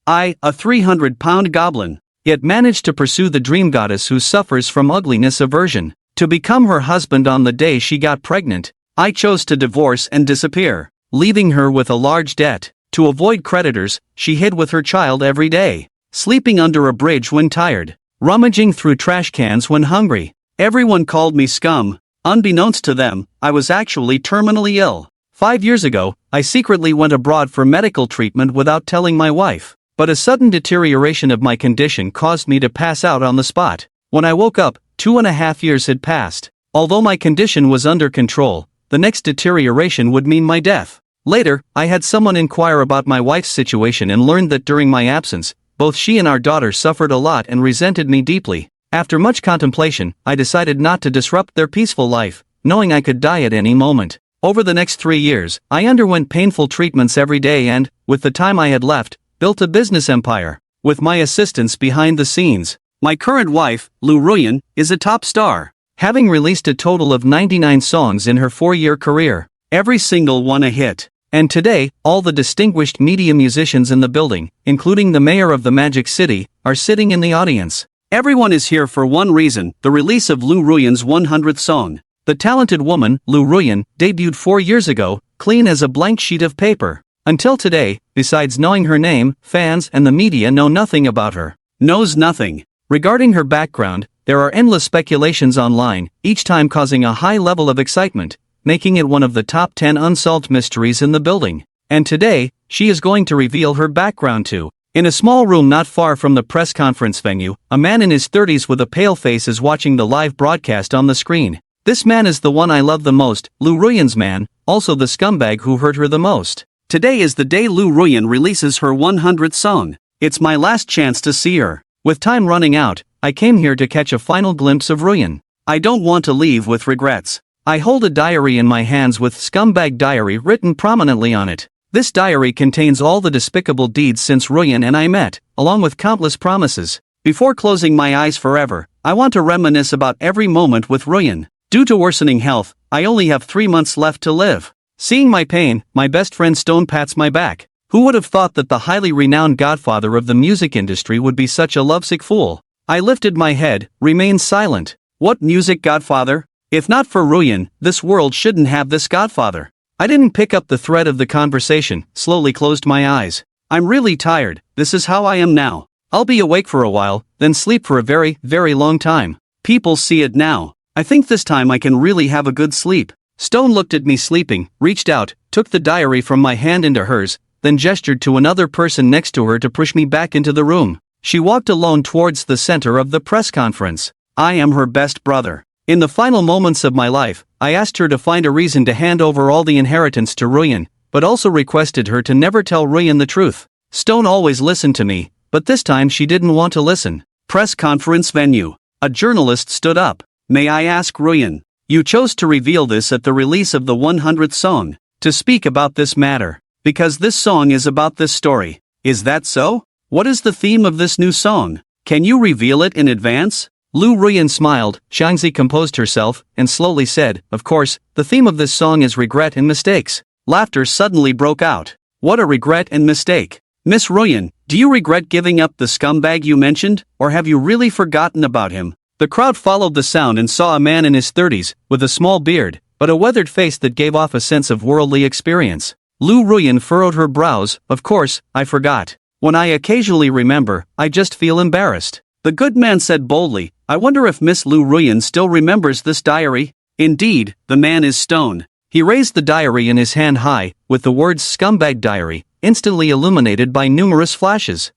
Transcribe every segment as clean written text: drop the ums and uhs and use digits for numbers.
I, a 300-pound goblin, yet managed to pursue the dream goddess who suffers from ugliness aversion. To become her husband on the day she got pregnant, I chose to divorce and disappear, leaving her with a large debt. To avoid creditors, she hid with her child every day, sleeping under a bridge when tired, rummaging through trash cans when hungry. Everyone called me scum. Unbeknownst to them, I was actually terminally ill. 5 years ago, I secretly went abroad for medical treatment without telling my wife, but a sudden deterioration of my condition caused me to pass out on the spot. When I woke up, 2.5 years had passed. Although my condition was under control, the next deterioration would mean my death. Later, I had someone inquire about my wife's situation and learned that during my absence, both she and our daughter suffered a lot and resented me deeply. After much contemplation, I decided not to disrupt their peaceful life, knowing I could die at any moment. Over the next 3 years, I underwent painful treatments every day and, with the time I had left, built a business empire, with my assistants behind the scenes. My current wife, Lu Ruyan, is a top star, having released a total of 99 songs in her 4-year career, every single one a hit. And today, all the distinguished media musicians in the building, including the mayor of the Magic City, are sitting in the audience. Everyone is here for one reason: the release of Lu Ruyan's 100th song. The talented woman, Lu Ruyan, debuted 4 years ago, clean as a blank sheet of paper. Until today, besides knowing her name, fans and the media know nothing about her. Knows nothing. Regarding her background, there are endless speculations online, each time causing a high level of excitement, making it one of the top 10 unsolved mysteries in the building. And today, she is going to reveal her background too. In a small room not far from the press conference venue, a man in his 30s with a pale face is watching the live broadcast on the screen. This man is the one I love the most, Lu Ruyan's man, also the scumbag who hurt her the most. Today is the day Lu Ruyan releases her 100th song. It's my last chance to see her. With time running out, I came here to catch a final glimpse of Ruyan. I don't want to leave with regrets. I hold a diary in my hands with "Scumbag Diary" written prominently on it. This diary contains all the despicable deeds since Ruyan and I met, along with countless promises. Before closing my eyes forever, I want to reminisce about every moment with Ruyan. Due to worsening health, I only have 3 months left to live. Seeing my pain, my best friend Stone pats my back. Who would have thought that the highly renowned godfather of the music industry would be such a lovesick fool? I lifted my head, remained silent. What music godfather? If not for Ruyan, this world shouldn't have this godfather. I didn't pick up the thread of the conversation, slowly closed my eyes. I'm really tired, this is how I am now. I'll be awake for a while, then sleep for a very, very long time. People see it now. I think this time I can really have a good sleep. Stone looked at me sleeping, reached out, took the diary from my hand into hers, then gestured to another person next to her to push me back into the room. She walked alone towards the center of the press conference. I am her best brother. In the final moments of my life, I asked her to find a reason to hand over all the inheritance to Ruyan, but also requested her to never tell Ruyan the truth. Stone always listened to me, but this time she didn't want to listen. Press conference venue. A journalist stood up. May I ask Ruyan? You chose to reveal this at the release of the 100th song, to speak about this matter, because this song is about this story. Is that so? What is the theme of this new song? Can you reveal it in advance? Lu Ruyan smiled, Shangzi composed herself, and slowly said, of course, the theme of this song is regret and mistakes. Laughter suddenly broke out. What a regret and mistake. Miss Ruyan, do you regret giving up the scumbag you mentioned, or have you really forgotten about him? The crowd followed the sound and saw a man in his 30s, with a small beard, but a weathered face that gave off a sense of worldly experience. Lu Ruyan furrowed her brows. Of course, I forgot. When I occasionally remember, I just feel embarrassed. The good man said boldly, I wonder if Miss Lu Ruyan still remembers this diary? Indeed, the man is Stone. He raised the diary in his hand high, with the words "Scumbag Diary" instantly illuminated by numerous flashes.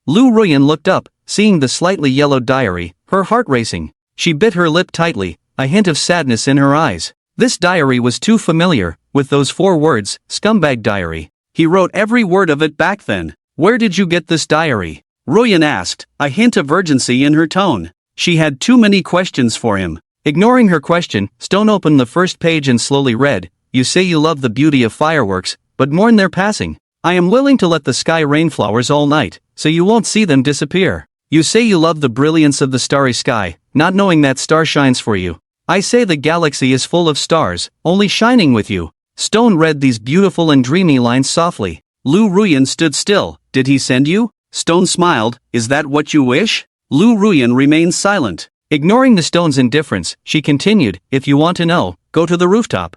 Lu Ruyan looked up, seeing the slightly yellowed diary, her heart racing. She bit her lip tightly, a hint of sadness in her eyes. This diary was too familiar, with those 4 words, "Scumbag Diary." He wrote every word of it back then. Where did you get this diary? Ruyan asked, a hint of urgency in her tone. She had too many questions for him. Ignoring her question, Stone opened the first page and slowly read, You say you love the beauty of fireworks, but mourn their passing. I am willing to let the sky rain flowers all night, so you won't see them disappear. You say you love the brilliance of the starry sky, not knowing that star shines for you. I say the galaxy is full of stars, only shining with you. Stone read these beautiful and dreamy lines softly. Lu Ruyan stood still. Did he send you? Stone smiled. Is that what you wish? Lu Ruyan remained silent. Ignoring the stone's indifference, she continued, if you want to know, go to the rooftop.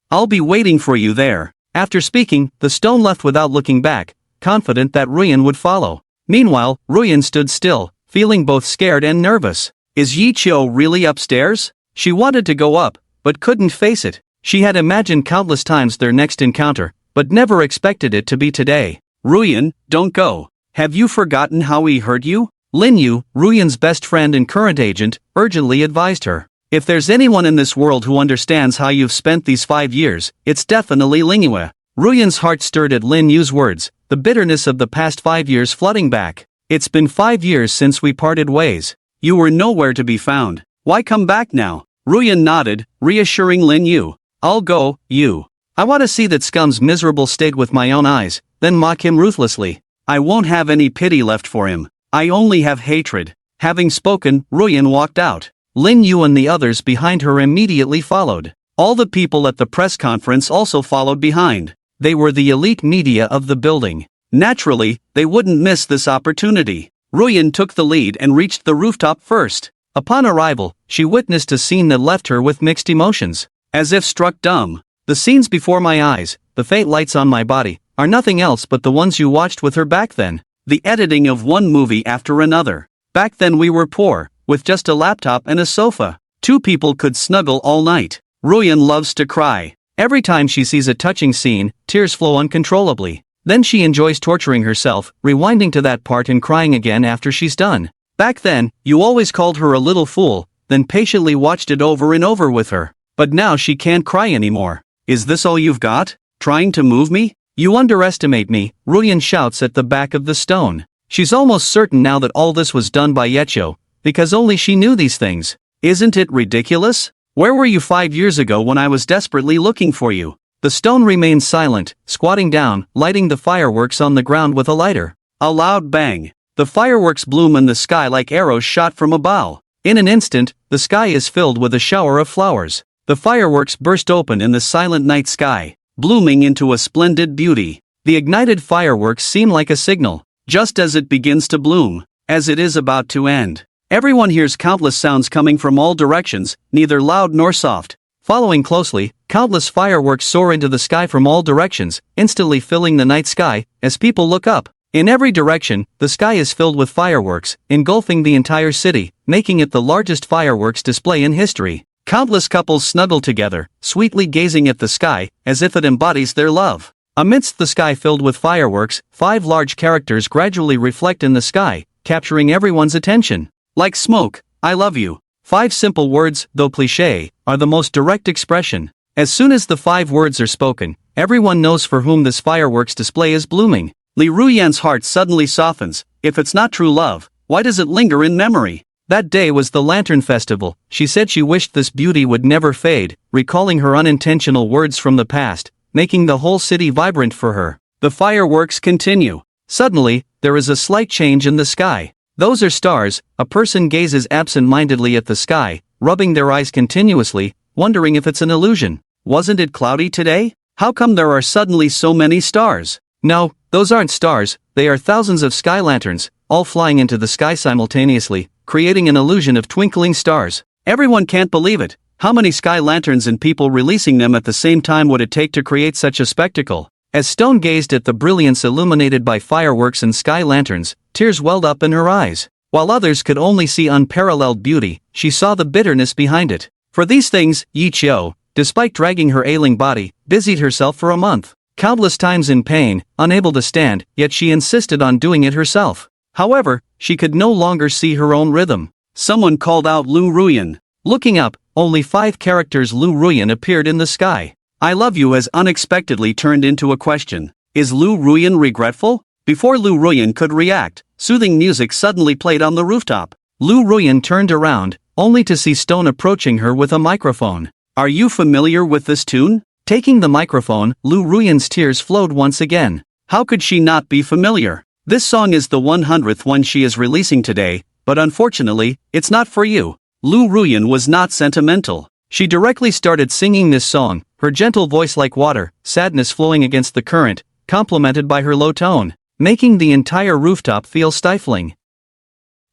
I'll be waiting for you there. After speaking, the stone left without looking back, confident that Ruyan would follow. Meanwhile, Ruyan stood still, feeling both scared and nervous. Is Yi Chou really upstairs? She wanted to go up, but couldn't face it. She had imagined countless times their next encounter, but never expected it to be today. Ruyan, don't go. Have you forgotten how he hurt you? Lin Yu, Ruyan's best friend and current agent, urgently advised her. If there's anyone in this world who understands how you've spent these 5 years, it's definitely Lingyue. Ruyan's heart stirred at Lin Yu's words, the bitterness of the past 5 years flooding back. It's been 5 years since we parted ways. You were nowhere to be found. Why come back now? Ruyan nodded, reassuring Lin Yu. I'll go, Yu. I want to see that scum's miserable state with my own eyes, then mock him ruthlessly. I won't have any pity left for him. I only have hatred. Having spoken, Ruyan walked out. Lin Yu and the others behind her immediately followed. All the people at the press conference also followed behind. They were the elite media of the building. Naturally, they wouldn't miss this opportunity. Ruyan took the lead and reached the rooftop first. Upon arrival, she witnessed a scene that left her with mixed emotions. As if struck dumb. The scenes before my eyes, the faint lights on my body, are nothing else but the ones you watched with her back then. The editing of one movie after another. Back then we were poor, with just a laptop and a sofa. 2 people could snuggle all night. Ruyan loves to cry. Every time she sees a touching scene, tears flow uncontrollably. Then she enjoys torturing herself, rewinding to that part and crying again after she's done. Back then, you always called her a little fool, then patiently watched it over and over with her. But now she can't cry anymore. Is this all you've got? Trying to move me? You underestimate me, Ruyan shouts at the back of the stone. She's almost certain now that all this was done by Yecho, because only she knew these things. Isn't it ridiculous? Where were you 5 years ago when I was desperately looking for you? The stone remained silent, squatting down, lighting the fireworks on the ground with a lighter. A loud bang. The fireworks bloom in the sky like arrows shot from a bow. In an instant, the sky is filled with a shower of flowers. The fireworks burst open in the silent night sky, blooming into a splendid beauty. The ignited fireworks seem like a signal, just as it begins to bloom, as it is about to end. Everyone hears countless sounds coming from all directions, neither loud nor soft. Following closely, countless fireworks soar into the sky from all directions, instantly filling the night sky, as people look up. In every direction, the sky is filled with fireworks, engulfing the entire city, making it the largest fireworks display in history. Countless couples snuggle together, sweetly gazing at the sky, as if it embodies their love. Amidst the sky filled with fireworks, 5 large characters gradually reflect in the sky, capturing everyone's attention. Like smoke, I love you. 5 simple words, though cliché, are the most direct expression. As soon as the 5 words are spoken, everyone knows for whom this fireworks display is blooming. Li Ruyan's heart suddenly softens. If it's not true love, why does it linger in memory? That day was the Lantern Festival. She said she wished this beauty would never fade, recalling her unintentional words from the past, making the whole city vibrant for her. The fireworks continue. Suddenly, there is a slight change in the sky. Those are stars. A person gazes absent-mindedly at the sky, rubbing their eyes continuously, wondering if it's an illusion. Wasn't it cloudy today? How come there are suddenly so many stars? No, those aren't stars, they are thousands of sky lanterns, all flying into the sky simultaneously, creating an illusion of twinkling stars. Everyone can't believe it. How many sky lanterns and people releasing them at the same time would it take to create such a spectacle? As Stone gazed at the brilliance illuminated by fireworks and sky lanterns, tears welled up in her eyes. While others could only see unparalleled beauty, she saw the bitterness behind it. For these things, Yi Chou, despite dragging her ailing body, busied herself for a month. Countless times in pain, unable to stand, yet she insisted on doing it herself. However, she could no longer see her own rhythm. Someone called out Lu Ruyan. Looking up, only 5 characters Lu Ruyan appeared in the sky. I love you has unexpectedly turned into a question. Is Lu Ruyan regretful? Before Lu Ruyan could react, soothing music suddenly played on the rooftop. Lu Ruyan turned around, only to see Stone approaching her with a microphone. Are you familiar with this tune? Taking the microphone, Lu Ruyan's tears flowed once again. How could she not be familiar? This song is the 100th one she is releasing today, but unfortunately, it's not for you. Lu Ruyan was not sentimental. She directly started singing this song, her gentle voice like water, sadness flowing against the current, complemented by her low tone, making the entire rooftop feel stifling.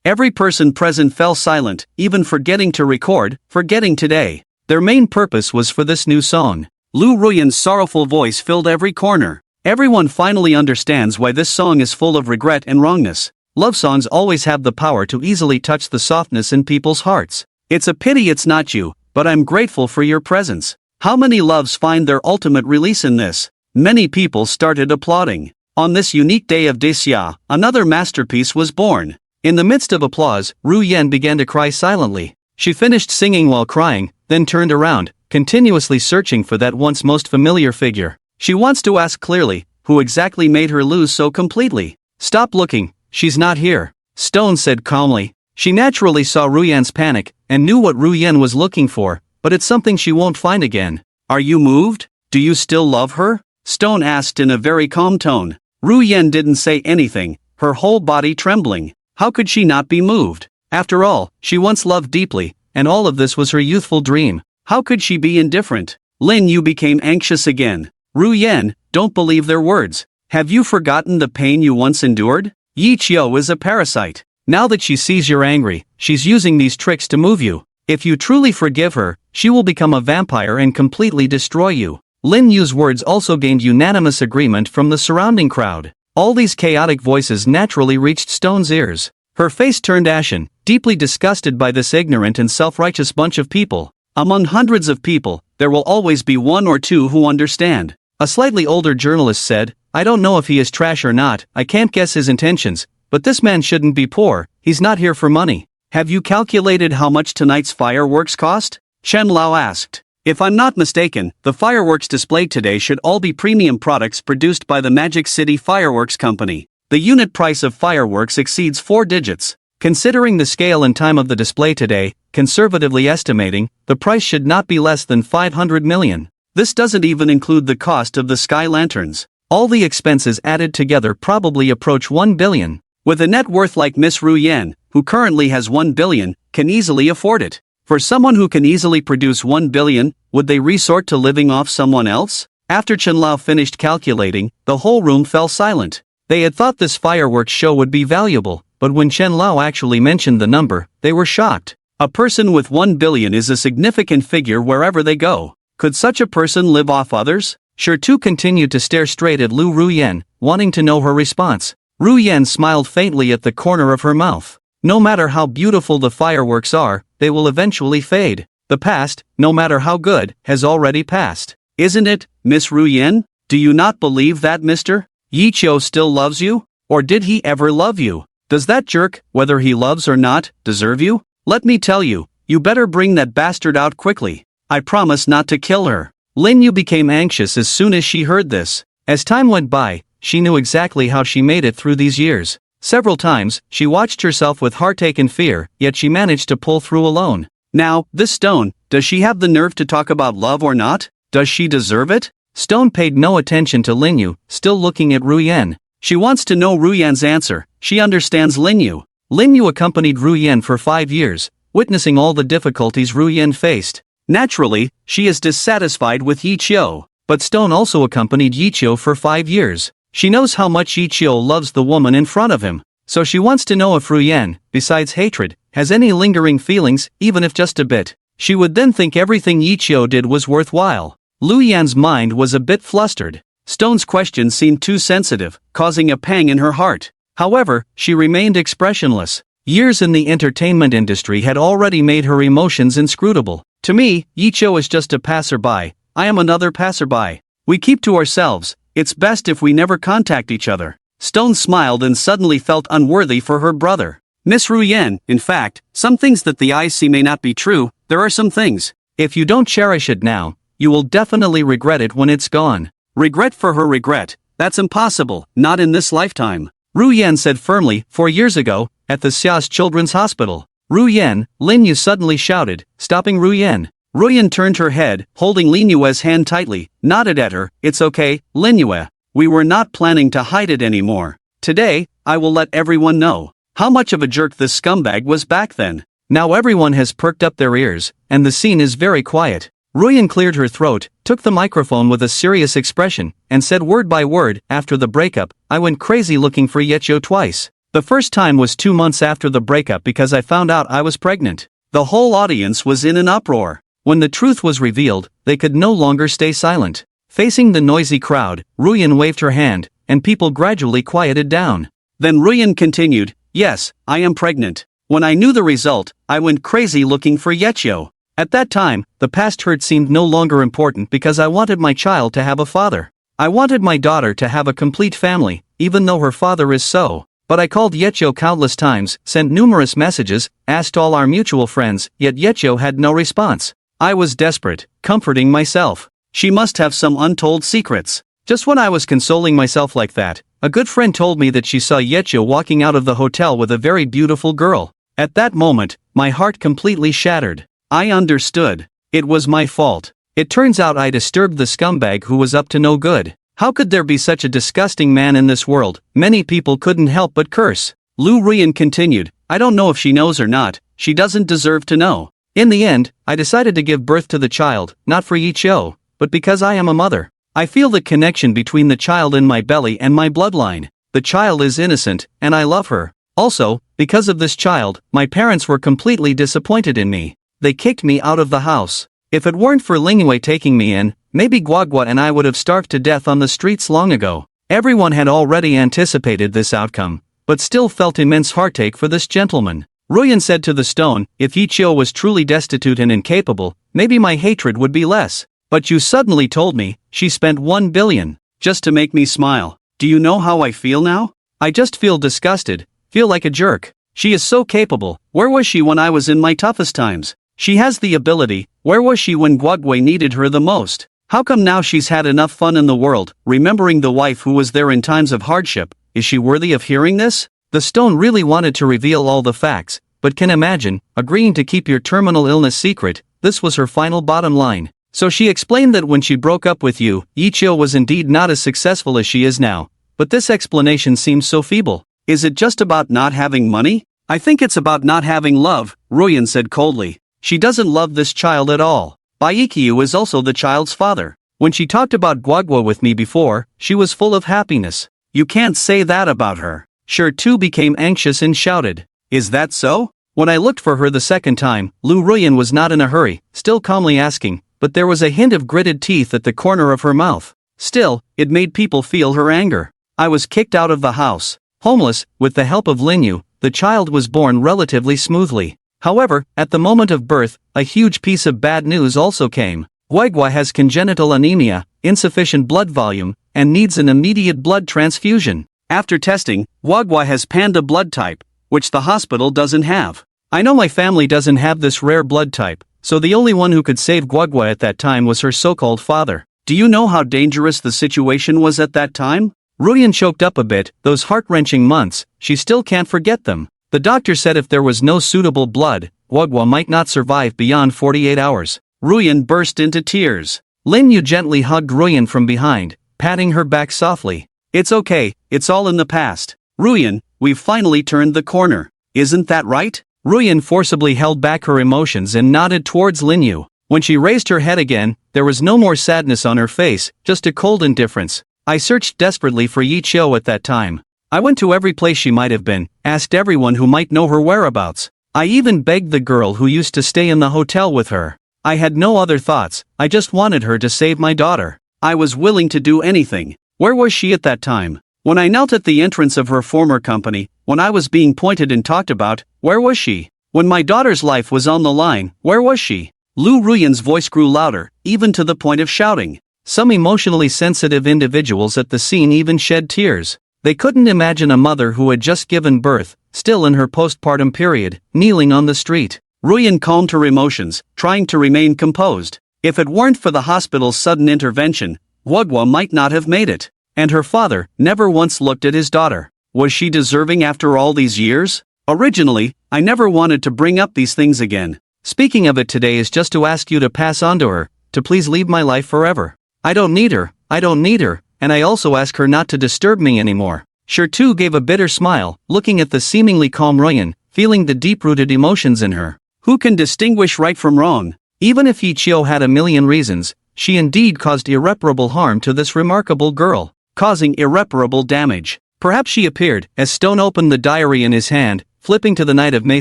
Every person present fell silent, even forgetting to record, forgetting today. Their main purpose was for this new song. Lu Ruyan's sorrowful voice filled every corner. Everyone finally understands why this song is full of regret and wrongness. Love songs always have the power to easily touch the softness in people's hearts. It's a pity it's not you, but I'm grateful for your presence. How many loves find their ultimate release in this? Many people started applauding. On this unique day of Desya, another masterpiece was born. In the midst of applause, Ru Yan began to cry silently. She finished singing while crying, then turned around, continuously searching for that once most familiar figure. She wants to ask clearly, who exactly made her lose so completely? Stop looking, she's not here, Stone said calmly. She naturally saw Ru Yan's panic, and knew what Ru Yan was looking for, but it's something she won't find again. Are you moved? Do you still love her? Stone asked in a very calm tone. Ru Yan didn't say anything, her whole body trembling. How could she not be moved? After all, she once loved deeply, and all of this was her youthful dream. How could she be indifferent? Lin Yu became anxious again. Ru Yan, don't believe their words. Have you forgotten the pain you once endured? Yi Qiu is a parasite. Now that she sees you're angry, she's using these tricks to move you. If you truly forgive her, she will become a vampire and completely destroy you. Lin Yu's words also gained unanimous agreement from the surrounding crowd. All these chaotic voices naturally reached Stone's ears. Her face turned ashen, deeply disgusted by this ignorant and self-righteous bunch of people. Among hundreds of people, there will always be one or two who understand. A slightly older journalist said, I don't know if he is trash or not, I can't guess his intentions, but this man shouldn't be poor, he's not here for money. Have you calculated how much tonight's fireworks cost? Chen Lao asked. If I'm not mistaken, the fireworks displayed today should all be premium products produced by the Magic City Fireworks Company. The unit price of fireworks exceeds 4 digits. Considering the scale and time of the display today, conservatively estimating, the price should not be less than 500 million. This doesn't even include the cost of the sky lanterns. All the expenses added together probably approach 1 billion. With a net worth like Miss Ru Yan, who currently has 1 billion, can easily afford it. For someone who can easily produce 1 billion, would they resort to living off someone else? After Chen Lao finished calculating, the whole room fell silent. They had thought this fireworks show would be valuable, but when Chen Lao actually mentioned the number, they were shocked. A person with 1 billion is a significant figure wherever they go. Could such a person live off others? Sure Tu continued to stare straight at Lu Ruyan, wanting to know her response. Ru Yan smiled faintly at the corner of her mouth. No matter how beautiful the fireworks are, they will eventually fade. The past, no matter how good, has already passed. Isn't it, Miss Ru Yan? Do you not believe that, mister? Yi Qiu still loves you? Or did he ever love you? Does that jerk, whether he loves or not, deserve you? Let me tell you, you better bring that bastard out quickly. I promise not to kill her. Lin Yu became anxious as soon as she heard this. As time went by, she knew exactly how she made it through these years. Several times, she watched herself with heartache and fear, yet she managed to pull through alone. Now, this Stone, does she have the nerve to talk about love or not? Does she deserve it? Stone paid no attention to Lin Yu, still looking at Ru Yan. She wants to know Ru Yan's answer. She understands Lin Yu. Lin Yu accompanied Ru Yan for 5 years, witnessing all the difficulties Ru Yan faced. Naturally, she is dissatisfied with Yi Qiu, but Stone also accompanied Yi Qiu for 5 years. She knows how much Yi Qiu loves the woman in front of him, so she wants to know if Ru Yan, besides hatred, has any lingering feelings, even if just a bit. She would then think everything Yi Qiu did was worthwhile. Lu Yan's mind was a bit flustered. Stone's question seemed too sensitive, causing a pang in her heart. However, she remained expressionless. Years in the entertainment industry had already made her emotions inscrutable. To me, Yi Qiu is just a passerby. I am another passerby. We keep to ourselves. It's best if we never contact each other. Stone smiled and suddenly felt unworthy for her brother. Miss Ru Yan, in fact, some things that the eyes see may not be true. There are some things. If you don't cherish it now, you will definitely regret it when it's gone. Regret for her regret. That's impossible, not in this lifetime. Ru Yan said firmly. 4 years ago, at the Xia's Children's Hospital. Ru Yan, Lin Yu suddenly shouted, stopping Ru Yan. Ru Yan turned her head, holding Lin Yue's hand tightly, nodded at her. It's okay, Lin Yue. We were not planning to hide it anymore. Today, I will let everyone know how much of a jerk this scumbag was back then. Now everyone has perked up their ears, and the scene is very quiet. Ruyan cleared her throat, took the microphone with a serious expression, and said word by word, after the breakup, I went crazy looking for Yecho twice. The first time was 2 months after the breakup because I found out I was pregnant. The whole audience was in an uproar. When the truth was revealed, they could no longer stay silent. Facing the noisy crowd, Ruyan waved her hand, and people gradually quieted down. Then Ruyan continued, yes, I am pregnant. When I knew the result, I went crazy looking for Yecho. At that time, the past hurt seemed no longer important because I wanted my child to have a father. I wanted my daughter to have a complete family, even though her father is so. But I called Yecho countless times, sent numerous messages, asked all our mutual friends, yet Yecho had no response. I was desperate, comforting myself. She must have some untold secrets. Just when I was consoling myself like that, a good friend told me that she saw Yecho walking out of the hotel with a very beautiful girl. At that moment, my heart completely shattered. I understood. It was my fault. It turns out I disturbed the scumbag who was up to no good. How could there be such a disgusting man in this world? Many people couldn't help but curse. Lu Ruyan continued, I don't know if she knows or not, she doesn't deserve to know. In the end, I decided to give birth to the child, not for Yecho, but because I am a mother. I feel the connection between the child in my belly and my bloodline. The child is innocent, and I love her. Also, because of this child, my parents were completely disappointed in me. They kicked me out of the house. If it weren't for Lingyue taking me in, maybe Guagua and I would have starved to death on the streets long ago. Everyone had already anticipated this outcome, but still felt immense heartache for this gentleman. Ruyan said to the stone, if Yecho was truly destitute and incapable, maybe my hatred would be less. But you suddenly told me, she spent 1 billion, just to make me smile. Do you know how I feel now? I just feel disgusted, feel like a jerk. She is so capable. Where was she when I was in my toughest times? She has the ability. Where was she when Guagua needed her the most? How come now she's had enough fun in the world, remembering the wife who was there in times of hardship? Is she worthy of hearing this? The stone really wanted to reveal all the facts, but can imagine, agreeing to keep your terminal illness secret, this was her final bottom line. So she explained that when she broke up with you, Yecho was indeed not as successful as she is now. But this explanation seems so feeble. Is it just about not having money? I think it's about not having love, Ruyan said coldly. She doesn't love this child at all. Baikyu is also the child's father. When she talked about Guagua with me before, she was full of happiness. You can't say that about her. Sure too became anxious and shouted. Is that so? When I looked for her the second time, Lu Ruyan was not in a hurry, still calmly asking, but there was a hint of gritted teeth at the corner of her mouth. Still, it made people feel her anger. I was kicked out of the house. Homeless, with the help of Linyu, the child was born relatively smoothly. However, at the moment of birth, a huge piece of bad news also came. Guagua has congenital anemia, insufficient blood volume, and needs an immediate blood transfusion. After testing, Guagua has panda blood type, which the hospital doesn't have. I know my family doesn't have this rare blood type, so the only one who could save Guagua at that time was her so-called father. Do you know how dangerous the situation was at that time? Ruyan choked up a bit. Those heart-wrenching months, she still can't forget them. The doctor said if there was no suitable blood, Guagua might not survive beyond 48 hours. Ruyan burst into tears. Linyu gently hugged Ruyan from behind, patting her back softly. It's okay, it's all in the past. Ruyan, we've finally turned the corner. Isn't that right? Ruyan forcibly held back her emotions and nodded towards Linyu. When she raised her head again, there was no more sadness on her face, just a cold indifference. I searched desperately for Yecho at that time. I went to every place she might have been, asked everyone who might know her whereabouts. I even begged the girl who used to stay in the hotel with her. I had no other thoughts, I just wanted her to save my daughter. I was willing to do anything. Where was she at that time? When I knelt at the entrance of her former company, when I was being pointed and talked about, where was she? When my daughter's life was on the line, where was she? Lu Ruyan's voice grew louder, even to the point of shouting. Some emotionally sensitive individuals at the scene even shed tears. They couldn't imagine a mother who had just given birth, still in her postpartum period, kneeling on the street. Ruyan calmed her emotions, trying to remain composed. If it weren't for the hospital's sudden intervention, Guagua might not have made it. And her father never once looked at his daughter. Was she deserving after all these years? Originally, I never wanted to bring up these things again. Speaking of it today is just to ask you to pass on to her, to please leave my life forever. I don't need her, and I also ask her not to disturb me anymore. Shirtu gave a bitter smile, looking at the seemingly calm Ruyan, feeling the deep-rooted emotions in her. Who can distinguish right from wrong? Even if Ichio had a million reasons, she indeed caused irreparable harm to this remarkable girl, causing irreparable damage. Perhaps she appeared, as Stone opened the diary in his hand, flipping to the night of May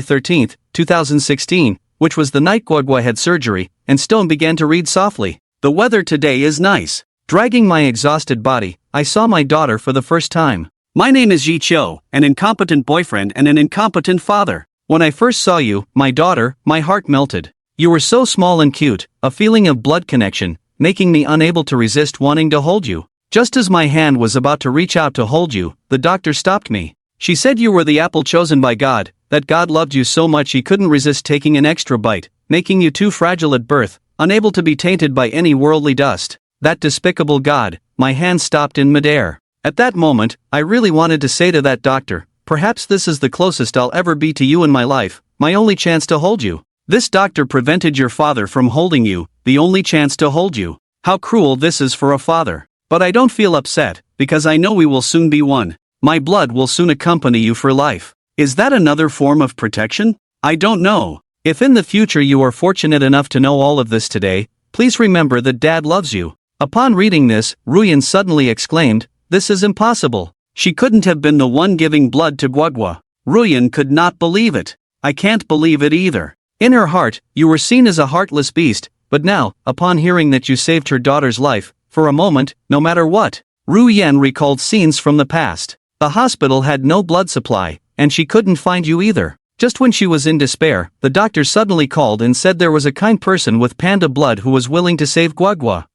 13, 2016, which was the night Guagua had surgery, and Stone began to read softly. The weather today is nice. Dragging my exhausted body, I saw my daughter for the first time. My name is Ichio, an incompetent boyfriend and an incompetent father. When I first saw you, my daughter, my heart melted. You were so small and cute, a feeling of blood connection, making me unable to resist wanting to hold you. Just as my hand was about to reach out to hold you, the doctor stopped me. She said you were the apple chosen by God, that God loved you so much he couldn't resist taking an extra bite, making you too fragile at birth, unable to be tainted by any worldly dust. That despicable God. My hand stopped in midair. At that moment, I really wanted to say to that doctor, perhaps this is the closest I'll ever be to you in my life, my only chance to hold you. This doctor prevented your father from holding you, the only chance to hold you. How cruel this is for a father. But I don't feel upset, because I know we will soon be one. My blood will soon accompany you for life. Is that another form of protection? I don't know. If in the future you are fortunate enough to know all of this today, please remember that Dad loves you. Upon reading this, Ruyan suddenly exclaimed, this is impossible. She couldn't have been the one giving blood to Guagua. Ruyan could not believe it. I can't believe it either. In her heart, you were seen as a heartless beast, but now, upon hearing that you saved her daughter's life, for a moment, no matter what, Ruyan recalled scenes from the past. The hospital had no blood supply, and she couldn't find you either. Just when she was in despair, the doctor suddenly called and said there was a kind person with panda blood who was willing to save Guagua.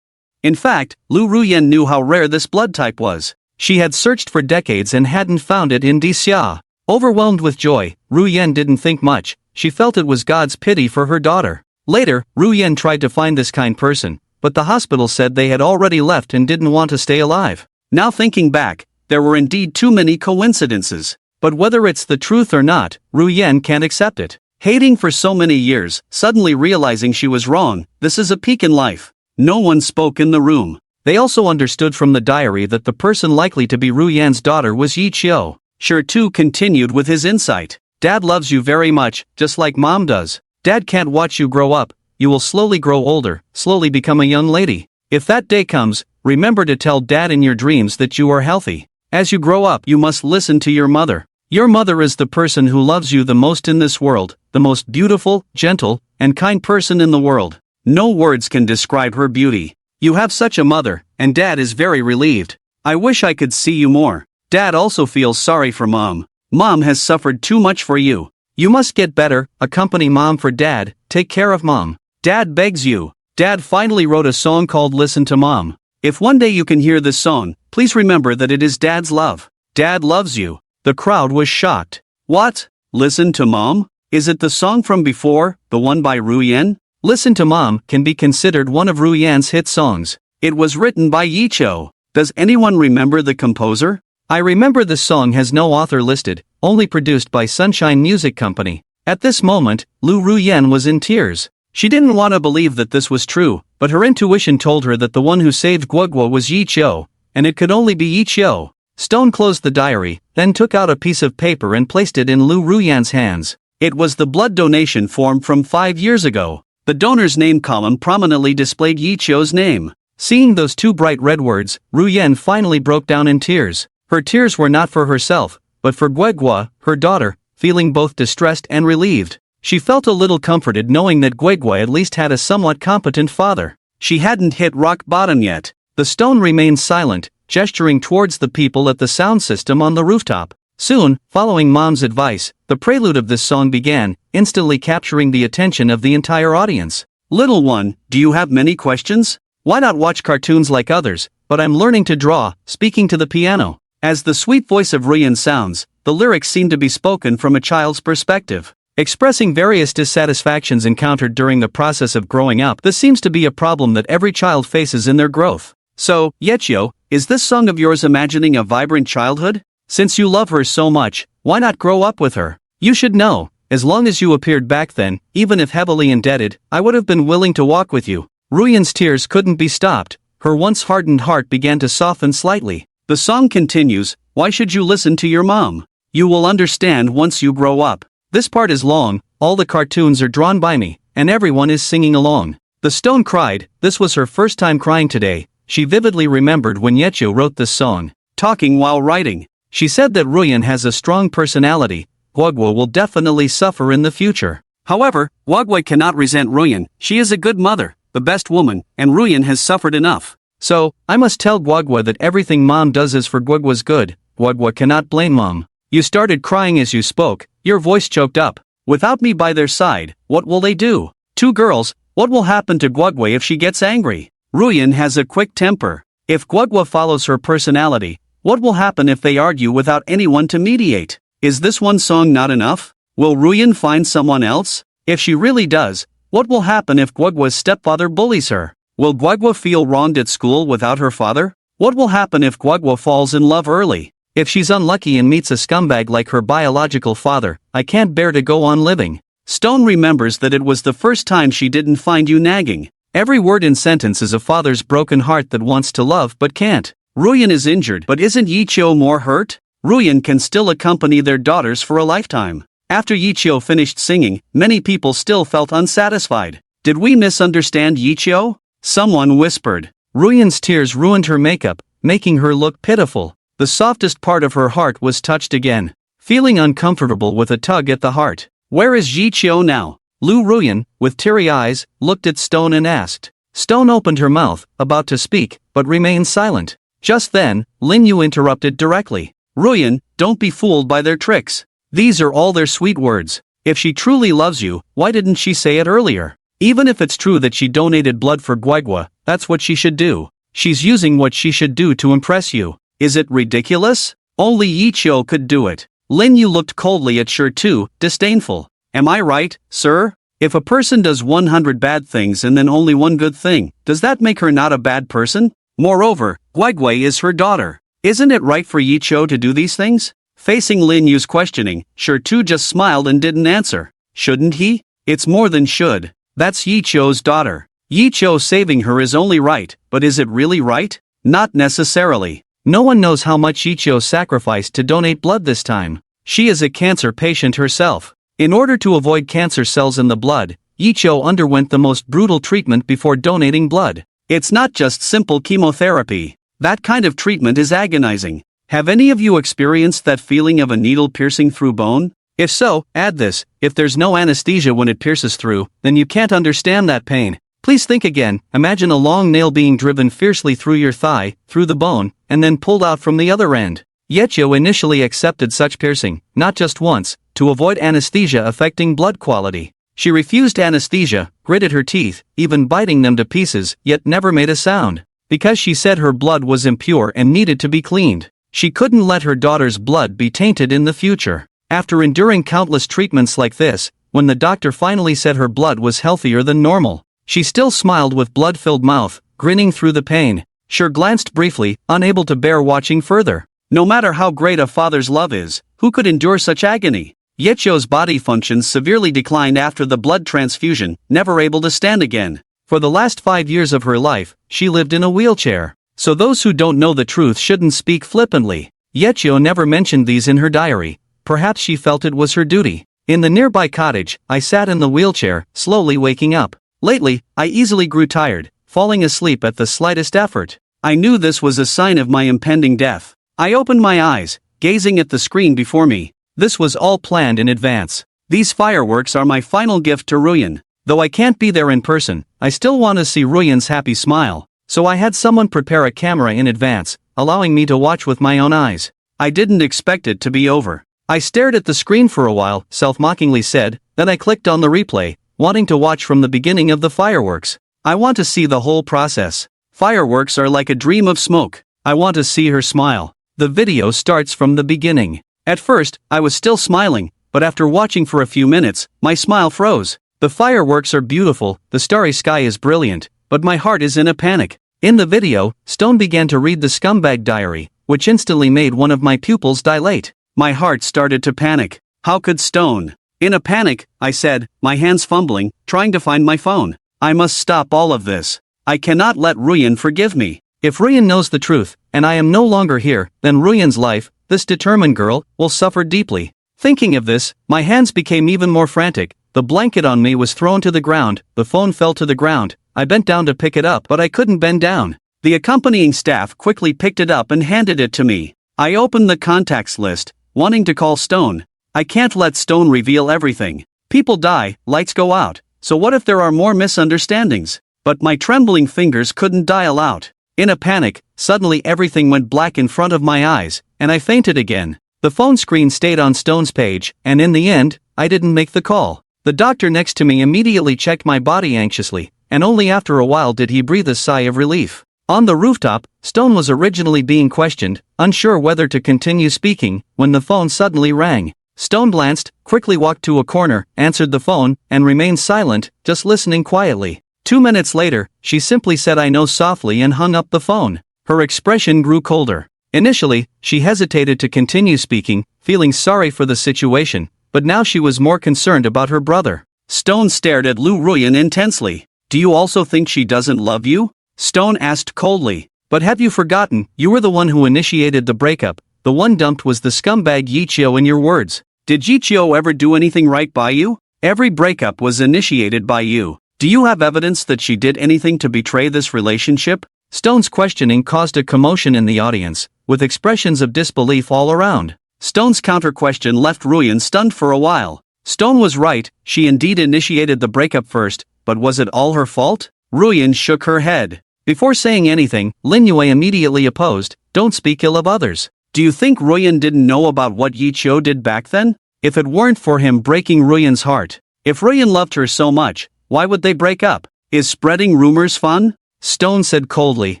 In fact, Lu Ruyan knew how rare this blood type was. She had searched for decades and hadn't found it in Dixia. Overwhelmed with joy, Ruyan didn't think much. She felt it was God's pity for her daughter. Later, Ruyan tried to find this kind person, but the hospital said they had already left and didn't want to stay alive. Now thinking back, there were indeed too many coincidences. But whether it's the truth or not, Ruyan can't accept it. Hating for so many years, suddenly realizing she was wrong, this is a peak in life. No one spoke in the room. They also understood from the diary that the person likely to be Ruyan's daughter was Yi Chio. Sure too continued with his insight. Dad loves you very much, just like Mom does. Dad can't watch you grow up. You will slowly grow older, slowly become a young lady. If that day comes, remember to tell Dad in your dreams that you are healthy. As you grow up, you must listen to your mother. Your mother is the person who loves you the most in this world, the most beautiful, gentle, and kind person in the world. No words can describe her beauty. You have such a mother, and Dad is very relieved. I wish I could see you more. Dad also feels sorry for Mom. Mom has suffered too much for you. You must get better, accompany Mom for Dad, take care of Mom. Dad begs you. Dad finally wrote a song called Listen to Mom. If one day you can hear this song, please remember that it is Dad's love. Dad loves you. The crowd was shocked. What? Listen to Mom? Is it the song from before, the one by Ruyan? Listen to Mom can be considered one of Ruyan's hit songs. It was written by Yicho. Does anyone remember the composer? I remember the song has no author listed, only produced by Sunshine Music Company. At this moment, Lu Ruyan was in tears. She didn't want to believe that this was true, but her intuition told her that the one who saved Guagua was Yicho, and it could only be Yicho. Stone closed the diary, then took out a piece of paper and placed it in Lu Ruyan's hands. It was the blood donation form from 5 years ago. The donor's name column prominently displayed Yicho's name. Seeing those two bright red words, Ruyan finally broke down in tears. Her tears were not for herself, but for Guagua, her daughter, feeling both distressed and relieved. She felt a little comforted knowing that Guagua at least had a somewhat competent father. She hadn't hit rock bottom yet. The stone remained silent, gesturing towards the people at the sound system on the rooftop. Soon, following Mom's advice, the prelude of this song began, instantly capturing the attention of the entire audience. Little one, do you have many questions? Why not watch cartoons like others? But I'm learning to draw, speaking to the piano. As the sweet voice of Ruyan sounds, the lyrics seem to be spoken from a child's perspective. Expressing various dissatisfactions encountered during the process of growing up. This seems to be a problem that every child faces in their growth. So, Yicho, is this song of yours imagining a vibrant childhood? Since you love her so much, why not grow up with her? You should know, as long as you appeared back then, even if heavily indebted, I would have been willing to walk with you. Ruyan's tears couldn't be stopped. Her once hardened heart began to soften slightly. The song continues, why should you listen to your mom? You will understand once you grow up. This part is long, all the cartoons are drawn by me, and everyone is singing along. The stone cried. This was her first time crying today. She vividly remembered when Yecho wrote this song, talking while writing. She said that Ruyan has a strong personality. Guogwa will definitely suffer in the future. However, Guogwa cannot resent Ruyan. She is a good mother, the best woman, and Ruyan has suffered enough. So, I must tell Guogwa that everything mom does is for Guogwa's good. Guogwa cannot blame mom. You started crying as you spoke, your voice choked up. Without me by their side, what will they do? Two girls, what will happen to Guogwa if she gets angry? Ruyan has a quick temper. If Guogwa follows her personality, what will happen if they argue without anyone to mediate? Is this one song not enough? Will Ruyan find someone else? If she really does, what will happen if Guogwa's stepfather bullies her? Will Guogwa feel wronged at school without her father? What will happen if Guogwa falls in love early? If she's unlucky and meets a scumbag like her biological father, I can't bear to go on living. Stone remembers that it was the first time she didn't find you nagging. Every word in sentence is a father's broken heart that wants to love but can't. Ruyan is injured, but isn't Yichio more hurt? Ruyan can still accompany their daughters for a lifetime. After Yichio finished singing, many people still felt unsatisfied. Did we misunderstand Yichio? Someone whispered. Ruyan's tears ruined her makeup, making her look pitiful. The softest part of her heart was touched again. Feeling uncomfortable with a tug at the heart. Where is Yichio now? Lu Ruyan, with teary eyes, looked at Stone and asked. Stone opened her mouth, about to speak, but remained silent. Just then, Lin Yu interrupted directly. Ruyan, don't be fooled by their tricks. These are all their sweet words. If she truly loves you, why didn't she say it earlier? Even if it's true that she donated blood for Guogwa, that's what she should do. She's using what she should do to impress you. Is it ridiculous? Only Yichio could do it. Lin Yu looked coldly at Sure too, disdainful. Am I right, sir? If a person does 100 bad things and then only one good thing, does that make her not a bad person? Moreover, Guogwa is her daughter. Isn't it right for Yichio to do these things? Facing Lin Yu's questioning, Sure too just smiled and didn't answer. Shouldn't he? It's more than should. That's Yichio's daughter. Yichio saving her is only right, but is it really right? Not necessarily. No one knows how much Yichio sacrificed to donate blood this time. She is a cancer patient herself. In order to avoid cancer cells in the blood, Yichio underwent the most brutal treatment before donating blood. It's not just simple chemotherapy. That kind of treatment is agonizing. Have any of you experienced that feeling of a needle piercing through bone? If so, add this: if there's no anesthesia when it pierces through, then you can't understand that pain. Please think again. Imagine a long nail being driven fiercely through your thigh, through the bone, and then pulled out from the other end. Yichio initially accepted such piercing, not just once, to avoid anesthesia affecting blood quality. She refused anesthesia, gritted her teeth, even biting them to pieces, yet never made a sound. Because she said her blood was impure and needed to be cleaned. She couldn't let her daughter's blood be tainted in the future. After enduring countless treatments like this, when the doctor finally said her blood was healthier than normal, she still smiled with blood-filled mouth, grinning through the pain. Sure glanced briefly, unable to bear watching further. No matter how great a father's love is, who could endure such agony? Yichio's body functions severely declined after the blood transfusion, never able to stand again. For the last 5 years of her life, she lived in a wheelchair. So those who don't know the truth shouldn't speak flippantly. Yichio never mentioned these in her diary. Perhaps she felt it was her duty. In the nearby cottage, I sat in the wheelchair, slowly waking up. Lately, I easily grew tired, falling asleep at the slightest effort. I knew this was a sign of my impending death. I opened my eyes, gazing at the screen before me. This was all planned in advance. These fireworks are my final gift to Ruyan. Though I can't be there in person, I still want to see Ruyan's happy smile. So I had someone prepare a camera in advance, allowing me to watch with my own eyes. I didn't expect it to be over. I stared at the screen for a while, self-mockingly said, then I clicked on the replay, wanting to watch from the beginning of the fireworks. I want to see the whole process. Fireworks are like a dream of smoke. I want to see her smile. The video starts from the beginning. At first, I was still smiling, but after watching for a few minutes, my smile froze. The fireworks are beautiful, the starry sky is brilliant, but my heart is in a panic. In the video, Stone began to read the scumbag diary, which instantly made one of my pupils dilate. My heart started to panic. How could Stone? In a panic, I said, my hands fumbling, trying to find my phone. I must stop all of this. I cannot let Ruyan forgive me. If Ruyan knows the truth, and I am no longer here, then Ruyan's life, this determined girl, will suffer deeply. Thinking of this, my hands became even more frantic, The blanket on me was thrown to the ground, the phone fell to the ground. I bent down to pick it up, but I couldn't bend down. The accompanying staff quickly picked it up and handed it to me. I opened the contacts list, wanting to call Stone. I can't let Stone reveal everything. People die, lights go out, so what if there are more misunderstandings? But my trembling fingers couldn't dial out. In a panic, suddenly everything went black in front of my eyes, and I fainted again. The phone screen stayed on Stone's page, and in the end, I didn't make the call. The doctor next to me immediately checked my body anxiously, and only after a while did he breathe a sigh of relief. On the rooftop, Stone was originally being questioned, unsure whether to continue speaking, when the phone suddenly rang. Stone glanced, quickly walked to a corner, answered the phone, and remained silent, just listening quietly. 2 minutes later, she simply said "I know" softly and hung up the phone. Her expression grew colder. Initially, she hesitated to continue speaking, feeling sorry for the situation, but now she was more concerned about her brother. Stone stared at Lu Ruyan intensely. "Do you also think she doesn't love you?" Stone asked coldly. "But have you forgotten, you were the one who initiated the breakup. The one dumped was the scumbag Yichio in your words. Did Yichio ever do anything right by you? Every breakup was initiated by you. Do you have evidence that she did anything to betray this relationship?" Stone's questioning caused a commotion in the audience, with expressions of disbelief all around. Stone's counter-question left Ruyan stunned for a while. Stone was right, she indeed initiated the breakup first, but was it all her fault? Ruyan shook her head. Before saying anything, Lin Yue immediately opposed, "Don't speak ill of others. Do you think Ruyan didn't know about what Yichio did back then? If it weren't for him breaking Ruyan's heart, if Ruyan loved her so much, why would they break up? Is spreading rumors fun?" Stone said coldly.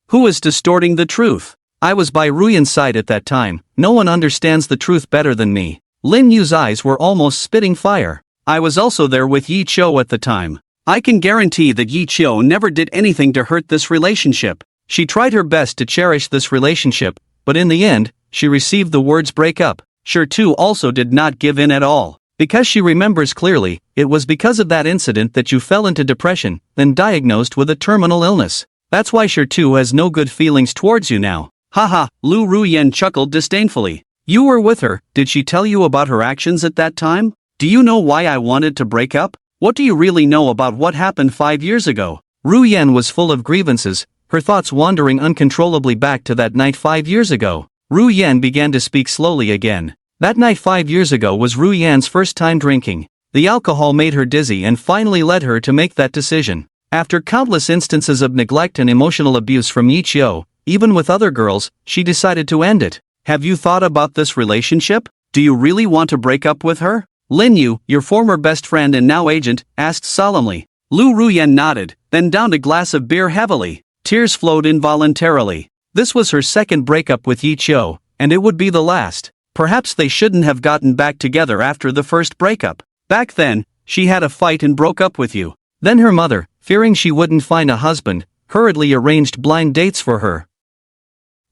"Who is distorting the truth? I was by Ruyan's side at that time. No one understands the truth better than me." Lin Yu's eyes were almost spitting fire. "I was also there with Yichio at the time. I can guarantee that Yichio never did anything to hurt this relationship. She tried her best to cherish this relationship, but in the end, she received the words break up. Sure also did not give in at all. Because she remembers clearly, it was because of that incident that you fell into depression, then diagnosed with a terminal illness. That's why Sure has no good feelings towards you now." "Haha," Lu Ruyan chuckled disdainfully. "You were with her, did she tell you about her actions at that time? Do you know why I wanted to break up? What do you really know about what happened 5 years ago?" Ruyan was full of grievances, her thoughts wandering uncontrollably back to that night 5 years ago. Ruyan began to speak slowly again. That night 5 years ago was Ruyan's first time drinking. The alcohol made her dizzy and finally led her to make that decision. After countless instances of neglect and emotional abuse from Yichio, even with other girls, she decided to end it. "Have you thought about this relationship? Do you really want to break up with her?" Lin Yu, your former best friend and now agent, asked solemnly. Lu Ruyan nodded, then downed a glass of beer heavily. Tears flowed involuntarily. This was her second breakup with Yichio, and it would be the last. Perhaps they shouldn't have gotten back together after the first breakup. Back then, she had a fight and broke up with you. Then her mother, fearing she wouldn't find a husband, hurriedly arranged blind dates for her.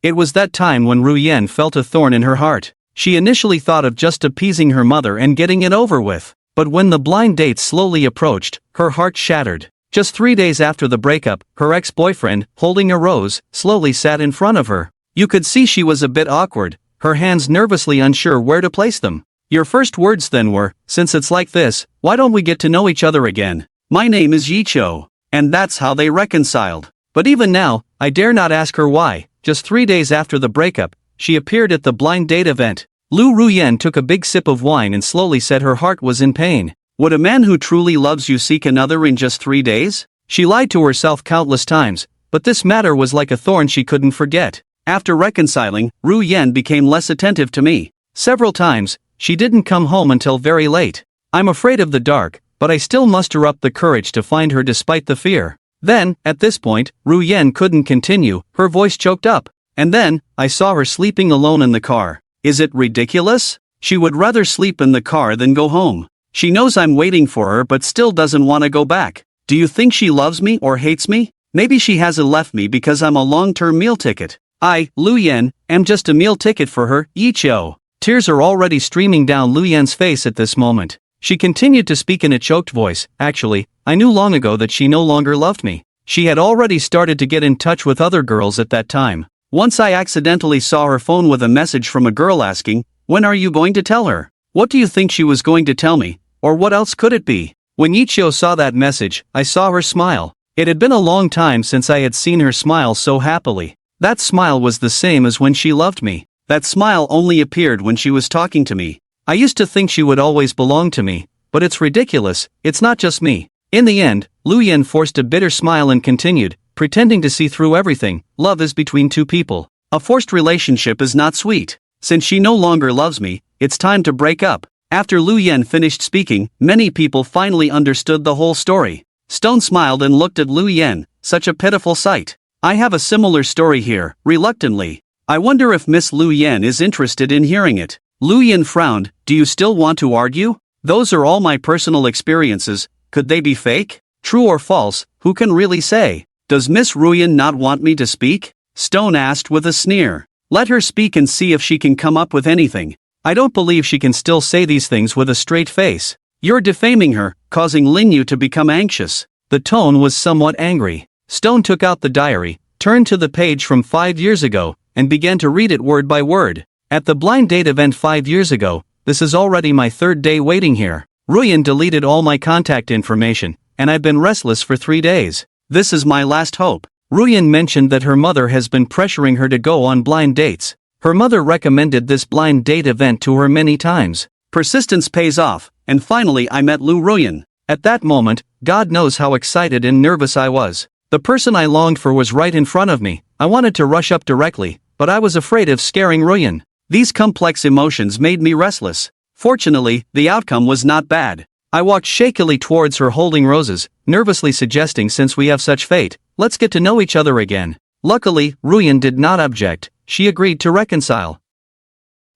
It was that time when Ruyan felt a thorn in her heart. She initially thought of just appeasing her mother and getting it over with. But when the blind dates slowly approached, her heart shattered. Just 3 days after the breakup, her ex-boyfriend, holding a rose, slowly sat in front of her. You could see she was a bit awkward, her hands nervously unsure where to place them. Your first words then were, "Since it's like this, why don't we get to know each other again? My name is Yichio." And that's how they reconciled. But even now, I dare not ask her why. Just 3 days after the breakup, she appeared at the blind date event. Lu Ruyan took a big sip of wine and slowly said her heart was in pain. Would a man who truly loves you seek another in just 3 days? She lied to herself countless times, but this matter was like a thorn she couldn't forget. After reconciling, Ruyan became less attentive to me. Several times, she didn't come home until very late. I'm afraid of the dark, but I still muster up the courage to find her despite the fear. Then, at this point, Ruyan couldn't continue, her voice choked up. And then, I saw her sleeping alone in the car. Is it ridiculous? She would rather sleep in the car than go home. She knows I'm waiting for her but still doesn't want to go back. Do you think she loves me or hates me? Maybe she hasn't left me because I'm a long-term meal ticket. I, Lu Yan, am just a meal ticket for her, Yichio. Tears are already streaming down Lu Yan's face at this moment. She continued to speak in a choked voice. Actually, I knew long ago that she no longer loved me. She had already started to get in touch with other girls at that time. Once I accidentally saw her phone with a message from a girl asking, "When are you going to tell her?" What do you think she was going to tell me? Or what else could it be? When Ichio saw that message, I saw her smile. It had been a long time since I had seen her smile so happily. That smile was the same as when she loved me. That smile only appeared when she was talking to me. I used to think she would always belong to me, but it's ridiculous, it's not just me. In the end, Lu Yen forced a bitter smile and continued, pretending to see through everything. Love is between two people. A forced relationship is not sweet. Since she no longer loves me, it's time to break up. After Lu Yen finished speaking, many people finally understood the whole story. Stone smiled and looked at Lu Yen, such a pitiful sight. I have a similar story here, reluctantly. I wonder if Miss Lu Yen is interested in hearing it. Lu Yen frowned. Do you still want to argue? Those are all my personal experiences. Could they be fake? True or false, who can really say? Does Miss Ruyan not want me to speak? Stone asked with a sneer. Let her speak and see if she can come up with anything. I don't believe she can still say these things with a straight face. You're defaming her, causing Linyu to become anxious. The tone was somewhat angry. Stone took out the diary, turned to the page from 5 years ago, and began to read it word by word. At the blind date event 5 years ago, this is already my third day waiting here. Ruyan deleted all my contact information, and I've been restless for 3 days. This is my last hope. Ruyan mentioned that her mother has been pressuring her to go on blind dates. Her mother recommended this blind date event to her many times. Persistence pays off, and finally I met Lu Ruyan. At that moment, God knows how excited and nervous I was. The person I longed for was right in front of me. I wanted to rush up directly, but I was afraid of scaring Ruyan. These complex emotions made me restless. Fortunately, the outcome was not bad. I walked shakily towards her holding roses, nervously suggesting, since we have such fate, let's get to know each other again. Luckily, Ruyan did not object. She agreed to reconcile.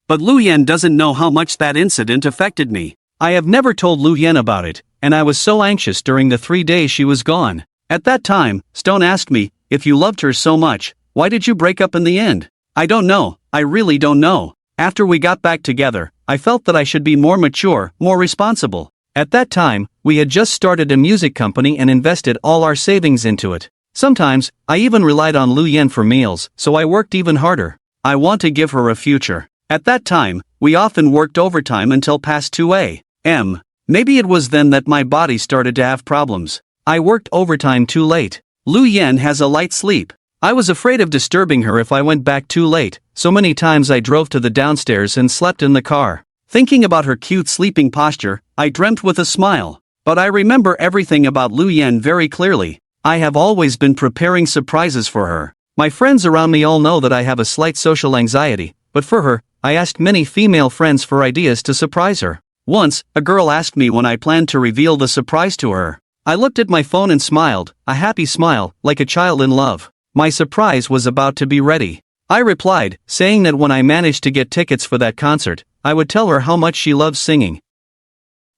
But Lu Yen doesn't know how much that incident affected me. I have never told Lu Yen about it, and I was so anxious during the 3 days she was gone. At that time, Stone asked me, if you loved her so much, why did you break up in the end? I don't know, I really don't know. After we got back together, I felt that I should be more mature, more responsible. At that time, we had just started a music company and invested all our savings into it. Sometimes, I even relied on Lu Yen for meals, so I worked even harder. I want to give her a future. At that time, we often worked overtime until past 2 a.m. Maybe it was then that my body started to have problems. I worked overtime too late. Lu Yen has a light sleep. I was afraid of disturbing her if I went back too late, so many times I drove to the downstairs and slept in the car. Thinking about her cute sleeping posture, I dreamt with a smile. But I remember everything about Lu Yen very clearly. I have always been preparing surprises for her. My friends around me all know that I have a slight social anxiety, but for her, I asked many female friends for ideas to surprise her. Once, a girl asked me when I planned to reveal the surprise to her. I looked at my phone and smiled, a happy smile, like a child in love. My surprise was about to be ready. I replied, saying that when I managed to get tickets for that concert, I would tell her how much she loves singing.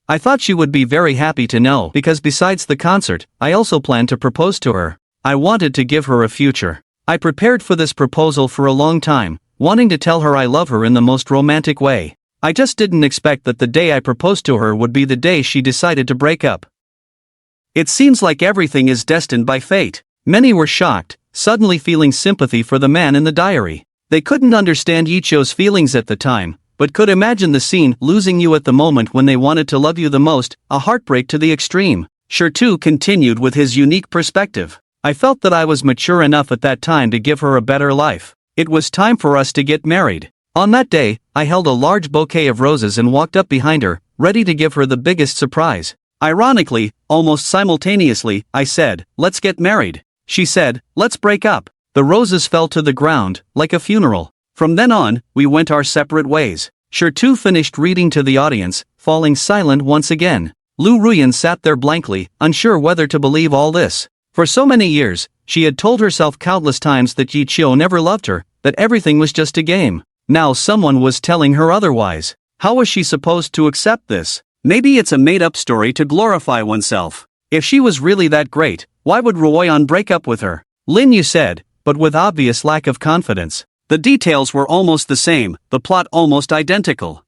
I thought she would be very happy to know, because besides the concert, I also planned to propose to her. I wanted to give her a future. I prepared for this proposal for a long time, wanting to tell her I love her in the most romantic way. I just didn't expect that the day I proposed to her would be the day she decided to break up. It seems like everything is destined by fate. Many were shocked, suddenly feeling sympathy for the man in the diary. They couldn't understand Ichio's feelings at the time, but could imagine the scene, losing you at the moment when they wanted to love you the most, a heartbreak to the extreme. Shirtu continued with his unique perspective. I felt that I was mature enough at that time to give her a better life. It was time for us to get married. On that day, I held a large bouquet of roses and walked up behind her, ready to give her the biggest surprise. Ironically, almost simultaneously, I said, "Let's get married." She said, "Let's break up." The roses fell to the ground, like a funeral. From then on, we went our separate ways. Shirtu finished reading to the audience, falling silent once again. Lu Ruyan sat there blankly, unsure whether to believe all this. For so many years, she had told herself countless times that Yi Chio never loved her, that everything was just a game. Now someone was telling her otherwise. How was she supposed to accept this? Maybe it's a made-up story to glorify oneself. If she was really that great, why would Ruoyan break up with her? Lin Yu said, but with obvious lack of confidence. The details were almost the same, the plot almost identical.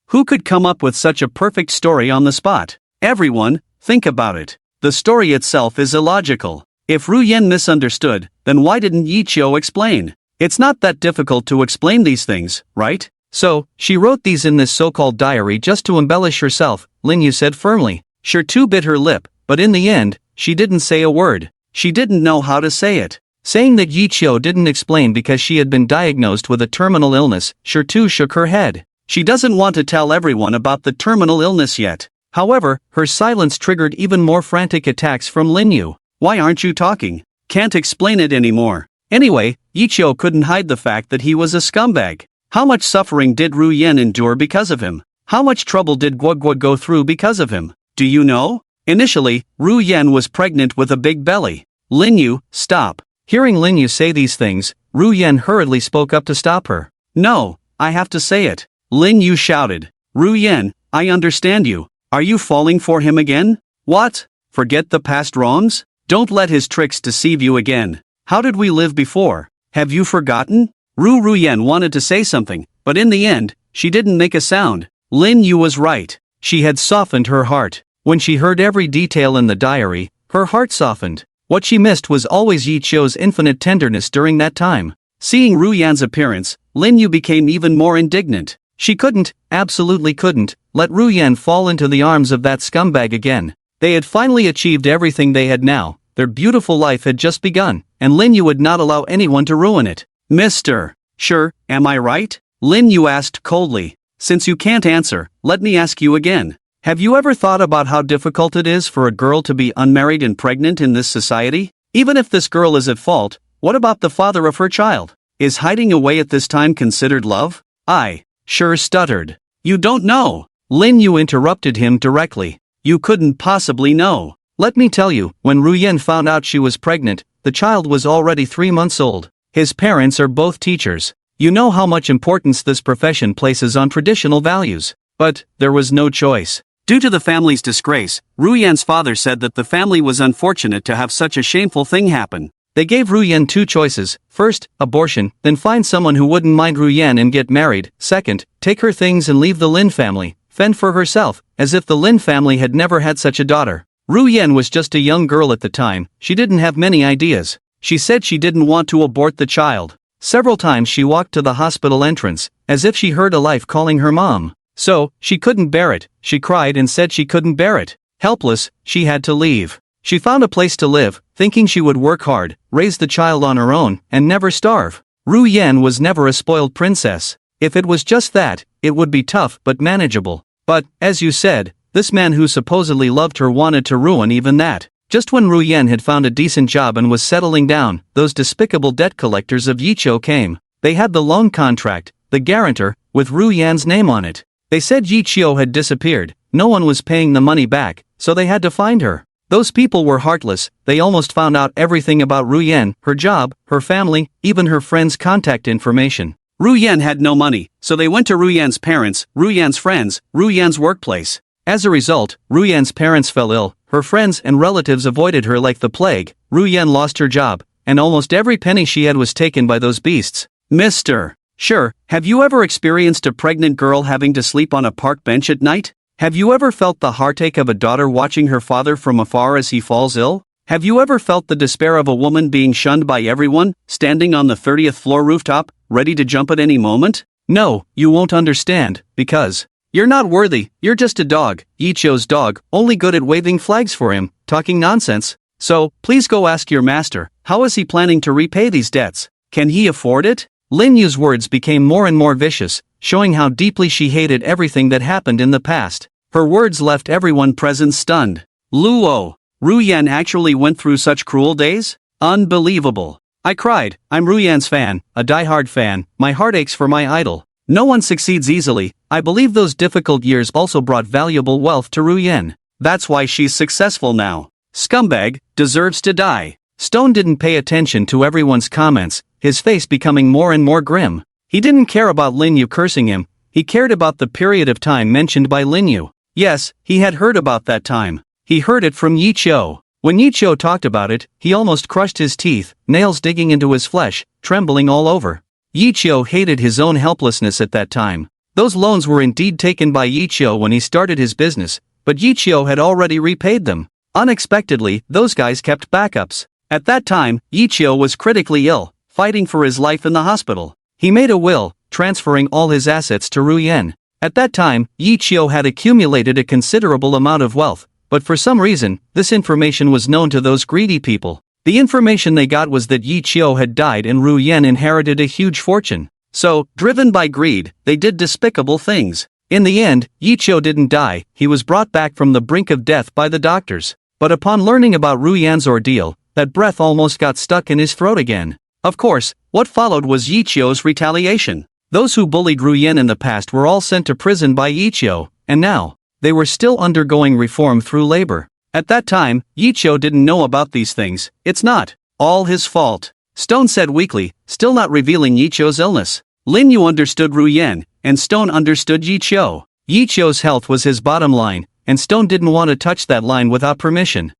Who could come up with such a perfect story on the spot? Everyone, think about it. The story itself is illogical. If Ruyan misunderstood, then why didn't Yi Chio explain? It's not that difficult to explain these things, right? So, she wrote these in this so-called diary just to embellish herself, Lin Yu said firmly. Sure bit her lip, but in the end, she didn't say a word. She didn't know how to say it. Saying that Yichio didn't explain because she had been diagnosed with a terminal illness, Sure shook her head. She doesn't want to tell everyone about the terminal illness yet. However, her silence triggered even more frantic attacks from Linyu. Why aren't you talking? Can't explain it anymore. Anyway, Yichio couldn't hide the fact that he was a scumbag. How much suffering did Ru Yen endure because of him? How much trouble did Guogua go through because of him? Do you know? Initially, Ru Yen was pregnant with a big belly. Linyu, stop. Hearing Linyu say these things, Ru Yen hurriedly spoke up to stop her. No, I have to say it. Linyu shouted. Ru Yen, I understand you. Are you falling for him again? What? Forget the past wrongs? Don't let his tricks deceive you again. How did we live before? Have you forgotten? Ru Yen wanted to say something, but in the end, she didn't make a sound. Linyu was right. She had softened her heart. When she heard every detail in the diary, her heart softened. What she missed was always Yichio's infinite tenderness during that time. Seeing Ru Yan's appearance, Linyu became even more indignant. She couldn't, absolutely couldn't, let Ru Yan fall into the arms of that scumbag again. They had finally achieved everything they had now, their beautiful life had just begun, and Linyu would not allow anyone to ruin it. Mr. Sure, am I right? Linyu asked coldly. Since you can't answer, let me ask you again. Have you ever thought about how difficult it is for a girl to be unmarried and pregnant in this society? Even if this girl is at fault, what about the father of her child? Is hiding away at this time considered love? I. Sure stuttered. You don't know. Linyu interrupted him directly. You couldn't possibly know. Let me tell you, when Ru Yen found out she was pregnant, the child was already 3 months old. His parents are both teachers. You know how much importance this profession places on traditional values. But there was no choice. Due to the family's disgrace, Ru Yan's father said that the family was unfortunate to have such a shameful thing happen. They gave Ru Yan 2 choices. First, abortion, then find someone who wouldn't mind Ru Yan and get married. Second, take her things and leave the Lin family, fend for herself, as if the Lin family had never had such a daughter. Ru Yan was just a young girl at the time, she didn't have many ideas. She said she didn't want to abort the child. Several times she walked to the hospital entrance, as if she heard a life calling her mom. So, she couldn't bear it, she cried and said she couldn't bear it. Helpless, she had to leave. She found a place to live, thinking she would work hard, raise the child on her own, and never starve. Ru Yan was never a spoiled princess. If it was just that, it would be tough but manageable. But, as you said, this man who supposedly loved her wanted to ruin even that. Just when Ru Yan had found a decent job and was settling down, those despicable debt collectors of Yichio came. They had the loan contract, the guarantor, with Ru Yan's name on it. They said Yichio had disappeared, no one was paying the money back, so they had to find her. Those people were heartless, they almost found out everything about Ru Yan, her job, her family, even her friends' contact information. Ru Yan had no money, so they went to Ru Yan's parents, Ru Yan's friends, Ru Yan's workplace. As a result, Ru Yan's parents fell ill, her friends and relatives avoided her like the plague, Ru Yan lost her job, and almost every penny she had was taken by those beasts. Mr. Sure, have you ever experienced a pregnant girl having to sleep on a park bench at night? Have you ever felt the heartache of a daughter watching her father from afar as he falls ill? Have you ever felt the despair of a woman being shunned by everyone, standing on the 30th floor rooftop, ready to jump at any moment? No, you won't understand, because you're not worthy, you're just a dog, Yichio's dog, only good at waving flags for him, talking nonsense. So, please go ask your master, how is he planning to repay these debts? Can he afford it? Linyu's words became more and more vicious, showing how deeply she hated everything that happened in the past. Her words left everyone present stunned. Luo, Ru Yan actually went through such cruel days? Unbelievable. I cried, I'm Ru Yan's fan, a die-hard fan, my heart aches for my idol. No one succeeds easily, I believe those difficult years also brought valuable wealth to Ru Yan. That's why she's successful now. Scumbag, deserves to die. Stone didn't pay attention to everyone's comments, his face becoming more and more grim. He didn't care about Linyu cursing him, he cared about the period of time mentioned by Linyu. Yes, he had heard about that time. He heard it from Yichio. When Yichio talked about it, he almost crushed his teeth, nails digging into his flesh, trembling all over. Yichio hated his own helplessness at that time. Those loans were indeed taken by Yichio when he started his business, but Yichio had already repaid them. Unexpectedly, those guys kept backups. At that time, Yichio was critically ill, fighting for his life in the hospital. He made a will, transferring all his assets to Ru Yan. At that time, Yichio had accumulated a considerable amount of wealth, but for some reason, this information was known to those greedy people. The information they got was that Yi Chio had died and Ru Yen inherited a huge fortune. So, driven by greed, they did despicable things. In the end, Yi Chio didn't die, he was brought back from the brink of death by the doctors. But upon learning about Ru Yan's ordeal, that breath almost got stuck in his throat again. Of course, what followed was Yi Chio's retaliation. Those who bullied Ru Yen in the past were all sent to prison by Yi Chio, and now, they were still undergoing reform through labor. At that time, Yi Chio didn't know about these things. It's not all his fault, Stone said weakly, still not revealing Yi Chio's illness. Lin Yu understood Ru Yen, and Stone understood Yi Chio. Yi Chio's health was his bottom line, and Stone didn't want to touch that line without permission.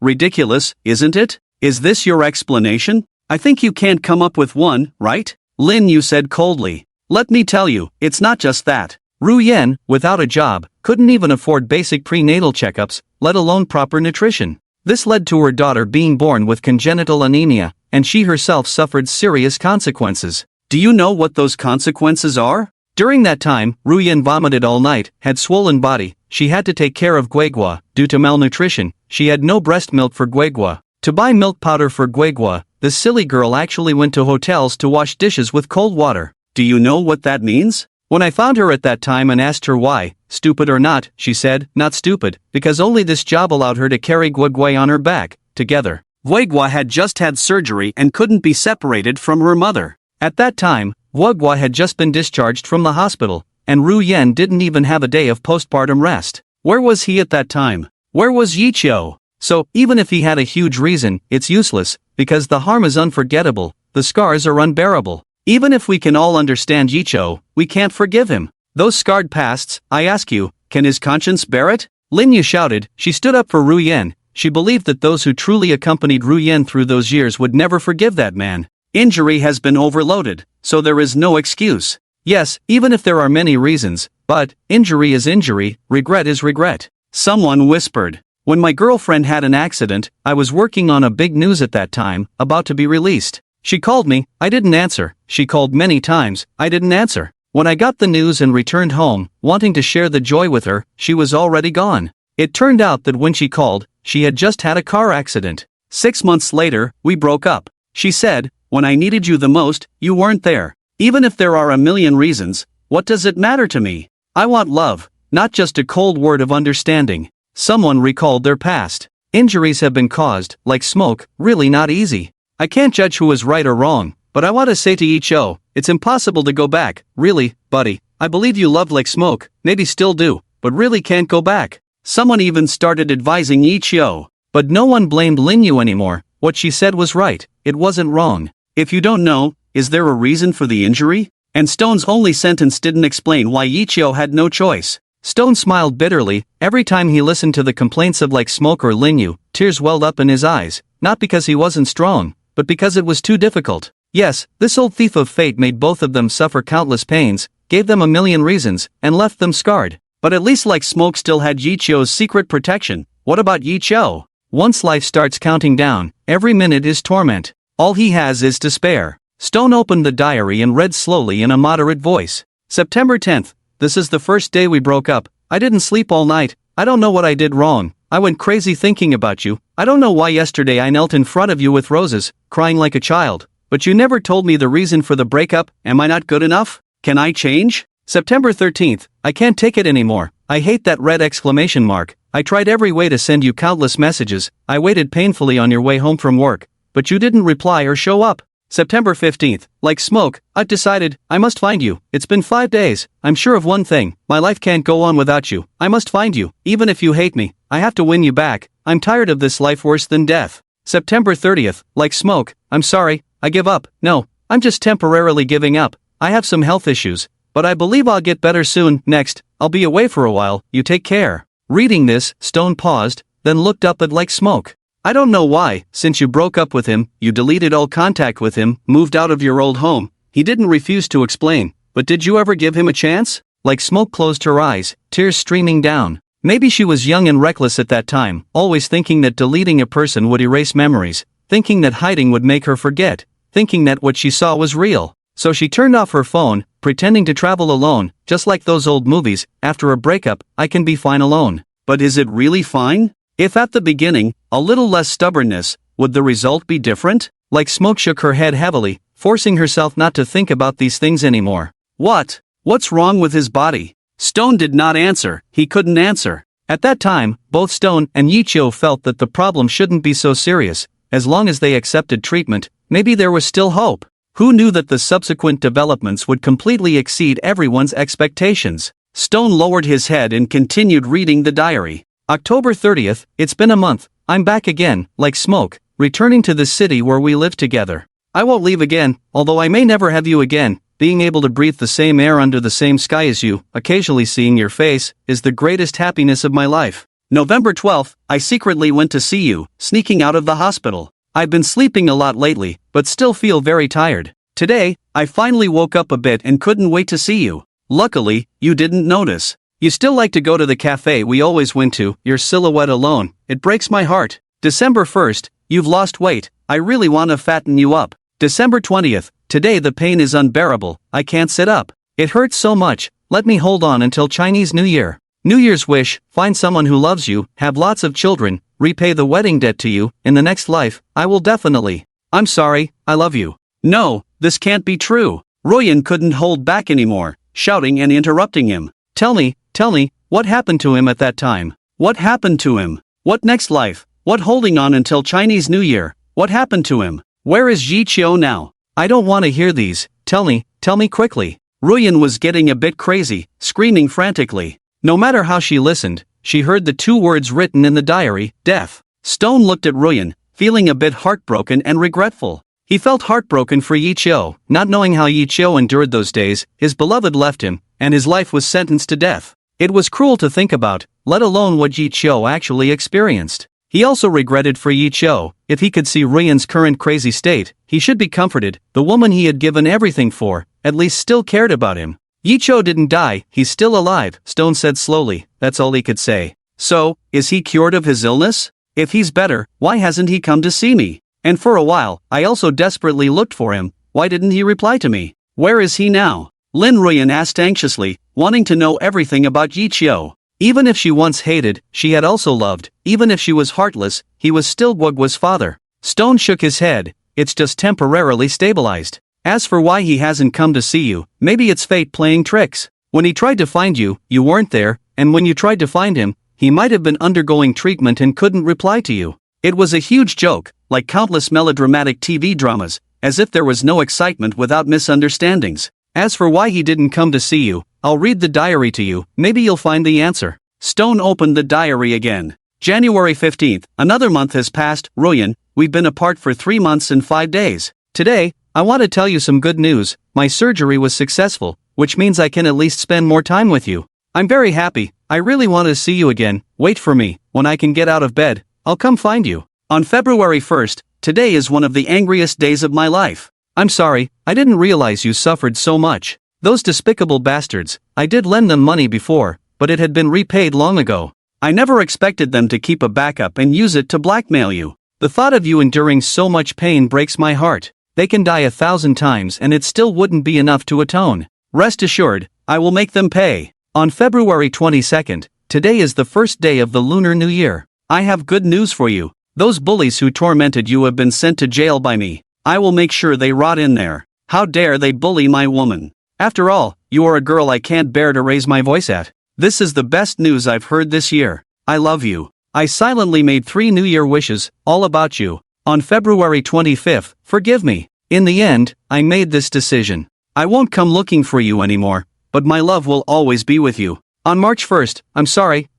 Ridiculous, isn't it? Is this your explanation? I think you can't come up with one, right? Lin Yu said coldly. Let me tell you, it's not just that. Ru Yen, without a job, couldn't even afford basic prenatal checkups, let alone proper nutrition. This led to her daughter being born with congenital anemia, and she herself suffered serious consequences. Do you know what those consequences are? During that time, Ru Yen vomited all night, had swollen body, she had to take care of Guigua. Due to malnutrition, she had no breast milk for Guigua. To buy milk powder for Guigua, the silly girl actually went to hotels to wash dishes with cold water. Do you know what that means? When I found her at that time and asked her why, stupid or not, she said, not stupid, because only this job allowed her to carry Guigua on her back, together. Guigua had just had surgery and couldn't be separated from her mother. At that time, Guigua had just been discharged from the hospital, and Ru Yen didn't even have a day of postpartum rest. Where was he at that time? Where was Yi Chio? So, even if he had a huge reason, it's useless, because the harm is unforgettable, the scars are unbearable. Even if we can all understand Yi Chio, we can't forgive him. Those scarred pasts, I ask you, can his conscience bear it? Lin Yu shouted. She stood up for Ru Yen. She believed that those who truly accompanied Ru Yen through those years would never forgive that man. Injury has been overloaded, so there is no excuse. Yes, even if there are many reasons, but injury is injury, regret is regret. Someone whispered. When my girlfriend had an accident, I was working on a big news at that time, about to be released. She called me, I didn't answer. She called many times, I didn't answer. When I got the news and returned home, wanting to share the joy with her, she was already gone. It turned out that when she called, she had just had a car accident. 6 months later, we broke up. She said, when I needed you the most, you weren't there. Even if there are a million reasons, what does it matter to me? I want love, not just a cold word of understanding. Someone recalled their past. Injuries have been caused, like smoke, really not easy. I can't judge who is right or wrong, but I want to say to Yi Chio, it's impossible to go back, really, buddy. I believe you loved like smoke, maybe still do, but really can't go back. Someone even started advising Yi Chio. But no one blamed Lin Yu anymore. What she said was right, it wasn't wrong. If you don't know, is there a reason for the injury? And Stone's only sentence didn't explain why Yi Chio had no choice. Stone smiled bitterly. Every time he listened to the complaints of like smoke or Lin Yu, tears welled up in his eyes, not because he wasn't strong, but because it was too difficult. Yes, this old thief of fate made both of them suffer countless pains, gave them a million reasons, and left them scarred. But at least like smoke still had Yi Chio's secret protection. What about Yi Chio? Once life starts counting down, every minute is torment. All he has is despair. Stone opened the diary and read slowly in a moderate voice. September 10th. This is the first day we broke up. I didn't sleep all night. I don't know what I did wrong. I went crazy thinking about you. I don't know why yesterday I knelt in front of you with roses, crying like a child. But you never told me the reason for the breakup. Am I not good enough? Can I change? September 13th. I can't take it anymore. I hate that red exclamation mark. I tried every way to send you countless messages. I waited painfully on your way home from work, but you didn't reply or show up. September 15th. Like smoke, I've decided, I must find you. It's been 5 days. I'm sure of one thing. My life can't go on without you. I must find you. Even if you hate me, I have to win you back. I'm tired of this life worse than death. September 30th. Like smoke, I'm sorry. I give up. No, I'm just temporarily giving up. I have some health issues, but I believe I'll get better soon. Next, I'll be away for a while. You take care. Reading this, Stone paused, then looked up at Like Smoke. I don't know why, since you broke up with him, you deleted all contact with him, moved out of your old home. He didn't refuse to explain, but did you ever give him a chance? Like Smoke closed her eyes, tears streaming down. Maybe she was young and reckless at that time, always thinking that deleting a person would erase memories, thinking that hiding would make her forget, thinking that what she saw was real. So she turned off her phone, pretending to travel alone, just like those old movies. After a breakup, I can be fine alone. But is it really fine? If at the beginning, a little less stubbornness, would the result be different? Like Smoke shook her head heavily, forcing herself not to think about these things anymore. What's wrong with his body? Stone did not answer, he couldn't answer. At that time, both Stone and Yichio felt that the problem shouldn't be so serious. As long as they accepted treatment, maybe there was still hope. Who knew that the subsequent developments would completely exceed everyone's expectations? Stone lowered his head and continued reading the diary. October 30th, it's been a month, I'm back again, like Smoke, returning to the city where we live together. I won't leave again, although I may never have you again. Being able to breathe the same air under the same sky as you, occasionally seeing your face, is the greatest happiness of my life. November 12th, I secretly went to see you, sneaking out of the hospital. I've been sleeping a lot lately, but still feel very tired. Today, I finally woke up a bit and couldn't wait to see you. Luckily, you didn't notice. You still like to go to the cafe we always went to, your silhouette alone, it breaks my heart. December 1st, you've lost weight, I really want to fatten you up. December 20th, today the pain is unbearable, I can't sit up. It hurts so much, let me hold on until Chinese New Year. New Year's wish, find someone who loves you, have lots of children, repay the wedding debt to you, in the next life, I will definitely. I'm sorry, I love you. No, this can't be true. Royan couldn't hold back anymore, shouting and interrupting him. Tell me, what happened to him at that time? What happened to him? What next life? What holding on until Chinese New Year? What happened to him? Where is Yichio now? I don't want to hear these, tell me quickly. Royan was getting a bit crazy, screaming frantically. No matter how she listened, she heard the two words written in the diary, death. Stone looked at Royan, feeling a bit heartbroken and regretful. He felt heartbroken for Yichio, not knowing how Yichio endured those days. His beloved left him, and his life was sentenced to death. It was cruel to think about, let alone what Yichio actually experienced. He also regretted for Yichio. If he could see Royan's current crazy state, he should be comforted. The woman he had given everything for, at least still cared about him. Yichio didn't die, he's still alive, Stone said slowly, that's all he could say. So, is he cured of his illness? If he's better, why hasn't he come to see me? And for a while, I also desperately looked for him, why didn't he reply to me? Where is he now? Lin Royan asked anxiously, wanting to know everything about Yichio. Even if she once hated, she had also loved. Even if she was heartless, he was still Guogua's father. Stone shook his head, it's just temporarily stabilized. As for why he hasn't come to see you, maybe it's fate playing tricks. When he tried to find you, you weren't there, and when you tried to find him, he might have been undergoing treatment and couldn't reply to you. It was a huge joke, like countless melodramatic TV dramas, as if there was no excitement without misunderstandings. As for why he didn't come to see you, I'll read the diary to you, maybe you'll find the answer. Stone opened the diary again. January 15th, another month has passed. Royan, we've been apart for 3 months and 5 days. Today, I want to tell you some good news. My surgery was successful, which means I can at least spend more time with you. I'm very happy, I really want to see you again. Wait for me, when I can get out of bed, I'll come find you. On February 1st, today is one of the angriest days of my life. I'm sorry, I didn't realize you suffered so much. Those despicable bastards, I did lend them money before, but it had been repaid long ago. I never expected them to keep a backup and use it to blackmail you. The thought of you enduring so much pain breaks my heart. They can die 1,000 times and it still wouldn't be enough to atone. Rest assured, I will make them pay. On February 22nd, today is the first day of the Lunar New Year. I have good news for you. Those bullies who tormented you have been sent to jail by me. I will make sure they rot in there. How dare they bully my woman? After all, you are a girl I can't bear to raise my voice at. This is the best news I've heard this year. I love you. I silently made 3 New Year wishes, all about you. On February 25th, forgive me. In the end, I made this decision. I won't come looking for you anymore, but my love will always be with you. On March 1st, I'm sorry.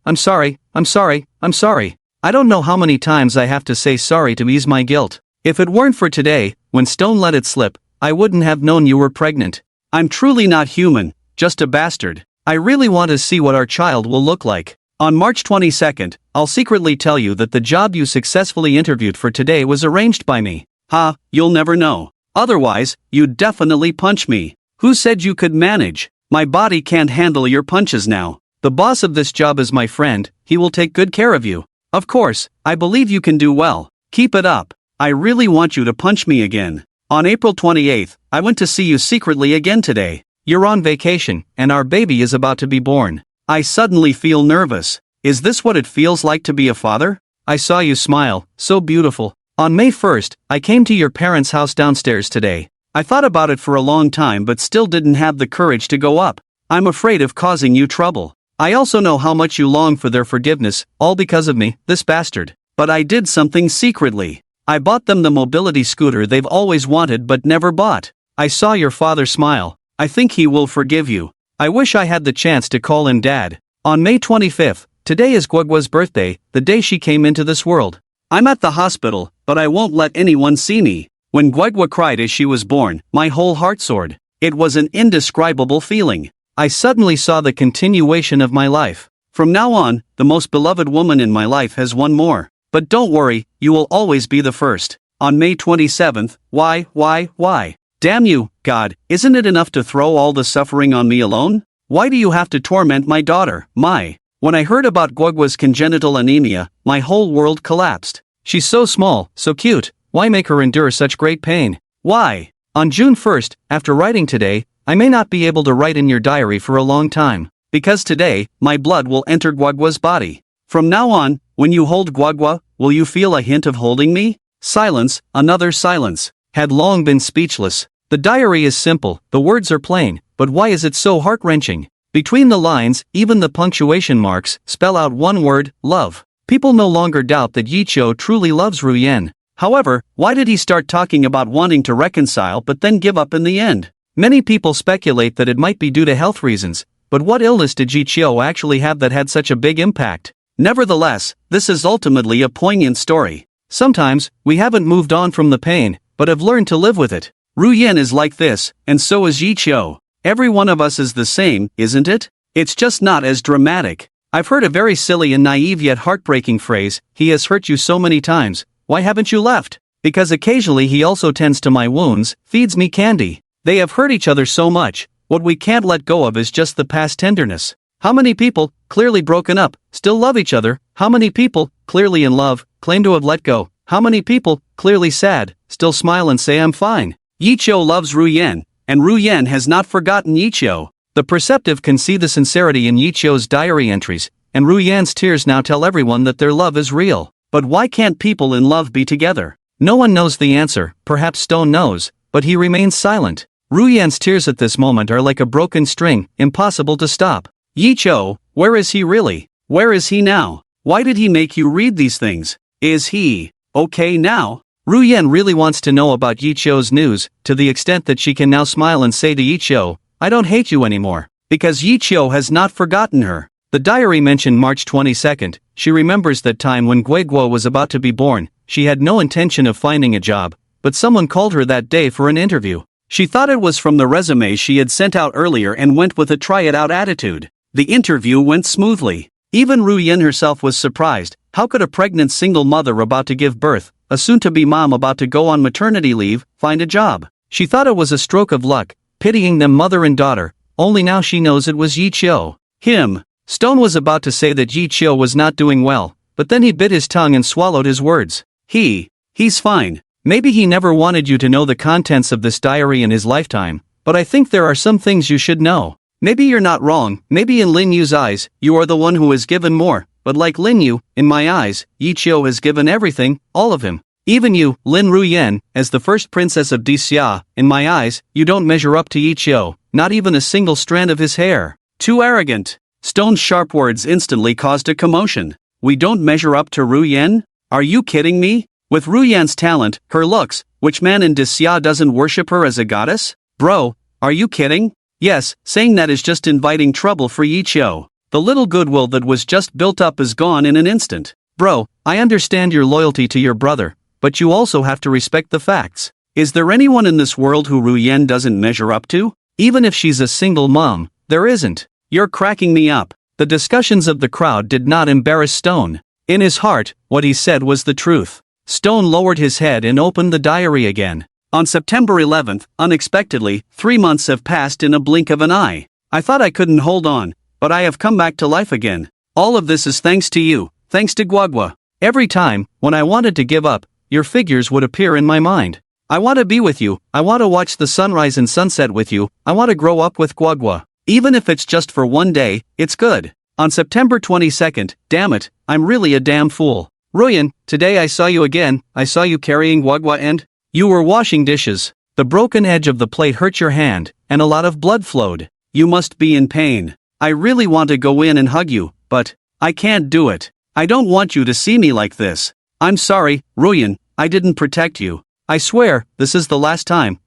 I don't know how many times I have to say sorry to ease my guilt. If it weren't for today, when Stone let it slip, I wouldn't have known you were pregnant. I'm truly not human, just a bastard. I really want to see what our child will look like. On March 22nd, I'll secretly tell you that the job you successfully interviewed for today was arranged by me. Ha, you'll never know. Otherwise, you'd definitely punch me. Who said you could manage? My body can't handle your punches now. The boss of this job is my friend, he will take good care of you. Of course, I believe you can do well. Keep it up. I really want you to punch me again. On April 28th, I went to see you secretly again today. You're on vacation, and our baby is about to be born. I suddenly feel nervous. Is this what it feels like to be a father? I saw you smile, so beautiful. On May 1st, I came to your parents' house downstairs today. I thought about it for a long time but still didn't have the courage to go up. I'm afraid of causing you trouble. I also know how much you long for their forgiveness, all because of me, this bastard. But I did something secretly. I bought them the mobility scooter they've always wanted but never bought. I saw your father smile. I think he will forgive you. I wish I had the chance to call him Dad. On May 25th, today is Guagua's birthday, the day she came into this world. I'm at the hospital, but I won't let anyone see me. When Guagua cried as she was born, my whole heart soared. It was an indescribable feeling. I suddenly saw the continuation of my life. From now on, the most beloved woman in my life has one more. But don't worry, you will always be the first. On May 27th, why? Damn you, God, isn't it enough to throw all the suffering on me alone? Why do you have to torment my daughter, Mai? When I heard about Guagua's congenital anemia, my whole world collapsed. She's so small, so cute, why make her endure such great pain? Why? On June 1st, after writing today, I may not be able to write in your diary for a long time. Because today, my blood will enter Guagua's body. From now on, when you hold Guagua, will you feel a hint of holding me? Silence, another silence. Had long been speechless. The diary is simple, the words are plain, but why is it so heart-wrenching? Between the lines, even the punctuation marks, spell out one word, love. People no longer doubt that Yiqiu truly loves Ruyen. However, why did he start talking about wanting to reconcile but then give up in the end? Many people speculate that it might be due to health reasons, but what illness did Yiqiu actually have that had such a big impact? Nevertheless, this is ultimately a poignant story. Sometimes, we haven't moved on from the pain, but have learned to live with it. Ruyen is like this, and so is Yiqiu. Every one of us is the same, isn't it? It's just not as dramatic. I've heard a very silly and naive yet heartbreaking phrase, he has hurt you so many times, why haven't you left? Because occasionally he also tends to my wounds, feeds me candy. They have hurt each other so much, what we can't let go of is just the past tenderness. How many people, clearly broken up, still love each other? How many people, clearly in love, claim to have let go? How many people, clearly sad, still smile and say I'm fine? Yiqiu loves Ruyen, and Ruyen has not forgotten Yiqiu. The perceptive can see the sincerity in Yiqiu's diary entries, and Ruyen's tears now tell everyone that their love is real. But why can't people in love be together? No one knows the answer, perhaps Stone knows, but he remains silent. Ruyen's tears at this moment are like a broken string, impossible to stop. Yiqiu, where is he really? Where is he now? Why did he make you read these things? Is he okay now? Ruyen really wants to know about Yiqiu's news, to the extent that she can now smile and say to Yiqiu, I don't hate you anymore. Because Yiqiu has not forgotten her. The diary mentioned March 22nd, she remembers that time when Guagua was about to be born. She had no intention of finding a job, but someone called her that day for an interview. She thought it was from the resume she had sent out earlier and went with a try-it-out attitude. The interview went smoothly. Even Ruyen herself was surprised. How could a pregnant single mother about to give birth, a soon-to-be mom about to go on maternity leave, find a job? She thought it was a stroke of luck, pitying them mother and daughter, only now she knows it was Yiqiu. Him. Stone was about to say that Yiqiu was not doing well, but then he bit his tongue and swallowed his words. He's fine. Maybe he never wanted you to know the contents of this diary in his lifetime, but I think there are some things you should know. Maybe you're not wrong, maybe in Lin Yu's eyes, you are the one who has given more, but like Lin Yu, in my eyes, Yiqiu has given everything, all of him. Even you, Lin Ruyen, as the first princess of Dixia, in my eyes, you don't measure up to Yiqiu, not even a single strand of his hair. Too arrogant. Stone's sharp words instantly caused a commotion. We don't measure up to Ruyen? Are you kidding me? With Ruyen's talent, her looks, which man in Dixia doesn't worship her as a goddess? Bro, are you kidding? Yes, saying that is just inviting trouble for Yiqiu. The little goodwill that was just built up is gone in an instant. Bro, I understand your loyalty to your brother, but you also have to respect the facts. Is there anyone in this world who Ruyen doesn't measure up to? Even if she's a single mom, there isn't. You're cracking me up. The discussions of the crowd did not embarrass Stone. In his heart, what he said was the truth. Stone lowered his head and opened the diary again. On September 11th, unexpectedly, 3 months have passed in a blink of an eye. I thought I couldn't hold on, but I have come back to life again. All of this is thanks to you, thanks to Guagua. Every time, when I wanted to give up, your figures would appear in my mind. I want to be with you, I want to watch the sunrise and sunset with you, I want to grow up with Guagua. Even if it's just for one day, it's good. On September 22nd, damn it, I'm really a damn fool. Ruyan, today I saw you again. I saw you carrying wagwa and you were washing dishes. The broken edge of the plate hurt your hand, and a lot of blood flowed. You must be in pain. I really want to go in and hug you, but I can't do it. I don't want you to see me like this. I'm sorry, Ruyan, I didn't protect you. I swear, this is the last time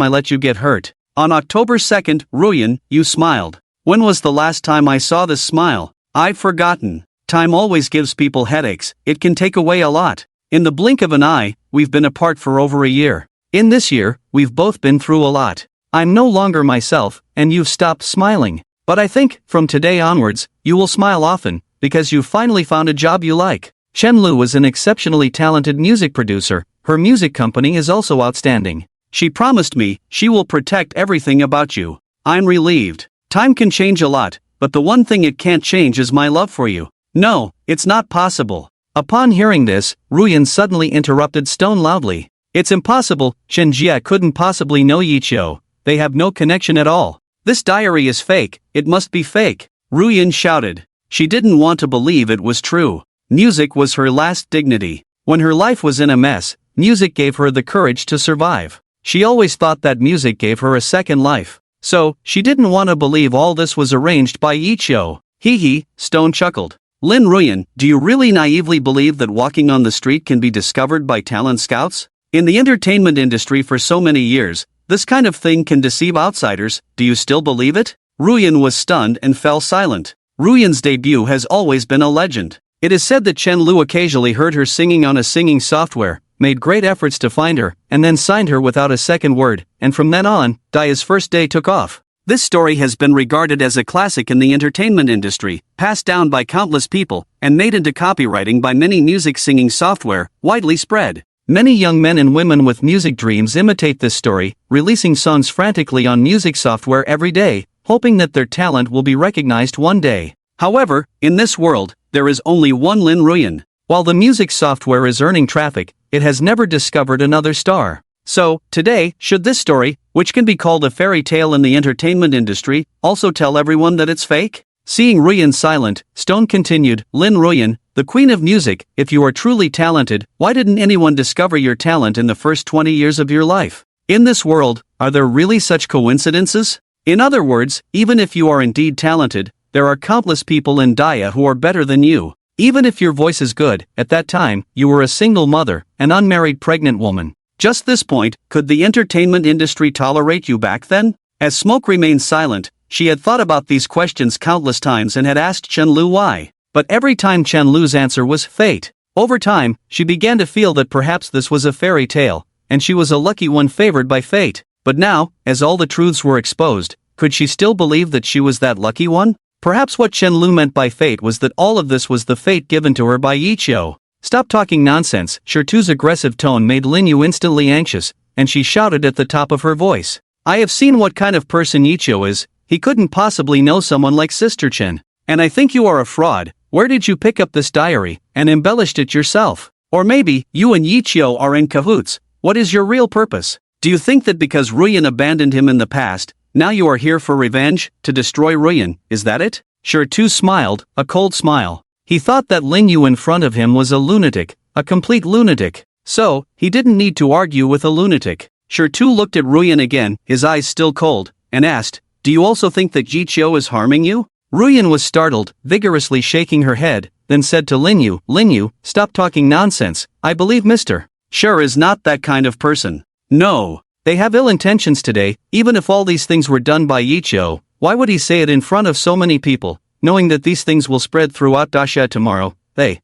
I let you get hurt. On October 2nd, Ruyan, you smiled. When was the last time I saw this smile? I've forgotten. Time always gives people headaches, it can take away a lot. In the blink of an eye, we've been apart for over a year. In this year, we've both been through a lot. I'm no longer myself, and you've stopped smiling. But I think, from today onwards, you will smile often, because you've finally found a job you like. Chen Lu is an exceptionally talented music producer. Her music company is also outstanding. She promised me she will protect everything about you. I'm relieved. Time can change a lot, but the one thing it can't change is my love for you. No, it's not possible. Upon hearing this, Ruyan suddenly interrupted Stone loudly. It's impossible, Chen Jia couldn't possibly know Yiqiu. They have no connection at all. This diary is fake, it must be fake. Ruyan shouted. She didn't want to believe it was true. Music was her last dignity. When her life was in a mess, music gave her the courage to survive. She always thought that music gave her a second life. So, she didn't want to believe all this was arranged by Yiqiu. Hee hee, Stone chuckled. Lin Ruyan, do you really naively believe that walking on the street can be discovered by talent scouts? In the entertainment industry for so many years, this kind of thing can deceive outsiders. Do you still believe it? Ruyan was stunned and fell silent. Ruyan's debut has always been a legend. It is said that Chen Lu occasionally heard her singing on a singing software, made great efforts to find her, and then signed her without a second word, and from then on, Daya's first day took off. This story has been regarded as a classic in the entertainment industry, passed down by countless people, and made into copywriting by many music singing software, widely spread. Many young men and women with music dreams imitate this story, releasing songs frantically on music software every day, hoping that their talent will be recognized one day. However, in this world, there is only one Lin Ruyan. While the music software is earning traffic, it has never discovered another star. So, today, should this story, which can be called a fairy tale in the entertainment industry, also tell everyone that it's fake? Seeing Ruyan silent, Stone continued, Lin Ruyan, the queen of music, if you are truly talented, why didn't anyone discover your talent in the first 20 years of your life? In this world, are there really such coincidences? In other words, even if you are indeed talented, there are countless people in Daya who are better than you. Even if your voice is good, at that time, you were a single mother, an unmarried pregnant woman. Just this point, could the entertainment industry tolerate you back then? As Smoke remained silent, she had thought about these questions countless times and had asked Chen Lu why. But every time Chen Lu's answer was fate. Over time, she began to feel that perhaps this was a fairy tale, and she was a lucky one favored by fate. But now, as all the truths were exposed, could she still believe that she was that lucky one? Perhaps what Chen Lu meant by fate was that all of this was the fate given to her by Yiqiu. Stop talking nonsense. Shirtu's aggressive tone made Lin Yu instantly anxious, and she shouted at the top of her voice. I have seen what kind of person Yiqiu is. He couldn't possibly know someone like Sister Chen. And I think you are a fraud. Where did you pick up this diary, and embellished it yourself? Or maybe, you and Yiqiu are in cahoots. What is your real purpose? Do you think that because Ruyan abandoned him in the past, now you are here for revenge, to destroy Ruyan, is that it? Shirtu smiled, a cold smile. He thought that Lin Yu in front of him was a lunatic, a complete lunatic. So, he didn't need to argue with a lunatic. Shirtu looked at Ruyan again, his eyes still cold, and asked, do you also think that Yiqiu is harming you? Ruyan was startled, vigorously shaking her head, then said to Lin Yu, stop talking nonsense. I believe Mr. Sure is not that kind of person. No. They have ill intentions today. Even if all these things were done by Yiqiu, why would he say it in front of so many people, knowing that these things will spread throughout Daxia tomorrow? They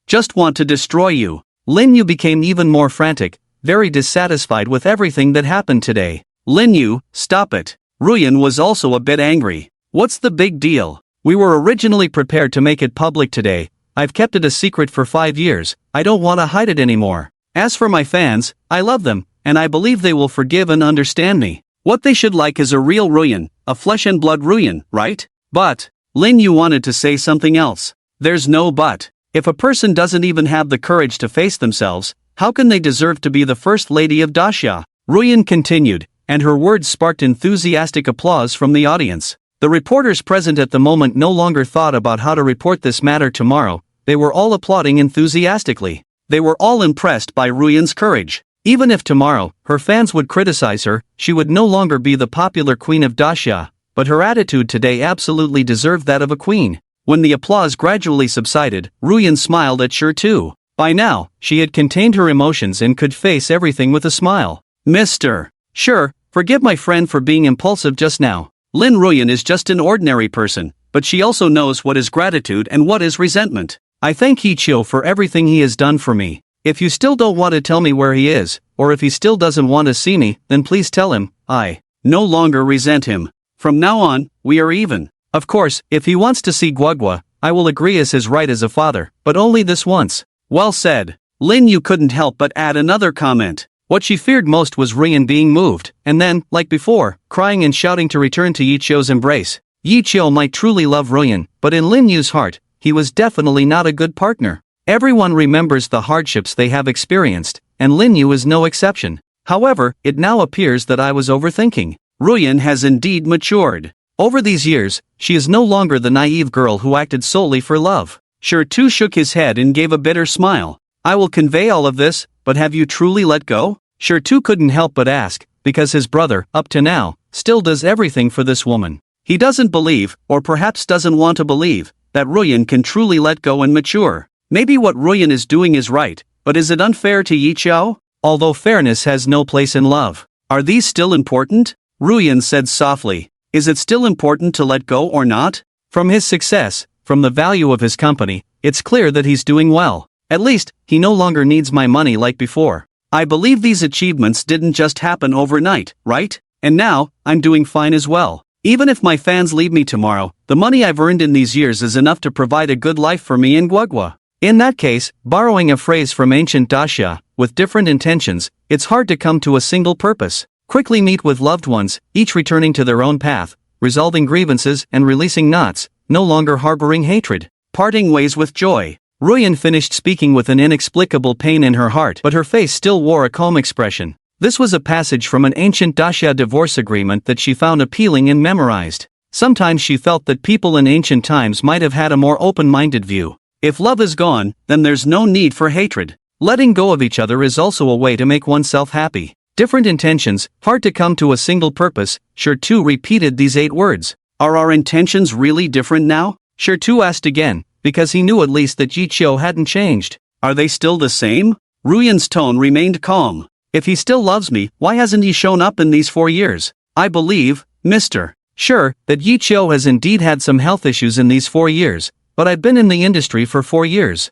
just want to destroy you. Lin Yu became even more frantic, very dissatisfied with everything that happened today. Lin Yu, stop it. Ruyan was also a bit angry. What's the big deal? We were originally prepared to make it public today. I've kept it a secret for 5 years. I don't want to hide it anymore. As for my fans, I love them, and I believe they will forgive and understand me. What they should like is a real Ruyan, a flesh and blood Ruyan, right? But, Lin Yu wanted to say something else. There's no but. If a person doesn't even have the courage to face themselves, how can they deserve to be the first lady of Daxia? Ruyan continued, and her words sparked enthusiastic applause from the audience. The reporters present at the moment no longer thought about how to report this matter tomorrow, they were all applauding enthusiastically. They were all impressed by Ruyan's courage. Even if tomorrow, her fans would criticize her, she would no longer be the popular queen of Daxia, but her attitude today absolutely deserved that of a queen. When the applause gradually subsided, Ruyan smiled at Sure too. By now, she had contained her emotions and could face everything with a smile. Mr. Sure, forgive my friend for being impulsive just now. Lin Ruyan is just an ordinary person, but she also knows what is gratitude and what is resentment. I thank Hichio for everything he has done for me. If you still don't want to tell me where he is, or if he still doesn't want to see me, then please tell him, I no longer resent him. From now on, we are even. Of course, if he wants to see Guagua, I will agree as his right as a father, but only this once. Well said. Lin Yu couldn't help but add another comment. What she feared most was Ruyan being moved, and then, like before, crying and shouting to return to Yichio's embrace. Yichio might truly love Ruyan, but in Lin Yu's heart, he was definitely not a good partner. Everyone remembers the hardships they have experienced, and Lin Yu is no exception. However, it now appears that I was overthinking. Ruyan has indeed matured. Over these years, she is no longer the naive girl who acted solely for love. Sure too shook his head and gave a bitter smile. I will convey all of this, but have you truly let go? Sure too couldn't help but ask, because his brother, up to now, still does everything for this woman. He doesn't believe, or perhaps doesn't want to believe, that Ruyan can truly let go and mature. Maybe what Ruyan is doing is right, but is it unfair to Yichio? Although fairness has no place in love. Are these still important? Ruyan said softly. Is it still important to let go or not? From his success, from the value of his company, it's clear that he's doing well. At least, he no longer needs my money like before. I believe these achievements didn't just happen overnight, right? And now, I'm doing fine as well. Even if my fans leave me tomorrow, the money I've earned in these years is enough to provide a good life for me and Guagua. In that case, borrowing a phrase from ancient Daxia, with different intentions, it's hard to come to a single purpose. Quickly meet with loved ones, each returning to their own path, resolving grievances and releasing knots, no longer harboring hatred. Parting ways with joy. Ruyan finished speaking with an inexplicable pain in her heart, but her face still wore a calm expression. This was a passage from an ancient Daxia divorce agreement that she found appealing and memorized. Sometimes she felt that people in ancient times might have had a more open-minded view. If love is gone, then there's no need for hatred. Letting go of each other is also a way to make oneself happy. Different intentions, hard to come to a single purpose. Sure too repeated these 8 words. Are our intentions really different now? Sure too asked again, because he knew at least that Yichio hadn't changed. Are they still the same? Ruyan's tone remained calm. If he still loves me, why hasn't he shown up in these 4 years? I believe, Mr. Sure, that Yichio has indeed had some health issues in these 4 years, but I've been in the industry for 4 years.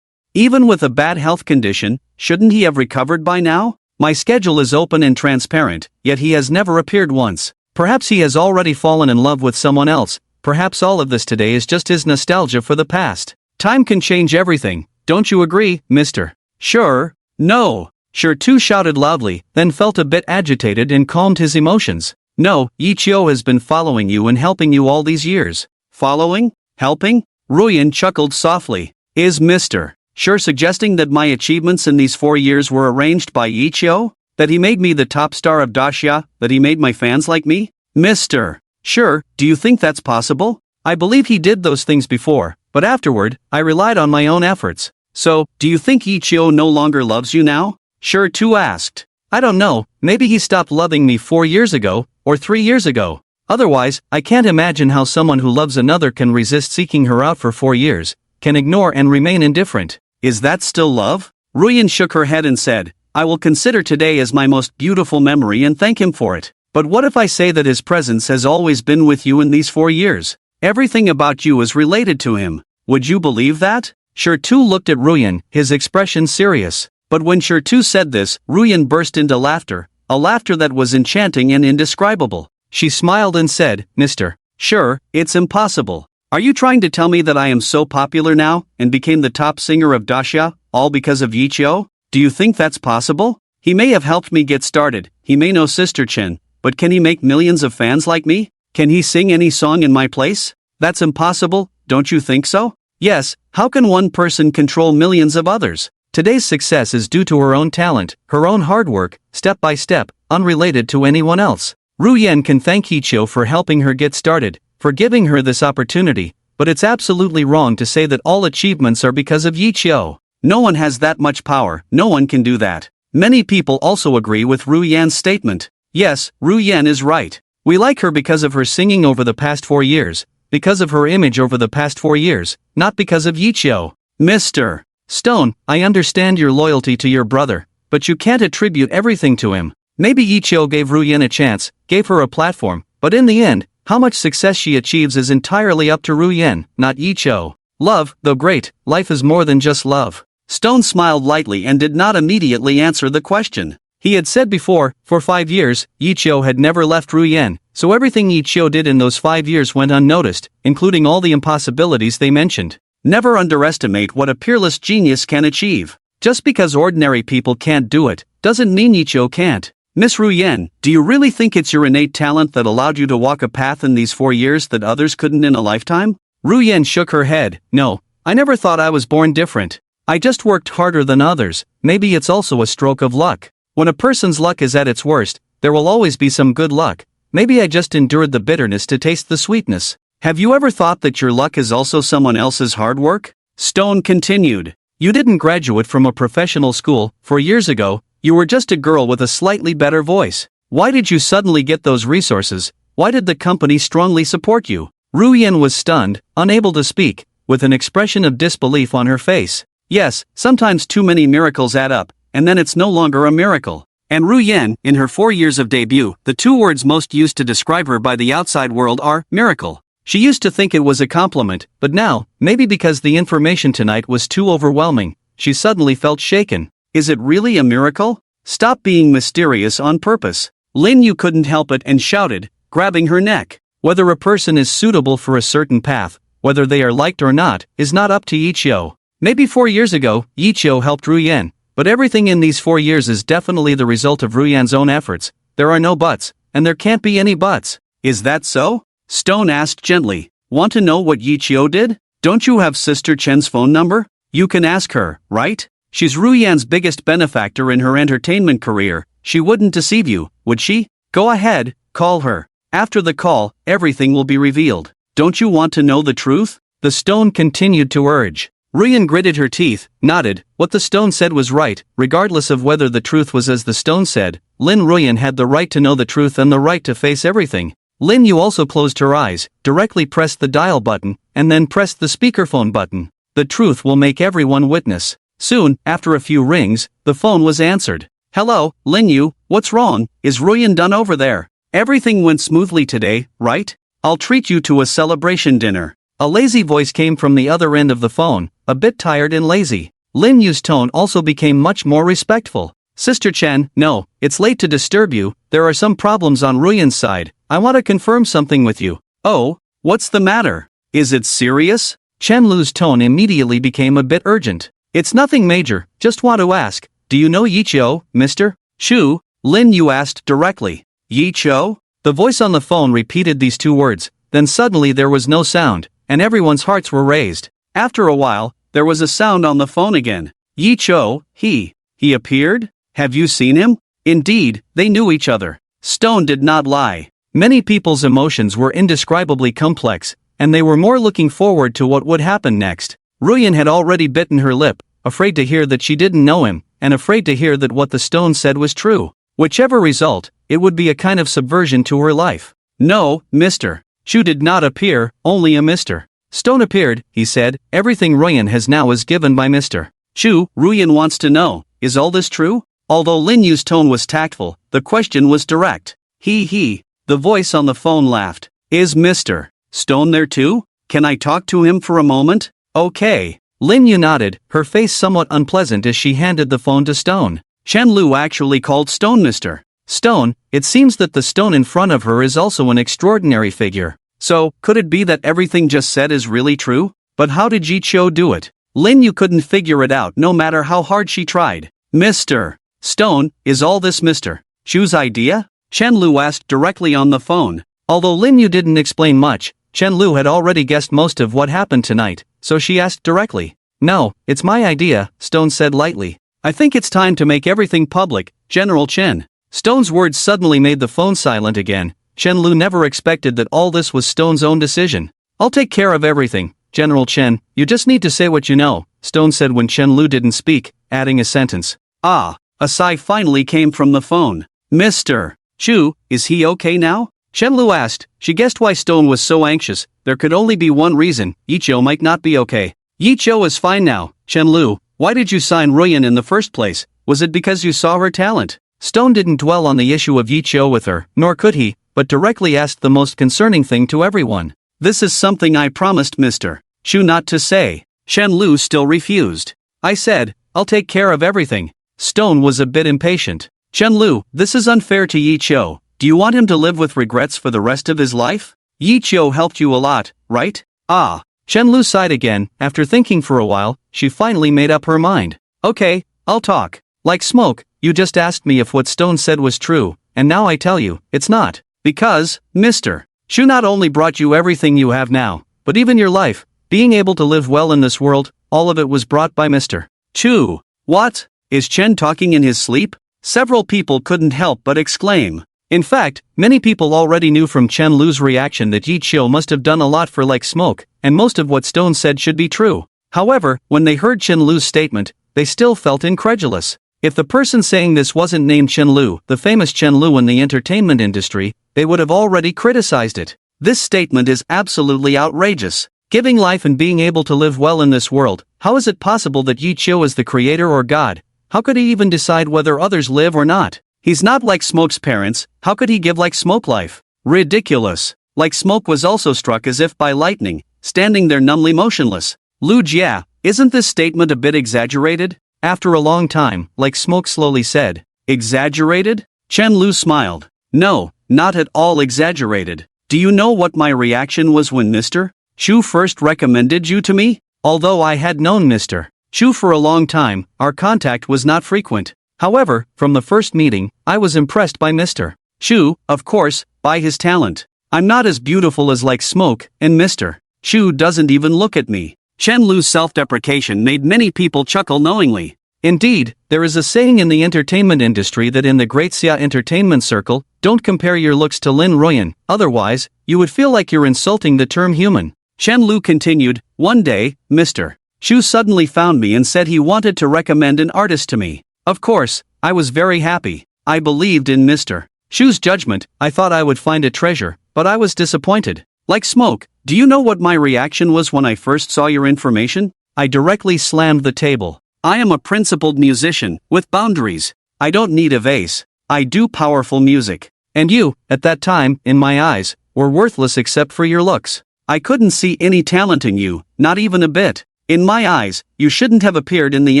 Even with a bad health condition, shouldn't he have recovered by now? My schedule is open and transparent, yet he has never appeared once. Perhaps he has already fallen in love with someone else. Perhaps all of this today is just his nostalgia for the past. Time can change everything, don't you agree, Mr. Sure? No. Sure too shouted loudly, then felt a bit agitated and calmed his emotions. No, Yichio has been following you and helping you all these years. Following? Helping? Ruyan chuckled softly. Is Mr. Sure suggesting that my achievements in these 4 years were arranged by Yichio? That he made me the top star of Daxia? That he made my fans like me? Mr. Sure, do you think that's possible? I believe he did those things before, but afterward, I relied on my own efforts. So, do you think Yichio no longer loves you now? Sure too asked. I don't know, maybe he stopped loving me 4 years ago, or 3 years ago. Otherwise, I can't imagine how someone who loves another can resist seeking her out for 4 years, can ignore and remain indifferent. Is that still love? Ruyan shook her head and said, I will consider today as my most beautiful memory and thank him for it. But what if I say that his presence has always been with you in these 4 years? Everything about you is related to him. Would you believe that? Sure too looked at Ruyan, his expression serious. But when Sure too said this, Ruyan burst into laughter, a laughter that was enchanting and indescribable. She smiled and said, Mr. Sure, it's impossible. Are you trying to tell me that I am so popular now, and became the top singer of Daxia, all because of Yichio? Do you think that's possible? He may have helped me get started, he may know Sister Chen, but can he make millions of fans like me? Can he sing any song in my place? That's impossible, don't you think so? Yes, how can one person control millions of others? Today's success is due to her own talent, her own hard work, step by step, unrelated to anyone else. Yen can thank Ichio for helping her get started, for giving her this opportunity, but it's absolutely wrong to say that all achievements are because of Ichio. No one has that much power, no one can do that. Many people also agree with Yen's statement. Yes, Yen is right. We like her because of her singing over the past 4 years, because of her image over the past 4 years, not because of Ichio. Mr. Stone, I understand your loyalty to your brother, but you can't attribute everything to him. Maybe Ichio gave Yen a chance, gave her a platform, but in the end, how much success she achieves is entirely up to Yen, not Ichio. Love, though great, life is more than just love. Stone smiled lightly and did not immediately answer the question. He had said before, for 5 years, Ichio had never left Yen, so everything Ichio did in those 5 years went unnoticed, including all the impossibilities they mentioned. Never underestimate what a peerless genius can achieve. Just because ordinary people can't do it, doesn't mean Ichio can't. Miss Yen, do you really think it's your innate talent that allowed you to walk a path in these 4 years that others couldn't in a lifetime? Yen shook her head. No, I never thought I was born different. I just worked harder than others. Maybe it's also a stroke of luck. When a person's luck is at its worst, there will always be some good luck. Maybe I just endured the bitterness to taste the sweetness. Have you ever thought that your luck is also someone else's hard work? Stone continued. You didn't graduate from a professional school 4 years ago. You were just a girl with a slightly better voice. Why did you suddenly get those resources? Why did the company strongly support you? Yen was stunned, unable to speak, with an expression of disbelief on her face. Yes, sometimes too many miracles add up, and then it's no longer a miracle. And Yen, in her 4 years of debut, the 2 words most used to describe her by the outside world are miracle. She used to think it was a compliment, but now, maybe because the information tonight was too overwhelming, she suddenly felt shaken. Is it really a miracle? Stop being mysterious on purpose. Yu couldn't help it and shouted, grabbing her neck. Whether a person is suitable for a certain path, whether they are liked or not, is not up to Ichio. Maybe 4 years ago, Ichio helped Yen, but everything in these 4 years is definitely the result of Yen's own efforts. There are no buts, and there can't be any buts. Is that so? Stone asked gently. Want to know what Ichio did? Don't you have Sister Chen's phone number? You can ask her, right? She's Yen's biggest benefactor in her entertainment career. She wouldn't deceive you, would she? Go ahead, call her. After the call, everything will be revealed. Don't you want to know the truth? The stone continued to urge. Yen gritted her teeth, nodded. What the stone said was right, regardless of whether the truth was as the stone said. Yen had the right to know the truth and the right to face everything. Yu also closed her eyes, directly pressed the dial button, and then pressed the speakerphone button. The truth will make everyone witness. Soon, after a few rings, the phone was answered. Hello, Yu, what's wrong? Is Yen done over there? Everything went smoothly today, right? I'll treat you to a celebration dinner. A lazy voice came from the other end of the phone, a bit tired and lazy. Yu's tone also became much more respectful. Sister Chen, no, it's late to disturb you. There are some problems on Yen's side. I want to confirm something with you. Oh, what's the matter? Is it serious? Chen Lu's tone immediately became a bit urgent. It's nothing major, just want to ask, do you know Ichio, Mr. Chu? Yu asked directly. Ichio? The voice on the phone repeated these 2 words, then suddenly there was no sound, and everyone's hearts were raised. After a while, there was a sound on the phone again. Ichio, he appeared? Have you seen him? Indeed, they knew each other. Stone did not lie. Many people's emotions were indescribably complex, and they were more looking forward to what would happen next. Yen had already bitten her lip, afraid to hear that she didn't know him, and afraid to hear that what the stone said was true. Whichever result, it would be a kind of subversion to her life. No, Mr. Chu did not appear, only a Mr. Stone appeared, he said. Everything Yen has now is given by Mr. Chu. Yen wants to know, is all this true? Although Yu's tone was tactful, the question was direct. He. The voice on the phone laughed. Is Mr. Stone there too? Can I talk to him for a moment? Okay. Yu nodded, her face somewhat unpleasant as she handed the phone to Stone. Chen Lu actually called Stone Mr. Stone. It seems that the stone in front of her is also an extraordinary figure. So, could it be that everything just said is really true? But how did Ichio do it? Yu couldn't figure it out no matter how hard she tried. Mr. Stone, is all this Mr. Chu's idea? Chen Lu asked directly on the phone. Although Yu didn't explain much, Chen Lu had already guessed most of what happened tonight, so she asked directly. No, it's my idea, Stone said lightly. I think it's time to make everything public, General Chen. Stone's words suddenly made the phone silent again. Chen Lu never expected that all this was Stone's own decision. I'll take care of everything, General Chen, you just need to say what you know, Stone said when Chen Lu didn't speak, adding a sentence. Ah, a sigh finally came from the phone. Mr. Chu, is he okay now? Chen Lu asked. She guessed why Stone was so anxious. There could only be one reason, Yiqiu might not be okay. Yiqiu is fine now, Chen Lu, why did you sign Ruyan in the first place? Was it because you saw her talent? Stone didn't dwell on the issue of Yiqiu with her, nor could he, but directly asked the most concerning thing to everyone. This is something I promised Mr. Chu not to say. Chen Lu still refused. I said, I'll take care of everything. Stone was a bit impatient. Chen Lu, this is unfair to Yiqiu. Do you want him to live with regrets for the rest of his life? Yiqiu helped you a lot, right? Ah. Chen Lu sighed again. After thinking for a while, she finally made up her mind. Okay, I'll talk. Like smoke, you just asked me if what Stone said was true, and now I tell you, it's not. Because, Mr. Chu not only brought you everything you have now, but even your life, being able to live well in this world, all of it was brought by Mr. Chu. What? Is Chen talking in his sleep? Several people couldn't help but exclaim. In fact, many people already knew from Chen Lu's reaction that Yiqiu must have done a lot for Like Smoke, and most of what Stone said should be true. However, when they heard Chen Lu's statement, they still felt incredulous. If the person saying this wasn't named Chen Lu, the famous Chen Lu in the entertainment industry, they would have already criticized it. This statement is absolutely outrageous. Giving life and being able to live well in this world, how is it possible that Yiqiu is the creator or God? How could he even decide whether others live or not? He's not Like Smoke's parents, how could he give Like Smoke life? Ridiculous. Like Smoke was also struck as if by lightning, standing there numbly motionless. Lu Jia, isn't this statement a bit exaggerated? After a long time, Like Smoke slowly said. Exaggerated? Chen Lu smiled. No, not at all exaggerated. Do you know what my reaction was when Mr. Chu first recommended you to me? Although I had known Mr. Chu for a long time, our contact was not frequent. However, from the first meeting, I was impressed by Mr. Chu, of course, by his talent. I'm not as beautiful as Like Smoke, and Mr. Chu doesn't even look at me. Chen Lu's self-deprecation made many people chuckle knowingly. Indeed, there is a saying in the entertainment industry that in the Great Xia entertainment circle, don't compare your looks to Lin Ruyan, otherwise, you would feel like you're insulting the term human. Chen Lu continued, one day, Mr. Chu suddenly found me and said he wanted to recommend an artist to me. Of course, I was very happy. I believed in Mr. Chu's judgment, I thought I would find a treasure, but I was disappointed. Like Smoke, do you know what my reaction was when I first saw your information? I directly slammed the table. I am a principled musician, with boundaries. I don't need a vase. I do powerful music. And you, at that time, in my eyes, were worthless except for your looks. I couldn't see any talent in you, not even a bit. In my eyes, you shouldn't have appeared in the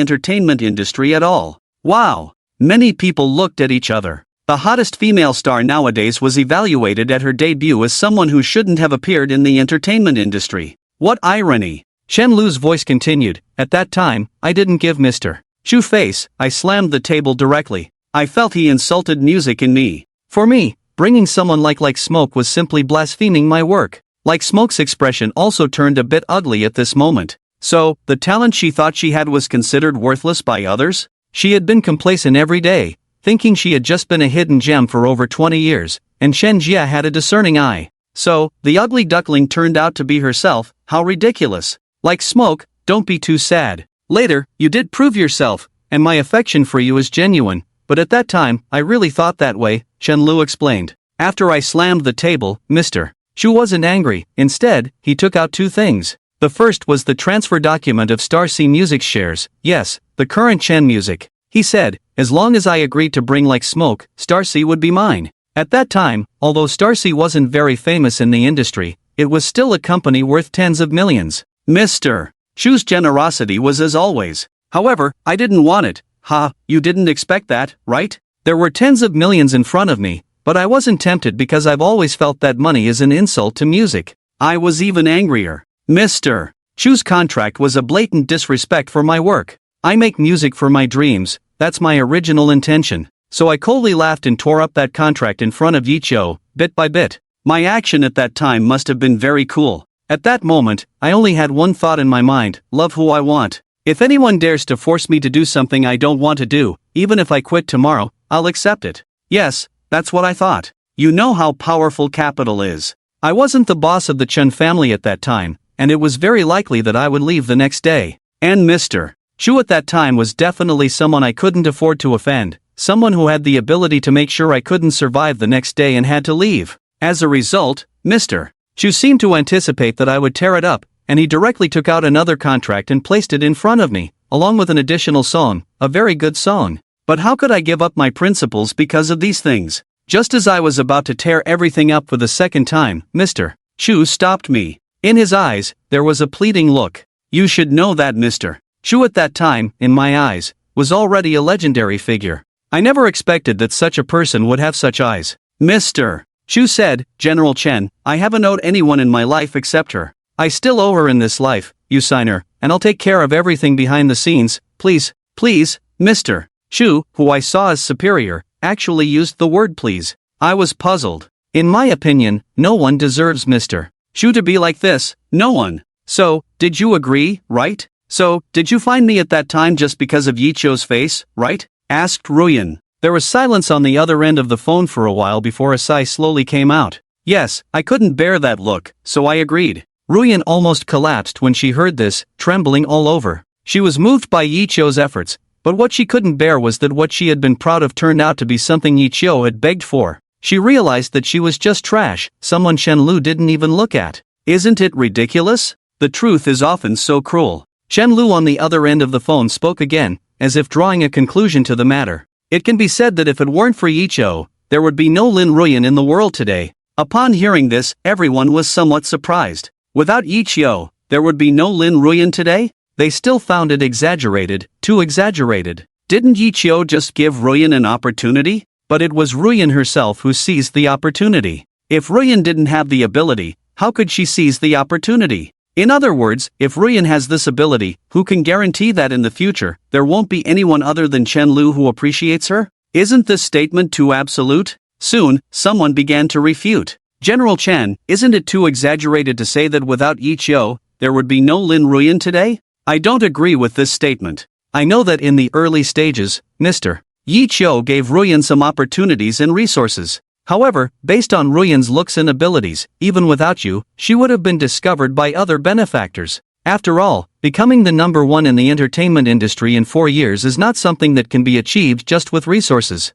entertainment industry at all. Wow! Many people looked at each other. The hottest female star nowadays was evaluated at her debut as someone who shouldn't have appeared in the entertainment industry. What irony! Chen Lu's voice continued. At that time, I didn't give Mr. Chu face, I slammed the table directly. I felt he insulted music in me. For me, bringing someone like Smoke was simply blaspheming my work. Like Smoke's expression also turned a bit ugly at this moment. So, the talent she thought she had was considered worthless by others? She had been complacent every day, thinking she had just been a hidden gem for over 20 years, and Shen Jia had a discerning eye. So, the ugly duckling turned out to be herself. How ridiculous. Like Smoke, don't be too sad. Later, you did prove yourself, and my affection for you is genuine, but at that time, I really thought that way, Chen Lu explained. After I slammed the table, Mr. Chu wasn't angry. Instead, he took out two things. The first was the transfer document of Star C Music's shares. Yes, the current Chen Music. He said, as long as I agreed to bring Like Smoke, Star C would be mine. At that time, although Star C wasn't very famous in the industry, it was still a company worth tens of millions. Mr. Chu's generosity was as always. However, I didn't want it. Ha, you didn't expect that, right? There were tens of millions in front of me, but I wasn't tempted because I've always felt that money is an insult to music. I was even angrier. Mr. Chu's contract was a blatant disrespect for my work. I make music for my dreams, that's my original intention. So I coldly laughed and tore up that contract in front of Yiqiu, bit by bit. My action at that time must have been very cool. At that moment, I only had one thought in my mind, love who I want. If anyone dares to force me to do something I don't want to do, even if I quit tomorrow, I'll accept it. Yes, that's what I thought. You know how powerful capital is. I wasn't the boss of the Chen family at that time, and it was very likely that I would leave the next day. And Mr. Chu at that time was definitely someone I couldn't afford to offend, someone who had the ability to make sure I couldn't survive the next day and had to leave. As a result, Mr. Chu seemed to anticipate that I would tear it up, and he directly took out another contract and placed it in front of me, along with an additional song, a very good song. But how could I give up my principles because of these things? Just as I was about to tear everything up for the second time, Mr. Chu stopped me. In his eyes, there was a pleading look. You should know that Mr. Chu at that time, in my eyes, was already a legendary figure. I never expected that such a person would have such eyes. Mr. Chu said, General Chen, I haven't owed anyone in my life except her. I still owe her in this life, you sign her, and I'll take care of everything behind the scenes, please, Mr. Chu, who I saw as superior, actually used the word please. I was puzzled. In my opinion, no one deserves Mr. Chu to be like this, no one. So, did you agree, right? So, did you find me at that time just because of Yi Chou's face, right? Asked Ruyan. There was silence on the other end of the phone for a while before a sigh slowly came out. Yes, I couldn't bear that look, so I agreed. Ruyan almost collapsed when she heard this, trembling all over. She was moved by Yi Chou's efforts, but what she couldn't bear was that what she had been proud of turned out to be something Yi Chou had begged for. She realized that she was just trash, someone Chen Lu didn't even look at. Isn't it ridiculous? The truth is often so cruel. Chen Lu on the other end of the phone spoke again, as if drawing a conclusion to the matter. It can be said that if it weren't for Yi Chou, there would be no Lin Ruyan in the world today. Upon hearing this, everyone was somewhat surprised. Without Yi Chou, there would be no Lin Ruyan today? They still found it exaggerated, too exaggerated. Didn't Yi Chou just give Ruyan an opportunity? But it was Ruyan herself who seized the opportunity. If Ruyan didn't have the ability, how could she seize the opportunity? In other words, if Ruyan has this ability, who can guarantee that in the future, there won't be anyone other than Chen Lu who appreciates her? Isn't this statement too absolute? Soon, someone began to refute. General Chen, isn't it too exaggerated to say that without Yi Chou, there would be no Lin Ruyan today? I don't agree with this statement. I know that in the early stages, Mr. Yi Chou gave Ruyan some opportunities and resources. However, based on Ruyan's looks and abilities, even without you, she would have been discovered by other benefactors. After all, becoming the #1 in the entertainment industry in 4 years is not something that can be achieved just with resources.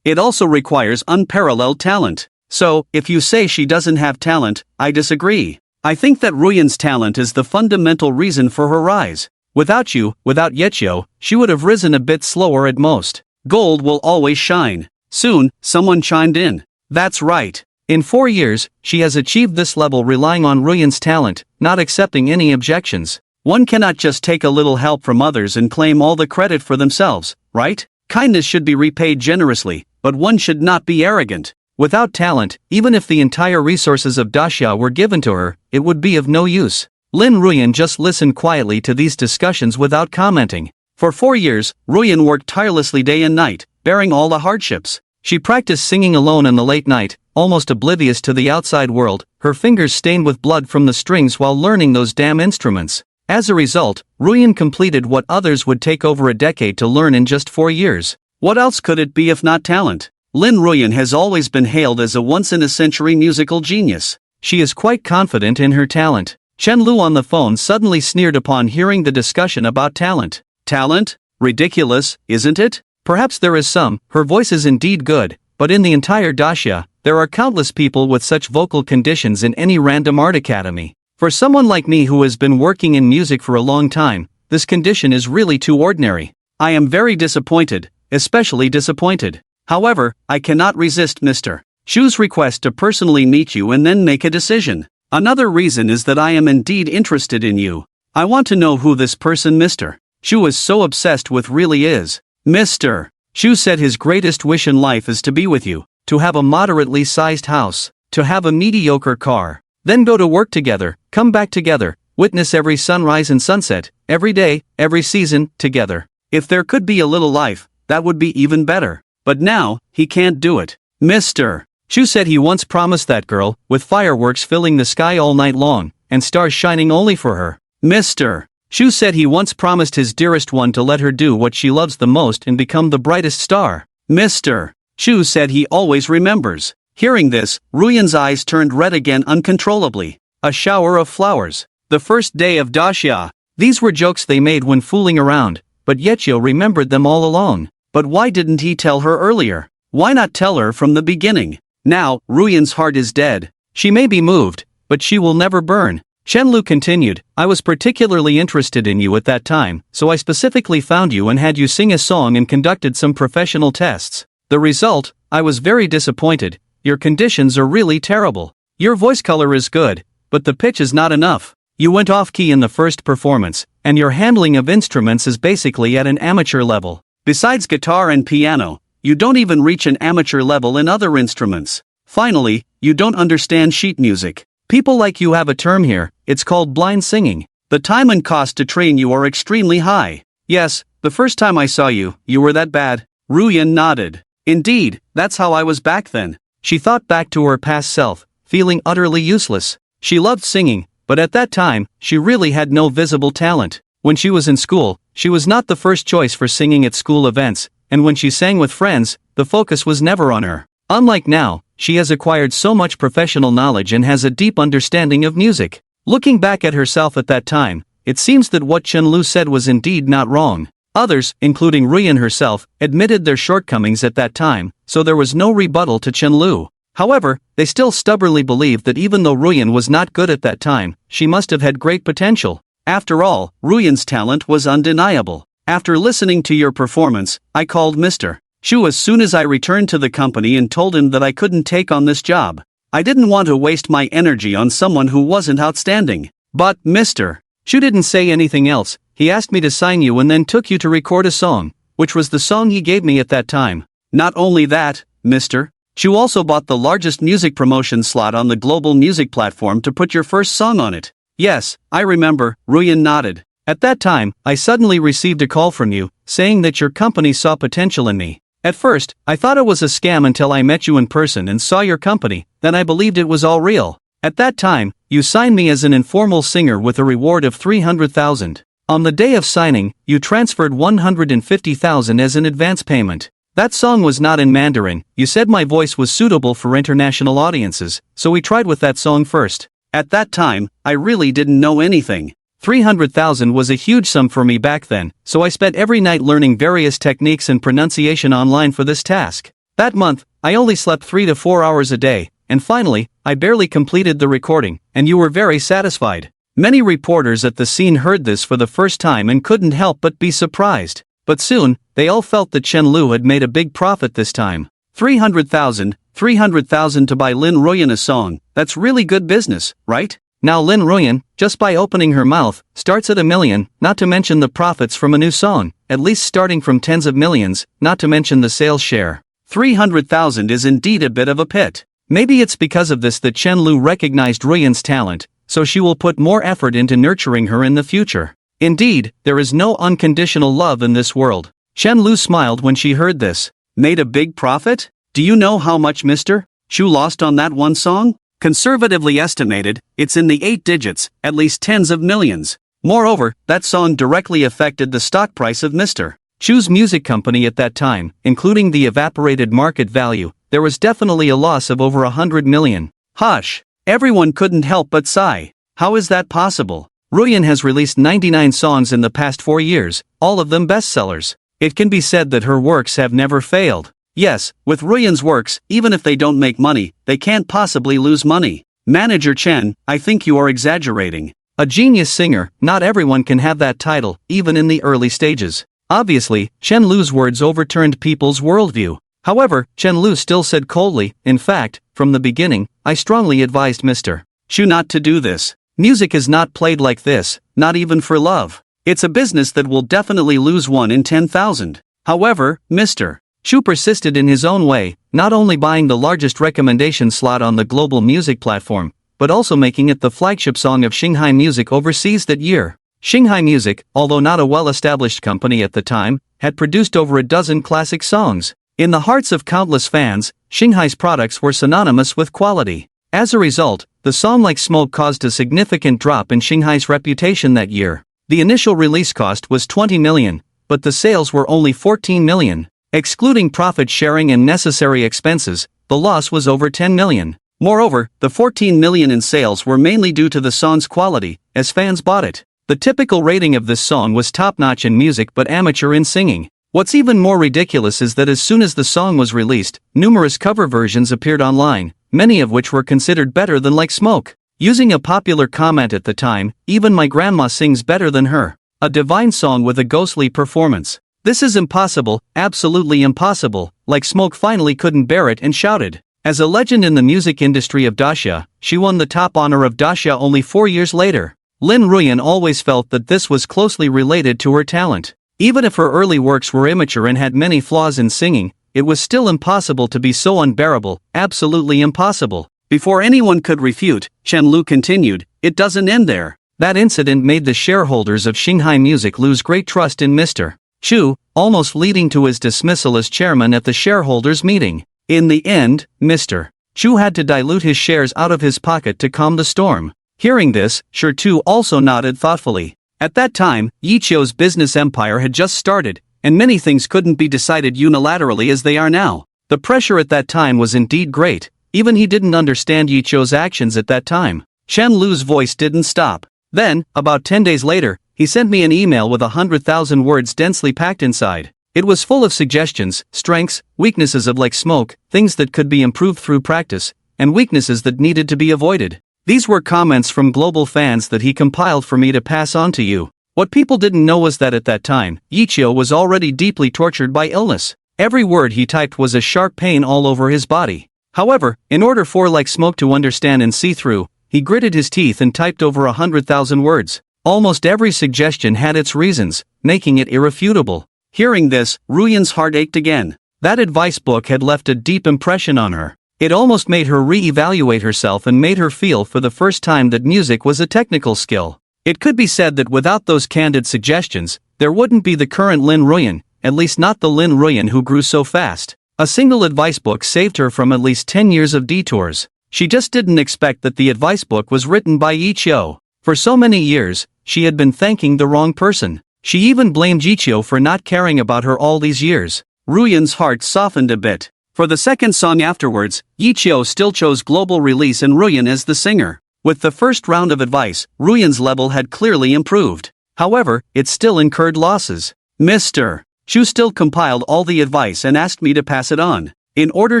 It also requires unparalleled talent. So, if you say she doesn't have talent, I disagree. I think that Ruyan's talent is the fundamental reason for her rise. Without you, without Yi Chou, she would have risen a bit slower at most. Gold will always shine. Soon, someone chimed in. That's right. In 4 years, she has achieved this level relying on Ruyan's talent, not accepting any objections. One cannot just take a little help from others and claim all the credit for themselves, right? Kindness should be repaid generously, but one should not be arrogant. Without talent, even if the entire resources of Daxia were given to her, it would be of no use. Lin Ruyan just listened quietly to these discussions without commenting. For 4 years, Ruyan worked tirelessly day and night, bearing all the hardships. She practiced singing alone in the late night, almost oblivious to the outside world, her fingers stained with blood from the strings while learning those damn instruments. As a result, Ruyan completed what others would take over a decade to learn in just 4 years. What else could it be if not talent? Lin Ruyan has always been hailed as a once-in-a-century musical genius. She is quite confident in her talent. Chen Lu on the phone suddenly sneered upon hearing the discussion about talent. Talent? Ridiculous, isn't it? Perhaps there is some, her voice is indeed good, but in the entire Daxia, there are countless people with such vocal conditions in any random art academy. For someone like me who has been working in music for a long time, this condition is really too ordinary. I am very disappointed, especially disappointed. However, I cannot resist Mr. Chu's request to personally meet you and then make a decision. Another reason is that I am indeed interested in you. I want to know who this person Mr. Chu is so obsessed with really is. Mr. Chu said his greatest wish in life is to be with you, to have a moderately sized house, to have a mediocre car, then go to work together, come back together, witness every sunrise and sunset, every day, every season, together. If there could be a little life, that would be even better. But now, he can't do it. Mr. Chu said he once promised that girl, with fireworks filling the sky all night long, and stars shining only for her. Mr. Chu said he once promised his dearest one to let her do what she loves the most and become the brightest star. Mr. Chu said he always remembers. Hearing this, Ruyan's eyes turned red again uncontrollably. A shower of flowers. The first day of Daxia. These were jokes they made when fooling around, but Yechio remembered them all along. But why didn't he tell her earlier? Why not tell her from the beginning? Now, Ruyan's heart is dead. She may be moved, but she will never burn. Chenlu continued, I was particularly interested in you at that time, so I specifically found you and had you sing a song and conducted some professional tests. The result, I was very disappointed. Your conditions are really terrible. Your voice color is good, but the pitch is not enough. You went off key in the first performance, and your handling of instruments is basically at an amateur level. Besides guitar and piano, you don't even reach an amateur level in other instruments. Finally, you don't understand sheet music. People like you have a term here, it's called blind singing. The time and cost to train you are extremely high. Yes, the first time I saw you, you were that bad. Ruyan nodded. Indeed, that's how I was back then. She thought back to her past self, feeling utterly useless. She loved singing, but at that time, she really had no visible talent. When she was in school, she was not the first choice for singing at school events, and when she sang with friends, the focus was never on her. Unlike now, she has acquired so much professional knowledge and has a deep understanding of music. Looking back at herself at that time, it seems that what Chenlu said was indeed not wrong. Others, including Ruyan herself, admitted their shortcomings at that time, so there was no rebuttal to Chenlu. However, they still stubbornly believed that even though Ruyan was not good at that time, she must have had great potential. After all, Ruyan's talent was undeniable. After listening to your performance, I called Mr. Chu as soon as I returned to the company and told him that I couldn't take on this job. I didn't want to waste my energy on someone who wasn't outstanding. But, Mr. Chu didn't say anything else. He asked me to sign you and then took you to record a song, which was the song he gave me at that time. Not only that, Mr. Chu also bought the largest music promotion slot on the global music platform to put your first song on it. Yes, I remember, Ruyan nodded. At that time, I suddenly received a call from you, saying that your company saw potential in me. At first, I thought it was a scam until I met you in person and saw your company, then I believed it was all real. At that time, you signed me as an informal singer with a reward of 300,000. On the day of signing, you transferred 150,000 as an advance payment. That song was not in Mandarin. You said my voice was suitable for international audiences, so we tried with that song first. At that time, I really didn't know anything. 300,000 was a huge sum for me back then, so I spent every night learning various techniques and pronunciation online for this task. That month, I only slept 3 to 4 hours a day, and finally, I barely completed the recording, and you were very satisfied. Many reporters at the scene heard this for the first time and couldn't help but be surprised. But soon, they all felt that Chenlu had made a big profit this time. 300,000 to buy Lin Ruyan a song, that's really good business, right? Now Lin Ruyan, just by opening her mouth, starts at $1 million, not to mention the profits from a new song, at least starting from tens of millions, not to mention the sales share. 300,000 is indeed a bit of a pit. Maybe it's because of this that Chenlu recognized Ruyan's talent, so she will put more effort into nurturing her in the future. Indeed, there is no unconditional love in this world. Chenlu smiled when she heard this. Made a big profit? Do you know how much Mr. Chu lost on that one song? Conservatively estimated, it's in the 8 digits, at least tens of millions. Moreover, that song directly affected the stock price of Mr. Chu's music company at that time, including the evaporated market value. There was definitely a loss of over 100 million. Hush! Everyone couldn't help but sigh. How is that possible? Ruyan has released 99 songs in the past 4 years, all of them bestsellers. It can be said that her works have never failed. Yes, with Ruyan's works, even if they don't make money, they can't possibly lose money. Manager Chen, I think you are exaggerating. A genius singer, not everyone can have that title, even in the early stages. Obviously, Chen Lu's words overturned people's worldview. However, Chen Lu still said coldly, in fact, from the beginning, I strongly advised Mr. Chu not to do this. Music is not played like this, not even for love. It's a business that will definitely lose 1 in 10,000. However, Mr. Chu persisted in his own way, not only buying the largest recommendation slot on the global music platform, but also making it the flagship song of Shanghai Music overseas that year. Shanghai Music, although not a well-established company at the time, had produced over a dozen classic songs. In the hearts of countless fans, Shanghai's products were synonymous with quality. As a result, the song Like Smoke caused a significant drop in Shanghai's reputation that year. The initial release cost was 20 million, but the sales were only 14 million. Excluding profit sharing and necessary expenses, the loss was over 10 million. Moreover, the 14 million in sales were mainly due to the song's quality, as fans bought it. The typical rating of this song was top-notch in music but amateur in singing. What's even more ridiculous is that as soon as the song was released, numerous cover versions appeared online, many of which were considered better than Like Smoke. Using a popular comment at the time, "Even my grandma sings better than her. A divine song with a ghostly performance. This is impossible, absolutely impossible." Like Smoke finally couldn't bear it and shouted. As a legend in the music industry of Dacia, she won the top honor of Dacia only 4 years later. Lin Ruyan always felt that this was closely related to her talent. Even if her early works were immature and had many flaws in singing, it was still impossible to be so unbearable, absolutely impossible. Before anyone could refute, Chen Lu continued, "It doesn't end there." That incident made the shareholders of Shanghai Music lose great trust in Mr. Chu, almost leading to his dismissal as chairman at the shareholders' meeting. In the end, Mr. Chu had to dilute his shares out of his pocket to calm the storm. Hearing this, Shi Tu also nodded thoughtfully. At that time, Yi Qiu's business empire had just started, and many things couldn't be decided unilaterally as they are now. The pressure at that time was indeed great. Even he didn't understand Yi Qiu's actions at that time. Chen Lu's voice didn't stop. Then, about 10 days later, he sent me an email with 100,000 words densely packed inside. It was full of suggestions, strengths, weaknesses of Like Smoke, things that could be improved through practice, and weaknesses that needed to be avoided. These were comments from global fans that he compiled for me to pass on to you. What people didn't know was that at that time, Yi Qiu was already deeply tortured by illness. Every word he typed was a sharp pain all over his body. However, in order for Like Smoke to understand and see through, he gritted his teeth and typed over 100,000 words. Almost every suggestion had its reasons, making it irrefutable. Hearing this, Ruyan's heart ached again. That advice book had left a deep impression on her. It almost made her re-evaluate herself and made her feel for the first time that music was a technical skill. It could be said that without those candid suggestions, there wouldn't be the current Lin Ruyan, at least not the Lin Ruyan who grew so fast. A single advice book saved her from at least 10 years of detours. She just didn't expect that the advice book was written by Yi Qiu. For so many years, she had been thanking the wrong person. She even blamed Yi Qiu for not caring about her all these years. Ruyan's heart softened a bit. For the second song afterwards, Yi Qiu still chose global release and Ruyan as the singer. With the first round of advice, Ruyan's level had clearly improved. However, it still incurred losses. Mr. Chu still compiled all the advice and asked me to pass it on. In order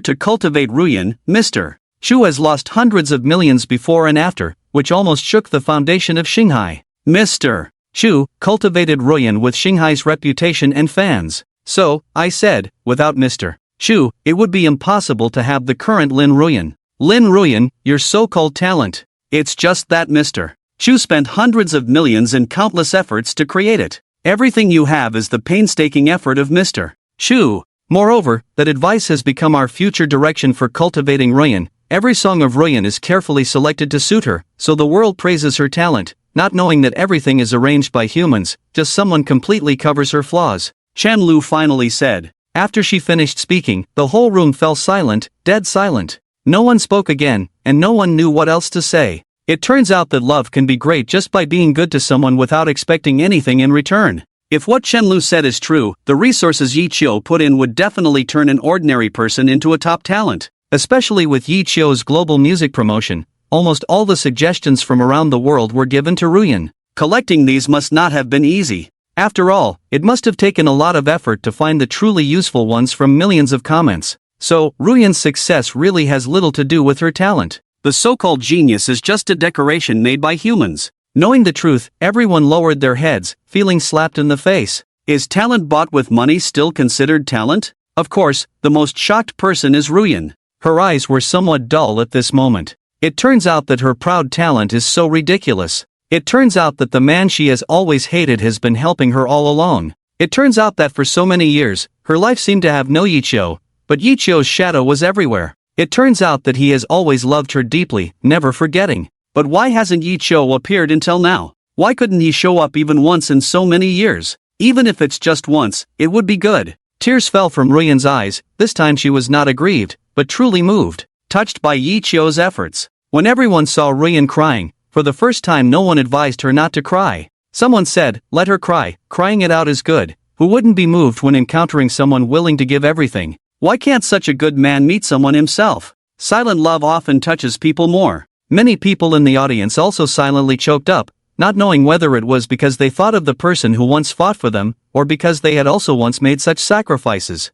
to cultivate Ruyan, Mr. Chu has lost hundreds of millions before and after, which almost shook the foundation of Shanghai. Mr. Chu cultivated Ruyan with Shanghai's reputation and fans. So, I said, without Mr. Chu, it would be impossible to have the current Lin Ruyan. Lin Ruyan, your so-called talent. It's just that Mr. Chu spent hundreds of millions and countless efforts to create it. Everything you have is the painstaking effort of Mr. Chu. Moreover, that advice has become our future direction for cultivating Ruyan. Every song of Ruyan is carefully selected to suit her, so the world praises her talent, not knowing that everything is arranged by humans, just someone completely covers her flaws. Chen Lu finally said. After she finished speaking, the whole room fell silent, dead silent. No one spoke again, and no one knew what else to say. It turns out that love can be great just by being good to someone without expecting anything in return. If what Chen Lu said is true, the resources Yi Qiu put in would definitely turn an ordinary person into a top talent. Especially with Yi Qiu's global music promotion, almost all the suggestions from around the world were given to Ruyan. Collecting these must not have been easy. After all, it must have taken a lot of effort to find the truly useful ones from millions of comments. So, Ruyan's success really has little to do with her talent. The so-called genius is just a decoration made by humans. Knowing the truth, everyone lowered their heads, feeling slapped in the face. Is talent bought with money still considered talent? Of course, the most shocked person is Ruyan. Her eyes were somewhat dull at this moment. It turns out that her proud talent is so ridiculous. It turns out that the man she has always hated has been helping her all along. It turns out that for so many years, her life seemed to have no Yi Qiu, but Yi Qiu's shadow was everywhere. It turns out that he has always loved her deeply, never forgetting. But why hasn't Yi Qiu appeared until now? Why couldn't he show up even once in so many years? Even if it's just once, it would be good. Tears fell from Ruyan's eyes. This time she was not aggrieved, but truly moved, touched by Yi Qiu's efforts. When everyone saw Ruyan crying, for the first time no one advised her not to cry. Someone said, let her cry, crying it out is good. Who wouldn't be moved when encountering someone willing to give everything? Why can't such a good man meet someone himself? Silent love often touches people more. Many people in the audience also silently choked up, not knowing whether it was because they thought of the person who once fought for them, or because they had also once made such sacrifices.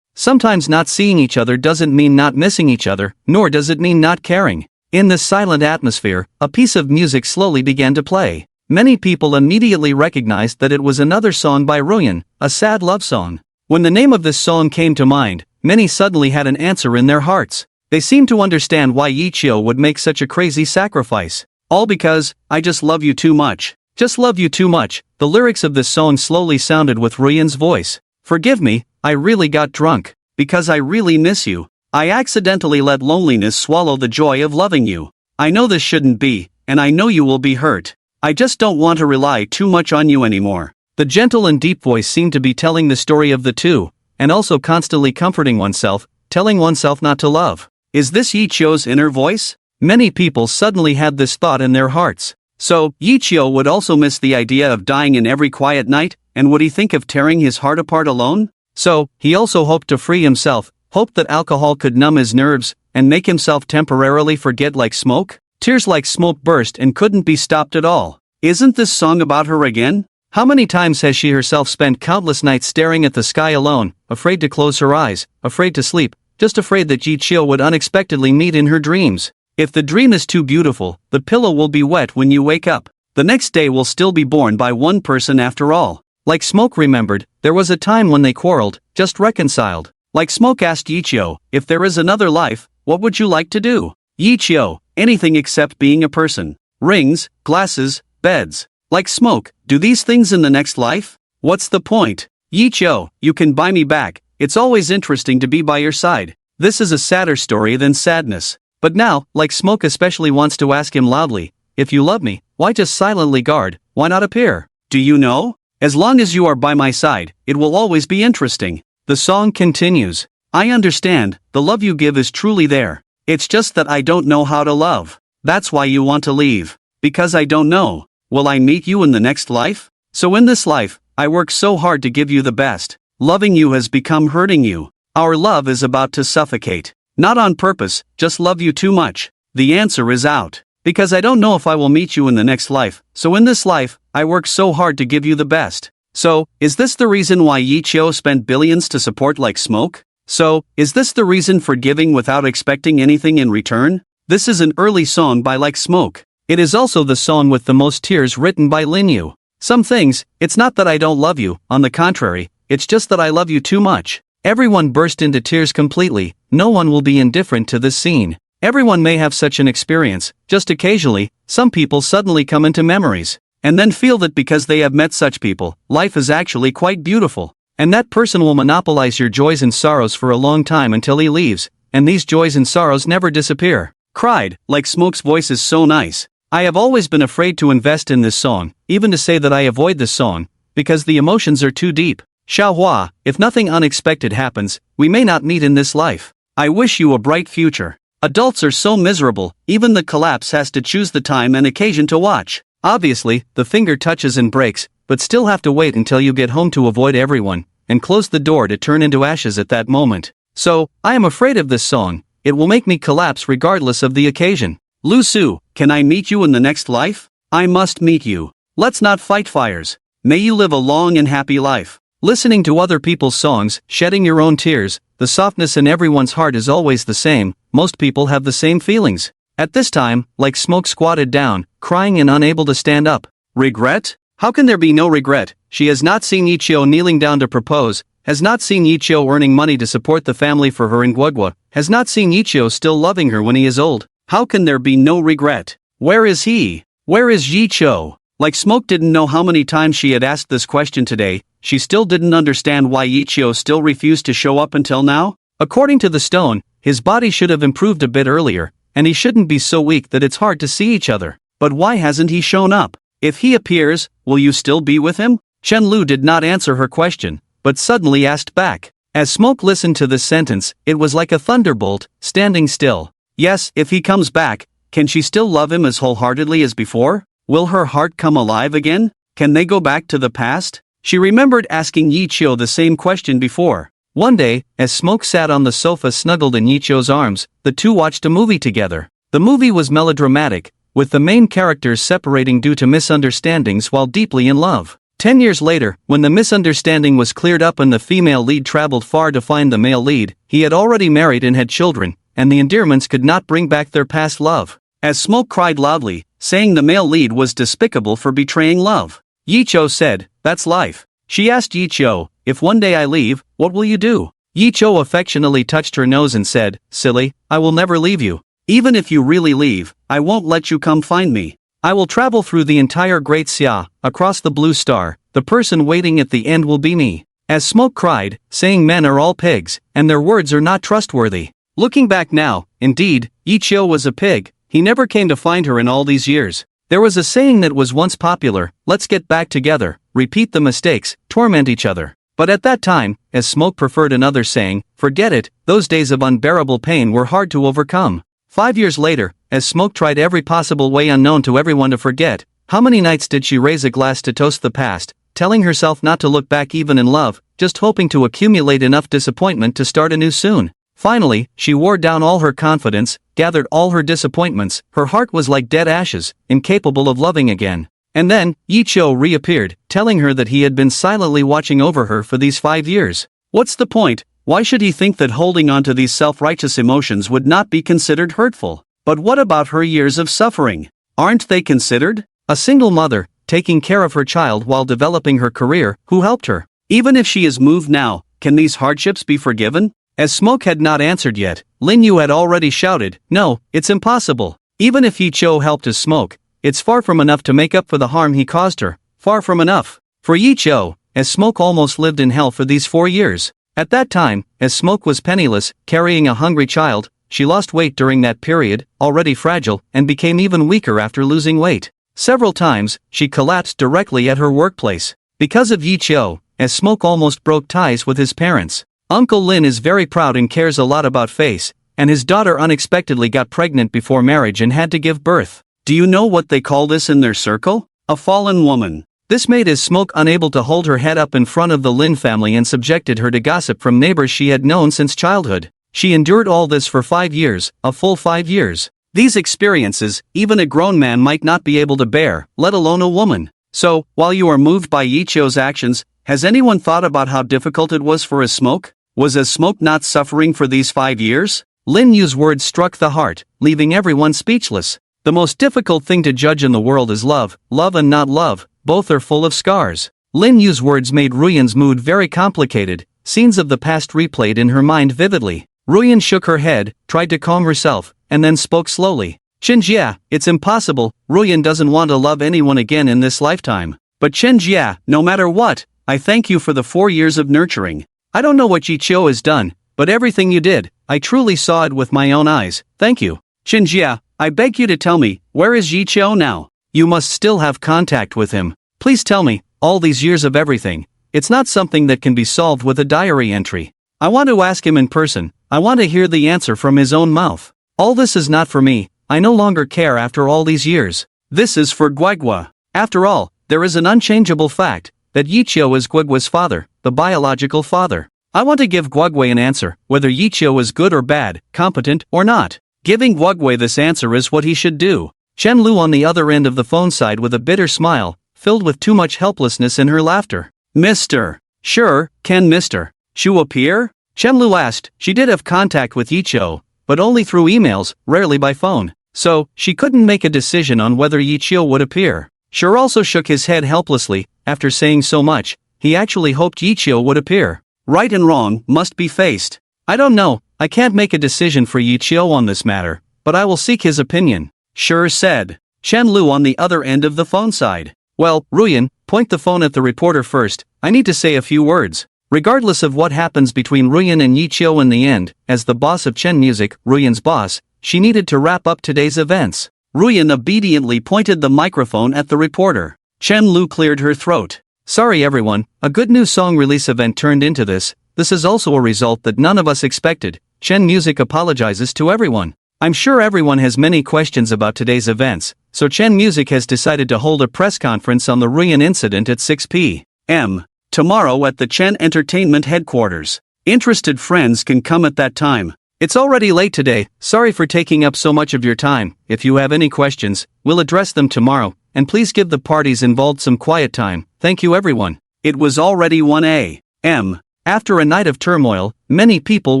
Sometimes not seeing each other doesn't mean not missing each other, nor does it mean not caring. In this silent atmosphere, a piece of music slowly began to play. Many people immediately recognized that it was another song by Ruyan, a sad love song. When the name of this song came to mind, many suddenly had an answer in their hearts. They seemed to understand why Yichio would make such a crazy sacrifice. All because, I just love you too much. Just love you too much. The lyrics of this song slowly sounded with Ruyan's voice. Forgive me, I really got drunk. Because I really miss you. I accidentally let loneliness swallow the joy of loving you. I know this shouldn't be, and I know you will be hurt. I just don't want to rely too much on you anymore. The gentle and deep voice seemed to be telling the story of the two, and also constantly comforting oneself, telling oneself not to love. Is this Yichio's inner voice? Many people suddenly had this thought in their hearts. So, Yichio would also miss the idea of dying in every quiet night, and would he think of tearing his heart apart alone? So, he also hoped to free himself, hoped that alcohol could numb his nerves, and make himself temporarily forget like smoke? Tears like smoke burst and couldn't be stopped at all. Isn't this song about her again? How many times has she herself spent countless nights staring at the sky alone, afraid to close her eyes, afraid to sleep, just afraid that Yichio would unexpectedly meet in her dreams? If the dream is too beautiful, the pillow will be wet when you wake up. The next day will still be borne by one person after all. Like Smoke remembered, there was a time when they quarreled, just reconciled. Like Smoke asked Yichio, if there is another life, what would you like to do? Yichio, anything except being a person. Rings, glasses, beds. Like Smoke, do these things in the next life? What's the point? Yichio, you can buy me back, it's always interesting to be by your side. This is a sadder story than sadness. But now, like Smoke especially wants to ask him loudly, if you love me, why just silently guard, why not appear? Do you know? As long as you are by my side, it will always be interesting. The song continues. I understand, the love you give is truly there. It's just that I don't know how to love. That's why you want to leave. Because I don't know. Will I meet you in the next life? So in this life, I work so hard to give you the best. Loving you has become hurting you. Our love is about to suffocate. Not on purpose, just love you too much. The answer is out. Because I don't know if I will meet you in the next life, so in this life, I work so hard to give you the best. So, is this the reason why Yichio spent billions to support Like Smoke? So, is this the reason for giving without expecting anything in return? This is an early song by Like Smoke. It is also the song with the most tears written by Linyu. Some things, it's not that I don't love you, on the contrary, it's just that I love you too much. Everyone burst into tears completely, no one will be indifferent to this scene. Everyone may have such an experience, just occasionally, some people suddenly come into memories, and then feel that because they have met such people, life is actually quite beautiful. And that person will monopolize your joys and sorrows for a long time until he leaves, and these joys and sorrows never disappear. Cried, Like Smoke's voice is so nice. I have always been afraid to invest in this song, even to say that I avoid this song, because the emotions are too deep. Xiaohua, if nothing unexpected happens, we may not meet in this life. I wish you a bright future. Adults are so miserable, even the collapse has to choose the time and occasion to watch. Obviously, the finger touches and breaks, but still have to wait until you get home to avoid everyone, and close the door to turn into ashes at that moment. So, I am afraid of this song, it will make me collapse regardless of the occasion. Lu Su, can I meet you in the next life? I must meet you. Let's not fight fires. May you live a long and happy life. Listening to other people's songs, shedding your own tears, the softness in everyone's heart is always the same, most people have the same feelings. At this time, Like Smoke squatted down, crying and unable to stand up. Regret? How can there be no regret? She has not seen Yichio kneeling down to propose, has not seen Yichio earning money to support the family for her in Guagua, has not seen Yichio still loving her when he is old. How can there be no regret? Where is he? Where is Yichio? Like Smoke didn't know how many times she had asked this question today, she still didn't understand why Yichio still refused to show up until now. According to the stone, his body should have improved a bit earlier, and he shouldn't be so weak that it's hard to see each other. But why hasn't he shown up? If he appears, will you still be with him? Chen Lu did not answer her question, but suddenly asked back. As Smoke listened to this sentence, it was like a thunderbolt, standing still. Yes, if he comes back, can she still love him as wholeheartedly as before? Will her heart come alive again? Can they go back to the past? She remembered asking Yichio the same question before. One day, as Smoke sat on the sofa snuggled in Yichio's arms, the two watched a movie together. The movie was melodramatic, with the main characters separating due to misunderstandings while deeply in love. 10 years later, when the misunderstanding was cleared up and the female lead traveled far to find the male lead, he had already married and had children, and the endearments could not bring back their past love. As Smoke cried loudly, saying the male lead was despicable for betraying love. Yichio said, "That's life." She asked Yichio, "If one day I leave, what will you do?" Yichio affectionately touched her nose and said, "Silly, I will never leave you. Even if you really leave, I won't let you come find me. I will travel through the entire Great Xia, across the blue star, the person waiting at the end will be me." As Smoke cried, saying men are all pigs, and their words are not trustworthy. Looking back now, indeed, Yichio was a pig, he never came to find her in all these years. There was a saying that was once popular, "Let's get back together, repeat the mistakes, torment each other." But at that time, as Smoke preferred another saying, "Forget it, those days of unbearable pain were hard to overcome." 5 years later, as Smoke tried every possible way unknown to everyone to forget, how many nights did she raise a glass to toast the past, telling herself not to look back even in love, just hoping to accumulate enough disappointment to start anew soon. Finally, she wore down all her confidence, gathered all her disappointments, her heart was like dead ashes, incapable of loving again. And then, Yichio reappeared, telling her that he had been silently watching over her for these 5 years. What's the point? Why should he think that holding on to these self-righteous emotions would not be considered hurtful? But what about her years of suffering? Aren't they considered? A single mother, taking care of her child while developing her career, who helped her? Even if she is moved now, can these hardships be forgiven? As Smoke had not answered yet, Lin Yu had already shouted, "No, it's impossible. Even if Yichio helped as Smoke, it's far from enough to make up for the harm he caused her. Far from enough. For Yichio, as Smoke almost lived in hell for these 4 years. At that time, as Smoke was penniless, carrying a hungry child, she lost weight during that period, already fragile, and became even weaker after losing weight. Several times, she collapsed directly at her workplace. Because of Yichio, as Smoke almost broke ties with his parents. Uncle Lin is very proud and cares a lot about face, and his daughter unexpectedly got pregnant before marriage and had to give birth. Do you know what they call this in their circle? A fallen woman. This made as Smoke unable to hold her head up in front of the Lin family and subjected her to gossip from neighbors she had known since childhood. She endured all this for 5 years, a full 5 years. These experiences, even a grown man might not be able to bear, let alone a woman. So, while you are moved by Yichio's actions, has anyone thought about how difficult it was for as Smoke? Was as Smoke not suffering for these 5 years? Lin Yu's words struck the heart, leaving everyone speechless. The most difficult thing to judge in the world is love, love and not love, both are full of scars. Lin Yu's words made Ruyan's mood very complicated, scenes of the past replayed in her mind vividly. Ruyan shook her head, tried to calm herself, and then spoke slowly. "Chenjia, it's impossible, Ruyan doesn't want to love anyone again in this lifetime. But Chenjia, no matter what, I thank you for the 4 years of nurturing. I don't know what Yichio has done, but everything you did, I truly saw it with my own eyes, thank you. Chenjia, I beg you to tell me, where is Yichio now? You must still have contact with him. Please tell me, all these years of everything, it's not something that can be solved with a diary entry. I want to ask him in person, I want to hear the answer from his own mouth. All this is not for me, I no longer care after all these years. This is for Guagua. After all, there is an unchangeable fact, that Yichio is Guagua's father, the biological father. I want to give Guagua an answer, whether Yichio is good or bad, competent or not. Giving Guagua this answer is what he should do." Chen Lu on the other end of the phone sighed with a bitter smile, filled with too much helplessness in her laughter. "Mr. Sure, can Mr. Shu appear?" Chen Lu asked. She did have contact with Yichio, but only through emails, rarely by phone. So, she couldn't make a decision on whether Yichio would appear. Sure also shook his head helplessly. After saying so much, he actually hoped Yichio would appear. Right and wrong must be faced. I don't know, I can't make a decision for Yichio on this matter, but I will seek his opinion. Sure said. Chen Lu on the other end of the phone sighed. Well, Ruyan, point the phone at the reporter first, I need to say a few words. Regardless of what happens between Ruyan and Yichio in the end, as the boss of Chen Music, Ruyan's boss, she needed to wrap up today's events. Ruyan obediently pointed the microphone at the reporter. Chen Lu cleared her throat. Sorry everyone, a good new song release event turned into this. This is also a result that none of us expected. Chen Music apologizes to everyone. I'm sure everyone has many questions about today's events, so Chen Music has decided to hold a press conference on the Ruyan incident at 6 p.m. Tomorrow at the Chen Entertainment headquarters. Interested friends can come at that time. It's already late today, sorry for taking up so much of your time. If you have any questions, we'll address them tomorrow, and please give the parties involved some quiet time. Thank you everyone. It was already 1 a.m. After a night of turmoil, many people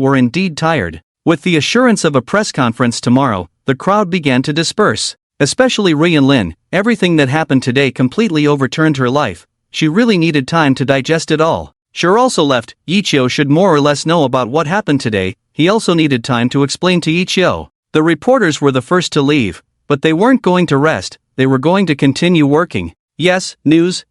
were indeed tired. With the assurance of a press conference tomorrow, the crowd began to disperse. Especially Rian Lin, everything that happened today completely overturned her life. She really needed time to digest it all. Sure also left, Yichio should more or less know about what happened today. He also needed time to explain to Yichio. The reporters were the first to leave, but they weren't going to rest, they were going to continue working. Yes, news,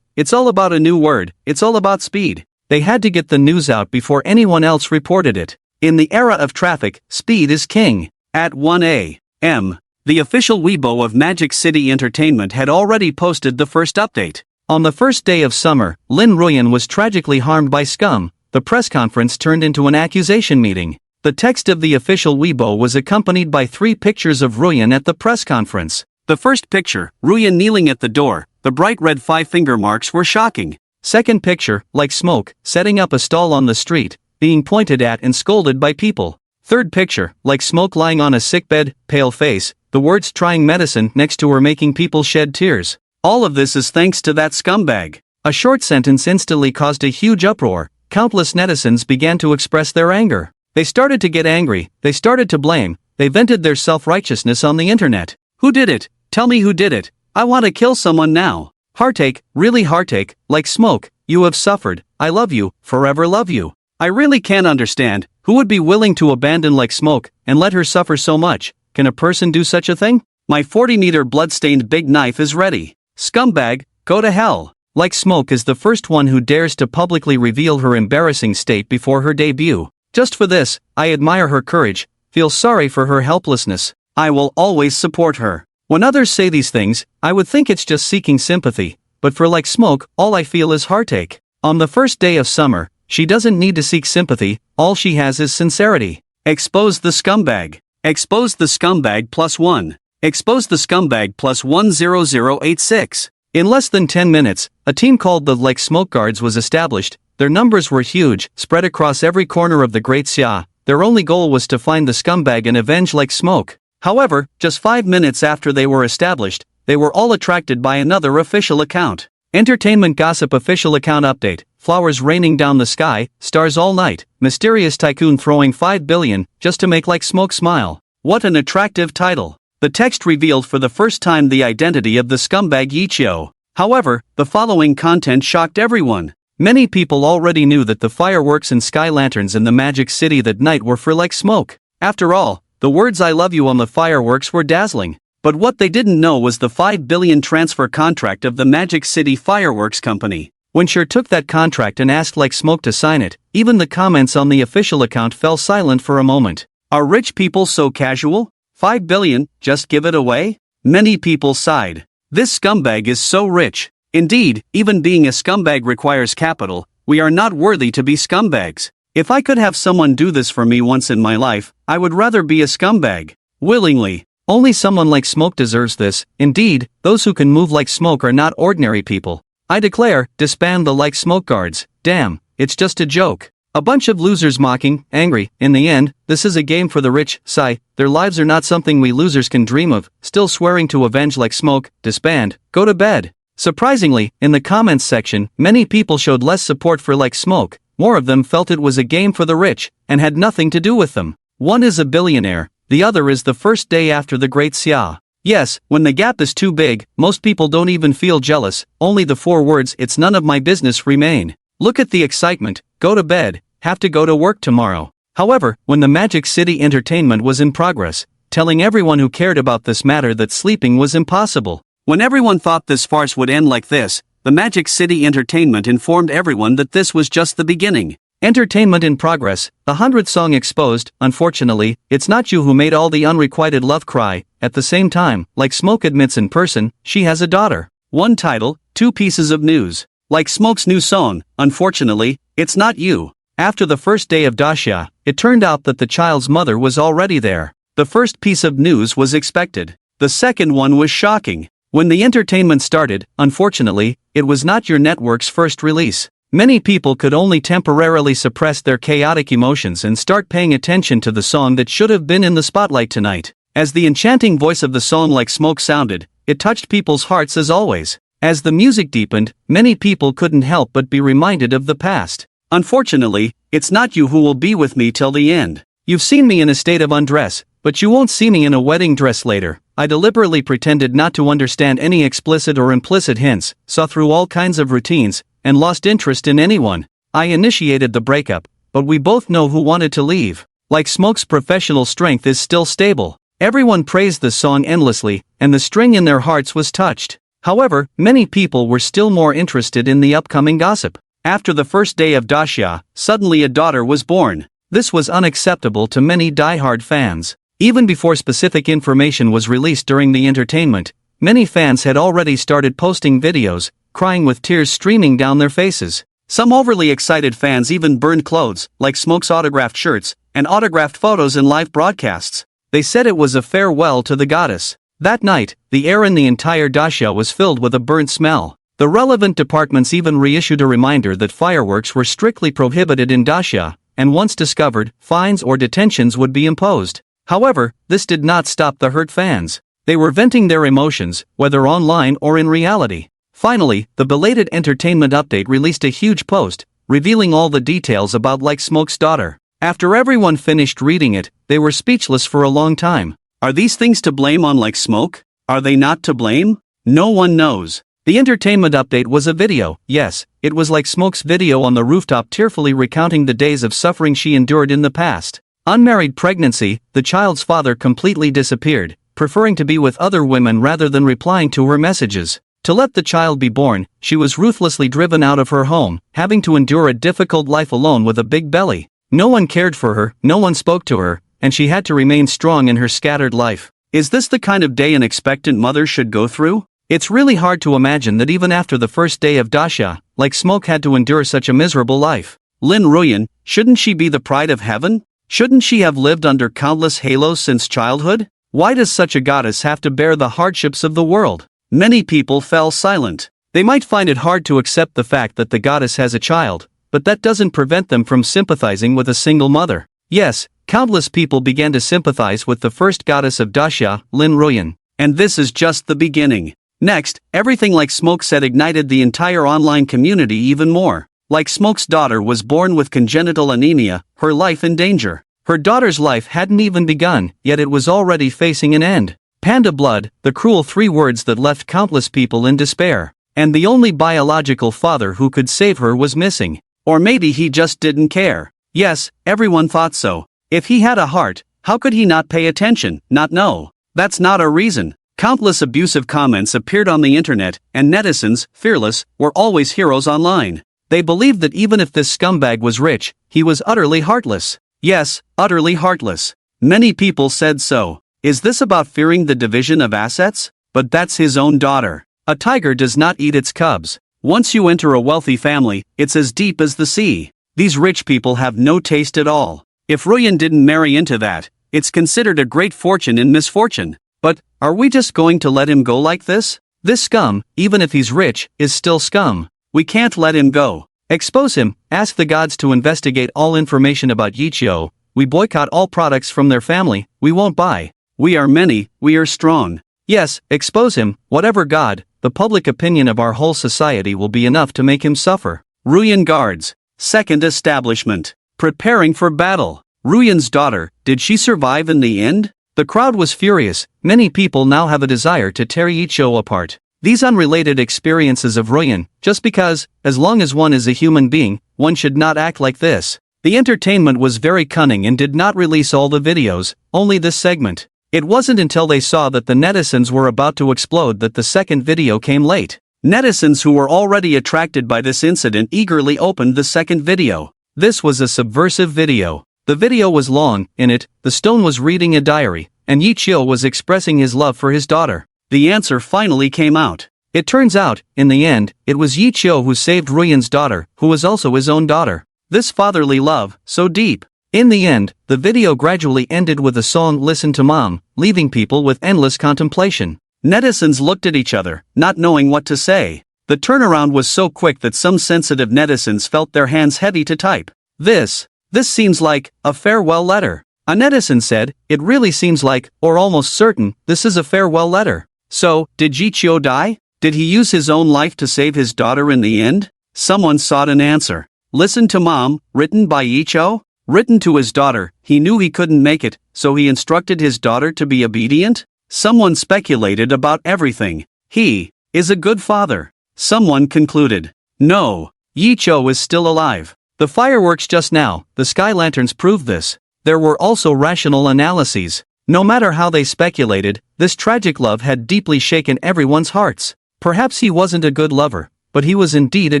it's all about a new word, it's all about speed. They had to get the news out before anyone else reported it. In the era of traffic, speed is king. At 1 a.m., the official Weibo of Magic City Entertainment had already posted the first update. On the first day of summer, Lin Ruyan was tragically harmed by scum. The press conference turned into an accusation meeting. The text of the official Weibo was accompanied by 3 pictures of Ruyan at the press conference. The first picture, Ruyan kneeling at the door, the bright red 5-finger marks were shocking. Second picture, like smoke, setting up a stall on the street, being pointed at and scolded by people. Third picture, like smoke lying on a sickbed, pale face, the words trying medicine next to her making people shed tears. All of this is thanks to that scumbag. A short sentence instantly caused a huge uproar. Countless netizens began to express their anger. They started to get angry, they started to blame, they vented their self-righteousness on the internet. Who did it? Tell me who did it. I want to kill someone now. Heartache, really heartache, like smoke, you have suffered, I love you, forever love you. I really can't understand, who would be willing to abandon like smoke, and let her suffer so much? Can a person do such a thing? My 40-meter blood-stained big knife is ready. Scumbag, go to hell. Like Smoke is the first one who dares to publicly reveal her embarrassing state before her debut. Just for this, I admire her courage, feel sorry for her helplessness. I will always support her. When others say these things, I would think it's just seeking sympathy, but for Like Smoke, all I feel is heartache. On the first day of summer, she doesn't need to seek sympathy, all she has is sincerity. Expose the scumbag. Expose the scumbag +1. Expose the scumbag +10086. In less than 10 minutes, a team called the Like Smoke Guards was established. Their numbers were huge, spread across every corner of the Great Xia. Their only goal was to find the scumbag and avenge Like Smoke. However, just 5 minutes after they were established, they were all attracted by another official account. Entertainment Gossip Official Account Update. Flowers raining down the sky, stars all night, mysterious tycoon throwing 5 billion just to make Like Smoke smile. What an attractive title. The text revealed for the first time the identity of the scumbag Yichio. However, the following content shocked everyone. Many people already knew that the fireworks and sky lanterns in the Magic City that night were for Like Smoke. After all, the words I love you on the fireworks were dazzling. But what they didn't know was the 5 billion transfer contract of the Magic City Fireworks Company. When Cher took that contract and asked Like Smoke to sign it, even the comments on the official account fell silent for a moment. Are rich people so casual? 5 billion, just give it away? Many people sighed. This scumbag is so rich. Indeed, even being a scumbag requires capital. We are not worthy to be scumbags. If I could have someone do this for me once in my life, I would rather be a scumbag. Willingly. Only someone like Smoke deserves this. Indeed, those who can move like Smoke are not ordinary people. I declare, disband the Like Smoke Guards. Damn, it's just a joke. A bunch of losers mocking, angry. In the end, this is a game for the rich. Sigh, their lives are not something we losers can dream of. Still swearing to avenge Like Smoke, disband, go to bed. Surprisingly, in the comments section, many people showed less support for Like Smoke. More of them felt it was a game for the rich, and had nothing to do with them. One is a billionaire, the other is the first day after the Great Xia. Yes, when the gap is too big, most people don't even feel jealous, only the 4 words "it's none of my business" remain. Look at the excitement, go to bed, have to go to work tomorrow. However, when the Magic City Entertainment was in progress, telling everyone who cared about this matter that sleeping was impossible. When everyone thought this farce would end like this, the Magic City Entertainment informed everyone that this was just the beginning. Entertainment in progress, the 100th song exposed. Unfortunately, it's not you who made all the unrequited love cry. At the same time, Like Smoke admits in person, she has a daughter. One title, 2 pieces of news. Like Smoke's new song, unfortunately, it's not you. After the first day of Daxia, it turned out that the child's mother was already there. The first piece of news was expected. The second one was shocking. When the entertainment started, unfortunately, it was not your network's first release. Many people could only temporarily suppress their chaotic emotions and start paying attention to the song that should have been in the spotlight tonight. As the enchanting voice of the song Like Smoke sounded, it touched people's hearts as always. As the music deepened, many people couldn't help but be reminded of the past. Unfortunately, it's not you who will be with me till the end. You've seen me in a state of undress, but you won't see me in a wedding dress later. I deliberately pretended not to understand any explicit or implicit hints, saw through all kinds of routines, and lost interest in anyone. I initiated the breakup, but we both know who wanted to leave. Like Smoke's professional strength is still stable. Everyone praised the song endlessly, and the string in their hearts was touched. However, many people were still more interested in the upcoming gossip. After the first day of Dasha, suddenly a daughter was born. This was unacceptable to many die-hard fans. Even before specific information was released during the entertainment, many fans had already started posting videos, crying with tears streaming down their faces. Some overly excited fans even burned clothes, like Smoke's autographed shirts, and autographed photos in live broadcasts. They said it was a farewell to the goddess. That night, the air in the entire Dasha was filled with a burnt smell. The relevant departments even reissued a reminder that fireworks were strictly prohibited in Dasha, and once discovered, fines or detentions would be imposed. However, this did not stop the hurt fans. They were venting their emotions, whether online or in reality. Finally, the belated entertainment update released a huge post, revealing all the details about Like Smoke's daughter. After everyone finished reading it, they were speechless for a long time. Are these things to blame on Like Smoke? Are they not to blame? No one knows. The entertainment update was a video. Yes, it was Like Smoke's video on the rooftop tearfully recounting the days of suffering she endured in the past. Unmarried pregnancy, the child's father completely disappeared, preferring to be with other women rather than replying to her messages. To let the child be born, she was ruthlessly driven out of her home, having to endure a difficult life alone with a big belly. No one cared for her, no one spoke to her, and she had to remain strong in her scattered life. Is this the kind of day an expectant mother should go through? It's really hard to imagine that even after the first day of Dasha, Like Smoke had to endure such a miserable life. Lin Ruyan, shouldn't she be the pride of heaven? Shouldn't she have lived under countless halos since childhood? Why does such a goddess have to bear the hardships of the world? Many people fell silent. They might find it hard to accept the fact that the goddess has a child, but that doesn't prevent them from sympathizing with a single mother. Yes, countless people began to sympathize with the first goddess of Dasha, Lin Ruyan. And this is just the beginning. Next, everything Like Smoke said ignited the entire online community even more. Like Smoke's daughter was born with congenital anemia, her life in danger. Her daughter's life hadn't even begun, yet it was already facing an end. Panda blood, the cruel 3 words that left countless people in despair. And the only biological father who could save her was missing. Or maybe he just didn't care. Yes, everyone thought so. If he had a heart, how could he not pay attention, not know? That's not a reason. Countless abusive comments appeared on the internet, and netizens, fearless, were always heroes online. They believed that even if this scumbag was rich, he was utterly heartless. Yes, utterly heartless. Many people said so. Is this about fearing the division of assets? But that's his own daughter. A tiger does not eat its cubs. Once you enter a wealthy family, it's as deep as the sea. These rich people have no taste at all. If Ruyan didn't marry into that, it's considered a great fortune in misfortune. But, are we just going to let him go like this? This scum, even if he's rich, is still scum. We can't let him go. Expose him, ask the gods to investigate all information about Yichio. We boycott all products from their family, we won't buy. We are many, we are strong. Yes, expose him, whatever god, the public opinion of our whole society will be enough to make him suffer. Ruyan guards. Second establishment. Preparing for battle. Ruyan's daughter, did she survive in the end? The crowd was furious. Many people now have a desire to tear Yichio apart. These unrelated experiences of Ruyan, just because, as long as one is a human being, one should not act like this. The entertainment was very cunning and did not release all the videos, only this segment. It wasn't until they saw that the netizens were about to explode that the second video came late. Netizens who were already attracted by this incident eagerly opened the second video. This was a subversive video. The video was long. In it, the stone was reading a diary, and Yichio was expressing his love for his daughter. The answer finally came out. It turns out, in the end, it was Yichio who saved Ruyan's daughter, who was also his own daughter. This fatherly love, so deep. In the end, the video gradually ended with a song "Listen to Mom," leaving people with endless contemplation. Netizens looked at each other, not knowing what to say. The turnaround was so quick that some sensitive netizens felt their hands heavy to type. This seems like a farewell letter. A netizen said, it really seems like, or almost certain, this is a farewell letter. So, did Jichio die? Did he use his own life to save his daughter in the end? Someone sought an answer. Listen to Mom, written by Icho? Written to his daughter, he knew he couldn't make it, so he instructed his daughter to be obedient? Someone speculated about everything. He is a good father. Someone concluded. No, Icho is still alive. The fireworks just now, the sky lanterns proved this. There were also rational analyses. No matter how they speculated, this tragic love had deeply shaken everyone's hearts. Perhaps he wasn't a good lover, but he was indeed a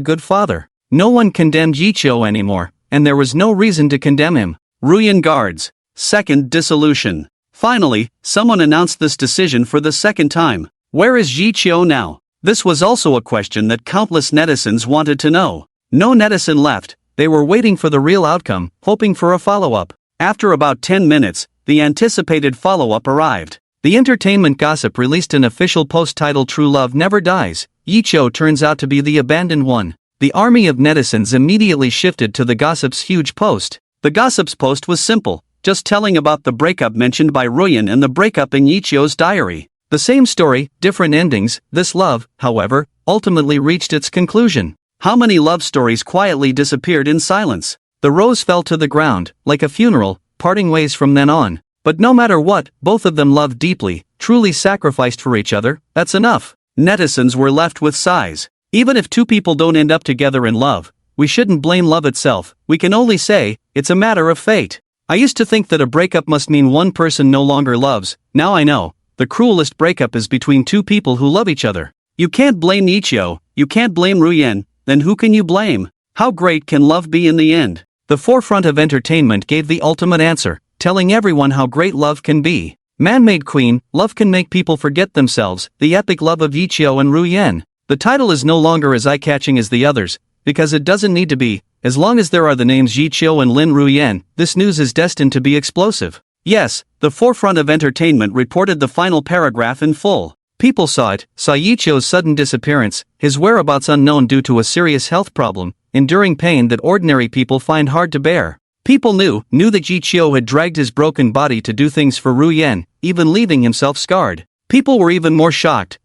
good father. No one condemned Jichio anymore, and there was no reason to condemn him. Ruyan Guards. Second dissolution. Finally, someone announced this decision for the second time. Where is Jichio now? This was also a question that countless netizens wanted to know. No netizen left, they were waiting for the real outcome, hoping for a follow-up. After about 10 minutes, the anticipated follow-up arrived. The entertainment gossip released an official post titled True Love Never Dies. Icho turns out to be the abandoned one. The army of netizens immediately shifted to the gossip's huge post. The gossip's post was simple, just telling about the breakup mentioned by Ruyan and the breakup in Ichio's diary. The same story, different endings. This love, however, ultimately reached its conclusion. How many love stories quietly disappeared in silence? The rose fell to the ground, like a funeral, parting ways from then on. But no matter what, both of them loved deeply, truly sacrificed for each other. That's enough. Netizens were left with sighs. Even if two people don't end up together in love, we shouldn't blame love itself. We can only say, it's a matter of fate. I used to think that a breakup must mean one person no longer loves. Now I know. The cruelest breakup is between two people who love each other. You can't blame Ichio, you can't blame Ruyan, then who can you blame? How great can love be in the end? The forefront of entertainment gave the ultimate answer, telling everyone how great love can be. Man-made queen, love can make people forget themselves, the epic love of Ichio and Ruyan. The title is no longer as eye-catching as the others, because it doesn't need to be. As long as there are the names Jichio and Lin Ruyan, this news is destined to be explosive. Yes, the forefront of entertainment reported the final paragraph in full. People saw Yichio's sudden disappearance, his whereabouts unknown due to a serious health problem, enduring pain that ordinary people find hard to bear. People knew that Jichio had dragged his broken body to do things for Ruyan, even leaving himself scarred. People were even more shocked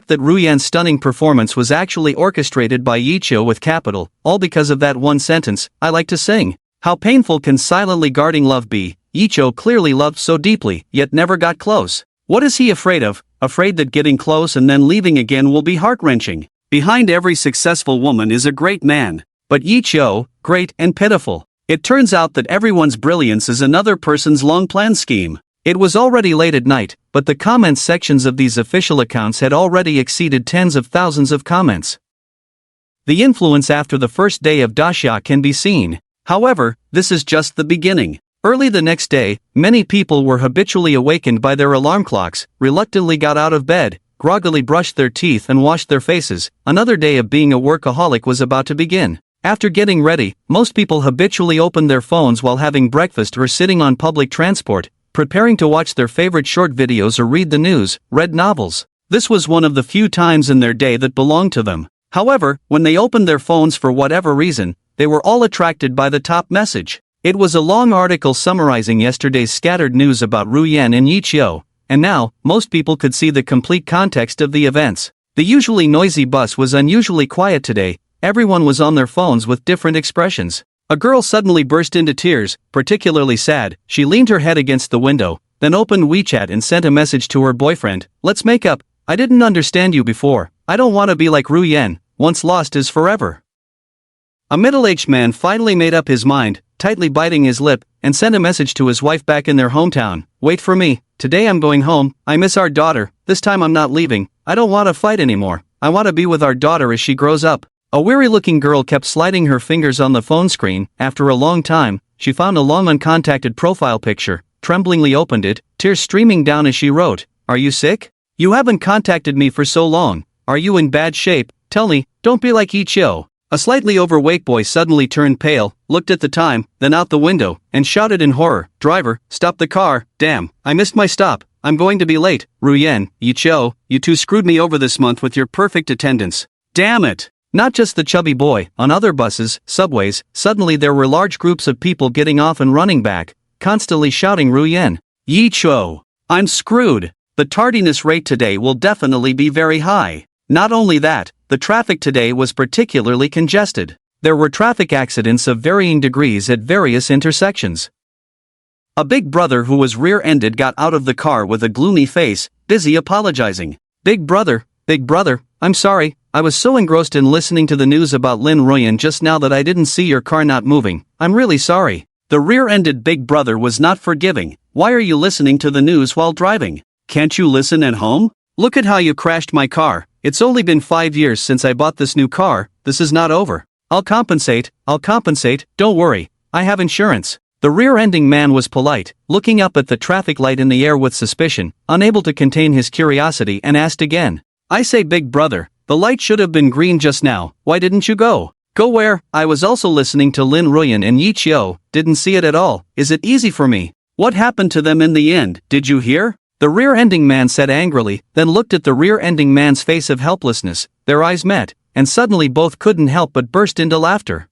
that Ruyan's stunning performance was actually orchestrated by Yichio with capital, all because of that one sentence, I like to sing. How painful can silently guarding love be? Yichio clearly loved so deeply, yet never got close. What is he afraid of? Afraid that getting close and then leaving again will be heart-wrenching. Behind every successful woman is a great man. But Yichio, great and pitiful. It turns out that everyone's brilliance is another person's long-planned scheme. It was already late at night, but the comments sections of these official accounts had already exceeded tens of thousands of comments. The influence after the first day of Dasha can be seen. However, this is just the beginning. Early the next day, many people were habitually awakened by their alarm clocks, reluctantly got out of bed, groggily brushed their teeth and washed their faces. Another day of being a workaholic was about to begin. After getting ready, most people habitually opened their phones while having breakfast or sitting on public transport, preparing to watch their favorite short videos or read the news, read novels. This was one of the few times in their day that belonged to them. However, when they opened their phones for whatever reason, they were all attracted by the top message. It was a long article summarizing yesterday's scattered news about Ruyan and Yichio, and now, most people could see the complete context of the events. The usually noisy bus was unusually quiet today. Everyone was on their phones with different expressions. A girl suddenly burst into tears, particularly sad. She leaned her head against the window, then opened WeChat and sent a message to her boyfriend. Let's make up. I didn't understand you before. I don't want to be like Ruyan. Once lost is forever. A middle-aged man finally made up his mind, tightly biting his lip, and sent a message to his wife back in their hometown. Wait for me. Today I'm going home. I miss our daughter. This time I'm not leaving. I don't want to fight anymore. I want to be with our daughter as she grows up. A weary-looking girl kept sliding her fingers on the phone screen. After a long time, she found a long uncontacted profile picture, tremblingly opened it, tears streaming down as she wrote, "Are you sick? You haven't contacted me for so long. Are you in bad shape? Tell me, don't be like Ichio." A slightly overweight boy suddenly turned pale, looked at the time, then out the window, and shouted in horror, "Driver, stop the car, damn, I missed my stop, I'm going to be late." Ruyan, Ichio, you two screwed me over this month with your perfect attendance. Damn it! Not just the chubby boy, on other buses, subways, suddenly there were large groups of people getting off and running back, constantly shouting Ruyen. Yi Cho. I'm screwed. The tardiness rate today will definitely be very high. Not only that, the traffic today was particularly congested. There were traffic accidents of varying degrees at various intersections. A big brother who was rear-ended got out of the car with a gloomy face, busy apologizing. Big brother, I'm sorry, I was so engrossed in listening to the news about Lin Ruyen just now that I didn't see your car not moving. I'm really sorry. The rear-ended big brother was not forgiving. Why are you listening to the news while driving? Can't you listen at home? Look at how you crashed my car. It's only been 5 years since I bought this new car. This is not over. I'll compensate, don't worry. I have insurance. The rear-ending man was polite, looking up at the traffic light in the air with suspicion, unable to contain his curiosity, and asked again. I say, big brother, the light should have been green just now. Why didn't you go? Go where? I was also listening to Lin Ruyen and Yi Chio, didn't see it at all. Is it easy for me? What happened to them in the end, did you hear? The rear-ending man said angrily, then looked at the rear-ending man's face of helplessness. Their eyes met, and suddenly both couldn't help but burst into laughter.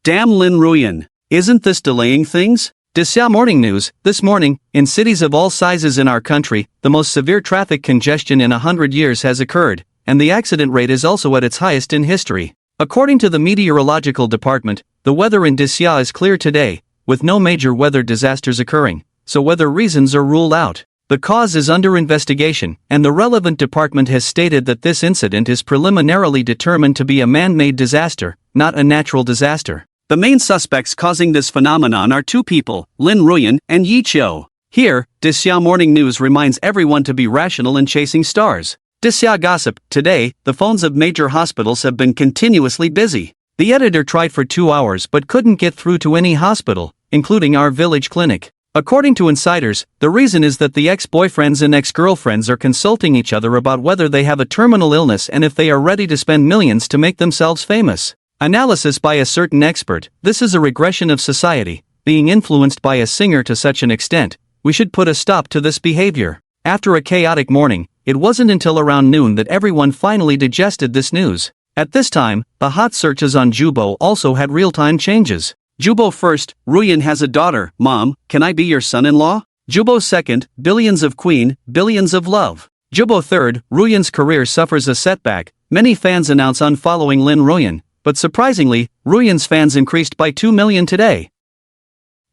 Damn Lin Ruyen, isn't this delaying things? Desya Morning News, this morning, in cities of all sizes in our country, the most severe traffic congestion in 100 years has occurred, and the accident rate is also at its highest in history. According to the meteorological department, the weather in Desya is clear today, with no major weather disasters occurring, so weather reasons are ruled out. The cause is under investigation, and the relevant department has stated that this incident is preliminarily determined to be a man-made disaster, not a natural disaster. The main suspects causing this phenomenon are two people, Lin Ruyen and Yi Chio. Here, Desya Morning News reminds everyone to be rational in chasing stars. Desya Gossip, today, the phones of major hospitals have been continuously busy. The editor tried for 2 hours but couldn't get through to any hospital, including our village clinic. According to insiders, the reason is that the ex-boyfriends and ex-girlfriends are consulting each other about whether they have a terminal illness and if they are ready to spend millions to make themselves famous. Analysis by a certain expert, this is a regression of society, being influenced by a singer to such an extent, we should put a stop to this behavior. After a chaotic morning, it wasn't until around noon that everyone finally digested this news. At this time, the hot searches on Jubo also had real-time changes. Jubo first, Ruyen has a daughter, Mom, can I be your son-in-law? Jubo second, billions of queen, billions of love. Jubo third, Ruyen's career suffers a setback, many fans announce unfollowing Lin Ruyen, but surprisingly, Ruyen's fans increased by 2 million today.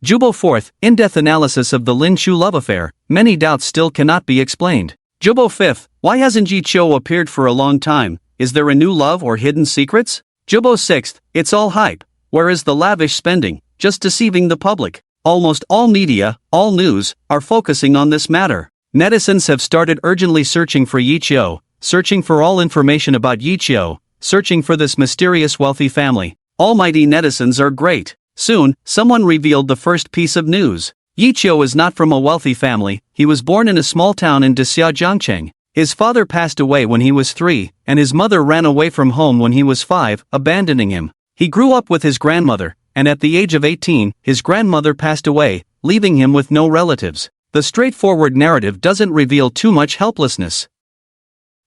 Jubo fourth, in-depth analysis of the Lin Chu love affair, many doubts still cannot be explained. Jubo fifth, why hasn't Yi Chio appeared for a long time, is there a new love or hidden secrets? Jubo sixth, it's all hype. Where is the lavish spending, just deceiving the public? Almost all media, all news, are focusing on this matter. Netizens have started urgently searching for Yi Chio, searching for all information about Yi Chio, searching for this mysterious wealthy family. Almighty netizens are great. Soon, someone revealed the first piece of news. Yi Chio is not from a wealthy family, he was born in a small town in Desya Jiangcheng. His father passed away when he was 3, and his mother ran away from home when he was 5, abandoning him. He grew up with his grandmother, and at the age of 18, his grandmother passed away, leaving him with no relatives. The straightforward narrative doesn't reveal too much helplessness.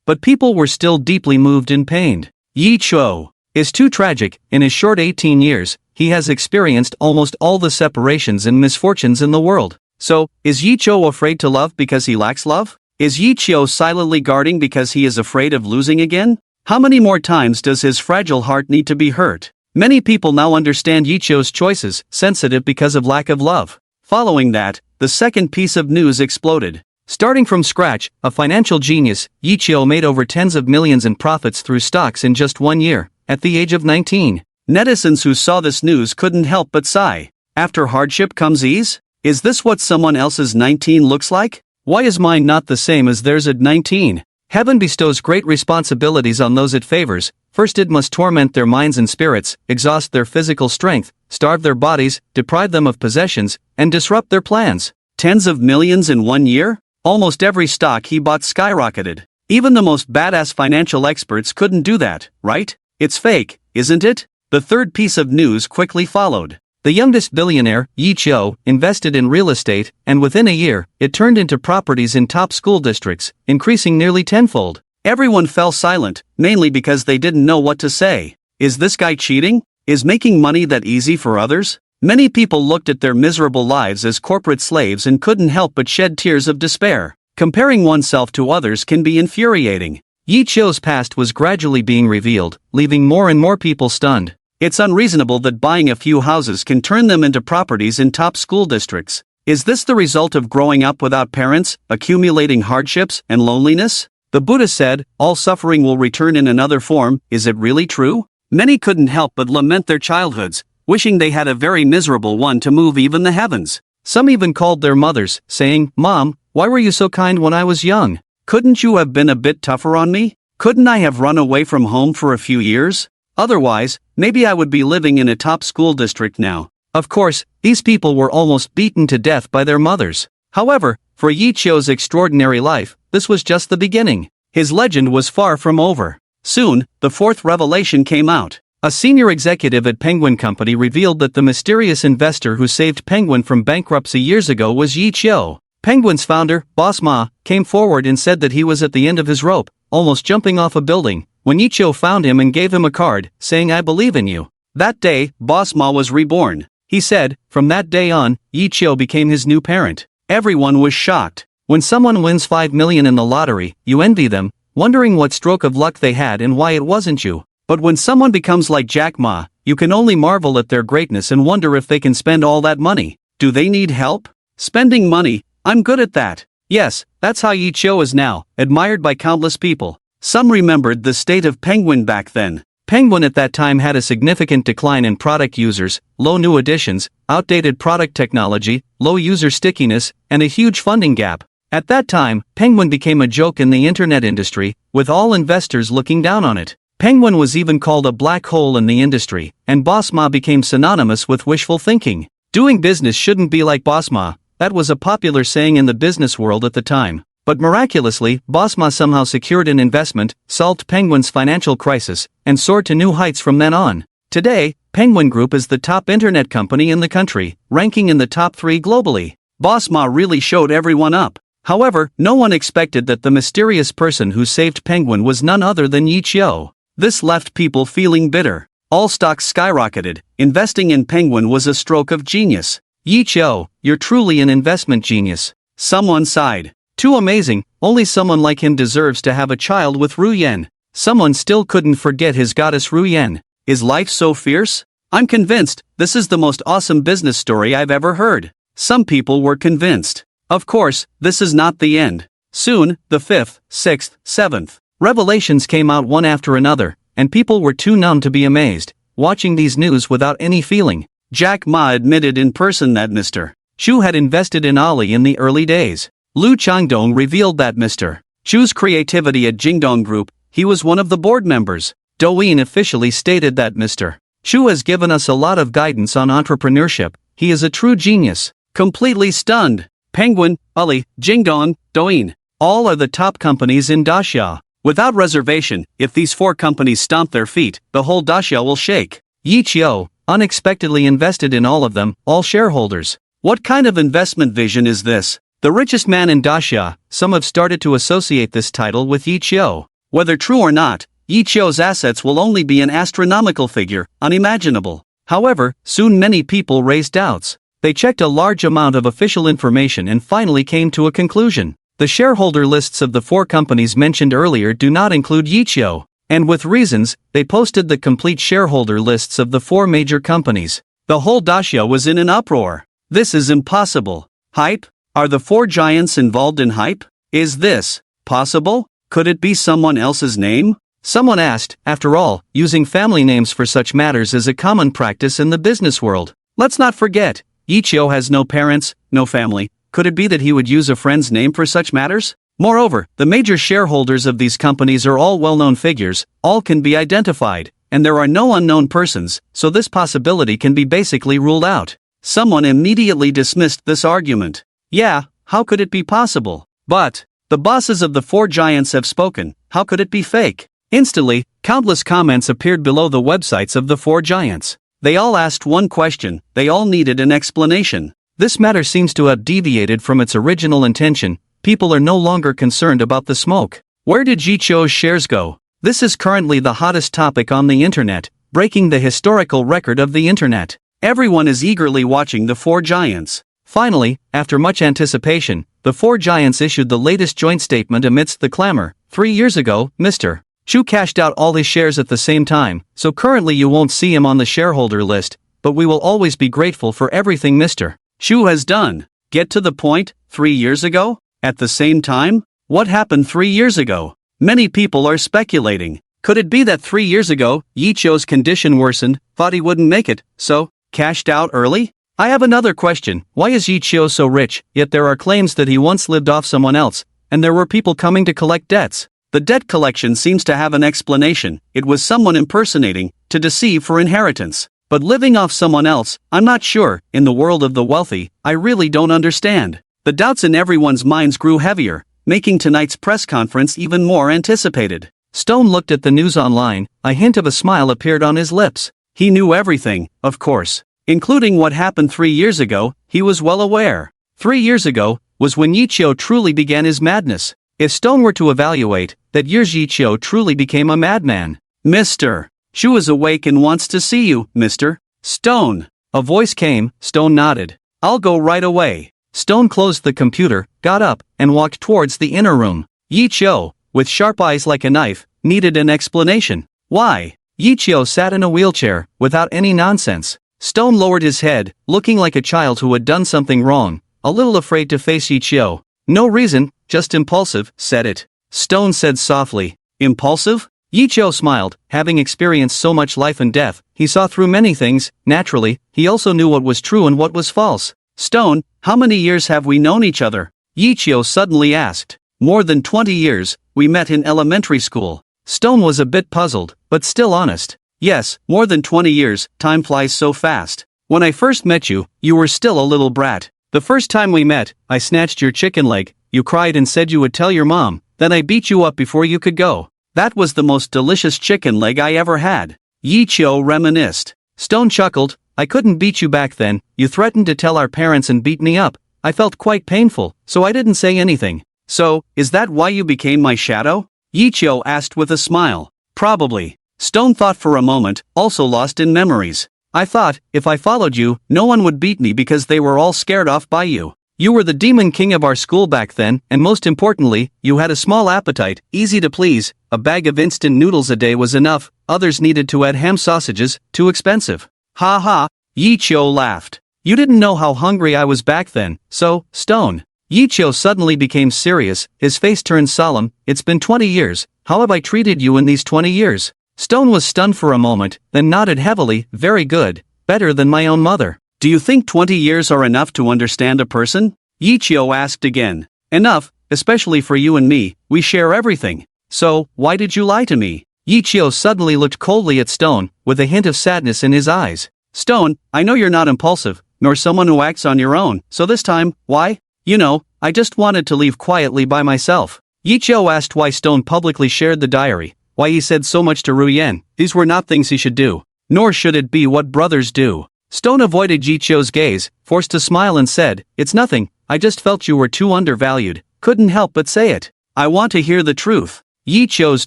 But people were still deeply moved and pained. Yi Chio is too tragic. In his short 18 years, he has experienced almost all the separations and misfortunes in the world. So, is Yi Chio afraid to love because he lacks love? Is Yi Chio silently guarding because he is afraid of losing again? How many more times does his fragile heart need to be hurt? Many people now understand Yi Chio's choices, sensitive because of lack of love. Following that, the second piece of news exploded. Starting from scratch, a financial genius, Yi Chio made over tens of millions in profits through stocks in just 1 year, at the age of 19. Netizens who saw this news couldn't help but sigh. After hardship comes ease? Is this what someone else's 19 looks like? Why is mine not the same as theirs at 19? Heaven bestows great responsibilities on those it favors. First it must torment their minds and spirits, exhaust their physical strength, starve their bodies, deprive them of possessions, and disrupt their plans. Tens of millions in 1 year? Almost every stock he bought skyrocketed. Even the most badass financial experts couldn't do that, right? It's fake, isn't it? The third piece of news quickly followed. The youngest billionaire, Yi Chio, invested in real estate, and within a year, it turned into properties in top school districts, increasing nearly tenfold. Everyone fell silent, mainly because they didn't know what to say. Is this guy cheating? Is making money that easy for others? Many people looked at their miserable lives as corporate slaves and couldn't help but shed tears of despair. Comparing oneself to others can be infuriating. Yi Chio's past was gradually being revealed, leaving more and more people stunned. It's unreasonable that buying a few houses can turn them into properties in top school districts. Is this the result of growing up without parents, accumulating hardships, and loneliness? The Buddha said, all suffering will return in another form. Is it really true? Many couldn't help but lament their childhoods, wishing they had a very miserable one to move even the heavens. Some even called their mothers, saying, "Mom, why were you so kind when I was young? Couldn't you have been a bit tougher on me? Couldn't I have run away from home for a few years? Otherwise, maybe I would be living in a top school district now." Of course, these people were almost beaten to death by their mothers. However, for Yi Chio's extraordinary life, this was just the beginning. His legend was far from over. Soon, the fourth revelation came out. A senior executive at Penguin Company revealed that the mysterious investor who saved Penguin from bankruptcy years ago was Yi Chio. Penguin's founder, Boss Ma, came forward and said that he was at the end of his rope, almost jumping off a building, when Yi Chio found him and gave him a card, saying, "I believe in you." That day, Boss Ma was reborn. He said, from that day on, Yi Chio became his new parent. Everyone was shocked. When someone wins 5 million in the lottery, you envy them, wondering what stroke of luck they had and why it wasn't you. But when someone becomes like Jack Ma, you can only marvel at their greatness and wonder if they can spend all that money. Do they need help? Spending money? I'm good at that. Yes, that's how Yi Chio is now, admired by countless people. Some remembered the state of Penguin back then. Penguin at that time had a significant decline in product users, low new additions, outdated product technology, low user stickiness, and a huge funding gap. At that time, Penguin became a joke in the internet industry, with all investors looking down on it. Penguin was even called a black hole in the industry, and Boss Ma became synonymous with wishful thinking. Doing business shouldn't be like Boss Ma, that was a popular saying in the business world at the time. But miraculously, Boss Ma somehow secured an investment, solved Penguin's financial crisis, and soared to new heights from then on. Today, Penguin Group is the top internet company in the country, ranking in the top 3 globally. Boss Ma really showed everyone up. However, no one expected that the mysterious person who saved Penguin was none other than Yi Chio. This left people feeling bitter. All stocks skyrocketed. Investing in Penguin was a stroke of genius. Yi Chio, you're truly an investment genius. Someone sighed. Too amazing, only someone like him deserves to have a child with Ru Yen. Someone still couldn't forget his goddess Ru Yen. Is life so fierce? I'm convinced, this is the most awesome business story I've ever heard. Some people were convinced. Of course, this is not the end. Soon, the 5th, 6th, 7th revelations came out one after another, and people were too numb to be amazed, watching these news without any feeling. Jack Ma admitted in person that Mr. Chu had invested in Ali in the early days. Lu Changdong revealed that Mr. Chu's creativity at Jingdong Group, he was one of the board members. Douyin officially stated that Mr. Chu has given us a lot of guidance on entrepreneurship, he is a true genius. Completely stunned. Penguin, Ali, Jingdong, Douyin, all are the top companies in Daxia. Without reservation, if these 4 companies stomp their feet, the whole Daxia will shake. Yi Chio unexpectedly invested in all of them, all shareholders. What kind of investment vision is this? The richest man in Daxia, some have started to associate this title with Yi Chio. Whether true or not, Yi Chio's assets will only be an astronomical figure, unimaginable. However, soon many people raised doubts. They checked a large amount of official information and finally came to a conclusion. The shareholder lists of the 4 companies mentioned earlier do not include Yi Chio, and with reasons, they posted the complete shareholder lists of the 4 major companies. The whole Daxia was in an uproar. This is impossible. Hype? Are the 4 giants involved in hype? Is this possible? Could it be someone else's name? Someone asked. After all, using family names for such matters is a common practice in the business world. Let's not forget, Yi Chio has no parents, no family. Could it be that he would use a friend's name for such matters? Moreover, the major shareholders of these companies are all well-known figures, all can be identified, and there are no unknown persons, so this possibility can be basically ruled out. Someone immediately dismissed this argument. Yeah, how could it be possible? But the bosses of the 4 giants have spoken, how could it be fake? Instantly, countless comments appeared below the websites of the 4 giants. They all asked one question, they all needed an explanation. This matter seems to have deviated from its original intention. People are no longer concerned about the smoke. Where did Yichou's shares go? This is currently the hottest topic on the internet, breaking the historical record of the internet. Everyone is eagerly watching the four giants. Finally, after much anticipation, the four giants issued the latest joint statement amidst the clamor. 3 years ago, Mr. Chu cashed out all his shares at the same time, so currently you won't see him on the shareholder list, but we will always be grateful for everything Mr. Chu has done. Get to the point. 3 years ago? At the same time? What happened 3 years ago? Many people are speculating. Could it be that 3 years ago, Yichou's condition worsened, thought he wouldn't make it, so cashed out early? I have another question. Why is Yichou so rich, yet there are claims that he once lived off someone else, and there were people coming to collect debts? The debt collection seems to have an explanation. It was someone impersonating, to deceive for inheritance. But living off someone else, I'm not sure. In the world of the wealthy, I really don't understand. The doubts in everyone's minds grew heavier, making tonight's press conference even more anticipated. Stone looked at the news online, a hint of a smile appeared on his lips. He knew everything, of course. Including what happened 3 years ago, he was well aware. 3 years ago was when Yichou truly began his madness. If Stone were to evaluate, that year's Yichou truly became a madman. Mr. Chu is awake and wants to see you, Mr. Stone. A voice came. Stone nodded. I'll go right away. Stone closed the computer, got up, and walked towards the inner room. Yichou, with sharp eyes like a knife, needed an explanation. Why? Yichou sat in a wheelchair, without any nonsense. Stone lowered his head, looking like a child who had done something wrong, a little afraid to face Yichou. No reason, just impulsive, said it. Stone said softly. Impulsive? Yichou smiled. Having experienced so much life and death, he saw through many things. Naturally, he also knew what was true and what was false. Stone, how many years have we known each other? Yichou suddenly asked. More than 20 years, we met in elementary school. Stone was a bit puzzled, but still honest. Yes, more than 20 years, time flies so fast. When I first met you, you were still a little brat. The first time we met, I snatched your chicken leg, you cried and said you would tell your mom, then I beat you up before you could go. That was the most delicious chicken leg I ever had. Yichou reminisced. Stone chuckled. I couldn't beat you back then, you threatened to tell our parents and beat me up. I felt quite painful, so I didn't say anything. So, is that why you became my shadow? Yichou asked with a smile. Probably. Stone thought for a moment, also lost in memories. I thought, if I followed you, no one would beat me because they were all scared off by you. You were the demon king of our school back then, and most importantly, you had a small appetite, easy to please. A bag of instant noodles a day was enough, others needed to add ham sausages, too expensive. Ha ha, Yichou laughed. You didn't know how hungry I was back then, so, Stone. Yichou suddenly became serious, his face turned solemn. It's been 20 years, how have I treated you in these 20 years? Stone was stunned for a moment, then nodded heavily. Very good, better than my own mother. Do you think 20 years are enough to understand a person? Yichou asked again. Enough, especially for you and me, we share everything. So, why did you lie to me? Yichou suddenly looked coldly at Stone, with a hint of sadness in his eyes. Stone, I know you're not impulsive, nor someone who acts on your own, so this time, why? You know, I just wanted to leave quietly by myself. Yichou asked why Stone publicly shared the diary, why he said so much to Ruyen. These were not things he should do, nor should it be what brothers do. Stone avoided Yichou's gaze, forced to smile and said, It's nothing, I just felt you were too undervalued, couldn't help but say it. I want to hear the truth. Yichou's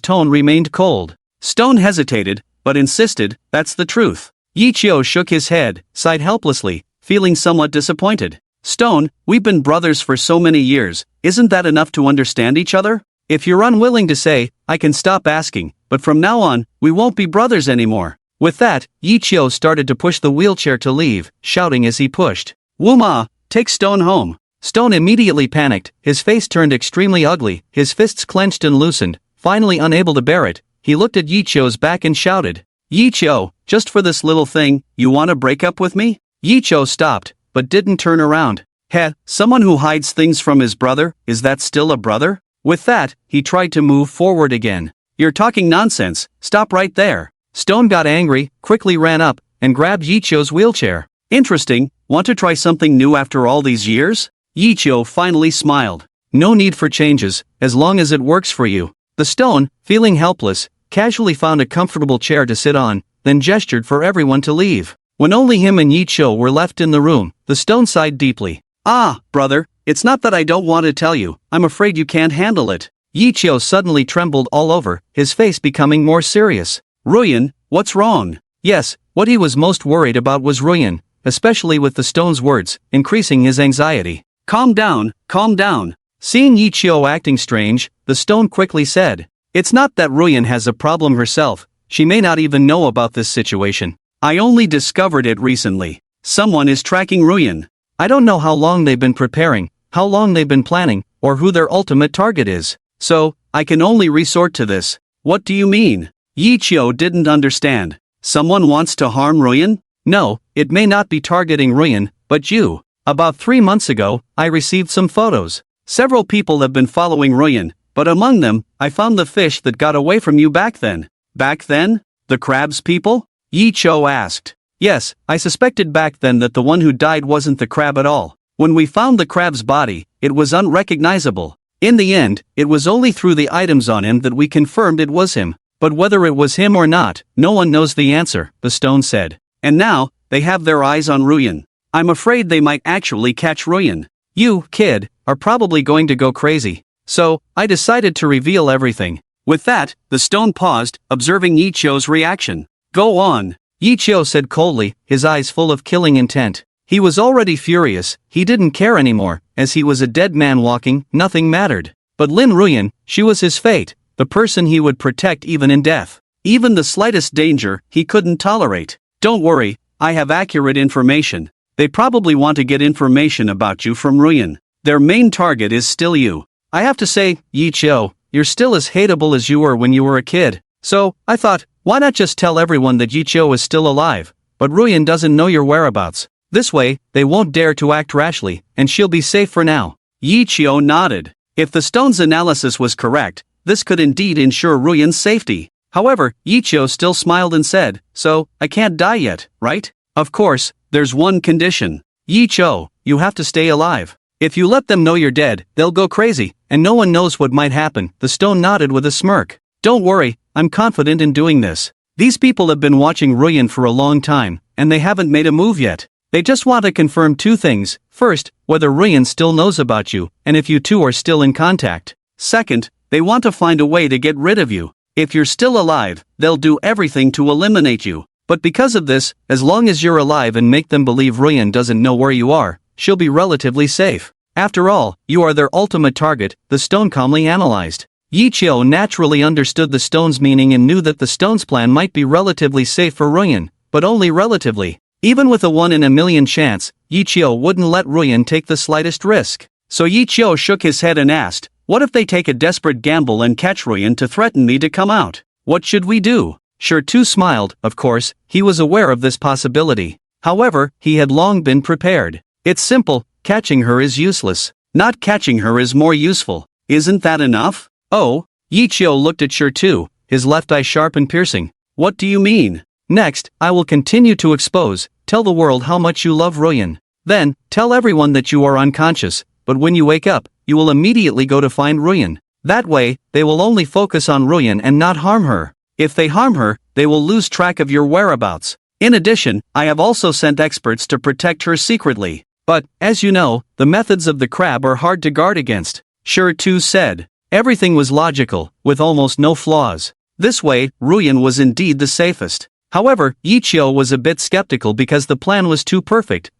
tone remained cold. Stone hesitated, but insisted, That's the truth. Yichou shook his head, sighed helplessly, feeling somewhat disappointed. Stone, we've been brothers for so many years, isn't that enough to understand each other? If you're unwilling to say, I can stop asking, but from now on, we won't be brothers anymore. With that, Yichou started to push the wheelchair to leave, shouting as he pushed. Wuma, take Stone home. Stone immediately panicked, his face turned extremely ugly, his fists clenched and loosened. Finally unable to bear it, he looked at Yichou's back and shouted. Yichou, just for this little thing, you want to break up with me? Yichou stopped, but didn't turn around. Heh, someone who hides things from his brother, is that still a brother? With that, he tried to move forward again. You're talking nonsense, stop right there. Stone got angry, quickly ran up, and grabbed Yichou's wheelchair. Interesting, want to try something new after all these years? Yichou finally smiled. No need for changes, as long as it works for you. The Stone, feeling helpless, casually found a comfortable chair to sit on, then gestured for everyone to leave. When only him and Yichou were left in the room, the Stone sighed deeply. Ah, brother, it's not that I don't want to tell you, I'm afraid you can't handle it. Yi Chio suddenly trembled all over, his face becoming more serious. Ruyan, what's wrong? Yes, what he was most worried about was Ruyan, especially with the stone's words, increasing his anxiety. Calm down, calm down. Seeing Yi Chio acting strange, the stone quickly said, it's not that Ruyan has a problem herself, she may not even know about this situation. I only discovered it recently. Someone is tracking Ruyan. I don't know how long they've been preparing, how long they've been planning, or who their ultimate target is. So, I can only resort to this. What do you mean? Yi Chio didn't understand. Someone wants to harm Ruyan? No, it may not be targeting Ruyan, but you. About 3 months ago, I received some photos. Several people have been following Ruyan, but among them, I found the fish that got away from you back then. Back then? The crabs people? Yi Chio asked. Yes, I suspected back then that the one who died wasn't the crab at all. When we found the crab's body, it was unrecognizable. In the end, it was only through the items on him that we confirmed it was him. But whether it was him or not, no one knows the answer, the stone said. And now, they have their eyes on Ruyan. I'm afraid they might actually catch Ruyan. You, kid, are probably going to go crazy. So, I decided to reveal everything. With that, the stone paused, observing Yi Chio's reaction. Go on, Yi Chio said coldly, his eyes full of killing intent. He was already furious, he didn't care anymore, as he was a dead man walking, nothing mattered. But Lin Ruyan, she was his fate, the person he would protect even in death. Even the slightest danger, he couldn't tolerate. Don't worry, I have accurate information. They probably want to get information about you from Ruyan. Their main target is still you. I have to say, Yi Chio, you're still as hateable as you were when you were a kid. So, I thought, why not just tell everyone that Yi Chio is still alive, but Ruyan doesn't know your whereabouts. This way, they won't dare to act rashly, and she'll be safe for now. Yi Chio nodded. If the stone's analysis was correct, this could indeed ensure Ruyan's safety. However, Yi Chio still smiled and said, so, I can't die yet, right? Of course, there's one condition. Yi Chio, you have to stay alive. If you let them know you're dead, they'll go crazy, and no one knows what might happen. The stone nodded with a smirk. Don't worry, I'm confident in doing this. These people have been watching Ruyan for a long time, and they haven't made a move yet. They just want to confirm two things. First, whether Ruyan still knows about you, and if you two are still in contact. Second, they want to find a way to get rid of you. If you're still alive, they'll do everything to eliminate you. But because of this, as long as you're alive and make them believe Ruyan doesn't know where you are, she'll be relatively safe. After all, you are their ultimate target, the stone calmly analyzed. Yi Chio naturally understood the stone's meaning and knew that the stone's plan might be relatively safe for Ruyan, but only relatively. Even with a 1 in a million chance, Yi Chio wouldn't let Ruyan take the slightest risk. So Yi Chio shook his head and asked, what if they take a desperate gamble and catch Ruyan to threaten me to come out? What should we do? Sure-Tu smiled, of course, he was aware of this possibility. However, he had long been prepared. It's simple, catching her is useless. Not catching her is more useful. Isn't that enough? Oh, Yi Chio looked at Sure-Tu, his left eye sharp and piercing. What do you mean? Next, I will continue to expose, tell the world how much you love Ruyan. Then, tell everyone that you are unconscious, but when you wake up, you will immediately go to find Ruyan. That way, they will only focus on Ruyan and not harm her. If they harm her, they will lose track of your whereabouts. In addition, I have also sent experts to protect her secretly. But, as you know, the methods of the crab are hard to guard against. Sure-Tu said. Everything was logical, with almost no flaws. This way, Ruyan was indeed the safest. However, Yi Chio was a bit skeptical because the plan was too perfect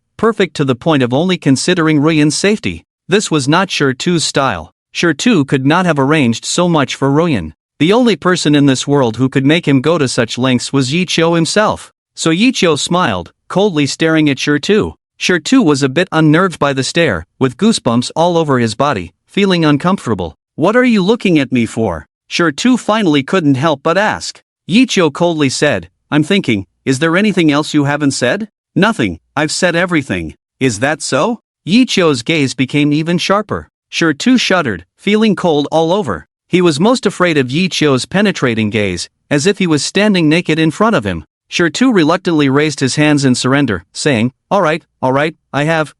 to the point of only considering Ruyan's safety. This was not Sure-Tu's style. Sure-Tu could not have arranged so much for Ruyan. The only person in this world who could make him go to such lengths was Yi Chio himself. So Yi Chio smiled, coldly staring at Sure-Tu. Sure-Tu was a bit unnerved by the stare, with goosebumps all over his body, feeling uncomfortable. What are you looking at me for? Sure-Tu finally couldn't help but ask. Yi Chio coldly said, I'm thinking, is there anything else you haven't said? Nothing, I've said everything. Is that so? Yi Chio's gaze became even sharper. Sure-Tu shuddered, feeling cold all over. He was most afraid of Yi Chio's penetrating gaze, as if he was standing naked in front of him. Sure-Tu reluctantly raised his hands in surrender, saying, alright, I have,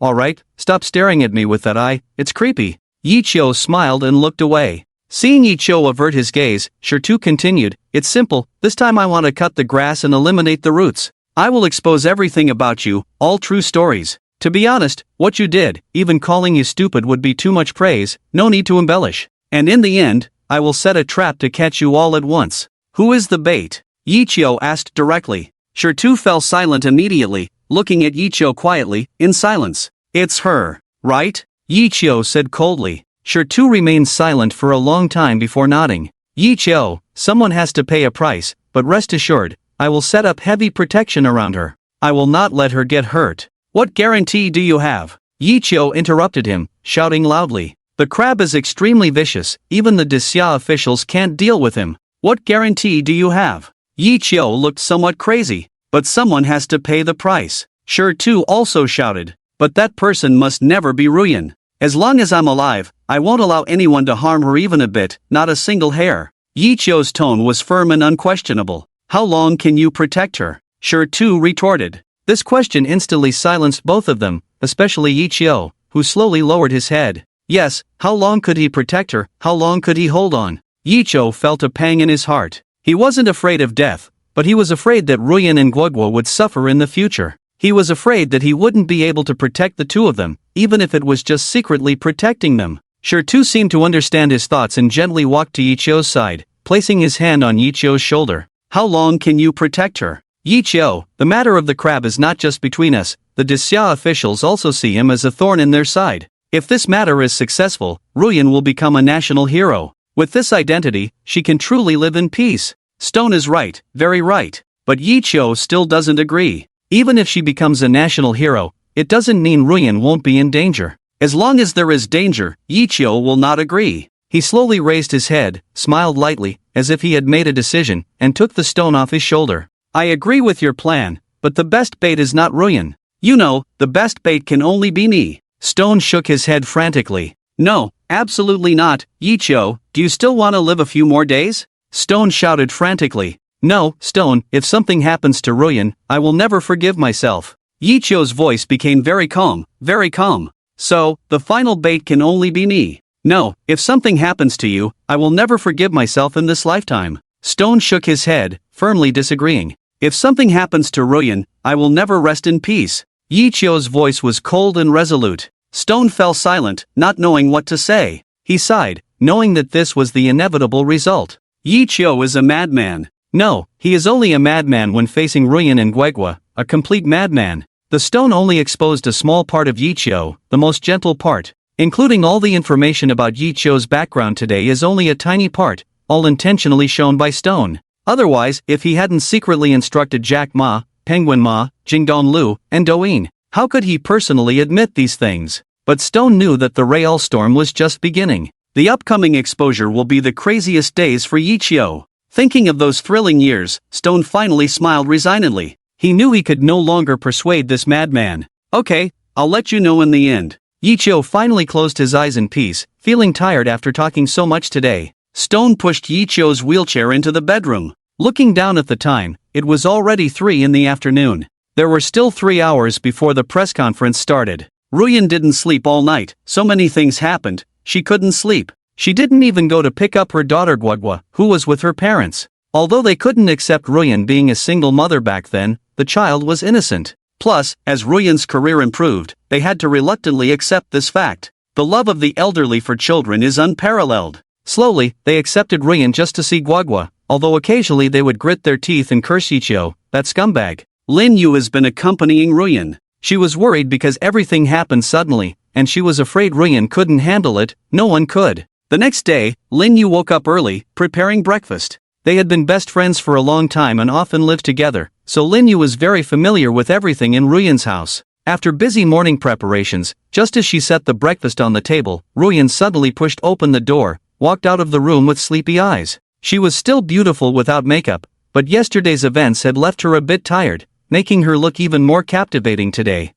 alright, stop staring at me with that eye, it's creepy. Yi Chio smiled and looked away. Seeing Yi Chio avert his gaze, Sure-Tu continued, it's simple, this time I want to cut the grass and eliminate the roots. I will expose everything about you, all true stories. To be honest, what you did, even calling you stupid would be too much praise, no need to embellish. And in the end, I will set a trap to catch you all at once. Who is the bait? Yichio asked directly. Shu fell silent immediately, looking at Yichio quietly, in silence. It's her, right? Yichio said coldly. Shu remained silent for a long time before nodding. Yichio, someone has to pay a price, but rest assured, I will set up heavy protection around her. I will not let her get hurt. What guarantee do you have? Yichio interrupted him, shouting loudly. The crab is extremely vicious, even the Disya officials can't deal with him. What guarantee do you have? Yichio looked somewhat crazy. But someone has to pay the price. Shu also shouted. But that person must never be Ruyan. As long as I'm alive, I won't allow anyone to harm her even a bit, not a single hair. Yichio's tone was firm and unquestionable. How long can you protect her? Shu retorted. This question instantly silenced both of them, especially Yichio, who slowly lowered his head. Yes, how long could he protect her, how long could he hold on? Yichio felt a pang in his heart. He wasn't afraid of death, but he was afraid that Ruyan and Guogwa would suffer in the future. He was afraid that he wouldn't be able to protect the two of them, even if it was just secretly protecting them. Shu seemed to understand his thoughts and gently walked to Yichio's side, placing his hand on Yichio's shoulder. How long can you protect her? Yichio, the matter of the crab is not just between us, the Disya officials also see him as a thorn in their side. If this matter is successful, Ruyan will become a national hero. With this identity, she can truly live in peace. Stone is right, very right. But Yichio still doesn't agree. Even if she becomes a national hero, it doesn't mean Ruyan won't be in danger. As long as there is danger, Yichio will not agree. He slowly raised his head, smiled lightly, as if he had made a decision, and took the stone off his shoulder. I agree with your plan, but the best bait is not Ruyan. You know, the best bait can only be me. Stone shook his head frantically. No, absolutely not. Yichio, do you still want to live a few more days? Stone shouted frantically. No, Stone, if something happens to Ruyan, I will never forgive myself. Yichio's voice became very calm, very calm. So, the final bait can only be me. No, if something happens to you, I will never forgive myself in this lifetime. Stone shook his head, firmly disagreeing. If something happens to Ruyan, I will never rest in peace. Yichio's voice was cold and resolute. Stone fell silent, not knowing what to say. He sighed, knowing that this was the inevitable result. Yichio is a madman. No, he is only a madman when facing Ruyan and Guegua, a complete madman. The stone only exposed a small part of Yichio, the most gentle part. Including all the information about Yichio's background today is only a tiny part, all intentionally shown by Stone. Otherwise, if he hadn't secretly instructed Jack Ma, Penguin Ma, Jingdong Lu, and Douyin, how could he personally admit these things? But Stone knew that the Real Storm was just beginning. The upcoming exposure will be the craziest days for Yichio. Thinking of those thrilling years, Stone finally smiled resignedly. He knew he could no longer persuade this madman. Okay, I'll let you know in the end. Yichio finally closed his eyes in peace, feeling tired after talking so much today. Stone pushed Yichio's wheelchair into the bedroom. Looking down at the time, it was already 3 in the afternoon. There were still 3 hours before the press conference started. Ruyan didn't sleep all night, so many things happened, she couldn't sleep. She didn't even go to pick up her daughter Guagua, who was with her parents. Although they couldn't accept Ruyan being a single mother back then, the child was innocent. Plus, as Ruyan's career improved, they had to reluctantly accept this fact. The love of the elderly for children is unparalleled. Slowly, they accepted Ruyan just to see Guagua, although occasionally they would grit their teeth and curse Yichio, that scumbag. Lin Yu has been accompanying Ruyan. She was worried because everything happened suddenly, and she was afraid Ruyan couldn't handle it, no one could. The next day, Lin Yu woke up early, preparing breakfast. They had been best friends for a long time and often lived together, so Lin Yu was very familiar with everything in Ruyan's house. After busy morning preparations, just as she set the breakfast on the table, Ruyan suddenly pushed open the door, walked out of the room with sleepy eyes. She was still beautiful without makeup, but yesterday's events had left her a bit tired, making her look even more captivating today.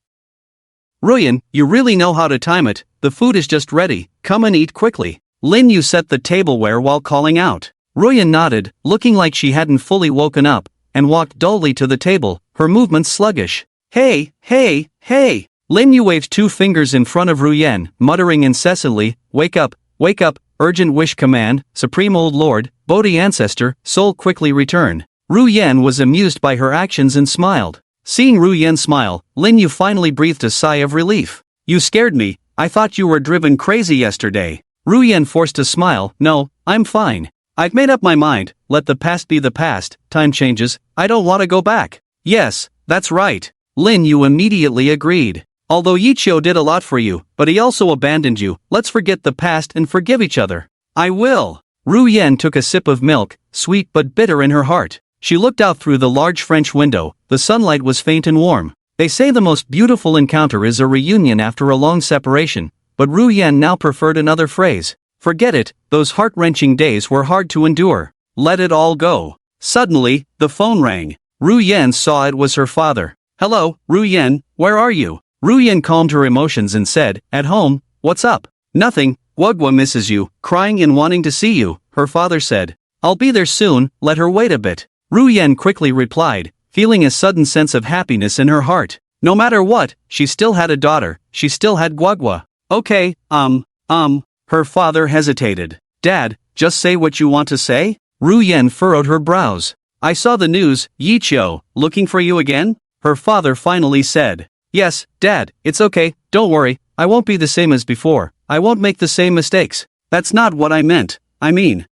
Ruyan, you really know how to time it, the food is just ready, come and eat quickly. Lin Yu set the tableware while calling out. Ruyan nodded, looking like she hadn't fully woken up, and walked dully to the table, her movements sluggish. Hey, hey, hey! Lin Yu waved 2 fingers in front of Ruyan, muttering incessantly, wake up, urgent wish command, supreme old lord, Bodhi ancestor, soul quickly return. Ruyan was amused by her actions and smiled. Seeing Ruyan smile, Lin Yu finally breathed a sigh of relief. You scared me, I thought you were driven crazy yesterday. Yen forced a smile. No, I'm fine. I've made up my mind, let the past be the past, time changes, I don't want to go back. Yes, that's right. Lin Yu immediately agreed. Although Yichio did a lot for you, but he also abandoned you, let's forget the past and forgive each other. I will. Yen took a sip of milk, sweet but bitter in her heart. She looked out through the large French window, the sunlight was faint and warm. They say the most beautiful encounter is a reunion after a long separation, but Yen now preferred another phrase. Forget it, those heart-wrenching days were hard to endure. Let it all go. Suddenly, the phone rang. Yen saw it was her father. Hello, Yen, where are you? Yen calmed her emotions and said, at home, what's up? Nothing, Guagua misses you, crying and wanting to see you, her father said. I'll be there soon, let her wait a bit. Yen quickly replied, feeling a sudden sense of happiness in her heart. No matter what, she still had a daughter, she still had Guagua. Okay, her father hesitated. Dad, just say what you want to say? Yen furrowed her brows. I saw the news, Yichio, looking for you again? Her father finally said. Yes, Dad, it's okay, don't worry, I won't be the same as before, I won't make the same mistakes. That's not what I meant, I mean.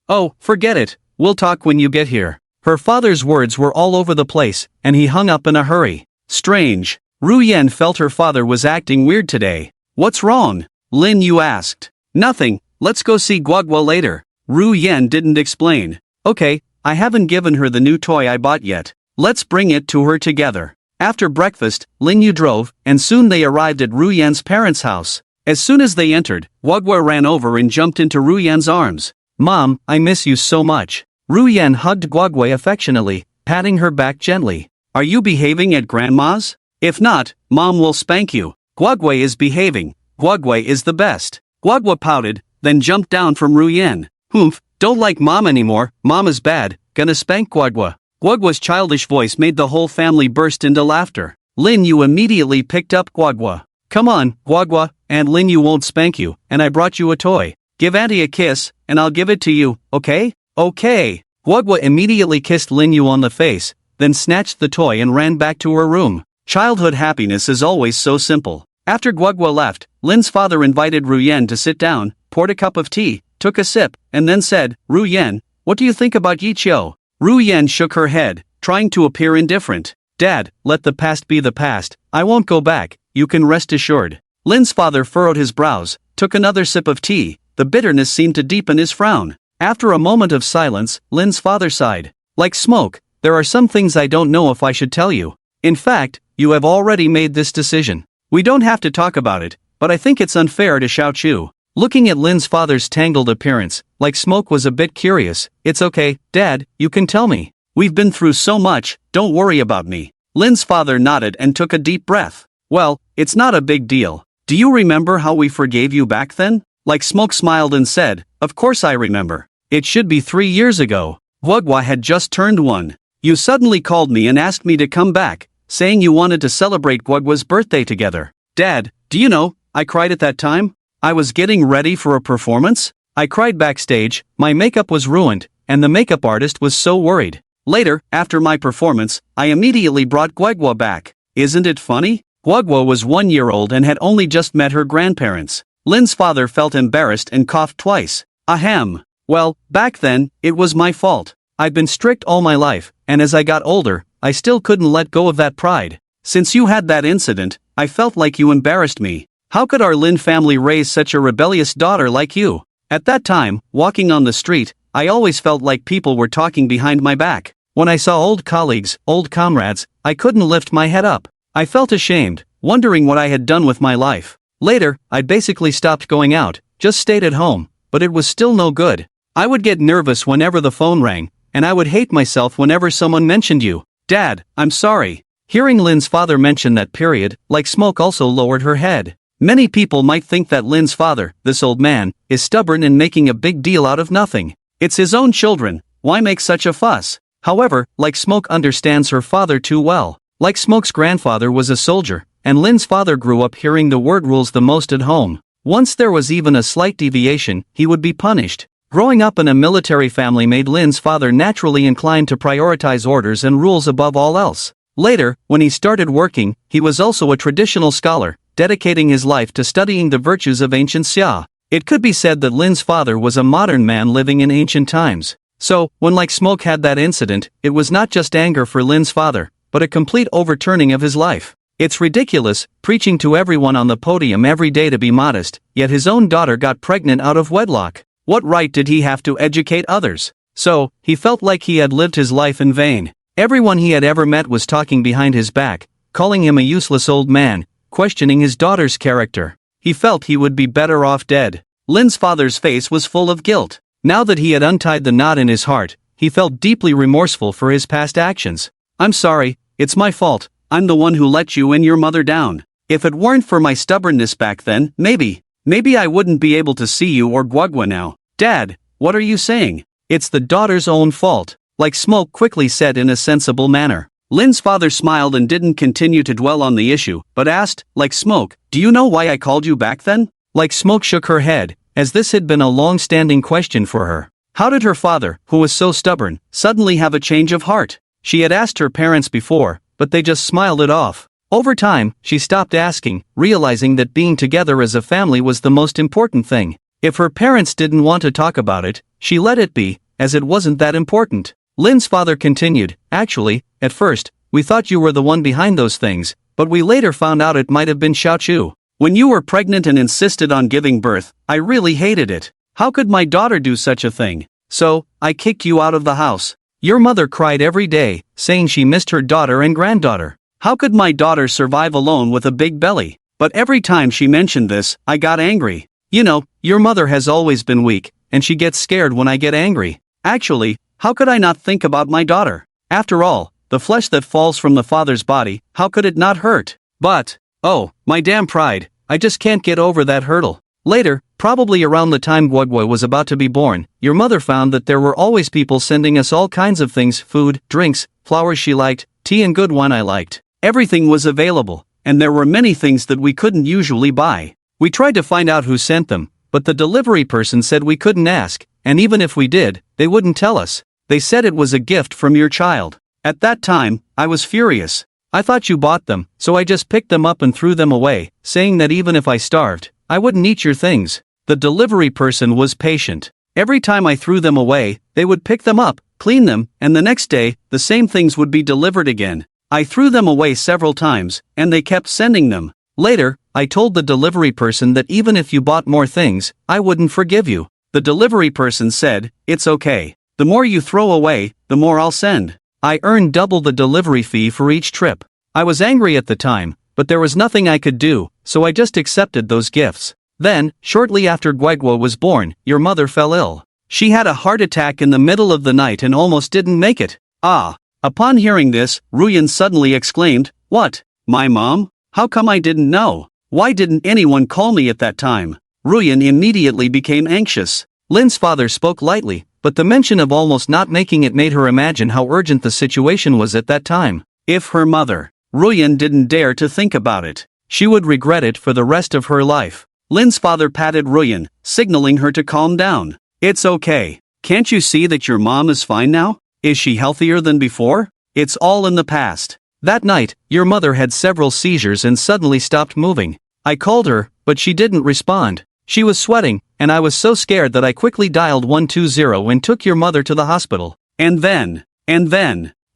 Oh, forget it, we'll talk when you get here. Her father's words were all over the place, and he hung up in a hurry. Strange. Yen felt her father was acting weird today. What's wrong? Lin Yu asked. Nothing, let's go see Guagua later. Yen didn't explain. Okay, I haven't given her the new toy I bought yet. Let's bring it to her together. After breakfast, Lin Yu drove, and soon they arrived at Yen's parents' house. As soon as they entered, Guagua ran over and jumped into Yen's arms. Mom, I miss you so much. Yen hugged Guagua affectionately, patting her back gently. Are you behaving at Grandma's? If not, Mom will spank you. Guagua is behaving. Guagua is the best. Guagua pouted, then jumped down from Yen. Humph, don't like Mom anymore, Mom is bad, gonna spank Guagua. Guagua's childish voice made the whole family burst into laughter. Lin Yu immediately picked up Guagua. Come on, Guagua, Aunt Lin Yu won't spank you, and I brought you a toy. Give Auntie a kiss, and I'll give it to you, okay? Okay. Guagua immediately kissed Lin Yu on the face, then snatched the toy and ran back to her room. Childhood happiness is always so simple. After Guagua left, Lin's father invited Yen to sit down, poured a cup of tea, took a sip, and then said, Yen, what do you think about Yichio? Yen shook her head, trying to appear indifferent. Dad, let the past be the past, I won't go back, you can rest assured. Lin's father furrowed his brows, took another sip of tea, the bitterness seemed to deepen his frown. After a moment of silence, Lin's father sighed. Like smoke, there are some things I don't know if I should tell you. In fact, you have already made this decision. We don't have to talk about it, but I think it's unfair to shout you. Looking at Lin's father's tangled appearance, like smoke was a bit curious. It's okay, Dad, you can tell me. We've been through so much, don't worry about me. Lin's father nodded and took a deep breath. Well, it's not a big deal. Do you remember how we forgave you back then? Like smoke smiled and said, of course I remember. It should be 3 years ago. Guagua had just turned 1. You suddenly called me and asked me to come back, saying you wanted to celebrate Guagua's birthday together. Dad, do you know, I cried at that time? I was getting ready for a performance. I cried backstage, my makeup was ruined, and the makeup artist was so worried. Later, after my performance, I immediately brought Guagua back. Isn't it funny? Guagua was 1 year old and had only just met her grandparents. Lin's father felt embarrassed and coughed twice. Ahem. Well, back then, it was my fault. I've been strict all my life, and as I got older, I still couldn't let go of that pride. Since you had that incident, I felt like you embarrassed me. How could our Lin family raise such a rebellious daughter like you? At that time, walking on the street, I always felt like people were talking behind my back. When I saw old colleagues, old comrades, I couldn't lift my head up. I felt ashamed, wondering what I had done with my life. Later, I basically stopped going out, just stayed at home, but it was still no good. I would get nervous whenever the phone rang, and I would hate myself whenever someone mentioned you. Dad, I'm sorry. Hearing Lin's father mention that period, like smoke also lowered her head. Many people might think that Lin's father, this old man, is stubborn and making a big deal out of nothing. It's his own children, why make such a fuss? However, like smoke understands her father too well. Like smoke's grandfather was a soldier, and Lin's father grew up hearing the word rules the most at home. Once there was even a slight deviation, he would be punished. Growing up in a military family made Lin's father naturally inclined to prioritize orders and rules above all else. Later, when he started working, he was also a traditional scholar, dedicating his life to studying the virtues of ancient Xia. It could be said that Lin's father was a modern man living in ancient times. So, when Like Smoke had that incident, it was not just anger for Lin's father, but a complete overturning of his life. It's ridiculous, preaching to everyone on the podium every day to be modest, yet his own daughter got pregnant out of wedlock. What right did he have to educate others? So, he felt like he had lived his life in vain. Everyone he had ever met was talking behind his back, calling him a useless old man, questioning his daughter's character. He felt he would be better off dead. Lin's father's face was full of guilt. Now that he had untied the knot in his heart, he felt deeply remorseful for his past actions. "I'm sorry, it's my fault. I'm the one who let you and your mother down. If it weren't for my stubbornness back then, maybe I wouldn't be able to see you or Guagua now." "Dad, what are you saying? It's the daughter's own fault," Like Smoke quickly said in a sensible manner. Lin's father smiled and didn't continue to dwell on the issue, but asked, "Like Smoke, do you know why I called you back then?" Like Smoke shook her head, as this had been a long-standing question for her. How did her father, who was so stubborn, suddenly have a change of heart? She had asked her parents before, but they just smiled it off. Over time, she stopped asking, realizing that being together as a family was the most important thing. If her parents didn't want to talk about it, she let it be, as it wasn't that important. Lin's father continued, "Actually, at first, we thought you were the one behind those things, but we later found out it might have been Xiaochu. When you were pregnant and insisted on giving birth, I really hated it. How could my daughter do such a thing? So, I kicked you out of the house. Your mother cried every day, saying she missed her daughter and granddaughter. How could my daughter survive alone with a big belly? But every time she mentioned this, I got angry. You know, your mother has always been weak, and she gets scared when I get angry. Actually, how could I not think about my daughter? After all, the flesh that falls from the father's body, how could it not hurt? But, oh, my damn pride, I just can't get over that hurdle." Later, probably around the time Guagua was about to be born, your mother found that there were always people sending us all kinds of things: food, drinks, flowers she liked, tea and good wine I liked. Everything was available, and there were many things that we couldn't usually buy. We tried to find out who sent them, but the delivery person said we couldn't ask, and even if we did, they wouldn't tell us. They said it was a gift from your child. At that time, I was furious. I thought you bought them, so I just picked them up and threw them away, saying that even if I starved, I wouldn't eat your things. The delivery person was patient. Every time I threw them away, they would pick them up, clean them, and the next day, the same things would be delivered again. I threw them away several times, and they kept sending them. Later, I told the delivery person that even if you bought more things, I wouldn't forgive you. The delivery person said, "It's okay. The more you throw away, the more I'll send." I earned double the delivery fee for each trip. I was angry at the time, but there was nothing I could do, so I just accepted those gifts. Then, shortly after Guagua was born, your mother fell ill. She had a heart attack in the middle of the night and almost didn't make it. Ah! Upon hearing this, Ruyan suddenly exclaimed, "What? My mom? How come I didn't know? Why didn't anyone call me at that time?" Ruyan immediately became anxious. Lin's father spoke lightly, but the mention of almost not making it made her imagine how urgent the situation was at that time. If her mother, Ruyan didn't dare to think about it. She would regret it for the rest of her life. Lin's father patted Ruyan, signaling her to calm down. "It's okay. Can't you see that your mom is fine now? Is she healthier than before? It's all in the past." That night, your mother had several seizures and suddenly stopped moving. I called her, but she didn't respond. She was sweating, and I was so scared that I quickly dialed 120 and took your mother to the hospital. And then,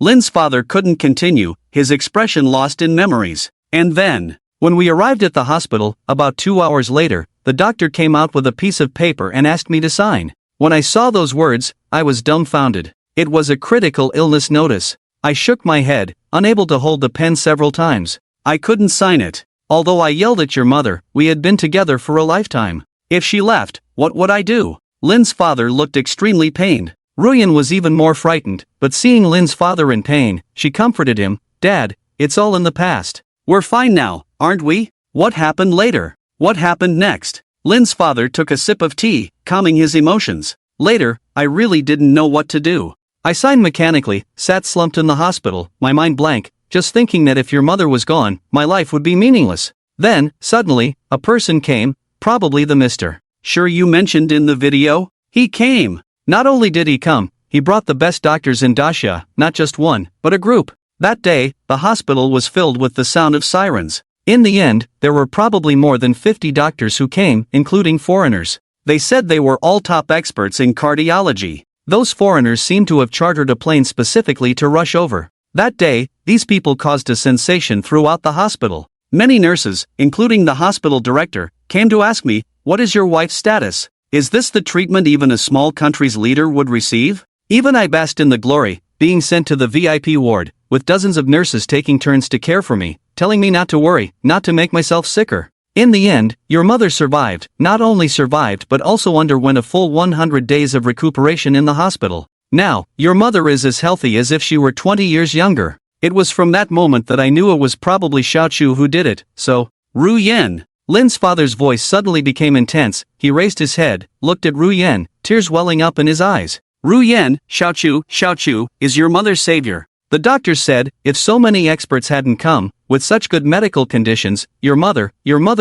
Lin's father couldn't continue, his expression lost in memories. And then, when we arrived at the hospital, about 2 hours later, the doctor came out with a piece of paper and asked me to sign. When I saw those words, I was dumbfounded. It was a critical illness notice. I shook my head, unable to hold the pen several times. I couldn't sign it. Although I yelled at your mother, we had been together for a lifetime. If she left, what would I do? Lin's father looked extremely pained. Ruyan was even more frightened, but seeing Lin's father in pain, she comforted him. "Dad, it's all in the past. We're fine now, aren't we? What happened later? What happened next?" Lin's father took a sip of tea, calming his emotions. "Later, I really didn't know what to do. I signed mechanically, sat slumped in the hospital, my mind blank, just thinking that if your mother was gone, my life would be meaningless. Then, suddenly, a person came, probably the Mr. Sure you mentioned in the video? He came. Not only did he come, he brought the best doctors in Dacia, not just one, but a group. That day, the hospital was filled with the sound of sirens. In the end, there were probably more than 50 doctors who came, including foreigners. They said they were all top experts in cardiology. Those foreigners seemed to have chartered a plane specifically to rush over. That day, these people caused a sensation throughout the hospital. Many nurses, including the hospital director, came to ask me, "What is your wife's status? Is this the treatment even a small country's leader would receive?" Even I basked in the glory, being sent to the VIP ward, with dozens of nurses taking turns to care for me, telling me not to worry, not to make myself sicker. In the end, your mother survived, not only survived but also underwent a full 100 days of recuperation in the hospital. Now, your mother is as healthy as if she were 20 years younger. It was from that moment that I knew it was probably Xiaochu who did it, so, Ru Yen. Lin's father's voice suddenly became intense. He raised his head, looked at Ru Yen, tears welling up in his eyes. Ru Yen, Xiaochu, is your mother's savior. The doctors said, if so many experts hadn't come, with such good medical conditions, your mother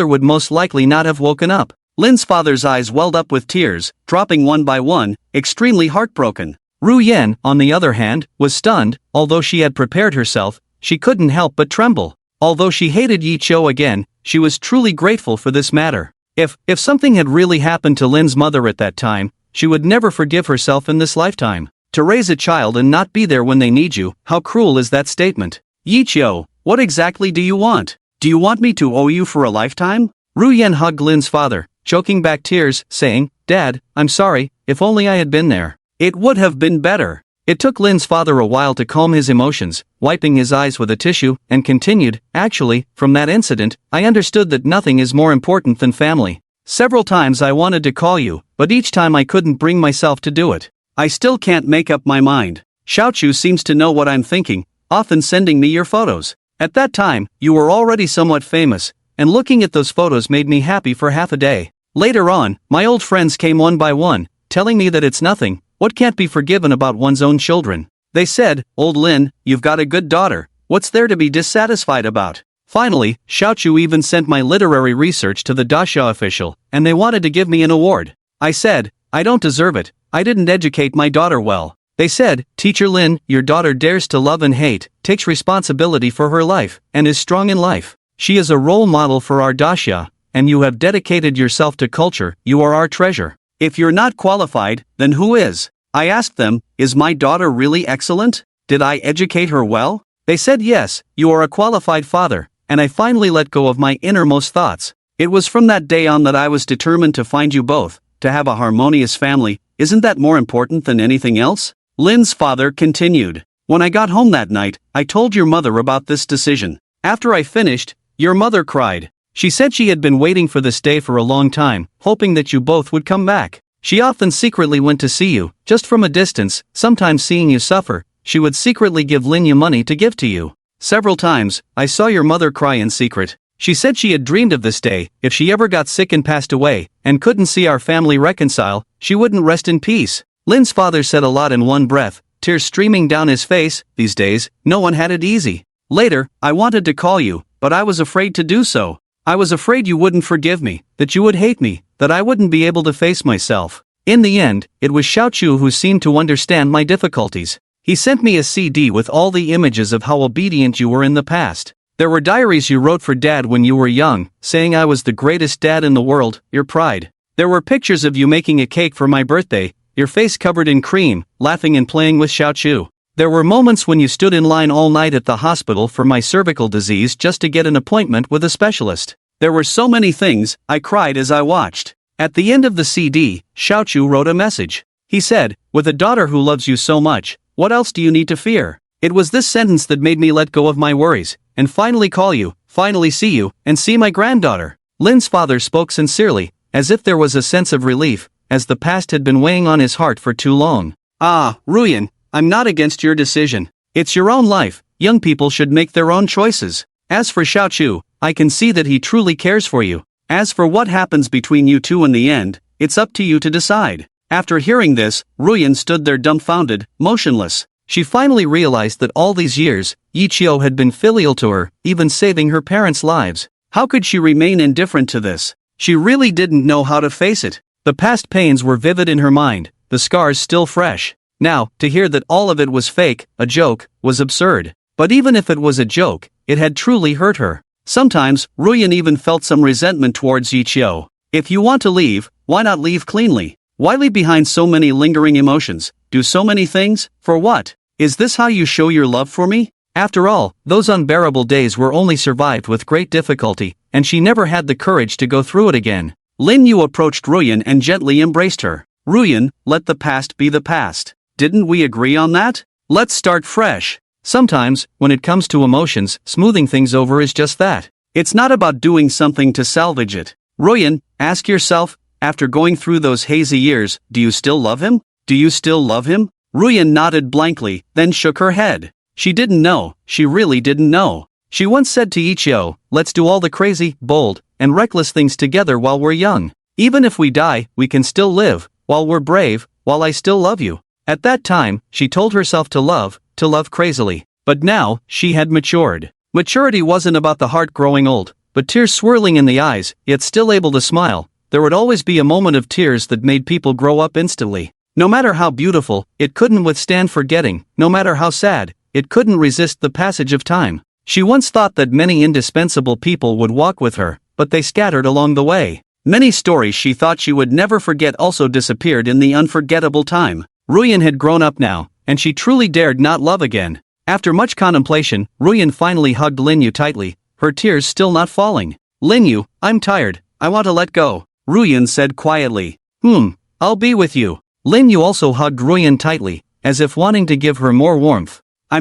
would most likely not have woken up. Lin's father's eyes welled up with tears, dropping one by one, extremely heartbroken. Ru Yen, on the other hand, was stunned. Although she had prepared herself, she couldn't help but tremble. Although she hated Yi Qiu again, she was truly grateful for this matter. If something had really happened to Lin's mother at that time, she would never forgive herself in this lifetime. To raise a child and not be there when they need you, how cruel is that statement? Yi Qiu, what exactly do you want? Do you want me to owe you for a lifetime? Ru Yen hugged Lin's father, choking back tears, saying, Dad, I'm sorry, if only I had been there. It would have been better. It took Lin's father a while to calm his emotions, wiping his eyes with a tissue, and continued, actually, from that incident, I understood that nothing is more important than family. Several times I wanted to call you, but each time I couldn't bring myself to do it. I still can't make up my mind. Xiaochu seems to know what I'm thinking, often sending me your photos. At that time, you were already somewhat famous, and looking at those photos made me happy for half a day. Later on, my old friends came one by one, telling me that it's nothing, what can't be forgiven about one's own children. They said, Old Lin, you've got a good daughter, what's there to be dissatisfied about? Finally, Xiaochu even sent my literary research to the Dasha official, and they wanted to give me an award. I said, I don't deserve it, I didn't educate my daughter well. They said, Teacher Lin, your daughter dares to love and hate, takes responsibility for her life, and is strong in life. She is a role model for our Dasha, and you have dedicated yourself to culture, you are our treasure. If you're not qualified, then who is? I asked them, is my daughter really excellent? Did I educate her well? They said yes, you are a qualified father, and I finally let go of my innermost thoughts. It was from that day on that I was determined to find you both, to have a harmonious family. Isn't that more important than anything else? Lin's father continued. When I got home that night, I told your mother about this decision. After I finished, your mother cried. She said she had been waiting for this day for a long time, hoping that you both would come back. She often secretly went to see you, just from a distance, sometimes seeing you suffer, she would secretly give Linya money to give to you. Several times, I saw your mother cry in secret. She said she had dreamed of this day. If she ever got sick and passed away, and couldn't see our family reconcile, she wouldn't rest in peace. Lin's father said a lot in one breath, tears streaming down his face. These days, no one had it easy. Later, I wanted to call you, but I was afraid to do so. I was afraid you wouldn't forgive me, that you would hate me, that I wouldn't be able to face myself. In the end, it was Xiaochu who seemed to understand my difficulties. He sent me a CD with all the images of how obedient you were in the past. There were diaries you wrote for Dad when you were young, saying I was the greatest dad in the world, your pride. There were pictures of you making a cake for my birthday, your face covered in cream, laughing and playing with Xiaochu. There were moments when you stood in line all night at the hospital for my cervical disease just to get an appointment with a specialist. There were so many things, I cried as I watched. At the end of the CD, Xiaochu wrote a message. He said, with a daughter who loves you so much, what else do you need to fear? It was this sentence that made me let go of my worries, and finally call you, finally see you, and see my granddaughter. Lin's father spoke sincerely, as if there was a sense of relief, as the past had been weighing on his heart for too long. Ah, Ruyan, I'm not against your decision. It's your own life, young people should make their own choices. As for Xiaochu, I can see that he truly cares for you. As for what happens between you two in the end, it's up to you to decide. After hearing this, Ruyan stood there dumbfounded, motionless. She finally realized that all these years, Yi Qiu had been filial to her, even saving her parents' lives. How could she remain indifferent to this? She really didn't know how to face it. The past pains were vivid in her mind, the scars still fresh. Now, to hear that all of it was fake, a joke, was absurd. But even if it was a joke, it had truly hurt her. Sometimes, Ruyan even felt some resentment towards Yichio. If you want to leave, why not leave cleanly? Why leave behind so many lingering emotions, do so many things, for what? Is this how you show your love for me? After all, those unbearable days were only survived with great difficulty, and she never had the courage to go through it again. Lin Yu approached Ruyan and gently embraced her. Ruyan, let the past be the past. Didn't we agree on that? Let's start fresh. Sometimes, when it comes to emotions, smoothing things over is just that. It's not about doing something to salvage it. Ruyan, ask yourself, after going through those hazy years, do you still love him? Do you still love him? Ruyan nodded blankly, then shook her head. She didn't know, she really didn't know. She once said to Ichio, let's do all the crazy, bold, and reckless things together while we're young. Even if we die, we can still live, while we're brave, while I still love you. At that time, she told herself to love crazily. But now, she had matured. Maturity wasn't about the heart growing old, but tears swirling in the eyes, yet still able to smile. There would always be a moment of tears that made people grow up instantly. No matter how beautiful, it couldn't withstand forgetting. No matter how sad, it couldn't resist the passage of time. She once thought that many indispensable people would walk with her, but they scattered along the way. Many stories she thought she would never forget also disappeared in the unforgettable time. Ruyan had grown up now, and she truly dared not love again. After much contemplation, Ruyan finally hugged Lin Yu tightly, her tears still not falling. Lin Yu, I'm tired, I want to let go, Ruyan said quietly. I'll be with you. Lin Yu also hugged Ruyan tightly, as if wanting to give her more warmth. I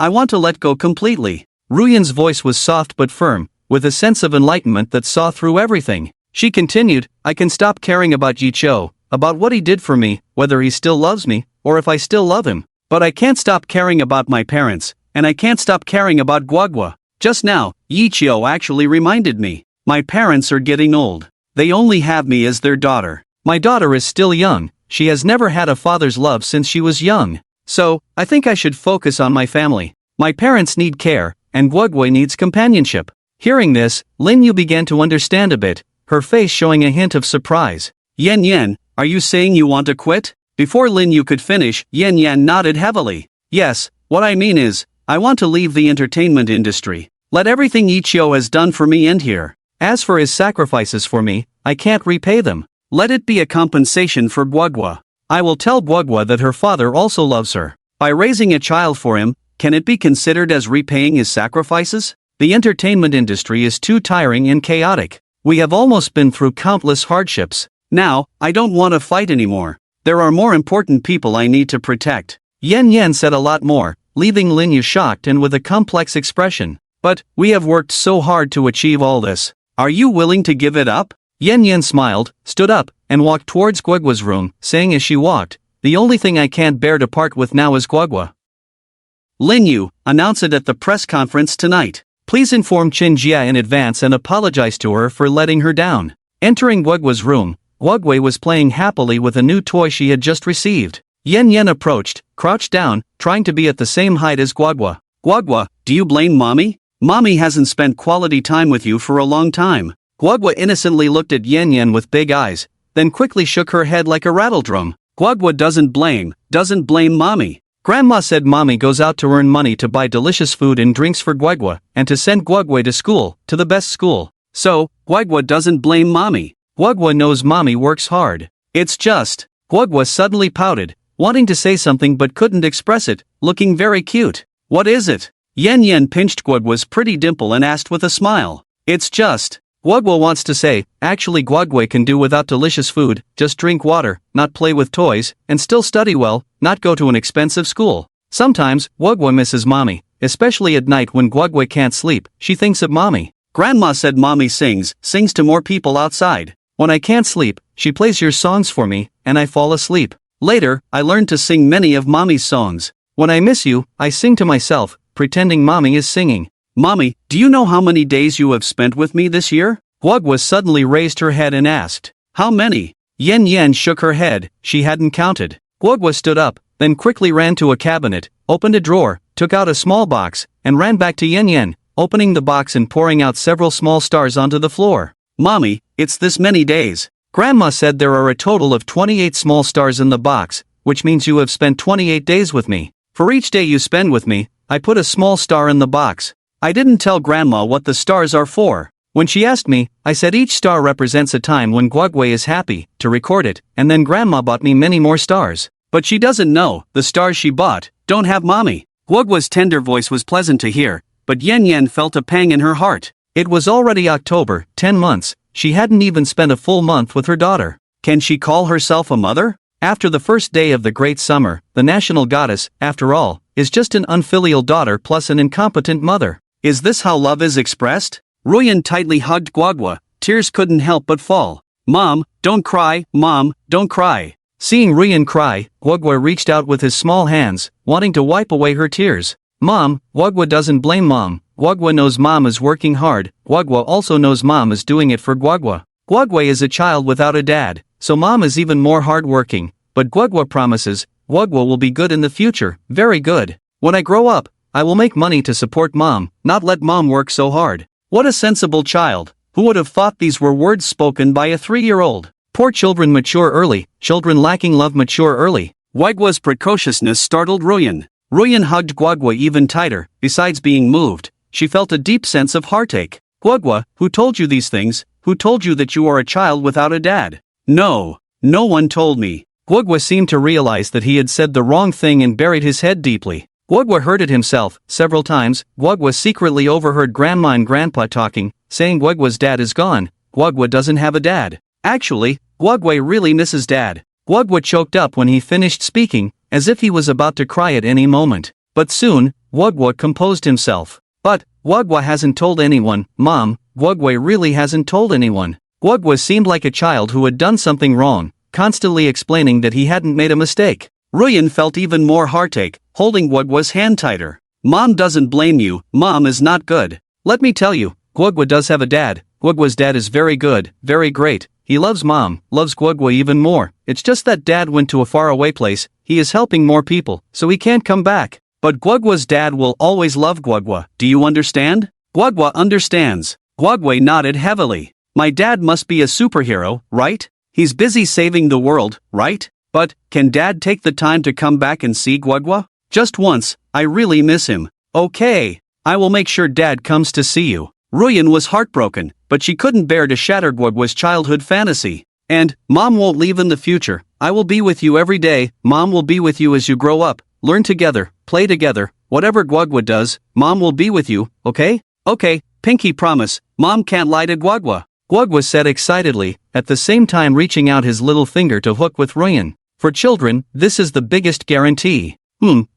want to let go completely. Ruyan's voice was soft but firm, with a sense of enlightenment that saw through everything. She continued, I can stop caring about Yichio, about what he did for me, whether he still loves me, or if I still love him. But I can't stop caring about my parents, and I can't stop caring about Guagua. Just now, Yichio actually reminded me. My parents are getting old. They only have me as their daughter. My daughter is still young, she has never had a father's love since she was young. So, I think I should focus on my family. My parents need care, and Guagua needs companionship. Hearing this, Lin Yu began to understand a bit, her face showing a hint of surprise. Yan, are you saying you want to quit? Before Lin Yu could finish, Yan nodded heavily. Yes, what I mean is, I want to leave the entertainment industry. Let everything Ichio has done for me end here. As for his sacrifices for me, I can't repay them. Let it be a compensation for Guagua. I will tell Guagua that her father also loves her. By raising a child for him, can it be considered as repaying his sacrifices? The entertainment industry is too tiring and chaotic. We have almost been through countless hardships. Now, I don't want to fight anymore. There are more important people I need to protect. Yan said a lot more, leaving Lin Yu shocked and with a complex expression. But, we have worked so hard to achieve all this. Are you willing to give it up? Yan smiled, stood up, and walked towards Guagua's room, saying as she walked, the only thing I can't bear to part with now is Guagua. Lin Yu, announce it at the press conference tonight. Please inform Qin Jia in advance and apologize to her for letting her down. Entering Guagua's room, Guagua was playing happily with a new toy she had just received. Yan approached, crouched down, trying to be at the same height as Guagua. Guagua, do you blame mommy? Mommy hasn't spent quality time with you for a long time. Guagua innocently looked at Yan with big eyes, then quickly shook her head like a rattledrum. Guagua doesn't blame mommy. Grandma said mommy goes out to earn money to buy delicious food and drinks for Guagua, and to send Guagua to school, to the best school. So, Guagua doesn't blame mommy. Guagua knows mommy works hard. It's just. Guagua suddenly pouted, wanting to say something but couldn't express it, looking very cute. What is it? Yan pinched Guagua's pretty dimple and asked with a smile. It's just. Guagua wants to say, actually Guagua can do without delicious food, just drink water, not play with toys, and still study well, not go to an expensive school. Sometimes, Guagua misses mommy, especially at night when Guagua can't sleep, she thinks of mommy. Grandma said mommy sings to more people outside. When I can't sleep, she plays your songs for me, and I fall asleep. Later, I learned to sing many of mommy's songs. When I miss you, I sing to myself, pretending mommy is singing. Mommy, do you know how many days you have spent with me this year? Guagua suddenly raised her head and asked. How many? Yan shook her head, she hadn't counted. Guagua stood up, then quickly ran to a cabinet, opened a drawer, took out a small box, and ran back to Yan, opening the box and pouring out several small stars onto the floor. Mommy, it's this many days. Grandma said there are a total of 28 small stars in the box, which means you have spent 28 days with me. For each day you spend with me, I put a small star in the box. I didn't tell grandma what the stars are for. When she asked me, I said each star represents a time when Guagwe is happy, to record it, and then grandma bought me many more stars. But she doesn't know, the stars she bought don't have mommy. Guagwa's tender voice was pleasant to hear, but Yen Yen felt a pang in her heart. It was already October, 10 months, she hadn't even spent a full month with her daughter. Can she call herself a mother? After the first day of the great summer, the national goddess, after all, is just an unfilial daughter plus an incompetent mother. Is this how love is expressed? Ruyan tightly hugged Guagwa, tears couldn't help but fall. Mom, don't cry, Mom, don't cry. Seeing Ruyan cry, Guagwa reached out with his small hands, wanting to wipe away her tears. Mom, Guagwa doesn't blame Mom. Guagwa knows Mom is working hard. Guagwa also knows Mom is doing it for Guagwa. Guagwa is a child without a dad, so Mom is even more hardworking. But Guagwa promises, Guagwa will be good in the future, very good. When I grow up, I will make money to support Mom, not let Mom work so hard. What a sensible child. Who would have thought these were words spoken by a 3-year-old? Poor children mature early, children lacking love mature early. Guagwa's precociousness startled Ruyan. Ruyan hugged Guagwa even tighter. Besides being moved, she felt a deep sense of heartache. Guagwa, who told you these things? Who told you that you are a child without a dad? No one told me. Guagwa seemed to realize that he had said the wrong thing and buried his head deeply. Guagwa heard it himself, several times. Guagwa secretly overheard Grandma and Grandpa talking, saying Guagwa's dad is gone. Guagwa doesn't have a dad. Actually, Guagwa really misses dad. Guagwa choked up when he finished speaking, as if he was about to cry at any moment. But soon, Guagwa composed himself. But, Guagwa hasn't told anyone, Mom, Guagwa really hasn't told anyone. Guagwa seemed like a child who had done something wrong, constantly explaining that he hadn't made a mistake. Ruyan felt even more heartache, holding Guagwa's hand tighter. Mom doesn't blame you, Mom is not good. Let me tell you, Guagwa does have a dad. Guagwa's dad is very good, very great. He loves Mom, loves Guagwa even more. It's just that dad went to a faraway place, he is helping more people, so he can't come back. But Guagwa's dad will always love Guagwa, do you understand? Guagwa understands. Guagwa nodded heavily. My dad must be a superhero, right? He's busy saving the world, right? But, can Dad take the time to come back and see Guagwa? Just once, I really miss him. Okay, I will make sure Dad comes to see you. Ruyan was heartbroken, but she couldn't bear to shatter Guagwa's childhood fantasy. And, Mom won't leave in the future. I will be with you every day. Mom will be with you as you grow up. Learn together, play together. Whatever Guagwa does, Mom will be with you, okay? Okay, Pinky promise. Mom can't lie to Guagwa. Guagwa said excitedly, at the same time reaching out his little finger to hook with Ruyan. For children, this is the biggest guarantee.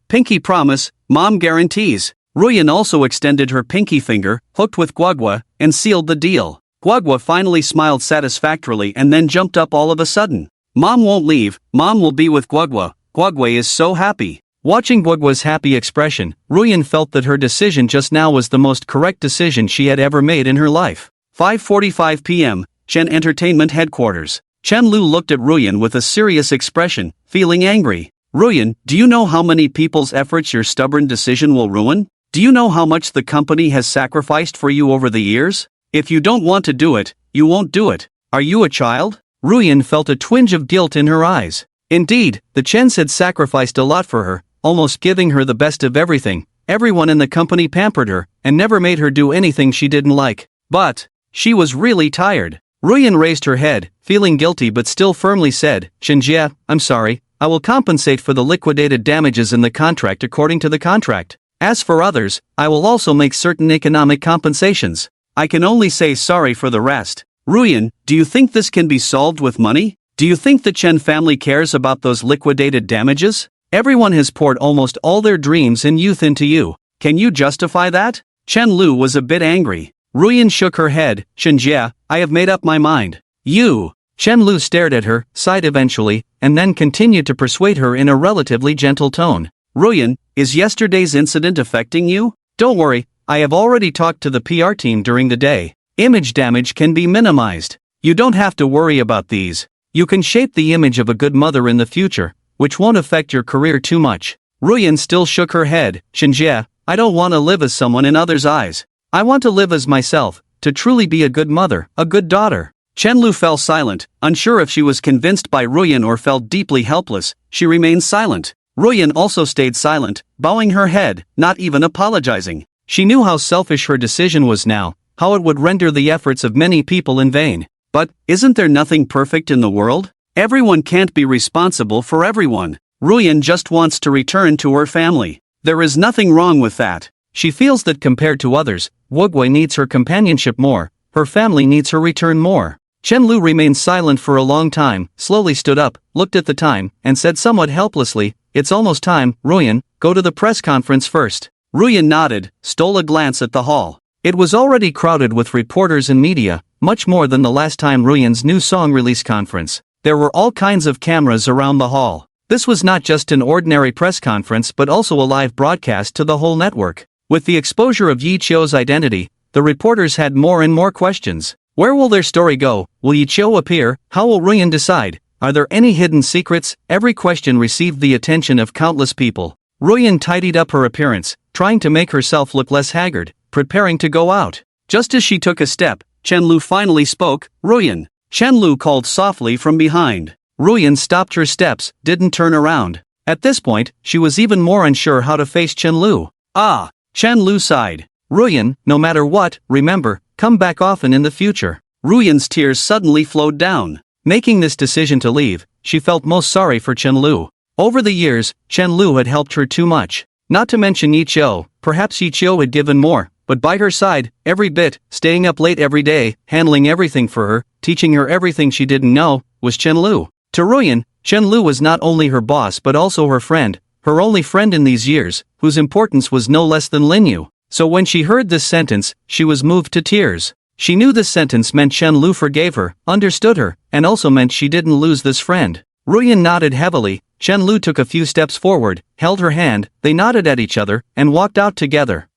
Pinky promise, Mom guarantees. Ruyan also extended her pinky finger, hooked with Guagwa, and sealed the deal. Guagwa finally smiled satisfactorily and then jumped up all of a sudden. Mom won't leave, Mom will be with Guagwa. Guagwa is so happy. Watching Guagwa's happy expression, Ruyan felt that her decision just now was the most correct decision she had ever made in her life. 5:45 p.m., Chen Entertainment Headquarters. Chen Lu looked at Ruyan with a serious expression, feeling angry. Ruyan, do you know how many people's efforts your stubborn decision will ruin? Do you know how much the company has sacrificed for you over the years? If you don't want to do it, you won't do it. Are you a child? Ruyan felt a twinge of guilt in her eyes. Indeed, the Chens had sacrificed a lot for her, almost giving her the best of everything. Everyone in the company pampered her, and never made her do anything she didn't like. But, she was really tired. Ruyan raised her head, feeling guilty but still firmly said, Shinjia, I'm sorry, I will compensate for the liquidated damages in the contract according to the contract. As for others, I will also make certain economic compensations. I can only say sorry for the rest. Ruyan, do you think this can be solved with money? Do you think the Chen family cares about those liquidated damages? Everyone has poured almost all their dreams and youth into you. Can you justify that? Chen Lu was a bit angry. Ruyan shook her head. Shinjia, I have made up my mind. You. Chen Lu stared at her, sighed eventually, and then continued to persuade her in a relatively gentle tone. Ruyan, is yesterday's incident affecting you? Don't worry, I have already talked to the PR team during the day. Image damage can be minimized. You don't have to worry about these. You can shape the image of a good mother in the future, which won't affect your career too much. Ruyan still shook her head. Shinjia, I don't want to live as someone in others' eyes. I want to live as myself, to truly be a good mother, a good daughter. Chen Lu fell silent, unsure if she was convinced by Ruyan or felt deeply helpless. She remained silent. Ruyan also stayed silent, bowing her head, not even apologizing. She knew how selfish her decision was now, how it would render the efforts of many people in vain. But, isn't there nothing perfect in the world? Everyone can't be responsible for everyone. Ruyan just wants to return to her family. There is nothing wrong with that. She feels that compared to others, Wogway needs her companionship more, her family needs her return more. Chenlu remained silent for a long time, slowly stood up, looked at the time, and said somewhat helplessly, "It's almost time, Ruyan, go to the press conference first." Ruyan nodded, stole a glance at the hall. It was already crowded with reporters and media, much more than the last time Ruyan's new song release conference. There were all kinds of cameras around the hall. This was not just an ordinary press conference but also a live broadcast to the whole network. With the exposure of Yi Chio's identity, the reporters had more and more questions. Where will their story go? Will Yi Chio appear? How will Ruyan decide? Are there any hidden secrets? Every question received the attention of countless people. Ruyan tidied up her appearance, trying to make herself look less haggard, preparing to go out. Just as she took a step, Chenlu finally spoke, "Ruyan." Chenlu called softly from behind. Ruyan stopped her steps, didn't turn around. At this point, she was even more unsure how to face Chenlu. "Ah!" Chenlu sighed. "Ruyan, no matter what, remember, come back often in the future." Ruyan's tears suddenly flowed down. Making this decision to leave, she felt most sorry for Chenlu. Over the years, Chenlu had helped her too much. Not to mention Yi Chio, perhaps Yi Chio had given more, but by her side, every bit, staying up late every day, handling everything for her, teaching her everything she didn't know, was Chenlu. To Ruyan, Chenlu was not only her boss but also her friend, her only friend in these years, whose importance was no less than Linyu. So when she heard this sentence, she was moved to tears. She knew this sentence meant Chenlu forgave her, understood her, and also meant she didn't lose this friend. Ruyan nodded heavily. Chenlu took a few steps forward, held her hand, they nodded at each other, and walked out together.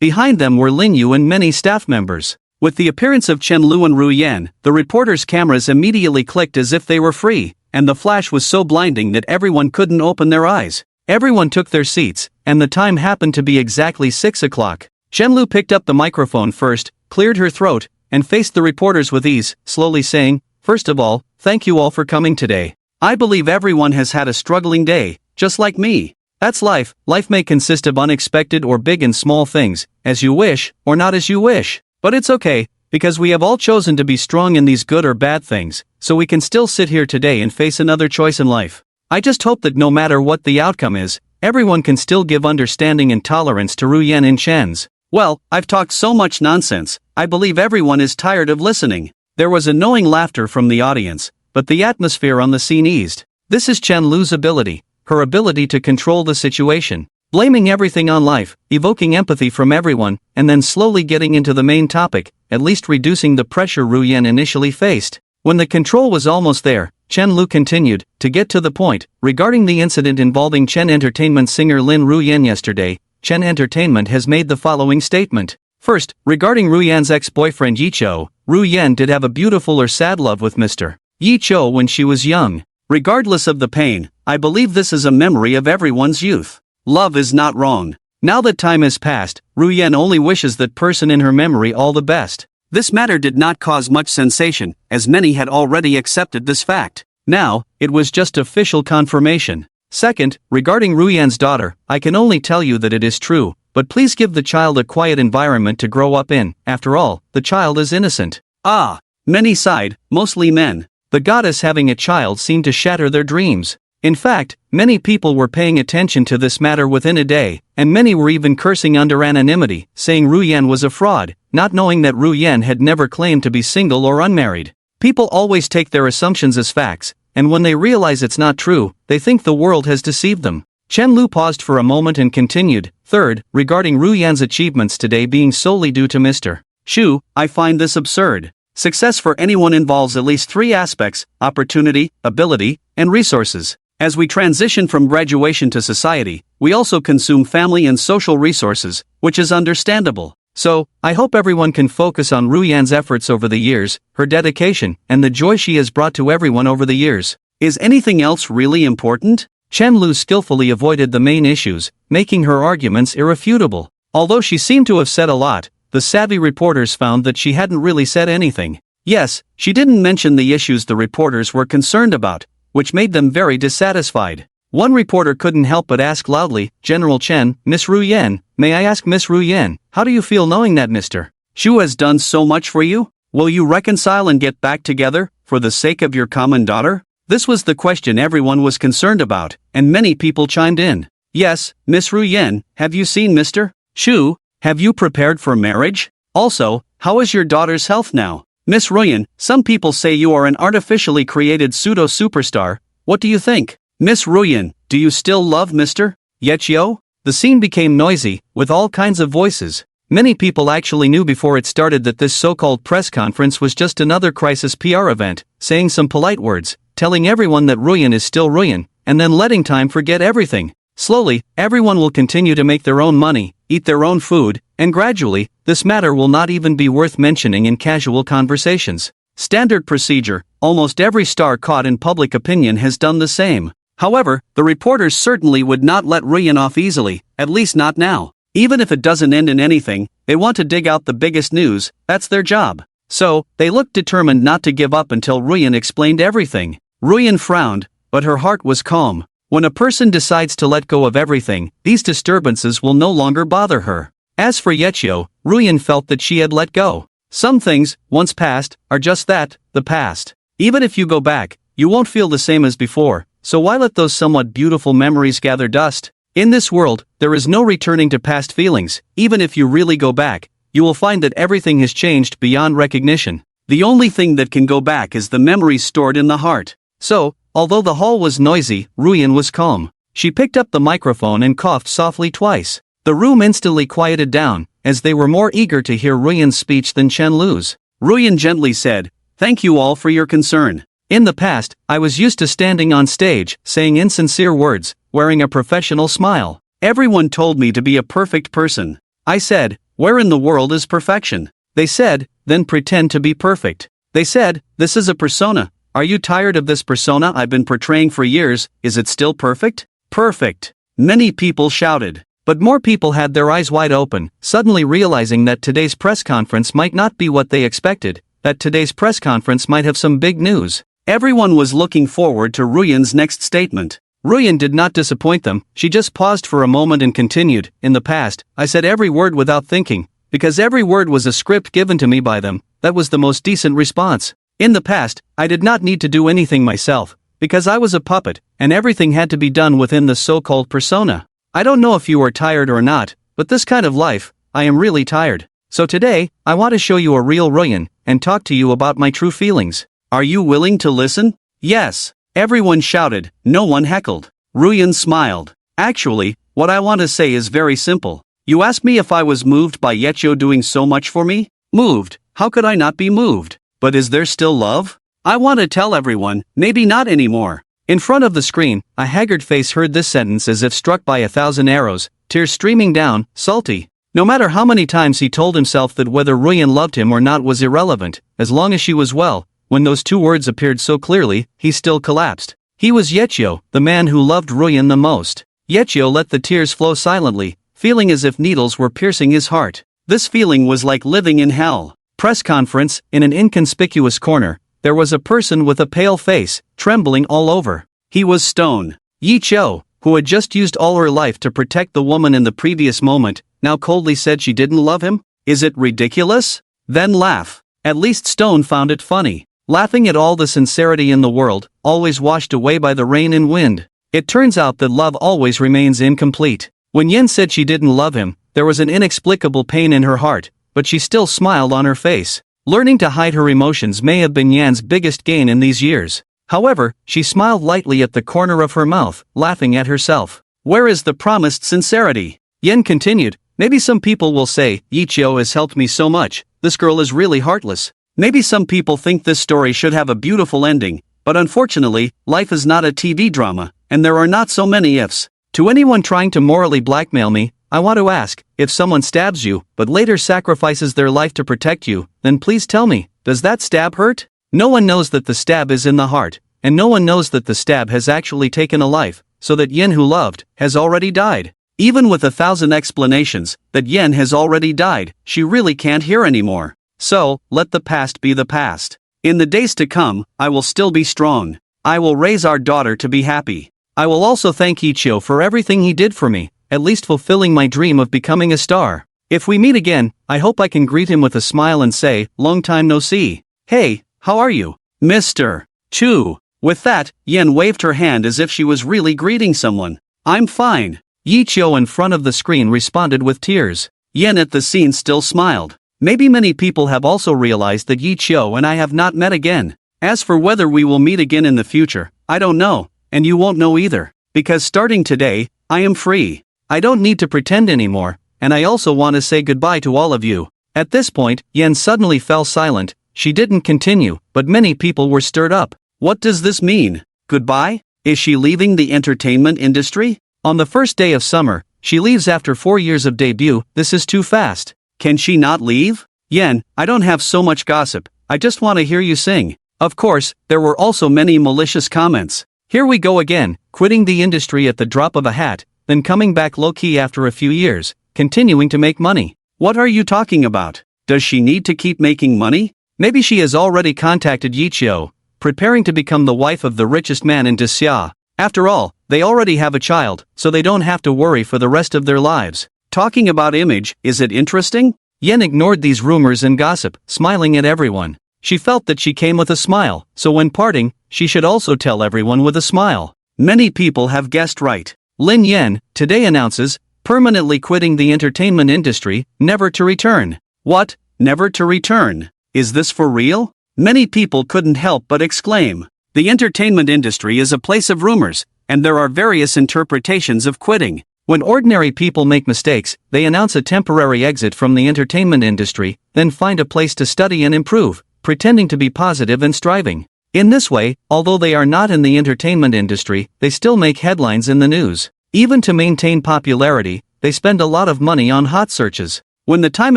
Behind them were Linyu and many staff members. With the appearance of Chenlu and Ruyan, the reporters' cameras immediately clicked as if they were free, and the flash was so blinding that everyone couldn't open their eyes. Everyone took their seats, and the time happened to be exactly 6 o'clock. Chenlu picked up the microphone first, cleared her throat, and faced the reporters with ease, slowly saying, "First of all, thank you all for coming today. I believe everyone has had a struggling day, just like me. That's life. Life may consist of unexpected or big and small things, as you wish, or not as you wish. But it's okay, because we have all chosen to be strong in these good or bad things, so we can still sit here today and face another choice in life. I just hope that no matter what the outcome is, everyone can still give understanding and tolerance to Ruyan and Chen's." Well, I've talked so much nonsense, I believe everyone is tired of listening. There was a knowing laughter from the audience, but the atmosphere on the scene eased. This is Chenlu's ability, her ability to control the situation. Blaming everything on life, evoking empathy from everyone, and then slowly getting into the main topic, at least reducing the pressure Ruyan initially faced. When the control was almost there, Chenlu continued, to get to the point, regarding the incident involving Chen Entertainment singer Lin Ruyan yesterday, Chen Entertainment has made the following statement. First, regarding Ruyan's ex-boyfriend Yi Chio, Ruyan did have a beautiful or sad love with Mr. Yi Chio when she was young. Regardless of the pain, I believe this is a memory of everyone's youth. Love is not wrong. Now that time has passed, Ruyan only wishes that person in her memory all the best. This matter did not cause much sensation, as many had already accepted this fact. Now, it was just official confirmation. Second, regarding Ruyan's daughter, I can only tell you that it is true, but please give the child a quiet environment to grow up in. After all, the child is innocent. Ah! Many sighed, mostly men. The goddess having a child seemed to shatter their dreams. In fact, many people were paying attention to this matter within a day, and many were even cursing under anonymity, saying Ruyan was a fraud, not knowing that Ruyan had never claimed to be single or unmarried. People always take their assumptions as facts, and when they realize it's not true, they think the world has deceived them. Chenlu paused for a moment and continued. Third, regarding Ruyan's achievements today being solely due to Mr. Shu, I find this absurd. Success for anyone involves at least 3 aspects: opportunity, ability, and resources. As we transition from graduation to society, we also consume family and social resources, which is understandable. So, I hope everyone can focus on Ruyan's efforts over the years, her dedication, and the joy she has brought to everyone over the years. Is anything else really important? Chenlu skillfully avoided the main issues, making her arguments irrefutable. Although she seemed to have said a lot, the savvy reporters found that she hadn't really said anything. Yes, she didn't mention the issues the reporters were concerned about, which made them very dissatisfied. One reporter couldn't help but ask loudly, "General Chen, Miss Ruyan, May I ask Miss Ru Yen, how do you feel knowing that Mr. Shu has done so much for you? Will you reconcile and get back together, for the sake of your common daughter? This was the question everyone was concerned about, and many people chimed in. Yes, Miss Ru Yen, have you seen Mr. Shu? Have you prepared for marriage? Also, how is your daughter's health now? Miss Ruyan, some people say you are an artificially created pseudo-superstar. What do you think? Miss Ruyan, do you still love Mr. Yechio? The scene became noisy, with all kinds of voices. Many people actually knew before it started that this so-called press conference was just another crisis PR event, saying some polite words, telling everyone that Ruyan is still Ruyan, and then letting time forget everything. Slowly, everyone will continue to make their own money, eat their own food, and gradually, this matter will not even be worth mentioning in casual conversations. Standard procedure, almost every star caught in public opinion has done the same. However, the reporters certainly would not let Ruyan off easily, at least not now. Even if it doesn't end in anything, they want to dig out the biggest news, that's their job. So, they looked determined not to give up until Ruyan explained everything. Ruyan frowned, but her heart was calm. When a person decides to let go of everything, these disturbances will no longer bother her. As for Yechio, Ruyan felt that she had let go. Some things, once past, are just that, the past. Even if you go back, you won't feel the same as before, so why let those somewhat beautiful memories gather dust? In this world, there is no returning to past feelings. Even if you really go back, you will find that everything has changed beyond recognition. The only thing that can go back is the memories stored in the heart. So, although the hall was noisy, Ruyan was calm. She picked up the microphone and coughed softly twice. The room instantly quieted down, as they were more eager to hear Ruyan's speech than Chen Lu's. Ruyan gently said, "Thank you all for your concern. In the past, I was used to standing on stage, saying insincere words, wearing a professional smile. Everyone told me to be a perfect person. I said, where in the world is perfection? They said, then pretend to be perfect. They said, this is a persona. Are you tired of this persona I've been portraying for years? Is it still perfect? Perfect." Many people shouted. But more people had their eyes wide open, suddenly realizing that today's press conference might not be what they expected, that today's press conference might have some big news. Everyone was looking forward to Ruyan's next statement. Ruyan did not disappoint them. She just paused for a moment and continued, "In the past, I said every word without thinking, because every word was a script given to me by them. That was the most decent response. In the past, I did not need to do anything myself, because I was a puppet, and everything had to be done within the so-called persona. I don't know if you are tired or not, but this kind of life, I am really tired. So today, I want to show you a real Ruyan, and talk to you about my true feelings. Are you willing to listen?" "Yes." Everyone shouted, no one heckled. Ruyan smiled. "Actually, what I want to say is very simple. You asked me if I was moved by Yechio doing so much for me? Moved? How could I not be moved? But is there still love? I want to tell everyone, maybe not anymore." In front of the screen, a haggard face heard this sentence as if struck by 1,000 arrows, tears streaming down, salty. No matter how many times he told himself that whether Ruyan loved him or not was irrelevant, as long as she was well, when those two words appeared so clearly, he still collapsed. He was Yechio, the man who loved Ruyan the most. Yechio let the tears flow silently, feeling as if needles were piercing his heart. This feeling was like living in hell. Press conference, in an inconspicuous corner, there was a person with a pale face, trembling all over. He was Stone. Yechio, who had just used all her life to protect the woman in the previous moment, now coldly said she didn't love him? Is it ridiculous? Then laugh. At least Stone found it funny. Laughing at all the sincerity in the world, always washed away by the rain and wind. It turns out that love always remains incomplete. When Yen said she didn't love him, there was an inexplicable pain in her heart, but she still smiled on her face. Learning to hide her emotions may have been Yan's biggest gain in these years. However, she smiled lightly at the corner of her mouth, laughing at herself. Where is the promised sincerity? Yen continued, maybe some people will say, Yechio has helped me so much, this girl is really heartless. Maybe some people think this story should have a beautiful ending, but unfortunately, life is not a TV drama, and there are not so many ifs. To anyone trying to morally blackmail me, I want to ask, if someone stabs you, but later sacrifices their life to protect you, then please tell me, does that stab hurt? No one knows that the stab is in the heart, and no one knows that the stab has actually taken a life, so that Yen who loved, has already died. Even with 1,000 explanations, that Yen has already died, she really can't hear anymore. So, let the past be the past. In the days to come, I will still be strong. I will raise our daughter to be happy. I will also thank Yechio for everything he did for me, at least fulfilling my dream of becoming a star. If we meet again, I hope I can greet him with a smile and say, long time no see. Hey, how are you, Mr. Chu? With that, Yen waved her hand as if she was really greeting someone. I'm fine. Yi Chou in front of the screen responded with tears. Yen at the scene still smiled. Maybe many people have also realized that Yi Chou and I have not met again. As for whether we will meet again in the future, I don't know, and you won't know either. Because starting today, I am free. I don't need to pretend anymore, and I also want to say goodbye to all of you. At this point, Yen suddenly fell silent. She didn't continue, but many people were stirred up. What does this mean? Goodbye? Is she leaving the entertainment industry? On the first day of summer, she leaves after 4 years of debut. This is too fast. Can she not leave? Yen, I don't have so much gossip. I just want to hear you sing. Of course, there were also many malicious comments. Here we go again, quitting the industry at the drop of a hat, then coming back low-key after a few years, continuing to make money. What are you talking about? Does she need to keep making money? Maybe she has already contacted Yi Chou, preparing to become the wife of the richest man in Xia. After all, they already have a child, so they don't have to worry for the rest of their lives. Talking about image, is it interesting? Yen ignored these rumors and gossip, smiling at everyone. She felt that she came with a smile, so when parting, she should also tell everyone with a smile. Many people have guessed right. Lin Yen, today announces, permanently quitting the entertainment industry, never to return. What? Never to return? Is this for real? Many people couldn't help but exclaim. The entertainment industry is a place of rumors, and there are various interpretations of quitting. When ordinary people make mistakes, they announce a temporary exit from the entertainment industry, then find a place to study and improve, pretending to be positive and striving. In this way, although they are not in the entertainment industry, they still make headlines in the news. Even to maintain popularity, they spend a lot of money on hot searches. When the time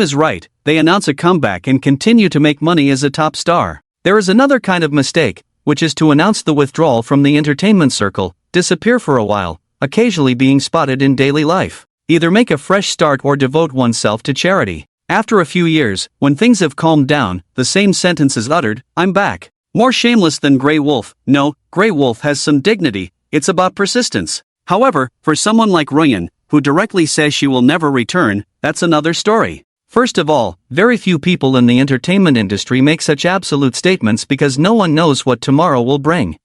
is right, they announce a comeback and continue to make money as a top star. There is another kind of mistake, which is to announce the withdrawal from the entertainment circle, disappear for a while, occasionally being spotted in daily life. Either make a fresh start or devote oneself to charity. After a few years, when things have calmed down, the same sentence is uttered, I'm back. More shameless than Grey Wolf. No, Grey Wolf has some dignity, it's about persistence. However, for someone like Ruyan, who directly says she will never return, that's another story. First of all, very few people in the entertainment industry make such absolute statements because no one knows what tomorrow will bring.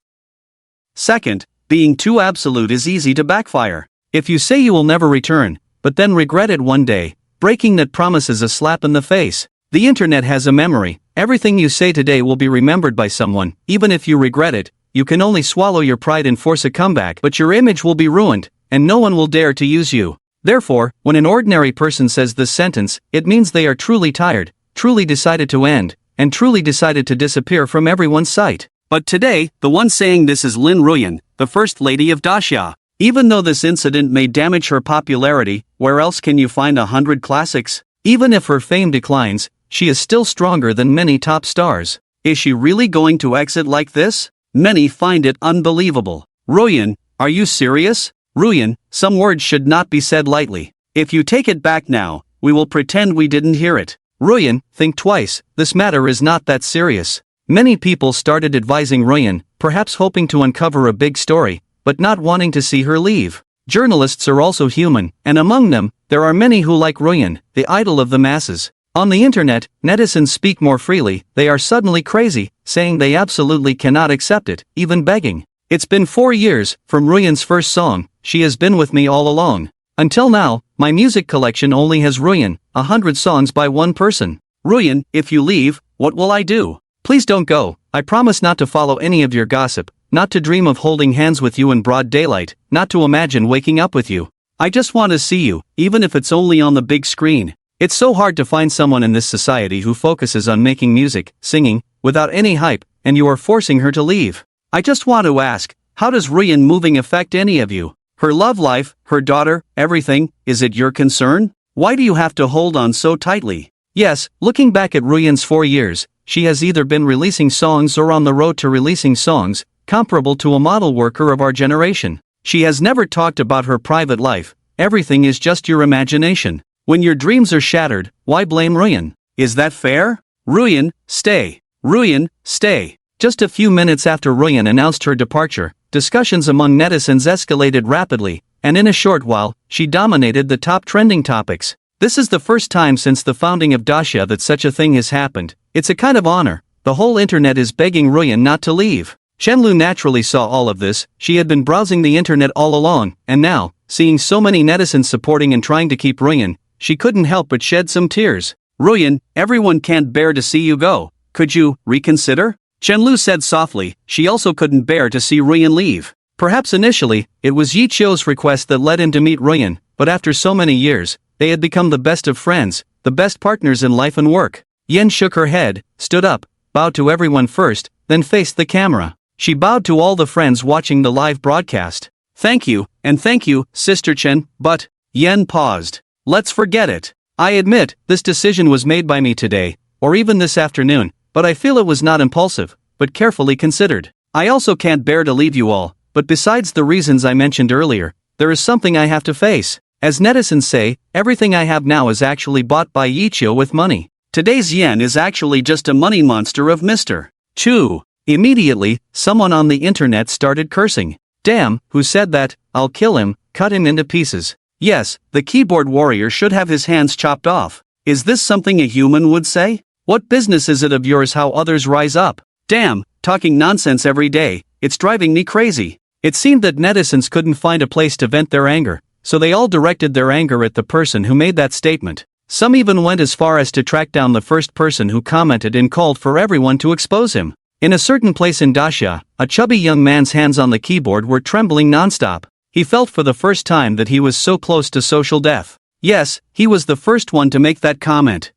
Second, being too absolute is easy to backfire. If you say you will never return, but then regret it one day, breaking that promise is a slap in the face. The internet has a memory. Everything you say today will be remembered by someone. Even if you regret it, you can only swallow your pride and force a comeback, but your image will be ruined, and no one will dare to use you. Therefore, when an ordinary person says this sentence, it means they are truly tired, truly decided to end, and truly decided to disappear from everyone's sight. But today, the one saying this is Lin Ruyan, the First Lady of Daxia. Even though this incident may damage her popularity, where else can you find 100 classics? Even if her fame declines, she is still stronger than many top stars. Is she really going to exit like this? Many find it unbelievable. Ruyan, are you serious? Ruyan, some words should not be said lightly. If you take it back now, we will pretend we didn't hear it. Ruyan, think twice, this matter is not that serious. Many people started advising Ruyan, perhaps hoping to uncover a big story, but not wanting to see her leave. Journalists are also human, and among them, there are many who like Ruyan, the idol of the masses. On the internet, netizens speak more freely. They are suddenly crazy, saying they absolutely cannot accept it, even begging. It's been 4 years, from Ruyan's first song, she has been with me all along. Until now, my music collection only has Ruyan, 100 songs by one person. Ruyan, if you leave, what will I do? Please don't go. I promise not to follow any of your gossip, not to dream of holding hands with you in broad daylight, not to imagine waking up with you. I just want to see you, even if it's only on the big screen. It's so hard to find someone in this society who focuses on making music, singing, without any hype, and you are forcing her to leave. I just want to ask, how does Ruyan moving affect any of you? Her love life, her daughter, everything, is it your concern? Why do you have to hold on so tightly? Yes, looking back at Ruyan's 4 years, she has either been releasing songs or on the road to releasing songs, comparable to a model worker of our generation. She has never talked about her private life. Everything is just your imagination. When your dreams are shattered, why blame Ruyan? Is that fair? Ruyan, stay. Ruyan, stay. Just a few minutes after Ruyan announced her departure, discussions among netizens escalated rapidly. and in a short while, she dominated the top trending topics. This is the first time since the founding of Dacia that such a thing has happened. It's a kind of honor. The whole internet is begging Ruyan not to leave. Shenlu naturally saw all of this. She had been browsing the internet all along, and now, seeing so many netizens supporting and trying to keep Ruyan, she couldn't help but shed some tears. Ruyan, everyone can't bear to see you go. Could you reconsider? Shenlu said softly. She also couldn't bear to see Ruyan leave. Perhaps initially, it was Yi Chio's request that led him to meet Ruyan, but after so many years, they had become the best of friends, the best partners in life and work. Yen shook her head, stood up, bowed to everyone first, then faced the camera. She bowed to all the friends watching the live broadcast. Thank you, and thank you, Sister Chen, but... Yen paused. Let's forget it. I admit, this decision was made by me today, or even this afternoon, but I feel it was not impulsive, but carefully considered. I also can't bear to leave you all, but besides the reasons I mentioned earlier, there is something I have to face. As netizens say, everything I have now is actually bought by Yi Chio with money. Today's Yen is actually just a money monster of Mr. Chu. Immediately, someone on the internet started cursing. Damn, who said that? I'll kill him, cut him into pieces. Yes, the keyboard warrior should have his hands chopped off. Is this something a human would say? What business is it of yours how others rise up? Damn, talking nonsense every day, it's driving me crazy. It seemed that netizens couldn't find a place to vent their anger, so they all directed their anger at the person who made that statement. Some even went as far as to track down the first person who commented and called for everyone to expose him. In a certain place in Dacia, a chubby young man's hands on the keyboard were trembling nonstop. He felt for the first time that he was so close to social death. Yes, he was the first one to make that comment.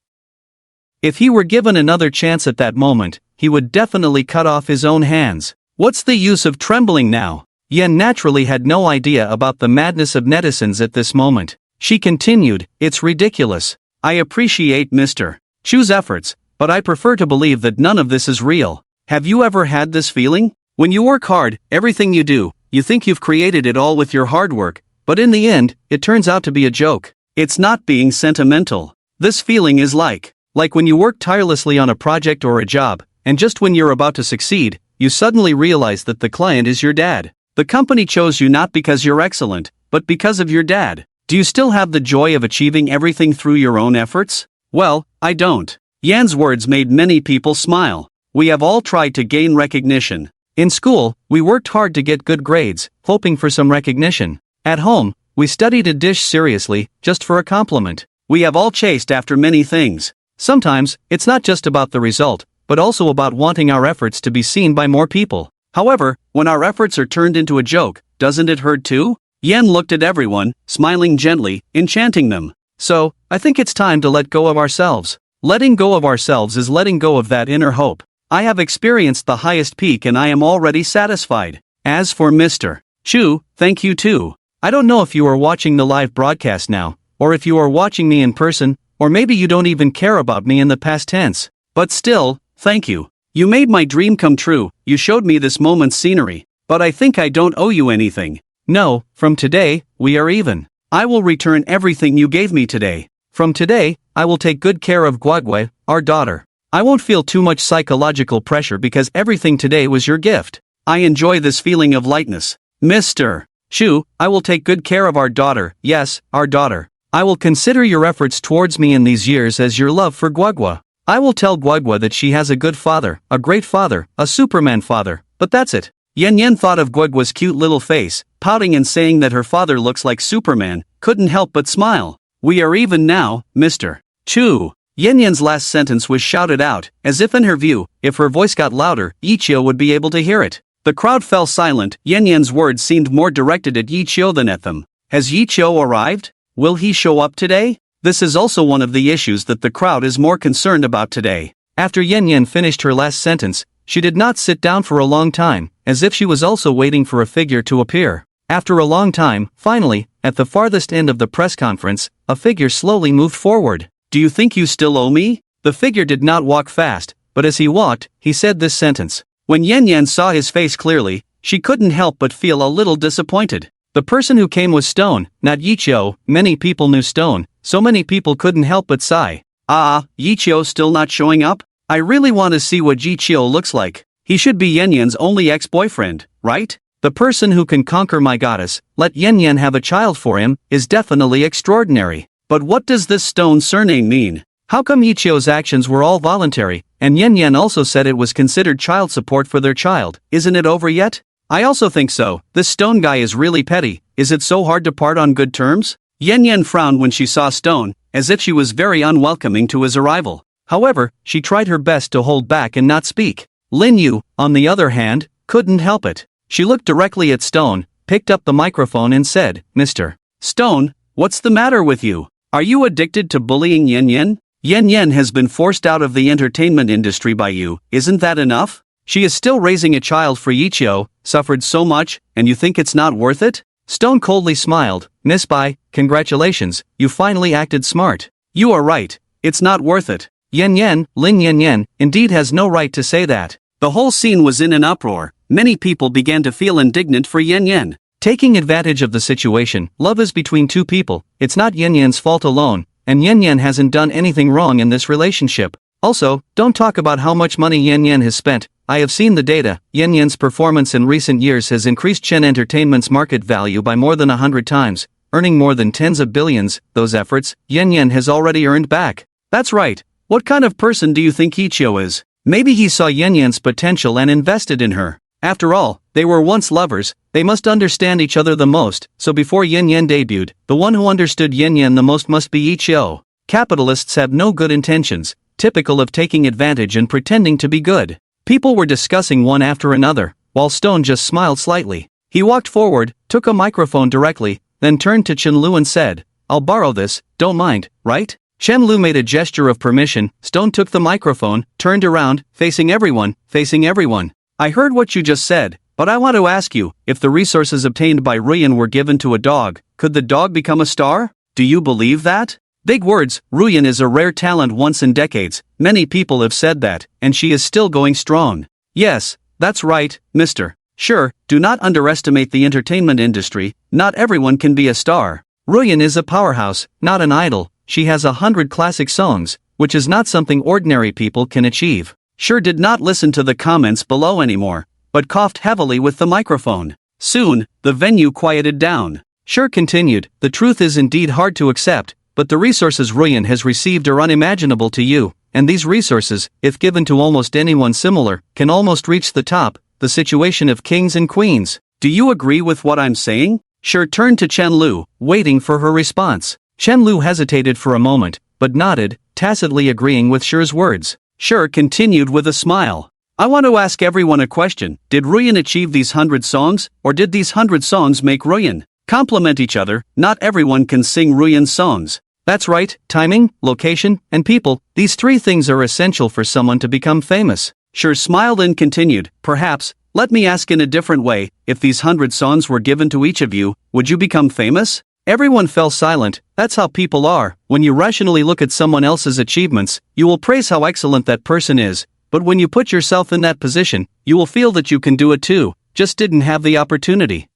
If he were given another chance at that moment, he would definitely cut off his own hands. What's the use of trembling now? Yen naturally had no idea about the madness of netizens at this moment. She continued, it's ridiculous. I appreciate Mr. Chu's efforts, but I prefer to believe that none of this is real. Have you ever had this feeling? When you work hard, everything you do, you think you've created it all with your hard work, but in the end, it turns out to be a joke. It's not being sentimental. This feeling is like when you work tirelessly on a project or a job, and just when you're about to succeed, you suddenly realize that the client is your dad. The company chose you not because you're excellent, but because of your dad. Do you still have the joy of achieving everything through your own efforts? Well, I don't. Yan's words made many people smile. We have all tried to gain recognition. In school, we worked hard to get good grades, hoping for some recognition. At home, we studied a dish seriously, just for a compliment. We have all chased after many things. Sometimes, it's not just about the result, but also about wanting our efforts to be seen by more people. However, when our efforts are turned into a joke, doesn't it hurt too? Yen looked at everyone, smiling gently, enchanting them. So, I think it's time to let go of ourselves. Letting go of ourselves is letting go of that inner hope. I have experienced the highest peak and I am already satisfied. As for Mr. Chu, thank you too. I don't know if you are watching the live broadcast now, or if you are watching me in person, or maybe you don't even care about me in the past tense. But still, thank you. You made my dream come true, you showed me this moment's scenery, but I think I don't owe you anything. No, from today, we are even. I will return everything you gave me today. From today, I will take good care of Guagui, our daughter. I won't feel too much psychological pressure because everything today was your gift. I enjoy this feeling of lightness. Mr. Chu, I will take good care of our daughter, yes, our daughter. I will consider your efforts towards me in these years as your love for Guagua. I will tell Guagua that she has a good father, a great father, a Superman father, but that's it. Yen thought of Guagua's cute little face, pouting and saying that her father looks like Superman, couldn't help but smile. We are even now, Mr. Chu. Yen's last sentence was shouted out, as if in her view, if her voice got louder, Yi Chio would be able to hear it. The crowd fell silent. Yen's words seemed more directed at Yi Chio than at them. Has Yi Chio arrived? Will he show up today? This is also one of the issues that the crowd is more concerned about today. After Yen finished her last sentence, she did not sit down for a long time, as if she was also waiting for a figure to appear. After a long time, finally, at the farthest end of the press conference, a figure slowly moved forward. Do you think you still owe me? The figure did not walk fast, but as he walked, he said this sentence. When Yen saw his face clearly, she couldn't help but feel a little disappointed. The person who came was Stone, not Yi Chio. Many people knew Stone, so many people couldn't help but sigh. Yi Chio still not showing up? I really want to see what Yi Chio looks like. He should be Yen's only ex-boyfriend, right? The person who can conquer my goddess, let Yen Yen have a child for him, is definitely extraordinary. But what does this stone surname mean? How come Ichio's actions were all voluntary, and Yen Yen also said it was considered child support for their child? Isn't it over yet? I also think so. This Stone guy is really petty. Is it so hard to part on good terms? Yen Yen frowned when she saw Stone, as if she was very unwelcoming to his arrival. However, she tried her best to hold back and not speak. Lin Yu, on the other hand, couldn't help it. She looked directly at Stone, picked up the microphone and said, "Mr. Stone, what's the matter with you? Are you addicted to bullying Yen Yen? Yen Yen has been forced out of the entertainment industry by you, isn't that enough? She is still raising a child for Ichio, suffered so much, and you think it's not worth it?" Stone coldly smiled. "Miss Bai, congratulations, you finally acted smart. You are right, it's not worth it. Yen Yen, Lin Yen Yen, indeed has no right to say that." The whole scene was in an uproar. Many people began to feel indignant for Yen Yen. Taking advantage of the situation, love is between two people, it's not Yen Yen's fault alone, and Yen Yen hasn't done anything wrong in this relationship. Also, don't talk about how much money Yen Yen has spent. I have seen the data. Yen Yen's performance in recent years has increased Chen Entertainment's market value by more than 100 times, earning more than tens of billions. Those efforts, Yen Yen has already earned back. That's right. What kind of person do you think Ichio is? Maybe he saw Yen Yen's potential and invested in her. After all, they were once lovers, they must understand each other the most, so before Yen Yen debuted, the one who understood Yen Yen the most must be Ichio. Capitalists have no good intentions, typical of taking advantage and pretending to be good. People were discussing one after another, while Stone just smiled slightly. He walked forward, took a microphone directly, then turned to Chen Lu and said, "I'll borrow this, don't mind, right?" Chen Lu made a gesture of permission. Stone took the microphone, turned around, facing everyone. "I heard what you just said, but I want to ask you, if the resources obtained by Ruyan were given to a dog, could the dog become a star? Do you believe that?" Big words. Ruyan is a rare talent once in decades. Many people have said that, and she is still going strong. Yes, that's right, mister. Sure, do not underestimate the entertainment industry. Not everyone can be a star. Ruyan is a powerhouse, not an idol. She has 100 classic songs, which is not something ordinary people can achieve. Sure did not listen to the comments below anymore, but coughed heavily with the microphone. Soon, the venue quieted down. Sure continued, "The truth is indeed hard to accept, but the resources Ruyan has received are unimaginable to you, and these resources, if given to almost anyone similar, can almost reach the top, the situation of kings and queens. Do you agree with what I'm saying?" Sure turned to Chen Lu, waiting for her response. Chen Lu hesitated for a moment, but nodded, tacitly agreeing with Shure's words. Shure continued with a smile. "I want to ask everyone a question. Did Ruyan achieve these 100 songs, or did these 100 songs make Ruyan? Complement each other. Not everyone can sing Ruyan's songs. That's right, timing, location, and people, these three things are essential for someone to become famous." Shure smiled and continued, "Perhaps, let me ask in a different way, if these 100 songs were given to each of you, would you become famous?" Everyone fell silent. That's how people are. When you rationally look at someone else's achievements, you will praise how excellent that person is, but when you put yourself in that position, you will feel that you can do it too, just didn't have the opportunity.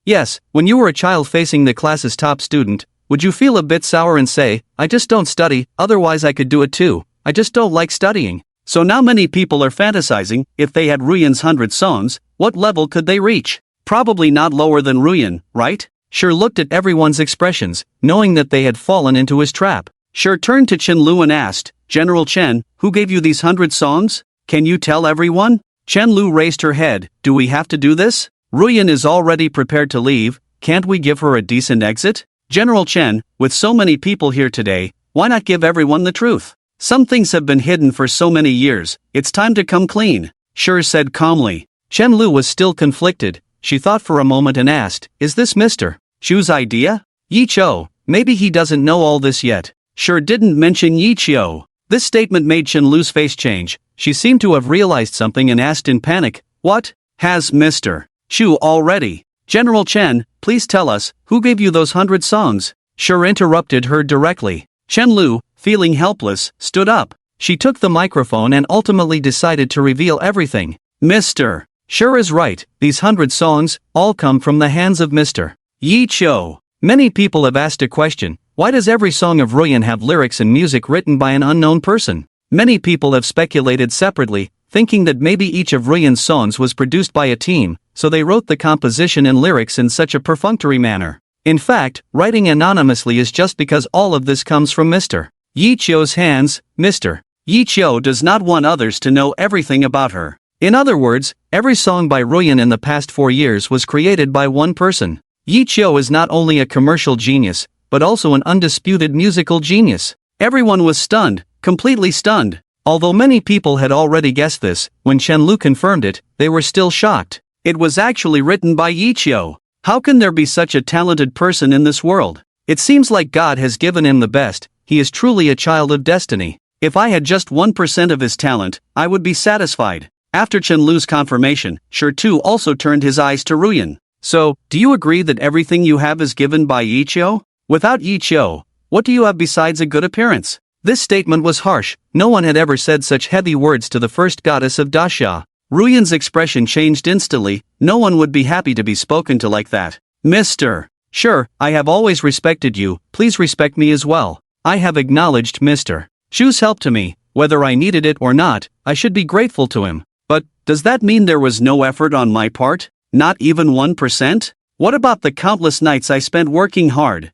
Yes, when you were a child facing the class's top student, would you feel a bit sour and say, "I just don't study, otherwise I could do it too, I just don't like studying"? So now many people are fantasizing, if they had Ruyan's 100 songs, what level could they reach? Probably not lower than Ruyan, right? Shure looked at everyone's expressions, knowing that they had fallen into his trap. Shure turned to Chen Lu and asked, "General Chen, who gave you these 100 songs? Can you tell everyone?" Chen Lu raised her head. "Do we have to do this? Ruyan is already prepared to leave, can't we give her a decent exit?" "General Chen, with so many people here today, why not give everyone the truth? Some things have been hidden for so many years, it's time to come clean," Shure said calmly. Chen Lu was still conflicted. She thought for a moment and asked, "Is this Mr. Chu's idea? Ichio, maybe he doesn't know all this yet." Shure didn't mention Ichio. This statement made Chen Lu's face change. She seemed to have realized something and asked in panic, "What? Has Mr. Chu already?" "General Chen, please tell us, who gave you those 100 songs?" Shure interrupted her directly. Chen Lu, feeling helpless, stood up. She took the microphone and ultimately decided to reveal everything. "Mr. Shure is right, these 100 songs, all come from the hands of Mr. Ichio." Many people have asked a question, why does every song of Ruyan have lyrics and music written by an unknown person? Many people have speculated separately, thinking that maybe each of Ruyan's songs was produced by a team, so they wrote the composition and lyrics in such a perfunctory manner. In fact, writing anonymously is just because all of this comes from Mr. Yi Chio's hands. Mr. Yi Chio does not want others to know everything about her. In other words, every song by Ruyan in the past 4 years was created by one person. Yi Chio is not only a commercial genius, but also an undisputed musical genius. Everyone was stunned, completely stunned. Although many people had already guessed this, when Chen Lu confirmed it, they were still shocked. It was actually written by Yi Chio. How can there be such a talented person in this world? It seems like God has given him the best. He is truly a child of destiny. If I had just 1% of his talent, I would be satisfied. After Chen Lu's confirmation, Shirtu also turned his eyes to Ruyan. So, do you agree that everything you have is given by Yi Chio? Without Yi Chio, what do you have besides a good appearance? This statement was harsh. No one had ever said such heavy words to the first goddess of Daxia. Ruyan's expression changed instantly. No one would be happy to be spoken to like that. Mr. Sure, I have always respected you, please respect me as well. I have acknowledged Mr. Chu's help to me, whether I needed it or not, I should be grateful to him. But, does that mean there was no effort on my part? Not even 1%? What about the countless nights I spent working hard?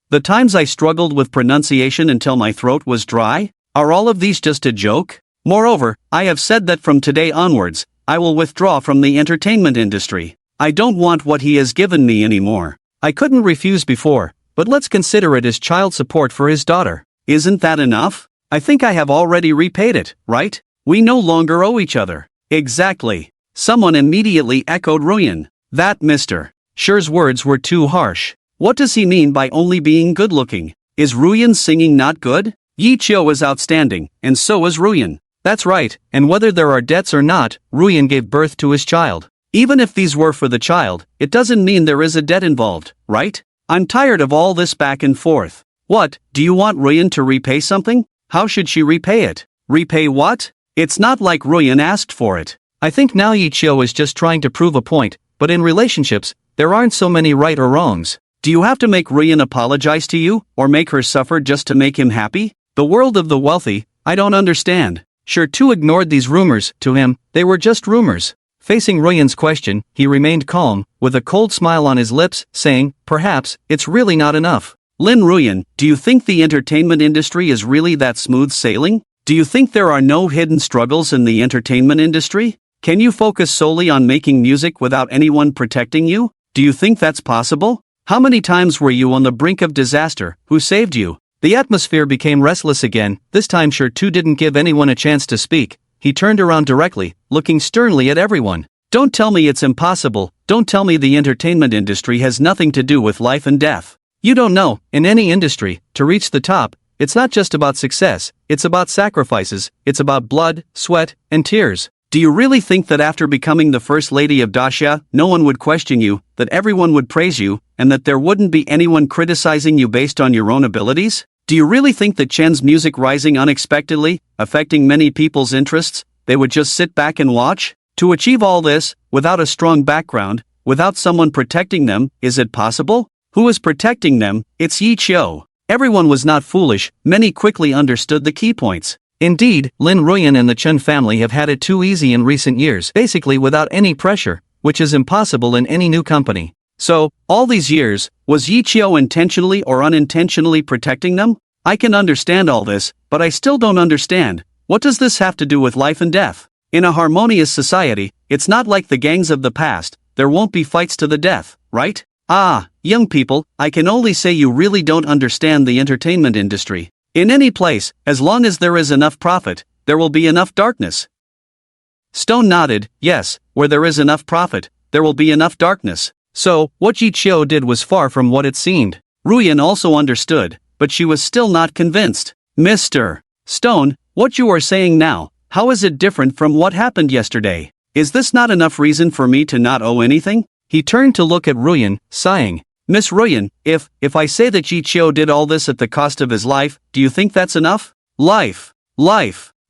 The times I struggled with pronunciation until my throat was dry? Are all of these just a joke? Moreover, I have said that from today onwards, I will withdraw from the entertainment industry. I don't want what he has given me anymore. I couldn't refuse before, but let's consider it as child support for his daughter. Isn't that enough? I think I have already repaid it, right? We no longer owe each other. Exactly. Someone immediately echoed Ruyan. That Mr. Shu's words were too harsh. What does he mean by only being good-looking? Is Ruyan's singing not good? Yi Chio is outstanding, and so is Ruyan. That's right, and whether there are debts or not, Ruyan gave birth to his child. Even if these were for the child, it doesn't mean there is a debt involved, right? I'm tired of all this back and forth. What, do you want Ruyan to repay something? How should she repay it? Repay what? It's not like Ruyan asked for it. I think now Yi Chio is just trying to prove a point, but in relationships, there aren't so many right or wrongs. Do you have to make Ruyan apologize to you, or make her suffer just to make him happy? The world of the wealthy, I don't understand. Shirtu ignored these rumors. To him, they were just rumors. Facing Ruyan's question, he remained calm, with a cold smile on his lips, saying, perhaps, it's really not enough. Lin Ruyan, do you think the entertainment industry is really that smooth sailing? Do you think there are no hidden struggles in the entertainment industry? Can you focus solely on making music without anyone protecting you? Do you think that's possible? How many times were you on the brink of disaster? Who saved you? The atmosphere became restless again. This time Shirtu didn't give anyone a chance to speak. He turned around directly, looking sternly at everyone. Don't tell me it's impossible. Don't tell me the entertainment industry has nothing to do with life and death. You don't know, in any industry, to reach the top, it's not just about success, it's about sacrifices, it's about blood, sweat, and tears. Do you really think that after becoming the first lady of Daxia, no one would question you, that everyone would praise you, and that there wouldn't be anyone criticizing you based on your own abilities? Do you really think that Chen's music rising unexpectedly, affecting many people's interests, they would just sit back and watch? To achieve all this, without a strong background, without someone protecting them, is it possible? Who is protecting them? It's Yi Chio. Everyone was not foolish, many quickly understood the key points. Indeed, Lin Ruyan and the Chen family have had it too easy in recent years, basically without any pressure, which is impossible in any new company. So, all these years, was Yi Chio intentionally or unintentionally protecting them? I can understand all this, but I still don't understand. What does this have to do with life and death? In a harmonious society, it's not like the gangs of the past, there won't be fights to the death, right? Ah, young people, I can only say you really don't understand the entertainment industry. In any place, as long as there is enough profit, there will be enough darkness. Stone nodded, yes, where there is enough profit, there will be enough darkness. So, what Yi Chio did was far from what it seemed. Ruyan also understood, but she was still not convinced. Mr. Stone, what you are saying now, how is it different from what happened yesterday? Is this not enough reason for me to not owe anything? He turned to look at Ruyan, sighing. Miss Ruyan, if I say that Yi Chio did all this at the cost of his life, do you think that's enough? Life.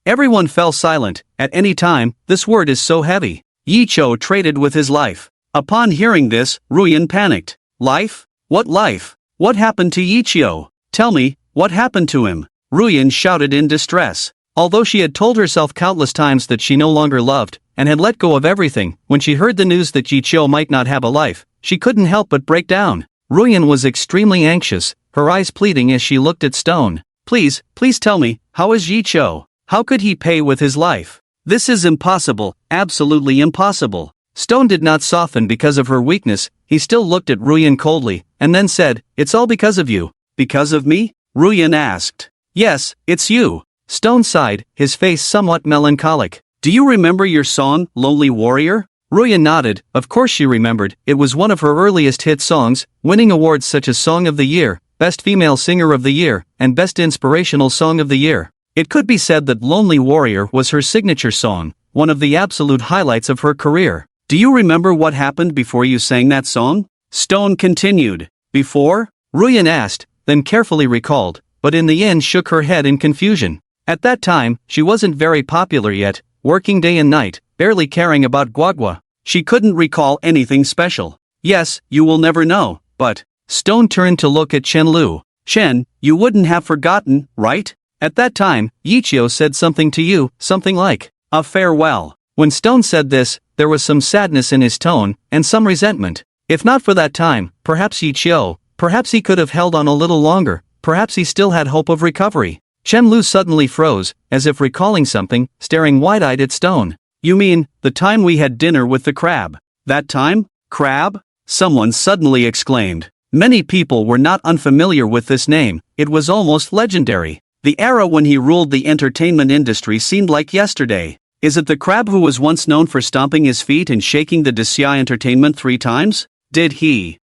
Everyone fell silent. At any time, this word is so heavy. Yi Chio traded with his life. Upon hearing this, Ruyan panicked. Life? What life? What happened to Yi Chio? Tell me, what happened to him? Ruyan shouted in distress. Although she had told herself countless times that she no longer loved, and had let go of everything, when she heard the news that Ji Cho might not have a life, she couldn't help but break down. Ruyan was extremely anxious, her eyes pleading as she looked at Stone. Please tell me, how is Ji Cho? How could he pay with his life? This is impossible, absolutely impossible. Stone did not soften because of her weakness, he still looked at Ruyan coldly, and then said, It's all because of you. Because of me? Ruyan asked. Yes, it's you. Stone sighed, his face somewhat melancholic. Do you remember your song, Lonely Warrior? Ruyan nodded, of course she remembered, it was one of her earliest hit songs, winning awards such as Song of the Year, Best Female Singer of the Year, and Best Inspirational Song of the Year. It could be said that Lonely Warrior was her signature song, one of the absolute highlights of her career. Do you remember what happened before you sang that song? Stone continued. Before? Ruyan asked, then carefully recalled, but in the end shook her head in confusion. At that time, she wasn't very popular yet, working day and night, barely caring about Guagua. She couldn't recall anything special. Yes, you will never know, but... Stone turned to look at Chen Lu. Chen, you wouldn't have forgotten, right? At that time, Yichio said something to you, something like, a farewell. When Stone said this, there was some sadness in his tone, and some resentment. If not for that time, perhaps Yichio, perhaps he could have held on a little longer, perhaps he still had hope of recovery. Chen Lu suddenly froze, as if recalling something, staring wide-eyed at Stone. You mean, the time we had dinner with the crab? That time? Crab? Someone suddenly exclaimed. Many people were not unfamiliar with this name, it was almost legendary. The era when he ruled the entertainment industry seemed like yesterday. Is it the crab who was once known for stomping his feet and shaking the Desai Entertainment 3 times? Did he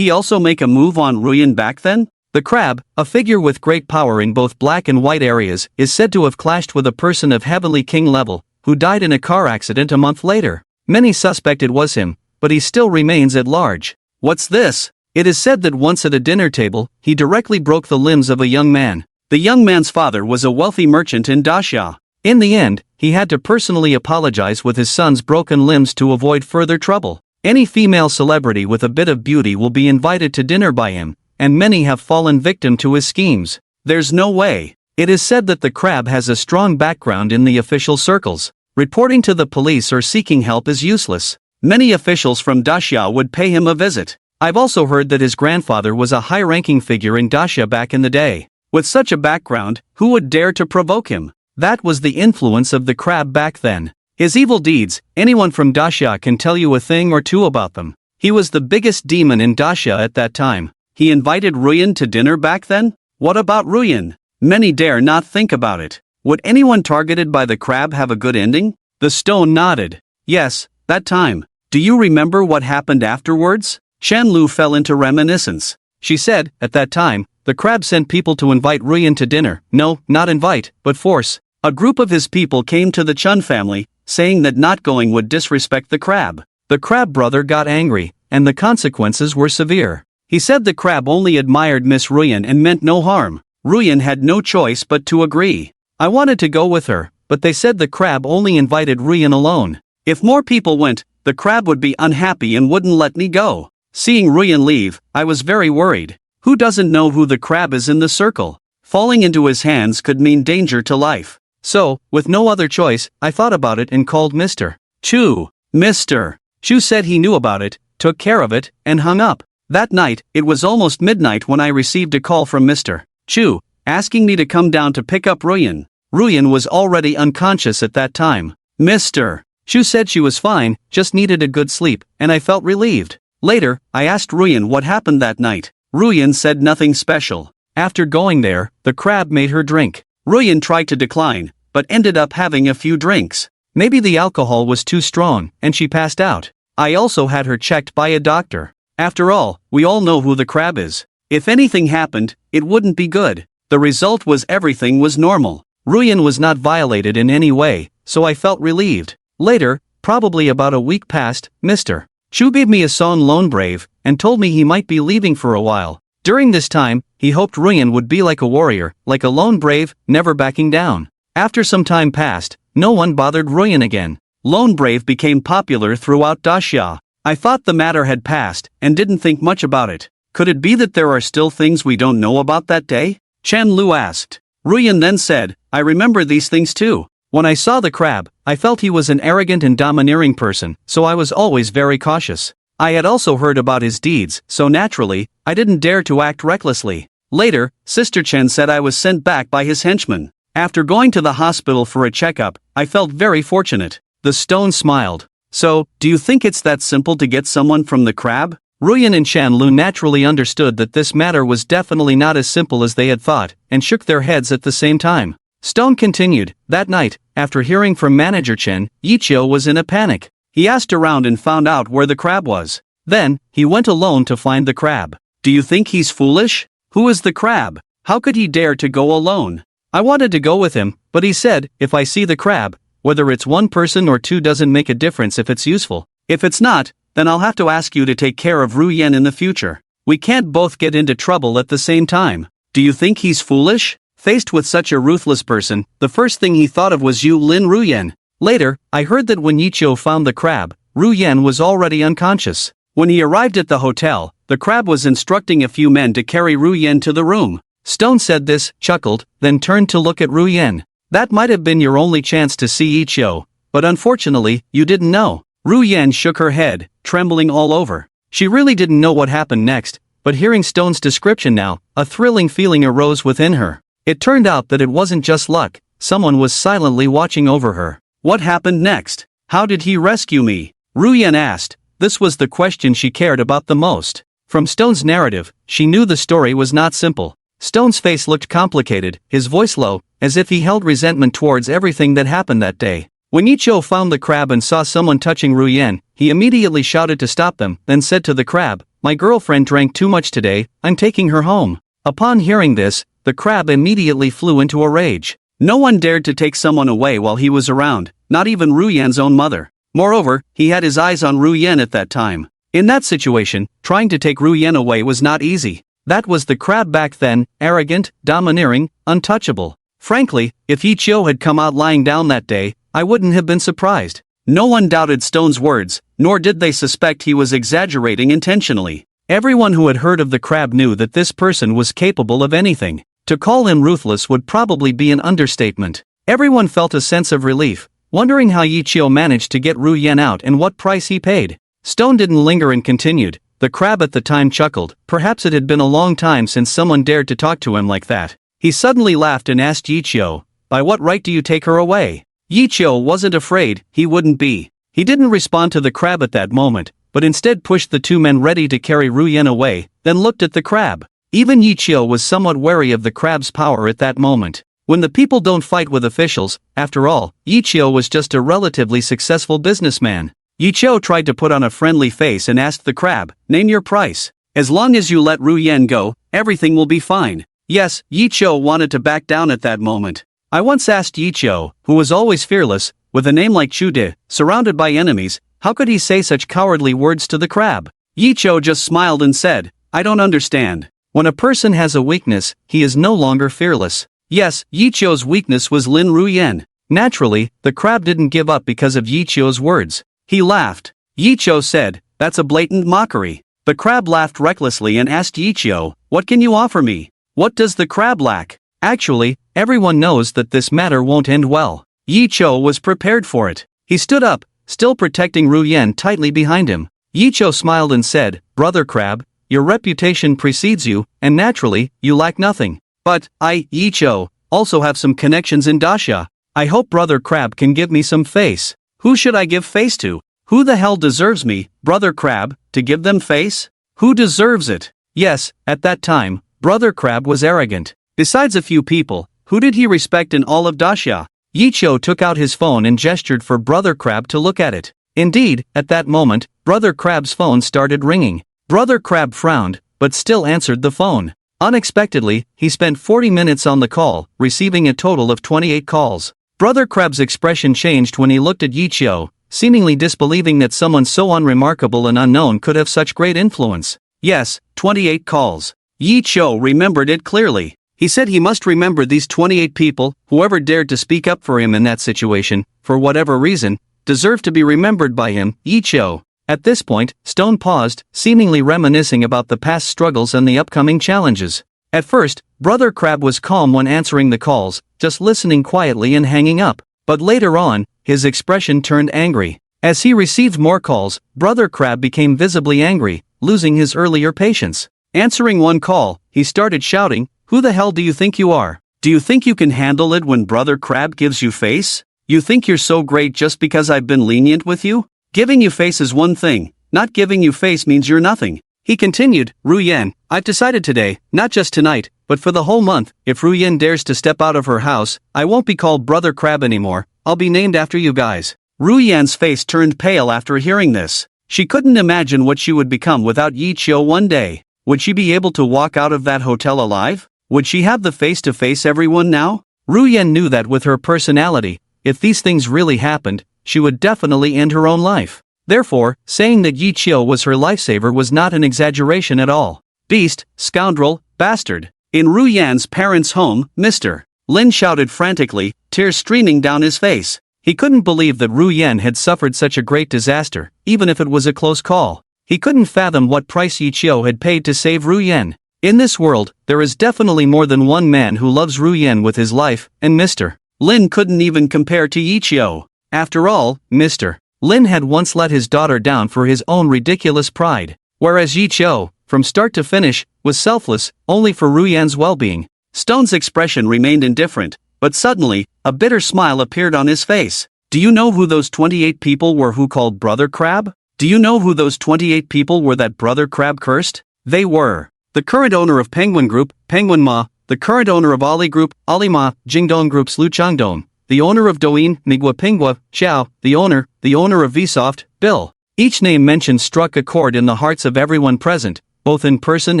also make a move on Ruyan back then? The crab, a figure with great power in both black and white areas, is said to have clashed with a person of Heavenly King level, who died in a car accident a month later. Many suspect it was him, but he still remains at large. What's this? It is said that once at a dinner table, he directly broke the limbs of a young man. The young man's father was a wealthy merchant in Daxia. In the end, he had to personally apologize with his son's broken limbs to avoid further trouble. Any female celebrity with a bit of beauty will be invited to dinner by him, and many have fallen victim to his schemes. There's no way. It is said that the crab has a strong background in the official circles. Reporting to the police or seeking help is useless. Many officials from Daxia would pay him a visit. I've also heard that his grandfather was a high-ranking figure in Daxia back in the day. With such a background, who would dare to provoke him? That was the influence of the crab back then. His evil deeds, anyone from Daxia can tell you a thing or two about them. He was the biggest demon in Daxia at that time. He invited Ruyan to dinner back then? What about Ruyan? Many dare not think about it. Would anyone targeted by the crab have a good ending? The stone nodded. Yes, that time. Do you remember what happened afterwards? Chen Lu fell into reminiscence. She said, at that time, the crab sent people to invite Ruyan to dinner. No, not invite, but force. A group of his people came to the Chun family, saying that not going would disrespect the crab. The crab brother got angry, and the consequences were severe. He said the crab only admired Miss Ruyan and meant no harm. Ruyan had no choice but to agree. I wanted to go with her, but they said the crab only invited Ruyan alone. If more people went, the crab would be unhappy and wouldn't let me go. Seeing Ruyan leave, I was very worried. Who doesn't know who the crab is in the circle? Falling into his hands could mean danger to life. So, with no other choice, I thought about it and called Mr. Chu. Mr. Chu said he knew about it, took care of it, and hung up. That night, it was almost midnight when I received a call from Mr. Chu, asking me to come down to pick up Ruyan. Ruyan was already unconscious at that time. Mr. Chu said she was fine, just needed a good sleep, and I felt relieved. Later, I asked Ruyan what happened that night. Ruyan said nothing special. After going there, the crab made her drink. Ruyan tried to decline, but ended up having a few drinks. Maybe the alcohol was too strong, and she passed out. I also had her checked by a doctor. After all, we all know who the crab is. If anything happened, it wouldn't be good. The result was everything was normal. Ruyan was not violated in any way, so I felt relieved. Later, probably about a week passed, Mr. Chu gave me a song Lone Brave, and told me he might be leaving for a while. During this time, he hoped Ruyan would be like a warrior, like a lone brave, never backing down. After some time passed, no one bothered Ruyan again. Lone Brave became popular throughout Daxia. I thought the matter had passed, and didn't think much about it. Could it be that there are still things we don't know about that day? Chen Lu asked. Ruyan then said, I remember these things too. When I saw the crab, I felt he was an arrogant and domineering person, so I was always very cautious. I had also heard about his deeds, so naturally, I didn't dare to act recklessly. Later, Sister Chen said I was sent back by his henchmen. After going to the hospital for a checkup, I felt very fortunate. The stone smiled. So, do you think it's that simple to get someone from the crab? Ruyan and Shanlu naturally understood that this matter was definitely not as simple as they had thought, and shook their heads at the same time. Stone continued, that night, after hearing from Manager Chen, Yichio was in a panic. He asked around and found out where the crab was. Then, he went alone to find the crab. Do you think he's foolish? Who is the crab? How could he dare to go alone? I wanted to go with him, but he said, if I see the crab, whether it's one person or two doesn't make a difference if it's useful. If it's not, then I'll have to ask you to take care of Ruyan in the future. We can't both get into trouble at the same time. Do you think he's foolish? Faced with such a ruthless person, the first thing he thought of was Yu Lin Ruyan. Later, I heard that when Yichio found the crab, Ruyan was already unconscious. When he arrived at the hotel, the crab was instructing a few men to carry Ruyan to the room. Stone said this, chuckled, then turned to look at Ruyan. That might have been your only chance to see Yichio, but unfortunately, you didn't know. Ruyan shook her head, trembling all over. She really didn't know what happened next, but hearing Stone's description now, a thrilling feeling arose within her. It turned out that it wasn't just luck, someone was silently watching over her. What happened next? How did he rescue me? Ruyan asked. This was the question she cared about the most. From Stone's narrative, she knew the story was not simple. Stone's face looked complicated, his voice low, as if he held resentment towards everything that happened that day. When Ichigo found the crab and saw someone touching Ruyan, he immediately shouted to stop them, then said to the crab, my girlfriend drank too much today, I'm taking her home. Upon hearing this, the crab immediately flew into a rage. No one dared to take someone away while he was around, not even Ruyan's own mother. Moreover, he had his eyes on Ruyan at that time. In that situation, trying to take Ruyan away was not easy. That was the crab back then, arrogant, domineering, untouchable. Frankly, if Ichigo had come out lying down that day, I wouldn't have been surprised. No one doubted Stone's words, nor did they suspect he was exaggerating intentionally. Everyone who had heard of the crab knew that this person was capable of anything. To call him ruthless would probably be an understatement. Everyone felt a sense of relief, wondering how Yichio managed to get Ruyan out and what price he paid. Stone didn't linger and continued. The crab at the time chuckled, perhaps it had been a long time since someone dared to talk to him like that. He suddenly laughed and asked Yichio, by what right do you take her away? Yichio wasn't afraid, he wouldn't be. He didn't respond to the crab at that moment, but instead pushed the two men ready to carry Ruyan away, then looked at the crab. Even Yichio was somewhat wary of the crab's power at that moment. When the people don't fight with officials, after all, Yichio was just a relatively successful businessman. Yichio tried to put on a friendly face and asked the crab, name your price. As long as you let Ruyan go, everything will be fine. Yes, Yichio wanted to back down at that moment. I once asked Yichio, who was always fearless, with a name like Chude, surrounded by enemies, how could he say such cowardly words to the crab? Yichio just smiled and said, I don't understand. When a person has a weakness, he is no longer fearless. Yes, Yichio's weakness was Lin Ruyan. Naturally, the crab didn't give up because of Yichio's words. He laughed. Yichio said, that's a blatant mockery. The crab laughed recklessly and asked Yichio, what can you offer me? What does the crab lack? Actually, everyone knows that this matter won't end well. Yichio was prepared for it. He stood up, still protecting Ruyan tightly behind him. Yichio smiled and said, Brother Crab, your reputation precedes you, and naturally, you lack nothing. But, I, Yichio, also have some connections in Dacia. I hope Brother Crab can give me some face. Who should I give face to? Who the hell deserves me, Brother Crab, to give them face? Who deserves it? Yes, at that time, Brother Crab was arrogant. Besides a few people, who did he respect in all of Dacia? Yichio took out his phone and gestured for Brother Crab to look at it. Indeed, at that moment, Brother Crab's phone started ringing. Brother Crab frowned, but still answered the phone. Unexpectedly, he spent 40 minutes on the call, receiving a total of 28 calls. Brother Crab's expression changed when he looked at Yichio, seemingly disbelieving that someone so unremarkable and unknown could have such great influence. Yes, 28 calls. Yichio remembered it clearly. He said he must remember these 28 people, whoever dared to speak up for him in that situation, for whatever reason, deserved to be remembered by him, Yichio. At this point, Stone paused, seemingly reminiscing about the past struggles and the upcoming challenges. At first, Brother Crab was calm when answering the calls, just listening quietly and hanging up. But later on, his expression turned angry. As he received more calls, Brother Crab became visibly angry, losing his earlier patience. Answering one call, he started shouting, "Who the hell do you think you are? Do you think you can handle it when Brother Crab gives you face? You think you're so great just because I've been lenient with you? Giving you face is one thing, not giving you face means you're nothing." He continued, "Ruyen, I've decided today, not just tonight, but for the whole month, if Ruyen dares to step out of her house, I won't be called Brother Crab anymore, I'll be named after you guys." Ruyen's face turned pale after hearing this. She couldn't imagine what she would become without Yi Chio one day. Would she be able to walk out of that hotel alive? Would she have the face to face everyone now? Ruyen knew that with her personality, if these things really happened, she would definitely end her own life. Therefore, saying that Yi Chio was her lifesaver was not an exaggeration at all. Beast, scoundrel, bastard. In Ruyen's parents' home, Mr. Lin shouted frantically, tears streaming down his face. He couldn't believe that Ruyen had suffered such a great disaster, even if it was a close call. He couldn't fathom what price Yi Chio had paid to save Ruyen. In this world, there is definitely more than one man who loves Ruyen with his life, and Mr. Lin couldn't even compare to Yi Chio. After all, Mr. Lin had once let his daughter down for his own ridiculous pride, whereas Yi Chio, from start to finish, was selfless, only for Ruyen's well-being. Stone's expression remained indifferent, but suddenly, a bitter smile appeared on his face. "Do you know who those 28 people were who called Brother Crab? Do you know who those 28 people were that Brother Crab cursed? They were the current owner of Penguin Group, Penguin Ma, the current owner of Ali Group, Ali Ma, Jingdong Group's Lu Changdong, the owner of Douyin, Migua Pingua, Xiao, the owner of Vsoft, Bill." Each name mentioned struck a chord in the hearts of everyone present, both in person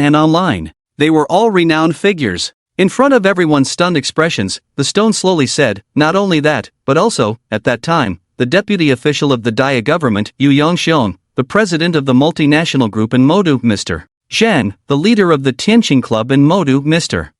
and online. They were all renowned figures. In front of everyone's stunned expressions, the stone slowly said, "Not only that, but also, at that time, the deputy official of the Daya government, Yu Yongxiong, the president of the multinational group in Modu, Mr. Zhang, the leader of the Tianqing Club in Modu, Mr.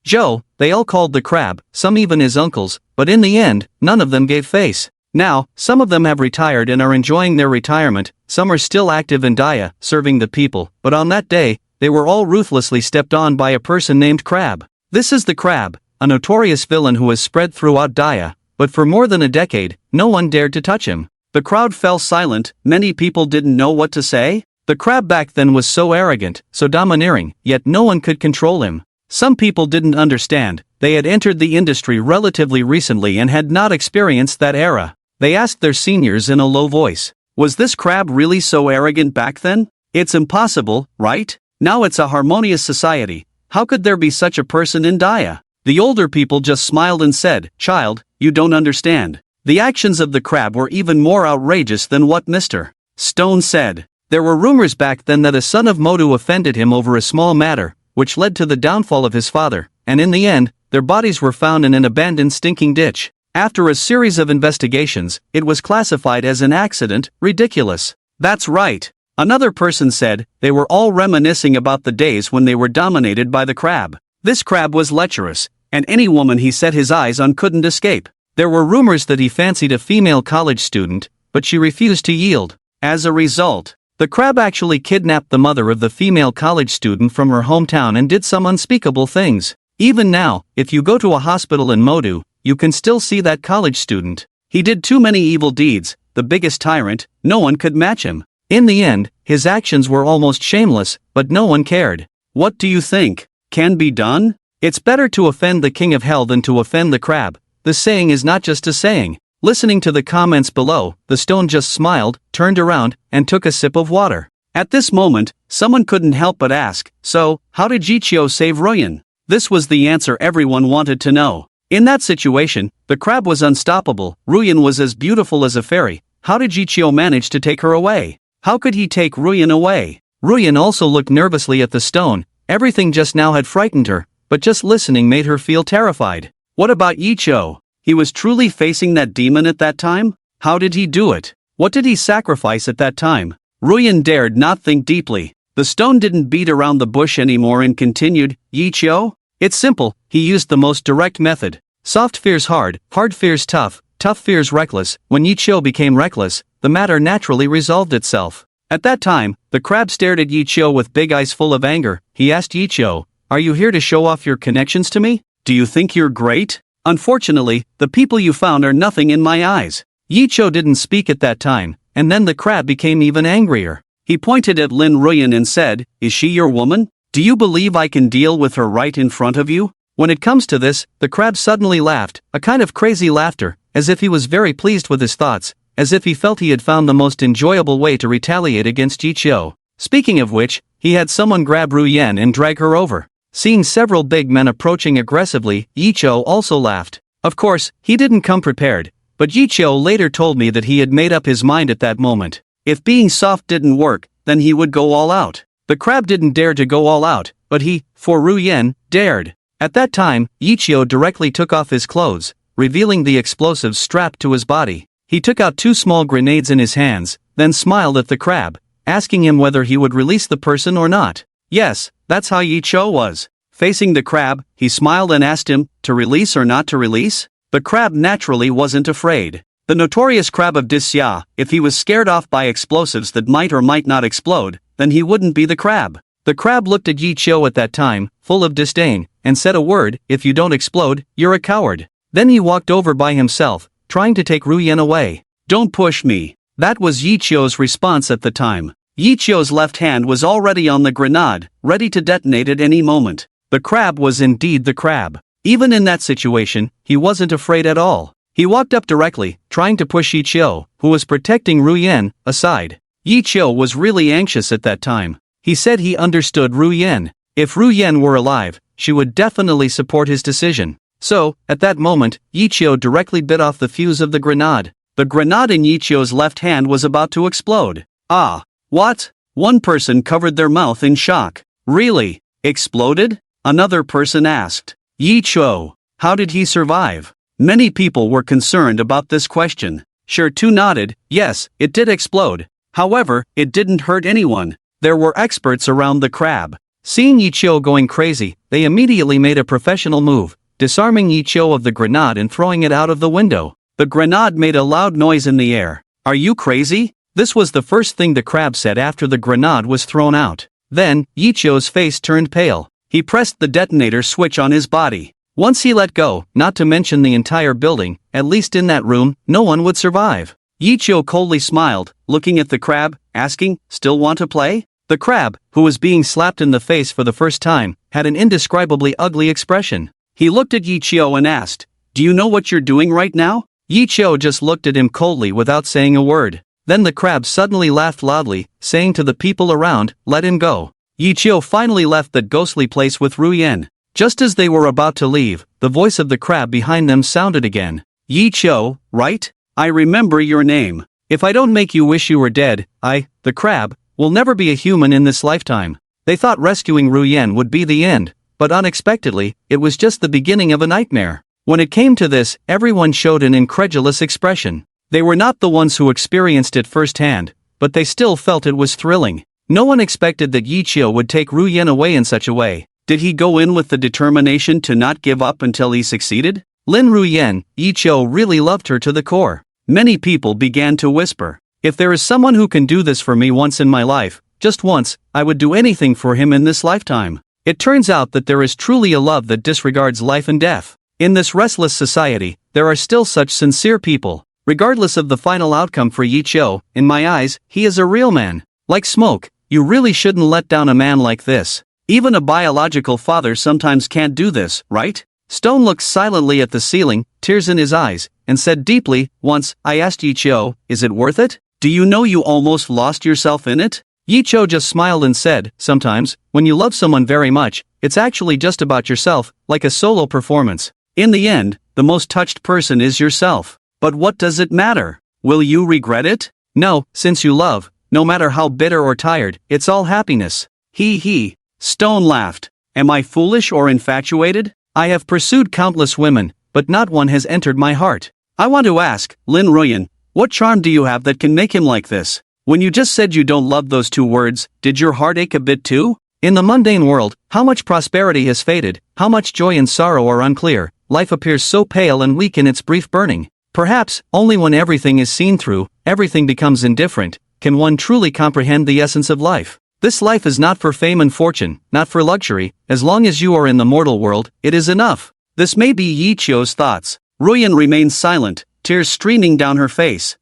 Zhou, they all called the Crab, some even his uncles, but in the end, none of them gave face. Now, some of them have retired and are enjoying their retirement, some are still active in Daya, serving the people, but on that day, they were all ruthlessly stepped on by a person named Crab. This is the Crab, a notorious villain who has spread throughout Daya, but for more than a decade, no one dared to touch him. The crowd fell silent, many people didn't know what to say. The Crab back then was so arrogant, so domineering, yet no one could control him. Some people didn't understand, they had entered the industry relatively recently and had not experienced that era. They asked their seniors in a low voice, "Was this Crab really so arrogant back then? It's impossible, right? Now it's a harmonious society, how could there be such a person in Daya?" The older people just smiled and said, "Child, you don't understand." The actions of the Crab were even more outrageous than what Mr. Stone said. There were rumors back then that a son of Modu offended him over a small matter, which led to the downfall of his father, and in the end, their bodies were found in an abandoned stinking ditch. After a series of investigations, it was classified as an accident. Ridiculous. That's right. Another person said, they were all reminiscing about the days when they were dominated by the Crab. This Crab was lecherous, and any woman he set his eyes on couldn't escape. There were rumors that he fancied a female college student, but she refused to yield. As a result, the Crab actually kidnapped the mother of the female college student from her hometown and did some unspeakable things. Even now, if you go to a hospital in Modu, you can still see that college student. He did too many evil deeds, the biggest tyrant, no one could match him. In the end, his actions were almost shameless, but no one cared. What do you think? Can be done? It's better to offend the king of hell than to offend the Crab. The saying is not just a saying. Listening to the comments below, the stone just smiled, turned around, and took a sip of water. At this moment, someone couldn't help but ask, "So, how did Yi Chio save Ruyen?" This was the answer everyone wanted to know. In that situation, the Crab was unstoppable, Ruyen was as beautiful as a fairy. How did Yi Chio manage to take her away? How could he take Ruyen away? Ruyen also looked nervously at the stone. Everything just now had frightened her, but just listening made her feel terrified. What about Yi Chio? He was truly facing that demon at that time? How did he do it? What did he sacrifice at that time? Ruyen dared not think deeply. The stone didn't beat around the bush anymore and continued, "Yi Chio? It's simple, he used the most direct method. Soft fears hard, hard fears tough, tough fears reckless." When Yi Chio became reckless, the matter naturally resolved itself. At that time, the Crab stared at Yi Chio with big eyes full of anger. He asked Yi Chio, Are you here to show off your connections to me? Do you think you're great? Unfortunately, the people you found are nothing in my eyes. Yicho didn't speak at that time, and then the crab became even angrier. He pointed at Lin Ruyan and said, "Is she your woman? Do you believe I can deal with her right in front of you?" When it comes to this, the crab suddenly laughed, a kind of crazy laughter, as if he was very pleased with his thoughts, as if he felt he had found the most enjoyable way to retaliate against Yicho. Speaking of which, he had someone grab Ruyan and drag her over. Seeing several big men approaching aggressively, Yicho also laughed. Of course, he didn't come prepared, but Yicho later told me that he had made up his mind at that moment. If being soft didn't work, then he would go all out. The crab didn't dare to go all out, but he, for Ruyan, dared. At that time, Yicho directly took off his clothes, revealing the explosives strapped to his body. He took out 2 small grenades in his hands, then smiled at the crab, asking him whether he would release the person or not. Yes, that's how Yicho was. Facing the crab, he smiled and asked him, to release or not to release? The crab naturally wasn't afraid. The notorious crab of Disya, if he was scared off by explosives that might or might not explode, then he wouldn't be the crab. The crab looked at Yicho at that time, full of disdain, and said a word, "If you don't explode, you're a coward." Then he walked over by himself, trying to take Ruyan away. "Don't push me." That was Yicho's response at the time. Yicho's left hand was already on the grenade, ready to detonate at any moment. The crab was indeed the crab. Even in that situation, he wasn't afraid at all. He walked up directly, trying to push Yicho, who was protecting Ruyan, aside. Yicho was really anxious at that time. He said he understood Ruyan. If Ruyan were alive, she would definitely support his decision. So, at that moment, Yicho directly bit off the fuse of the grenade. The grenade in Yicho's left hand was about to explode. Ah! What? One person covered their mouth in shock. Really? Exploded? Another person asked. Yicho, how did he survive? Many people were concerned about this question. Sure, 2 nodded, yes, it did explode. However, it didn't hurt anyone. There were experts around the crab. Seeing Yicho going crazy, they immediately made a professional move, disarming Yicho of the grenade and throwing it out of the window. The grenade made a loud noise in the air. "Are you crazy?" This was the first thing the crab said after the grenade was thrown out. Then, Yicho's face turned pale. He pressed the detonator switch on his body. Once he let go, not to mention the entire building, at least in that room, no one would survive. Yicho coldly smiled, looking at the crab, asking, "Still want to play?" The crab, who was being slapped in the face for the first time, had an indescribably ugly expression. He looked at Yicho and asked, "Do you know what you're doing right now?" Yicho just looked at him coldly without saying a word. Then the crab suddenly laughed loudly, saying to the people around, "Let him go." Yicho finally left that ghostly place with Ruyan. Just as they were about to leave, the voice of the crab behind them sounded again. "Yicho, right? I remember your name. If I don't make you wish you were dead, the crab, will never be a human in this lifetime." They thought rescuing Ruyan would be the end, but unexpectedly, it was just the beginning of a nightmare. When it came to this, everyone showed an incredulous expression. They were not the ones who experienced it firsthand, but they still felt it was thrilling. No one expected that Yicho would take Ruyan away in such a way. Did he go in with the determination to not give up until he succeeded? Lin Ruyan, Yicho really loved her to the core. Many people began to whisper, "If there is someone who can do this for me once in my life, just once, I would do anything for him in this lifetime." It turns out that there is truly a love that disregards life and death. In this restless society, there are still such sincere people. Regardless of the final outcome for Yicho, in my eyes, he is a real man. Like smoke, you really shouldn't let down a man like this. Even a biological father sometimes can't do this, right? Stone looked silently at the ceiling, tears in his eyes, and said deeply, "Once, I asked Yicho, is it worth it? Do you know you almost lost yourself in it?" Yicho just smiled and said, "Sometimes, when you love someone very much, it's actually just about yourself, like a solo performance. In the end, the most touched person is yourself. But what does it matter? Will you regret it? No, since you love, no matter how bitter or tired, it's all happiness." He. Stone laughed. "Am I foolish or infatuated? I have pursued countless women, but not one has entered my heart. I want to ask, Lin Ruyan, what charm do you have that can make him like this? When you just said you don't love those 2 words, did your heart ache a bit too?" In the mundane world, how much prosperity has faded, how much joy and sorrow are unclear, life appears so pale and weak in its brief burning. Perhaps, only when everything is seen through, everything becomes indifferent, can one truly comprehend the essence of life. This life is not for fame and fortune, not for luxury. As long as you are in the mortal world, it is enough. This may be Yi Chio's thoughts. Ruyan remained silent, tears streaming down her face.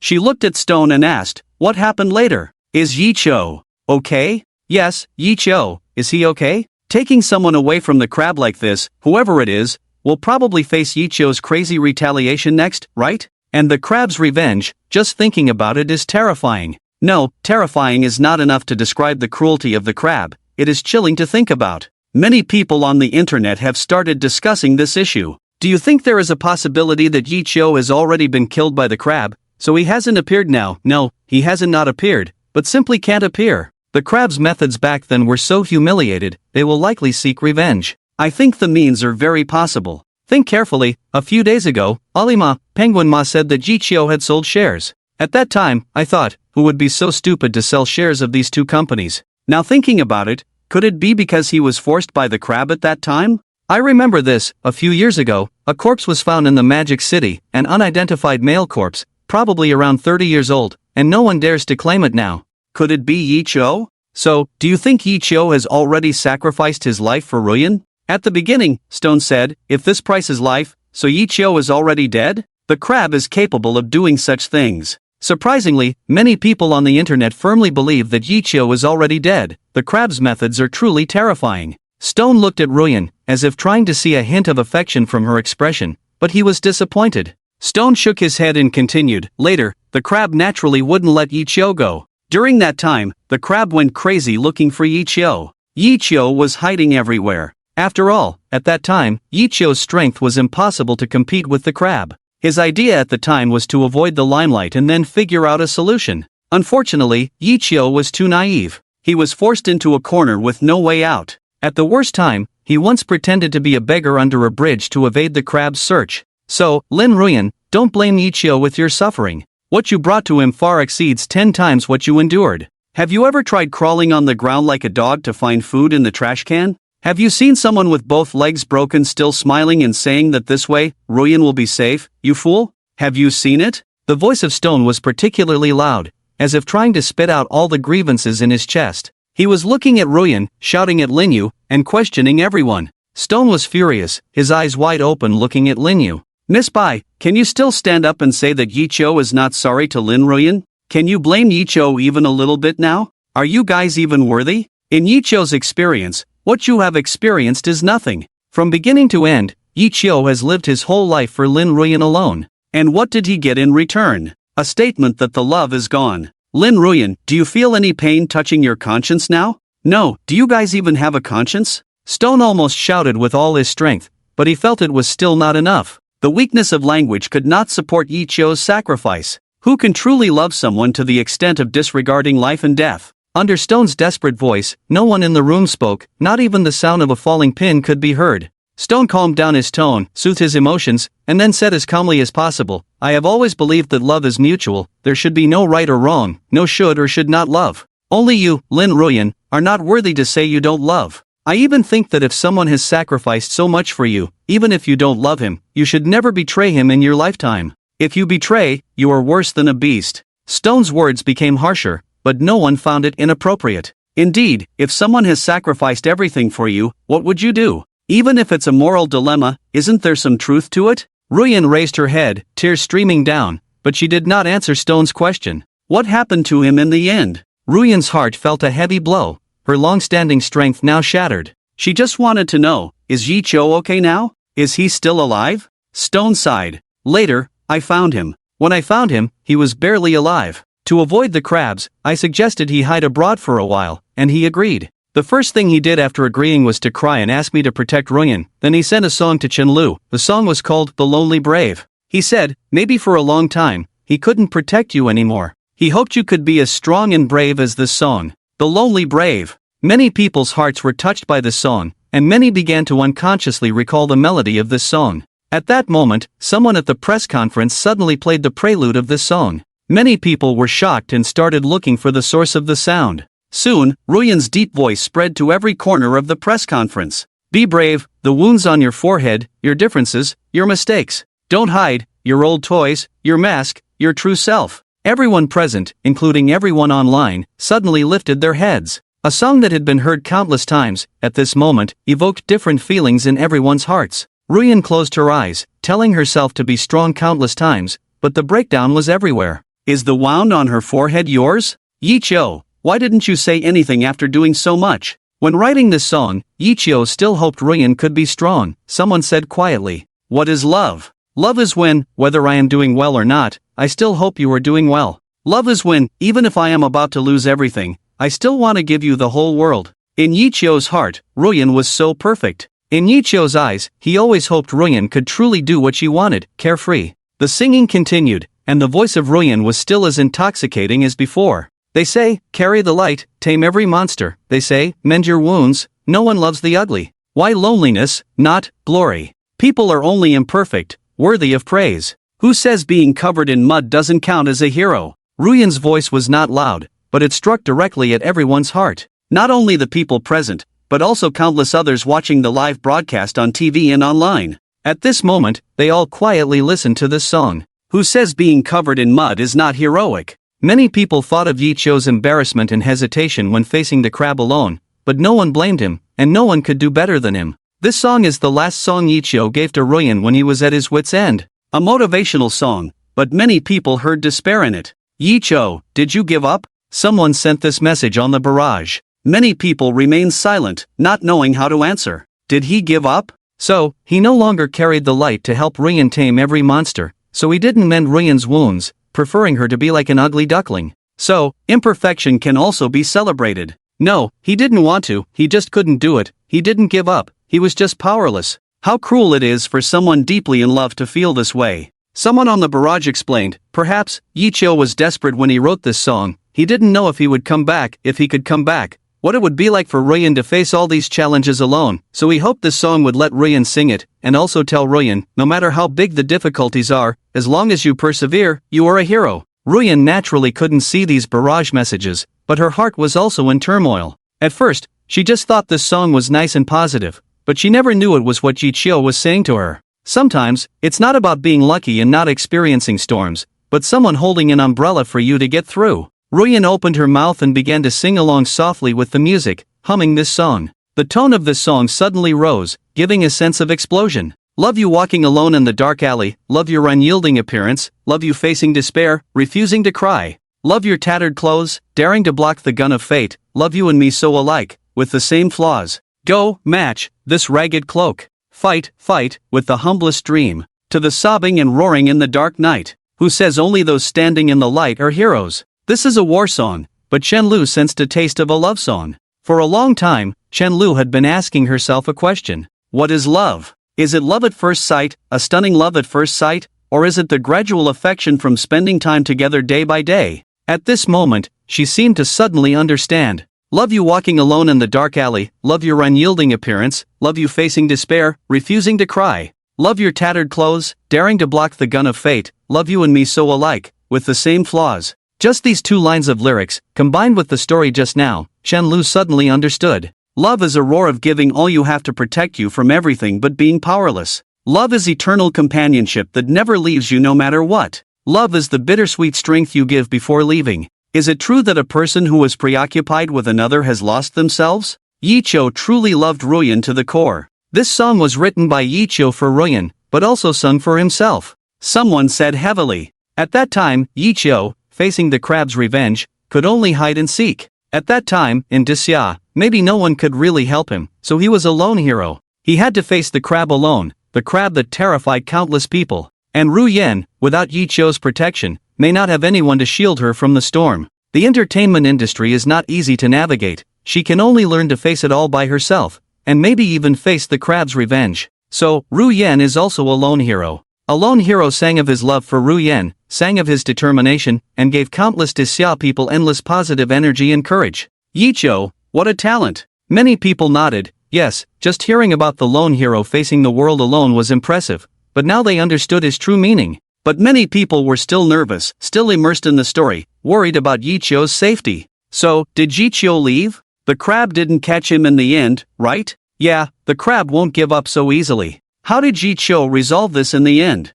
She looked at Stone and asked, "What happened later? Is Yi Chio okay?" "Yes, Yi Chio, is he okay?" Taking someone away from the crab like this, whoever it is, will probably face Yi Chio's crazy retaliation next, right? And the crab's revenge, just thinking about it is terrifying. No, terrifying is not enough to describe the cruelty of the crab, it is chilling to think about. Many people on the internet have started discussing this issue. Do you think there is a possibility that Yi Chio has already been killed by the crab, so he hasn't appeared now? No, he hasn't not appeared, but simply can't appear. The crab's methods back then were so humiliated, they will likely seek revenge. I think the means are very possible. Think carefully. A few days ago, Alima, Penguin Ma said that Yi Chio had sold shares. At that time, I thought, who would be so stupid to sell shares of these two companies? Now thinking about it, could it be because he was forced by the crab at that time? I remember this. A few years ago, a corpse was found in the Magic City, an unidentified male corpse, probably around 30 years old, and no one dares to claim it now. Could it be Yi Chio? So, do you think Yi Chio has already sacrificed his life for Ruyan? At the beginning, Stone said, if this price is life, so Yi Chio is already dead? The crab is capable of doing such things. Surprisingly, many people on the internet firmly believe that Yi Chio is already dead. The crab's methods are truly terrifying. Stone looked at Ruyan, as if trying to see a hint of affection from her expression, but he was disappointed. Stone shook his head and continued, later, the crab naturally wouldn't let Yi Chio go. During that time, the crab went crazy looking for Yi Chio. Yi Chio was hiding everywhere. After all, at that time, Yi Chio's strength was impossible to compete with the crab. His idea at the time was to avoid the limelight and then figure out a solution. Unfortunately, Yi Chio was too naive. He was forced into a corner with no way out. At the worst time, he once pretended to be a beggar under a bridge to evade the crab's search. So, Lin Ruyan, don't blame Yi Chio with your suffering. What you brought to him far exceeds 10 times what you endured. Have you ever tried crawling on the ground like a dog to find food in the trash can? Have you seen someone with both legs broken still smiling and saying that this way, Ruyan will be safe, you fool? Have you seen it? The voice of Stone was particularly loud, as if trying to spit out all the grievances in his chest. He was looking at Ruyan, shouting at Linyu, and questioning everyone. Stone was furious, his eyes wide open looking at Linyu. Miss Bai, can you still stand up and say that Yi Chio is not sorry to Lin Ruyan? Can you blame Yi Chio even a little bit now? Are you guys even worthy? In Yi Chio's experience, what you have experienced is nothing. From beginning to end, Yi Chio has lived his whole life for Lin Ruyan alone. And what did he get in return? A statement that the love is gone. Lin Ruyan, do you feel any pain touching your conscience now? No, do you guys even have a conscience? Stone almost shouted with all his strength, but he felt it was still not enough. The weakness of language could not support Yi Chio's sacrifice. Who can truly love someone to the extent of disregarding life and death? Under Stone's desperate voice, no one in the room spoke, not even the sound of a falling pin could be heard. Stone calmed down his tone, soothed his emotions, and then said as calmly as possible, I have always believed that love is mutual, there should be no right or wrong, no should or should not love. Only you, Lin Ruyan, are not worthy to say you don't love. I even think that if someone has sacrificed so much for you, even if you don't love him, you should never betray him in your lifetime. If you betray, you are worse than a beast. Stone's words became harsher, but no one found it inappropriate. Indeed, if someone has sacrificed everything for you, what would you do? Even if it's a moral dilemma, isn't there some truth to it? Ruyan raised her head, tears streaming down, but she did not answer Stone's question. What happened to him in the end? Ruyan's heart felt a heavy blow. Her long-standing strength now shattered. She just wanted to know, is Yi Chio okay now? Is he still alive? Stone sighed. Later, I found him. When I found him, he was barely alive. To avoid the crabs, I suggested he hide abroad for a while, and he agreed. The first thing he did after agreeing was to cry and ask me to protect Ruyan. Then he sent a song to Chen Lu. The song was called The Lonely Brave. He said, maybe for a long time, he couldn't protect you anymore. He hoped you could be as strong and brave as this song. The Lonely Brave. Many people's hearts were touched by this song, and many began to unconsciously recall the melody of this song. At that moment, someone at the press conference suddenly played the prelude of this song. Many people were shocked and started looking for the source of the sound. Soon, Ruyan's deep voice spread to every corner of the press conference. Be brave, the wounds on your forehead, your differences, your mistakes. Don't hide, your old toys, your mask, your true self. Everyone present, including everyone online, suddenly lifted their heads. A song that had been heard countless times, at this moment, evoked different feelings in everyone's hearts. Ruyan closed her eyes, telling herself to be strong countless times, but the breakdown was everywhere. Is the wound on her forehead yours? Yichio, why didn't you say anything after doing so much? When writing this song, Yichio still hoped Ruyan could be strong. Someone said quietly, "What is love? Love is when, whether I am doing well or not, I still hope you are doing well. Love is when, even if I am about to lose everything, I still want to give you the whole world." In Yichio's heart, Ruyan was so perfect. In Yichio's eyes, he always hoped Ruyan could truly do what she wanted, carefree. The singing continued, and the voice of Ruyan was still as intoxicating as before. They say, carry the light, tame every monster. They say, mend your wounds, no one loves the ugly. Why loneliness, not glory? People are only imperfect, worthy of praise. Who says being covered in mud doesn't count as a hero? Ruyan's voice was not loud, but it struck directly at everyone's heart. Not only the people present, but also countless others watching the live broadcast on TV and online. At this moment, they all quietly listened to this song. Who says being covered in mud is not heroic? Many people thought of Yichio's embarrassment and hesitation when facing the crab alone, but no one blamed him, and no one could do better than him. This song is the last song Yichio gave to Ruyan when he was at his wit's end. A motivational song, but many people heard despair in it. Yichio, did you give up? Someone sent this message on the barrage. Many people remained silent, not knowing how to answer. Did he give up? So, he no longer carried the light to help Ruyan tame every monster, so he didn't mend Ruyan's wounds, preferring her to be like an ugly duckling. So, imperfection can also be celebrated. No, he didn't want to, he just couldn't do it, he didn't give up, he was just powerless. How cruel it is for someone deeply in love to feel this way. Someone on the barrage explained, perhaps, Yichio was desperate when he wrote this song, he didn't know if he would come back, if he could come back, what it would be like for Ruyan to face all these challenges alone, so he hoped this song would let Ruyan sing it, and also tell Ruyan, no matter how big the difficulties are, as long as you persevere, you are a hero. Ruyan naturally couldn't see these barrage messages, but her heart was also in turmoil. At first, she just thought this song was nice and positive, but she never knew it was what Yichio was saying to her. Sometimes, it's not about being lucky and not experiencing storms, but someone holding an umbrella for you to get through. Ruyan opened her mouth and began to sing along softly with the music, humming this song. The tone of this song suddenly rose, giving a sense of explosion. Love you walking alone in the dark alley, love your unyielding appearance, love you facing despair, refusing to cry. Love your tattered clothes, daring to block the gun of fate, love you and me so alike, with the same flaws. Go, match, this ragged cloak. Fight, fight, with the humblest dream. To the sobbing and roaring in the dark night. Who says only those standing in the light are heroes? This is a war song, but Chen-Lu sensed a taste of a love song. For a long time, Chen-Lu had been asking herself a question. What is love? Is it love at first sight, a stunning love at first sight, or is it the gradual affection from spending time together day by day? At this moment, she seemed to suddenly understand. Love you walking alone in the dark alley, love your unyielding appearance, love you facing despair, refusing to cry. Love your tattered clothes, daring to block the gun of fate, love you and me so alike, with the same flaws. Just these two lines of lyrics, combined with the story just now, Chen-Lu suddenly understood. Love is a roar of giving all you have to protect you from everything but being powerless. Love is eternal companionship that never leaves you no matter what. Love is the bittersweet strength you give before leaving. Is it true that a person who is preoccupied with another has lost themselves? Yichio truly loved Ruyan to the core. This song was written by Yichio for Ruyan, but also sung for himself. Someone said heavily. At that time, Yichio, facing the crab's revenge, could only hide and seek. At that time, in Disya, maybe no one could really help him, so he was a lone hero. He had to face the crab alone, the crab that terrified countless people. And Ruyan, without Yichio's protection, may not have anyone to shield her from the storm. The entertainment industry is not easy to navigate, she can only learn to face it all by herself, and maybe even face the crab's revenge. So, Ruyan is also a lone hero. A lone hero sang of his love for Ruyan, sang of his determination, and gave countless Disya people endless positive energy and courage. Yichio, what a talent! Many people nodded, yes, just hearing about the lone hero facing the world alone was impressive, but now they understood his true meaning. But many people were still nervous, still immersed in the story, worried about Yichio's safety. So, did Yichio leave? The crab didn't catch him in the end, right? Yeah, the crab won't give up so easily. How did Yichio resolve this in the end?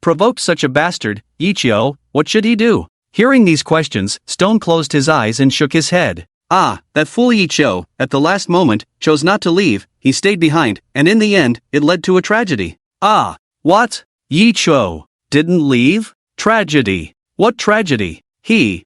Provoked such a bastard, Yichio, what should he do? Hearing these questions, Stone closed his eyes and shook his head. Ah, that fool Yicho, at the last moment, chose not to leave, he stayed behind, and in the end, it led to a tragedy. Ah, what? Yicho didn't leave? Tragedy. What tragedy? He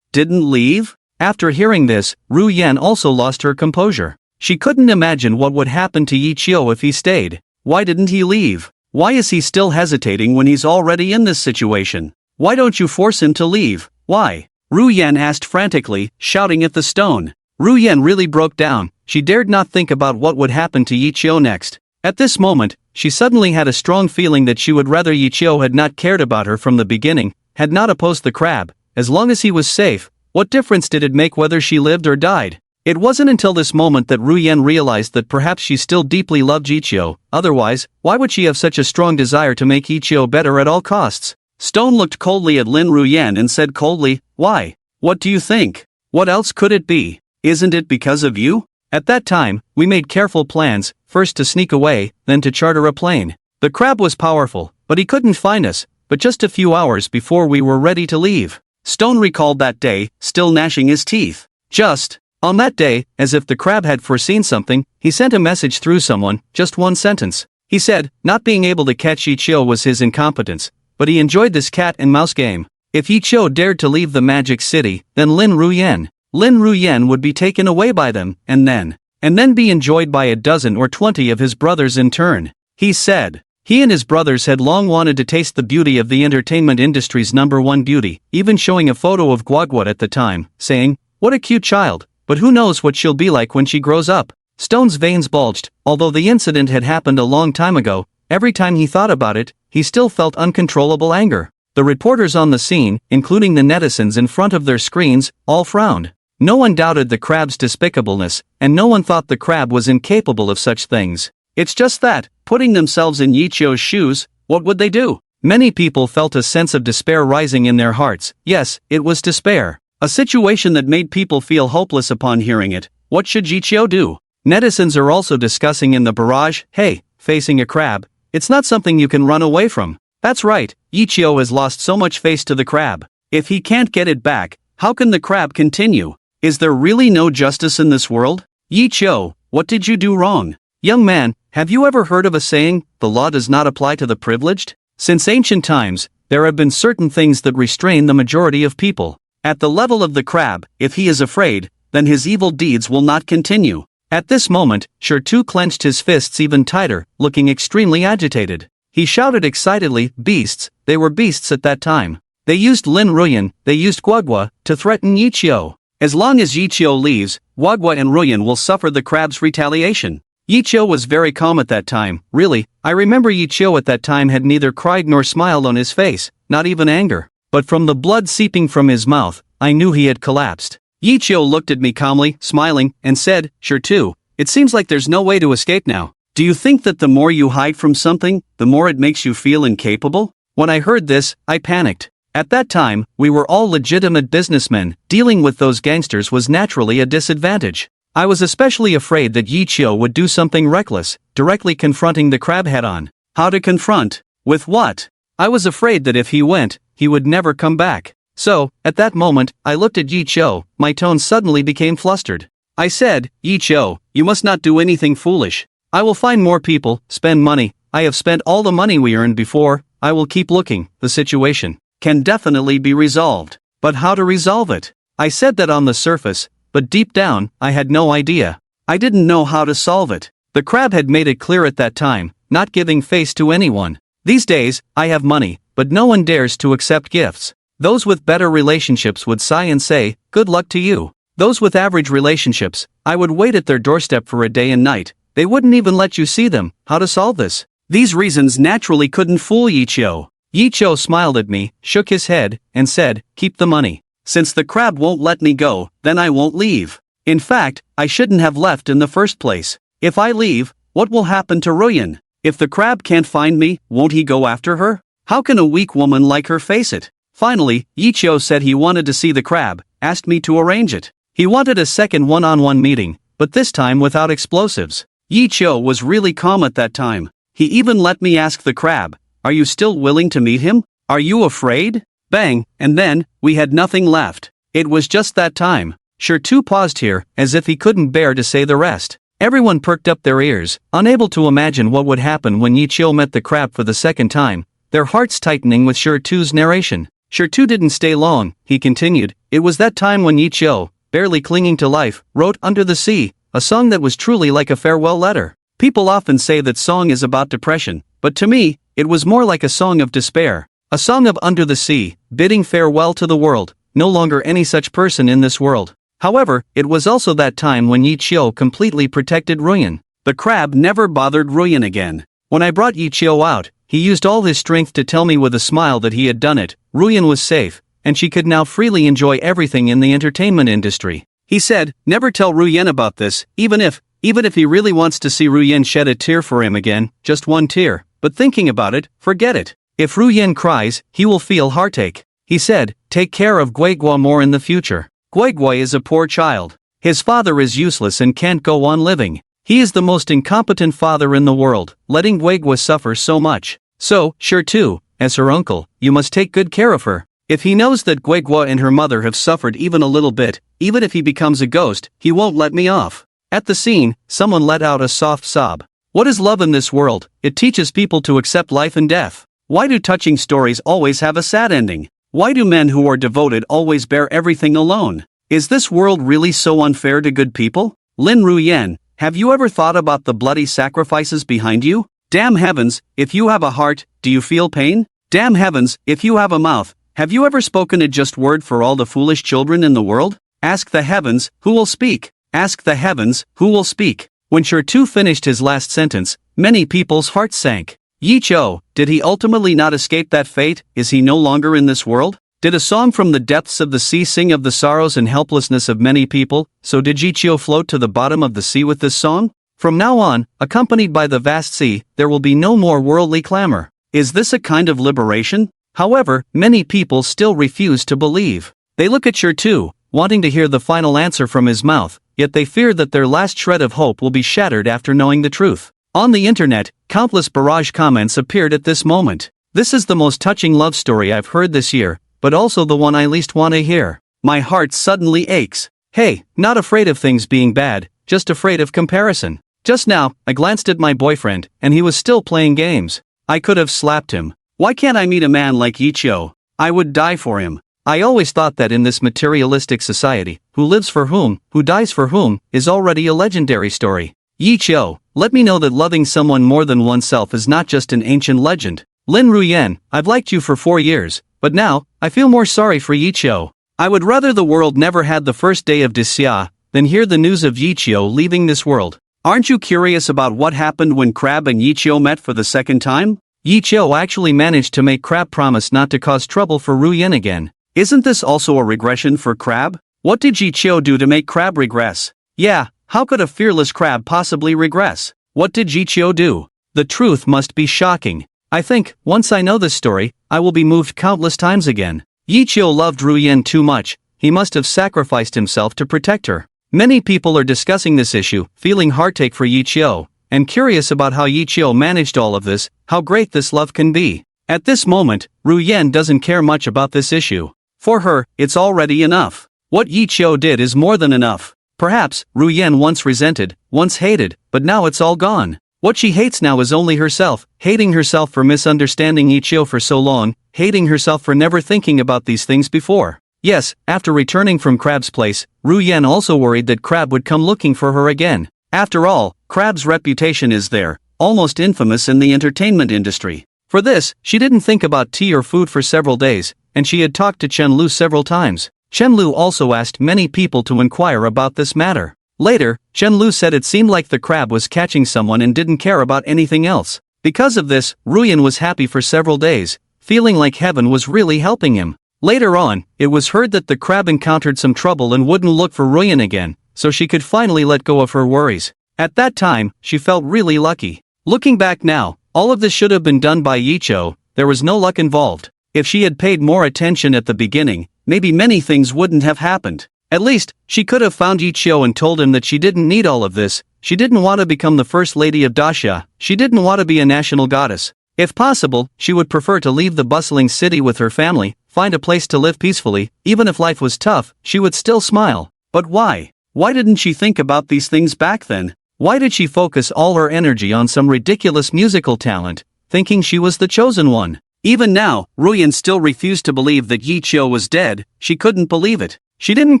didn't leave? After hearing this, Ru Yan also lost her composure. She couldn't imagine what would happen to Yicho if he stayed. Why didn't he leave? Why is he still hesitating when he's already in this situation? Why don't you force him to leave? Why? Ru Yan asked frantically, shouting at the stone. Ru Yan really broke down. She dared not think about what would happen to Yicho next. At this moment, she suddenly had a strong feeling that she would rather Yicho had not cared about her from the beginning, had not opposed the crab. As long as he was safe, what difference did it make whether she lived or died? It wasn't until this moment that Ru Yan realized that perhaps she still deeply loved Yicho. Otherwise, why would she have such a strong desire to make Yicho better at all costs? Stone looked coldly at Lin Ru Yan and said coldly, "Why? What do you think? What else could it be? Isn't it because of you?" At that time, we made careful plans, first to sneak away, then to charter a plane. The crab was powerful, but he couldn't find us, but just a few hours before we were ready to leave. Stone recalled that day, still gnashing his teeth. Just on that day, as if the crab had foreseen something, he sent a message through someone, just one sentence. He said, not being able to catch Yicho was his incompetence, but he enjoyed this cat and mouse game. If Yicho dared to leave the magic city, then Lin Ru Yan would be taken away by them, and then be enjoyed by a dozen or 20 of his brothers in turn. He said, he and his brothers had long wanted to taste the beauty of the entertainment industry's #1 beauty, even showing a photo of Guaguat at the time, saying, "What a cute child, but who knows what she'll be like when she grows up." Stone's veins bulged. Although the incident had happened a long time ago, every time he thought about it, he still felt uncontrollable anger. The reporters on the scene, including the netizens in front of their screens, all frowned. No one doubted the crab's despicableness, and no one thought the crab was incapable of such things. It's just that, putting themselves in Yicho's shoes, what would they do? Many people felt a sense of despair rising in their hearts. Yes, it was despair. A situation that made people feel hopeless upon hearing it. What should Yicho do? Netizens are also discussing in the barrage, hey, facing a crab, it's not something you can run away from. That's right, Yicho has lost so much face to the crab. If he can't get it back, how can the crab continue? Is there really no justice in this world? Yicho, what did you do wrong? Young man, have you ever heard of a saying, the law does not apply to the privileged? Since ancient times, there have been certain things that restrain the majority of people. At the level of the crab, if he is afraid, then his evil deeds will not continue. At this moment, Shirtu clenched his fists even tighter, looking extremely agitated. He shouted excitedly, beasts, they were beasts at that time. They used Lin Ruyan, they used Guagua, to threaten Yicho. As long as Yicho leaves, Guagua and Ruyan will suffer the crab's retaliation. Yicho was very calm at that time. Really, I remember Yicho at that time had neither cried nor smiled on his face, not even anger. But from the blood seeping from his mouth, I knew he had collapsed. Yicho looked at me calmly, smiling, and said, Shirtu, it seems like there's no way to escape now. Do you think that the more you hide from something, the more it makes you feel incapable? When I heard this, I panicked. At that time, we were all legitimate businessmen. Dealing with those gangsters was naturally a disadvantage. I was especially afraid that Yicho would do something reckless, directly confronting the crab head-on. How to confront? With what? I was afraid that if he went, he would never come back. So, at that moment, I looked at Yicho. My tone suddenly became flustered. I said, Yicho, you must not do anything foolish. I will find more people, spend money. I have spent all the money we earned before. I will keep looking. The situation can definitely be resolved. But how to resolve it? I said that on the surface, but deep down, I had no idea. I didn't know how to solve it. The crab had made it clear at that time, not giving face to anyone. These days, I have money, but no one dares to accept gifts. Those with better relationships would sigh and say, good luck to you. Those with average relationships, I would wait at their doorstep for a day and night. They wouldn't even let you see them. How to solve this? These reasons naturally couldn't fool Yicho. Yicho smiled at me, shook his head, and said, keep the money. Since the crab won't let me go, then I won't leave. In fact, I shouldn't have left in the first place. If I leave, what will happen to Ruyan? If the crab can't find me, won't he go after her? How can a weak woman like her face it? Finally, Yicho said he wanted to see the crab, asked me to arrange it. He wanted a second one-on-one meeting, but this time without explosives. Yicho was really calm at that time. He even let me ask the crab, are you still willing to meet him? Are you afraid? Bang, and then, we had nothing left. It was just that time. Sure paused here, as if he couldn't bear to say the rest. Everyone perked up their ears, unable to imagine what would happen when Yichio met the crab for the second time, their hearts tightening with Sure-Tu's narration. Sure-Tu didn't stay long, he continued. It was that time when Yichio, barely clinging to life, wrote Under the Sea, a song that was truly like a farewell letter. People often say that song is about depression, but to me, it was more like a song of despair. A song of Under the Sea, bidding farewell to the world, no longer any such person in this world. However, it was also that time when Yichio completely protected Ruyan. The crab never bothered Ruyan again. When I brought Yichio out, he used all his strength to tell me with a smile that he had done it. Ruyan was safe, and she could now freely enjoy everything in the entertainment industry. He said, never tell Ruyan about this, even if he really wants to see Ruyan shed a tear for him again, just one tear, but thinking about it, forget it. If Ruyan cries, he will feel heartache. He said, take care of Guigua more in the future. Guigua is a poor child. His father is useless and can't go on living. He is the most incompetent father in the world, letting Guigua suffer so much. So, Sure-Tu, as her uncle, you must take good care of her. If he knows that Guigua and her mother have suffered even a little bit, even if he becomes a ghost, he won't let me off. At the scene, someone let out a soft sob. What is love in this world? It teaches people to accept life and death. Why do touching stories always have a sad ending? Why do men who are devoted always bear everything alone? Is this world really so unfair to good people? Lin Ruyan, have you ever thought about the bloody sacrifices behind you? Damn heavens, if you have a heart, do you feel pain? Damn heavens, if you have a mouth, have you ever spoken a just word for all the foolish children in the world? Ask the heavens, who will speak? Ask the heavens, who will speak? When Sure-Tu finished his last sentence, many people's hearts sank. Yichio, did he ultimately not escape that fate? Is he no longer in this world? Did a song from the depths of the sea sing of the sorrows and helplessness of many people? So did Yichio float to the bottom of the sea with this song? From now on, accompanied by the vast sea, there will be no more worldly clamor. Is this a kind of liberation? However, many people still refuse to believe. They look at Sure-Tu, wanting to hear the final answer from his mouth, yet they fear that their last shred of hope will be shattered after knowing the truth. On the internet, countless barrage comments appeared at this moment. This is the most touching love story I've heard this year, but also the one I least want to hear. My heart suddenly aches. Hey, not afraid of things being bad, just afraid of comparison. Just now, I glanced at my boyfriend, and he was still playing games. I could have slapped him. Why can't I meet a man like Yichio? I would die for him. I always thought that in this materialistic society, who lives for whom, who dies for whom, is already a legendary story. Yichio, let me know that loving someone more than oneself is not just an ancient legend. Lin Ruyan, I've liked you for 4 years, but now, I feel more sorry for Yichio. I would rather the world never had the first day of Disya, than hear the news of Yichio leaving this world. Aren't you curious about what happened when Crab and Yichio met for the second time? Yichio actually managed to make Crab promise not to cause trouble for Ruyan again. Isn't this also a regression for Crab? What did Yichio do to make Crab regress? Yeah, how could a fearless crab possibly regress? What did Yichio do? The truth must be shocking. I think, once I know this story, I will be moved countless times again. Yichio loved Ruyan too much, he must have sacrificed himself to protect her. Many people are discussing this issue, feeling heartache for Yichio, and curious about how Yichio managed all of this, how great this love can be. At this moment, Ruyan doesn't care much about this issue. For her, it's already enough. What Yichio did is more than enough. Perhaps, Ruyan once resented, once hated, but now it's all gone. What she hates now is only herself, hating herself for misunderstanding Yichio for so long, hating herself for never thinking about these things before. Yes, after returning from Crab's place, Ruyan also worried that Crab would come looking for her again. After all, Crab's reputation is there, almost infamous in the entertainment industry. For this, she didn't think about tea or food for several days, and she had talked to Chen-Lu several times. Chen-Lu also asked many people to inquire about this matter. Later, Chen-Lu said it seemed like the crab was catching someone and didn't care about anything else. Because of this, Ruyan was happy for several days, feeling like heaven was really helping him. Later on, it was heard that the crab encountered some trouble and wouldn't look for Ruyan again, so she could finally let go of her worries. At that time, she felt really lucky. Looking back now, all of this should have been done by Yichio. There was no luck involved. If she had paid more attention at the beginning, maybe many things wouldn't have happened. At least, she could have found Yichio and told him that she didn't need all of this. She didn't want to become the first lady of Dacia, she didn't want to be a national goddess. If possible, she would prefer to leave the bustling city with her family, find a place to live peacefully. Even if life was tough, she would still smile. But why? Why didn't she think about these things back then? Why did she focus all her energy on some ridiculous musical talent, thinking she was the chosen one? Even now, Ruyan still refused to believe that Yichio was dead. She couldn't believe it. She didn't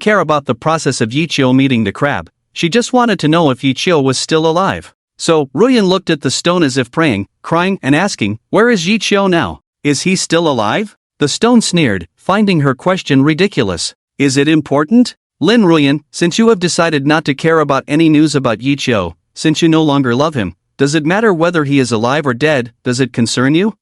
care about the process of Yichio meeting the crab. She just wanted to know if Yichio was still alive. So, Ruyan looked at the stone as if praying, crying, and asking, "Where is Yichio now? Is he still alive?" The stone sneered, finding her question ridiculous. "Is it important? Lin Ruyan, since you have decided not to care about any news about Yichio, since you no longer love him, does it matter whether he is alive or dead? Does it concern you?"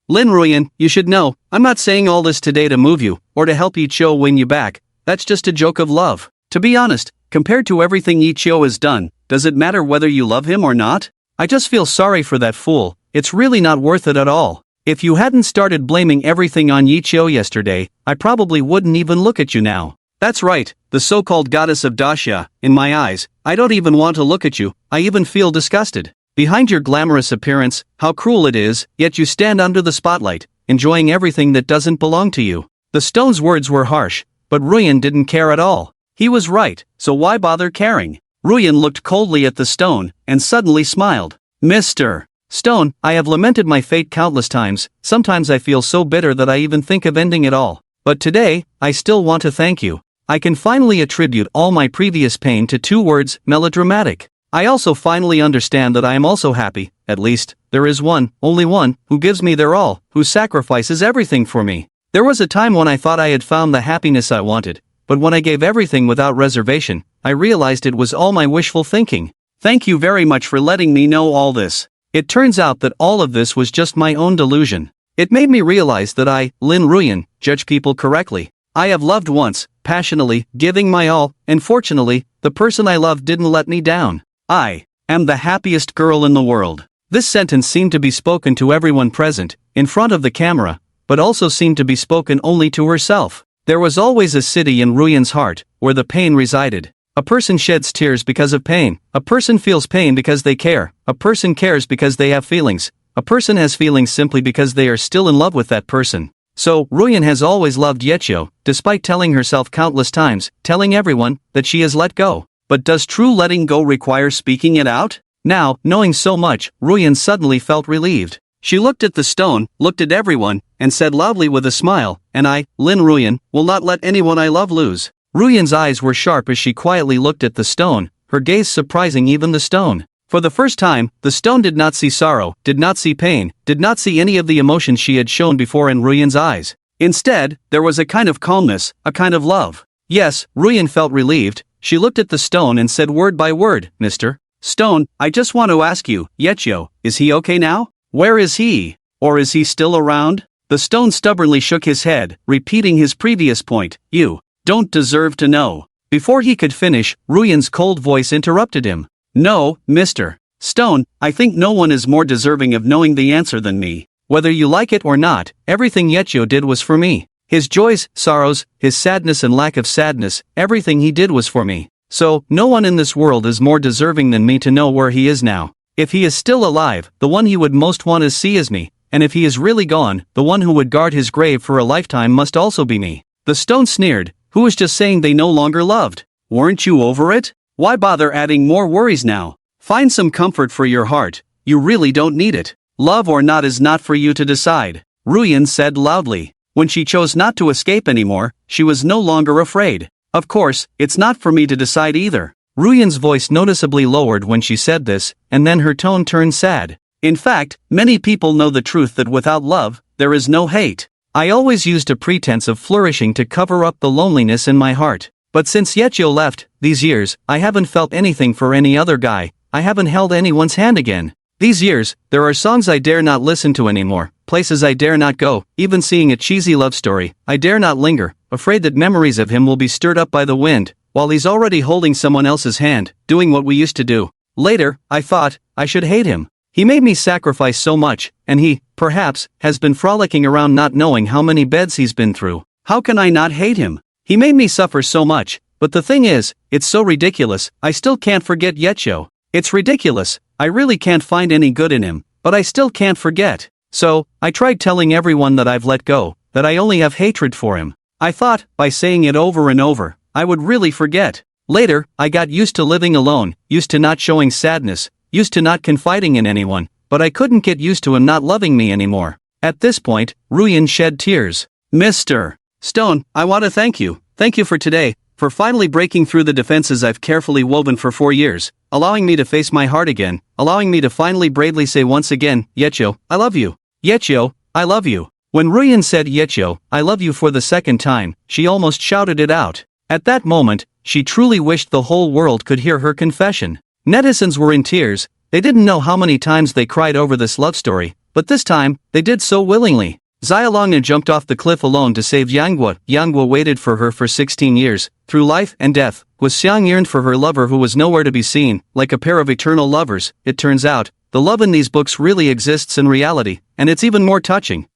Lin Ruyan, you should know, I'm not saying all this today to move you, or to help Yichio win you back. That's just a joke of love. To be honest, compared to everything Yichio has done, does it matter whether you love him or not? I just feel sorry for that fool. It's really not worth it at all. If you hadn't started blaming everything on Yichio yesterday, I probably wouldn't even look at you now. That's right, the so-called goddess of Dacia. In my eyes, I don't even want to look at you. I even feel disgusted. Behind your glamorous appearance, how cruel it is, yet you stand under the spotlight, enjoying everything that doesn't belong to you. The stone's words were harsh, but Ruyan didn't care at all. He was right, so why bother caring? Ruyan looked coldly at the stone, and suddenly smiled. "Mr. Stone, I have lamented my fate countless times. Sometimes I feel so bitter that I even think of ending it all. But today, I still want to thank you. I can finally attribute all my previous pain to 2 words, melodramatic. I also finally understand that I am also happy, at least, there is one, only one, who gives me their all, who sacrifices everything for me. There was a time when I thought I had found the happiness I wanted, but when I gave everything without reservation, I realized it was all my wishful thinking. Thank you very much for letting me know all this. It turns out that all of this was just my own delusion. It made me realize that I, Lin Ruyan, judge people correctly. I have loved once, passionately, giving my all, and fortunately, the person I loved didn't let me down. I am the happiest girl in the world." This sentence seemed to be spoken to everyone present, in front of the camera, but also seemed to be spoken only to herself. There was always a city in Ruyan's heart, where the pain resided. A person sheds tears because of pain. A person feels pain because they care. A person cares because they have feelings. A person has feelings simply because they are still in love with that person. So, Ruyan has always loved Yichio, despite telling herself countless times, telling everyone, that she has let go. But does true letting go require speaking it out? Now, knowing so much, Ruyan suddenly felt relieved. She looked at the stone, looked at everyone, and said loudly with a smile, "And I, Lin Ruyan, will not let anyone I love lose." Ruyan's eyes were sharp as she quietly looked at the stone, her gaze surprising even the stone. For the first time, the stone did not see sorrow, did not see pain, did not see any of the emotions she had shown before in Ruyan's eyes. Instead, there was a kind of calmness, a kind of love. Yes, Ruyan felt relieved. She looked at the stone and said word by word, "Mr. Stone, I just want to ask you, Yichio, is he okay now? Where is he? Or is he still around?" The stone stubbornly shook his head, repeating his previous point, "You don't deserve to know." Before he could finish, Ruyan's cold voice interrupted him. "No, Mr. Stone, I think no one is more deserving of knowing the answer than me. Whether you like it or not, everything Yichio did was for me. His joys, sorrows, his sadness and lack of sadness, everything he did was for me. So, no one in this world is more deserving than me to know where he is now. If he is still alive, the one he would most want to see is me, and if he is really gone, the one who would guard his grave for a lifetime must also be me." The stone sneered. Who was just saying they no longer loved? Weren't you over it? Why bother adding more worries now? Find some comfort for your heart. You really don't need it. Love or not is not for you to decide, Ruyan said loudly. When she chose not to escape anymore, she was no longer afraid. Of course, it's not for me to decide either. Ruyan's voice noticeably lowered when she said this, and then her tone turned sad. In fact, many people know the truth that without love, there is no hate. I always used a pretense of flourishing to cover up the loneliness in my heart. But since Yichio left, these years, I haven't felt anything for any other guy. I haven't held anyone's hand again. These years, there are songs I dare not listen to anymore, places I dare not go, even seeing a cheesy love story, I dare not linger, afraid that memories of him will be stirred up by the wind, while he's already holding someone else's hand, doing what we used to do. Later, I thought, I should hate him. He made me sacrifice so much, and he, perhaps, has been frolicking around not knowing how many beds he's been through. How can I not hate him? He made me suffer so much, but the thing is, it's so ridiculous, I still can't forget Yichio. It's ridiculous, I really can't find any good in him, but I still can't forget. So, I tried telling everyone that I've let go, that I only have hatred for him. I thought, by saying it over and over, I would really forget. Later, I got used to living alone, used to not showing sadness, used to not confiding in anyone, but I couldn't get used to him not loving me anymore. At this point, Ruyan shed tears. Mr. Stone, I want to thank you. Thank you for today, for finally breaking through the defenses I've carefully woven for 4 years, allowing me to face my heart again, allowing me to finally bravely say once again, Yecho, I love you. Yecho, I love you. When Ruyan said Yecho, I love you for the second time, she almost shouted it out. At that moment, she truly wished the whole world could hear her confession. Netizens were in tears. They didn't know how many times they cried over this love story, but this time, they did so willingly. Xiaolong jumped off the cliff alone to save Yanghua. Yanghua waited for her for 16 years, through life and death. Guxiang yearned for her lover who was nowhere to be seen, like a pair of eternal lovers. It turns out, the love in these books really exists in reality, and it's even more touching.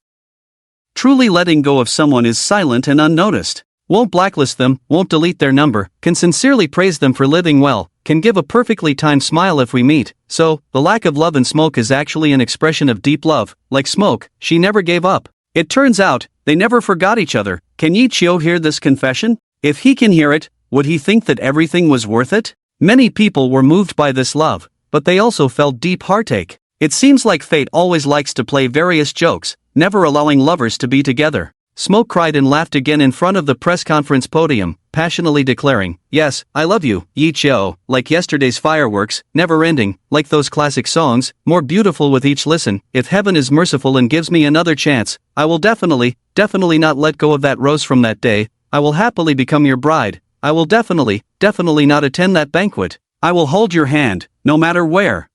Truly letting go of someone is silent and unnoticed. Won't blacklist them, won't delete their number, can sincerely praise them for living well, can give a perfectly timed smile if we meet. So, the lack of love in Smoke is actually an expression of deep love. Like Smoke, she never gave up. It turns out, they never forgot each other. Can Yi Qiu hear this confession? If he can hear it, would he think that everything was worth it? Many people were moved by this love, but they also felt deep heartache. It seems like fate always likes to play various jokes, never allowing lovers to be together. Smoke cried and laughed again in front of the press conference podium, passionately declaring, yes, I love you, Yi Qiu, like yesterday's fireworks, never ending, like those classic songs, more beautiful with each listen. If heaven is merciful and gives me another chance, I will definitely not let go of that rose from that day. I will happily become your bride. I will definitely not attend that banquet. I will hold your hand, no matter where.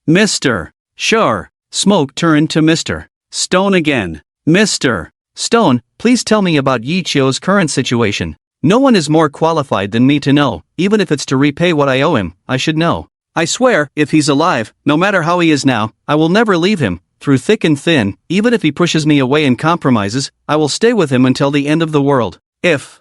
Mr. Sure. Smoke turned to Mr. Stone again. Mr. Stone, please tell me about Yi Qiu's current situation. No one is more qualified than me to know, even if it's to repay what I owe him, I should know. I swear, if he's alive, no matter how he is now, I will never leave him, through thick and thin. Even if he pushes me away and compromises, I will stay with him until the end of the world. If.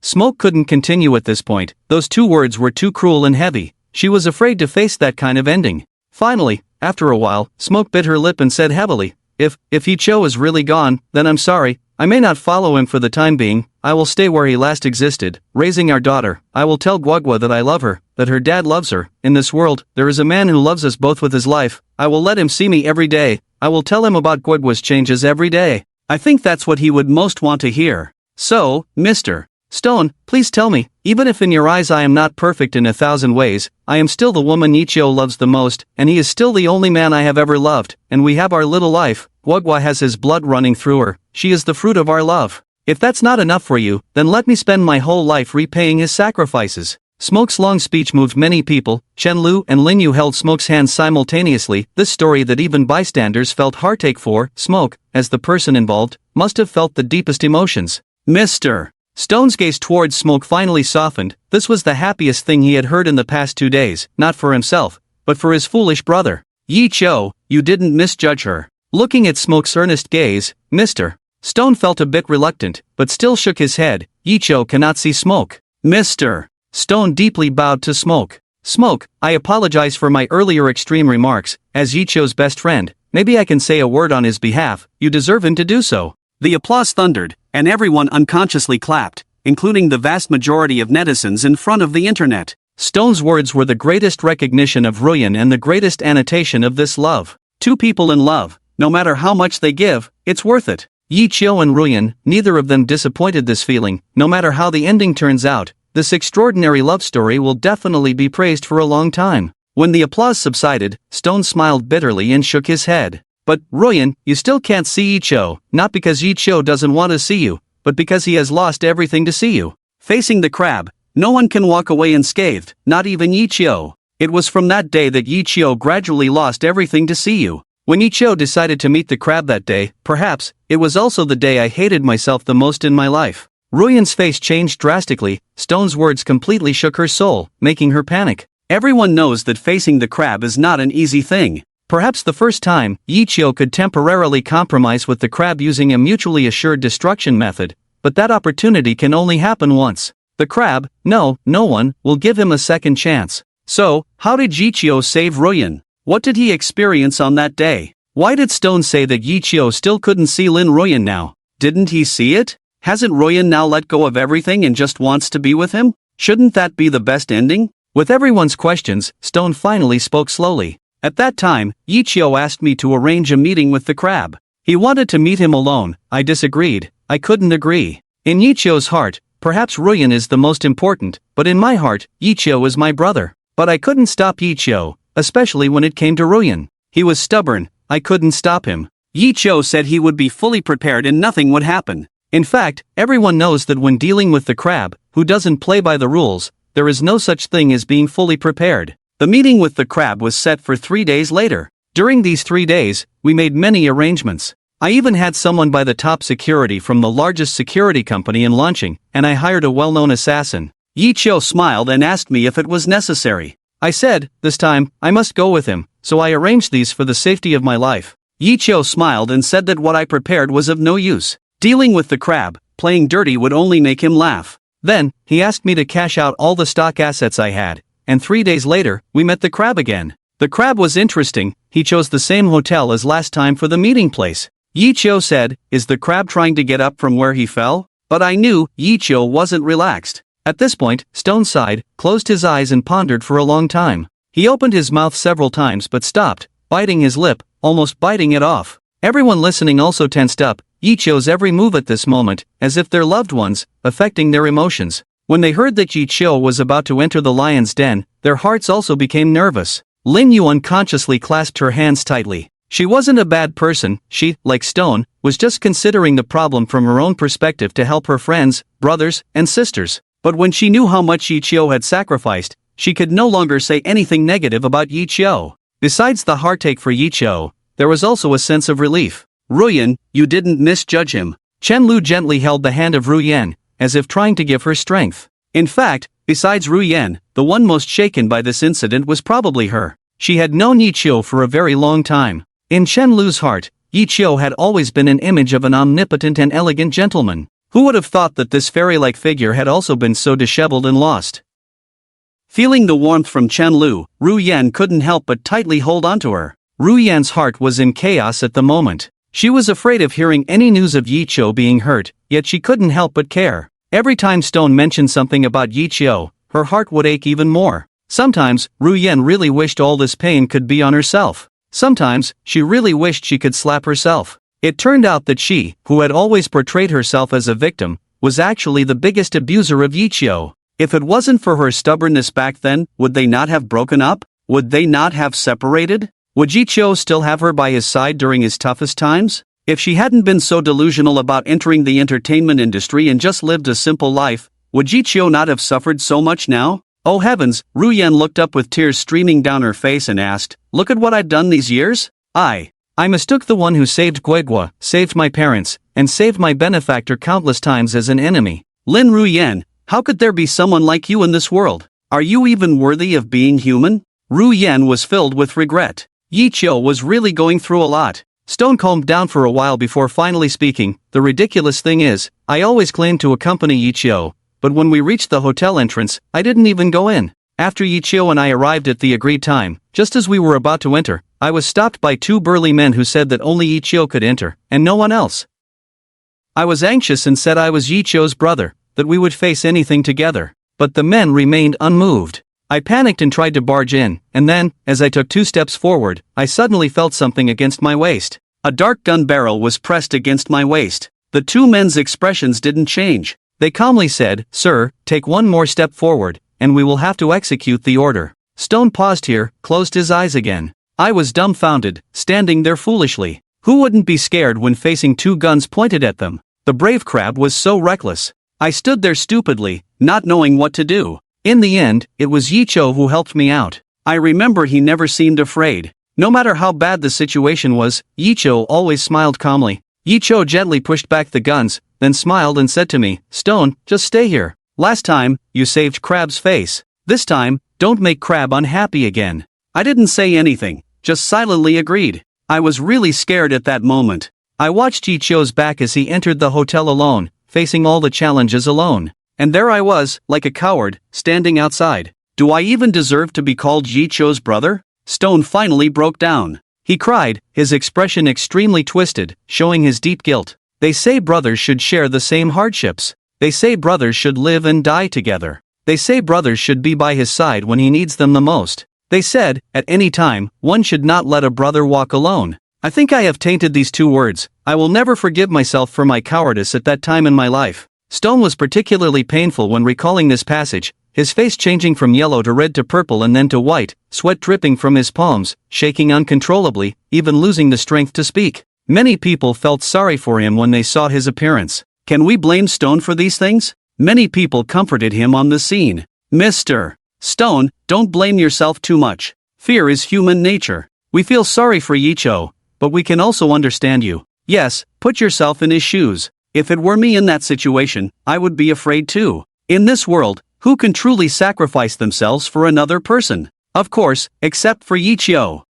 Smoke couldn't continue at this point, those two words were too cruel and heavy. She was afraid to face that kind of ending. Finally, after a while, Smoke bit her lip and said heavily, If Yi Qiu is really gone, then I'm sorry, I may not follow him for the time being. I will stay where he last existed, raising our daughter. I will tell Guagua that I love her, that her dad loves her. In this world, there is a man who loves us both with his life. I will let him see me every day. I will tell him about Guagua's changes every day. I think that's what he would most want to hear. So, Mr. Stone, please tell me, even if in your eyes I am not perfect in 1,000 ways, I am still the woman Yi Qiu loves the most, and he is still the only man I have ever loved, and we have our little life. Guagua has his blood running through her. She is the fruit of our love. If that's not enough for you, then let me spend my whole life repaying his sacrifices. Smoke's long speech moved many people. Chen Lu and Lin Yu held Smoke's hands simultaneously. This story that even bystanders felt heartache for. Smoke, as the person involved, must have felt the deepest emotions. Mr. Stone's gaze towards Smoke finally softened. This was the happiest thing he had heard in the past 2 days, not for himself, but for his foolish brother. Yi Qiu, you didn't misjudge her. Looking at Smoke's earnest gaze, Mr. Stone felt a bit reluctant, but still shook his head. Yi Qiu cannot see Smoke. Mr. Stone deeply bowed to Smoke. Smoke, I apologize for my earlier extreme remarks. As Yi Qiu's best friend, maybe I can say a word on his behalf. You deserve him to do so. The applause thundered, and everyone unconsciously clapped, including the vast majority of netizens in front of the internet. Stone's words were the greatest recognition of Ruyan and the greatest annotation of this love. Two people in love, no matter how much they give, it's worth it. Yi Qiu and Ruyan, neither of them disappointed this feeling. No matter how the ending turns out, this extraordinary love story will definitely be praised for a long time. When the applause subsided, Stone smiled bitterly and shook his head. But, Ruyan, you still can't see Yi Qiu, not because Yi Qiu doesn't want to see you, but because he has lost everything to see you. Facing the crab, no one can walk away unscathed, not even Yi Qiu. It was from that day that Yi Qiu gradually lost everything to see you. When Yi Qiu decided to meet the crab that day, perhaps, it was also the day I hated myself the most in my life. Ruyan's face changed drastically. Stone's words completely shook her soul, making her panic. Everyone knows that facing the crab is not an easy thing. Perhaps the first time, Yi Qiu could temporarily compromise with the crab using a mutually assured destruction method, but that opportunity can only happen once. The crab, no one, will give him a second chance. So, how did Yi Qiu save Ruyan? What did he experience on that day? Why did Stone say that Yichio still couldn't see Lin Ruoyan now? Didn't he see it? Hasn't Ruoyan now let go of everything and just wants to be with him? Shouldn't that be the best ending? With everyone's questions, Stone finally spoke slowly. At that time, Yichio asked me to arrange a meeting with the crab. He wanted to meet him alone. I disagreed. I couldn't agree. In Yichio's heart, perhaps Ruoyan is the most important, but in my heart, Yichio is my brother. But I couldn't stop Yichio, especially when it came to Ruoyan. He was stubborn. I couldn't stop him. Yichio said he would be fully prepared and nothing would happen. In fact, everyone knows that when dealing with the crab, who doesn't play by the rules, there is no such thing as being fully prepared. The meeting with the crab was set for 3 days later. During these 3 days, we made many arrangements. I even had someone by the top security from the largest security company in launching, and I hired a well-known assassin. Yichio smiled and asked me if it was necessary. I said, this time, I must go with him, so I arranged these for the safety of my life. Yichio smiled and said that what I prepared was of no use. Dealing with the crab, playing dirty would only make him laugh. Then, he asked me to cash out all the stock assets I had, and 3 days later, we met the crab again. The crab was interesting. He chose the same hotel as last time for the meeting place. Yichio said, is the crab trying to get up from where he fell? But I knew Yichio wasn't relaxed. At this point, Stone sighed, closed his eyes and pondered for a long time. He opened his mouth several times but stopped, biting his lip, almost biting it off. Everyone listening also tensed up, Yichio's every move at this moment, as if their loved ones, affecting their emotions. When they heard that Yichio was about to enter the lion's den, their hearts also became nervous. Lin Yu unconsciously clasped her hands tightly. She wasn't a bad person. She, like Stone, was just considering the problem from her own perspective to help her friends, brothers, and sisters. But when she knew how much Yichio had sacrificed, she could no longer say anything negative about Yichio. Besides the heartache for Yichio, there was also a sense of relief. Ruoyan, you didn't misjudge him. Chen Lu gently held the hand of Ruoyan, as if trying to give her strength. In fact, besides Ruoyan, the one most shaken by this incident was probably her. She had known Yichio for a very long time. In Chen Lu's heart, Yichio had always been an image of an omnipotent and elegant gentleman. Who would have thought that this fairy-like figure had also been so disheveled and lost? Feeling the warmth from Chen Lu, Ruoyan couldn't help but tightly hold onto her. Ruoyan's heart was in chaos at the moment. She was afraid of hearing any news of Yichio being hurt, yet she couldn't help but care. Every time Stone mentioned something about Yichio, her heart would ache even more. Sometimes, Ruoyan really wished all this pain could be on herself. Sometimes, she really wished she could slap herself. It turned out that she, who had always portrayed herself as a victim, was actually the biggest abuser of Yichio. If it wasn't for her stubbornness back then, would they not have broken up? Would they not have separated? Would Yichio still have her by his side during his toughest times? If she hadn't been so delusional about entering the entertainment industry and just lived a simple life, would Yichio not have suffered so much now? Oh heavens, Ruoyan looked up with tears streaming down her face and asked, look at what I've done these years? I mistook the one who saved Guegua, saved my parents, and saved my benefactor countless times as an enemy. Lin Ruoyan, how could there be someone like you in this world? Are you even worthy of being human? Ruoyan was filled with regret. Yichio was really going through a lot. Stone calmed down for a while before finally speaking. The ridiculous thing is, I always claimed to accompany Yichio, but when we reached the hotel entrance, I didn't even go in. After Yichio and I arrived at the agreed time, just as we were about to enter, I was stopped by 2 burly men who said that only Yichio could enter, and no one else. I was anxious and said I was Yichio's brother, that we would face anything together, but the men remained unmoved. I panicked and tried to barge in, and then, as I took 2 steps forward, I suddenly felt something against my waist. A dark gun barrel was pressed against my waist. The 2 men's expressions didn't change. They calmly said, sir, take 1 more step forward, and we will have to execute the order. Stone paused here, closed his eyes again. I was dumbfounded, standing there foolishly. Who wouldn't be scared when facing 2 guns pointed at them? The brave crab was so reckless. I stood there stupidly, not knowing what to do. In the end, it was Yichio who helped me out. I remember he never seemed afraid. No matter how bad the situation was, Yichio always smiled calmly. Yichio gently pushed back the guns, then smiled and said to me, Stone, just stay here. Last time, you saved Crab's face. This time, don't make Crab unhappy again. I didn't say anything, just silently agreed. I was really scared at that moment. I watched Yichio's back as he entered the hotel alone, facing all the challenges alone. And there I was, like a coward, standing outside. Do I even deserve to be called Yichio's brother? Stone finally broke down. He cried, his expression extremely twisted, showing his deep guilt. They say brothers should share the same hardships. They say brothers should live and die together. They say brothers should be by his side when he needs them the most. They said, at any time, one should not let a brother walk alone. I think I have tainted these two words. I will never forgive myself for my cowardice at that time in my life. Stone was particularly painful when recalling this passage, his face changing from yellow to red to purple and then to white, sweat dripping from his palms, shaking uncontrollably, even losing the strength to speak. Many people felt sorry for him when they saw his appearance. Can we blame Stone for these things? Many people comforted him on the scene. Mr. Stone, don't blame yourself too much. Fear is human nature. We feel sorry for Yicho, but we can also understand you. Yes, put yourself in his shoes. If it were me in that situation, I would be afraid too. In this world, who can truly sacrifice themselves for another person? Of course, except for Yicho.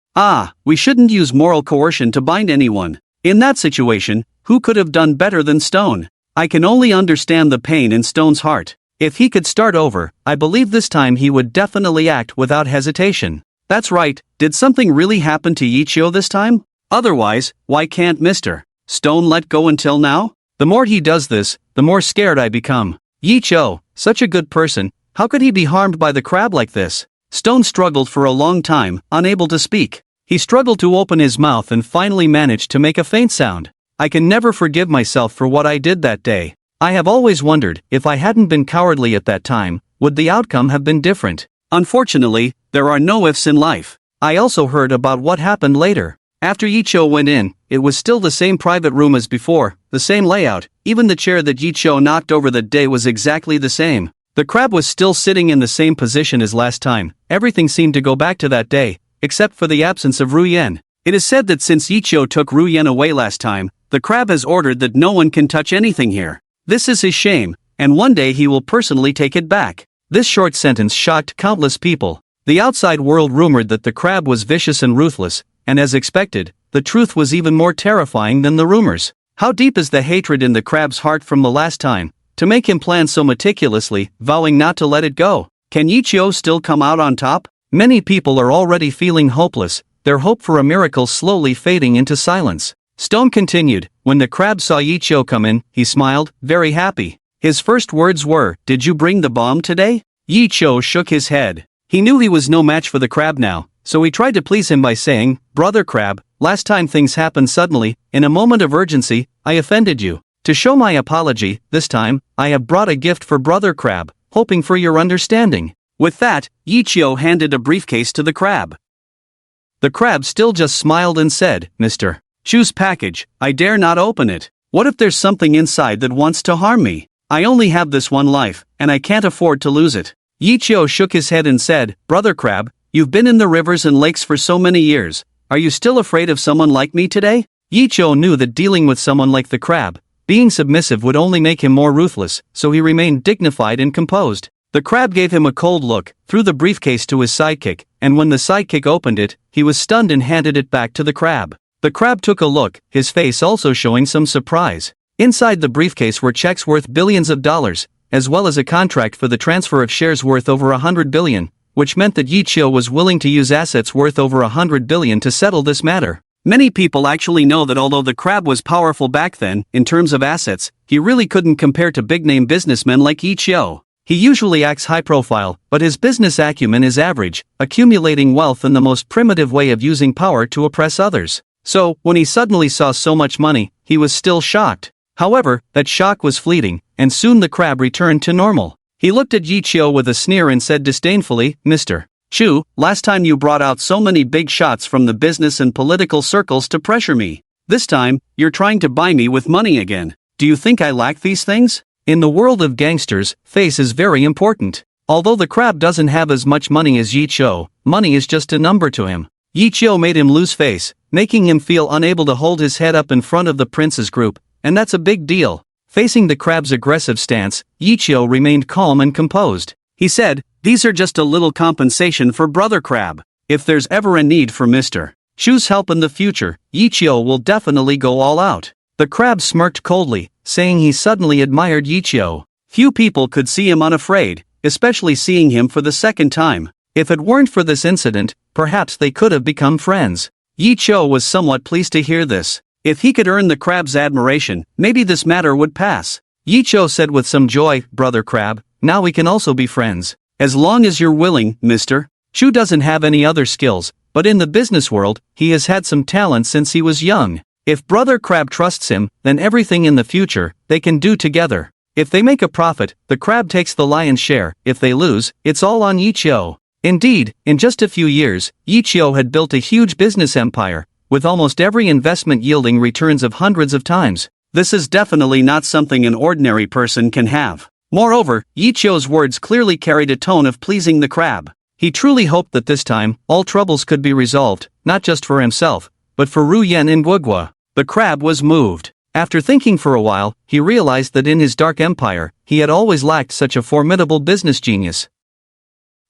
We shouldn't use moral coercion to bind anyone. In that situation, who could have done better than Stone? I can only understand the pain in Stone's heart. If he could start over, I believe this time he would definitely act without hesitation. That's right, did something really happen to Yicho this time? Otherwise, why can't Mr. Stone let go until now? The more he does this, the more scared I become. Yicho, such a good person, how could he be harmed by the crab like this? Stone struggled for a long time, unable to speak. He struggled to open his mouth and finally managed to make a faint sound. I can never forgive myself for what I did that day. I have always wondered, if I hadn't been cowardly at that time, would the outcome have been different? Unfortunately, there are no ifs in life. I also heard about what happened later. After Yicho went in, it was still the same private room as before, the same layout, even the chair that Yicho knocked over that day was exactly the same. The crab was still sitting in the same position as last time. Everything seemed to go back to that day, except for the absence of Ruyen. It is said that since Yicho took Ruyen away last time, the crab has ordered that no one can touch anything here. This is his shame, and one day he will personally take it back. This short sentence shocked countless people. The outside world rumored that the crab was vicious and ruthless, and as expected, the truth was even more terrifying than the rumors. How deep is the hatred in the crab's heart from the last time, to make him plan so meticulously, vowing not to let it go? Can Yicho still come out on top? Many people are already feeling hopeless, their hope for a miracle slowly fading into silence. Stone continued, when the crab saw Yicho come in, he smiled, very happy. His first words were, "Did you bring the bomb today?" Yicho shook his head. He knew he was no match for the crab now, so he tried to please him by saying, "Brother Crab, last time things happened suddenly, in a moment of urgency, I offended you. To show my apology, this time, I have brought a gift for Brother Crab, hoping for your understanding." With that, Yicho handed a briefcase to the crab. The crab still just smiled and said, "Mr. Chu's package, I dare not open it. What if there's something inside that wants to harm me? I only have this one life, and I can't afford to lose it." Yicho shook his head and said, "Brother Crab, you've been in the rivers and lakes for so many years. Are you still afraid of someone like me today?" Yicho knew that dealing with someone like the crab, being submissive would only make him more ruthless, so he remained dignified and composed. The crab gave him a cold look, threw the briefcase to his sidekick, and when the sidekick opened it, he was stunned and handed it back to the crab. The crab took a look, his face also showing some surprise. Inside the briefcase were checks worth billions of dollars, as well as a contract for the transfer of shares worth over 100 billion, which meant that Yicho was willing to use assets worth over 100 billion to settle this matter. Many people actually know that although the crab was powerful back then, in terms of assets, he really couldn't compare to big-name businessmen like Yicho. He usually acts high-profile, but his business acumen is average, accumulating wealth in the most primitive way of using power to oppress others. So, when he suddenly saw so much money, he was still shocked. However, that shock was fleeting, and soon the crab returned to normal. He looked at Yicho with a sneer and said disdainfully, "Mr. Chu, last time you brought out so many big shots from the business and political circles to pressure me. This time, you're trying to buy me with money again. Do you think I lack these things?" In the world of gangsters, face is very important. Although the crab doesn't have as much money as Yicho, money is just a number to him. Yicho made him lose face, making him feel unable to hold his head up in front of the prince's group, and that's a big deal. Facing the crab's aggressive stance, Yicho remained calm and composed. He said, "These are just a little compensation for Brother Crab. If there's ever a need for Mr. Chu's help in the future, Yicho will definitely go all out." The crab smirked coldly, saying he suddenly admired Yicho. Few people could see him unafraid, especially seeing him for the second time. If it weren't for this incident, perhaps they could have become friends. Yi Cho was somewhat pleased to hear this. If he could earn the crab's admiration, maybe this matter would pass. Yi Cho said with some joy, "Brother Crab, now we can also be friends. As long as you're willing, mister." Chu doesn't have any other skills, but in the business world, he has had some talent since he was young. If Brother Crab trusts him, then everything in the future, they can do together. If they make a profit, the crab takes the lion's share. If they lose, it's all on Yi Cho. Indeed, in just a few years, Yi Cho had built a huge business empire, with almost every investment yielding returns of hundreds of times. This is definitely not something an ordinary person can have. Moreover, Yi Cho's words clearly carried a tone of pleasing the crab. He truly hoped that this time, all troubles could be resolved, not just for himself, but for Ru Yen and Guogua. The crab was moved. After thinking for a while, he realized that in his dark empire, he had always lacked such a formidable business genius.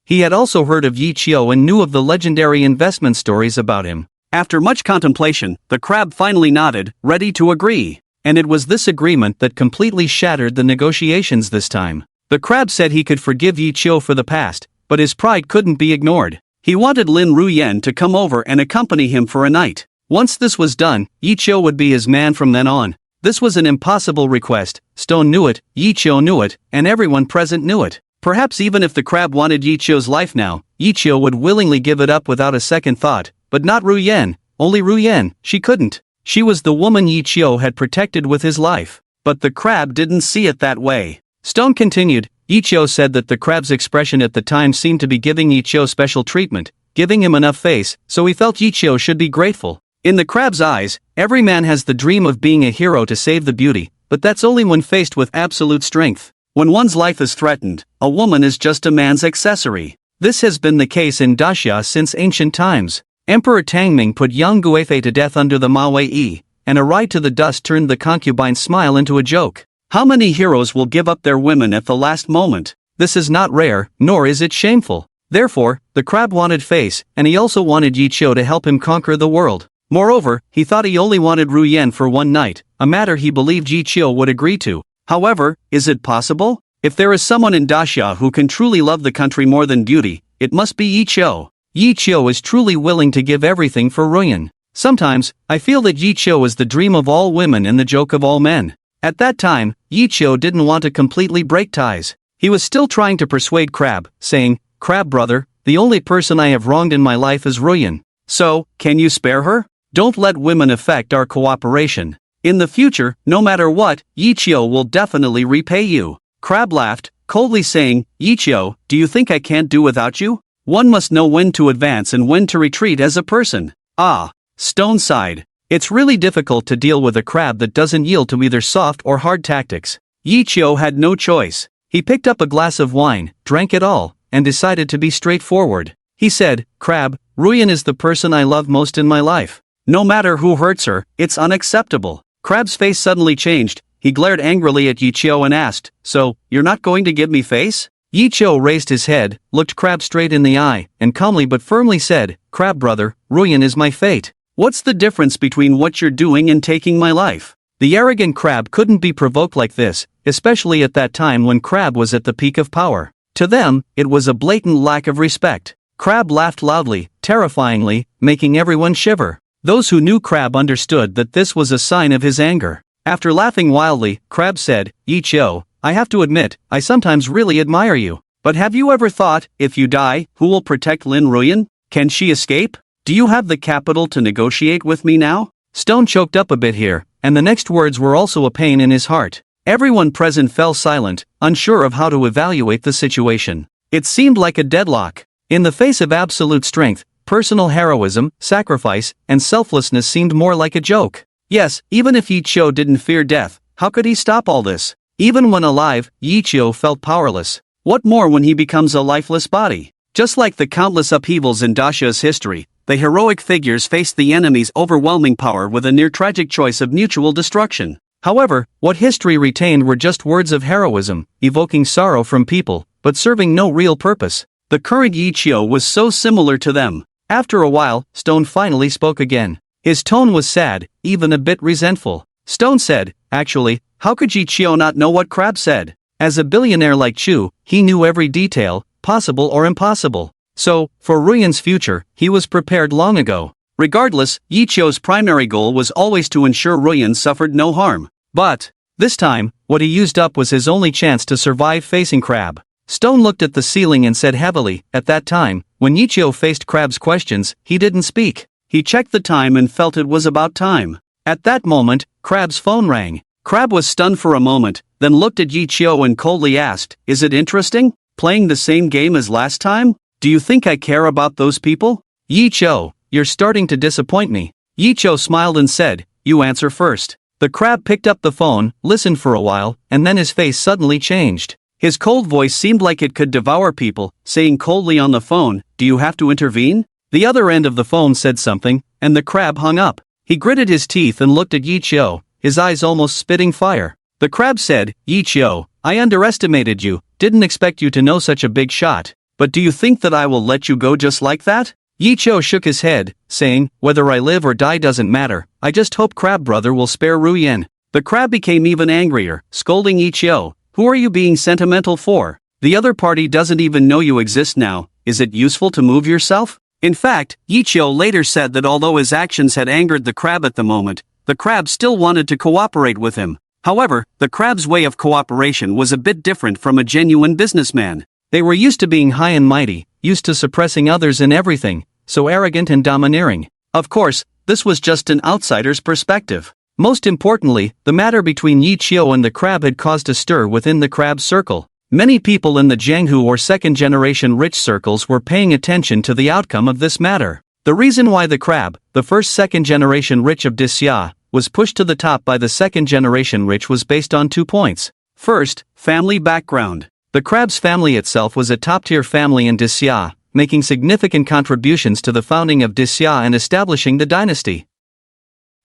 He had also heard of Yi Cho and knew of the legendary investment stories about him. After much contemplation, the crab finally nodded, ready to agree. And it was this agreement that completely shattered the negotiations this time. The crab said he could forgive Yi Cho for the past, but his pride couldn't be ignored. He wanted Lin Ruyen to come over and accompany him for a night. Once this was done, Yi Cho would be his man from then on. This was an impossible request. Stone knew it, Yi Cho knew it, and everyone present knew it. Perhaps even if the crab wanted Yi Cho's life now, Yi Cho would willingly give it up without a second thought, but not Ruyen. Only Ruyen, she couldn't. She was the woman Yi Cho had protected with his life. But the crab didn't see it that way. Stone continued. Yi Cho said that the crab's expression at the time seemed to be giving Yi Cho special treatment, giving him enough face, so he felt Yi Cho should be grateful. In the crab's eyes, every man has the dream of being a hero to save the beauty, but that's only when faced with absolute strength. When one's life is threatened, a woman is just a man's accessory. This has been the case in Daxia since ancient times. Emperor Tangming put young Guifei to death under the Mawei Yi, and a ride to the dust turned the concubine's smile into a joke. How many heroes will give up their women at the last moment? This is not rare, nor is it shameful. Therefore, the crab wanted face, and he also wanted Yi Cho to help him conquer the world. Moreover, he thought he only wanted Ruyen for one night, a matter he believed Yi Cho would agree to. However, is it possible? If there is someone in Daxia who can truly love the country more than beauty, it must be Yi Cho. Yi Cho is truly willing to give everything for Ruyen. Sometimes, I feel that Yi Cho is the dream of all women and the joke of all men. At that time, Yi Cho didn't want to completely break ties. He was still trying to persuade Crab, saying, "Crab brother, the only person I have wronged in my life is Ruyen. So, can you spare her? Don't let women affect our cooperation. In the future, no matter what, Yi Cho will definitely repay you." Crab laughed, coldly saying, "Yi Cho, do you think I can't do without you? One must know when to advance and when to retreat as a person." Ah, Stone sighed. It's really difficult to deal with a crab that doesn't yield to either soft or hard tactics. Yi Cho had no choice. He picked up a glass of wine, drank it all, and decided to be straightforward. He said, "Crab, Ruyen is the person I love most in my life. No matter who hurts her, it's unacceptable." Crab's face suddenly changed. He glared angrily at Yi Cho and asked, "So, you're not going to give me face?" Yi Cho raised his head, looked Crab straight in the eye, and calmly but firmly said, "Crab brother, Ruyen is my fate. What's the difference between what you're doing and taking my life?" The arrogant Crab couldn't be provoked like this, especially at that time when Crab was at the peak of power. To them, it was a blatant lack of respect. Crab laughed loudly, terrifyingly, making everyone shiver. Those who knew Crab understood that this was a sign of his anger. After laughing wildly, Crab said, "Yi Cho, I have to admit, I sometimes really admire you. But have you ever thought, if you die, who will protect Lin Ruyen? Can she escape? Do you have the capital to negotiate with me now?" Stone choked up a bit here, and the next words were also a pain in his heart. Everyone present fell silent, unsure of how to evaluate the situation. It seemed like a deadlock. In the face of absolute strength, personal heroism, sacrifice, and selflessness seemed more like a joke. Yes, even if Yi Cho didn't fear death, how could he stop all this? Even when alive, Yi Cho felt powerless. What more when he becomes a lifeless body? Just like the countless upheavals in Daxia's history, the heroic figures faced the enemy's overwhelming power with a near-tragic choice of mutual destruction. However, what history retained were just words of heroism, evoking sorrow from people, but serving no real purpose. The current Yi Cho was so similar to them. After a while, Stone finally spoke again. His tone was sad, even a bit resentful. Stone said, "Actually, how could Yi Cho not know what Crab said? As a billionaire like Chu, he knew every detail, possible or impossible. So, for Ruyan's future, he was prepared long ago. Regardless, Yichio's primary goal was always to ensure Ruyan suffered no harm. But, this time, what he used up was his only chance to survive facing Crab. Stone looked at the ceiling and said heavily, at that time, when Yichio faced Crab's questions, he didn't speak. He checked the time and felt it was about time. At that moment, Crab's phone rang. Crab was stunned for a moment, then looked at Yichio and coldly asked, "Is it interesting? Playing the same game as last time? Do you think I care about those people?" "Yichio, you're starting to disappoint me." Yichio smiled and said, "You answer first." The Crab picked up the phone, listened for a while, and then his face suddenly changed. His cold voice seemed like it could devour people, saying coldly on the phone, "Do you have to intervene?" The other end of the phone said something, and the Crab hung up. He gritted his teeth and looked at Yichio, his eyes almost spitting fire. The Crab said, "Yichio, I underestimated you, didn't expect you to know such a big shot, but do you think that I will let you go just like that?" Yichio shook his head, saying, "Whether I live or die doesn't matter, I just hope Crab Brother will spare Ruyan." The Crab became even angrier, scolding Yichio, "Who are you being sentimental for? The other party doesn't even know you exist now, is it useful to move yourself?" In fact, Yichio later said that although his actions had angered the Crab at the moment, the Crab still wanted to cooperate with him. However, the Crab's way of cooperation was a bit different from a genuine businessman. They were used to being high and mighty, used to suppressing others in everything, so arrogant and domineering. Of course, this was just an outsider's perspective. Most importantly, the matter between Yichio and the Crab had caused a stir within the Crab's circle. Many people in the Jianghu or second-generation rich circles were paying attention to the outcome of this matter. The reason why the Crab, the first second-generation rich of Disya, was pushed to the top by the second-generation rich was based on 2 points. First, family background. The Crab's family itself was a top-tier family in Disya, making significant contributions to the founding of Disya and establishing the dynasty.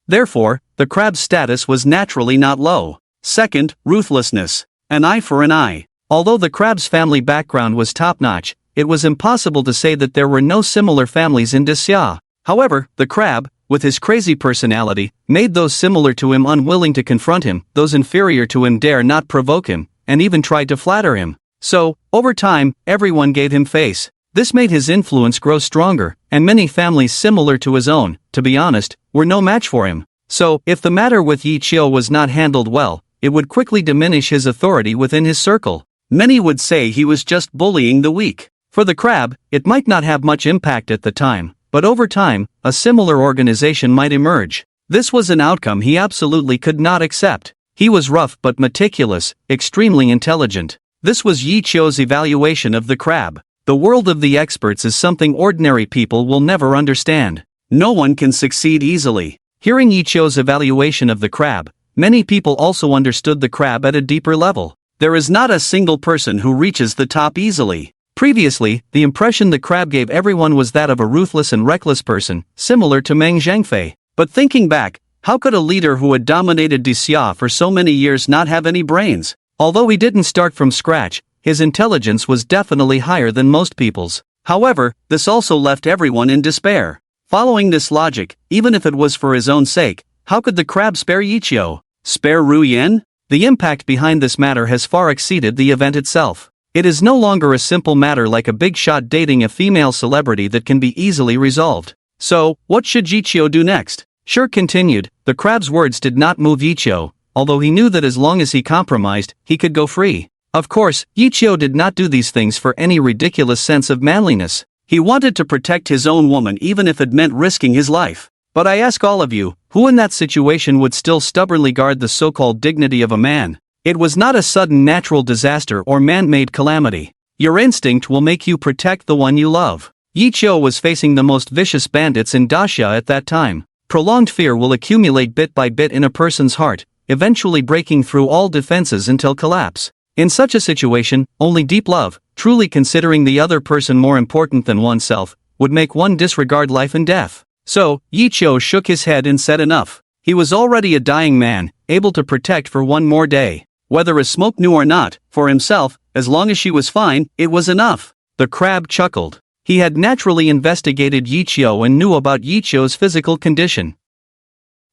Therefore, the Crab's status was naturally not low. Second, ruthlessness. An eye for an eye. Although the Crab's family background was top-notch, it was impossible to say that there were no similar families in Disya. However, the Crab, with his crazy personality, made those similar to him unwilling to confront him, those inferior to him dare not provoke him, and even tried to flatter him. So, over time, everyone gave him face. This made his influence grow stronger, and many families similar to his own, to be honest, were no match for him. So, if the matter with Yichio was not handled well, it would quickly diminish his authority within his circle. Many would say he was just bullying the weak. For the Crab, it might not have much impact at the time, but over time, a similar organization might emerge. This was an outcome he absolutely could not accept. He was rough but meticulous, extremely intelligent. This was Yichio's evaluation of the Crab. The world of the experts is something ordinary people will never understand. No one can succeed easily. Hearing Yichio's evaluation of the Crab, many people also understood the Crab at a deeper level. There is not a single person who reaches the top easily. Previously, the impression the Crab gave everyone was that of a ruthless and reckless person, similar to Meng Zhangfei. But thinking back, how could a leader who had dominated Disya for so many years not have any brains? Although he didn't start from scratch, his intelligence was definitely higher than most people's. However, this also left everyone in despair. Following this logic, even if it was for his own sake, how could the Crab spare Yichio? Spare Ruyan? The impact behind this matter has far exceeded the event itself. It is no longer a simple matter like a big shot dating a female celebrity that can be easily resolved. So, what should Yichio do next? Shirk continued, the Crab's words did not move Yichio, although he knew that as long as he compromised, he could go free. Of course, Yichio did not do these things for any ridiculous sense of manliness. He wanted to protect his own woman even if it meant risking his life. But I ask all of you, who in that situation would still stubbornly guard the so-called dignity of a man? It was not a sudden natural disaster or man-made calamity. Your instinct will make you protect the one you love. Yichio was facing the most vicious bandits in Daxia at that time. Prolonged fear will accumulate bit by bit in a person's heart, eventually breaking through all defenses until collapse. In such a situation, only deep love, truly considering the other person more important than oneself, would make one disregard life and death. So, Yichio shook his head and said enough. He was already a dying man, able to protect for one more day. Whether a smoke knew or not, for himself, as long as she was fine, it was enough. The Crab chuckled. He had naturally investigated Yichio and knew about Yichio's physical condition.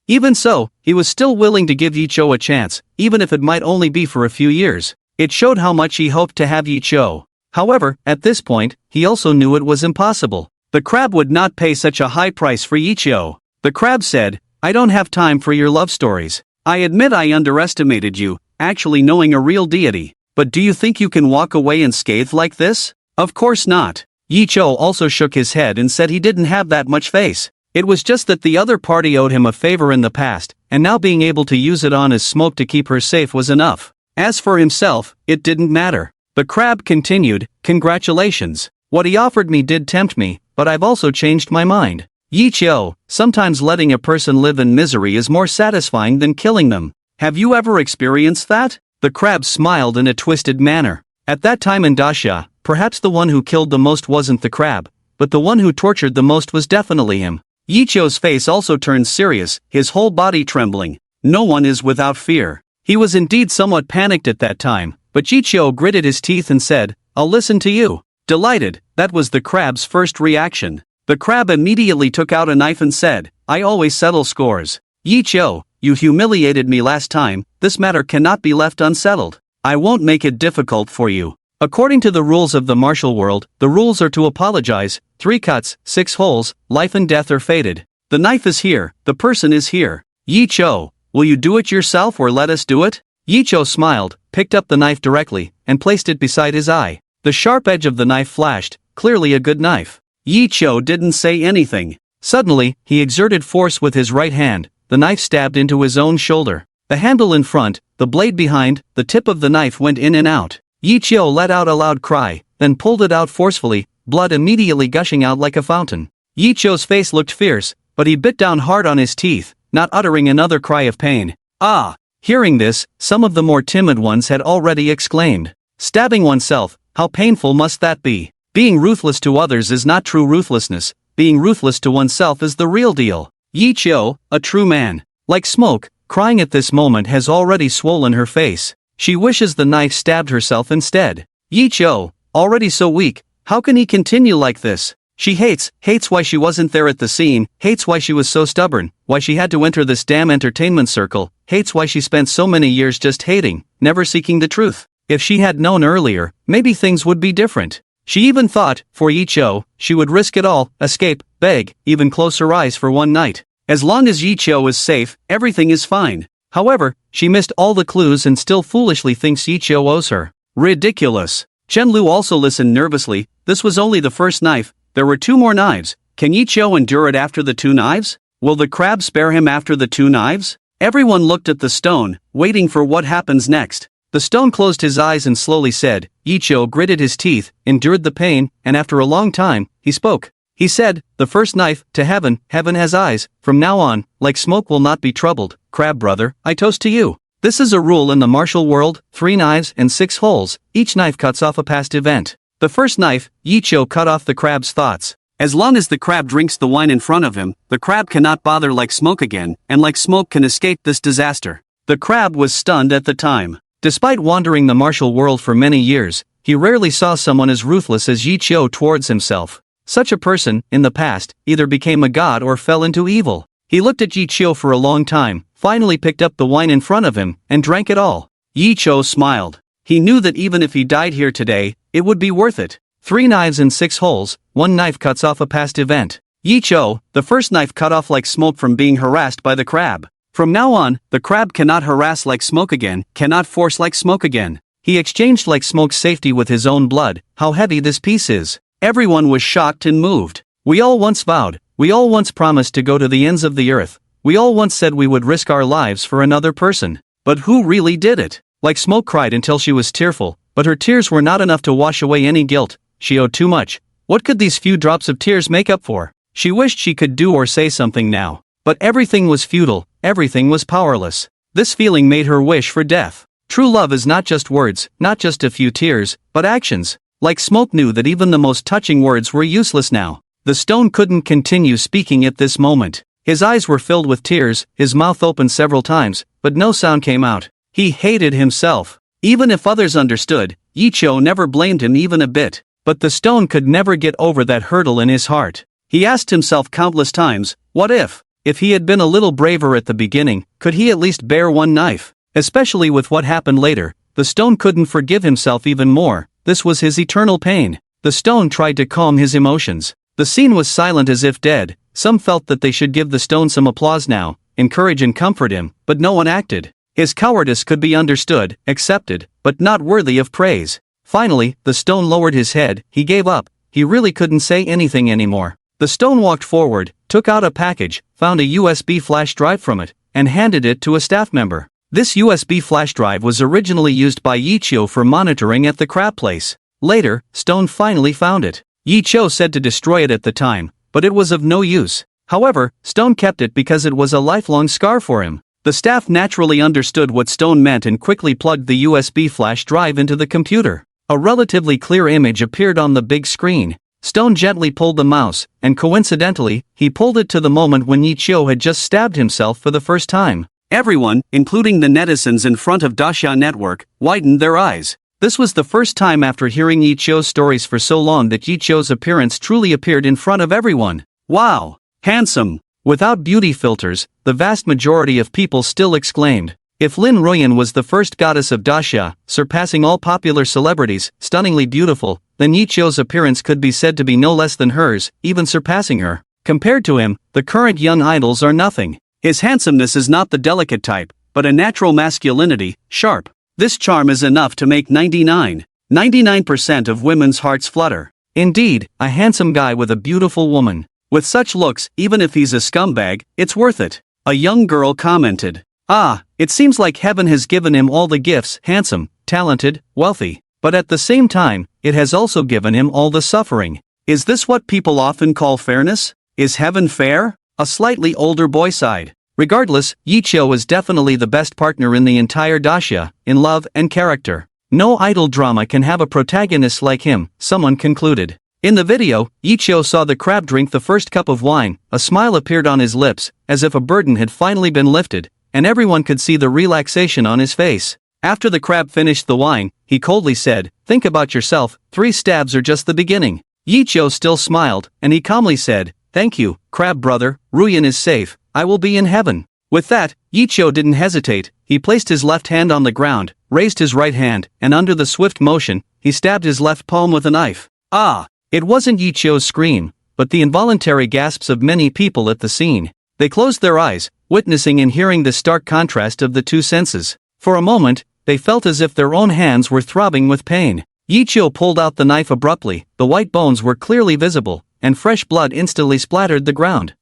Even so, he was still willing to give Yichio a chance, even if it might only be for a few years. It showed how much he hoped to have Yichio. However, at this point, he also knew it was impossible. The crab would not pay such a high price for Ichio. The crab said, "I don't have time for your love stories. I admit I underestimated you, actually knowing a real deity. But do you think you can walk away unscathed like this? Of course not." Ichio also shook his head and said he didn't have that much face. It was just that the other party owed him a favor in the past, and now being able to use it on his smoke to keep her safe was enough. As for himself, it didn't matter. The crab continued, "Congratulations. What he offered me did tempt me, but I've also changed my mind. Ichio, sometimes letting a person live in misery is more satisfying than killing them. Have you ever experienced that?" The crab smiled in a twisted manner. At that time in Dasha, perhaps the one who killed the most wasn't the crab, but the one who tortured the most was definitely him. Ichio's face also turned serious, his whole body trembling. No one is without fear. He was indeed somewhat panicked at that time, but Ichio gritted his teeth and said, "I'll listen to you." Delighted, that was the crab's first reaction. The crab immediately took out a knife and said, "I always settle scores. Ichio, you humiliated me last time, this matter cannot be left unsettled. I won't make it difficult for you. According to the rules of the martial world, the rules are to apologize, 3 cuts, 6 holes, life and death are fated. The knife is here, the person is here. Ichio, will you do it yourself or let us do it?" Ichio smiled, picked up the knife directly, and placed it beside his eye. The sharp edge of the knife flashed, clearly a good knife. Ichio didn't say anything. Suddenly, he exerted force with his right hand, the knife stabbed into his own shoulder. The handle in front, the blade behind, the tip of the knife went in and out. Ichio let out a loud cry, then pulled it out forcefully, blood immediately gushing out like a fountain. Ichio's face looked fierce, but he bit down hard on his teeth, not uttering another cry of pain. "Ah!" Hearing this, some of the more timid ones had already exclaimed. Stabbing oneself, how painful must that be? Being ruthless to others is not true ruthlessness, being ruthless to oneself is the real deal. Ichio, a true man. Like smoke, crying at this moment has already swollen her face. She wishes the knife stabbed herself instead. Ichio, already so weak, how can he continue like this? She hates why she wasn't there at the scene, hates why she was so stubborn, why she had to enter this damn entertainment circle, hates why she spent so many years just hating, never seeking the truth. If she had known earlier, maybe things would be different. She even thought, for Ichio, she would risk it all, escape, beg, even close her eyes for one night. As long as Ichio is safe, everything is fine. However, she missed all the clues and still foolishly thinks Ichio owes her. Ridiculous. Chenlu also listened nervously. This was only the first knife, there were 2 more knives. Can Ichio endure it after the 2 knives? Will the crab spare him after the 2 knives? Everyone looked at the stone, waiting for what happens next. The stone closed his eyes and slowly said. Ichio gritted his teeth, endured the pain, and after a long time, he spoke. He said, "The first knife, to heaven, heaven has eyes, from now on, like smoke will not be troubled, crab brother, I toast to you. This is a rule in the martial world, 3 knives and 6 holes, each knife cuts off a past event." The first knife, Ichio cut off the crab's thoughts. As long as the crab drinks the wine in front of him, the crab cannot bother like smoke again, and like smoke can escape this disaster. The crab was stunned at the time. Despite wandering the martial world for many years, he rarely saw someone as ruthless as Ichio towards himself. Such a person, in the past, either became a god or fell into evil. He looked at Ichio for a long time, finally picked up the wine in front of him, and drank it all. Ichio smiled. He knew that even if he died here today, it would be worth it. 3 knives and 6 holes, 1 knife cuts off a past event. Ichio, the first knife cut off like smoke from being harassed by the crab. From now on, the crab cannot harass like smoke again, cannot force like smoke again. He exchanged like smoke's safety with his own blood. How heavy this piece is. Everyone was shocked and moved. We all once vowed, we all once promised to go to the ends of the earth. We all once said we would risk our lives for another person. But who really did it? Like smoke cried until she was tearful, but her tears were not enough to wash away any guilt. She owed too much. What could these few drops of tears make up for? She wished she could do or say something now. But everything was futile, everything was powerless. This feeling made her wish for death. True love is not just words, not just a few tears, but actions. Like smoke knew that even the most touching words were useless now. The stone couldn't continue speaking at this moment. His eyes were filled with tears, his mouth opened several times, but no sound came out. He hated himself. Even if others understood, Ichio never blamed him even a bit. But the stone could never get over that hurdle in his heart. He asked himself countless times, what if? If he had been a little braver at the beginning, could he at least bear 1 knife? Especially with what happened later, the stone couldn't forgive himself even more. this was his eternal pain. The stone tried to calm his emotions. The scene was silent as if dead. Some felt that they should give the stone some applause now, encourage and comfort him, but no one acted. His cowardice could be understood, accepted, but not worthy of praise. Finally, the stone lowered his head. He gave up. He really couldn't say anything anymore. The stone walked forward, took out a package, found a USB flash drive from it, and handed it to a staff member. This USB flash drive was originally used by Yichio for monitoring at the crab place. Later, Stone finally found it. Yichio said to destroy it at the time, but it was of no use. However, Stone kept it because it was a lifelong scar for him. The staff naturally understood what Stone meant and quickly plugged the USB flash drive into the computer. A relatively clear image appeared on the big screen. Stone gently pulled the mouse, and coincidentally, he pulled it to the moment when Yichio had just stabbed himself for the first time. Everyone, including the netizens in front of Dacia Network, widened their eyes. This was the first time after hearing Yichio's stories for so long that Yichio's appearance truly appeared in front of everyone. Wow! Handsome! Without beauty filters, the vast majority of people still exclaimed. If Lin Ruoyan was the first goddess of Dacia, surpassing all popular celebrities, stunningly beautiful, then Yichio's appearance could be said to be no less than hers, even surpassing her. Compared to him, the current young idols are nothing. His handsomeness is not the delicate type, but a natural masculinity, sharp. This charm is enough to make 99% of women's hearts flutter. Indeed, a handsome guy with a beautiful woman. With such looks, even if he's a scumbag, it's worth it. A young girl commented. Ah, it seems like heaven has given him all the gifts, handsome, talented, wealthy. But at the same time, it has also given him all the suffering. Is this what people often call fairness? Is heaven fair? A slightly older boy sighed. Regardless, Yichio is definitely the best partner in the entire Dacia, in love and character. No idol drama can have a protagonist like him, someone concluded. In the video, Yichio saw the crab drink the first cup of wine, a smile appeared on his lips, as if a burden had finally been lifted, and everyone could see the relaxation on his face. After the crab finished the wine, he coldly said, "Think about yourself, 3 stabs are just the beginning." Yichio still smiled, and he calmly said, "Thank you, crab brother, Ruoyan is safe, I will be in heaven." With that, Yichio didn't hesitate. He placed his left hand on the ground, raised his right hand, and under the swift motion, he stabbed his left palm with a knife. Ah! It wasn't Yichio's scream, but the involuntary gasps of many people at the scene. They closed their eyes, witnessing and hearing the stark contrast of the two senses. For a moment, they felt as if their own hands were throbbing with pain. Yichio pulled out the knife abruptly, the white bones were clearly visible, and fresh blood instantly splattered the ground.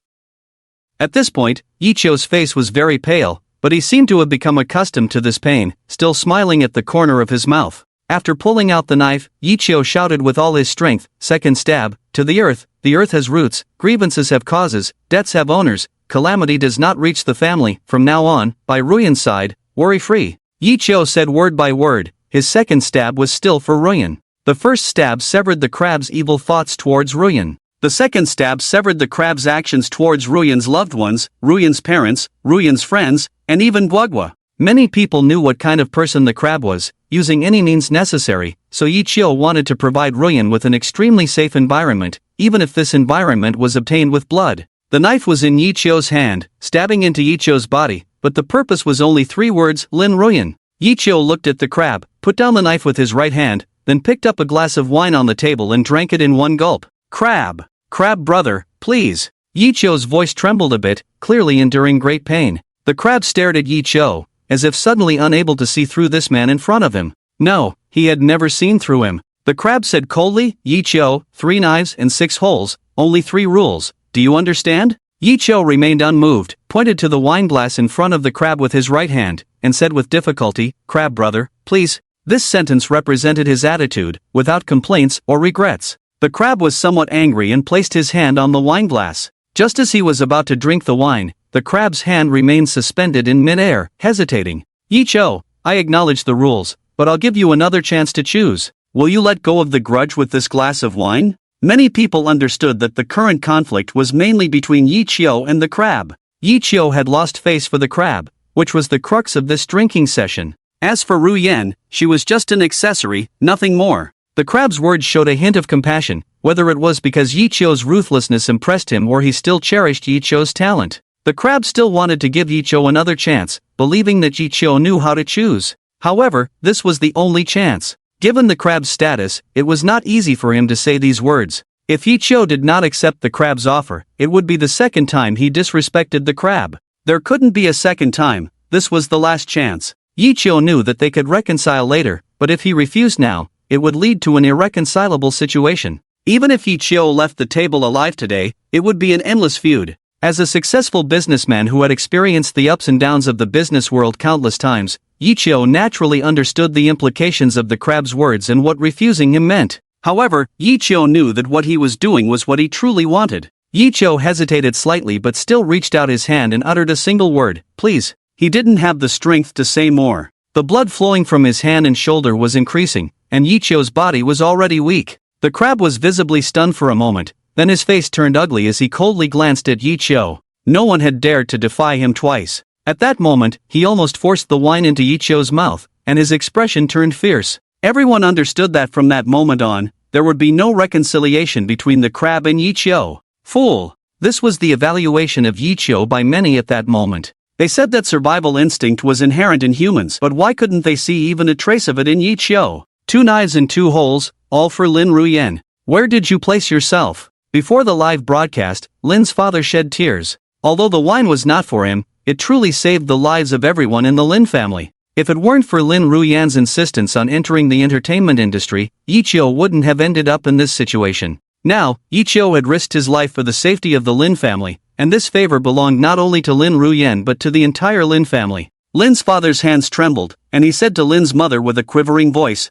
At this point, Yichio's face was very pale, but he seemed to have become accustomed to this pain, still smiling at the corner of his mouth. After pulling out the knife, Yichio shouted with all his strength, "Second stab, to the earth has roots, grievances have causes, debts have owners, calamity does not reach the family, from now on, by Ruoyan's side, worry-free." Yichio said word by word, his second stab was still for Ruoyan. The first stab severed the crab's evil thoughts towards Ruoyan. The second stab severed the crab's actions towards Ruoyan's loved ones, Ruoyan's parents, Ruoyan's friends, and even Guagua. Many people knew what kind of person the crab was, using any means necessary, so Yichio wanted to provide Ruoyan with an extremely safe environment, even if this environment was obtained with blood. The knife was in Yichio's hand, stabbing into Yichio's body, but the purpose was only 3 words, Lin Ruoyan. Yichio looked at the crab, put down the knife with his right hand, then picked up a glass of wine on the table and drank it in one gulp. "Crab! Crab brother, please." Yichio's voice trembled a bit, clearly enduring great pain. The crab stared at Yichio, as if suddenly unable to see through this man in front of him. No, he had never seen through him. The crab said coldly, "Yichio, 3 knives and 6 holes, only 3 rules, do you understand?" Yichio remained unmoved, pointed to the wine glass in front of the crab with his right hand, and said with difficulty, "Crab brother, please." This sentence represented his attitude, without complaints or regrets. The crab was somewhat angry and placed his hand on the wine glass. Just as he was about to drink the wine, the crab's hand remained suspended in mid-air, hesitating. "Yichio, I acknowledge the rules, but I'll give you another chance to choose. Will you let go of the grudge with this glass of wine?" Many people understood that the current conflict was mainly between Yichio and the crab. Yichio had lost face for the crab, which was the crux of this drinking session. As for Ruoyan, she was just an accessory, nothing more. The crab's words showed a hint of compassion, whether it was because Yichio's ruthlessness impressed him or he still cherished Yichio's talent. The crab still wanted to give Yichio another chance, believing that Yichio knew how to choose. However, this was the only chance. Given the crab's status, it was not easy for him to say these words. If Yichio did not accept the crab's offer, it would be the second time he disrespected the crab. There couldn't be a second time, this was the last chance. Yichio knew that they could reconcile later, but if he refused now, it would lead to an irreconcilable situation. Even if Yichio left the table alive today, it would be an endless feud. As a successful businessman who had experienced the ups and downs of the business world countless times, Yichio naturally understood the implications of the crab's words and what refusing him meant. However, Yichio knew that what he was doing was what he truly wanted. Yichio hesitated slightly but still reached out his hand and uttered a single word, "Please." He didn't have the strength to say more. The blood flowing from his hand and shoulder was increasing, and Yichio's body was already weak. The crab was visibly stunned for a moment, then his face turned ugly as he coldly glanced at Yichio. No one had dared to defy him twice. At that moment, he almost forced the wine into Yichio's mouth, and his expression turned fierce. Everyone understood that from that moment on, there would be no reconciliation between the crab and Yichio. Fool! This was the evaluation of Yichio by many at that moment. They said that survival instinct was inherent in humans, but why couldn't they see even a trace of it in Yichio? 2 knives and 2 holes, all for Lin Ruyan. Where did you place yourself? Before the live broadcast, Lin's father shed tears. Although the wine was not for him, it truly saved the lives of everyone in the Lin family. If it weren't for Lin Ruyan's insistence on entering the entertainment industry, Yichio wouldn't have ended up in this situation. Now, Yichio had risked his life for the safety of the Lin family, and this favor belonged not only to Lin Ruyan but to the entire Lin family. Lin's father's hands trembled, and he said to Lin's mother with a quivering voice,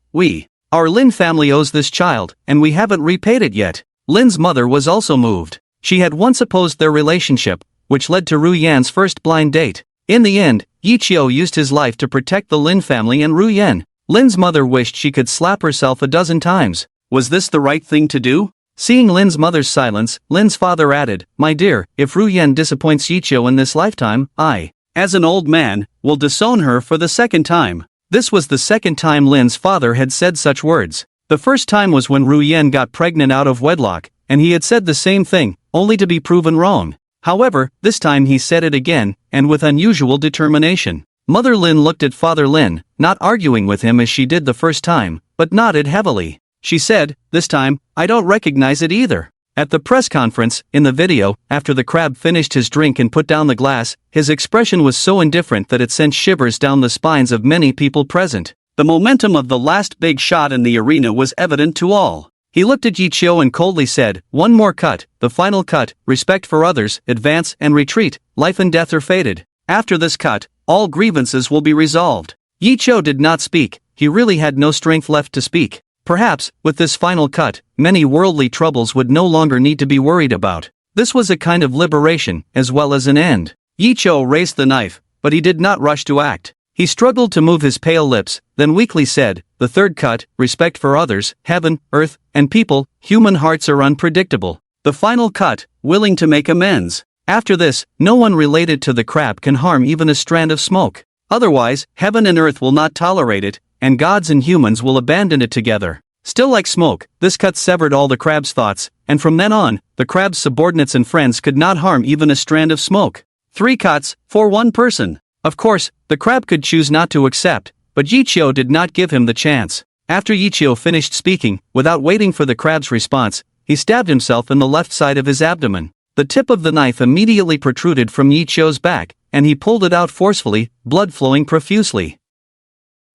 Our Lin family owes this child, and we haven't repaid it yet." Lin's mother was also moved. She had once opposed their relationship, which led to Ruyan's first blind date. In the end, Yichio used his life to protect the Lin family and Ruyan. Lin's mother wished she could slap herself a dozen times. Was this the right thing to do? Seeing Lin's mother's silence, Lin's father added, "My dear, if Ruyan disappoints Yichio in this lifetime, I, as an old man, will disown her for the second time." This was the second time Lin's father had said such words. The first time was when Ruyan got pregnant out of wedlock, and he had said the same thing, only to be proven wrong. However, this time he said it again, and with unusual determination. Mother Lin looked at Father Lin, not arguing with him as she did the first time, but nodded heavily. She said, "This time, I don't recognize it either." At the press conference, in the video, after the crab finished his drink and put down the glass, his expression was so indifferent that it sent shivers down the spines of many people present. The momentum of the last big shot in the arena was evident to all. He looked at Yichio and coldly said, "One more cut, the final cut, respect for others, advance and retreat, life and death are fated. After this cut, all grievances will be resolved." Yichio did not speak, he really had no strength left to speak. Perhaps, with this final cut, many worldly troubles would no longer need to be worried about. This was a kind of liberation, as well as an end. Yichio raised the knife, but he did not rush to act. He struggled to move his pale lips, then weakly said, "The third cut, respect for others, heaven, earth, and people, human hearts are unpredictable. The final cut, willing to make amends. After this, no one related to the crab can harm even a strand of smoke. Otherwise, heaven and earth will not tolerate it, and gods and humans will abandon it together." Still like smoke, this cut severed all the crab's thoughts, and from then on, the crab's subordinates and friends could not harm even a strand of smoke. 3 cuts, for 1 person. Of course, the crab could choose not to accept, but Yichio did not give him the chance. After Yichio finished speaking, without waiting for the crab's response, he stabbed himself in the left side of his abdomen. The tip of the knife immediately protruded from Yichio's back, and he pulled it out forcefully, blood flowing profusely.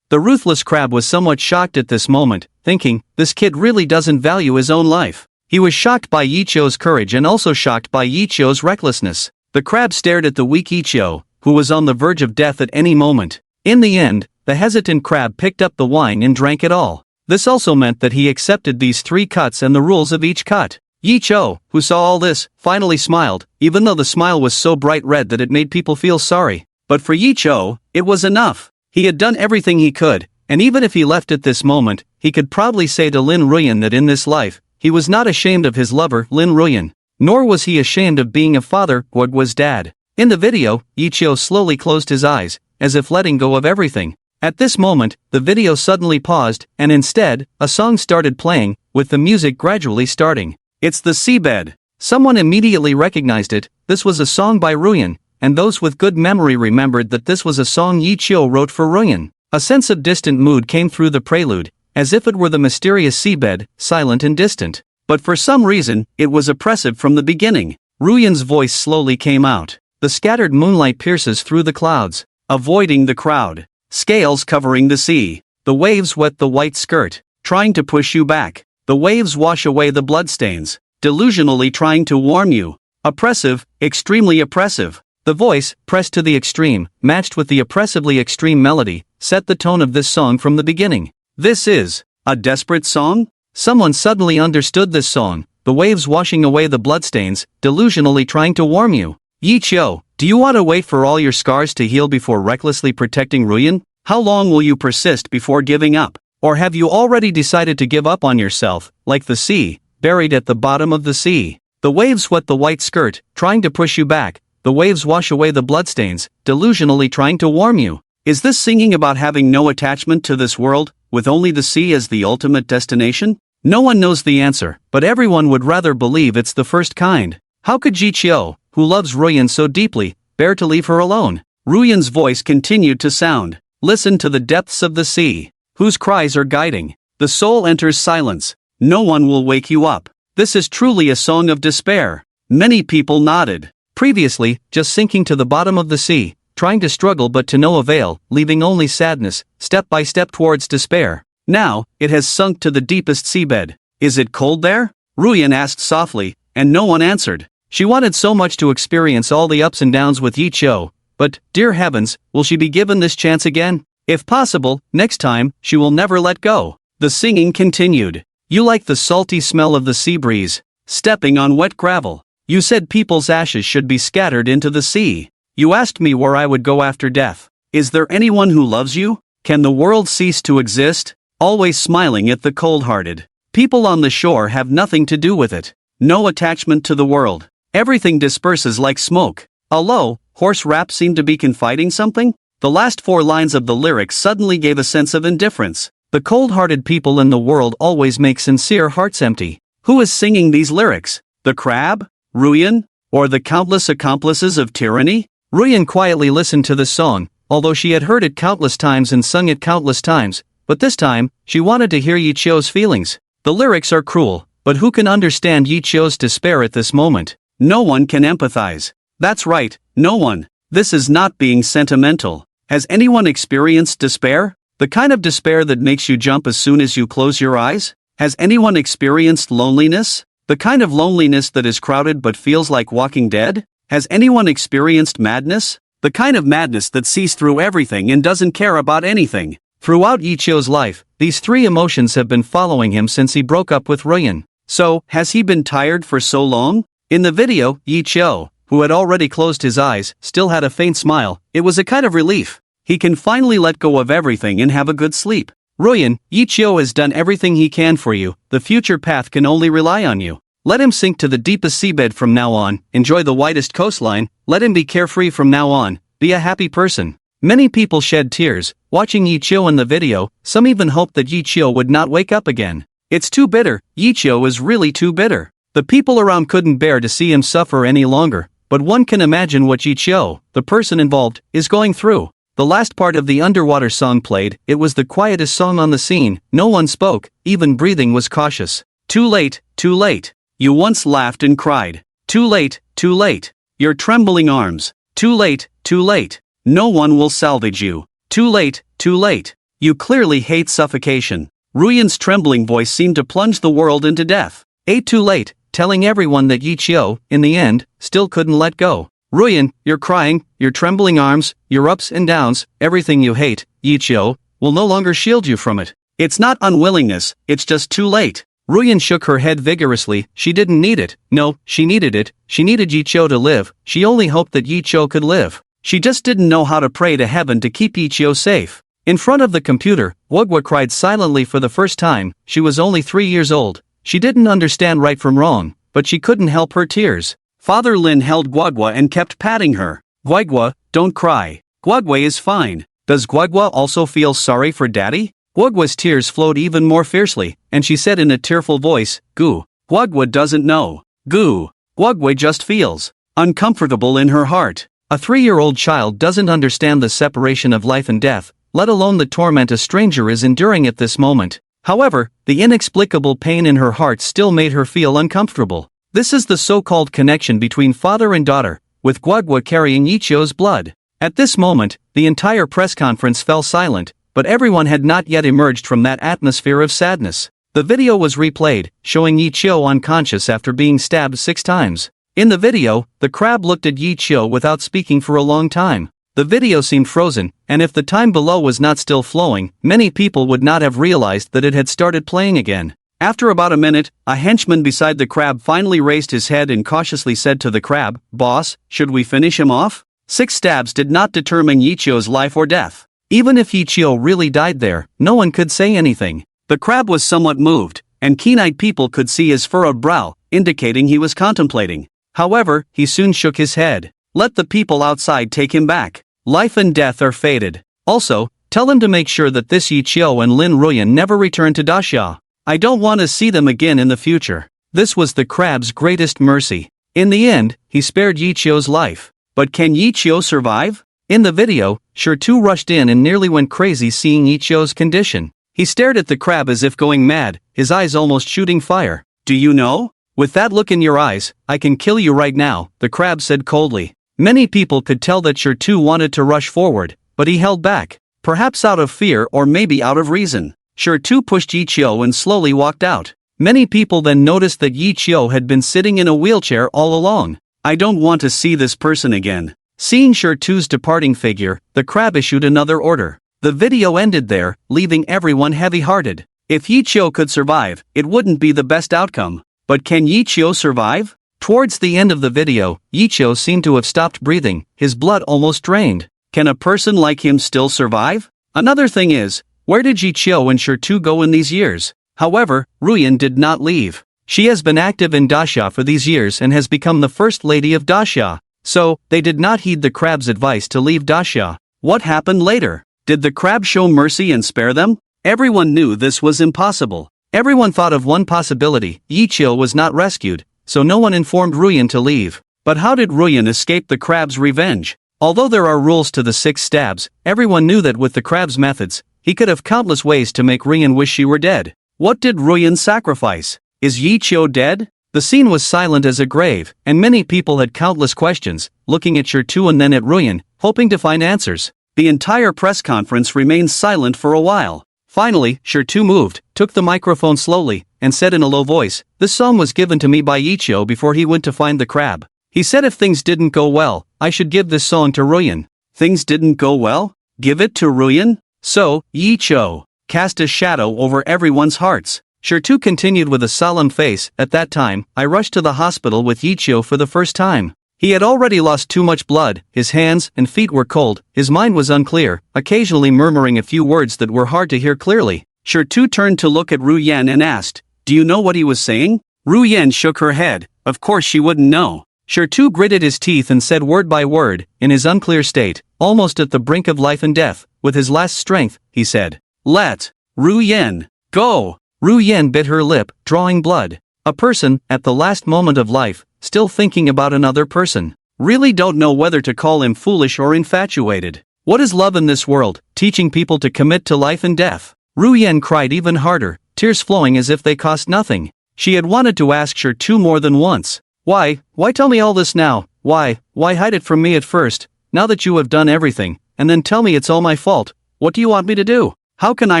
The ruthless crab was somewhat shocked at this moment, thinking, "This kid really doesn't value his own life." He was shocked by Yichio's courage and also shocked by Yichio's recklessness. The crab stared at the weak Yichio, who was on the verge of death at any moment. In the end, the hesitant crab picked up the wine and drank it all. This also meant that he accepted these 3 cuts and the rules of each cut. Yichio, who saw all this, finally smiled, even though the smile was so bright red that it made people feel sorry. But for Yichio, it was enough. He had done everything he could, and even if he left at this moment, he could proudly say to Lin Ruyan that in this life, he was not ashamed of his lover, Lin Ruyan. Nor was he ashamed of being a father, what was dad. In the video, Yichio slowly closed his eyes, as if letting go of everything. At this moment, the video suddenly paused, and instead, a song started playing, with the music gradually starting. "It's the Seabed." Someone immediately recognized it. This was a song by Ruyan, and those with good memory remembered that this was a song Yichio wrote for Ruyan. A sense of distant mood came through the prelude, as if it were the mysterious seabed, silent and distant. But for some reason, it was oppressive from the beginning. Ruyan's voice slowly came out. The scattered moonlight pierces through the clouds, avoiding the crowd. Scales covering the sea. The waves wet the white skirt, trying to push you back. The waves wash away the bloodstains, delusionally trying to warm you. Oppressive, extremely oppressive. The voice, pressed to the extreme, matched with the oppressively extreme melody, set the tone of this song from the beginning. This is a desperate song? Someone suddenly understood this song. The waves washing away the bloodstains, delusionally trying to warm you. Yi Chio, do you want to wait for all your scars to heal before recklessly protecting Ruyan? How long will you persist before giving up? Or have you already decided to give up on yourself, like the sea, buried at the bottom of the sea? The waves wet the white skirt, trying to push you back. The waves wash away the bloodstains, delusionally trying to warm you. Is this singing about having no attachment to this world, with only the sea as the ultimate destination? No one knows the answer, but everyone would rather believe it's the first kind. How could Ji Chio, who loves Ruyan so deeply, bear to leave her alone? Ruyan's voice continued to sound. Listen to the depths of the sea, whose cries are guiding. The soul enters silence. No one will wake you up. This is truly a song of despair. Many people nodded. Previously, just sinking to the bottom of the sea, trying to struggle but to no avail, leaving only sadness, step by step towards despair. Now, it has sunk to the deepest seabed. Is it cold there? Ruyan asked softly, and no one answered. She wanted so much to experience all the ups and downs with Yi Chio, but, dear heavens, will she be given this chance again? If possible, next time, she will never let go. The singing continued. You like the salty smell of the sea breeze, stepping on wet gravel. You said people's ashes should be scattered into the sea. You asked me where I would go after death. Is there anyone who loves you? Can the world cease to exist? Always smiling at the cold-hearted. People on the shore have nothing to do with it. No attachment to the world. Everything disperses like smoke. A low, hoarse rap seemed to be confiding something. The last 4 lines of the lyrics suddenly gave a sense of indifference. The cold-hearted people in the world always make sincere hearts empty. Who is singing these lyrics? The crab? Ruyan? Or the countless accomplices of tyranny? Ruyan quietly listened to the song, although she had heard it countless times and sung it countless times, but this time, she wanted to hear Yi Chio's feelings. The lyrics are cruel, but who can understand Yi Chio's despair at this moment? No one can empathize. That's right, no one. This is not being sentimental. Has anyone experienced despair? The kind of despair that makes you jump as soon as you close your eyes? Has anyone experienced loneliness? The kind of loneliness that is crowded but feels like walking dead? Has anyone experienced madness? The kind of madness that sees through everything and doesn't care about anything. Throughout Yi Chio's life, these 3 emotions have been following him since he broke up with Ruyan. So, has he been tired for so long? In the video, Yi Chio, who had already closed his eyes, still had a faint smile. It was a kind of relief. He can finally let go of everything and have a good sleep. Ruyan, Yi Chio has done everything he can for you. The future path can only rely on you. Let him sink to the deepest seabed from now on, enjoy the widest coastline, let him be carefree from now on, be a happy person. Many people shed tears, watching Yi Chio in the video. Some even hoped that Yi Chio would not wake up again. It's too bitter. Yi Chio is really too bitter. The people around couldn't bear to see him suffer any longer, but one can imagine what Yi Chio, the person involved, is going through. The last part of the underwater song played. It was the quietest song on the scene. No one spoke, even breathing was cautious. Too late, too late. You once laughed and cried. Too late, too late. Your trembling arms. Too late, too late. No one will salvage you. Too late, too late. You clearly hate suffocation. Ruyan's trembling voice seemed to plunge the world into death. Too late, telling everyone that Yi Chio, in the end, still couldn't let go. Ruyan, your crying, your trembling arms, your ups and downs, everything you hate, Yi Chio, will no longer shield you from it. It's not unwillingness, it's just too late. Ruyan shook her head vigorously. She didn't need it. No, she needed it. She needed Yi Chio to live. She only hoped that Yi Chio could live. She just didn't know how to pray to heaven to keep Yi Chio safe. In front of the computer, Wogwa cried silently for the first time. She was only 3 years old. She didn't understand right from wrong, but she couldn't help her tears. Father Lin held Gwagwa and kept patting her. Gwagwa, don't cry. Gwagwa is fine. Does Gwagwa also feel sorry for Daddy? Gwagwa's tears flowed even more fiercely, and she said in a tearful voice, Goo. Gwagwa doesn't know. Goo. Gwagwa just feels uncomfortable in her heart. A 3-year-old child doesn't understand the separation of life and death, let alone the torment a stranger is enduring at this moment. However, the inexplicable pain in her heart still made her feel uncomfortable. This is the so-called connection between father and daughter, with Guagua carrying Ichio's blood. At this moment, the entire press conference fell silent, but everyone had not yet emerged from that atmosphere of sadness. The video was replayed, showing Ichio unconscious after being stabbed 6 times. In the video, the crab looked at Ichio without speaking for a long time. The video seemed frozen, and if the time below was not still flowing, many people would not have realized that it had started playing again. After about a minute, a henchman beside the crab finally raised his head and cautiously said to the crab, "Boss, should we finish him off?" 6 stabs did not determine Ichio's life or death. Even if Ichio really died there, no one could say anything. The crab was somewhat moved, and keen-eyed people could see his furrowed brow, indicating he was contemplating. However, he soon shook his head. "Let the people outside take him back. Life and death are fated. Also, tell them to make sure that this Ichio and Lin Ruyan never return to Dasha. I don't want to see them again in the future." This was the crab's greatest mercy. In the end, he spared Ichio's life. But can Ichio survive? In the video, Shirtu rushed in and nearly went crazy seeing Ichio's condition. He stared at the crab as if going mad, his eyes almost shooting fire. "Do you know? With that look in your eyes, I can kill you right now," the crab said coldly. Many people could tell that Shirtu wanted to rush forward, but he held back, perhaps out of fear or maybe out of reason. Shirtu pushed Ichio and slowly walked out. Many people then noticed that Ichio had been sitting in a wheelchair all along. "I don't want to see this person again." Seeing Shirtu's departing figure, the crab issued another order. The video ended there, leaving everyone heavy-hearted. If Ichio could survive, it wouldn't be the best outcome. But can Ichio survive? Towards the end of the video, Ichio seemed to have stopped breathing, his blood almost drained. Can a person like him still survive? Another thing is, where did Ichio and Shirtu go in these years? However, Ruyan did not leave. She has been active in Dasha for these years and has become the first lady of Dasha. So, they did not heed the crab's advice to leave Dasha. What happened later? Did the crab show mercy and spare them? Everyone knew this was impossible. Everyone thought of one possibility: Ichio was not rescued, so no one informed Ruyan to leave. But how did Ruyan escape the crab's revenge? Although there are rules to the 6 stabs, everyone knew that with the crab's methods, he could have countless ways to make Ruyan wish she were dead. What did Ruyan sacrifice? Is Ichio dead? The scene was silent as a grave, and many people had countless questions, looking at Shirtu and then at Ruyan, hoping to find answers. The entire press conference remained silent for a while. Finally, Shirtu moved, took the microphone slowly, and said in a low voice, "This song was given to me by Ichio before he went to find the crab. He said if things didn't go well, I should give this song to Ruyan." Things didn't go well? Give it to Ruyan? So, Ichio cast a shadow over everyone's hearts. Shirtu continued with a solemn face, "At that time, I rushed to the hospital with Ichio for the first time. He had already lost too much blood, his hands and feet were cold, his mind was unclear, occasionally murmuring a few words that were hard to hear clearly." Shirtu turned to look at Ruyan and asked, "Do you know what he was saying?" Ruyan shook her head. Of course she wouldn't know. Shirtu gritted his teeth and said word by word, in his unclear state, almost at the brink of life and death, with his last strength, he said, "Let Ruyan go." Ruyan bit her lip, drawing blood. A person, at the last moment of life, still thinking about another person. Really don't know whether to call him foolish or infatuated. What is love in this world, teaching people to commit to life and death? Ruyan cried even harder, tears flowing as if they cost nothing. She had wanted to ask Shirtu more than once. Why tell me all this now? Why hide it from me at first, now that you have done everything, and then tell me it's all my fault? What do you want me to do? How can I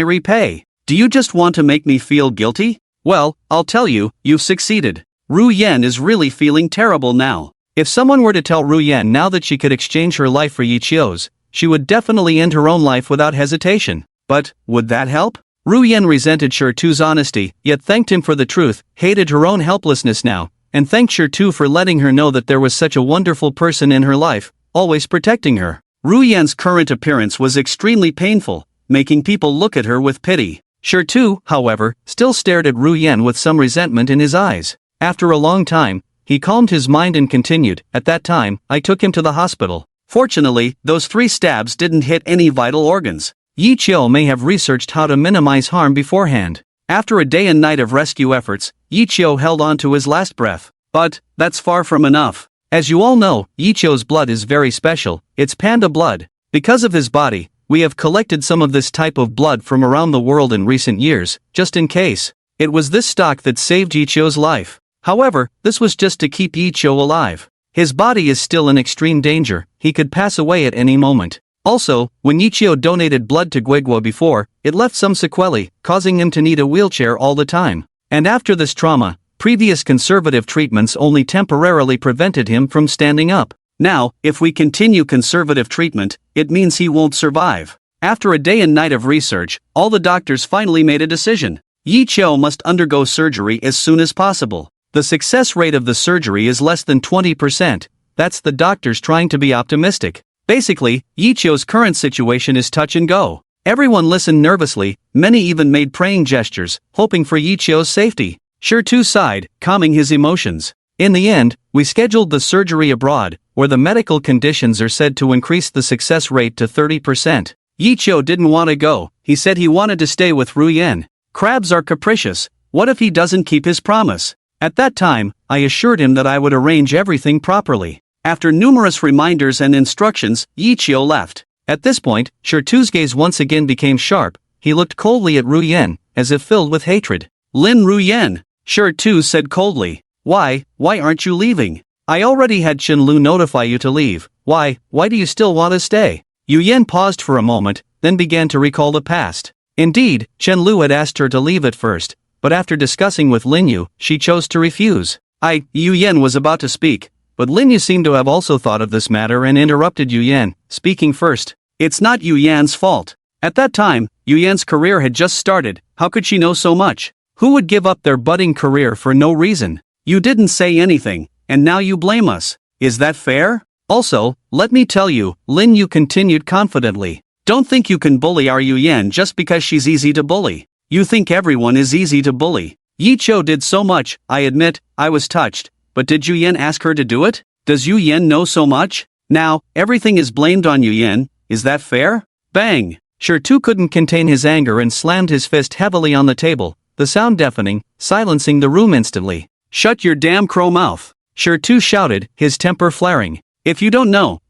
repay? Do you just want to make me feel guilty? Well, I'll tell you, you've succeeded. Ruyan is really feeling terrible now. If someone were to tell Ruyan now that she could exchange her life for Ichio's, she would definitely end her own life without hesitation. But, would that help? Ruyan resented Shirtu's honesty, yet thanked him for the truth, hated her own helplessness now, and thanked Shirtu for letting her know that there was such a wonderful person in her life, always protecting her. Ruyan's current appearance was extremely painful, making people look at her with pity. Shirtu, however, still stared at Ruyan with some resentment in his eyes. After a long time, he calmed his mind and continued, "At that time, I took him to the hospital. Fortunately, those 3 stabs didn't hit any vital organs. Ichio may have researched how to minimize harm beforehand. After a day and night of rescue efforts, Ichio held on to his last breath. But, that's far from enough. As you all know, Ichio's blood is very special, it's panda blood. Because of his body, we have collected some of this type of blood from around the world in recent years, just in case. It was this stock that saved Yichio's life. However, this was just to keep Yichio alive. His body is still in extreme danger, he could pass away at any moment. Also, when Yichio donated blood to Guegua before, it left some sequelae, causing him to need a wheelchair all the time. And after this trauma, previous conservative treatments only temporarily prevented him from standing up. Now, if we continue conservative treatment, it means he won't survive. After a day and night of research, all the doctors finally made a decision. Yichio must undergo surgery as soon as possible. The success rate of the surgery is less than 20%. That's the doctors trying to be optimistic. Basically, Yichio's current situation is touch and go. Everyone listened nervously, many even made praying gestures, hoping for Yichio's safety. Shirtu sighed, calming his emotions. In the end, we scheduled the surgery abroad, where the medical conditions are said to increase the success rate to 30%. Yichio didn't want to go, he said he wanted to stay with Ruyen. Crabs are capricious, what if he doesn't keep his promise? At that time, I assured him that I would arrange everything properly. After numerous reminders and instructions, Yichio left. At this point, Shirtu's gaze once again became sharp, he looked coldly at Ruyen, as if filled with hatred. Lin Ruyen, Shirtu said coldly. Why aren't you leaving? I already had Chenlu notify you to leave, why do you still want to stay? Yuyen paused for a moment, then began to recall the past. Indeed, Chenlu had asked her to leave at first, but after discussing with Linyu, she chose to refuse. Yuyen was about to speak, but Linyu seemed to have also thought of this matter and interrupted Yuyen, speaking first. It's not Yuyen's fault. At that time, Yuyen's career had just started, how could she know so much? Who would give up their budding career for no reason? You didn't say anything, and now you blame us. Is that fair? Also, let me tell you, Lin Yu continued confidently. Don't think you can bully our Yuyen just because she's easy to bully. You think everyone is easy to bully. Yichio did so much, I admit, I was touched, but did Yuyen ask her to do it? Does Yuyen know so much? Now, everything is blamed on Yuyen, is that fair? Bang! Shirtu couldn't contain his anger and slammed his fist heavily on the table, the sound deafening, silencing the room instantly. Shut your damn crow mouth! Shirtu shouted, his temper flaring. If you don't know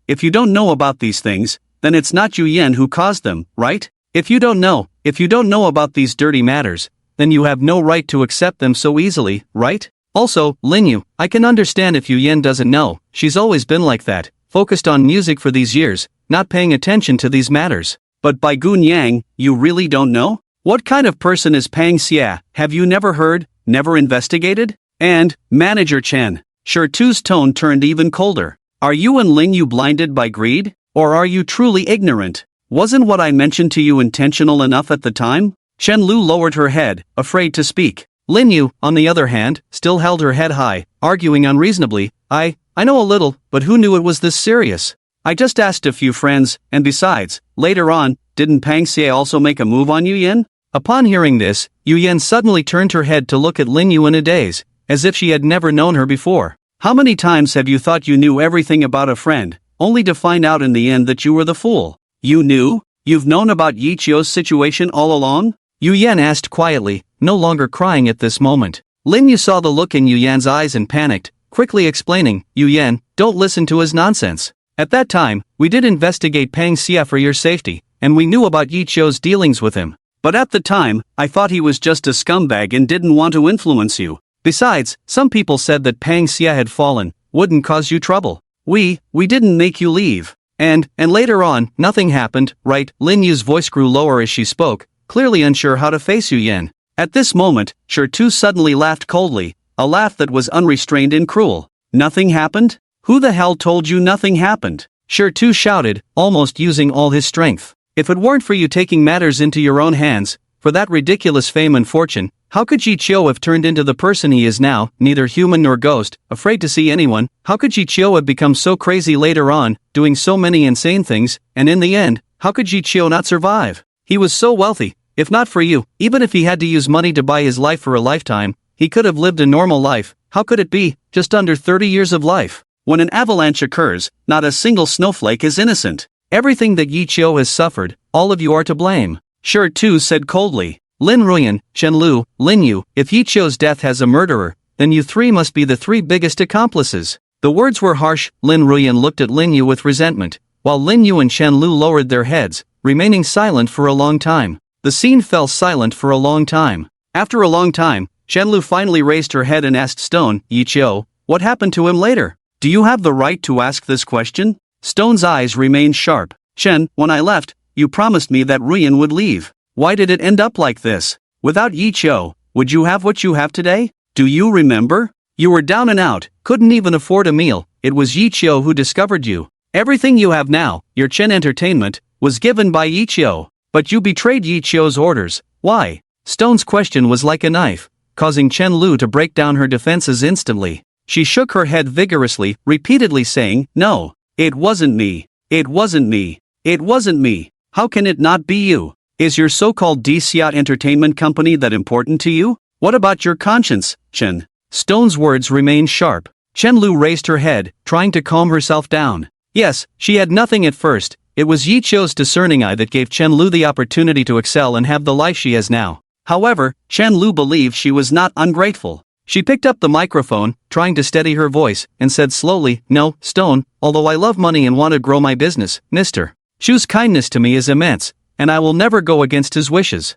about these things, then it's not Yuyen who caused them, right? If you don't know about these dirty matters, then you have no right to accept them so easily, right? Also, Linyu, I can understand if Yuyen doesn't know, she's always been like that, focused on music for these years, not paying attention to these matters. But by Gun Yang, you really don't know? What kind of person is Pang Xia, have you never heard, never investigated? And, Manager Chen, Shirtu's tone turned even colder. Are you and Linyu blinded by greed? Or are you truly ignorant? Wasn't what I mentioned to you intentional enough at the time? Chen Lu lowered her head, afraid to speak. Linyu, on the other hand, still held her head high, arguing unreasonably. I know a little, but who knew it was this serious? I just asked a few friends, and besides, later on, didn't Pang Xie also make a move on Yuyen? Upon hearing this, Yuyen suddenly turned her head to look at Linyu in a daze, as if she had never known her before. How many times have you thought you knew everything about a friend, only to find out in the end that you were the fool? You knew? You've known about Yichio's situation all along? Yuyen asked quietly, no longer crying at this moment. Linyu saw the look in Yuyen's eyes and panicked, quickly explaining, Yuyen, don't listen to his nonsense. At that time, we did investigate Pang Xia for your safety, and we knew about Yichio's dealings with him. But at the time, I thought he was just a scumbag and didn't want to influence you. Besides, some people said that Pang Xia had fallen, wouldn't cause you trouble. We didn't make you leave. And later on, nothing happened, right? Lin Yu's voice grew lower as she spoke, clearly unsure how to face Yuyen. At this moment, Shirtu suddenly laughed coldly, a laugh that was unrestrained and cruel. Nothing happened? Who the hell told you nothing happened? Shirtu shouted, almost using all his strength. If it weren't for you taking matters into your own hands, for that ridiculous fame and fortune, how could Yichio have turned into the person he is now, neither human nor ghost, afraid to see anyone? How could Yichio have become so crazy later on, doing so many insane things, and in the end, how could Yichio not survive? He was so wealthy, if not for you, even if he had to use money to buy his life for a lifetime, he could have lived a normal life. How could it be, just under 30 years of life? When an avalanche occurs, not a single snowflake is innocent. Everything that Yichio has suffered, all of you are to blame. Shirtu said coldly. Lin Ruyan, Chen Lu, Lin Yu, if Yichio's death has a murderer, then you three must be the three biggest accomplices. The words were harsh. Lin Ruyan looked at Lin Yu with resentment, while Lin Yu and Chen Lu lowered their heads, remaining silent for a long time. The scene fell silent for a long time. After a long time, Shenlu finally raised her head and asked Stone, "Yichio, what happened to him later? Do you have the right to ask this question?" Stone's eyes remained sharp. "Shen, when I left, you promised me that Ruyan would leave. Why did it end up like this? Without Yichio, would you have what you have today? Do you remember? You were down and out, couldn't even afford a meal. It was Yichio who discovered you. Everything you have now, your Chen Entertainment, was given by Yichio. But you betrayed Yichio's orders. Why?" Stone's question was like a knife, causing Chen Lu to break down her defenses instantly. She shook her head vigorously, repeatedly saying, "No, it wasn't me. It wasn't me. It wasn't me. How can it not be you? Is your so-called Dxiat Entertainment Company that important to you? What about your conscience, Chen?" Stone's words remained sharp. Chen Lu raised her head, trying to calm herself down. Yes, she had nothing at first. It was Yichio's discerning eye that gave Chen Lu the opportunity to excel and have the life she has now. However, Chen Lu believed she was not ungrateful. She picked up the microphone, trying to steady her voice, and said slowly, "No, Stone, although I love money and want to grow my business, Mr. Shu's kindness to me is immense, and I will never go against his wishes."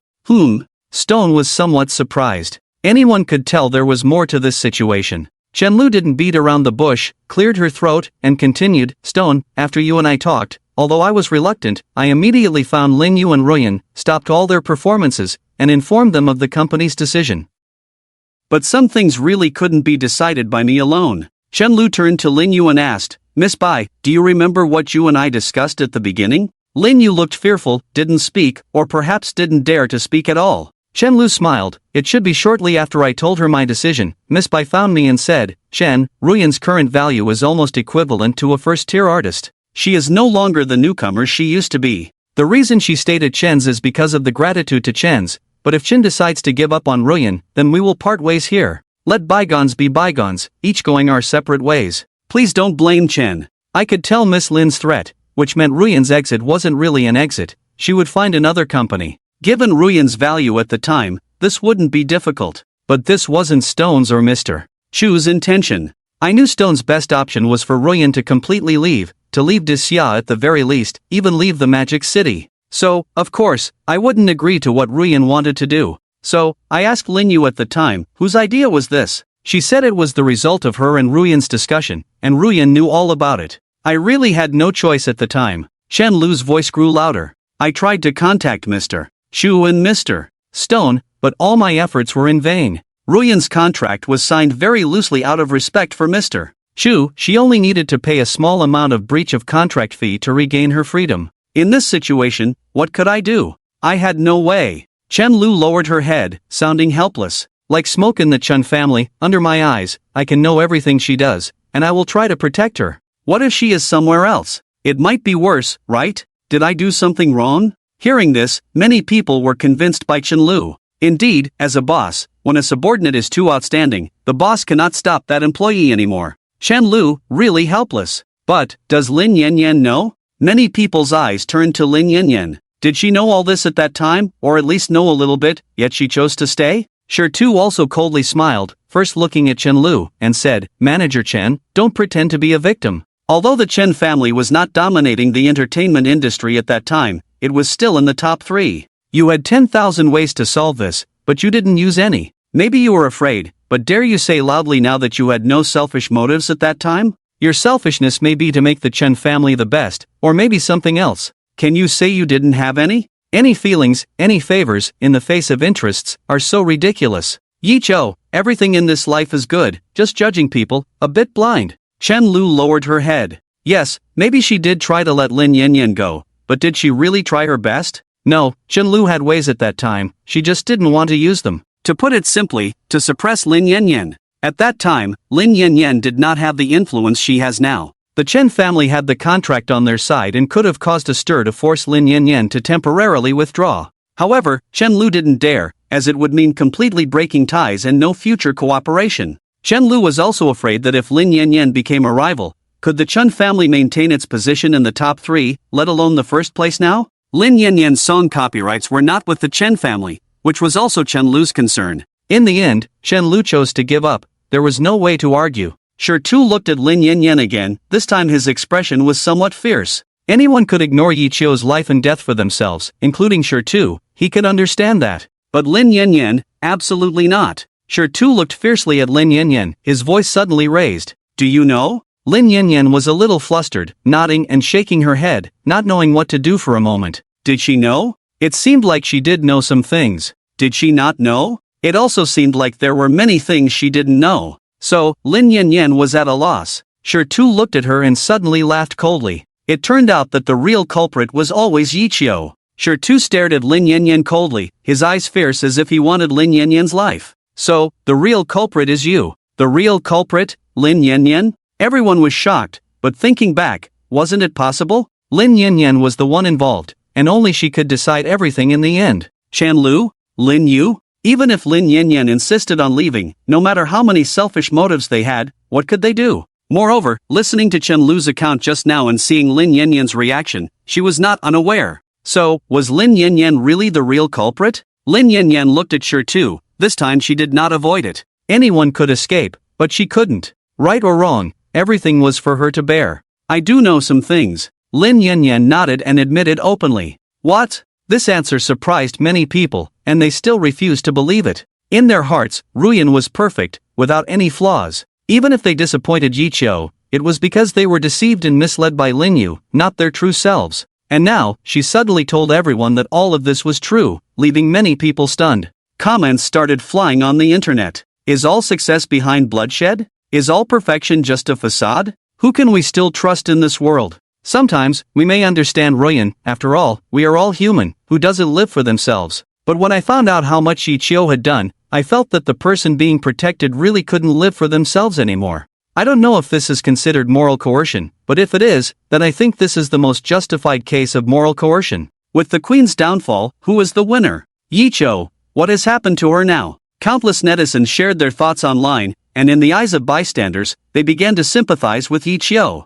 Stone was somewhat surprised. Anyone could tell there was more to this situation. Chen Lu didn't beat around the bush, cleared her throat, and continued, "Stone, after you and I talked, although I was reluctant, I immediately found Lin Yu and Ruyan, stopped all their performances, and informed them of the company's decision. But some things really couldn't be decided by me alone." Chen Lu turned to Lin Yu and asked, "Miss Bai, do you remember what you and I discussed at the beginning?" Lin Yu looked fearful, didn't speak, or perhaps didn't dare to speak at all. Chen Lu smiled. "It should be shortly after I told her my decision. Miss Bai found me and said, 'Chen, Ruyan's current value is almost equivalent to a first-tier artist. She is no longer the newcomer she used to be.' The reason she stayed at Chen's is because of the gratitude to Chen's, but if Chen decides to give up on Ruyan, then we will part ways here. Let bygones be bygones, each going our separate ways. Please don't blame Chen." I could tell Miss Lin's threat, which meant Ruyan's exit wasn't really an exit. She would find another company. Given Ruyan's value at the time, this wouldn't be difficult. But this wasn't Stone's or Mr. Chu's intention. I knew Stone's best option was for Ruyan to completely leave, to leave Dixia at the very least, even leave the Magic City. So, of course, I wouldn't agree to what Ruyan wanted to do. So, I asked Lin Yu at the time, whose idea was this? She said it was the result of her and Ruyan's discussion, and Ruyan knew all about it. I really had no choice at the time. Chen Lu's voice grew louder. I tried to contact Mr. Shu and Mr. Stone, but all my efforts were in vain. Ruyan's contract was signed very loosely out of respect for Mr. Shu. She only needed to pay a small amount of breach of contract fee to regain her freedom. In this situation, what could I do? I had no way. Chen Lu lowered her head, sounding helpless. Like smoke in the Chen family, under my eyes, I can know everything she does, and I will try to protect her. What if she is somewhere else? It might be worse, right? Did I do something wrong? Hearing this, many people were convinced by Chen Lu. Indeed, as a boss, when a subordinate is too outstanding, the boss cannot stop that employee anymore. Chen Lu, really helpless. But, does Lin Yanyan know? Many people's eyes turned to Lin Yanyan. Did she know all this at that time, or at least know a little bit, yet she chose to stay? Sure Tu also coldly smiled, first looking at Chen Lu, and said, Manager Chen, don't pretend to be a victim. Although the Chen family was not dominating the entertainment industry at that time, it was still in the top 3. You had 10,000 ways to solve this, but you didn't use any. Maybe you were afraid, but dare you say loudly now that you had no selfish motives at that time? Your selfishness may be to make the Chen family the best, or maybe something else. Can you say you didn't have any? Any feelings, any favors, in the face of interests, are so ridiculous. Yi Chou, everything in this life is good, just judging people, a bit blind. Chen Lu lowered her head. Yes, maybe she did try to let Lin Yanyan go, but did she really try her best? No, Chen Lu had ways at that time, she just didn't want to use them. To put it simply, to suppress Lin Yanyan. At that time, Lin Yanyan did not have the influence she has now. The Chen family had the contract on their side and could have caused a stir to force Lin Yanyan to temporarily withdraw. However, Chen Lu didn't dare, as it would mean completely breaking ties and no future cooperation. Chen Lu was also afraid that if Lin Yanyan became a rival, could the Chen family maintain its position in the top 3, let alone the first place now? Lin Yanyan's song copyrights were not with the Chen family, which was also Chen Lu's concern. In the end, Chen Lu chose to give up. There was no way to argue. Sure Tu looked at Lin Yanyan again, this time his expression was somewhat fierce. Anyone could ignore Yi Chio's life and death for themselves, including Sure too. He could understand that. But Lin Yanyan, absolutely not. Sure too looked fiercely at Lin Yanyan, his voice suddenly raised. Do you know? Lin Yanyan was a little flustered, nodding and shaking her head, not knowing what to do for a moment. Did she know? It seemed like she did know some things. Did she not know? It also seemed like there were many things she didn't know. So, Lin Yanyan was at a loss. Sure too looked at her and suddenly laughed coldly. It turned out that the real culprit was always Yi Chio. Sure too stared at Lin Yanyan coldly, his eyes fierce as if he wanted Lin Yanyan's life. So, the real culprit is you. The real culprit, Lin Yanyan? Everyone was shocked, but thinking back, wasn't it possible? Lin Yanyan was the one involved, and only she could decide everything in the end. Chan Lu? Lin Yu? Even if Lin Yanyan insisted on leaving, no matter how many selfish motives they had, what could they do? Moreover, listening to Chen Lu's account just now and seeing Lin Yanyan's reaction, she was not unaware. So, was Lin Yanyan really the real culprit? Lin Yanyan looked at Sure too. This time she did not avoid it. Anyone could escape, but she couldn't. Right or wrong, everything was for her to bear. I do know some things. Lin Yanyan nodded and admitted openly. What? This answer surprised many people, and they still refused to believe it. In their hearts, Ruyan was perfect, without any flaws. Even if they disappointed Yi Chio, it was because they were deceived and misled by Lin Yu, not their true selves. And now, she suddenly told everyone that all of this was true, leaving many people stunned. Comments started flying on the internet. Is all success behind bloodshed? Is all perfection just a facade? Who can we still trust in this world? Sometimes, we may understand Ruyan. After all, we are all human, who doesn't live for themselves. But when I found out how much Yi Chio had done, I felt that the person being protected really couldn't live for themselves anymore. I don't know if this is considered moral coercion, but if it is, then I think this is the most justified case of moral coercion. With the Queen's downfall, who is the winner? Yi Chio. What has happened to her now? Countless netizens shared their thoughts online, and in the eyes of bystanders, they began to sympathize with Yi Chio.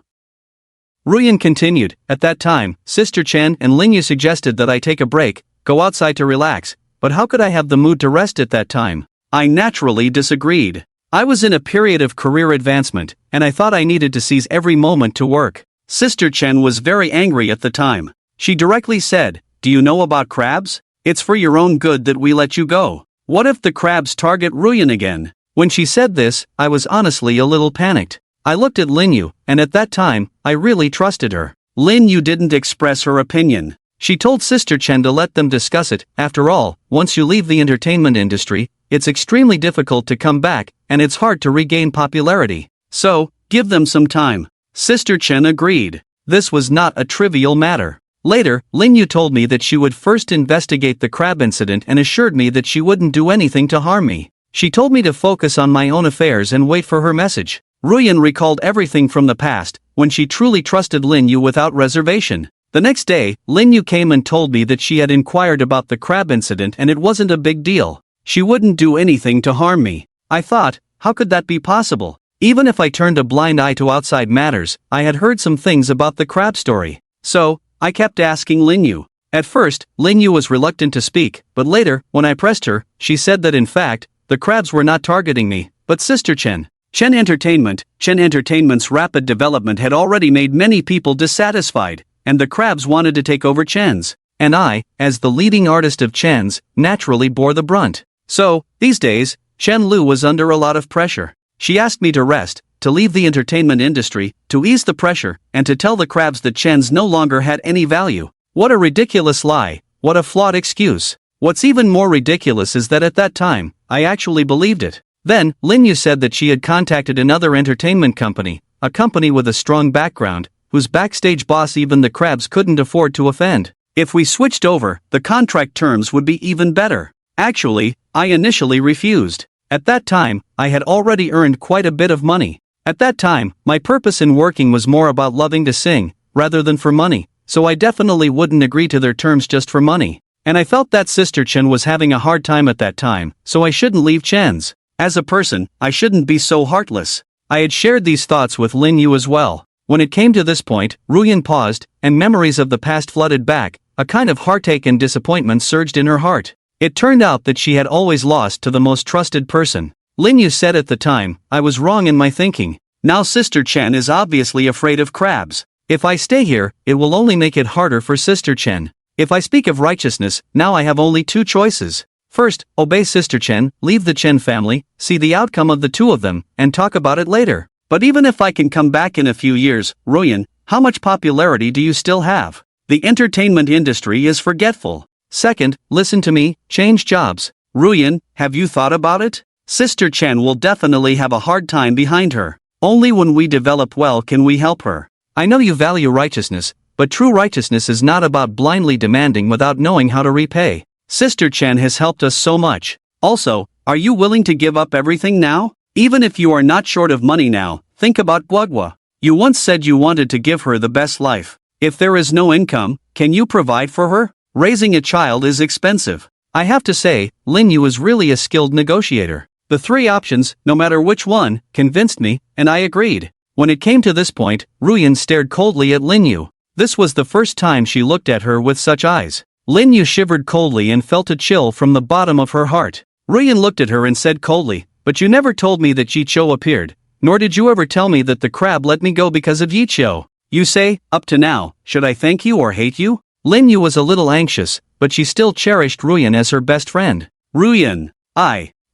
Ruyan continued. At that time, Sister Chen and Lin Yu suggested that I take a break, go outside to relax, but how could I have the mood to rest at that time? I naturally disagreed. I was in a period of career advancement, and I thought I needed to seize every moment to work. Sister Chen was very angry at the time. She directly said, "Do you know about crabs? It's for your own good that we let you go. What if the crabs target Ruyan again?" When she said this, I was honestly a little panicked. I looked at Lin Yu, and at that time, I really trusted her. Lin Yu didn't express her opinion. She told Sister Chen to let them discuss it. After all, once you leave the entertainment industry, it's extremely difficult to come back, and it's hard to regain popularity. So, give them some time. Sister Chen agreed. This was not a trivial matter. Later, Lin Yu told me that she would first investigate the crab incident and assured me that she wouldn't do anything to harm me. She told me to focus on my own affairs and wait for her message. Ruyan recalled everything from the past, when she truly trusted Lin Yu without reservation. The next day, Lin Yu came and told me that she had inquired about the crab incident and it wasn't a big deal. She wouldn't do anything to harm me. I thought, how could that be possible? Even if I turned a blind eye to outside matters, I had heard some things about the crab story. So, I kept asking Lin Yu. At first, Lin Yu was reluctant to speak, but later, when I pressed her, she said that in fact, the crabs were not targeting me, but Sister Chen. Chen Entertainment's rapid development had already made many people dissatisfied, and the crabs wanted to take over Chen's. And I, as the leading artist of Chen's, naturally bore the brunt. So, these days, Chen Lu was under a lot of pressure. She asked me to rest, to leave the entertainment industry, to ease the pressure, and to tell the crabs that Chen's no longer had any value. What a ridiculous lie, what a flawed excuse. What's even more ridiculous is that at that time, I actually believed it. Then, Lin Yu said that she had contacted another entertainment company, a company with a strong background, whose backstage boss even the crabs couldn't afford to offend. If we switched over, the contract terms would be even better. Actually, I initially refused. At that time, I had already earned quite a bit of money. At that time, my purpose in working was more about loving to sing, rather than for money, so I definitely wouldn't agree to their terms just for money. And I felt that Sister Chen was having a hard time at that time, so I shouldn't leave Chen's. As a person, I shouldn't be so heartless. I had shared these thoughts with Lin Yu as well. When it came to this point, Ruyan paused, and memories of the past flooded back. A kind of heartache and disappointment surged in her heart. It turned out that she had always lost to the most trusted person. Lin Yu said at the time, I was wrong in my thinking. Now Sister Chen is obviously afraid of crabs. If I stay here, it will only make it harder for Sister Chen. If I speak of righteousness, now I have only two choices. First, obey Sister Chen, leave the Chen family, see the outcome of the two of them, and talk about it later. But even if I can come back in a few years, Ruyan, how much popularity do you still have? The entertainment industry is forgetful. Second, listen to me, change jobs. Ruyan, have you thought about it? Sister Chen will definitely have a hard time behind her. Only when we develop well can we help her. I know you value righteousness, but true righteousness is not about blindly demanding without knowing how to repay. Sister Chen has helped us so much. Also, are you willing to give up everything now? Even if you are not short of money now, think about Guagua. You once said you wanted to give her the best life. If there is no income, can you provide for her? Raising a child is expensive. I have to say, Lin Yu is really a skilled negotiator. The three options, no matter which one, convinced me, and I agreed. When it came to this point, Ruyan stared coldly at Lin Yu. This was the first time she looked at her with such eyes. Lin Yu shivered coldly and felt a chill from the bottom of her heart. Ruyan looked at her and said coldly, "But you never told me that Yi Qiu appeared, nor did you ever tell me that the crab let me go because of Yi Qiu. You say, up to now, should I thank you or hate you?" Lin Yu was a little anxious, but she still cherished Ruyan as her best friend. Ruyan,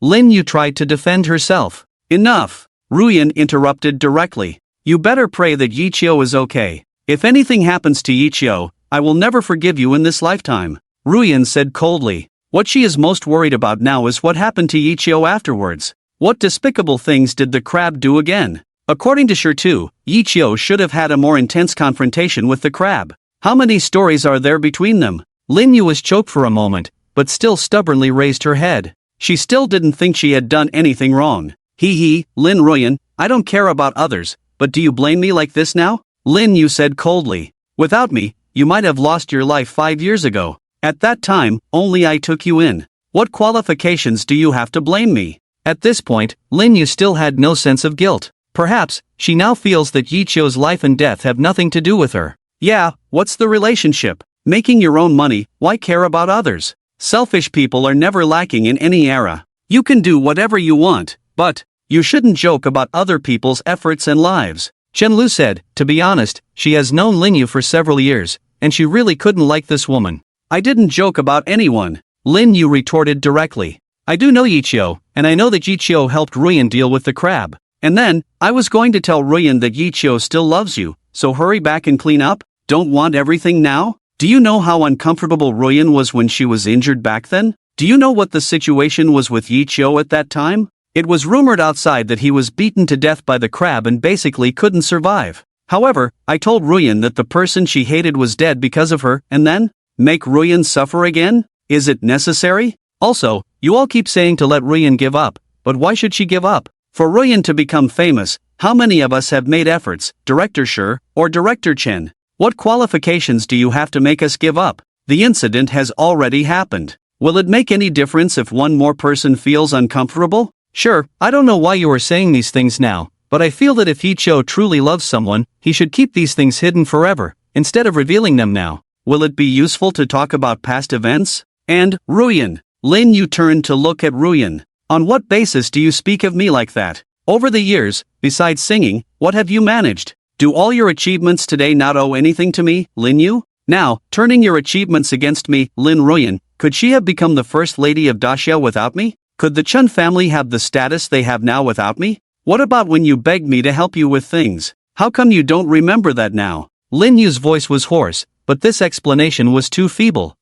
Lin Yu tried to defend herself. Enough! Ruyan interrupted directly. You better pray that Yi Qiu is okay. If anything happens to Yi Qiu, I will never forgive you in this lifetime. Ruyan said coldly. What she is most worried about now is what happened to Yi Qiu afterwards. What despicable things did the crab do again? According to Shirtu, Yi Qiu should have had a more intense confrontation with the crab. How many stories are there between them? Lin Yu was choked for a moment, but still stubbornly raised her head. She still didn't think she had done anything wrong. Lin Ruyan, I don't care about others, but do you blame me like this now? Lin Yu said coldly. Without me, you might have lost your life 5 years ago. At that time, only I took you in. What qualifications do you have to blame me? At this point, Lin Yu still had no sense of guilt. Perhaps, she now feels that Yi Qiu's life and death have nothing to do with her. Yeah, what's the relationship? Making your own money, why care about others? Selfish people are never lacking in any era. You can do whatever you want, but you shouldn't joke about other people's efforts and lives. Chen Lu said, to be honest, she has known Lin Yu for several years, and she really couldn't like this woman. I didn't joke about anyone, Lin Yu retorted directly. I do know Yi Qiu, and I know that Yi Qiu helped Ruyan deal with the crab. And then, I was going to tell Ruyan that Yi Qiu still loves you, so hurry back and clean up? Don't want everything now? Do you know how uncomfortable Ruyan was when she was injured back then? Do you know what the situation was with Yi Qiu at that time? It was rumored outside that he was beaten to death by the crab and basically couldn't survive. However, I told Ruyan that the person she hated was dead because of her, and then? Make Ruyan suffer again? Is it necessary? Also, you all keep saying to let Ruyan give up, but why should she give up? For Ruyan to become famous, how many of us have made efforts, Director Shi, or Director Chen? What qualifications do you have to make us give up? The incident has already happened. Will it make any difference if one more person feels uncomfortable? Sure, I don't know why you are saying these things now, but I feel that if Yi Qiu truly loves someone, he should keep these things hidden forever, instead of revealing them now. Will it be useful to talk about past events? And, Ruyan. Lin Yu turned to look at Ruyan. On what basis do you speak of me like that? Over the years, besides singing, what have you managed? Do all your achievements today not owe anything to me, Lin Yu? Now, turning your achievements against me, Lin Ruyan, could she have become the first lady of Daxia without me? Could the Chen family have the status they have now without me? What about when you begged me to help you with things? How come you don't remember that now? Lin Yu's voice was hoarse, but this explanation was too feeble.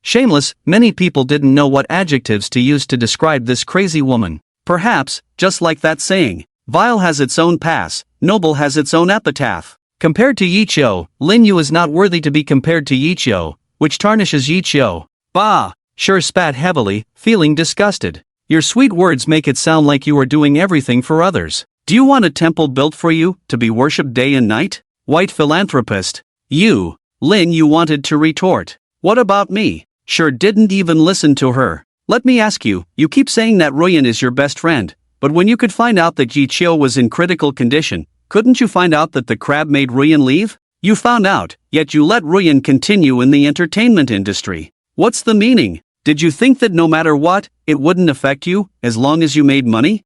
Shameless, many people didn't know what adjectives to use to describe this crazy woman. Perhaps, just like that saying, vile has its own pass, noble has its own epitaph. Compared to Yi Qiu, Lin Yu is not worthy to be compared to Yi Qiu, which tarnishes Yi Qiu. Bah! Shi spat heavily, feeling disgusted. Your sweet words make it sound like you are doing everything for others. Do you want a temple built for you, to be worshipped day and night? White philanthropist. You. Lin Yu wanted to retort. What about me? Shi didn't even listen to her. Let me ask you, you keep saying that Ruyan is your best friend, but when you could find out that Yi Qiu was in critical condition, couldn't you find out that the crab made Ruyan leave? You found out, yet you let Ruyan continue in the entertainment industry. What's the meaning? Did you think that no matter what, it wouldn't affect you, as long as you made money?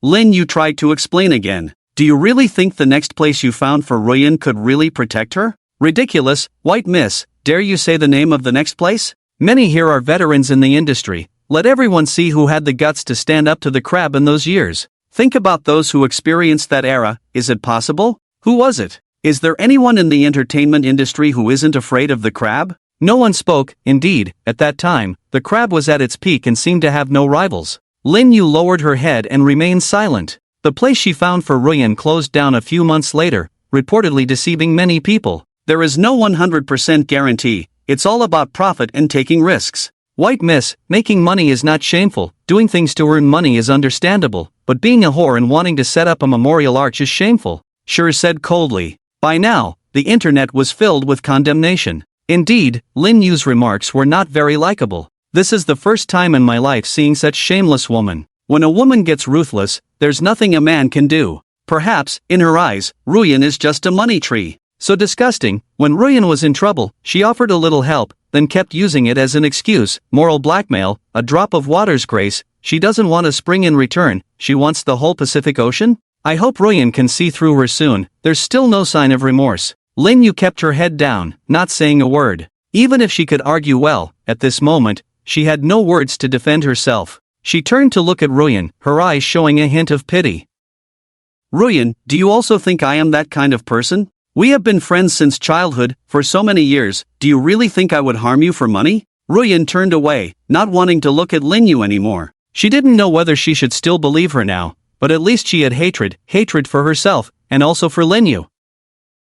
Lin Yu tried to explain again. Do you really think the next place you found for Ruyan could really protect her? Ridiculous, white miss, dare you say the name of the next place? Many here are veterans in the industry. Let everyone see who had the guts to stand up to the crab in those years. Think about those who experienced that era. Is it possible? Who was it? Is there anyone in the entertainment industry who isn't afraid of the crab? No one spoke. Indeed, at that time, the crab was at its peak and seemed to have no rivals. Lin Yu lowered her head and remained silent. The place she found for Ruyan closed down a few months later, reportedly deceiving many people. There is no 100% guarantee. It's all about profit and taking risks. White miss, making money is not shameful, doing things to earn money is understandable, but being a whore and wanting to set up a memorial arch is shameful, Sure said coldly. By now, the internet was filled with condemnation. Indeed, Lin Yu's remarks were not very likable. This is the first time in my life seeing such shameless woman. When a woman gets ruthless, there's nothing a man can do. Perhaps, in her eyes, Ruyan is just a money tree. So disgusting. When Ruyan was in trouble, she offered a little help, then kept using it as an excuse. Moral blackmail, a drop of water's grace. She doesn't want a spring in return, she wants the whole Pacific Ocean? I hope Ruyan can see through her soon. There's still no sign of remorse. Lin Yu kept her head down, not saying a word. Even if she could argue well, at this moment, she had no words to defend herself. She turned to look at Ruyan, her eyes showing a hint of pity. Ruyan, do you also think I am that kind of person? We have been friends since childhood, for so many years. Do you really think I would harm you for money? Ruyan turned away, not wanting to look at Lin Yu anymore. She didn't know whether she should still believe her now, but at least she had hatred for herself, and also for Lin Yu.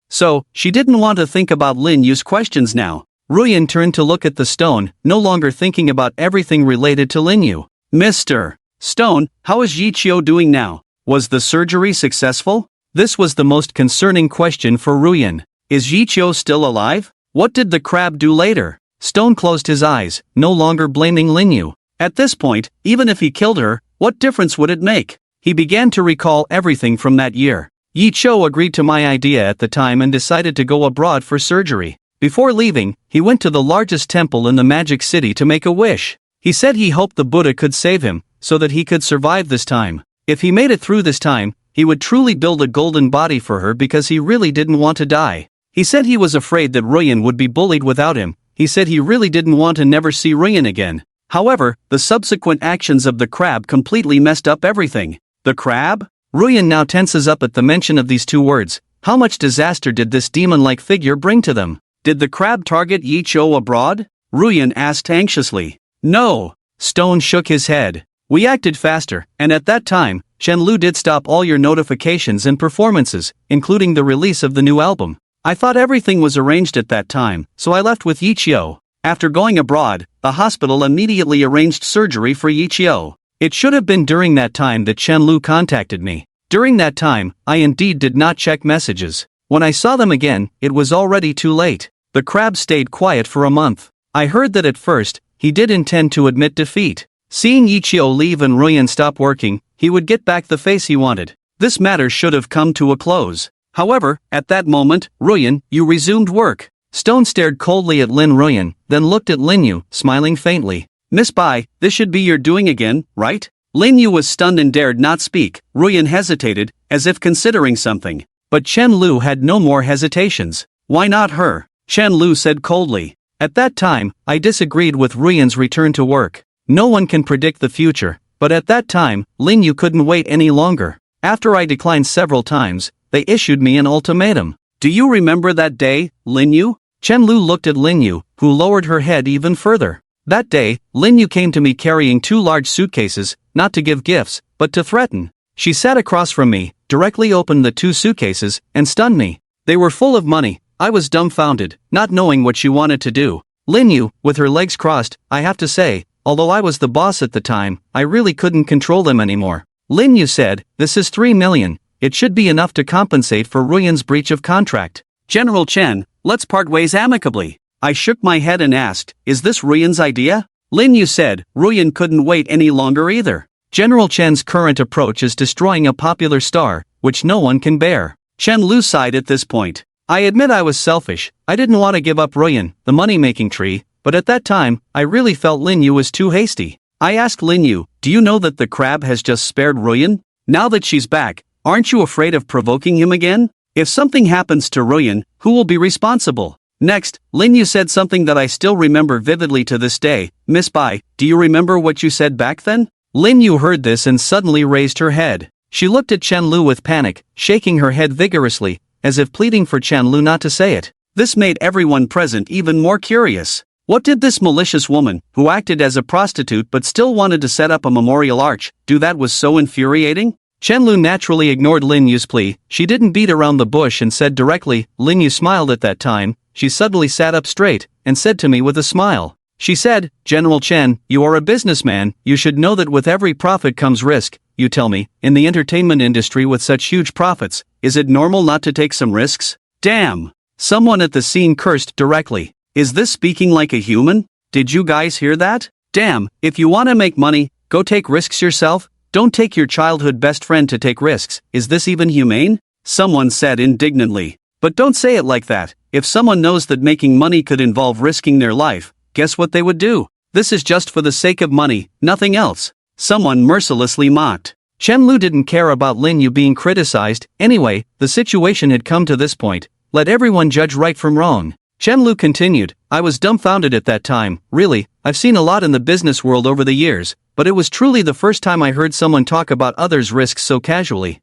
So, she didn't want to think about Lin Yu's questions now. Ruyan turned to look at the stone, no longer thinking about everything related to Lin Yu. Mr. Stone, how is Yichio doing now? Was the surgery successful? This was the most concerning question for Ruyan. Is Yichio still alive? What did the crab do later? Stone closed his eyes, no longer blaming Lin Yu. At this point, even if he killed her, what difference would it make? He began to recall everything from that year. Yichio agreed to my idea at the time and decided to go abroad for surgery. Before leaving, he went to the largest temple in the Magic City to make a wish. He said he hoped the Buddha could save him, so that he could survive this time. If he made it through this time, he would truly build a golden body for her because he really didn't want to die. He said he was afraid that Ruyan would be bullied without him. He said he really didn't want to never see Ruyan again. However, the subsequent actions of the crab completely messed up everything. The crab? Ruyan now tenses up at the mention of these two words. How much disaster did this demon-like figure bring to them? Did the crab target Yichio abroad? Ruyan asked anxiously. No. Stone shook his head. We acted faster, and at that time, Shenlu did stop all your notifications and performances, including the release of the new album. I thought everything was arranged at that time, so I left with Yichio. After going abroad, the hospital immediately arranged surgery for Yichio. It should have been during that time that Shenlu contacted me. During that time, I indeed did not check messages. When I saw them again, it was already too late. The crab stayed quiet for a month. I heard that at first, he did intend to admit defeat. Seeing Yichio leave and Ruyan stop working, he would get back the face he wanted. This matter should have come to a close. However, at that moment, Ruyan, you resumed work. Stone stared coldly at Ruyan, then looked at Lin Yu, smiling faintly. Miss Bai, this should be your doing again, right? Lin Yu was stunned and dared not speak. Ruyan hesitated, as if considering something. But Chen Lu had no more hesitations. Why not her? Chen Lu said coldly. At that time, I disagreed with Ruyan's return to work. No one can predict the future, but at that time, Lin Yu couldn't wait any longer. After I declined several times, they issued me an ultimatum. Do you remember that day, Lin Yu? Chen Lu looked at Lin Yu, who lowered her head even further. That day, Lin Yu came to me carrying 2 large suitcases, not to give gifts, but to threaten. She sat across from me, directly opened the 2 suitcases, and stunned me. They were full of money. I was dumbfounded, not knowing what she wanted to do. Lin Yu, with her legs crossed, I have to say, although I was the boss at the time, I really couldn't control them anymore. Lin Yu said, this is 3 million. It should be enough to compensate for Ruyan's breach of contract. General Chen, let's part ways amicably. I shook my head and asked, is this Ruyan's idea? Lin Yu said, Ruyan couldn't wait any longer either. General Chen's current approach is destroying a popular star, which no one can bear. Chen Lu sighed at this point. I admit I was selfish. I didn't want to give up Ruyan, the money-making tree, but at that time, I really felt Lin Yu was too hasty. I asked Lin Yu, do you know that the crab has just spared Ruyan? Now that she's back, Aren't you afraid of provoking him again? If something happens to Ruyan, who will be responsible? Next, Lin Yu said something that I still remember vividly to this day. Miss Bai, do you remember what you said back then? Lin Yu heard this and suddenly raised her head. She looked at Chen Lu with panic, shaking her head vigorously, as if pleading for Chen Lu not to say it. This made everyone present even more curious. What did this malicious woman, who acted as a prostitute but still wanted to set up a memorial arch, do that was so infuriating? Chen Lu naturally ignored Lin Yu's plea. She didn't beat around the bush and said directly. Lin Yu smiled at that time. She suddenly sat up straight and said to me with a smile. She said, General Chen, you are a businessman, you should know that with every profit comes risk. You tell me, in the entertainment industry with such huge profits, is it normal not to take some risks? Damn! Someone at the scene cursed directly. Is this speaking like a human? Did you guys hear that? Damn, if you want to make money, go take risks yourself. Don't take your childhood best friend to take risks. Is this even humane? Someone said indignantly. But don't say it like that. If someone knows that making money could involve risking their life, guess what they would do? This is just for the sake of money, nothing else. Someone mercilessly mocked. Chen Lu didn't care about Lin Yu being criticized. Anyway, the situation had come to this point. Let everyone judge right from wrong. Chen Lu continued, I was dumbfounded at that time. Really, I've seen a lot in the business world over the years, but it was truly the first time I heard someone talk about others' risks so casually.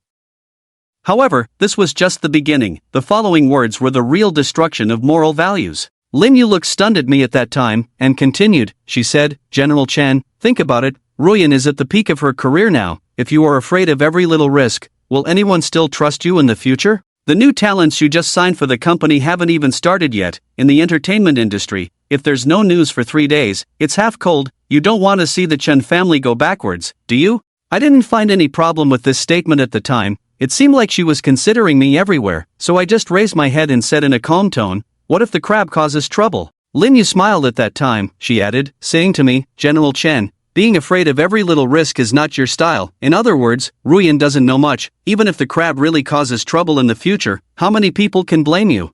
However, this was just the beginning. The following words were the real destruction of moral values. Lin Yu looked stunned at me at that time, and continued. She said, General Chen, think about it. Ruyan is at the peak of her career now. If you are afraid of every little risk, will anyone still trust you in the future? The new talents you just signed for the company haven't even started yet. In the entertainment industry, if there's no news for 3 days, it's half cold. You don't want to see the Chen family go backwards, do you? I didn't find any problem with this statement at the time. It seemed like she was considering me everywhere, so I just raised my head and said in a calm tone, what if the crab causes trouble? Lin Yu smiled at that time, she added, saying to me, General Chen, being afraid of every little risk is not your style. In other words, Ruyan doesn't know much. Even if the crab really causes trouble in the future, how many people can blame you?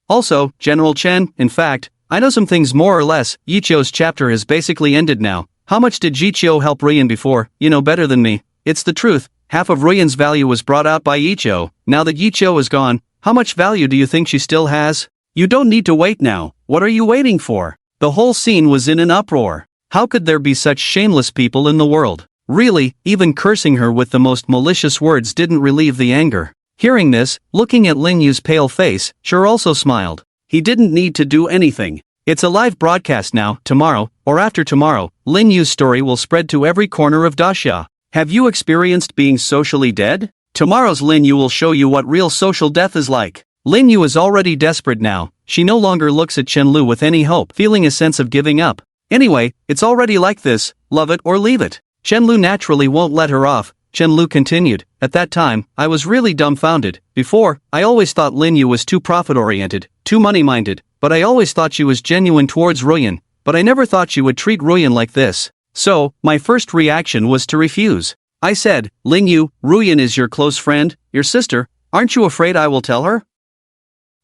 Also, General Chen, in fact, I know some things more or less. Yichio's chapter has basically ended now. How much did Yichio help Ruyan before? You know better than me. It's the truth. Half of Ruyan's value was brought out by Yichio. Now that Yichio is gone, how much value do you think she still has? You don't need to wait now. What are you waiting for? The whole scene was in an uproar. How could there be such shameless people in the world? Really, even cursing her with the most malicious words didn't relieve the anger. Hearing this, looking at Lin Yu's pale face, Sure also smiled. He didn't need to do anything. It's a live broadcast now. Tomorrow, or after tomorrow, Lin Yu's story will spread to every corner of Daxia. Have you experienced being socially dead? Tomorrow's Lin Yu will show you what real social death is like. Lin Yu is already desperate now. She no longer looks at Chen Lu with any hope, feeling a sense of giving up. Anyway, it's already like this, love it or leave it. Chen Lu naturally won't let her off. Chen Lu continued, at that time, I was really dumbfounded. Before, I always thought Lin Yu was too profit-oriented, too money-minded, but I always thought she was genuine towards Ruyan, but I never thought she would treat Ruyan like this. So, my first reaction was to refuse. I said, Lin Yu, Ruyan is your close friend, your sister, aren't you afraid I will tell her?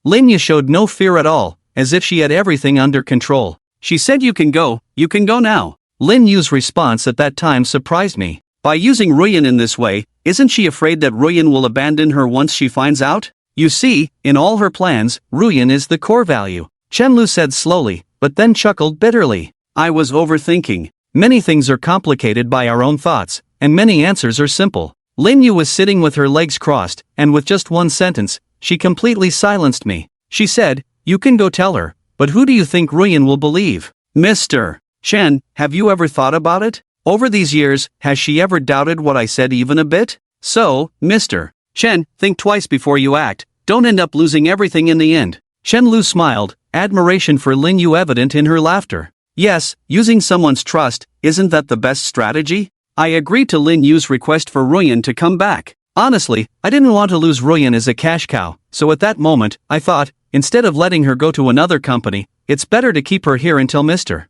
Lin Yu showed no fear at all, as if she had everything under control. She said you can go now. Lin Yu's response at that time surprised me. By using Ruyan in this way, isn't she afraid that Ruyan will abandon her once she finds out? You see, in all her plans, Ruyan is the core value. Chen Lu said slowly, but then chuckled bitterly. I was overthinking. Many things are complicated by our own thoughts, and many answers are simple. Lin Yu was sitting with her legs crossed, and with just one sentence, she completely silenced me. She said, you can go tell her. But who do you think Ruyan will believe? Mr. Chen, have you ever thought about it? Over these years, has she ever doubted what I said even a bit? So, Mr. Chen, think twice before you act. Don't end up losing everything in the end. Chen Lu smiled, admiration for Lin Yu evident in her laughter. Yes, using someone's trust, isn't that the best strategy? I agreed to Lin Yu's request for Ruyan to come back. Honestly, I didn't want to lose Ruyan as a cash cow, so at that moment, I thought, instead of letting her go to another company, it's better to keep her here until Mr.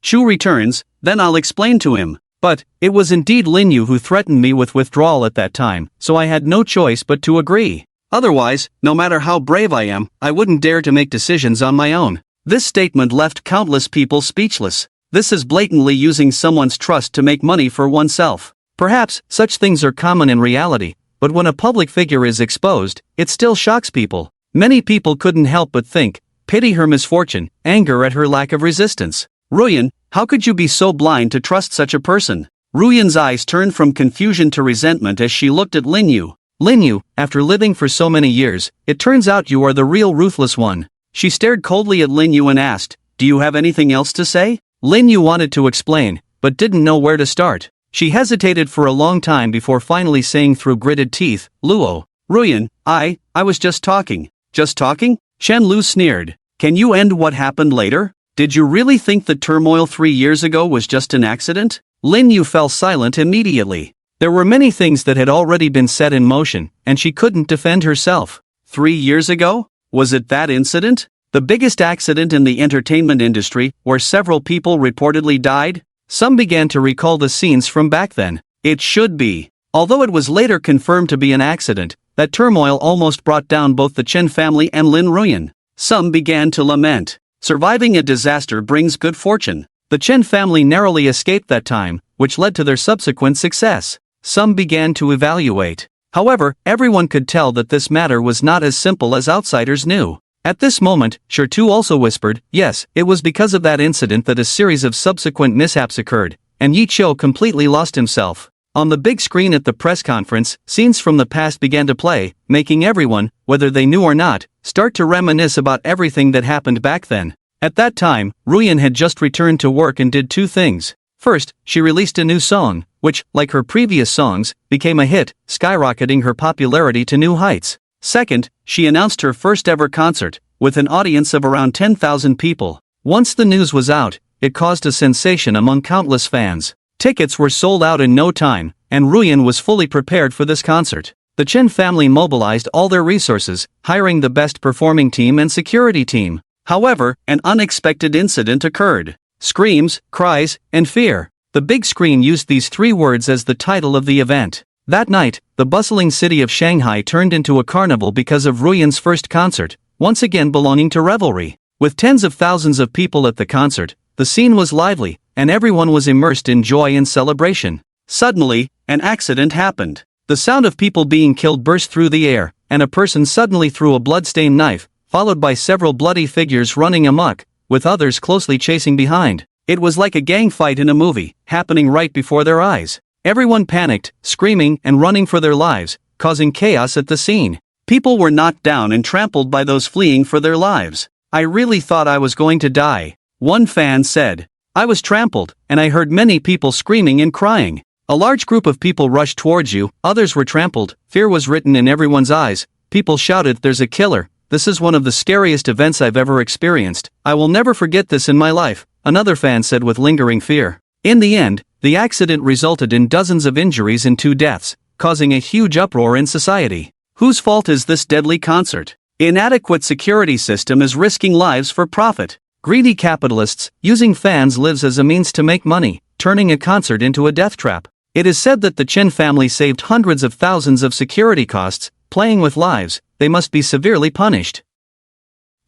Shu returns, then I'll explain to him. But, it was indeed Lin Yu who threatened me with withdrawal at that time, so I had no choice but to agree. Otherwise, no matter how brave I am, I wouldn't dare to make decisions on my own. This statement left countless people speechless. This is blatantly using someone's trust to make money for oneself. Perhaps such things are common in reality, but when a public figure is exposed, it still shocks people. Many people couldn't help but think, pity her misfortune, anger at her lack of resistance. Ruyan, how could you be so blind to trust such a person? Ruyan's eyes turned from confusion to resentment as she looked at Lin Yu. Lin Yu, after living for so many years, it turns out you are the real ruthless one. She stared coldly at Lin Yu and asked, do you have anything else to say? Lin Yu wanted to explain, but didn't know where to start. She hesitated for a long time before finally saying through gritted teeth, Luo. Ruyan, I was just talking. Just talking? Chen Lu sneered. Can you end what happened later? Did you really think the turmoil 3 years ago was just an accident? Lin Yu fell silent immediately. There were many things that had already been set in motion, and she couldn't defend herself. 3 years ago? Was it that incident? The biggest accident in the entertainment industry, where several people reportedly died? Some began to recall the scenes from back then. It should be. Although it was later confirmed to be an accident, that turmoil almost brought down both the Chen family and Lin Ruyan. Some began to lament. Surviving a disaster brings good fortune. The Chen family narrowly escaped that time, which led to their subsequent success. Some began to evaluate. However, everyone could tell that this matter was not as simple as outsiders knew. At this moment, Shirtu also whispered, yes, it was because of that incident that a series of subsequent mishaps occurred, and Yi Qiu completely lost himself. On the big screen at the press conference, scenes from the past began to play, making everyone, whether they knew or not, start to reminisce about everything that happened back then. At that time, Ruyan had just returned to work and did two things. First, she released a new song, which, like her previous songs, became a hit, skyrocketing her popularity to new heights. Second, she announced her first ever concert, with an audience of around 10,000 people. Once the news was out, it caused a sensation among countless fans. Tickets were sold out in no time, and Ruyan was fully prepared for this concert. The Chen family mobilized all their resources, hiring the best performing team and security team. However, an unexpected incident occurred. Screams, cries, and fear. The big screen used these three words as the title of the event. That night, the bustling city of Shanghai turned into a carnival because of Ruyan's first concert, once again belonging to revelry. With tens of thousands of people at the concert, the scene was lively, and everyone was immersed in joy and celebration. Suddenly, an accident happened. The sound of people being killed burst through the air, and a person suddenly threw a blood-stained knife, followed by several bloody figures running amok, with others closely chasing behind. It was like a gang fight in a movie, happening right before their eyes. Everyone panicked, screaming and running for their lives, causing chaos at the scene. People were knocked down and trampled by those fleeing for their lives. I really thought I was going to die. One fan said. I was trampled, and I heard many people screaming and crying. A large group of people rushed towards you, others were trampled, fear was written in everyone's eyes. People shouted, there's a killer. This is one of the scariest events I've ever experienced. I will never forget this in my life, another fan said with lingering fear. In the end, the accident resulted in dozens of injuries and 2 deaths, causing a huge uproar in society. Whose fault is this deadly concert? Inadequate security system is risking lives for profit. Greedy capitalists, using fans' lives as a means to make money, turning a concert into a death trap. It is said that the Chen family saved hundreds of thousands of security costs, playing with lives. They must be severely punished.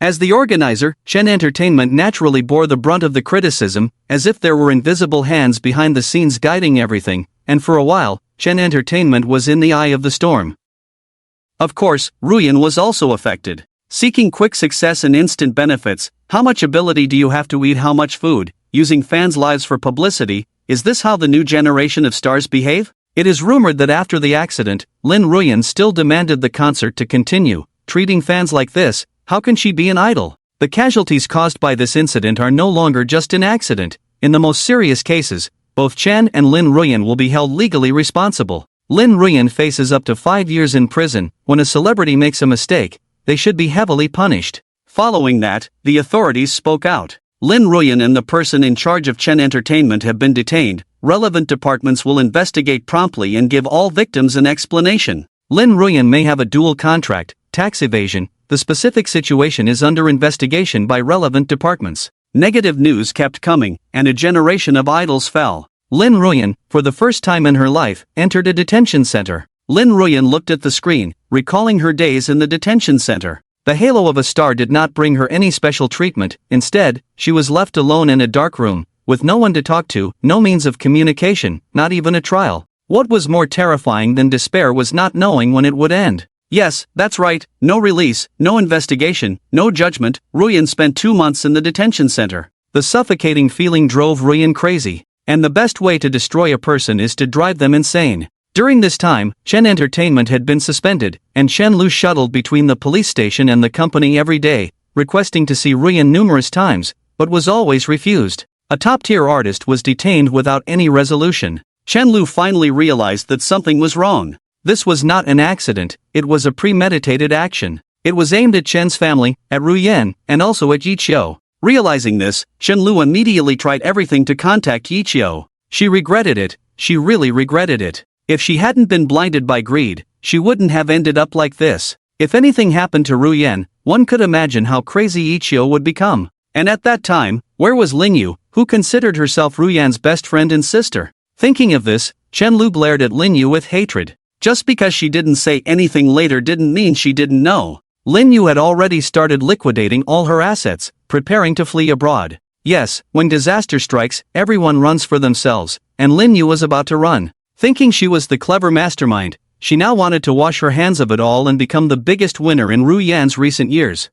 As the organizer, Chen Entertainment naturally bore the brunt of the criticism, as if there were invisible hands behind the scenes guiding everything, and for a while, Chen Entertainment was in the eye of the storm. Of course, Ruyan was also affected. Seeking quick success and instant benefits, how much ability do you have to eat how much food, using fans' lives for publicity, is this how the new generation of stars behave? It is rumored that after the accident, Lin Ruyan still demanded the concert to continue. Treating fans like this, how can she be an idol? The casualties caused by this incident are no longer just an accident. In the most serious cases, both Chen and Lin Ruyan will be held legally responsible. Lin Ruyan faces up to 5 years in prison. When a celebrity makes a mistake, they should be heavily punished. Following that, the authorities spoke out. Lin Ruyan and the person in charge of Chen Entertainment have been detained. Relevant departments will investigate promptly and give all victims an explanation. Lin Ruyan may have a dual contract, tax evasion. The specific situation is under investigation by relevant departments. Negative news kept coming, and a generation of idols fell. Lin Ruyan, for the first time in her life, entered a detention center. Lin Ruyan looked at the screen, recalling her days in the detention center. The halo of a star did not bring her any special treatment. Instead, she was left alone in a dark room, with no one to talk to, no means of communication, not even a trial. What was more terrifying than despair was not knowing when it would end. Yes, that's right, no release, no investigation, no judgment. Ruyan spent 2 months in the detention center. The suffocating feeling drove Ruyan crazy, and the best way to destroy a person is to drive them insane. During this time, Chen Entertainment had been suspended, and Chen Lu shuttled between the police station and the company every day, requesting to see Ruyan numerous times, but was always refused. A top-tier artist was detained without any resolution. Chen Lu finally realized that something was wrong. This was not an accident, it was a premeditated action. It was aimed at Chen's family, at Ruyan, and also at Yiqiu. Realizing this, Chen Lu immediately tried everything to contact Yiqiu. She regretted it, she really regretted it. If she hadn't been blinded by greed, she wouldn't have ended up like this. If anything happened to Ruyan, one could imagine how crazy Yiqiu would become. And at that time, where was Linyu, who considered herself Ruyan's best friend and sister? Thinking of this, Chen Lu glared at Linyu with hatred. Just because she didn't say anything later didn't mean she didn't know. Linyu had already started liquidating all her assets, preparing to flee abroad. Yes, when disaster strikes, everyone runs for themselves, and Linyu was about to run. Thinking she was the clever mastermind, she now wanted to wash her hands of it all and become the biggest winner in Ruyan's recent years.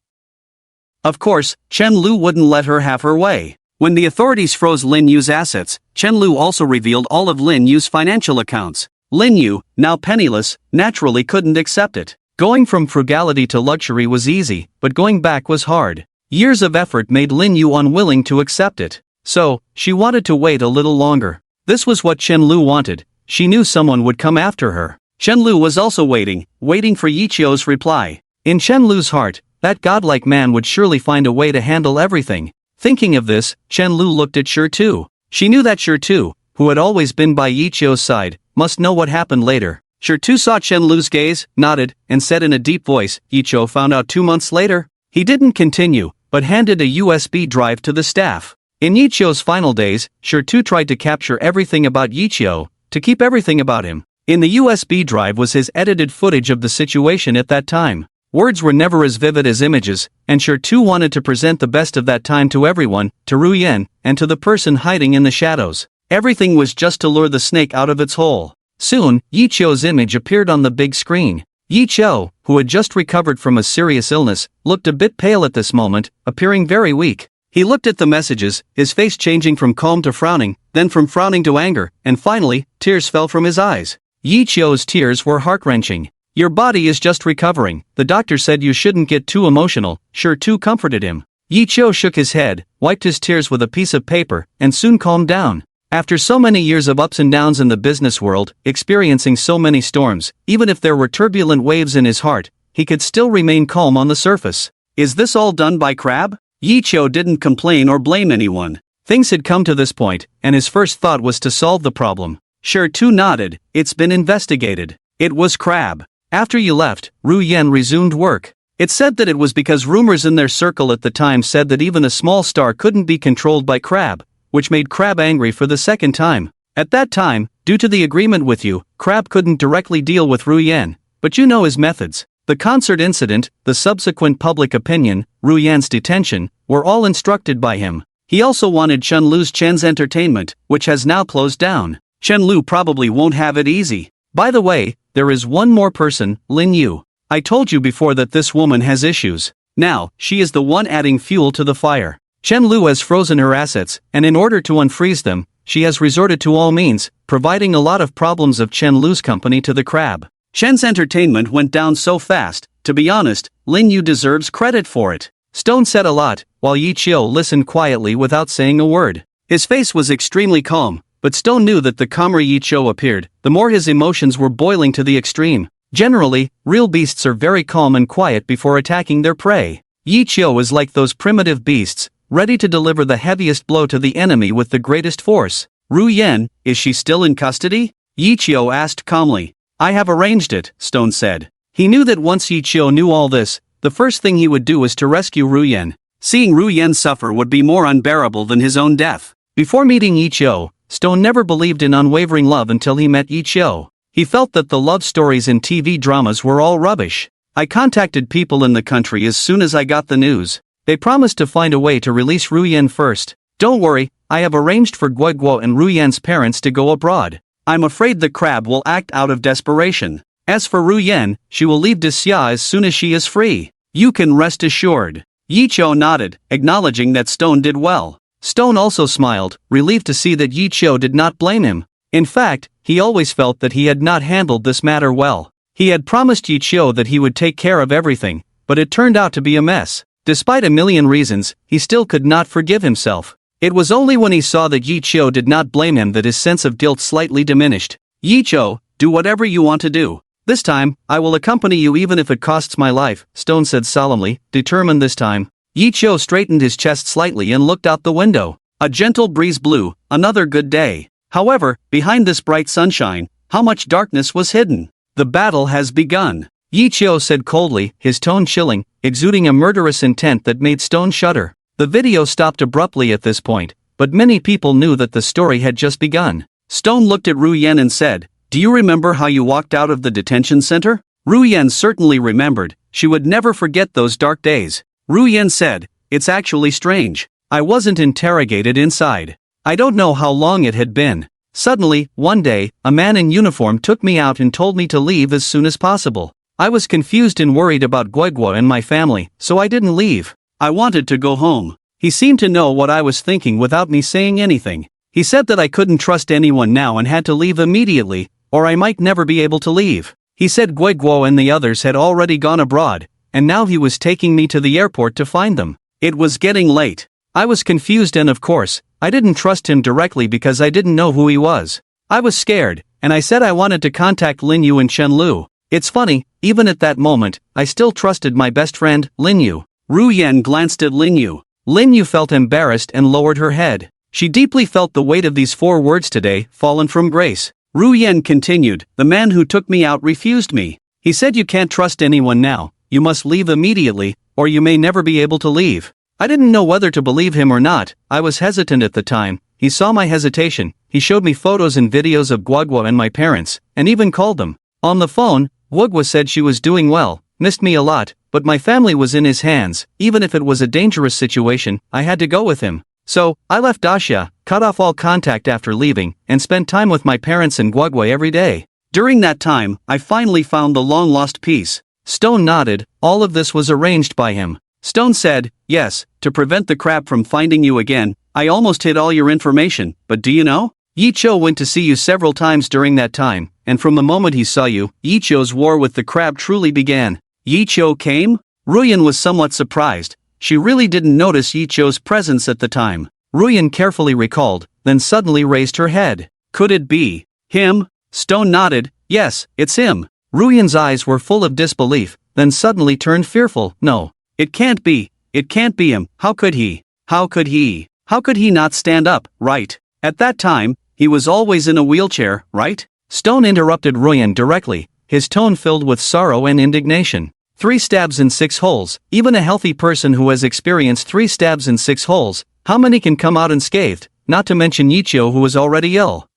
Of course, Chen Lu wouldn't let her have her way. When the authorities froze Lin Yu's assets, Chen Lu also revealed all of Lin Yu's financial accounts. Lin Yu, now penniless, naturally couldn't accept it. Going from frugality to luxury was easy, but going back was hard. Years of effort made Lin Yu unwilling to accept it. So, she wanted to wait a little longer. This was what Chen Lu wanted. She knew someone would come after her. Chen Lu was also waiting for Yiqiu's reply. In Chen Lu's heart, that godlike man would surely find a way to handle everything. Thinking of this, Chen Lu looked at Shi Tu. She knew that Shi Tu, who had always been by Yiqiu's side, must know what happened later. Shi Tu saw Chen Lu's gaze, nodded, and said in a deep voice, "Yiqiu found out 2 months later?" He didn't continue, but handed a USB drive to the staff. In Yiqiu's final days, Shi Tu tried to capture everything about Yiqiu, to keep everything about him. In the USB drive was his edited footage of the situation at that time. Words were never as vivid as images, and Shi Tu wanted to present the best of that time to everyone, to Ruyan, and to the person hiding in the shadows. Everything was just to lure the snake out of its hole. Soon, Yiqiu's image appeared on the big screen. Yiqiu, who had just recovered from a serious illness, looked a bit pale at this moment, appearing very weak. He looked at the messages, his face changing from calm to frowning, then from frowning to anger, and finally, tears fell from his eyes. Yiqiu's tears were heart-wrenching. "Your body is just recovering, the doctor said you shouldn't get too emotional," Shi Tu comforted him. Yiqiu shook his head, wiped his tears with a piece of paper, and soon calmed down. After so many years of ups and downs in the business world, experiencing so many storms, even if there were turbulent waves in his heart, he could still remain calm on the surface. Is this all done by Crab? Yiqiu didn't complain or blame anyone. Things had come to this point, and his first thought was to solve the problem. Shi Tu nodded. "It's been investigated. It was Crab. After you left, Ruyan resumed work. It said that it was because rumors in their circle at the time said that even a small star couldn't be controlled by Crab, which made Crab angry for the second time. At that time, due to the agreement with you, Crab couldn't directly deal with Ruyan, but you know his methods. The concert incident, the subsequent public opinion, Ruyan's detention, were all instructed by him. He also wanted Chen Lu's Chen's Entertainment, which has now closed down. Chen Lu probably won't have it easy. By the way, there is one more person, Lin Yu. I told you before that this woman has issues. Now, she is the one adding fuel to the fire. Chen Lu has frozen her assets, and in order to unfreeze them, she has resorted to all means, providing a lot of problems of Chen Lu's company to the Crab. Chen's Entertainment went down so fast, to be honest, Lin Yu deserves credit for it." Stone said a lot, while Yiqiu listened quietly without saying a word. His face was extremely calm, but Stone knew that the calmer Yiqiu appeared, the more his emotions were boiling to the extreme. Generally, real beasts are very calm and quiet before attacking their prey. Yiqiu is like those primitive beasts, ready to deliver the heaviest blow to the enemy with the greatest force. "Ruyan, is she still in custody?" Yiqiu asked calmly. "I have arranged it," Stone said. He knew that once Yiqiu knew all this, the first thing he would do is to rescue Ruyan. Seeing Ruyan suffer would be more unbearable than his own death. Before meeting Yiqiu, Stone never believed in unwavering love until he met Yiqiu. He felt that the love stories in TV dramas were all rubbish. "I contacted people in the country as soon as I got the news. They promised to find a way to release Ruyan first. Don't worry, I have arranged for Guo and Ruyan's parents to go abroad. I'm afraid the crab will act out of desperation. As for Ru Yen, she will leave Xia as soon as she is free. You can rest assured. Yi Chou nodded, acknowledging that Stone did well. Stone also smiled, relieved to see that Yi Chou did not blame him. In fact, he always felt that he had not handled this matter well. He had promised Yi Chou that he would take care of everything, but it turned out to be a mess. Despite a million reasons, he still could not forgive himself. It was only when he saw that Yi Chou did not blame him that his sense of guilt slightly diminished. Yi Chou, do whatever you want to do. This time, I will accompany you even if it costs my life, Stone said solemnly, determined this time. Yi Chou straightened his chest slightly and looked out the window. A gentle breeze blew, another good day. However, behind this bright sunshine, how much darkness was hidden. The battle has begun, Yi Chou said coldly, his tone chilling, exuding a murderous intent that made Stone shudder. The video stopped abruptly at this point, but many people knew that the story had just begun. Stone looked at Ru Yen and said, "Do you remember how you walked out of the detention center?" Ru Yen certainly remembered. She would never forget those dark days. Ru Yen said, "It's actually strange. I wasn't interrogated inside. I don't know how long it had been. Suddenly, one day, a man in uniform took me out and told me to leave as soon as possible. I was confused and worried about Guigua and my family, so I didn't leave. I wanted to go home. He seemed to know what I was thinking without me saying anything. He said that I couldn't trust anyone now and had to leave immediately, or I might never be able to leave. He said Guigua and the others had already gone abroad, and now he was taking me to the airport to find them. It was getting late. I was confused and of course, I didn't trust him directly because I didn't know who he was. I was scared, and I said I wanted to contact Lin Yu and Chen Lu. It's funny, even at that moment, I still trusted my best friend, Lin Yu." Ru Yen glanced at Lin Yu. Lin Yu felt embarrassed and lowered her head. She deeply felt the weight of these 4 words today, fallen from grace. Ru Yen continued, "The man who took me out refused me. He said you can't trust anyone now, you must leave immediately, or you may never be able to leave." I didn't know whether to believe him or not. I was hesitant at the time. He saw my hesitation. He showed me photos and videos of Guagua and my parents, and even called them. On the phone, Guagua said she was doing well, missed me a lot, but my family was in his hands. Even if it was a dangerous situation, I had to go with him. So, I left Daxia, cut off all contact after leaving, and spent time with my parents and Guagua every day. During that time, I finally found the long-lost piece. Stone nodded. All of this was arranged by him. Stone said, "Yes, to prevent the crab from finding you again, I almost hid all your information, but do you know? Yi Chou went to see you several times during that time, and from the moment he saw you, Yi Chou's war with the crab truly began." Yi Chou came? Ru Yen was somewhat surprised. She really didn't notice Yi Chou's presence at the time. Ru Yen carefully recalled, then suddenly raised her head. Could it be him? Stone nodded. "Yes, it's him." Ru Yen's eyes were full of disbelief, then suddenly turned fearful. "No. It can't be. It can't be him. How could he? How could he? How could he not stand up, right? At that time, he was always in a wheelchair, right?" Stone interrupted Ru Yen directly, his tone filled with sorrow and indignation. 3 stabs in 6 holes. Even a healthy person who has experienced 3 stabs in 6 holes, how many can come out unscathed, not to mention Yi Chou who was already ill?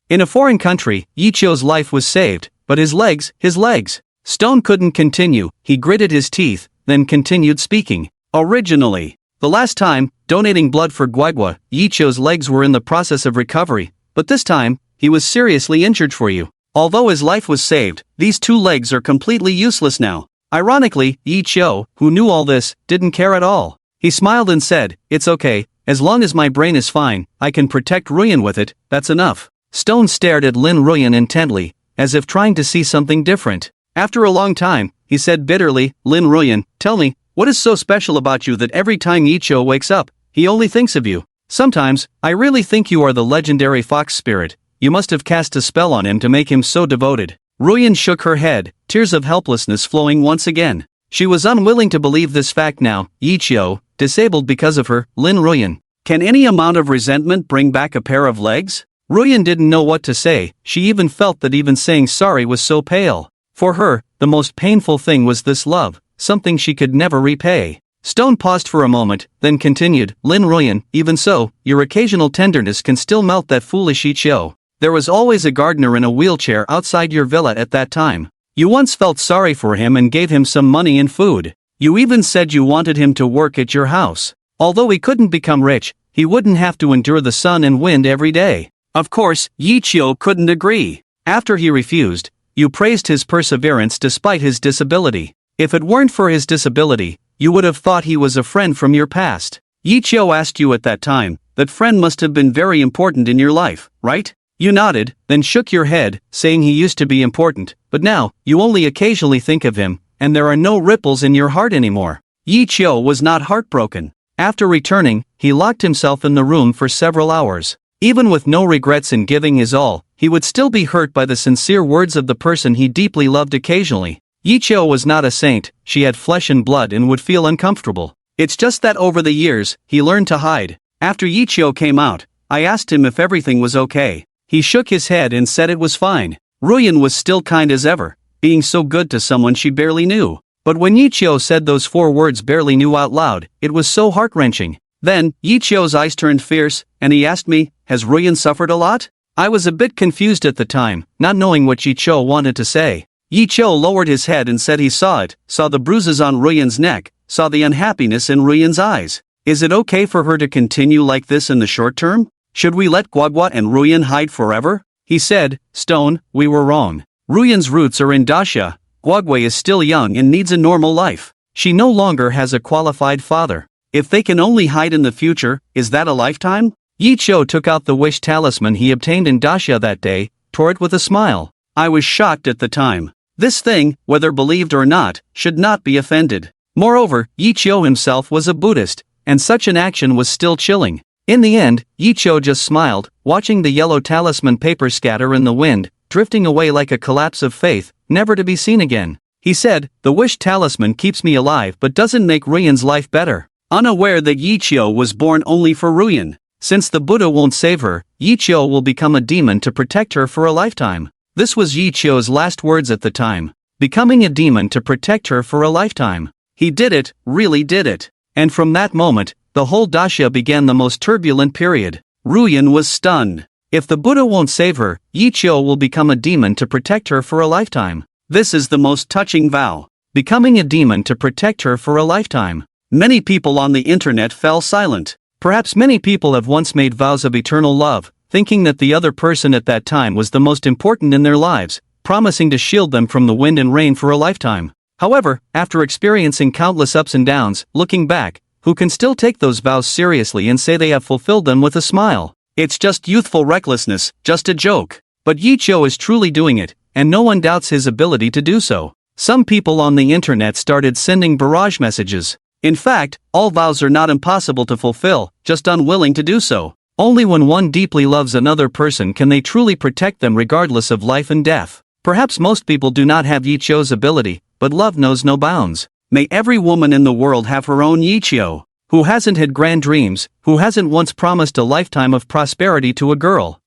In a foreign country, Yi Chou's life was saved, but his legs. Stone couldn't continue. He gritted his teeth, then continued speaking. "Originally, the last time, donating blood for Guagua, Yi Chou's legs were in the process of recovery, but this time, he was seriously injured for you. Although his life was saved, these 2 legs are completely useless now." Ironically, Yi Chou, who knew all this, didn't care at all. He smiled and said, "It's okay, as long as my brain is fine, I can protect Ru Yen with it, that's enough." Stone stared at Ru Yen intently, as if trying to see something different. After a long time, he said bitterly, "Ru Yen, tell me, what is so special about you that every time Yi Chou wakes up, he only thinks of you? Sometimes, I really think you are the legendary fox spirit. You must have cast a spell on him to make him so devoted." Ru Yen shook her head, tears of helplessness flowing once again. She was unwilling to believe this fact now. Yi Chou, disabled because of her, Ru Yen. Can any amount of resentment bring back a pair of legs? Ru Yen didn't know what to say. She even felt that even saying sorry was so pale. For her, the most painful thing was this love, something she could never repay. Stone paused for a moment, then continued, Ru Yen, even so, your occasional tenderness can still melt that foolish Yi Chou. There was always a gardener in a wheelchair outside your villa at that time. You once felt sorry for him and gave him some money and food. You even said you wanted him to work at your house. Although he couldn't become rich, he wouldn't have to endure the sun and wind every day. Of course, Yichio couldn't agree. After he refused, you praised his perseverance despite his disability. If it weren't for his disability, you would have thought he was a friend from your past. Yichio asked you at that time, that friend must have been very important in your life, right? You nodded, then shook your head, saying he used to be important, but now, you only occasionally think of him, and there are no ripples in your heart anymore. Yichio was not heartbroken. After returning, he locked himself in the room for several hours. Even with no regrets in giving his all, he would still be hurt by the sincere words of the person he deeply loved occasionally. Yichio was not a saint, she had flesh and blood and would feel uncomfortable. It's just that over the years, he learned to hide. After Yichio came out, I asked him if everything was okay. He shook his head and said it was fine. Ruyan was still kind as ever, being so good to someone she barely knew. But when Yichio said those 4 words barely knew out loud, it was so heart-wrenching. Then, Yichio's eyes turned fierce, and he asked me, has Ruyan suffered a lot? I was a bit confused at the time, not knowing what Yichio wanted to say. Yichio lowered his head and said he saw it, saw the bruises on Ruyan's neck, saw the unhappiness in Ruyan's eyes. Is it okay for her to continue like this in the short term? Should we let Guagua and Ruyan hide forever? He said, Stone, we were wrong. Ruyan's roots are in Dacia. Guagua is still young and needs a normal life. She no longer has a qualified father. If they can only hide in the future, is that a lifetime? Yichio took out the wish talisman he obtained in Dacia that day, tore it with a smile. I was shocked at the time. This thing, whether believed or not, should not be offended. Moreover, Yichio himself was a Buddhist, and such an action was still chilling. In the end, Yichio just smiled, watching the yellow talisman paper scatter in the wind, drifting away like a collapse of faith, never to be seen again. He said, the wish talisman keeps me alive but doesn't make Ruyan's life better. Unaware that Yichio was born only for Ruyan. Since the Buddha won't save her, Yichio will become a demon to protect her for a lifetime. This was Yichio's last words at the time. Becoming a demon to protect her for a lifetime. He did it, really did it. And from that moment, the whole Dacia began the most turbulent period. Ruyan was stunned. If the Buddha won't save her, Yichio will become a demon to protect her for a lifetime. This is the most touching vow. Becoming a demon to protect her for a lifetime. Many people on the internet fell silent. Perhaps many people have once made vows of eternal love, thinking that the other person at that time was the most important in their lives, promising to shield them from the wind and rain for a lifetime. However, after experiencing countless ups and downs, looking back, who can still take those vows seriously and say they have fulfilled them with a smile? It's just youthful recklessness, just a joke. But Yichio is truly doing it, and no one doubts his ability to do so. Some people on the internet started sending barrage messages. In fact, all vows are not impossible to fulfill, just unwilling to do so. Only when one deeply loves another person can they truly protect them regardless of life and death. Perhaps most people do not have Yichio's ability, but love knows no bounds. May every woman in the world have her own Yichio. Who hasn't had grand dreams, who hasn't once promised a lifetime of prosperity to a girl?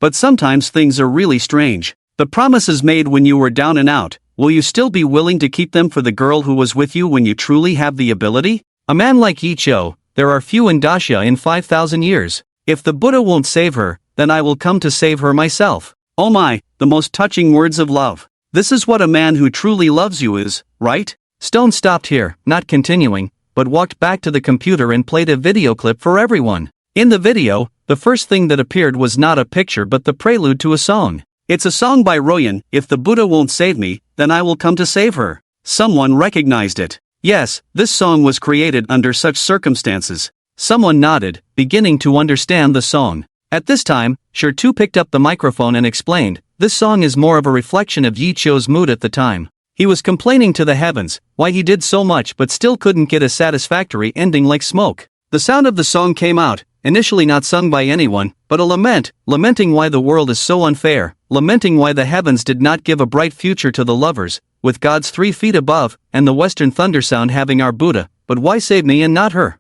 But sometimes things are really strange. The promises made when you were down and out, will you still be willing to keep them for the girl who was with you when you truly have the ability? A man like Yichio, there are few in Dacia in 5,000 years. If the Buddha won't save her, then I will come to save her myself. Oh my, the most touching words of love. This is what a man who truly loves you is, right? Stone stopped here, not continuing, but walked back to the computer and played a video clip for everyone. In the video, the first thing that appeared was not a picture but the prelude to a song. It's a song by Ruyan. If the Buddha won't save me, then I will come to save her. Someone recognized it. Yes, this song was created under such circumstances. Someone nodded, beginning to understand the song. At this time, Shirtu picked up the microphone and explained, this song is more of a reflection of Yichio's mood at the time. He was complaining to the heavens, why he did so much but still couldn't get a satisfactory ending like smoke. The sound of the song came out, initially not sung by anyone, but a lament, lamenting why the world is so unfair, lamenting why the heavens did not give a bright future to the lovers, with gods 3 feet above, and the western thunder sound having our Buddha, but why save me and not her?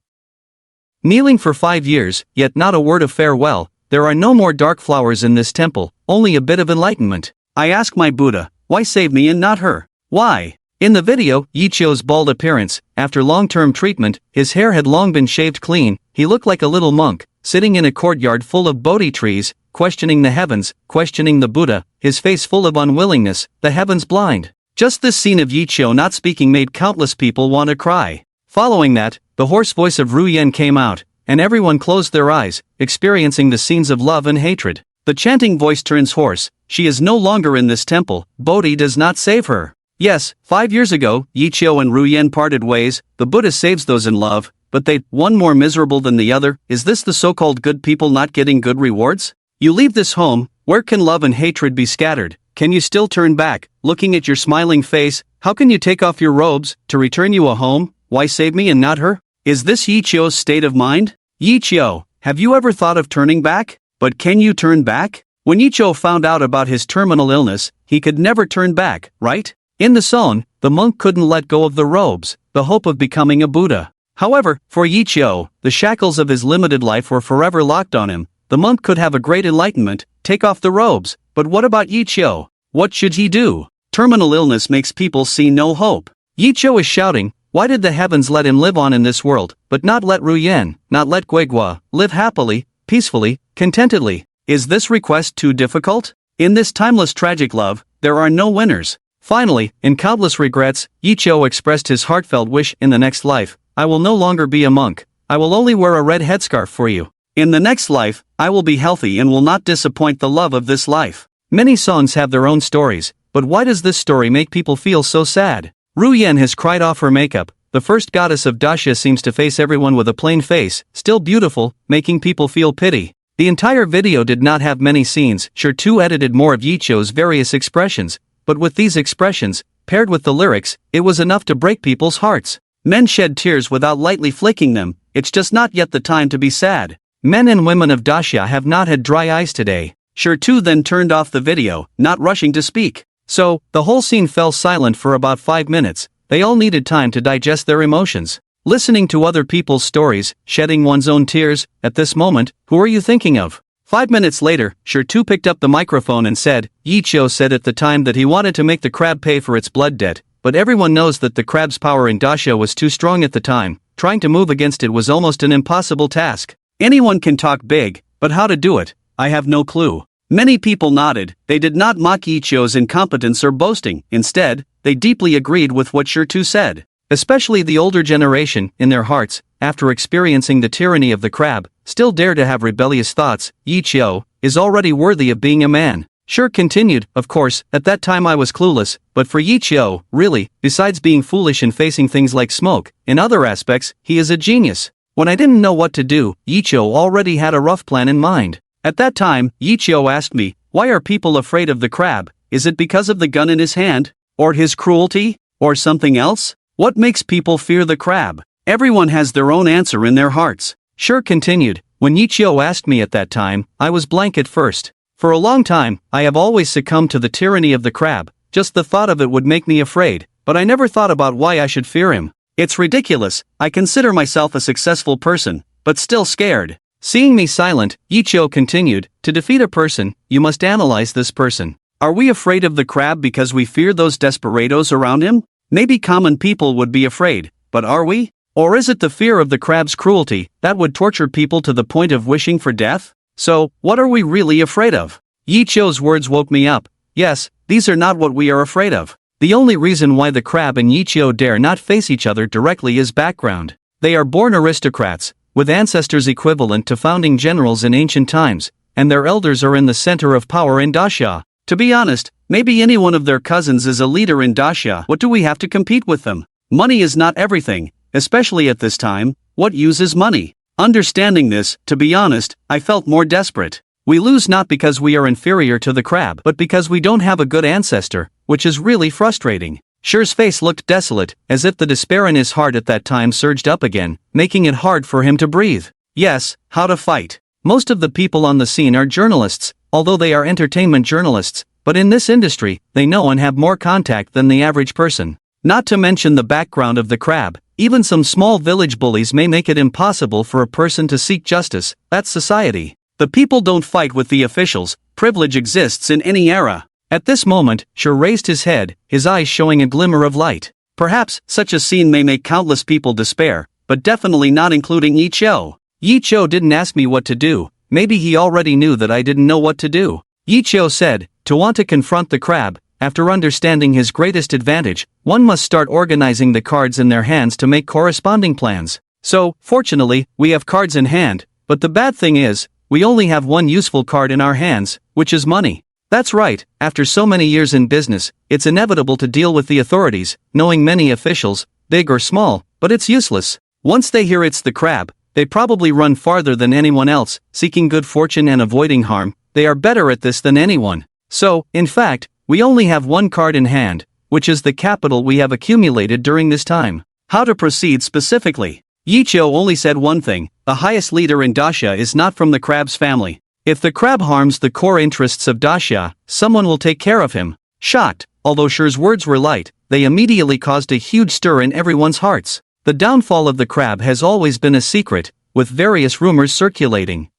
Kneeling for 5 years, yet not a word of farewell, there are no more dark flowers in this temple, only a bit of enlightenment. I ask my Buddha, why save me and not her? Why? In the video, Yichio's bald appearance, after long-term treatment, his hair had long been shaved clean, he looked like a little monk, sitting in a courtyard full of Bodhi trees, questioning the heavens, questioning the Buddha, his face full of unwillingness, the heavens blind. Just this scene of Yichio not speaking made countless people want to cry. Following that, the hoarse voice of Ruyan came out, and everyone closed their eyes, experiencing the scenes of love and hatred. The chanting voice turns hoarse. She is no longer in this temple. Bodhi does not save her. Yes, 5 years ago, Yichio and Ruyen parted ways. The Buddha saves those in love, but they, one more miserable than the other. Is this the so-called good people not getting good rewards? You leave this home. Where can love and hatred be scattered? Can you still turn back, looking at your smiling face? How can you take off your robes, to return you a home? Why save me and not her? Is this Yichio's state of mind? Yichio, have you ever thought of turning back? But can you turn back? When Yichio found out about his terminal illness, he could never turn back, right? In the zone, the monk couldn't let go of the robes, the hope of becoming a Buddha. However, for Yichio, the shackles of his limited life were forever locked on him. The monk could have a great enlightenment, take off the robes, but what about Yichio? What should he do? Terminal illness makes people see no hope. Yichio is shouting, why did the heavens let him live on in this world, but not let Ruyen, not let Guigua, live happily, peacefully, contentedly? Is this request too difficult? In this timeless tragic love, there are no winners. Finally, in countless regrets, Yichio expressed his heartfelt wish in the next life. I will no longer be a monk. I will only wear a red headscarf for you. In the next life, I will be healthy and will not disappoint the love of this life. Many songs have their own stories, but why does this story make people feel so sad? Ruyen has cried off her makeup. The first goddess of Dacia seems to face everyone with a plain face, still beautiful, making people feel pity. The entire video did not have many scenes. Sure, 2 edited more of Yichio's various expressions, but with these expressions, paired with the lyrics, it was enough to break people's hearts. Men shed tears without lightly flicking them. It's just not yet the time to be sad. Men and women of Dacia have not had dry eyes today. Sure, 2 then turned off the video, not rushing to speak. So, the whole scene fell silent for about 5 minutes. They all needed time to digest their emotions. Listening to other people's stories, shedding one's own tears. At this moment, who are you thinking of? 5 minutes later, Sure 2 picked up the microphone and said, Yichio said at the time that he wanted to make the crab pay for its blood debt, but everyone knows that the crab's power in Dacia was too strong at the time. Trying to move against it was almost an impossible task. Anyone can talk big, but how to do it? I have no clue. Many people nodded. They did not mock Yichio's incompetence or boasting. Instead, they deeply agreed with what Sure 2 said. Especially the older generation, in their hearts, after experiencing the tyranny of the crab, still dare to have rebellious thoughts. Yichio is already worthy of being a man. Sure continued, of course, at that time I was clueless, but for Yichio, really, besides being foolish and facing things like smoke, in other aspects, he is a genius. When I didn't know what to do, Yichio already had a rough plan in mind. At that time, Yichio asked me, why are people afraid of the crab? Is it because of the gun in his hand? Or his cruelty? Or something else? What makes people fear the crab? Everyone has their own answer in their hearts. Sure continued, when Yichio asked me at that time, I was blank at first. For a long time, I have always succumbed to the tyranny of the crab. Just the thought of it would make me afraid, but I never thought about why I should fear him. It's ridiculous. I consider myself a successful person, but still scared. Seeing me silent, Yichio continued, to defeat a person, you must analyze this person. Are we afraid of the crab because we fear those desperados around him? Maybe common people would be afraid, but are we? Or is it the fear of the crab's cruelty that would torture people to the point of wishing for death? So, what are we really afraid of? Yichio's words woke me up. Yes, these are not what we are afraid of. The only reason why the crab and Yichio dare not face each other directly is background. They are born aristocrats, with ancestors equivalent to founding generals in ancient times, and their elders are in the center of power in Dacia. To be honest, maybe any one of their cousins is a leader in Dacia. What do we have to compete with them? Money is not everything, especially at this time. What use is money? Understanding this, to be honest, I felt more desperate. We lose not because we are inferior to the crab, but because we don't have a good ancestor, which is really frustrating. Sure's face looked desolate, as if the despair in his heart at that time surged up again, making it hard for him to breathe. Yes, how to fight. Most of the people on the scene are journalists, although they are entertainment journalists, but in this industry, they know and have more contact than the average person. Not to mention the background of the crab, even some small village bullies may make it impossible for a person to seek justice. That's society. The people don't fight with the officials. Privilege exists in any era. At this moment, Sure raised his head, his eyes showing a glimmer of light. Perhaps, such a scene may make countless people despair, but definitely not including Yichio. Yichio didn't ask me what to do. Maybe he already knew that I didn't know what to do. Yichio said, to want to confront the crab, after understanding his greatest advantage, one must start organizing the cards in their hands to make corresponding plans. So, fortunately, we have cards in hand, but the bad thing is, we only have one useful card in our hands, which is money. That's right, after so many years in business, it's inevitable to deal with the authorities, knowing many officials, big or small, but it's useless. Once they hear it's the crab, they probably run farther than anyone else, seeking good fortune and avoiding harm. They are better at this than anyone. So, in fact, we only have one card in hand, which is the capital we have accumulated during this time. How to proceed specifically? Yichio only said one thing: the highest leader in Dacia is not from the crab's family. If the crab harms the core interests of Dacia, someone will take care of him. Shocked, although Shi's words were light, they immediately caused a huge stir in everyone's hearts. The downfall of the crab has always been a secret, with various rumors circulating.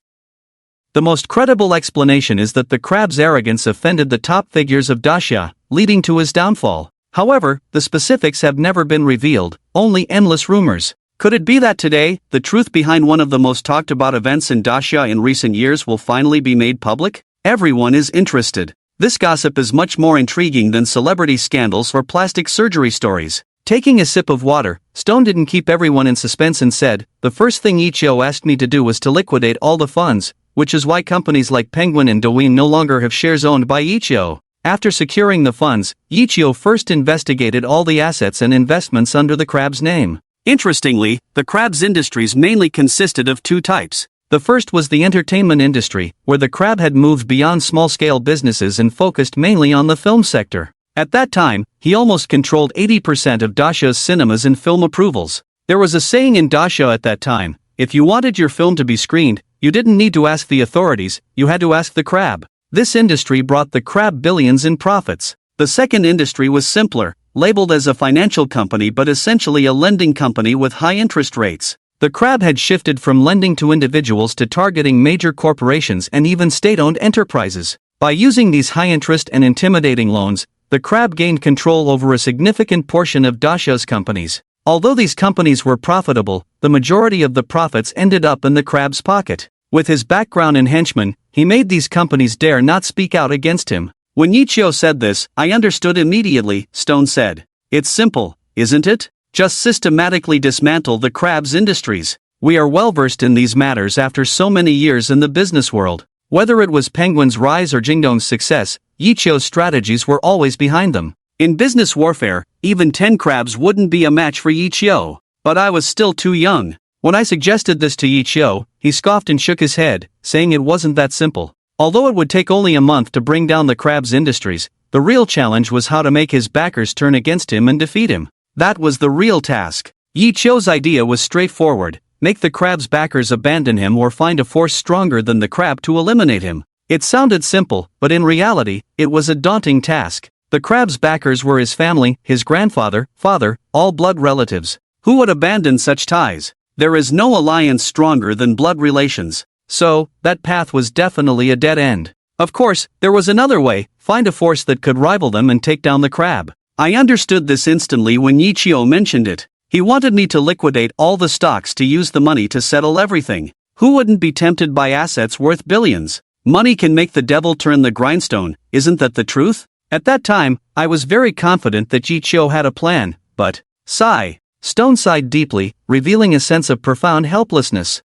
The most credible explanation is that the crab's arrogance offended the top figures of Dacia, leading to his downfall. However, the specifics have never been revealed, only endless rumors. Could it be that today, the truth behind one of the most talked about events in Dacia in recent years will finally be made public? Everyone is interested. This gossip is much more intriguing than celebrity scandals or plastic surgery stories. Taking a sip of water, Stone didn't keep everyone in suspense and said, "The first thing Ichio asked me to do was to liquidate all the funds, which is why companies like Penguin and Douyin no longer have shares owned by Ichio." After securing the funds, Ichio first investigated all the assets and investments under the crab's name. Interestingly, the crab's industries mainly consisted of two types. The first was the entertainment industry, where the crab had moved beyond small-scale businesses and focused mainly on the film sector. At that time, he almost controlled 80% of Dacia's cinemas and film approvals. There was a saying in Dacia at that time: if you wanted your film to be screened, you didn't need to ask the authorities, you had to ask the crab. This industry brought the crab billions in profits. The second industry was simpler, labeled as a financial company but essentially a lending company with high interest rates. The crab had shifted from lending to individuals to targeting major corporations and even state-owned enterprises. By using these high-interest and intimidating loans, the crab gained control over a significant portion of Dacia's companies. Although these companies were profitable, the majority of the profits ended up in the crab's pocket. With his background in henchmen, he made these companies dare not speak out against him. When Ichio said this, I understood immediately, Stone said. It's simple, isn't it? Just systematically dismantle the crab's industries. We are well versed in these matters after so many years in the business world. Whether it was Penguin's rise or Jingdong's success, Yichio's strategies were always behind them. In business warfare, even 10 crabs wouldn't be a match for Yichio. But I was still too young. When I suggested this to Yichio, he scoffed and shook his head, saying it wasn't that simple. Although it would take only a month to bring down the crab's industries, the real challenge was how to make his backers turn against him and defeat him. That was the real task. Yichio's idea was straightforward: make the crab's backers abandon him or find a force stronger than the crab to eliminate him. It sounded simple, but in reality, it was a daunting task. The crab's backers were his family, his grandfather, father, all blood relatives. Who would abandon such ties? There is no alliance stronger than blood relations. So, that path was definitely a dead end. Of course, there was another way: find a force that could rival them and take down the crab. I understood this instantly when Yichio mentioned it. He wanted me to liquidate all the stocks to use the money to settle everything. Who wouldn't be tempted by assets worth billions? Money can make the devil turn the grindstone, isn't that the truth? At that time, I was very confident that Yichio had a plan, but... Sigh. Stone sighed deeply, revealing a sense of profound helplessness.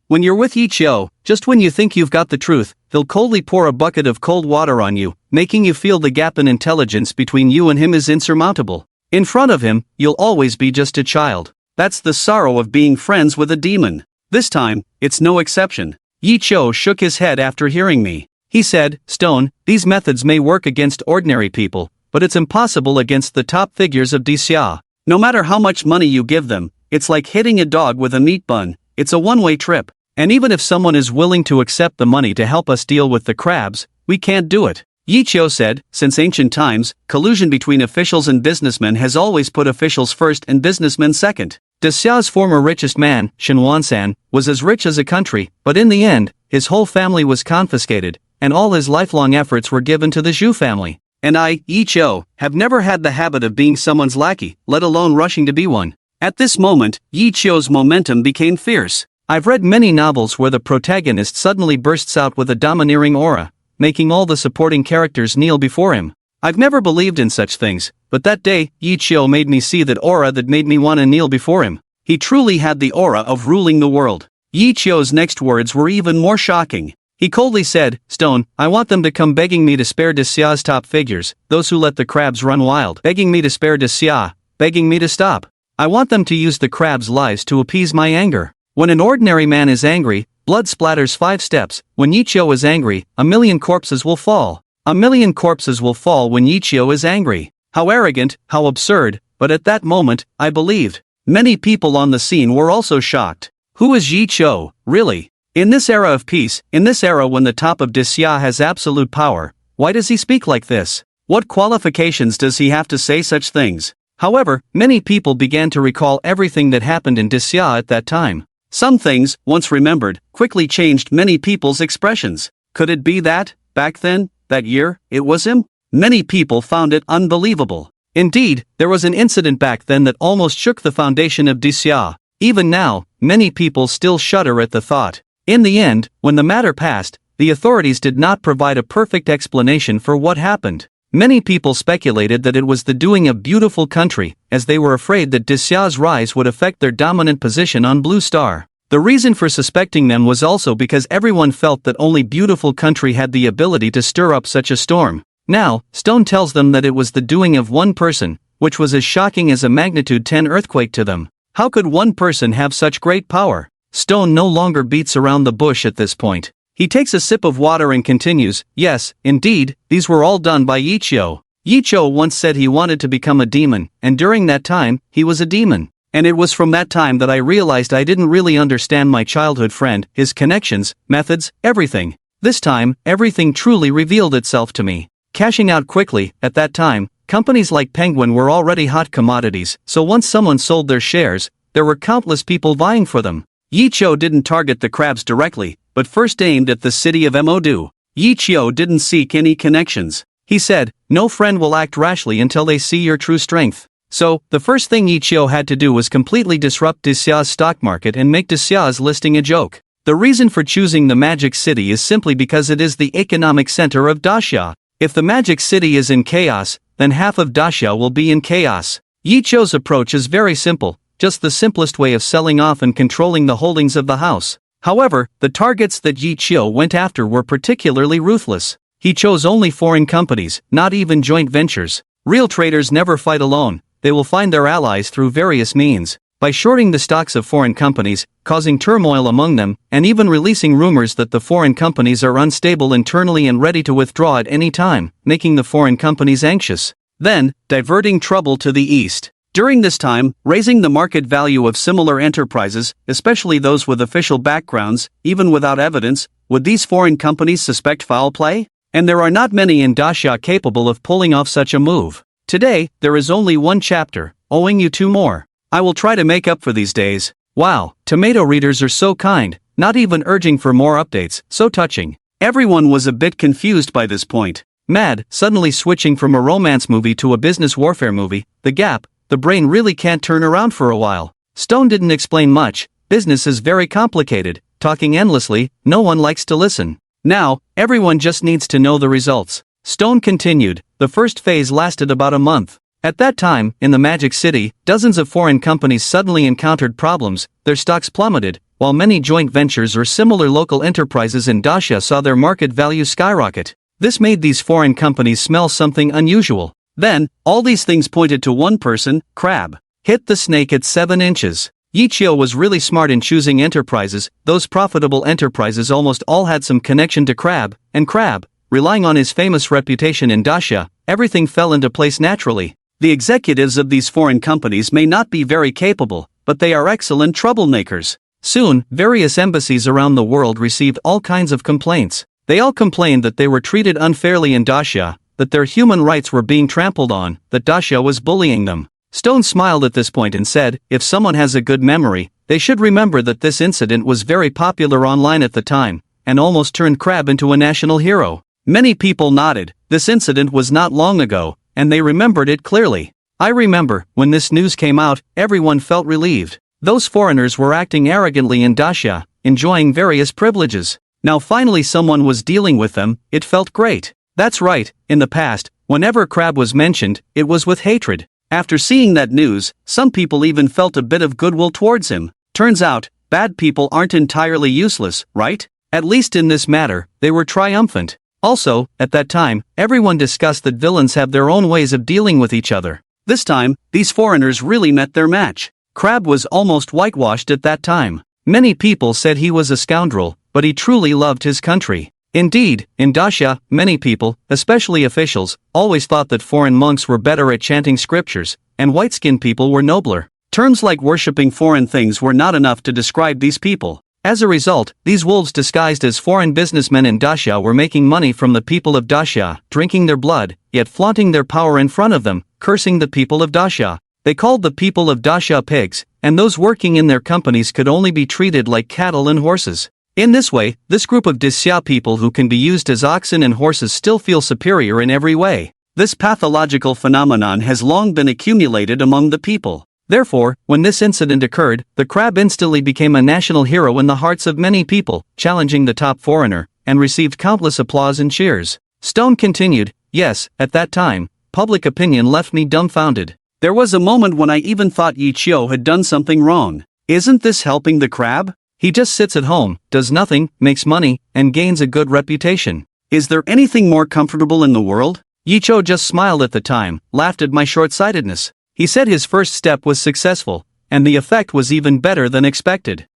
When you're with Yichio, just when you think you've got the truth, they'll coldly pour a bucket of cold water on you, making you feel the gap in intelligence between you and him is insurmountable. In front of him, you'll always be just a child. That's the sorrow of being friends with a demon. This time, it's no exception. Yichio shook his head after hearing me. He said, Stone, these methods may work against ordinary people, but it's impossible against the top figures of Dacia. No matter how much money you give them, it's like hitting a dog with a meat bun. It's a one-way trip. And even if someone is willing to accept the money to help us deal with the crabs, we can't do it. Yichio said, since ancient times, collusion between officials and businessmen has always put officials first and businessmen second. Dacia's former richest man, Shinwan-san, was as rich as a country, but in the end, his whole family was confiscated, and all his lifelong efforts were given to the Zhu family. And I, Yichio, have never had the habit of being someone's lackey, let alone rushing to be one. At this moment, Yichio's momentum became fierce. I've read many novels where the protagonist suddenly bursts out with a domineering aura, making all the supporting characters kneel before him. I've never believed in such things, but that day, Yichio made me see that aura that made me want to kneel before him. He truly had the aura of ruling the world. Yi Chio's next words were even more shocking. He coldly said, "Stone, I want them to come begging me to spare Desia's top figures, those who let the crabs run wild, begging me to spare Desia, begging me to stop. I want them to use the crabs' lives to appease my anger." When an ordinary man is angry, blood splatters 5 steps. When Yi Chio is angry, 1,000,000 corpses will fall. 1,000,000 corpses will fall when Yi Chio is angry. How arrogant, how absurd, but at that moment, I believed. Many people on the scene were also shocked. Who is Yi Chio, really? In this era of peace, in this era when the top of Dixia has absolute power, why does he speak like this? What qualifications does he have to say such things? However, many people began to recall everything that happened in Dixia at that time. Some things, once remembered, quickly changed many people's expressions. Could it be that, back then, that year, it was him? Many people found it unbelievable. Indeed, there was an incident back then that almost shook the foundation of Dixia. Even now, many people still shudder at the thought. In the end, when the matter passed, the authorities did not provide a perfect explanation for what happened. Many people speculated that it was the doing of beautiful country, as they were afraid that Dixia's rise would affect their dominant position on Blue Star. The reason for suspecting them was also because everyone felt that only beautiful country had the ability to stir up such a storm. Now, Stone tells them that it was the doing of one person, which was as shocking as a magnitude 10 earthquake to them. How could one person have such great power? Stone no longer beats around the bush at this point. He takes a sip of water and continues, "Yes, indeed, these were all done by Yi Chio. Yi Chio once said he wanted to become a demon, and during that time, he was a demon. And it was from that time that I realized I didn't really understand my childhood friend, his connections, methods, everything. This time, everything truly revealed itself to me. Cashing out quickly, at that time, companies like Penguin were already hot commodities, so once someone sold their shares, there were countless people vying for them. Yi Chio didn't target the crabs directly, but first aimed at the city of Modu. Yi Chio didn't seek any connections. He said, "No friend will act rashly until they see your true strength." So, the first thing Yi Chio had to do was completely disrupt Dixia's stock market and make Dixia's listing a joke. The reason for choosing the Magic City is simply because it is the economic center of Daxia. If the Magic City is in chaos, then half of Daxia will be in chaos. Yi Chio's approach is very simple, just the simplest way of selling off and controlling the holdings of the house. However, the targets that Yi Chio went after were particularly ruthless. He chose only foreign companies, not even joint ventures. Real traders never fight alone, they will find their allies through various means. By shorting the stocks of foreign companies, causing turmoil among them, and even releasing rumors that the foreign companies are unstable internally and ready to withdraw at any time, making the foreign companies anxious. Then, diverting trouble to the east. During this time, raising the market value of similar enterprises, especially those with official backgrounds, even without evidence, would these foreign companies suspect foul play? And there are not many in Daxia capable of pulling off such a move. Today, there is only one chapter, owing you 2 more. I will try to make up for these days. Wow, tomato readers are so kind, not even urging for more updates, so touching. Everyone was a bit confused by this point. Mad, suddenly switching from a romance movie to a business warfare movie, the gap. The brain really can't turn around for a while. Stone didn't explain much. Business is very complicated, talking endlessly, no one likes to listen. Now, everyone just needs to know the results. Stone continued, the first phase lasted about a month. At that time, in the Magic City, dozens of foreign companies suddenly encountered problems, their stocks plummeted, while many joint ventures or similar local enterprises in Daxia saw their market value skyrocket. This made these foreign companies smell something unusual. Then, all these things pointed to one person, Crab. Hit the snake at 7 inches. Yi Chio was really smart in choosing enterprises. Those profitable enterprises almost all had some connection to Crab, and Crab, relying on his famous reputation in Daxia, everything fell into place naturally. The executives of these foreign companies may not be very capable, but they are excellent troublemakers. Soon, various embassies around the world received all kinds of complaints. They all complained that they were treated unfairly in Daxia, that their human rights were being trampled on, that Daxia was bullying them. Stone smiled at this point and said, if someone has a good memory, they should remember that this incident was very popular online at the time, and almost turned Crab into a national hero. Many people nodded. This incident was not long ago, and they remembered it clearly. I remember, when this news came out, everyone felt relieved. Those foreigners were acting arrogantly in Daxia, enjoying various privileges. Now finally someone was dealing with them, it felt great. That's right, in the past, whenever Crab was mentioned, it was with hatred. After seeing that news, some people even felt a bit of goodwill towards him. Turns out, bad people aren't entirely useless, right? At least in this matter, they were triumphant. Also, at that time, everyone discussed that villains have their own ways of dealing with each other. This time, these foreigners really met their match. Crab was almost whitewashed at that time. Many people said he was a scoundrel, but he truly loved his country. Indeed, in Dacia, many people, especially officials, always thought that foreign monks were better at chanting scriptures, and white-skinned people were nobler. Terms like worshipping foreign things were not enough to describe these people. As a result, these wolves disguised as foreign businessmen in Dacia were making money from the people of Dacia, drinking their blood, yet flaunting their power in front of them, cursing the people of Dacia. They called the people of Dacia pigs, and those working in their companies could only be treated like cattle and horses. In this way, this group of Dacia people who can be used as oxen and horses still feel superior in every way. This pathological phenomenon has long been accumulated among the people. Therefore, when this incident occurred, the crab instantly became a national hero in the hearts of many people, challenging the top foreigner, and received countless applause and cheers. Stone continued, yes, at that time, public opinion left me dumbfounded. There was a moment when I even thought Yi Chio had done something wrong. Isn't this helping the crab? He just sits at home, does nothing, makes money, and gains a good reputation. Is there anything more comfortable in the world? Yi Chio just smiled at the time, laughed at my short-sightedness. He said his first step was successful, and the effect was even better than expected.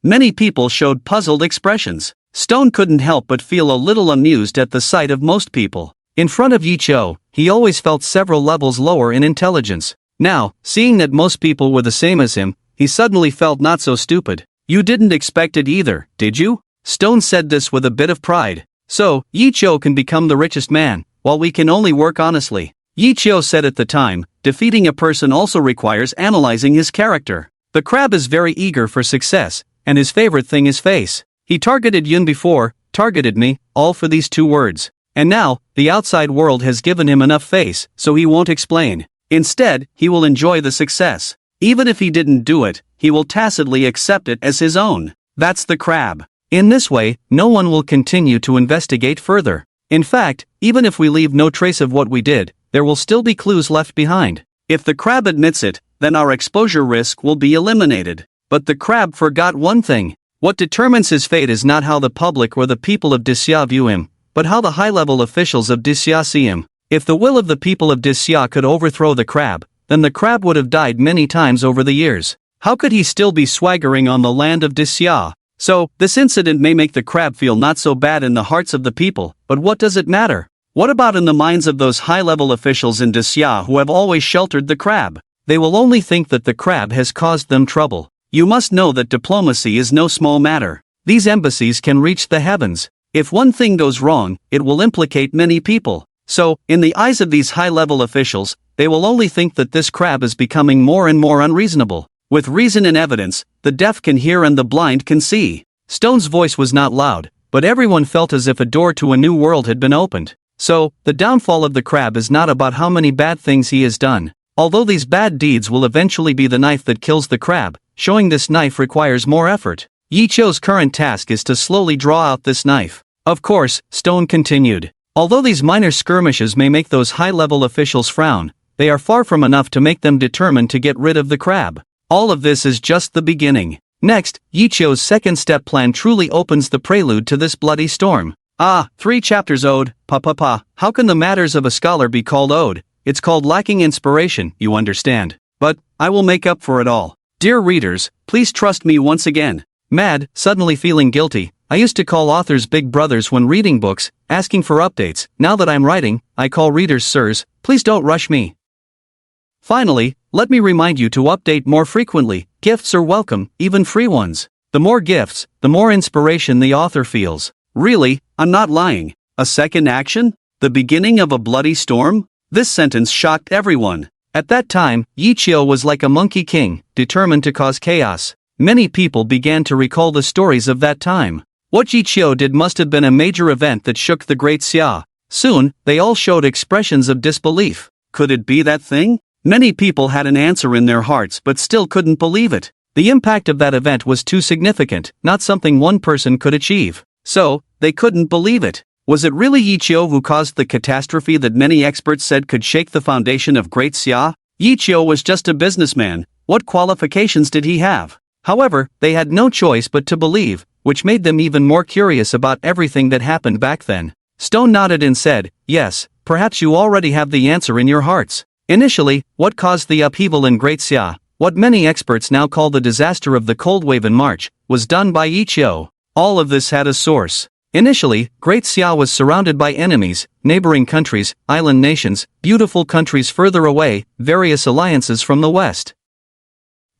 Many people showed puzzled expressions. Stone couldn't help but feel a little amused at the sight of most people. In front of Yi Chio, he always felt several levels lower in intelligence. Now, seeing that most people were the same as him, he suddenly felt not so stupid. You didn't expect it either, did you? Stone said this with a bit of pride. So, Yi Chio can become the richest man, while we can only work honestly. Yi Chio said at the time, defeating a person also requires analyzing his character. The crab is very eager for success, and his favorite thing is face. He targeted Yun before, targeted me, all for these 2 words. And now, the outside world has given him enough face, so he won't explain. Instead, he will enjoy the success. Even if he didn't do it, he will tacitly accept it as his own. That's the crab. In this way, no one will continue to investigate further. In fact, even if we leave no trace of what we did, there will still be clues left behind. If the crab admits it, then our exposure risk will be eliminated. But the crab forgot one thing. What determines his fate is not how the public or the people of Dacia view him, but how the high-level officials of Dacia see him. If the will of the people of Dacia could overthrow the crab, then the crab would have died many times over the years. How could he still be swaggering on the land of Dacia? So, this incident may make the crab feel not so bad in the hearts of the people, but what does it matter? What about in the minds of those high-level officials in Dacia who have always sheltered the crab? They will only think that the crab has caused them trouble. You must know that diplomacy is no small matter. These embassies can reach the heavens. If one thing goes wrong, it will implicate many people. So, in the eyes of these high-level officials, they will only think that this crab is becoming more and more unreasonable. With reason and evidence, the deaf can hear and the blind can see. Stone's voice was not loud, but everyone felt as if a door to a new world had been opened. So, the downfall of the crab is not about how many bad things he has done. Although these bad deeds will eventually be the knife that kills the crab, showing this knife requires more effort. Yi Chio's current task is to slowly draw out this knife. Of course, Stone continued. Although these minor skirmishes may make those high-level officials frown, they are far from enough to make them determined to get rid of the crab. All of this is just the beginning. Next, Yi Chio's second-step plan truly opens the prelude to this bloody storm. 3 chapters ode, how can the matters of a scholar be called ode? It's called lacking inspiration, you understand. But, I will make up for it all. Dear readers, please trust me once again. Mad, suddenly feeling guilty, I used to call authors big brothers when reading books, asking for updates. Now that I'm writing, I call readers sirs, please don't rush me. Finally, let me remind you to update more frequently. Gifts are welcome, even free ones. The more gifts, the more inspiration the author feels. Really, I'm not lying. A second action? The beginning of a bloody storm? This sentence shocked everyone. At that time, Yi Chio was like a monkey king, determined to cause chaos. Many people began to recall the stories of that time. What Yi Chio did must have been a major event that shook the great Xia. Soon, they all showed expressions of disbelief. Could it be that thing? Many people had an answer in their hearts but still couldn't believe it. The impact of that event was too significant, not something one person could achieve. So, they couldn't believe it. Was it really Yi Chio who caused the catastrophe that many experts said could shake the foundation of Great Xia? Yi Qiu was just a businessman. What qualifications did he have? However, they had no choice but to believe, which made them even more curious about everything that happened back then. Stone nodded and said, "Yes, perhaps you already have the answer in your hearts." Initially, what caused the upheaval in Great Xia, what many experts now call the disaster of the Cold Wave in March, was done by Yi Qiu. All of this had a source. Initially, Great Xia was surrounded by enemies, neighboring countries, island nations, beautiful countries further away, various alliances from the west.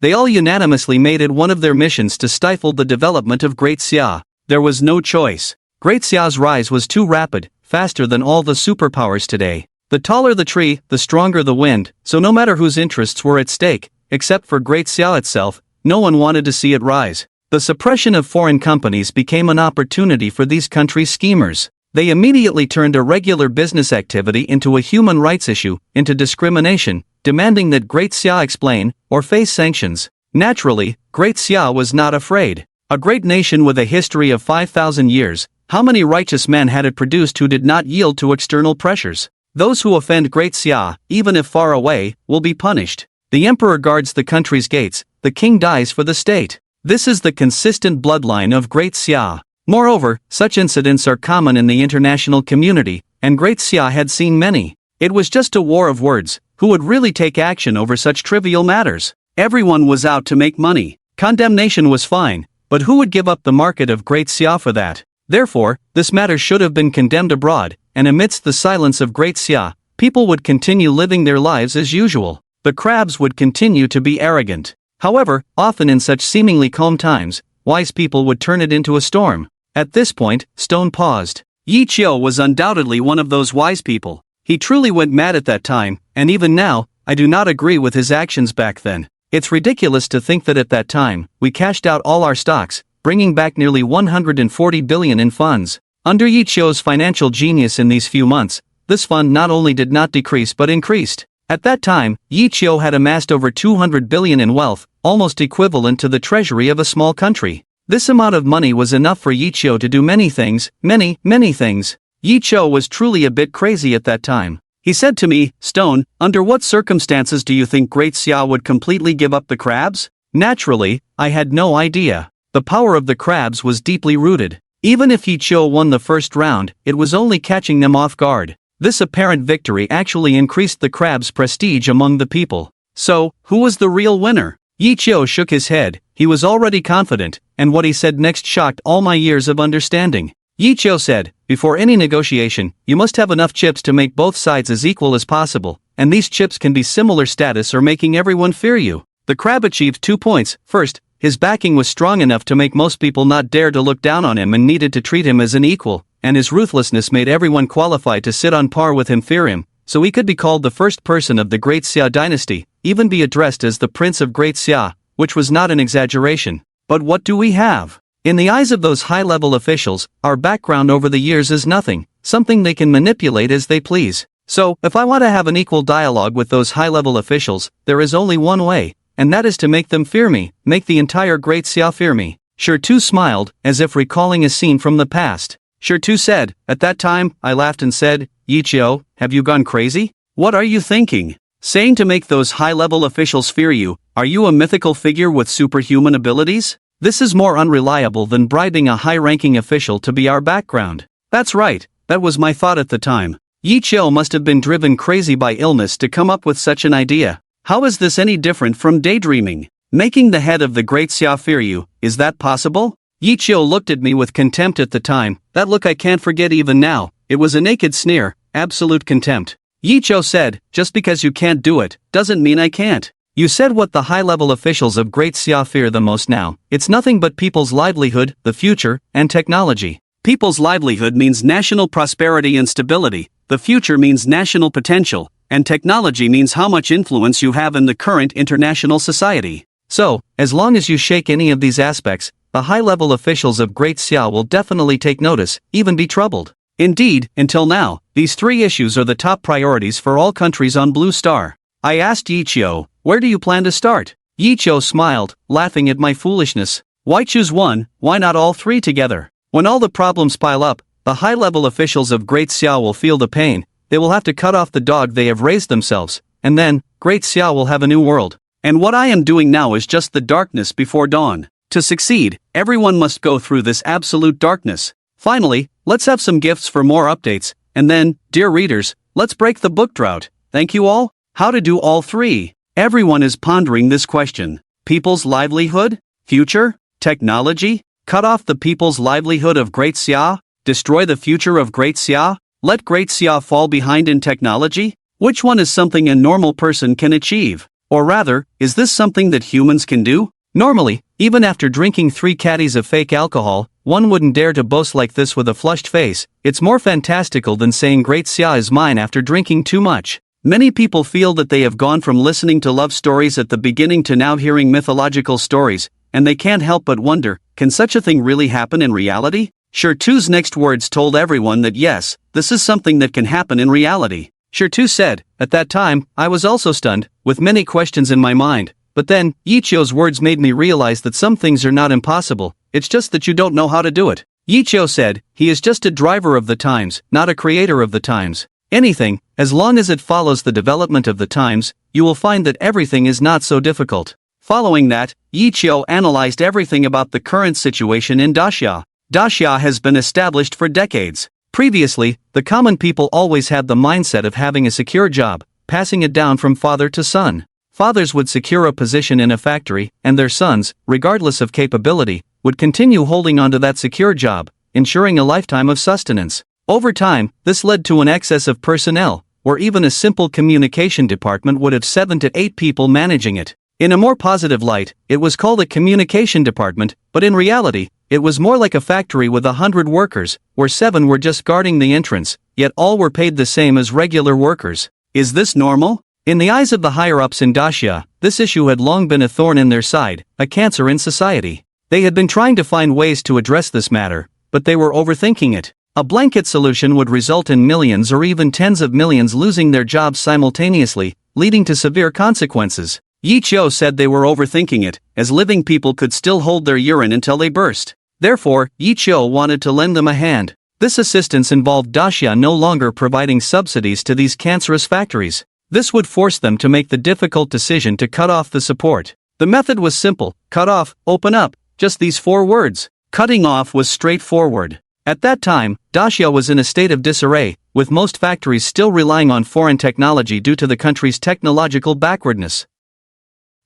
They all unanimously made it one of their missions to stifle the development of Great Xia. There was no choice. Great Xia's rise was too rapid, faster than all the superpowers today. The taller the tree, the stronger the wind, so no matter whose interests were at stake, except for Great Xia itself, no one wanted to see it rise. The suppression of foreign companies became an opportunity for these countries' schemers. They immediately turned a regular business activity into a human rights issue, into discrimination, demanding that Great Xia explain, or face sanctions. Naturally, Great Xia was not afraid. A great nation with a history of 5,000 years, how many righteous men had it produced who did not yield to external pressures? Those who offend Great Xia, even if far away, will be punished. The emperor guards the country's gates, the king dies for the state. This is the consistent bloodline of Great Xia. Moreover, such incidents are common in the international community, and Great Xia had seen many. It was just a war of words. Who would really take action over such trivial matters? Everyone was out to make money. Condemnation was fine, but who would give up the market of Great Xia for that? Therefore, this matter should have been condemned abroad, and amidst the silence of Great Xia, people would continue living their lives as usual. The crabs would continue to be arrogant. However, often in such seemingly calm times, wise people would turn it into a storm. At this point, Stone paused. Yi Qiu was undoubtedly one of those wise people. He truly went mad at that time, and even now, I do not agree with his actions back then. It's ridiculous to think that at that time, we cashed out all our stocks, bringing back nearly 140 billion in funds. Under Yi Qiu's financial genius in these few months, this fund not only did not decrease but increased. At that time, Yi Qiu had amassed over 200 billion in wealth, almost equivalent to the treasury of a small country. This amount of money was enough for Yi Qiu to do many things, many things. Yi Qiu was truly a bit crazy at that time. He said to me, "Stone, under what circumstances do you think Great Xia would completely give up the crabs?" Naturally, I had no idea. The power of the crabs was deeply rooted. Even if Yi Qiu won the first round, it was only catching them off guard. This apparent victory actually increased the crab's prestige among the people. So, who was the real winner? Yi Qiu shook his head. He was already confident, and what he said next shocked all my years of understanding. Yi Qiu said, "Before any negotiation, you must have enough chips to make both sides as equal as possible, and these chips can be similar status or making everyone fear you." The crab achieved 2 points. First, his backing was strong enough to make most people not dare to look down on him and needed to treat him as an equal, and his ruthlessness made everyone qualified to sit on par with him fear him, so he could be called the first person of the Great Xia dynasty, even be addressed as the Prince of Great Xia, which was not an exaggeration. But what do we have? In the eyes of those high-level officials, our background over the years is nothing, something they can manipulate as they please. So, if I want to have an equal dialogue with those high-level officials, there is only one way, and that is to make them fear me, make the entire Great Xia fear me. Shirtu smiled, as if recalling a scene from the past. Shirtu said, "At that time, I laughed and said, 'Yi Qiu, have you gone crazy? What are you thinking? Saying to make those high-level officials fear you, are you a mythical figure with superhuman abilities? This is more unreliable than bribing a high-ranking official to be our background.'" That's right, that was my thought at the time. Yi Qiu must have been driven crazy by illness to come up with such an idea. How is this any different from daydreaming? Making the head of the Great Xia fear you, is that possible? Yi Qiu looked at me with contempt at the time, that look I can't forget even now. It was a naked sneer, absolute contempt. Yi Qiu said, "Just because you can't do it, doesn't mean I can't. You said what the high-level officials of Great Xia fear the most now. It's nothing but people's livelihood, the future, and technology. People's livelihood means national prosperity and stability, the future means national potential, and technology means how much influence you have in the current international society. So, as long as you shake any of these aspects, the high-level officials of Great Xia will definitely take notice, even be troubled. Indeed, until now, these three issues are the top priorities for all countries on Blue Star." I asked Yi Qiu, "Where do you plan to start?" Yi Qiu smiled, laughing at my foolishness. "Why choose one, why not all three together? When all the problems pile up, the high-level officials of Great Xia will feel the pain. They will have to cut off the dog they have raised themselves, and then, Great Xia will have a new world. And what I am doing now is just the darkness before dawn. To succeed, everyone must go through this absolute darkness. Finally, let's have some gifts for more updates, and then, dear readers, let's break the book drought. Thank you all. How to do all three? Everyone is pondering this question. People's livelihood? Future? Technology? Cut off the people's livelihood of Great Xia? Destroy the future of Great Xia? Let Great Xia fall behind in technology? Which one is something a normal person can achieve? Or rather, is this something that humans can do? Normally, even after drinking 3 caddies of fake alcohol, one wouldn't dare to boast like this with a flushed face. It's more fantastical than saying Great Xia is mine after drinking too much. Many people feel that they have gone from listening to love stories at the beginning to now hearing mythological stories, and they can't help but wonder, can such a thing really happen in reality? Shirtu's next words told everyone that yes, this is something that can happen in reality. Shirtu said, at that time, I was also stunned, with many questions in my mind. But then, Yichio's words made me realize that some things are not impossible, it's just that you don't know how to do it. Yichio said, he is just a driver of the times, not a creator of the times. Anything, as long as it follows the development of the times, you will find that everything is not so difficult. Following that, Yichio analyzed everything about the current situation in Daxia. Daxia has been established for decades. Previously, the common people always had the mindset of having a secure job, passing it down from father to son. Fathers would secure a position in a factory, and their sons, regardless of capability, would continue holding onto that secure job, ensuring a lifetime of sustenance. Over time, this led to an excess of personnel, where even a simple communication department would have 7 to 8 people managing it. In a more positive light, it was called a communication department, but in reality, it was more like a factory with 100 workers, where 7 were just guarding the entrance, yet all were paid the same as regular workers. Is this normal? In the eyes of the higher-ups in Daxia, this issue had long been a thorn in their side, a cancer in society. They had been trying to find ways to address this matter, but they were overthinking it. A blanket solution would result in millions or even tens of millions losing their jobs simultaneously, leading to severe consequences. Yichio said they were overthinking it, as living people could still hold their urine until they burst. Therefore, Yichio wanted to lend them a hand. This assistance involved Daxia no longer providing subsidies to these cancerous factories. This would force them to make the difficult decision to cut off the support. The method was simple: cut off, open up, just these 4 words. Cutting off was straightforward. At that time, Daxia was in a state of disarray, with most factories still relying on foreign technology due to the country's technological backwardness.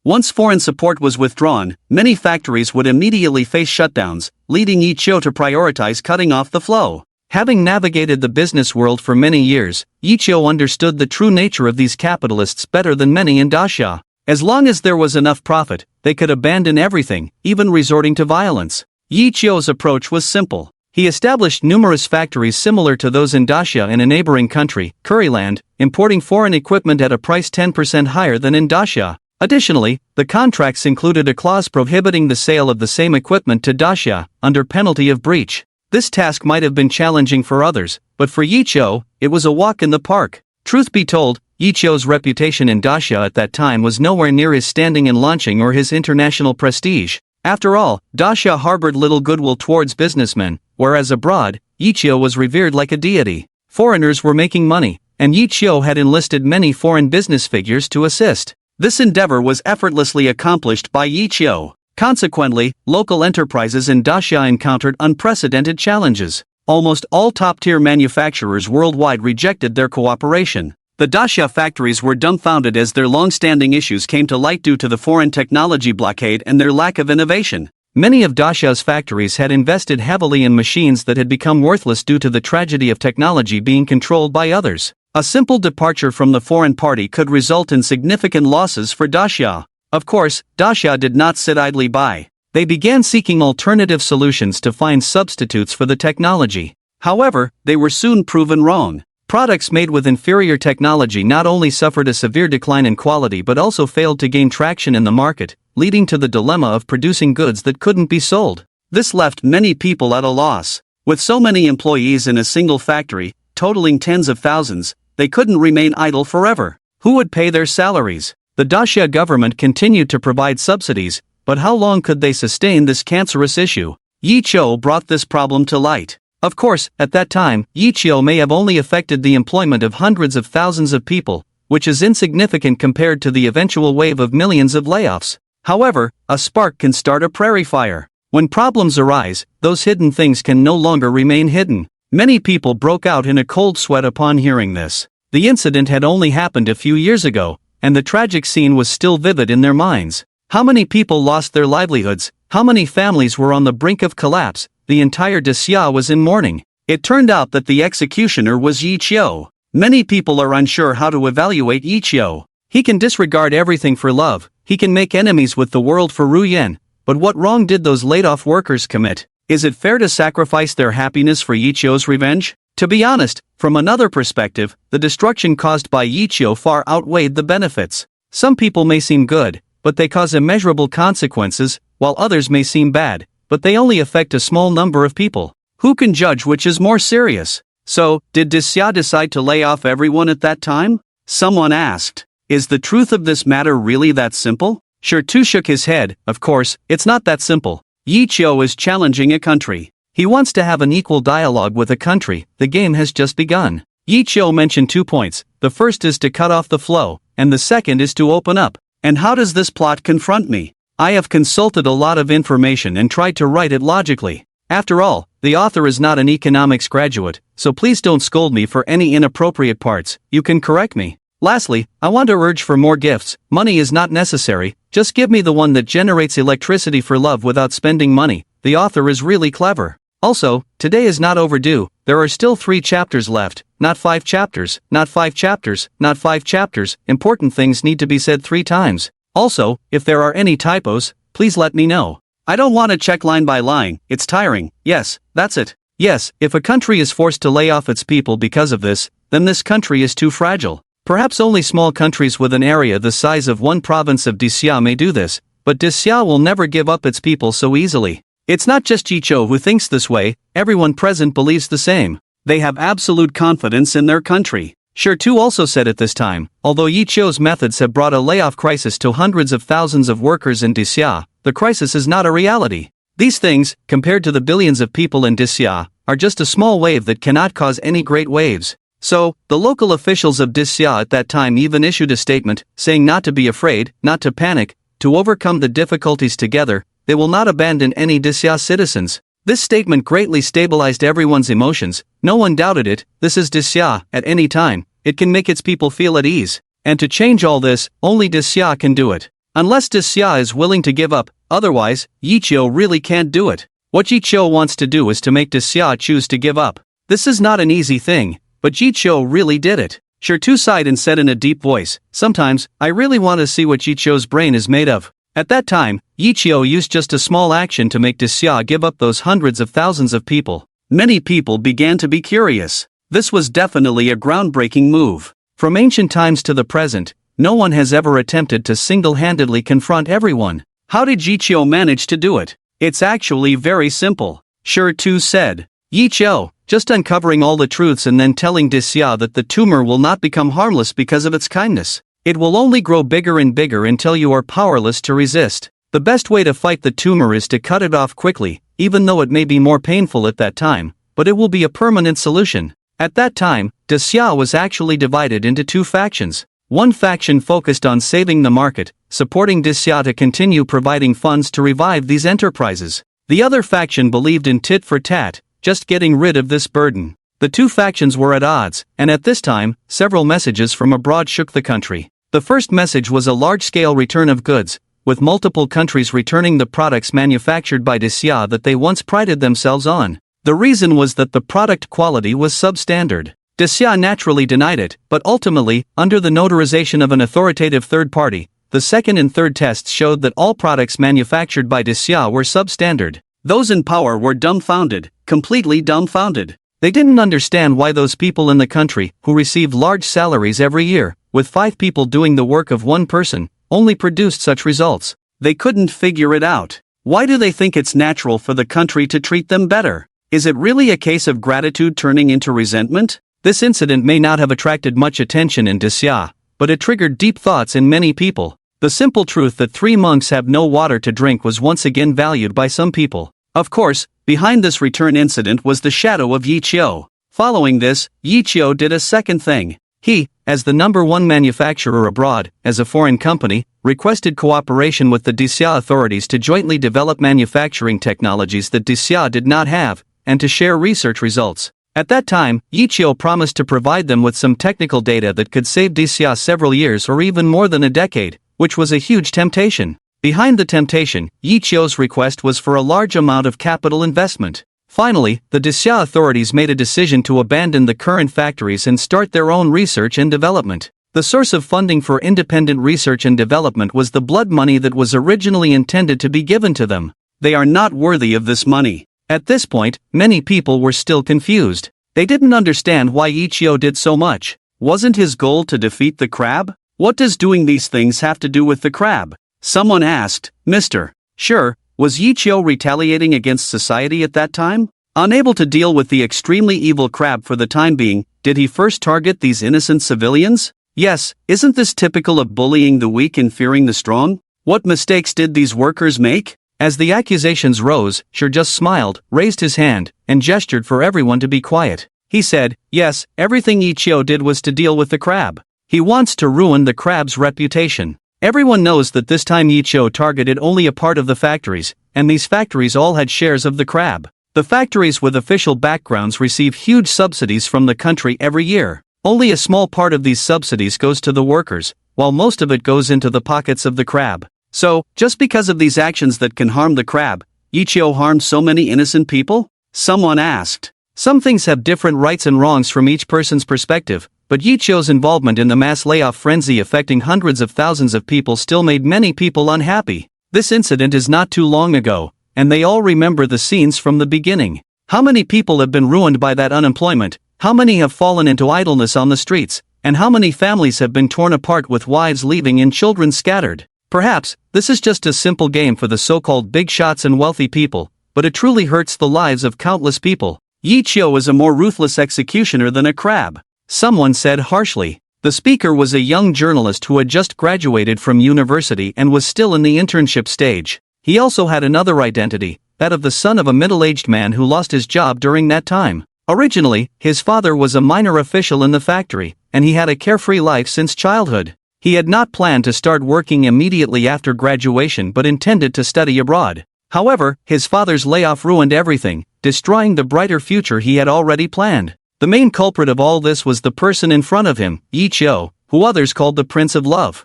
Once foreign support was withdrawn, many factories would immediately face shutdowns, leading Yichio to prioritize cutting off the flow. Having navigated the business world for many years, Yichio understood the true nature of these capitalists better than many in Daxia. As long as there was enough profit, they could abandon everything, even resorting to violence. Yichio's approach was simple. He established numerous factories similar to those in Daxia in a neighboring country, Curryland, importing foreign equipment at a price 10% higher than in Daxia. Additionally, the contracts included a clause prohibiting the sale of the same equipment to Daxia, under penalty of breach. This task might have been challenging for others, but for Yichio, it was a walk in the park. Truth be told, Yichio's reputation in Daxia at that time was nowhere near his standing in launching or his international prestige. After all, Daxia harbored little goodwill towards businessmen, whereas abroad, Yichio was revered like a deity. Foreigners were making money, and Yichio had enlisted many foreign business figures to assist. This endeavor was effortlessly accomplished by Yichio. Consequently, local enterprises in Daxia encountered unprecedented challenges. Almost all top-tier manufacturers worldwide rejected their cooperation. The Daxia factories were dumbfounded as their long-standing issues came to light due to the foreign technology blockade and their lack of innovation. Many of Daxia's factories had invested heavily in machines that had become worthless due to the tragedy of technology being controlled by others. A simple departure from the foreign party could result in significant losses for Daxia. Of course, Daxia did not sit idly by. They began seeking alternative solutions to find substitutes for the technology. However, they were soon proven wrong. Products made with inferior technology not only suffered a severe decline in quality but also failed to gain traction in the market, leading to the dilemma of producing goods that couldn't be sold. This left many people at a loss. With so many employees in a single factory, totaling tens of thousands, they couldn't remain idle forever. Who would pay their salaries? The Daxia government continued to provide subsidies, but how long could they sustain this cancerous issue? Yichio brought this problem to light. Of course, at that time, Yichio may have only affected the employment of hundreds of thousands of people, which is insignificant compared to the eventual wave of millions of layoffs. However, a spark can start a prairie fire. When problems arise, those hidden things can no longer remain hidden. Many people broke out in a cold sweat upon hearing this. The incident had only happened a few years ago, and the tragic scene was still vivid in their minds. How many people lost their livelihoods? How many families were on the brink of collapse? The entire Xia was in mourning. It turned out that the executioner was Yi Qiu. Many people are unsure how to evaluate Yi Qiu. He can disregard everything for love, he can make enemies with the world for Ru Yan. But what wrong did those laid-off workers commit? Is it fair to sacrifice their happiness for Yi Qiu's revenge? To be honest, from another perspective, the destruction caused by Yi Qiu far outweighed the benefits. Some people may seem good, but they cause immeasurable consequences, while others may seem bad, but they only affect a small number of people. Who can judge which is more serious? So, did Xia decide to lay off everyone at that time? Someone asked. Is the truth of this matter really that simple? Tu shook his head. Of course, it's not that simple. Yi Qiu is challenging a country. He wants to have an equal dialogue with a country. The game has just begun. Yi Qiu mentioned 2 points. The first is to cut off the flow, and the second is to open up. And how does this plot confront me? I have consulted a lot of information and tried to write it logically. After all, the author is not an economics graduate, so please don't scold me for any inappropriate parts. You can correct me. Lastly, I want to urge for more gifts. Money is not necessary, just give me the one that generates electricity for love without spending money. The author is really clever. Also, today is not overdue, there are still 3 chapters left, not 5 chapters, not 5 chapters, not 5 chapters. Important things need to be said 3 times. Also, if there are any typos, please let me know. I don't want to check line by line, it's tiring. Yes, that's it. Yes, if a country is forced to lay off its people because of this, then this country is too fragile. Perhaps only small countries with an area the size of one province of Xia may do this, but Xia will never give up its people so easily. It's not just Yi Qiu who thinks this way, everyone present believes the same. They have absolute confidence in their country. Tu also said at this time, although Yi Qiu's methods have brought a layoff crisis to hundreds of thousands of workers in Xia, the crisis is not a reality. These things, compared to the billions of people in Xia, are just a small wave that cannot cause any great waves. So, the local officials of Xia at that time even issued a statement, saying not to be afraid, not to panic, to overcome the difficulties together. They will not abandon any Xia citizens. This statement greatly stabilized everyone's emotions. No one doubted it. This is Xia. At any time, it can make its people feel at ease. And to change all this, only Xia can do it. Unless Xia is willing to give up, otherwise, Yi Qiu really can't do it. What Yi Qiu wants to do is to make Xia choose to give up. This is not an easy thing, but Yi Qiu really did it. Tu sighed and said in a deep voice, sometimes, I really want to see what Yi Qiu's brain is made of. At that time, Yi Qiu used just a small action to make Xia give up those hundreds of thousands of people. Many people began to be curious. This was definitely a groundbreaking move. From ancient times to the present, no one has ever attempted to single-handedly confront everyone. How did Yi Qiu manage to do it? It's actually very simple. Tu said. Yi Qiu, just uncovering all the truths and then telling Xia that the tumor will not become harmless because of its kindness. It will only grow bigger and bigger until you are powerless to resist. The best way to fight the tumor is to cut it off quickly, even though it may be more painful at that time, but it will be a permanent solution. At that time, Xia was actually divided into 2 factions. One faction focused on saving the market, supporting Xia to continue providing funds to revive these enterprises. The other faction believed in tit for tat, just getting rid of this burden. The 2 factions were at odds, and at this time, several messages from abroad shook the country. The first message was a large-scale return of goods, with multiple countries returning the products manufactured by Xia that they once prided themselves on. The reason was that the product quality was substandard. Xia naturally denied it, but ultimately, under the notarization of an authoritative third party, the second and third tests showed that all products manufactured by Xia were substandard. Those in power were dumbfounded, completely dumbfounded. They didn't understand why those people in the country, who received large salaries every year, with 5 people doing the work of 1 person, only produced such results. They couldn't figure it out. Why do they think it's natural for the country to treat them better? Is it really a case of gratitude turning into resentment? This incident may not have attracted much attention in Xia, but it triggered deep thoughts in many people. The simple truth that 3 monks have no water to drink was once again valued by some people. Of course, behind this return incident was the shadow of Yi Qiu. Following this, Yi Qiu did a second thing. He, as the #1 manufacturer abroad, as a foreign company, requested cooperation with the Xia authorities to jointly develop manufacturing technologies that Xia did not have, and to share research results. At that time, Yichio promised to provide them with some technical data that could save Xia several years or even more than a decade, which was a huge temptation. Behind the temptation, Yichio's request was for a large amount of capital investment. Finally, the Xia authorities made a decision to abandon the current factories and start their own research and development. The source of funding for independent research and development was the blood money that was originally intended to be given to them. They are not worthy of this money. At this point, many people were still confused. They didn't understand why Ichio did so much. Wasn't his goal to defeat the crab? What does doing these things have to do with the crab? Someone asked. Mr. Sure, was Yichio retaliating against society at that time? Unable to deal with the extremely evil crab for the time being, did he first target these innocent civilians? Yes, isn't this typical of bullying the weak and fearing the strong? What mistakes did these workers make? As the accusations rose, Sure just smiled, raised his hand, and gestured for everyone to be quiet. He said, yes, everything Ichio did was to deal with the crab. He wants to ruin the crab's reputation. Everyone knows that this time Ichio targeted only a part of the factories, and these factories all had shares of the crab. The factories with official backgrounds receive huge subsidies from the country every year. Only a small part of these subsidies goes to the workers, while most of it goes into the pockets of the crab. So, just because of these actions that can harm the crab, Ichio harmed so many innocent people? Someone asked. Some things have different rights and wrongs from each person's perspective, but Ichio's involvement in the mass layoff frenzy affecting hundreds of thousands of people still made many people unhappy. This incident is not too long ago, and they all remember the scenes from the beginning. How many people have been ruined by that unemployment? How many have fallen into idleness on the streets? And how many families have been torn apart with wives leaving and children scattered? Perhaps, this is just a simple game for the so-called big shots and wealthy people, but it truly hurts the lives of countless people. Yichio is a more ruthless executioner than a crab, someone said harshly. The speaker was a young journalist who had just graduated from university and was still in the internship stage. He also had another identity, that of the son of a middle-aged man who lost his job during that time. Originally, his father was a minor official in the factory, and he had a carefree life since childhood. He had not planned to start working immediately after graduation but intended to study abroad. However, his father's layoff ruined everything, destroying the brighter future he had already planned. The main culprit of all this was the person in front of him, Yichio, who others called the Prince of Love.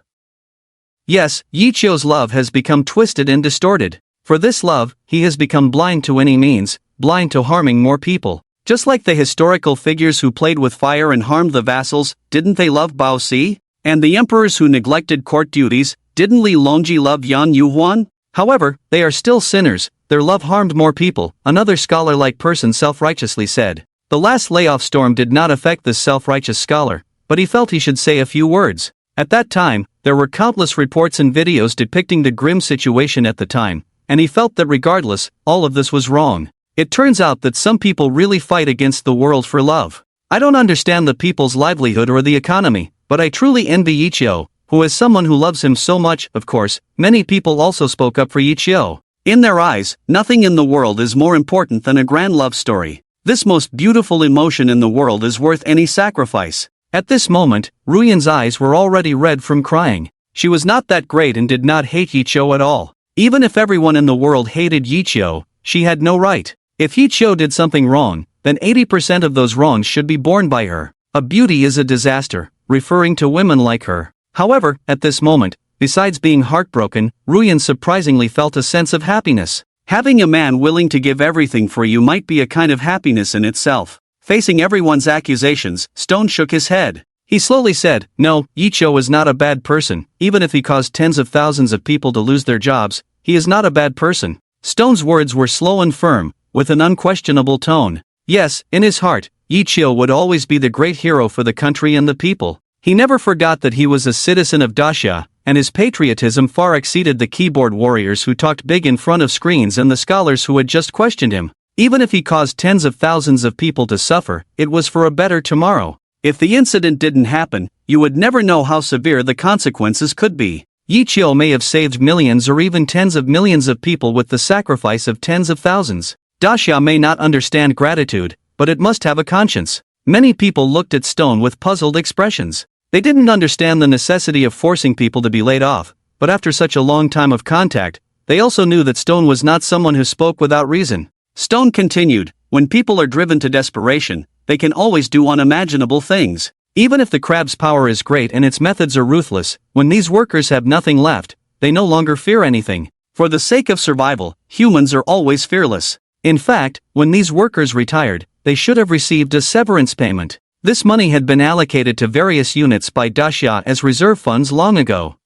Yes, Yichio's love has become twisted and distorted. For this love, he has become blind to any means, blind to harming more people. Just like the historical figures who played with fire and harmed the vassals, didn't they love Bao Si? And the emperors who neglected court duties, didn't Li Longji love Yan Yuhuan? However, they are still sinners, their love harmed more people, another scholar-like person self-righteously said. The last layoff storm did not affect this self-righteous scholar, but he felt he should say a few words. At that time, there were countless reports and videos depicting the grim situation at the time, and he felt that regardless, all of this was wrong. It turns out that some people really fight against the world for love. I don't understand the people's livelihood or the economy, but I truly envy Ichio, who is someone who loves him so much. Of course, many people also spoke up for Ichio. In their eyes, nothing in the world is more important than a grand love story. This most beautiful emotion in the world is worth any sacrifice. At this moment, Ruyan's eyes were already red from crying. She was not that great and did not hate Ichio at all. Even if everyone in the world hated Ichio, she had no right. If Ichio did something wrong, then 80% of those wrongs should be borne by her. A beauty is a disaster, referring to women like her. However, at this moment, besides being heartbroken, Ruyan surprisingly felt a sense of happiness. Having a man willing to give everything for you might be a kind of happiness in itself. Facing everyone's accusations, Stone shook his head. He slowly said, no, Ichio is not a bad person. Even if he caused tens of thousands of people to lose their jobs, he is not a bad person. Stone's words were slow and firm, with an unquestionable tone. Yes, in his heart, Ichio would always be the great hero for the country and the people. He never forgot that he was a citizen of Dacia, and his patriotism far exceeded the keyboard warriors who talked big in front of screens and the scholars who had just questioned him. Even if he caused tens of thousands of people to suffer, it was for a better tomorrow. If the incident didn't happen, you would never know how severe the consequences could be. Ichio may have saved millions or even tens of millions of people with the sacrifice of tens of thousands. Dacia may not understand gratitude, but it must have a conscience. Many people looked at Stone with puzzled expressions. They didn't understand the necessity of forcing people to be laid off, but after such a long time of contact, they also knew that Stone was not someone who spoke without reason. Stone continued, "When people are driven to desperation, they can always do unimaginable things. Even if the crab's power is great and its methods are ruthless, when these workers have nothing left, they no longer fear anything. For the sake of survival, humans are always fearless. In fact, when these workers retired, they should have received a severance payment. This money had been allocated to various units by Daxia as reserve funds long ago.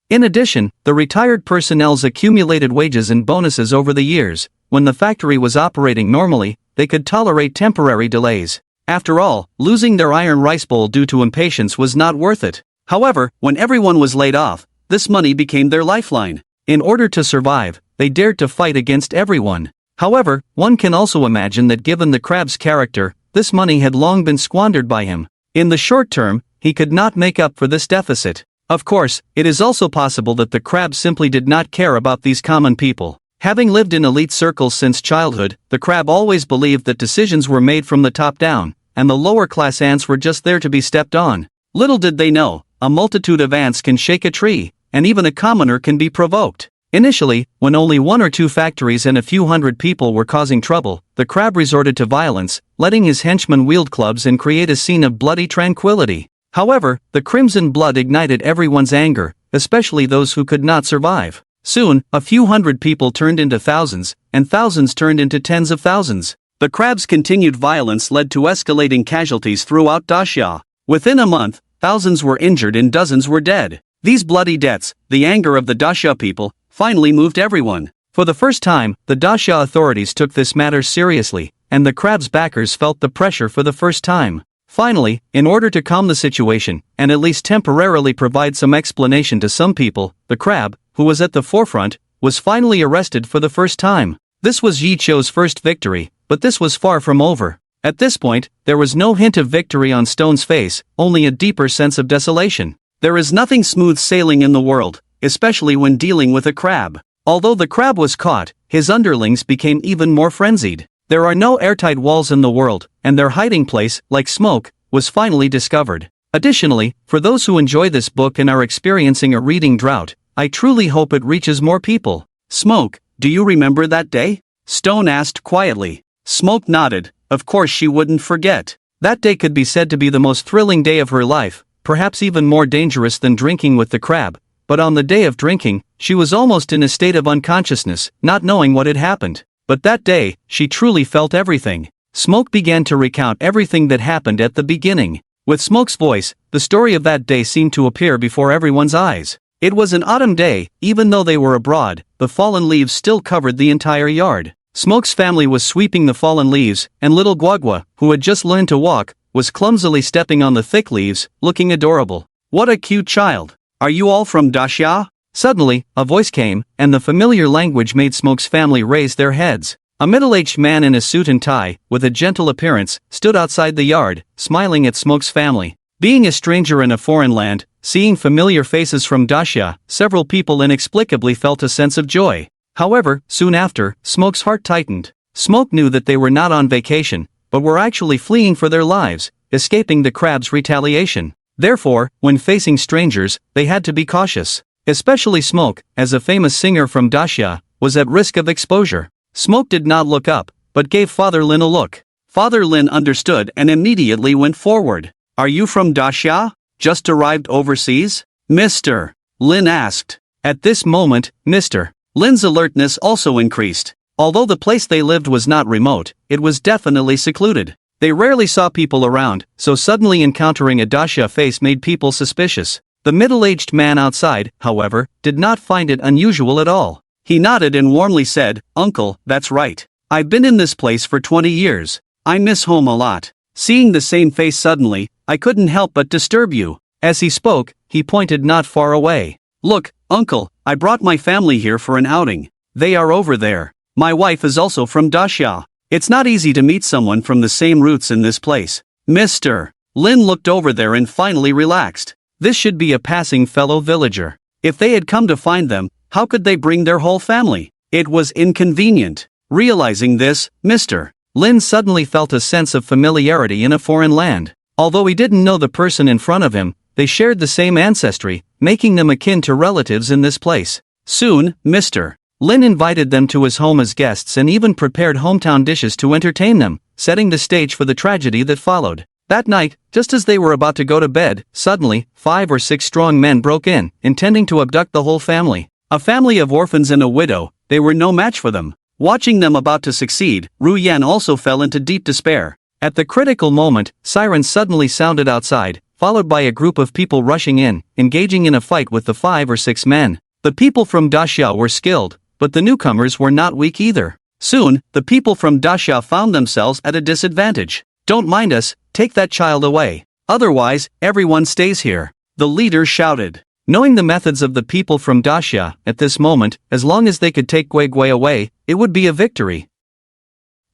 In addition, the retired personnel's accumulated wages and bonuses over the years. When the factory was operating normally, they could tolerate temporary delays. After all, losing their iron rice bowl due to impatience was not worth it. However, when everyone was laid off, this money became their lifeline. In order to survive, they dared to fight against everyone. However, one can also imagine that given the crab's character, this money had long been squandered by him. In the short term, he could not make up for this deficit. Of course, it is also possible that the crab simply did not care about these common people. Having lived in elite circles since childhood, the crab always believed that decisions were made from the top down, and the lower-class ants were just there to be stepped on. Little did they know, a multitude of ants can shake a tree, and even a commoner can be provoked. Initially, when only 1 or 2 factories and a few hundred people were causing trouble, the crab resorted to violence, letting his henchmen wield clubs and create a scene of bloody tranquility. However, the crimson blood ignited everyone's anger, especially those who could not survive. Soon, a few hundred people turned into thousands, and thousands turned into tens of thousands. The crab's continued violence led to escalating casualties throughout Daxia. Within a month, thousands were injured and dozens were dead. These bloody deaths, the anger of the Daxia people, finally moved everyone. For the first time, the Daxia authorities took this matter seriously, and the crab's backers felt the pressure for the first time. Finally, in order to calm the situation, and at least temporarily provide some explanation to some people, the crab, who was at the forefront, was finally arrested for the first time. This was Yi Cho's first victory, but this was far from over. At this point, there was no hint of victory on Stone's face, only a deeper sense of desolation. There is nothing smooth sailing in the world, especially when dealing with a crab. Although the crab was caught, his underlings became even more frenzied. There are no airtight walls in the world, and their hiding place, like smoke, was finally discovered. Additionally, for those who enjoy this book and are experiencing a reading drought, I truly hope it reaches more people. Smoke, do you remember that day? Stone asked quietly. Smoke nodded. Of course she wouldn't forget. That day could be said to be the most thrilling day of her life, perhaps even more dangerous than drinking with the crab. But on the day of drinking, she was almost in a state of unconsciousness, not knowing what had happened. But that day, she truly felt everything. Smoke began to recount everything that happened at the beginning. With Smoke's voice, the story of that day seemed to appear before everyone's eyes. It was an autumn day, even though they were abroad, the fallen leaves still covered the entire yard. Smoke's family was sweeping the fallen leaves, and little Guagua, who had just learned to walk, was clumsily stepping on the thick leaves, looking adorable. What a cute child. Are you all from Daxia? Suddenly, a voice came, and the familiar language made Smoke's family raise their heads. A middle-aged man in a suit and tie, with a gentle appearance, stood outside the yard, smiling at Smoke's family. Being a stranger in a foreign land, seeing familiar faces from Daxia, several people inexplicably felt a sense of joy. However, soon after, Smoke's heart tightened. Smoke knew that they were not on vacation, but were actually fleeing for their lives, escaping the crab's retaliation. Therefore, when facing strangers, they had to be cautious. Especially Smoke, as a famous singer from Daxia, was at risk of exposure. Smoke did not look up, but gave Father Lin a look. Father Lin understood and immediately went forward. Are you from Daxia? Just arrived overseas? Mr. Lin asked. At this moment, Mr. Lin's alertness also increased. Although the place they lived was not remote, it was definitely secluded. They rarely saw people around, so suddenly encountering a Daxia face made people suspicious. The middle-aged man outside, however, did not find it unusual at all. He nodded and warmly said, Uncle, that's right. I've been in this place for 20 years. I miss home a lot. Seeing the same face suddenly, I couldn't help but disturb you. As he spoke, he pointed not far away. Look, Uncle, I brought my family here for an outing. They are over there. My wife is also from Daxia. It's not easy to meet someone from the same roots in this place. Mr. Lin looked over there and finally relaxed. This should be a passing fellow villager. If they had come to find them, how could they bring their whole family? It was inconvenient. Realizing this, Mr. Lin suddenly felt a sense of familiarity in a foreign land. Although he didn't know the person in front of him, they shared the same ancestry, making them akin to relatives in this place. Soon, Mr. Lin invited them to his home as guests and even prepared hometown dishes to entertain them, setting the stage for the tragedy that followed. That night, just as they were about to go to bed, suddenly, 5 or 6 strong men broke in, intending to abduct the whole family. A family of orphans and a widow, they were no match for them. Watching them about to succeed, Ru Yan also fell into deep despair. At the critical moment, sirens suddenly sounded outside, followed by a group of people rushing in, engaging in a fight with the 5 or 6 men. The people from Daxia were skilled, but the newcomers were not weak either. Soon, the people from Daxia found themselves at a disadvantage. "Don't mind us, take that child away. Otherwise, everyone stays here," the leader shouted. Knowing the methods of the people from Daxia, at this moment, as long as they could take Guigui away, it would be a victory.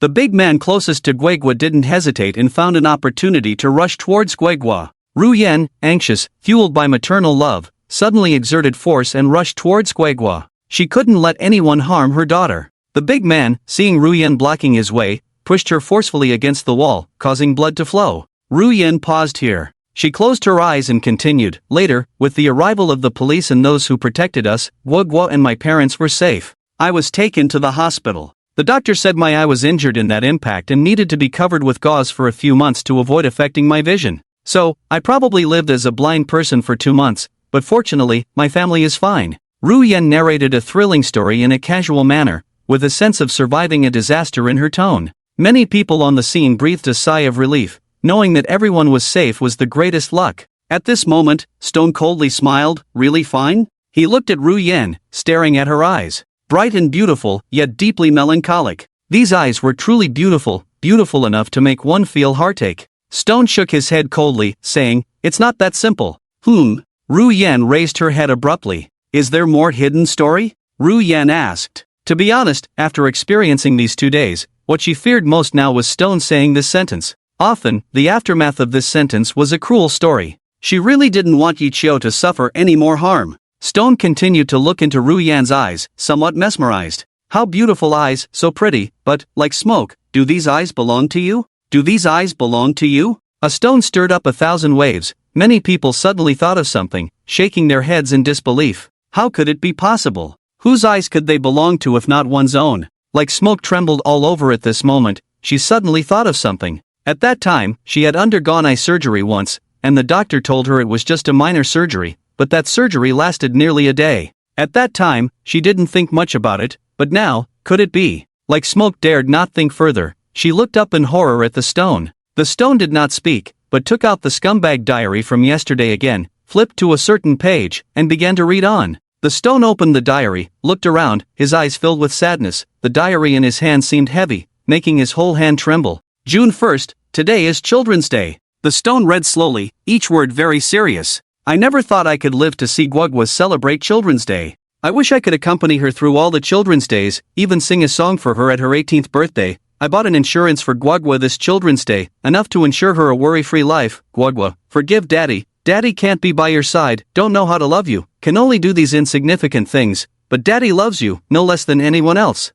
The big man closest to Guigui didn't hesitate and found an opportunity to rush towards Guigui. Ru Yan, anxious, fueled by maternal love, suddenly exerted force and rushed towards Guigui. She couldn't let anyone harm her daughter. The big man, seeing Ru Yan blocking his way, pushed her forcefully against the wall, causing blood to flow. Ru Yan paused here. She closed her eyes and continued. "Later, with the arrival of the police and those who protected us, Guigui and my parents were safe. I was taken to the hospital. The doctor said my eye was injured in that impact and needed to be covered with gauze for a few months to avoid affecting my vision. So, I probably lived as a blind person for 2 months, but fortunately, my family is fine." Ru Yan narrated a thrilling story in a casual manner, with a sense of surviving a disaster in her tone. Many people on the scene breathed a sigh of relief. Knowing that everyone was safe was the greatest luck. At this moment, Stone coldly smiled. "Really fine?" He looked at Ru Yan, staring at her eyes. Bright and beautiful, yet deeply melancholic. These eyes were truly beautiful, beautiful enough to make one feel heartache. Stone shook his head coldly, saying, "It's not that simple." Ru Yan raised her head abruptly. "Is there more hidden story?" Ru Yan asked. To be honest, after experiencing these 2 days, what she feared most now was Stone saying this sentence. Often, the aftermath of this sentence was a cruel story. She really didn't want Yi Qiu to suffer any more harm. Stone continued to look into Ru Yan's eyes, somewhat mesmerized. "How beautiful eyes, so pretty, but, like smoke, do these eyes belong to you? Do these eyes belong to you?" A stone stirred up 1,000 waves. Many people suddenly thought of something, shaking their heads in disbelief. How could it be possible? Whose eyes could they belong to if not one's own? Like smoke trembled all over at this moment, she suddenly thought of something. At that time, she had undergone eye surgery once, and the doctor told her it was just a minor surgery, but that surgery lasted nearly a day. At that time, she didn't think much about it, but now, could it be? Like smoke dared not think further. She looked up in horror at the stone. The stone did not speak, but took out the scumbag diary from yesterday again, flipped to a certain page, and began to read on. The stone opened the diary, looked around, his eyes filled with sadness. The diary in his hand seemed heavy, making his whole hand tremble. June 1st, today is Children's Day. The stone read slowly, each word very serious. "I never thought I could live to see Guigui celebrate Children's Day. I wish I could accompany her through all the Children's Days, even sing a song for her at her 18th birthday. I bought an insurance for Guigui this Children's Day, enough to ensure her a worry-free life. Guigui, forgive Daddy. Daddy can't be by your side, don't know how to love you, can only do these insignificant things, but Daddy loves you, no less than anyone else."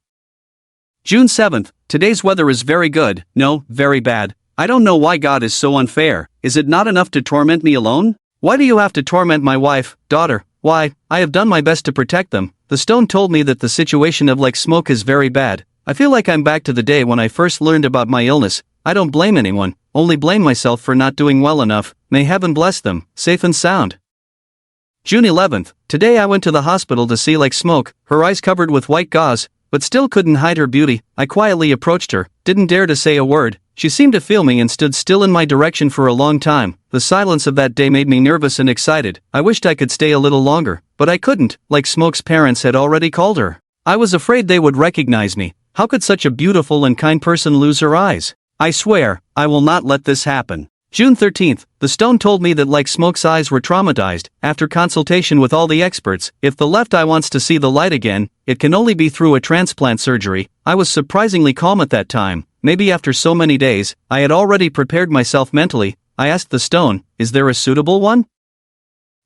June 7th, today's weather is very good, no, very bad. I don't know why God is so unfair. Is it not enough to torment me alone? Why do you have to torment my wife, daughter? Why, I have done my best to protect them. The stone told me that the situation of like smoke is very bad. I feel like I'm back to the day when I first learned about my illness. I don't blame anyone, only blame myself for not doing well enough. May heaven bless them, safe and sound. June 11th, today I went to the hospital to see like smoke, her eyes covered with white gauze, but still couldn't hide her beauty. I quietly approached her, didn't dare to say a word. She seemed to feel me and stood still in my direction for a long time. The silence of that day made me nervous and excited. I wished I could stay a little longer, but I couldn't. Like smoke's parents had already called her. I was afraid they would recognize me. How could such a beautiful and kind person lose her eyes? I swear, I will not let this happen. June 13th, the stone told me that like smoke's eyes were traumatized. After consultation with all the experts, if the left eye wants to see the light again, it can only be through a transplant surgery. I was surprisingly calm at that time. Maybe after so many days, I had already prepared myself mentally. I asked the stone, is there a suitable one?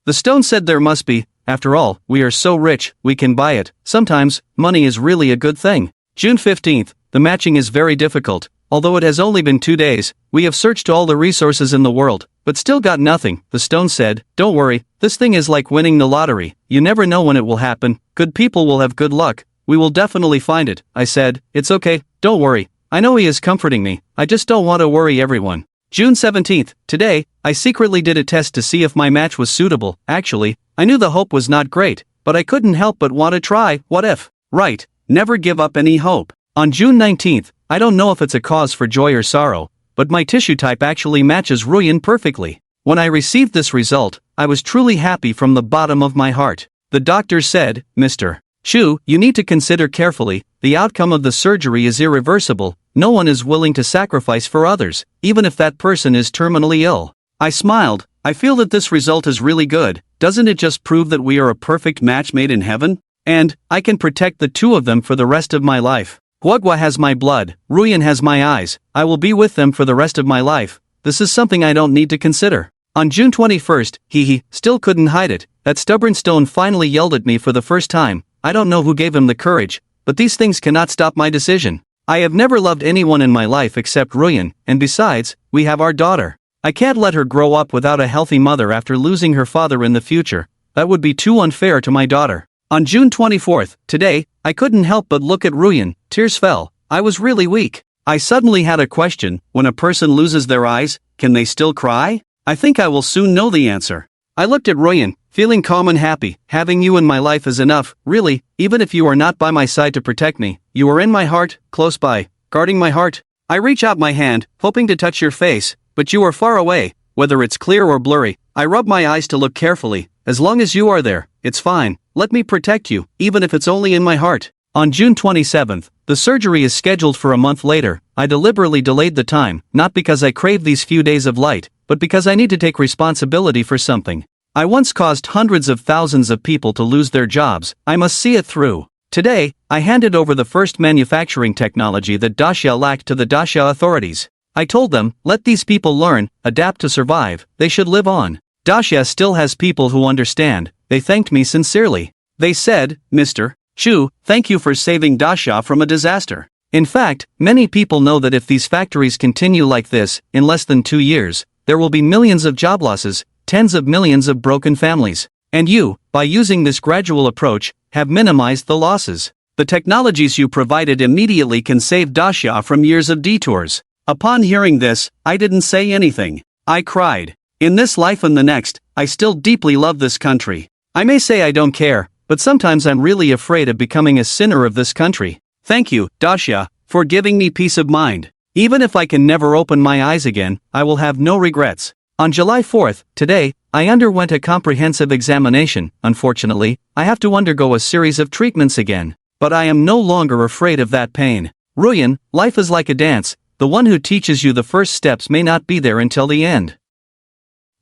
The stone said there must be. After all, we are so rich, we can buy it. Sometimes, money is really a good thing. June 15th, the matching is very difficult. although it has only been 2 days, we have searched all the resources in the world, but still got nothing. The stone said, don't worry, this thing is like winning the lottery, you never know when it will happen, good people will have good luck, we will definitely find it. I said, it's okay, don't worry, I know he is comforting me, I just don't want to worry everyone. June 17th, today, I secretly did a test to see if my match was suitable. Actually, I knew the hope was not great, but I couldn't help but want to try. What if? Right, never give up any hope. On June 19th, I don't know if it's a cause for joy or sorrow, but my tissue type actually matches Ruyan perfectly. When I received this result, I was truly happy from the bottom of my heart. The doctor said, Mr. Chu, you need to consider carefully, the outcome of the surgery is irreversible, no one is willing to sacrifice for others, even if that person is terminally ill. I smiled, I feel that this result is really good, doesn't it just prove that we are a perfect match made in heaven? And, I can protect the two of them for the rest of my life. Huogwa has my blood, Ruyan has my eyes, I will be with them for the rest of my life, this is something I don't need to consider. On June 21st, he still couldn't hide it, that stubborn stone finally yelled at me for the first time, I don't know who gave him the courage, but these things cannot stop my decision. I have never loved anyone in my life except Ruyan, and besides, we have our daughter. I can't let her grow up without a healthy mother after losing her father in the future, that would be too unfair to my daughter. On June 24th, today, I couldn't help but look at Ruyan, tears fell, I was really weak. I suddenly had a question, when a person loses their eyes, can they still cry? I think I will soon know the answer. I looked at Ruyan, feeling calm and happy, having you in my life is enough, really, even if you are not by my side to protect me, you are in my heart, close by, guarding my heart. I reach out my hand, hoping to touch your face, but you are far away, whether it's clear or blurry, I rub my eyes to look carefully, as long as you are there, it's fine, let me protect you, even if it's only in my heart. On June 27th, the surgery is scheduled for a month later, I deliberately delayed the time, not because I crave these few days of light, but because I need to take responsibility for something. I once caused hundreds of thousands of people to lose their jobs, I must see it through. Today, I handed over the first manufacturing technology that Daxia lacked to the Daxia authorities. I told them, let these people learn, adapt to survive, they should live on. Daxia still has people who understand, they thanked me sincerely. They said, Mr. Chu, thank you for saving Daxia from a disaster. In fact, many people know that if these factories continue like this, in less than 2 years, there will be millions of job losses, tens of millions of broken families. And you, by using this gradual approach, have minimized the losses. The technologies you provided immediately can save Daxia from years of detours. Upon hearing this, I didn't say anything. I cried. In this life and the next, I still deeply love this country. I may say I don't care, but sometimes I'm really afraid of becoming a sinner of this country. Thank you, Daxia, for giving me peace of mind. Even if I can never open my eyes again, I will have no regrets. On July 4th, today, I underwent a comprehensive examination. Unfortunately, I have to undergo a series of treatments again. But I am no longer afraid of that pain. Ruyan, life is like a dance, the one who teaches you the first steps may not be there until the end.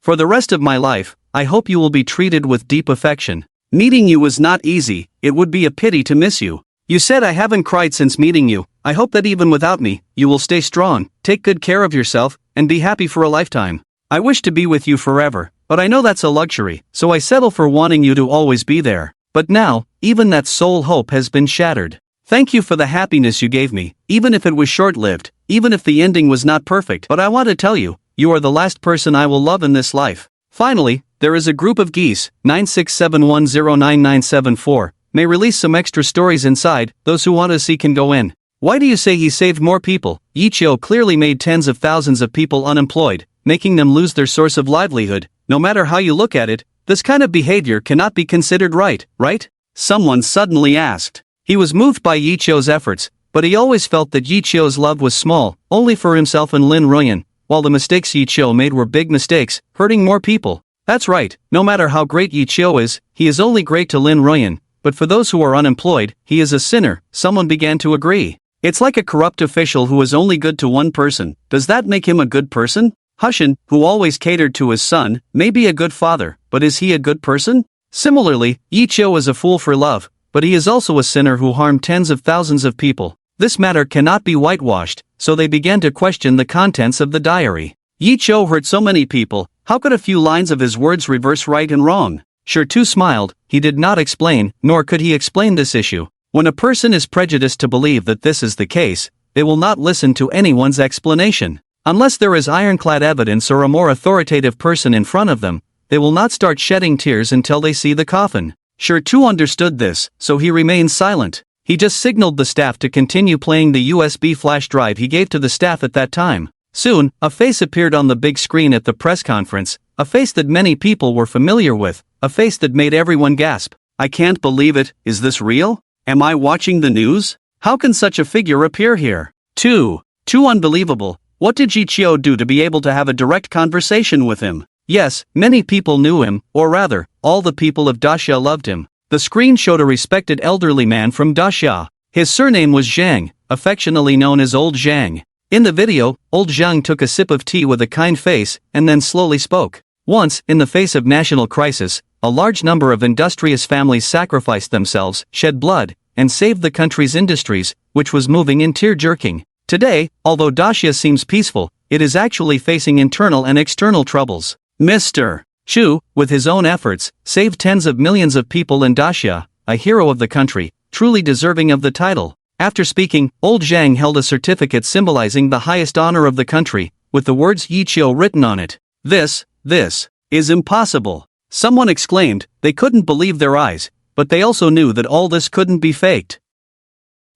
For the rest of my life, I hope you will be treated with deep affection. Meeting you was not easy, it would be a pity to miss you. You said I haven't cried since meeting you, I hope that even without me, you will stay strong, take good care of yourself, and be happy for a lifetime. I wish to be with you forever, but I know that's a luxury, so I settle for wanting you to always be there. But now, even that sole hope has been shattered. Thank you for the happiness you gave me, even if it was short-lived, even if the ending was not perfect. But I want to tell you, you are the last person I will love in this life. Finally, there is a group of geese, 9671099974, may release some extra stories inside, those who want to see can go in. Why do you say he saved more people? Yichio clearly made tens of thousands of people unemployed, making them lose their source of livelihood. No matter how you look at it, this kind of behavior cannot be considered right? Someone suddenly asked. He was moved by Yichio's efforts, but he always felt that Yichio's love was small, only for himself and Lin Ruyan, while the mistakes Yichio made were big mistakes, hurting more people. That's right, no matter how great Yichio is, he is only great to Lin Ruyan, but for those who are unemployed, he is a sinner. Someone began to agree. It's like a corrupt official who is only good to one person. Does that make him a good person? Hushin, who always catered to his son, may be a good father, but is he a good person? Similarly, Yichio is a fool for love, but he is also a sinner who harmed tens of thousands of people. This matter cannot be whitewashed, so they began to question the contents of the diary. Yichio hurt so many people, how could a few lines of his words reverse right and wrong? Shirtu smiled, he did not explain, nor could he explain this issue. When a person is prejudiced to believe that this is the case, they will not listen to anyone's explanation. Unless there is ironclad evidence or a more authoritative person in front of them, they will not start shedding tears until they see the coffin. Sure Chu understood this, so he remained silent. He just signaled the staff to continue playing the USB flash drive he gave to the staff at that time. Soon, a face appeared on the big screen at the press conference, a face that many people were familiar with, a face that made everyone gasp. I can't believe it, is this real? Am I watching the news? How can such a figure appear here? Too unbelievable. What did Ji Chio do to be able to have a direct conversation with him? Yes, many people knew him, or rather, all the people of Daxia loved him. The screen showed a respected elderly man from Daxia. His surname was Zhang, affectionately known as Old Zhang. In the video, Old Zhang took a sip of tea with a kind face, and then slowly spoke. Once, in the face of national crisis, a large number of industrious families sacrificed themselves, shed blood, and saved the country's industries, which was moving in tear-jerking. Today, although Daxia seems peaceful, it is actually facing internal and external troubles. Mr. Chu, with his own efforts, saved tens of millions of people in Daxia, a hero of the country, truly deserving of the title. After speaking, Old Zhang held a certificate symbolizing the highest honor of the country, with the words Yi Chio written on it. This is impossible. Someone exclaimed. They couldn't believe their eyes, but they also knew that all this couldn't be faked.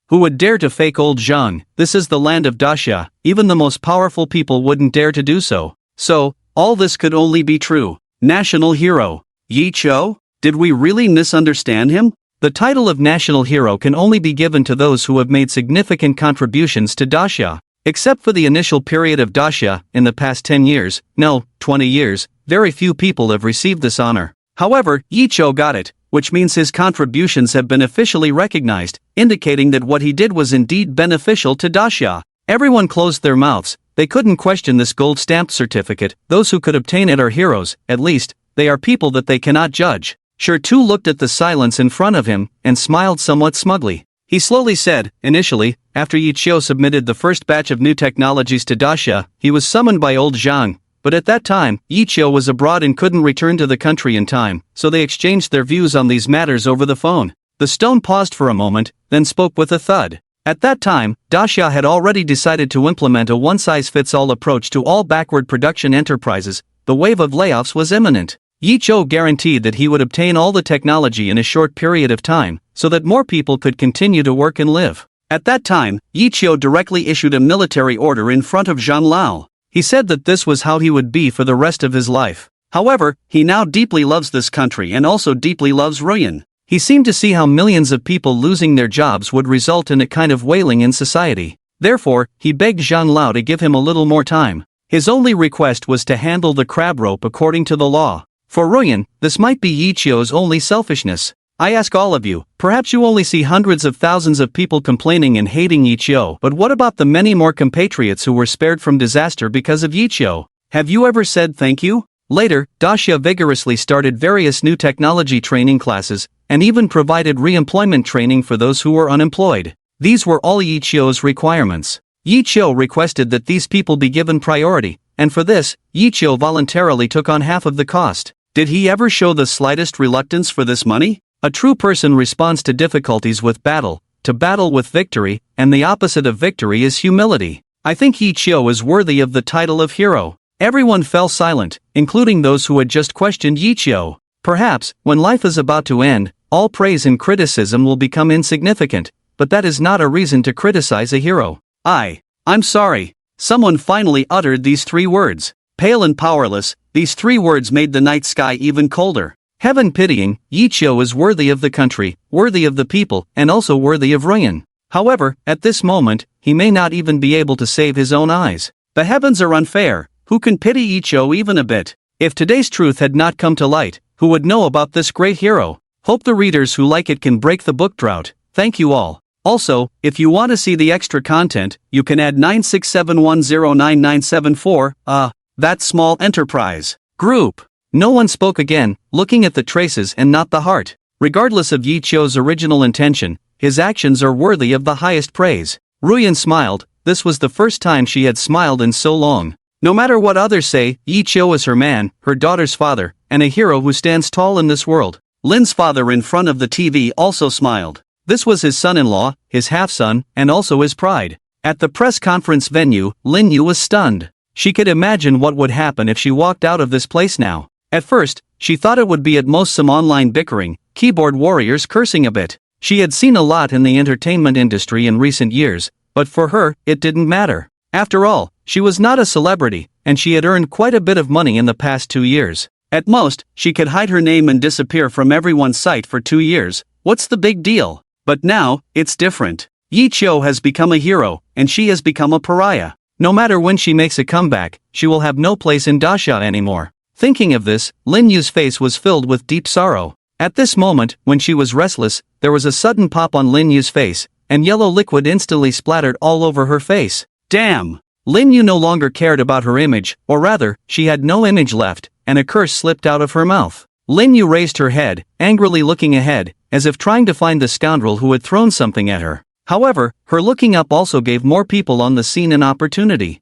Who would dare to fake Old Zhang? This is the land of Daxia, even the most powerful people wouldn't dare to do so. So, all this could only be true. National hero. Yi Chio? Did we really misunderstand him? The title of national hero can only be given to those who have made significant contributions to Daxia. Except for the initial period of Daxia, in the past 10 years, no, 20 years, very few people have received this honor. However, Yi Chio got it, which means his contributions have been officially recognized, indicating that what he did was indeed beneficial to Daxia. Everyone closed their mouths. They couldn't question this gold-stamped certificate. Those who could obtain it are heroes, at least, they are people that they cannot judge. Sure Tu looked at the silence in front of him, and smiled somewhat smugly. He slowly said, initially, after Yi Chio submitted the first batch of new technologies to Daxia, he was summoned by Old Zhang. But at that time, Yi Chio was abroad and couldn't return to the country in time, so they exchanged their views on these matters over the phone. The stone paused for a moment, then spoke with a thud. At that time, Daxia had already decided to implement a one-size-fits-all approach to all backward production enterprises. The wave of layoffs was imminent. Yi Chio guaranteed that he would obtain all the technology in a short period of time, so that more people could continue to work and live. At that time, Yi Chio directly issued a military order in front of Zhang Lao. He said that this was how he would be for the rest of his life. However, he now deeply loves this country and also deeply loves Ruyan. He seemed to see how millions of people losing their jobs would result in a kind of wailing in society. Therefore, he begged Zhang Lao to give him a little more time. His only request was to handle the crab rope according to the law. For Ruyan, this might be Yi Chio's only selfishness. I ask all of you, perhaps you only see hundreds of thousands of people complaining and hating Yi Chio, but what about the many more compatriots who were spared from disaster because of Yi Chio? Have you ever said thank you? Later, Daxia vigorously started various new technology training classes, and even provided re-employment training for those who were unemployed. These were all Yi Chio's requirements. Yi Chio requested that these people be given priority, and for this, Yi Chio voluntarily took on half of the cost. Did he ever show the slightest reluctance for this money? A true person responds to difficulties with battle, to battle with victory, and the opposite of victory is humility. I think Yi Chio is worthy of the title of hero. Everyone fell silent, including those who had just questioned Yi Chio. Perhaps, when life is about to end, all praise and criticism will become insignificant, but that is not a reason to criticize a hero. I'm sorry. Someone finally uttered these three words. Pale and powerless, these three words made the night sky even colder. Heaven pitying, Yi Chio is worthy of the country, worthy of the people, and also worthy of Ruyan. However, at this moment, he may not even be able to save his own eyes. The heavens are unfair. Who can pity Yi Chio even a bit? If today's truth had not come to light, who would know about this great hero? Hope the readers who like it can break the book drought. Thank you all. Also, if you want to see the extra content, you can add 967109974, that small enterprise group. No one spoke again, looking at the traces and not the heart. Regardless of Yi Chio's original intention, his actions are worthy of the highest praise. Ruyan smiled. This was the first time she had smiled in so long. No matter what others say, Yi Chio is her man, her daughter's father, and a hero who stands tall in this world. Lin's father in front of the TV also smiled. This was his son-in-law, his half-son, and also his pride. At the press conference venue, Lin Yu was stunned. She could imagine what would happen if she walked out of this place now. At first, she thought it would be at most some online bickering, keyboard warriors cursing a bit. She had seen a lot in the entertainment industry in recent years, but for her, it didn't matter. After all, she was not a celebrity, and she had earned quite a bit of money in the past 2 years. At most, she could hide her name and disappear from everyone's sight for 2 years. What's the big deal? But now, it's different. Yi Qiu has become a hero, and she has become a pariah. No matter when she makes a comeback, she will have no place in Dasha anymore. Thinking of this, Lin Yu's face was filled with deep sorrow. At this moment, when she was restless, there was a sudden pop on Lin Yu's face, and yellow liquid instantly splattered all over her face. Damn! Lin Yu no longer cared about her image, or rather, she had no image left, and a curse slipped out of her mouth. Lin Yu raised her head, angrily looking ahead, as if trying to find the scoundrel who had thrown something at her. However, her looking up also gave more people on the scene an opportunity.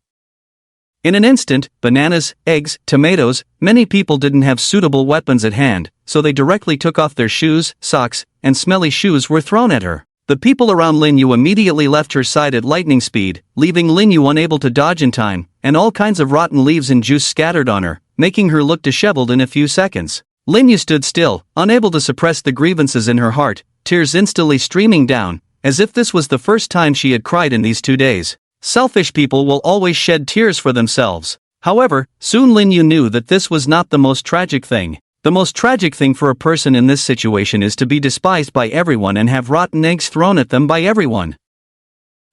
In an instant, bananas, eggs, tomatoes, many people didn't have suitable weapons at hand, so they directly took off their shoes, socks, and smelly shoes were thrown at her. The people around Lin Yu immediately left her side at lightning speed, leaving Lin Yu unable to dodge in time, and all kinds of rotten leaves and juice scattered on her, making her look disheveled in a few seconds. Lin Yu stood still, unable to suppress the grievances in her heart, tears instantly streaming down, as if this was the first time she had cried in these 2 days. Selfish people will always shed tears for themselves. However, soon Lin Yu knew that this was not the most tragic thing. The most tragic thing for a person in this situation is to be despised by everyone and have rotten eggs thrown at them by everyone.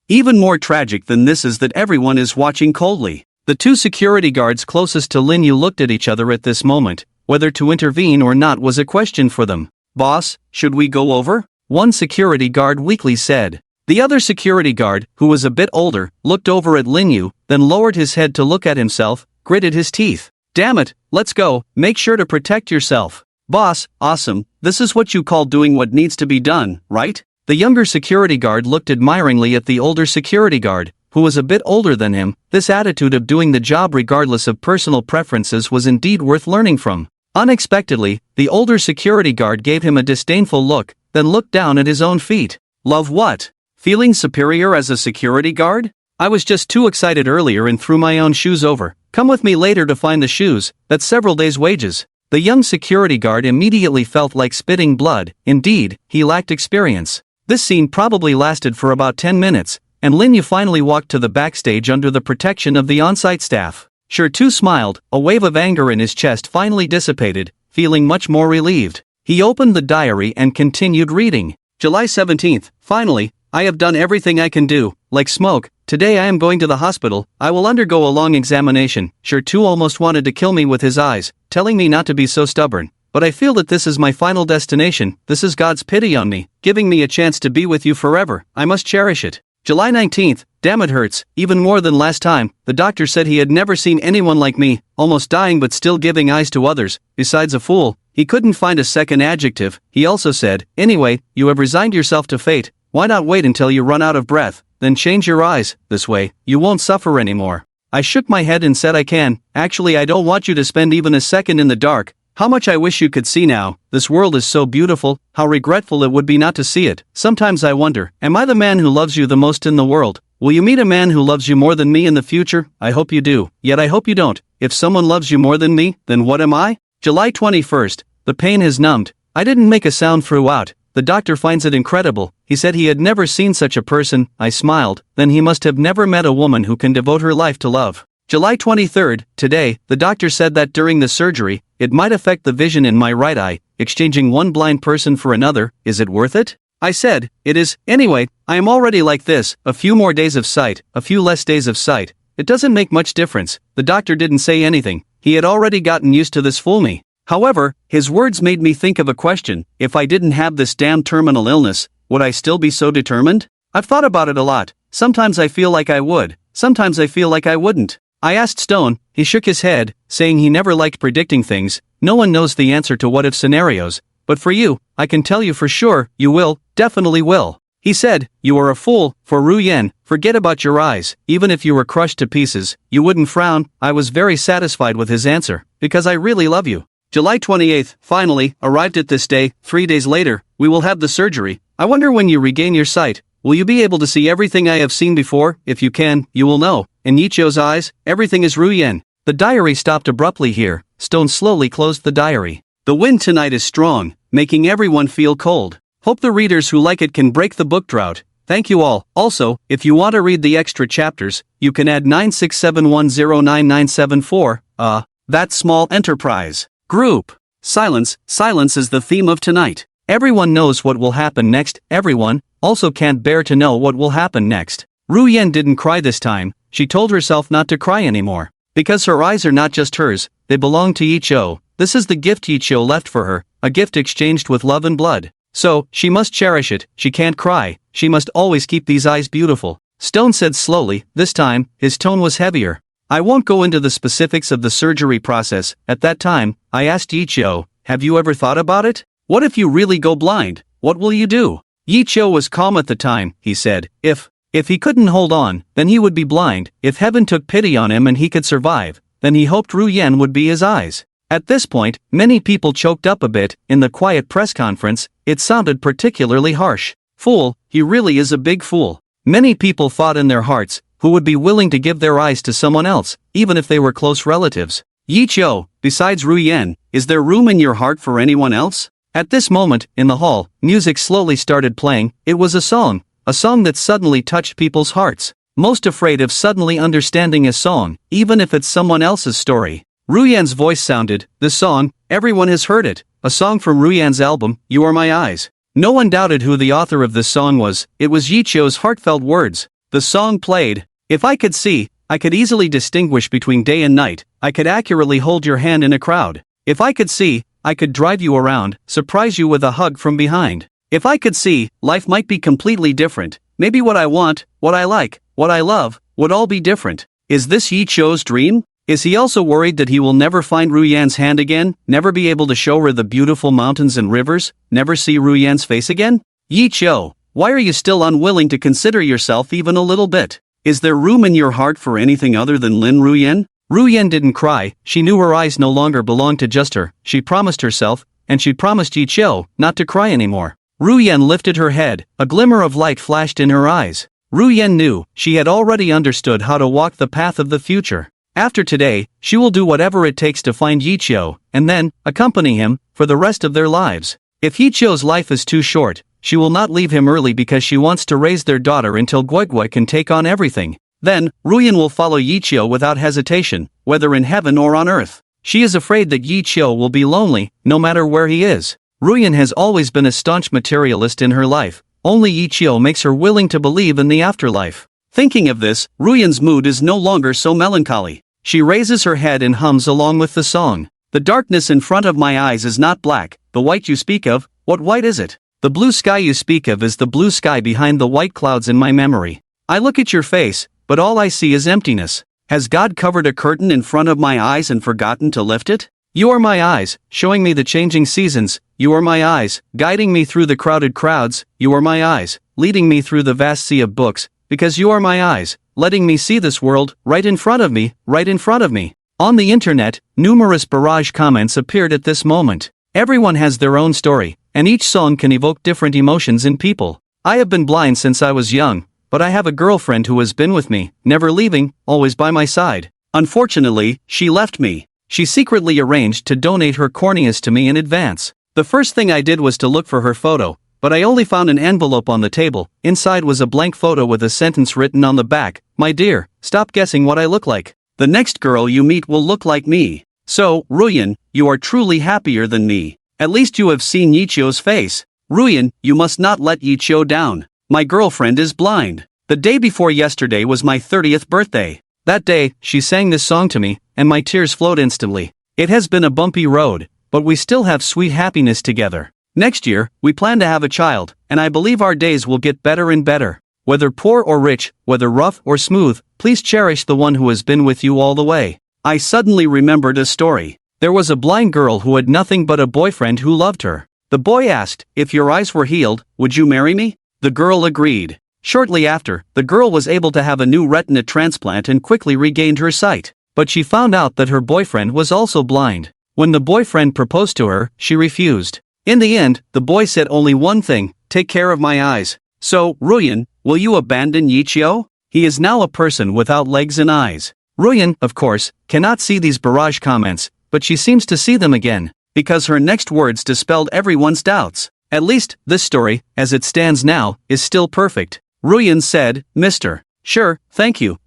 Even more tragic than this is that everyone is watching coldly. The 2 security guards closest to Lin Yu looked at each other at this moment. Whether to intervene or not was a question for them. "Boss, should we go over?" one security guard weakly said. The other security guard, who was a bit older, looked over at Lin Yu, then lowered his head to look at himself, gritted his teeth. "Damn it, let's go, make sure to protect yourself." "Boss, awesome, this is what you call doing what needs to be done, right?" The younger security guard looked admiringly at the older security guard, who was a bit older than him. This attitude of doing the job regardless of personal preferences was indeed worth learning from. Unexpectedly, the older security guard gave him a disdainful look, then looked down at his own feet. "Love what? Feeling superior as a security guard? I was just too excited earlier and threw my own shoes over. Come with me later to find the shoes, that's several days' wages." The young security guard immediately felt like spitting blood. Indeed, he lacked experience. This scene probably lasted for about 10 minutes, and Lin Yu finally walked to the backstage under the protection of the on-site staff. Sure too smiled, a wave of anger in his chest finally dissipated, feeling much more relieved. He opened the diary and continued reading. July 17th, finally, I have done everything I can do, like smoke. Today I am going to the hospital. I will undergo a long examination. Sure too almost wanted to kill me with his eyes, telling me not to be so stubborn. But I feel that this is my final destination. This is God's pity on me, giving me a chance to be with you forever. I must cherish it. July 19th, damn it hurts, even more than last time. The doctor said he had never seen anyone like me, almost dying but still giving eyes to others, besides a fool. He couldn't find a second adjective. He also said, anyway, you have resigned yourself to fate. Why not wait until you run out of breath, then change your eyes, this way, you won't suffer anymore. I shook my head and said I can. Actually I don't want you to spend even a second in the dark. How much I wish you could see now. This world is so beautiful, how regretful it would be not to see it. Sometimes I wonder, am I the man who loves you the most in the world? Will you meet a man who loves you more than me in the future? I hope you do. Yet I hope you don't. If someone loves you more than me, then what am I? July 21st, the pain has numbed. I didn't make a sound throughout. The doctor finds it incredible. He said he had never seen such a person. I smiled. Then he must have never met a woman who can devote her life to love. July 23rd, today, the doctor said that during the surgery, it might affect the vision in my right eye, exchanging one blind person for another. Is it worth it? I said, it is. Anyway, I am already like this, a few more days of sight, a few less days of sight. It doesn't make much difference. The doctor didn't say anything. He had already gotten used to this fool me. However, his words made me think of a question. If I didn't have this damn terminal illness, would I still be so determined? I've thought about it a lot. Sometimes I feel like I would. Sometimes I feel like I wouldn't. I asked Stone. He shook his head, saying he never liked predicting things. No one knows the answer to what-if scenarios. But for you, I can tell you for sure, you will, definitely will. He said, you are a fool, for Ru Yen, forget about your eyes. Even if you were crushed to pieces, you wouldn't frown. I was very satisfied with his answer, because I really love you. July 28th, finally, arrived at this day. 3 days later, we will have the surgery. I wonder when you regain your sight, will you be able to see everything I have seen before? If you can, you will know. In Yicho's eyes, everything is Ruyen. The diary stopped abruptly here. Stone slowly closed the diary. The wind tonight is strong, making everyone feel cold. Hope the readers who like it can break the book drought. Thank you all. Also, if you want to read the extra chapters, you can add 967109974, that small enterprise. Group. Silence. Silence is the theme of tonight. Everyone knows what will happen next. Everyone also can't bear to know what will happen next. Ruyen didn't cry this time. She told herself not to cry anymore. Because her eyes are not just hers, they belong to Yicho. This is the gift Yicho left for her, a gift exchanged with love and blood. So, she must cherish it. She can't cry. She must always keep these eyes beautiful. Stone said slowly. This time, his tone was heavier. I won't go into the specifics of the surgery process. At that time, I asked Yicho, have you ever thought about it? What if you really go blind? What will you do? Yicho was calm at the time. He said, If he couldn't hold on, then he would be blind. If heaven took pity on him and he could survive, then he hoped Ruyen would be his eyes. At this point, many people choked up a bit. In the quiet press conference, it sounded particularly harsh. Fool, he really is a big fool. Many people thought in their hearts, who would be willing to give their eyes to someone else, even if they were close relatives. Yicho, besides Ruyen, is there room in your heart for anyone else? At this moment, in the hall, music slowly started playing. It was a song that suddenly touched people's hearts. Most afraid of suddenly understanding a song, even if it's someone else's story. Ruyen's voice sounded. This song, everyone has heard it. A song from Ruyen's album, You Are My Eyes. No one doubted who the author of this song was. It was Yicho's heartfelt words. The song played. If I could see, I could easily distinguish between day and night. I could accurately hold your hand in a crowd. If I could see, I could drive you around, surprise you with a hug from behind. If I could see, life might be completely different. Maybe what I want, what I like, what I love, would all be different. Is this Yicho's dream? Is he also worried that he will never find Ruyen's hand again, never be able to show her the beautiful mountains and rivers, never see Ruyen's face again? Yicho, why are you still unwilling to consider yourself even a little bit? Is there room in your heart for anything other than Lin Ruyen? Ruyen didn't cry. She knew her eyes no longer belonged to just her. She promised herself, and she promised Yicho, not to cry anymore. Ruyen lifted her head. A glimmer of light flashed in her eyes. Ruyen knew, she had already understood how to walk the path of the future. After today, she will do whatever it takes to find Yicho, and then, accompany him, for the rest of their lives. If Yicho's life is too short, she will not leave him early because she wants to raise their daughter until Guegui can take on everything. Then, Ruyen will follow Yicho without hesitation, whether in heaven or on earth. She is afraid that Yicho will be lonely, no matter where he is. Ruyen has always been a staunch materialist in her life. Only Yicho makes her willing to believe in the afterlife. Thinking of this, Ruyen's mood is no longer so melancholy. She raises her head and hums along with the song. The darkness in front of my eyes is not black. The white you speak of, what white is it? The blue sky you speak of is the blue sky behind the white clouds in my memory. I look at your face, but all I see is emptiness. Has God covered a curtain in front of my eyes and forgotten to lift it? You are my eyes, showing me the changing seasons. You are my eyes, guiding me through the crowded crowds. You are my eyes, leading me through the vast sea of books. Because you are my eyes, letting me see this world, right in front of me, right in front of me. On the internet, numerous barrage comments appeared at this moment. Everyone has their own story, and each song can evoke different emotions in people. I have been blind since I was young, but I have a girlfriend who has been with me, never leaving, always by my side. Unfortunately, she left me. She secretly arranged to donate her corneas to me in advance. The first thing I did was to look for her photo, but I only found an envelope on the table. Inside was a blank photo with a sentence written on the back. My dear, stop guessing what I look like. The next girl you meet will look like me. So, Ruyen, you are truly happier than me. At least you have seen Yicho's face. Ruyen, you must not let Yicho down. My girlfriend is blind. The day before yesterday was my 30th birthday. That day, she sang this song to me, and my tears flowed instantly. It has been a bumpy road, but we still have sweet happiness together. Next year, we plan to have a child, and I believe our days will get better and better. Whether poor or rich, whether rough or smooth, please cherish the one who has been with you all the way. I suddenly remembered a story. There was a blind girl who had nothing but a boyfriend who loved her. The boy asked, if your eyes were healed, would you marry me? The girl agreed. Shortly after, the girl was able to have a new retina transplant and quickly regained her sight. But she found out that her boyfriend was also blind. When the boyfriend proposed to her, she refused. In the end, the boy said only one thing, take care of my eyes. So, Ruyen, Will you abandon Yichio? He is now a person without legs and eyes. Ruyan, of course, cannot see these barrage comments, but she seems to see them again, because her next words dispelled everyone's doubts. At least, this story, as it stands now, is still perfect. Ruyan said, Mr. Sure, thank you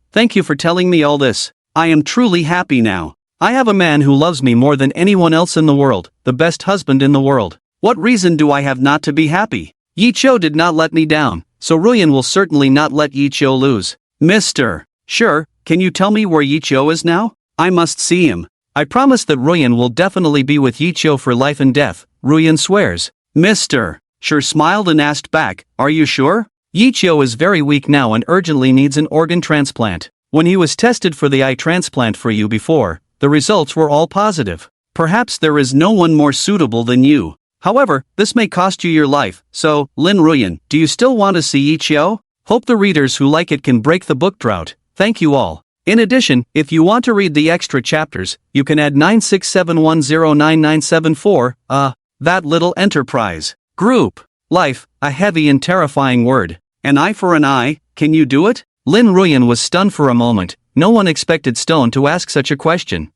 for telling me all this. I am truly happy now. I have a man who loves me more than anyone else in the world, the best husband in the world. What reason do I have not to be happy? Yichio did not let me down, so Ruyan will certainly not let Yichio lose. Mr. Sure, can you tell me where Yichio is now? I must see him. I promise that Ruyan will definitely be with Yichio for life and death, Ruyan swears. Mr. Sure smiled and asked back, are you sure? Yichio is very weak now and urgently needs an organ transplant. When he was tested for the eye transplant for you before, the results were all positive. Perhaps there is no one more suitable than you. However, this may cost you your life, so, Lin Ruyan, do you still want to see Yichio? Hope the readers who like it can break the book drought. Thank you all. In addition, if you want to read the extra chapters, you can add 967109974, that little enterprise. Group. Life, a heavy and terrifying word. An eye for an eye, can you do it? Lin Ruyan was stunned for a moment. No one expected Stone to ask such a question.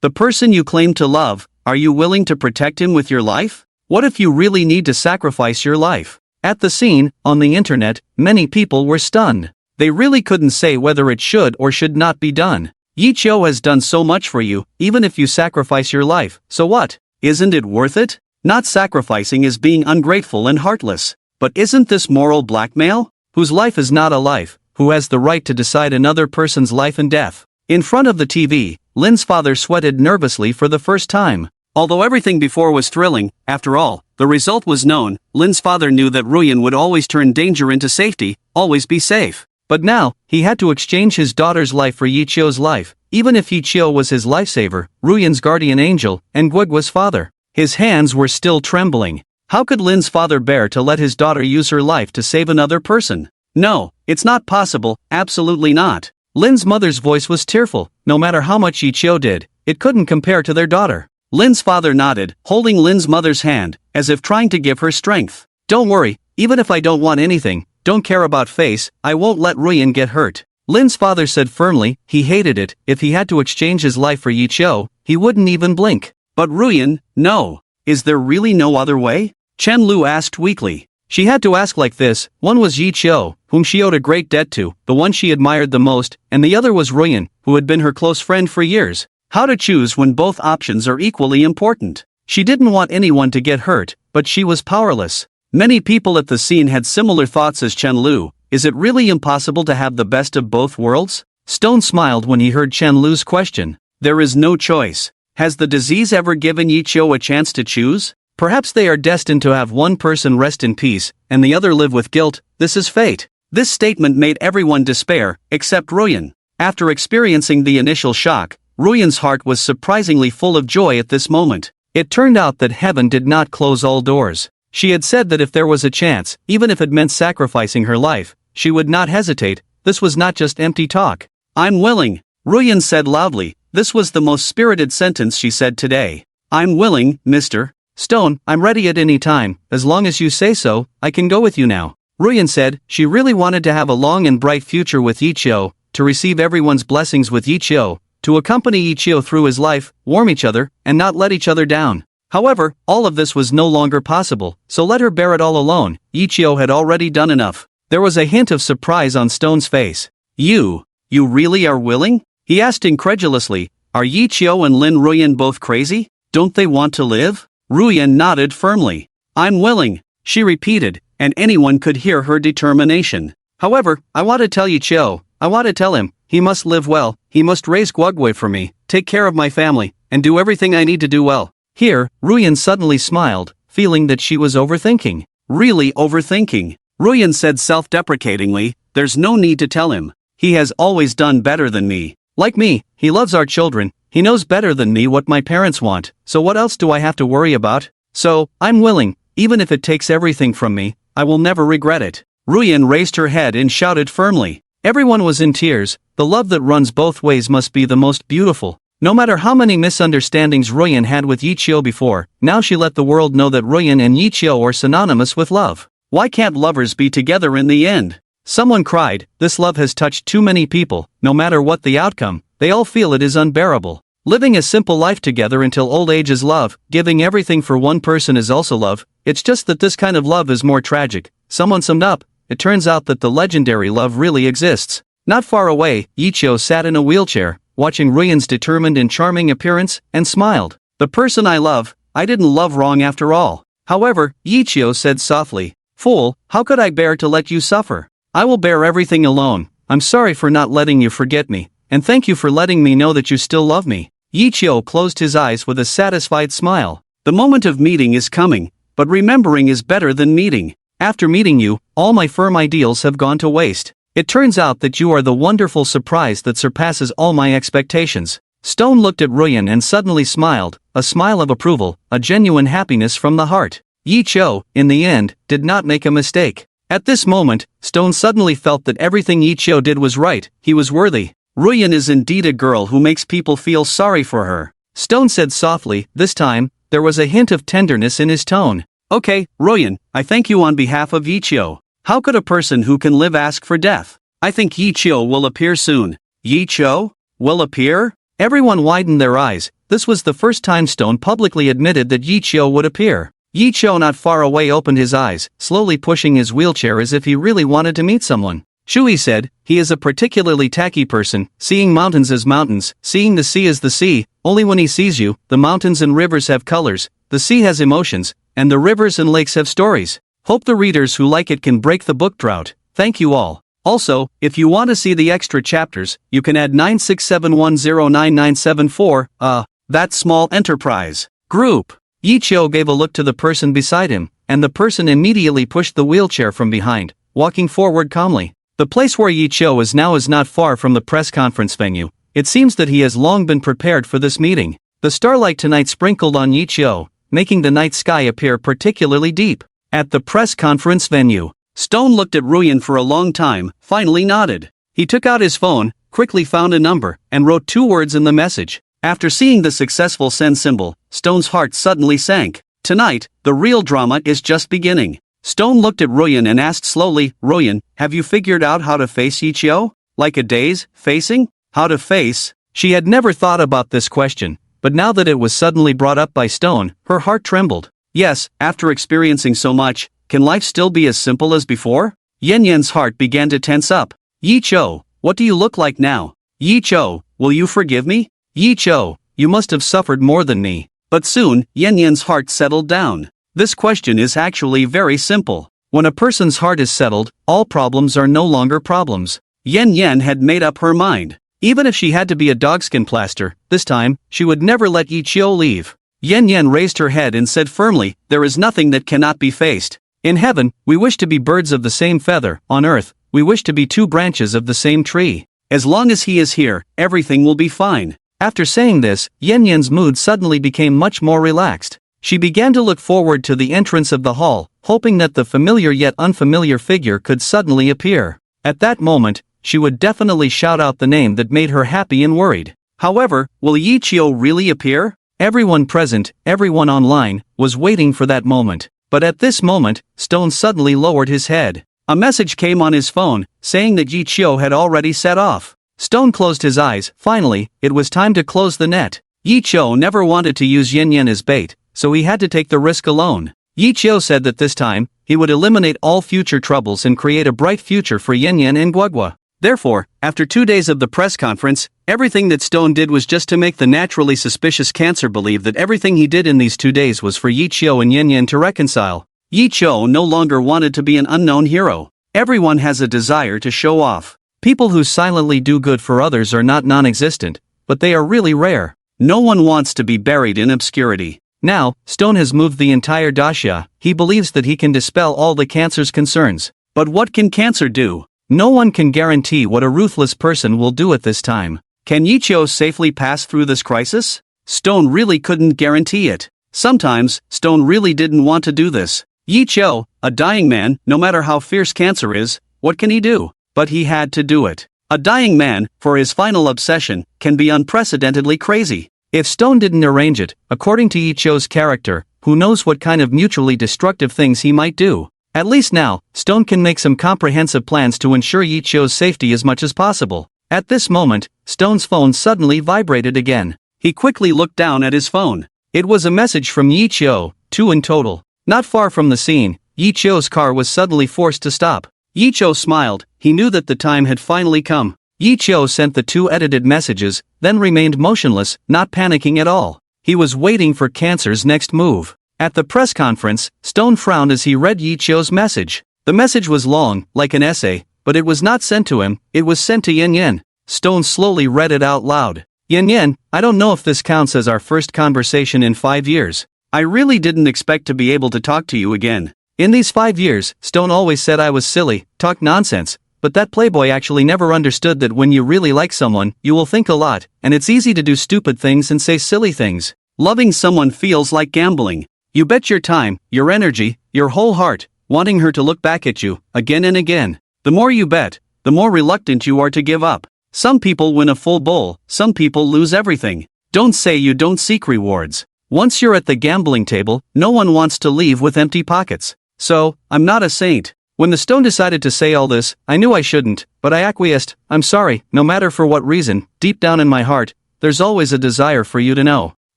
The person you claim to love, are you willing to protect him with your life? What if you really need to sacrifice your life? At the scene, on the internet, many people were stunned. They really couldn't say whether it should or should not be done. Yichio has done so much for you, even if you sacrifice your life, so what? Isn't it worth it? Not sacrificing is being ungrateful and heartless. But isn't this moral blackmail? Whose life is not a life, who has the right to decide another person's life and death? In front of the TV, Lin's father sweated nervously for the first time. Although everything before was thrilling, after all, the result was known. Lin's father knew that Ruyan would always turn danger into safety, always be safe. But now, he had to exchange his daughter's life for Yichio's life, even if Yichio was his lifesaver, Ruyan's guardian angel, and Guigua's father. His hands were still trembling. How could Lin's father bear to let his daughter use her life to save another person? No, it's not possible, absolutely not. Lin's mother's voice was tearful. No matter how much Yichio did, it couldn't compare to their daughter. Lin's father nodded, holding Lin's mother's hand, as if trying to give her strength. Don't worry, even if I don't want anything, don't care about face, I won't let Ruyan get hurt. Lin's father said firmly, he hated it. If he had to exchange his life for Yichio, he wouldn't even blink. But Ruyan, no. Is there really no other way? Chen Lu asked weakly. She had to ask like this. One was Yichio, whom she owed a great debt to, the one she admired the most, and the other was Ruyan, who had been her close friend for years. How to choose when both options are equally important? She didn't want anyone to get hurt, but she was powerless. Many people at the scene had similar thoughts as Chen Lu. Is it really impossible to have the best of both worlds? Stone smiled when he heard Chen Lu's question. There is no choice. Has the disease ever given Yichio a chance to choose? Perhaps they are destined to have one person rest in peace, and the other live with guilt. This is fate. This statement made everyone despair, except Ruyan. After experiencing the initial shock, Ruyan's heart was surprisingly full of joy at this moment. It turned out that heaven did not close all doors. She had said that if there was a chance, even if it meant sacrificing her life, she would not hesitate. This was not just empty talk. I'm willing, Ruyan said loudly. This was the most spirited sentence she said today. I'm willing, Mr. Stone, I'm ready at any time. As long as you say so, I can go with you now. Ruyan said she really wanted to have a long and bright future with Yichio, to receive everyone's blessings with Yichio, to accompany Yichio through his life, warm each other, and not let each other down. However, all of this was no longer possible, so let her bear it all alone. Yichio had already done enough. There was a hint of surprise on Stone's face. You really are willing? He asked incredulously. Are Yichio and Lin Ruyan both crazy? Don't they want to live? Ruyan nodded firmly. I'm willing, she repeated, and anyone could hear her determination. However, I want to tell Yichio, I want to tell him, he must live well, he must raise Guigui for me, take care of my family, and do everything I need to do well. Here, Ruyan suddenly smiled, feeling that she was overthinking. Really overthinking. Ruyan said self-deprecatingly, there's no need to tell him. He has always done better than me. Like me, he loves our children, he knows better than me what my parents want, so what else do I have to worry about? So, I'm willing, even if it takes everything from me, I will never regret it. Ruyan raised her head and shouted firmly. Everyone was in tears. The love that runs both ways must be the most beautiful. No matter how many misunderstandings Ruyan had with Yichio before, now she let the world know that Ruyan and Yichio are synonymous with love. Why can't lovers be together in the end? Someone cried, this love has touched too many people, no matter what the outcome, they all feel it is unbearable. Living a simple life together until old age is love, giving everything for one person is also love, it's just that this kind of love is more tragic. Someone summed up, it turns out that the legendary love really exists. Not far away, Ichio sat in a wheelchair, watching Ruyen's determined and charming appearance, and smiled. The person I love, I didn't love wrong after all. However, Ichio said softly, fool, how could I bear to let you suffer? I will bear everything alone. I'm sorry for not letting you forget me, and thank you for letting me know that you still love me. Ichio closed his eyes with a satisfied smile. The moment of meeting is coming, but remembering is better than meeting. After meeting you, all my firm ideals have gone to waste. It turns out that you are the wonderful surprise that surpasses all my expectations. Stone looked at Ruyen and suddenly smiled, a smile of approval, a genuine happiness from the heart. Ichio, in the end, did not make a mistake. At this moment, Stone suddenly felt that everything Ichio did was right, he was worthy. Ruyen is indeed a girl who makes people feel sorry for her. Stone said softly, this time, there was a hint of tenderness in his tone. Okay, Ruyen, I thank you on behalf of Ichio. How could a person who can live ask for death? I think Ichio will appear soon. Ichio? Will appear? Everyone widened their eyes. This was the first time Stone publicly admitted that Ichio would appear. Ichio not far away opened his eyes, slowly pushing his wheelchair as if he really wanted to meet someone. Shui said, he is a particularly tacky person, seeing mountains as mountains, seeing the sea as the sea, only when he sees you, the mountains and rivers have colors, the sea has emotions, and the rivers and lakes have stories. Hope the readers who like it can break the book drought. Thank you all. Also, if you want to see the extra chapters, you can add 967109974, that small enterprise. Group. Ichio gave a look to the person beside him, and the person immediately pushed the wheelchair from behind, walking forward calmly. The place where Ichio is now is not far from the press conference venue. It seems that he has long been prepared for this meeting. The starlight tonight sprinkled on Ichio, making the night sky appear particularly deep. At the press conference venue, Stone looked at Ruyen for a long time, finally nodded. He took out his phone, quickly found a number, and wrote 2 words in the message. After seeing the successful send symbol, Stone's heart suddenly sank. Tonight, the real drama is just beginning. Stone looked at Ruyen and asked slowly, Ruyen, have you figured out how to face Ichio? Like a daze, facing? How to face? She had never thought about this question, but now that it was suddenly brought up by Stone, her heart trembled. Yes, after experiencing so much, can life still be as simple as before? Yen's heart began to tense up. Ichio, what do you look like now? Ichio, will you forgive me? Ichio, you must have suffered more than me. But soon, Yen's heart settled down. This question is actually very simple. When a person's heart is settled, all problems are no longer problems. Yen had made up her mind. Even if she had to be a dogskin plaster, this time, she would never let Ichio leave. Yen raised her head and said firmly, there is nothing that cannot be faced. In heaven, we wish to be birds of the same feather. On earth, we wish to be 2 branches of the same tree. As long as he is here, everything will be fine. After saying this, Yen's mood suddenly became much more relaxed. She began to look forward to the entrance of the hall, hoping that the familiar yet unfamiliar figure could suddenly appear. At that moment, she would definitely shout out the name that made her happy and worried. However, will Ichio really appear? Everyone present, everyone online, was waiting for that moment. But at this moment, Stone suddenly lowered his head. A message came on his phone, saying that Ichio had already set off. Stone closed his eyes. Finally, it was time to close the net. Ichio never wanted to use Yen as bait, so he had to take the risk alone. Ichio said that this time, he would eliminate all future troubles and create a bright future for Yen and Guagua. Therefore, after 2 days of the press conference, everything that Stone did was just to make the naturally suspicious Cancer believe that everything he did in these 2 days was for Ichio and Yen to reconcile. Ichio no longer wanted to be an unknown hero. Everyone has a desire to show off. People who silently do good for others are not non-existent, but they are really rare. No one wants to be buried in obscurity. Now, Stone has moved the entire Dacia. He believes that he can dispel all the Cancer's concerns. But what can Cancer do? No one can guarantee what a ruthless person will do at this time. Can Ichio safely pass through this crisis? Stone really couldn't guarantee it. Sometimes, Stone really didn't want to do this. Ichio, a dying man, no matter how fierce Cancer is, what can he do? But he had to do it. A dying man, for his final obsession, can be unprecedentedly crazy. If Stone didn't arrange it, according to Ichio's character, who knows what kind of mutually destructive things he might do. At least now, Stone can make some comprehensive plans to ensure Yi Chio's safety as much as possible. At this moment, Stone's phone suddenly vibrated again. He quickly looked down at his phone. It was a message from Yi Chio, 2 in total. Not far from the scene, Yi Chio's car was suddenly forced to stop. Yi Chio smiled, he knew that the time had finally come. Yi Chio sent the 2 edited messages, then remained motionless, not panicking at all. He was waiting for Cancer's next move. At the press conference, Stone frowned as he read Yi Chio's message. The message was long, like an essay, but it was not sent to him, it was sent to Yin Yin. Stone slowly read it out loud. Yin Yin, I don't know if this counts as our first conversation in 5 years. I really didn't expect to be able to talk to you again. In these 5 years, Stone always said I was silly, talked nonsense, but that playboy actually never understood that when you really like someone, you will think a lot, and it's easy to do stupid things and say silly things. Loving someone feels like gambling. You bet your time, your energy, your whole heart, wanting her to look back at you, again and again. The more you bet, the more reluctant you are to give up. Some people win a full bowl, some people lose everything. Don't say you don't seek rewards. Once you're at the gambling table, no one wants to leave with empty pockets. So, I'm not a saint. When the Stone decided to say all this, I knew I shouldn't, but I acquiesced. I'm sorry, no matter for what reason, deep down in my heart, there's always a desire for you to know.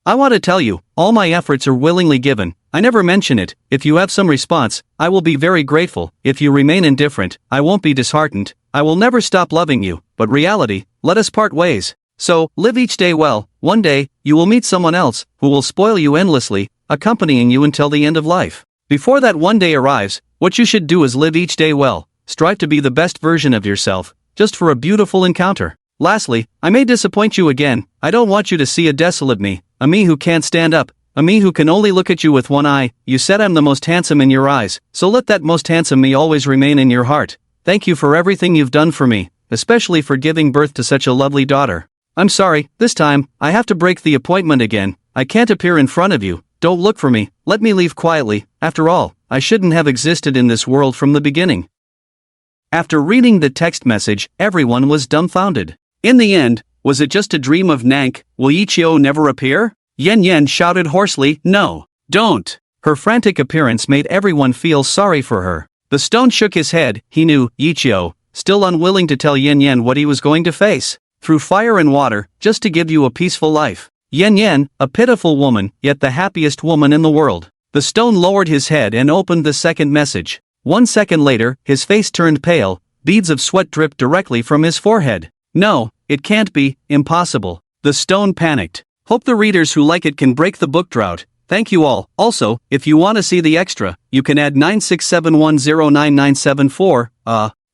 I want to tell you, all my efforts are willingly given. I never mention it. If you have some response, I will be very grateful. If you remain indifferent, I won't be disheartened. I will never stop loving you, but reality, let us part ways. So, live each day well. One day, you will meet someone else, who will spoil you endlessly, accompanying you until the end of life. Before that one day arrives, what you should do is live each day well. Strive to be the best version of yourself, just for a beautiful encounter. Lastly, I may disappoint you again. I don't want you to see a desolate me, a me who can't stand up, a me who can only look at you with one eye. You said I'm the most handsome in your eyes, so let that most handsome me always remain in your heart. Thank you for everything you've done for me, especially for giving birth to such a lovely daughter. I'm sorry, this time, I have to break the appointment again. I can't appear in front of you. Don't look for me, let me leave quietly. After all, I shouldn't have existed in this world from the beginning. After reading the text message, everyone was dumbfounded. In the end, was it just a dream of Nank? Will Yi Chio never appear? Yen Yen shouted hoarsely, no, don't. Her frantic appearance made everyone feel sorry for her. The Stone shook his head. He knew, Yi Chio, still unwilling to tell Yen Yen what he was going to face. Through fire and water, just to give you a peaceful life. Yen Yen, a pitiful woman, yet the happiest woman in the world. The Stone lowered his head and opened the second message. 1 second later, his face turned pale, beads of sweat dripped directly from his forehead. No, it can't be, impossible. The Stone panicked. Hope the readers who like it can break the book drought. Thank you all. Also, if you want to see the extra, you can add 967109974,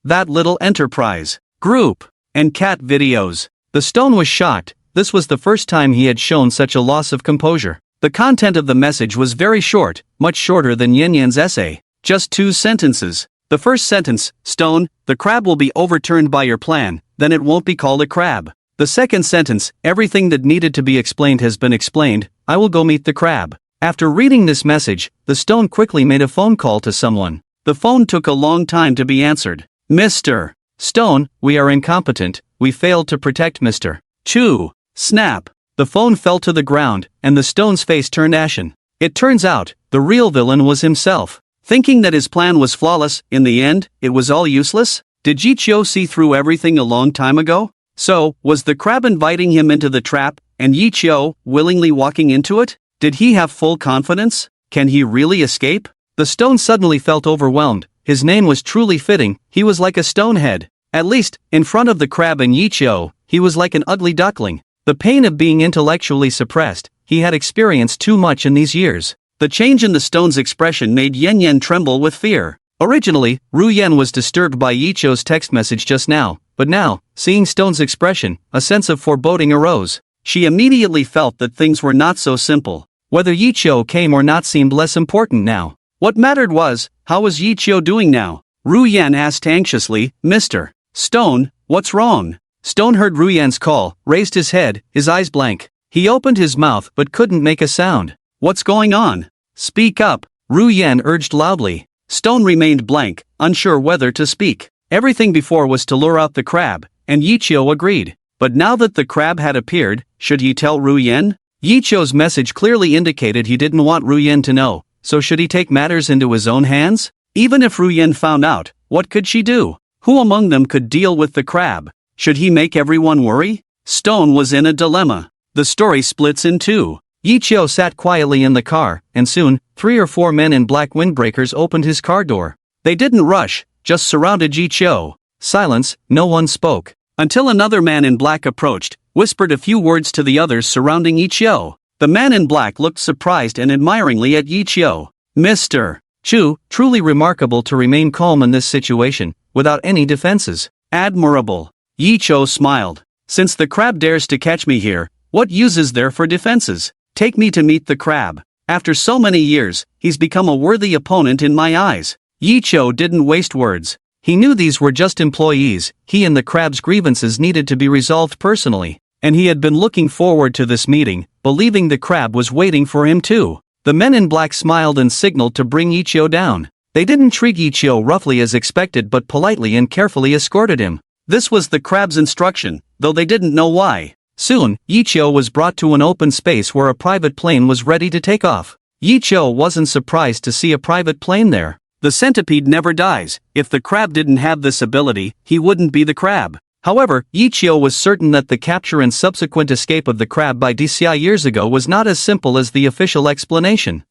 that little enterprise, group, and cat videos. The Stone was shocked. This was the first time he had shown such a loss of composure. The content of the message was very short, much shorter than Yin Yan's essay. Just 2 sentences. The first sentence, Stone, the crab will be overturned by your plan, then it won't be called a crab. The second sentence, everything that needed to be explained has been explained, I will go meet the crab. After reading this message, the Stone quickly made a phone call to someone. The phone took a long time to be answered. Mr. Stone, we are incompetent, we failed to protect Mr. Chu. Snap. The phone fell to the ground, and the Stone's face turned ashen. It turns out, the real villain was himself. Thinking that his plan was flawless, in the end, it was all useless? Did Yi Chio see through everything a long time ago? So, was the crab inviting him into the trap, and Yi Chio willingly walking into it? Did he have full confidence? Can he really escape? The Stone suddenly felt overwhelmed. His name was truly fitting. He was like a stonehead. At least, in front of the crab and Yi Chio, he was like an ugly duckling. The pain of being intellectually suppressed, he had experienced too much in these years. The change in the Stone's expression made Yen Yen tremble with fear. Originally, Ru Yen was disturbed by Yi Chio's text message just now, but now, seeing Stone's expression, a sense of foreboding arose. She immediately felt that things were not so simple. Whether Yi Chio came or not seemed less important now. What mattered was, how was Yi Chio doing now? Ru Yen asked anxiously, Mr. Stone, what's wrong? Stone heard Ru Yan's call, raised his head, his eyes blank. He opened his mouth but couldn't make a sound. What's going on? Speak up, Ru Yan urged loudly. Stone remained blank, unsure whether to speak. Everything before was to lure out the crab, and Yi Chio agreed. But now that the crab had appeared, should he tell Ru Yan? Yi Chio's message clearly indicated he didn't want Ru Yan to know, so should he take matters into his own hands? Even if Ruyen found out, what could she do? Who among them could deal with the crab? Should he make everyone worry? Stone was in a dilemma. The story splits in two. Yichio sat quietly in the car, and soon, 3 or 4 men in black windbreakers opened his car door. They didn't rush, just surrounded Yichio. Silence, no one spoke. Until another man in black approached, whispered a few words to the others surrounding Yichio. The man in black looked surprised and admiringly at Yichio. Mr. Chu, truly remarkable to remain calm in this situation, without any defenses. Admirable. Yichio smiled. Since the crab dares to catch me here, what use is there for defenses? Take me to meet the crab. After so many years, he's become a worthy opponent in my eyes. Yichio didn't waste words. He knew these were just employees, he and the crab's grievances needed to be resolved personally, and he had been looking forward to this meeting, believing the crab was waiting for him too. The men in black smiled and signaled to bring Yichio down. They didn't treat Yichio roughly as expected but politely and carefully escorted him. This was the crab's instruction, though they didn't know why. Soon, Yichio was brought to an open space where a private plane was ready to take off. Yichio wasn't surprised to see a private plane there. The centipede never dies. If the crab didn't have this ability, he wouldn't be the crab. However, Yichio was certain that the capture and subsequent escape of the crab by DCI years ago was not as simple as the official explanation.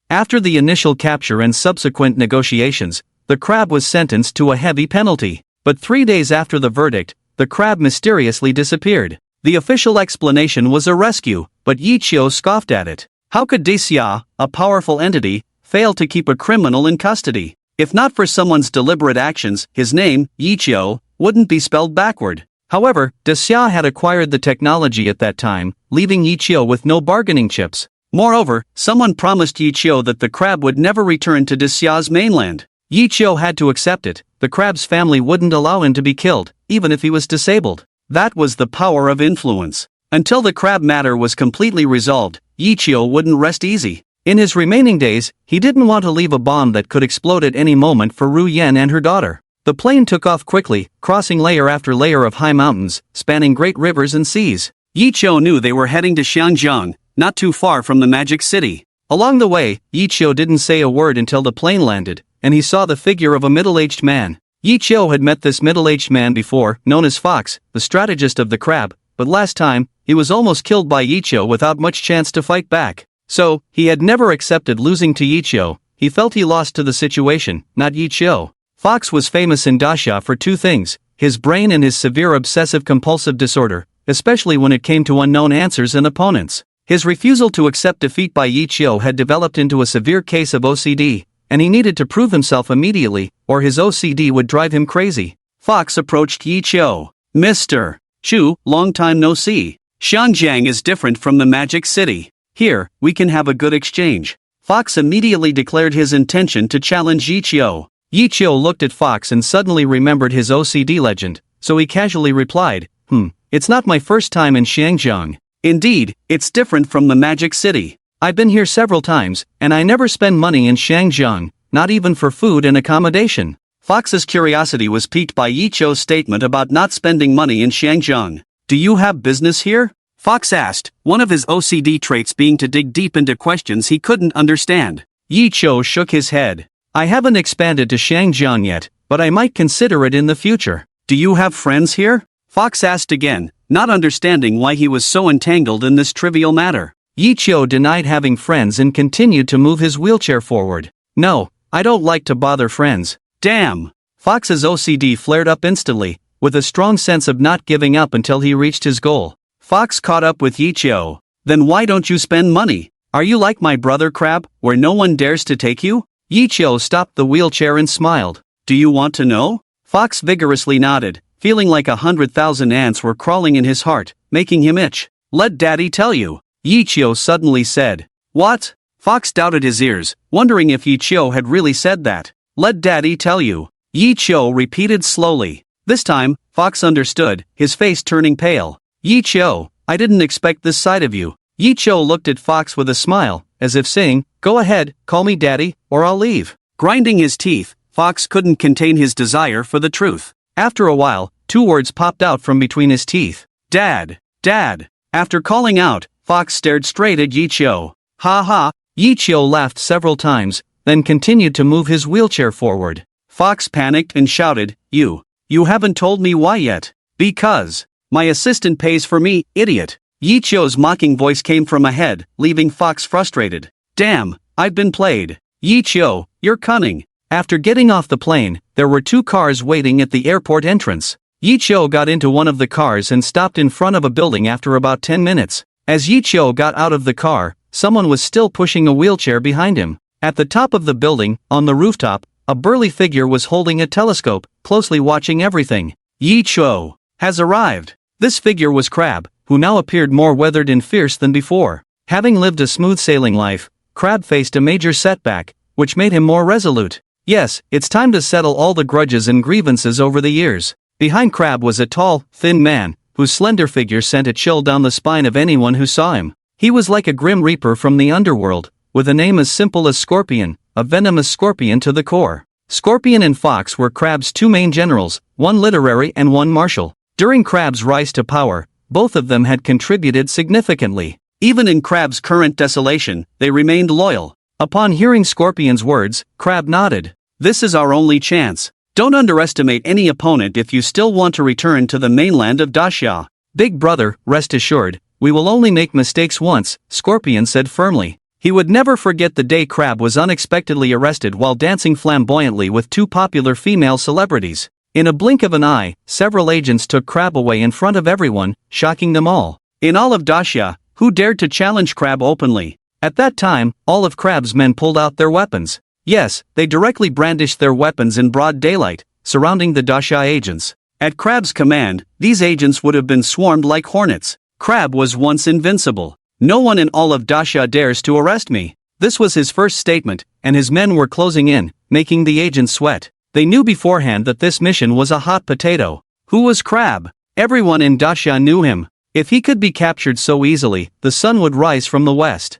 After the initial capture and subsequent negotiations, the crab was sentenced to a heavy penalty. But 3 days after the verdict, the crab mysteriously disappeared. The official explanation was a rescue, but Yichio scoffed at it. How could DCI, a powerful entity, fail to keep a criminal in custody? If not for someone's deliberate actions, his name, Yichio, wouldn't be spelled backward. However, DCI had acquired the technology at that time, leaving Yichio with no bargaining chips. Moreover, someone promised Yichio that the crab would never return to DCI's mainland. Yichio had to accept it. The crab's family wouldn't allow him to be killed, even if he was disabled. That was the power of influence. Until the crab matter was completely resolved, Yichio wouldn't rest easy. In his remaining days, he didn't want to leave a bomb that could explode at any moment for Ru Yen and her daughter. The plane took off quickly, crossing layer after layer of high mountains, spanning great rivers and seas. Yichio knew they were heading to Xiangjiang, not too far from the Magic City. Along the way, Yichio didn't say a word until the plane landed, and he saw the figure of a middle-aged man. Yichio had met this middle-aged man before, known as Fox, the strategist of the crab, but last time, he was almost killed by Yichio without much chance to fight back. So, he had never accepted losing to Yichio. He felt he lost to the situation, not Yichio. Fox was famous in Daxia for 2 things, his brain and his severe obsessive-compulsive disorder, especially when it came to unknown answers and opponents. His refusal to accept defeat by Yichio had developed into a severe case of OCD, and he needed to prove himself immediately, or his OCD would drive him crazy. Fox approached Yichio. Mr. Chu, long time no see. Xiangjiang is different from the Magic City. Here, we can have a good exchange. Fox immediately declared his intention to challenge Yichio. Yichio looked at Fox and suddenly remembered his OCD legend, so he casually replied, it's not my first time in Xiangjiang. Indeed, it's different from the Magic City. I've been here several times, and I never spend money in Xiangjiang, not even for food and accommodation. Fox's curiosity was piqued by Yichio's statement about not spending money in Xiangjiang. Do you have business here? Fox asked, one of his OCD traits being to dig deep into questions he couldn't understand. Yichio shook his head. I haven't expanded to Xiangjiang yet, but I might consider it in the future. Do you have friends here? Fox asked again, not understanding why he was so entangled in this trivial matter. Yichio denied having friends and continued to move his wheelchair forward. No, I don't like to bother friends. Damn! Fox's OCD flared up instantly, with a strong sense of not giving up until he reached his goal. Fox caught up with Yichio. Then why don't you spend money? Are you like my brother Crab, where no one dares to take you? Yichio stopped the wheelchair and smiled. Do you want to know? Fox vigorously nodded, feeling like 100,000 ants were crawling in his heart, making him itch. Let Daddy tell you. Yichio suddenly said. What? Fox doubted his ears, wondering if Yichio had really said that. Let Daddy tell you. Yichio repeated slowly. This time, Fox understood, his face turning pale. Yichio, I didn't expect this side of you. Yichio looked at Fox with a smile, as if saying, go ahead, call me Daddy, or I'll leave. Grinding his teeth, Fox couldn't contain his desire for the truth. After a while, 2 words popped out from between his teeth. Dad, Dad. After calling out, Fox stared straight at Yichio. Ha ha. Yichio laughed several times, then continued to move his wheelchair forward. Fox panicked and shouted, You haven't told me why yet. Because my assistant pays for me, idiot. Yi Chio's mocking voice came from ahead, leaving Fox frustrated. Damn, I've been played. Yi Chio, you're cunning. After getting off the plane, there were 2 cars waiting at the airport entrance. Yi Chio got into one of the cars and stopped in front of a building after about 10 minutes. As Yi Chio got out of the car, someone was still pushing a wheelchair behind him. At the top of the building, on the rooftop, a burly figure was holding a telescope, closely watching everything. Yi Chio has arrived. This figure was Crab, who now appeared more weathered and fierce than before. Having lived a smooth sailing life, Crab faced a major setback, which made him more resolute. Yes, it's time to settle all the grudges and grievances over the years. Behind Crab was a tall, thin man, whose slender figure sent a chill down the spine of anyone who saw him. He was like a grim reaper from the underworld, with a name as simple as Scorpion, a venomous scorpion to the core. Scorpion and Fox were Crab's 2 main generals, one literary and one martial. During Crab's rise to power, both of them had contributed significantly. Even in Crab's current desolation, they remained loyal. Upon hearing Scorpion's words, Crab nodded. This is our only chance. Don't underestimate any opponent if you still want to return to the mainland of Daxia. Big brother, rest assured, we will only make mistakes once, Scorpion said firmly. He would never forget the day Crab was unexpectedly arrested while dancing flamboyantly with 2 popular female celebrities. In a blink of an eye, several agents took Crab away in front of everyone, shocking them all. In all of Daxia, who dared to challenge Crab openly? At that time, all of Crab's men pulled out their weapons. Yes, they directly brandished their weapons in broad daylight, surrounding the Daxia agents. At Crab's command, these agents would have been swarmed like hornets. Crab was once invincible. No one in all of Daxia dares to arrest me. This was his first statement, and his men were closing in, making the agents sweat. They knew beforehand that this mission was a hot potato. Who was Crab? Everyone in Daxia knew him. If he could be captured so easily, the sun would rise from the west.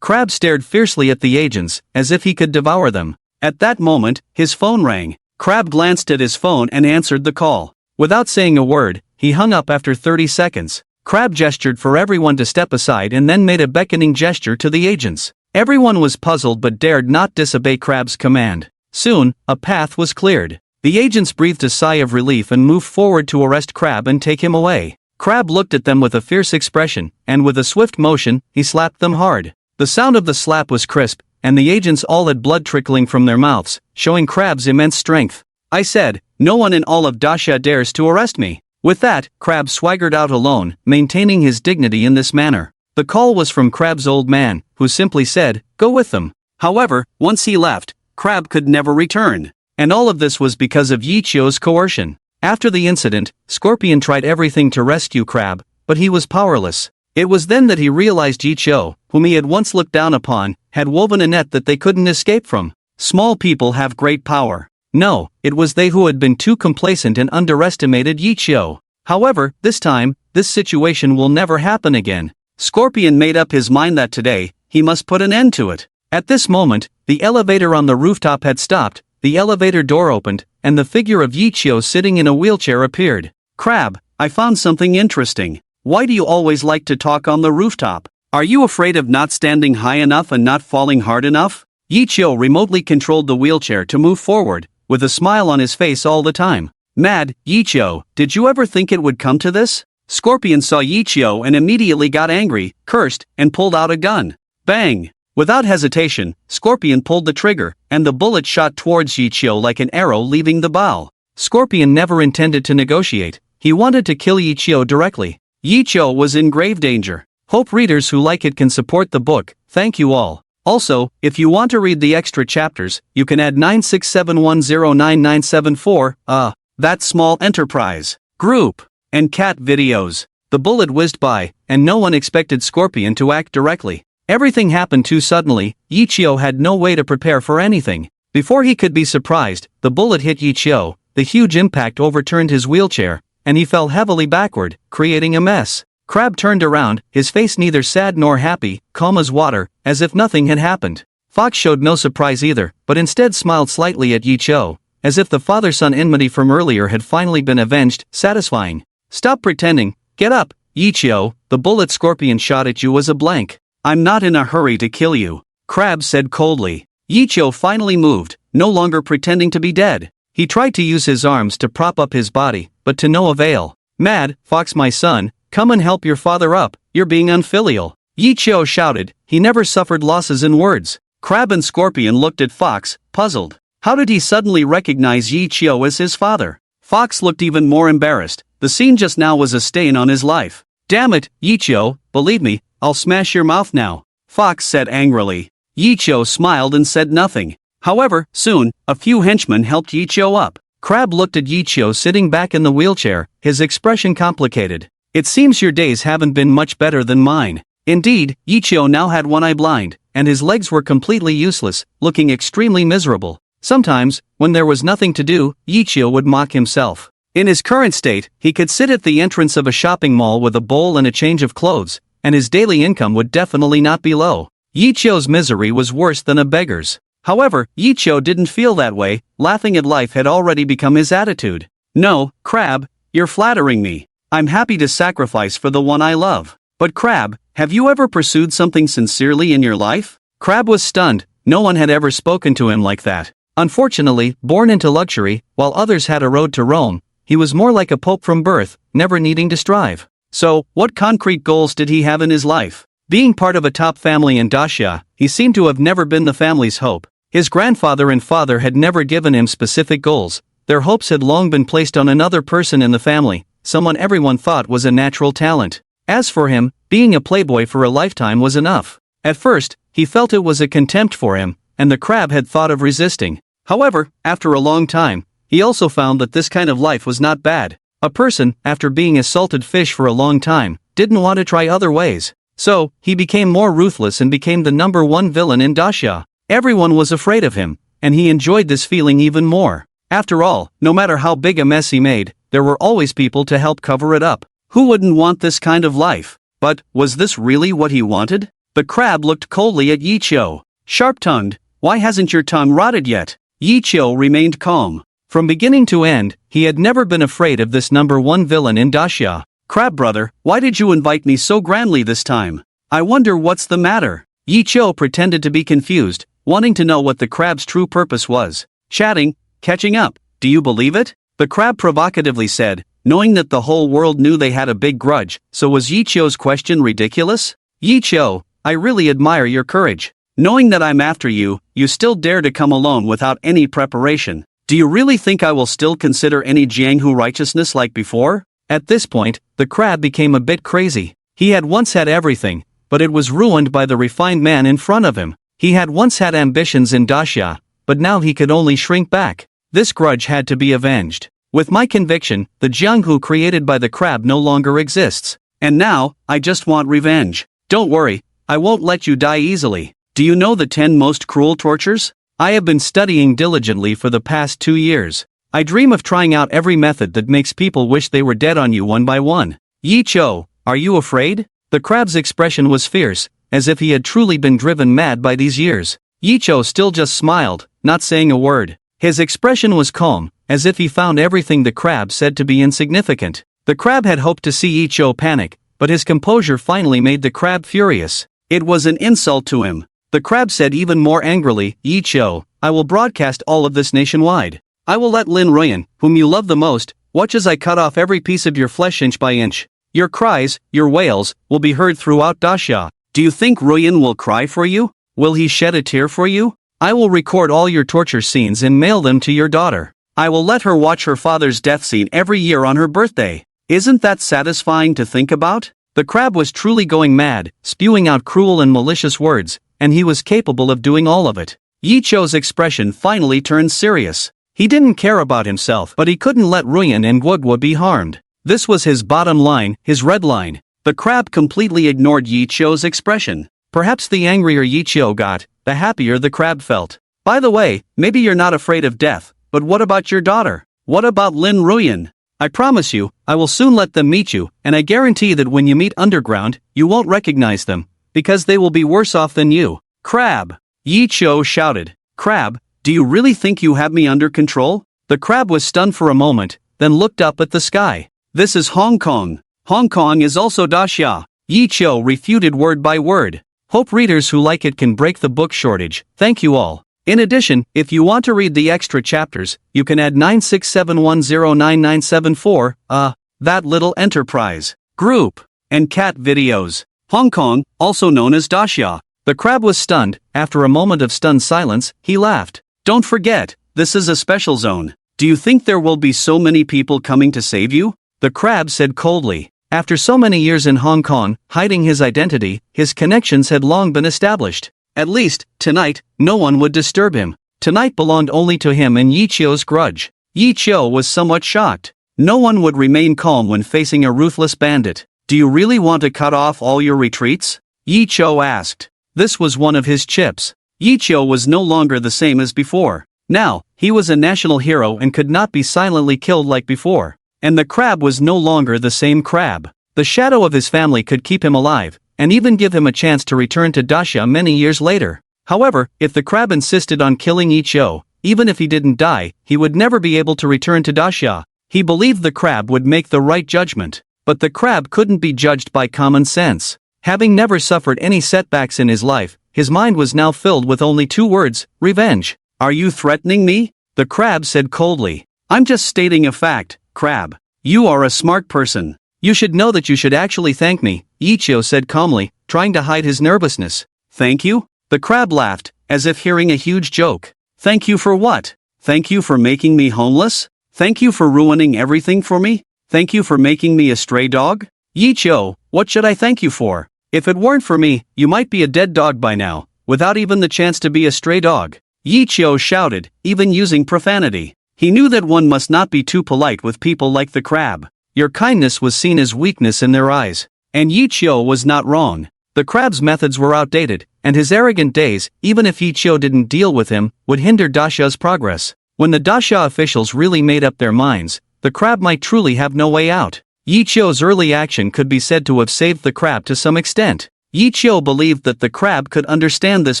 Crab stared fiercely at the agents, as if he could devour them. At that moment, his phone rang. Crab glanced at his phone and answered the call. Without saying a word, he hung up after 30 seconds. Crab gestured for everyone to step aside and then made a beckoning gesture to the agents. Everyone was puzzled but dared not disobey Crab's command. Soon, a path was cleared. The agents breathed a sigh of relief and moved forward to arrest Crab and take him away. Crab looked at them with a fierce expression, and with a swift motion, he slapped them hard. The sound of the slap was crisp, and the agents all had blood trickling from their mouths, showing Crab's immense strength. I said, no one in all of Daxia dares to arrest me. With that, Crab swaggered out alone, maintaining his dignity in this manner. The call was from Crab's old man, who simply said, go with them. However, once he left, Crab could never return. And all of this was because of Yi Chio's coercion. After the incident, Scorpion tried everything to rescue Crab, but he was powerless. It was then that he realized Yi Chio, whom he had once looked down upon, had woven a net that they couldn't escape from. Small people have great power. No, it was they who had been too complacent and underestimated Yi Chio. However, this time, this situation will never happen again. Scorpion made up his mind that today, he must put an end to it. At this moment, the elevator on the rooftop had stopped, the elevator door opened, and the figure of Yi Chio sitting in a wheelchair appeared. Crab, I found something interesting. Why do you always like to talk on the rooftop? Are you afraid of not standing high enough and not falling hard enough? Yi Chio remotely controlled the wheelchair to move forward, with a smile on his face all the time. Mad, Yi Chio, did you ever think it would come to this? Scorpion saw Yi Chio and immediately got angry, cursed, and pulled out a gun. Bang! Without hesitation, Scorpion pulled the trigger, and the bullet shot towards Yi Chio like an arrow leaving the bow. Scorpion never intended to negotiate. He wanted to kill Yi Chio directly. Yi Chio was in grave danger. Hope readers who like it can support the book. Thank you all. Also, if you want to read the extra chapters, you can add 967109974, that small enterprise, group, and cat videos. The bullet whizzed by, and no one expected Scorpion to act directly. Everything happened too suddenly. Yi Chio had no way to prepare for anything. Before he could be surprised, the bullet hit Yi Chio, the huge impact overturned his wheelchair, and he fell heavily backward, creating a mess. Crab turned around, his face neither sad nor happy, calm as water, as if nothing had happened. Fox showed no surprise either, but instead smiled slightly at Yi Chio, as if the father-son enmity from earlier had finally been avenged, satisfying. Stop pretending, get up, Yi Chio, the bullet Scorpion shot at you was a blank. I'm not in a hurry to kill you, Crab said coldly. Yicho finally moved, no longer pretending to be dead. He tried to use his arms to prop up his body, but to no avail. Mad Fox, my son, come and help your father up, you're being unfilial. Yicho shouted. He never suffered losses in words. Crab and Scorpion looked at Fox, puzzled. How did he suddenly recognize Yicho as his father? Fox looked even more embarrassed. The scene just now was a stain on his life. Damn it, Yicho, believe me, I'll smash your mouth now, Fox said angrily. Yicho smiled and said nothing. However, soon, a few henchmen helped Yicho up. Crab looked at Yicho sitting back in the wheelchair, his expression complicated. It seems your days haven't been much better than mine. Indeed, Yicho now had one eye blind, and his legs were completely useless, looking extremely miserable. Sometimes, when there was nothing to do, Yicho would mock himself. In his current state, he could sit at the entrance of a shopping mall with a bowl and a change of clothes, and his daily income would definitely not be low. Yicho's misery was worse than a beggar's. However, Yicho didn't feel that way. Laughing at life had already become his attitude. No, Crab, you're flattering me. I'm happy to sacrifice for the one I love. But Crab, have you ever pursued something sincerely in your life? Crab was stunned. No one had ever spoken to him like that. Unfortunately, born into luxury, while others had a road to Rome, he was more like a pope from birth, never needing to strive. So, what concrete goals did he have in his life? Being part of a top family in Dacia, he seemed to have never been the family's hope. His grandfather and father had never given him specific goals. Their hopes had long been placed on another person in the family, someone everyone thought was a natural talent. As for him, being a playboy for a lifetime was enough. At first, he felt it was a contempt for him, and the Crab had thought of resisting. However, after a long time, he also found that this kind of life was not bad. A person, after being a salted fish for a long time, didn't want to try other ways. So, he became more ruthless and became the #1 villain in Dacia. Everyone was afraid of him, and he enjoyed this feeling even more. After all, no matter how big a mess he made, there were always people to help cover it up. Who wouldn't want this kind of life? But, was this really what he wanted? The Crab looked coldly at Yicho. Sharp-tongued, why hasn't your tongue rotted yet? Yicho remained calm. From beginning to end, he had never been afraid of this #1 villain in Dacia. Crab brother, why did you invite me so grandly this time? I wonder what's the matter? Yicho pretended to be confused, wanting to know what the Crab's true purpose was. Chatting, catching up, do you believe it? The Crab provocatively said, knowing that the whole world knew they had a big grudge. So was Yicho's question ridiculous? Yicho, I really admire your courage. Knowing that I'm after you, you still dare to come alone without any preparation. Do you really think I will still consider any Jianghu righteousness like before? At this point, the Crab became a bit crazy. He had once had everything, but it was ruined by the refined man in front of him. He had once had ambitions in Dacia, but now he could only shrink back. This grudge had to be avenged. With my conviction, the Jianghu created by the Crab no longer exists. And now, I just want revenge. Don't worry, I won't let you die easily. Do you know the 10 most cruel tortures? I have been studying diligently for the past 2 years. I dream of trying out every method that makes people wish they were dead on you one by one. Yicho, are you afraid? The Crab's expression was fierce, as if he had truly been driven mad by these years. Yicho still just smiled, not saying a word. His expression was calm, as if he found everything the Crab said to be insignificant. The Crab had hoped to see Yicho panic, but his composure finally made the Crab furious. It was an insult to him. The Crab said even more angrily, Yicho, I will broadcast all of this nationwide. I will let Lin Ruyan, whom you love the most, watch as I cut off every piece of your flesh inch by inch. Your cries, your wails, will be heard throughout Dacia. Do you think Ruyan will cry for you? Will he shed a tear for you? I will record all your torture scenes and mail them to your daughter. I will let her watch her father's death scene every year on her birthday. Isn't that satisfying to think about? The Crab was truly going mad, spewing out cruel and malicious words, and he was capable of doing all of it. Yicho's expression finally turned serious. He didn't care about himself, but he couldn't let Ruyan and Guogwa be harmed. This was his bottom line, his red line. The Crab completely ignored Yicho's expression. Perhaps the angrier Yicho got, the happier the Crab felt. By the way, maybe you're not afraid of death, but what about your daughter? What about Lin Ruyan? I promise you, I will soon let them meet you, and I guarantee that when you meet underground, you won't recognize them, because they will be worse off than you. Crab! Yicho shouted. Crab, do you really think you have me under control? The Crab was stunned for a moment, then looked up at the sky. This is Hong Kong. Hong Kong is also Dacia. Yicho refuted word by word. Hope readers who like it can break the book shortage. Thank you all. In addition, if you want to read the extra chapters, you can add 967109974, that little enterprise, group, and cat videos. Hong Kong, also known as Daxia. The crab was stunned. After a moment of stunned silence, he laughed. Don't forget, this is a special zone. Do you think there will be so many people coming to save you? The crab said coldly. After so many years in Hong Kong, hiding his identity, his connections had long been established. At least, tonight, no one would disturb him. Tonight belonged only to him and Yi Chio's grudge. Yi Chio was somewhat shocked. No one would remain calm when facing a ruthless bandit. Do you really want to cut off all your retreats? Yi Chio asked. This was one of his chips. Yi Chio was no longer the same as before. Now, he was a national hero and could not be silently killed like before. And the crab was no longer the same crab. The shadow of his family could keep him alive, and even give him a chance to return to Daxia many years later. However, if the crab insisted on killing Yi Chio, even if he didn't die, he would never be able to return to Daxia. He believed the crab would make the right judgment. But the crab couldn't be judged by common sense. Having never suffered any setbacks in his life, his mind was now filled with only two words: revenge. Are you threatening me? The crab said coldly. I'm just stating a fact, crab. You are a smart person. You should know that you should actually thank me, Yi Chio said calmly, trying to hide his nervousness. Thank you? The crab laughed, as if hearing a huge joke. Thank you for what? Thank you for making me homeless? Thank you for ruining everything for me? Thank you for making me a stray dog? Yi Chio, what should I thank you for? If it weren't for me, you might be a dead dog by now, without even the chance to be a stray dog. Yi Chio shouted, even using profanity. He knew that one must not be too polite with people like the crab. Your kindness was seen as weakness in their eyes. And Yi Chio was not wrong. The crab's methods were outdated, and his arrogant days, even if Yi Chio didn't deal with him, would hinder Daxia's progress. When the Daxia officials really made up their minds, the crab might truly have no way out. Yi Chio's early action could be said to have saved the crab to some extent. Yi Chio believed that the crab could understand this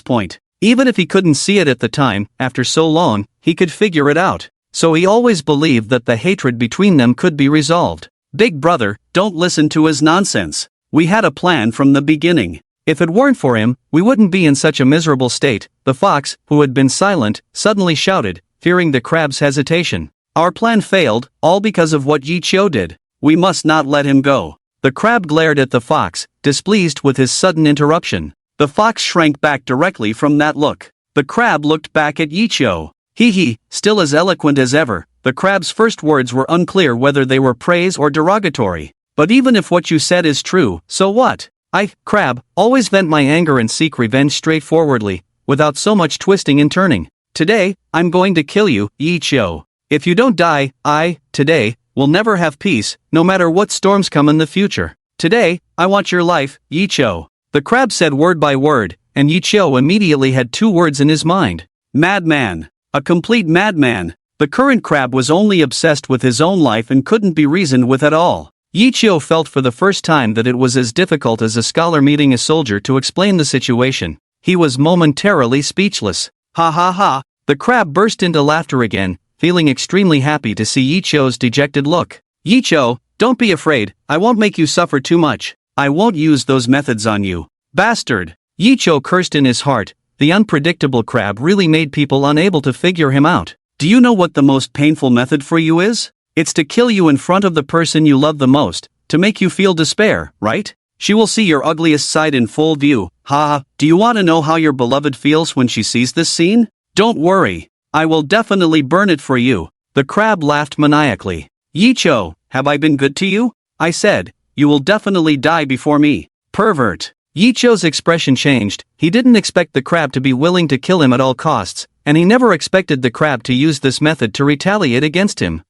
point. Even if he couldn't see it at the time, after so long, he could figure it out. So he always believed that the hatred between them could be resolved. Big brother, don't listen to his nonsense. We had a plan from the beginning. If it weren't for him, we wouldn't be in such a miserable state. The fox, who had been silent, suddenly shouted, fearing the crab's hesitation. Our plan failed, all because of what Yi Chio did. We must not let him go. The crab glared at the fox, displeased with his sudden interruption. The fox shrank back directly from that look. The crab looked back at Yi Chio. He, still as eloquent as ever. The crab's first words were unclear whether they were praise or derogatory. But even if what you said is true, so what? I, crab, always vent my anger and seek revenge straightforwardly, without so much twisting and turning. Today, I'm going to kill you, Yi Chio. If you don't die, today, will never have peace, no matter what storms come in the future. Today, I want your life, Yi Chio. The crab said word by word, and Yi Chio immediately had two words in his mind. Madman. A complete madman. The current crab was only obsessed with his own life and couldn't be reasoned with at all. Yi Chio felt for the first time that it was as difficult as a scholar meeting a soldier to explain the situation. He was momentarily speechless. Ha ha ha. The crab burst into laughter again, feeling extremely happy to see Yi Chio's dejected look. Yi Chio, don't be afraid, I won't make you suffer too much. I won't use those methods on you. Bastard. Yi Chio cursed in his heart. The unpredictable crab really made people unable to figure him out. Do you know what the most painful method for you is? It's to kill you in front of the person you love the most, to make you feel despair, right? She will see your ugliest side in full view. Ha, do you want to know how your beloved feels when she sees this scene? Don't worry. I will definitely burn it for you. The crab laughed maniacally. Yi Chio, have I been good to you? I said, you will definitely die before me. Pervert. Yi Chio's expression changed. He didn't expect the crab to be willing to kill him at all costs, and he never expected the crab to use this method to retaliate against him.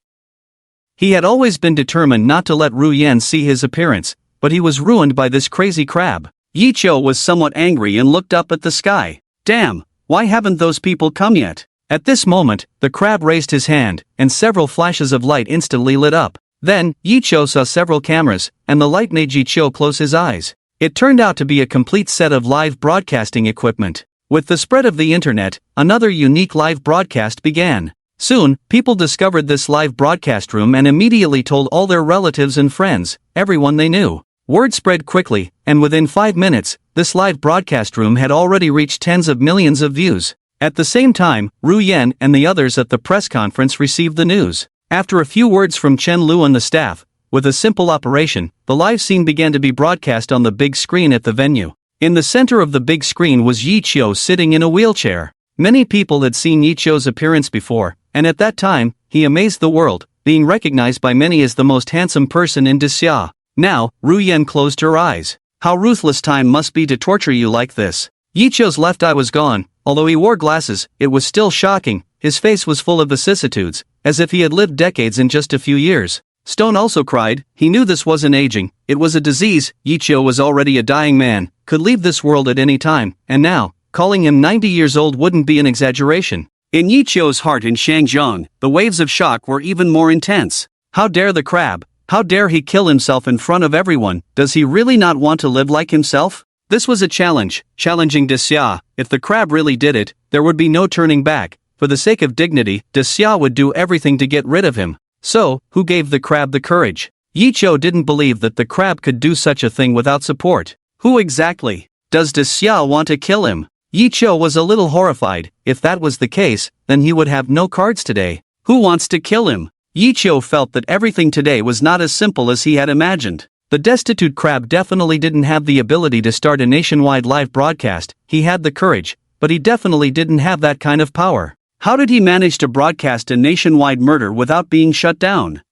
He had always been determined not to let Ru Yan see his appearance, but he was ruined by this crazy crab. Yi Chio was somewhat angry and looked up at the sky. Damn, why haven't those people come yet? At this moment, the crab raised his hand, and several flashes of light instantly lit up. Then, Yi Chio saw several cameras, and the light made Yi Chio close his eyes. It turned out to be a complete set of live broadcasting equipment. With the spread of the internet, another unique live broadcast began. Soon, people discovered this live broadcast room and immediately told all their relatives and friends, everyone they knew. Word spread quickly, and within 5 minutes, this live broadcast room had already reached tens of millions of views. At the same time, Ru Yen and the others at the press conference received the news. After a few words from Chen Lu and the staff, with a simple operation, the live scene began to be broadcast on the big screen at the venue. In the center of the big screen was Yi Qiu sitting in a wheelchair. Many people had seen Yi Qiu's appearance before, and at that time, he amazed the world, being recognized by many as the most handsome person in Xia. Now, Ru Yen closed her eyes. How ruthless time must be to torture you like this. Yi Qiu's left eye was gone. Although he wore glasses, it was still shocking. His face was full of vicissitudes, as if he had lived decades in just a few years. Stone also cried. He knew this wasn't aging, it was a disease. Yi Qiu was already a dying man, could leave this world at any time, and now, calling him 90 years old wouldn't be an exaggeration. In Yi Qiu's heart in Shangjiang, the waves of shock were even more intense. How dare the crab? How dare he kill himself in front of everyone? Does he really not want to live like himself? This was a challenge, challenging Xia. If the crab really did it, there would be no turning back. For the sake of dignity, Xia would do everything to get rid of him. So, who gave the crab the courage? Yi Qiu didn't believe that the crab could do such a thing without support. Who exactly? Does Xia want to kill him? Yi Qiu was a little horrified. If that was the case, then he would have no cards today. Who wants to kill him? Yi Qiu felt that everything today was not as simple as he had imagined. The destitute crab definitely didn't have the ability to start a nationwide live broadcast. He had the courage, but he definitely didn't have that kind of power. How did he manage to broadcast a nationwide murder without being shut down?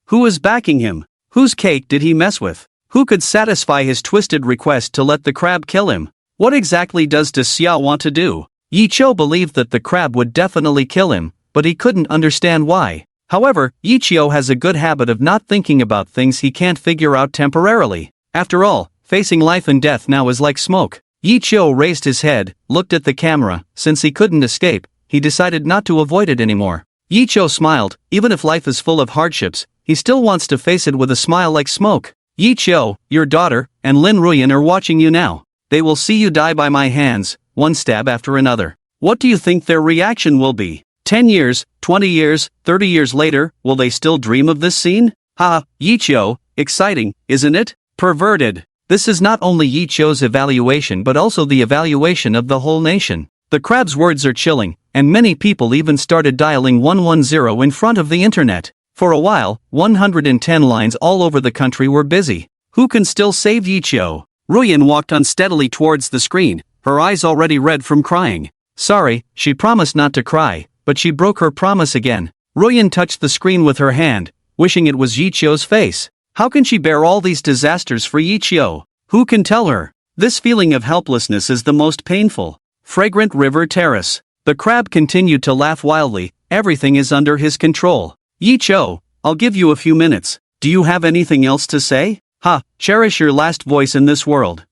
Who was backing him? Whose cake did he mess with? Who could satisfy his twisted request to let the crab kill him? What exactly does Xia want to do? Yi Qiu believed that the crab would definitely kill him, but he couldn't understand why. However, Yi Qiu has a good habit of not thinking about things he can't figure out temporarily. After all, facing life and death now is like smoke. Yi Qiu raised his head, looked at the camera. Since he couldn't escape, he decided not to avoid it anymore. Yi Qiu smiled. Even if life is full of hardships, he still wants to face it with a smile like smoke. Yi Qiu, your daughter, and Lin Ruyan are watching you now. They will see you die by my hands, one stab after another. What do you think their reaction will be? 10 years, 20 years, 30 years later, will they still dream of this scene? Ha, Yi Qiu, exciting, isn't it? Perverted. This is not only Yi Qiu's evaluation but also the evaluation of the whole nation. The crab's words are chilling, and many people even started dialing 110 in front of the internet. For a while, 110 lines all over the country were busy. Who can still save Yi Qiu? Ruyan walked unsteadily towards the screen, her eyes already red from crying. Sorry, she promised not to cry. But she broke her promise again. Ruyan touched the screen with her hand, wishing it was Yi Qiu's face. How can she bear all these disasters for Yi Qiu? Who can tell her? This feeling of helplessness is the most painful. Fragrant River Terrace. The crab continued to laugh wildly. Everything is under his control. Yi Qiu, I'll give you a few minutes. Do you have anything else to say? Ha, cherish your last voice in this world.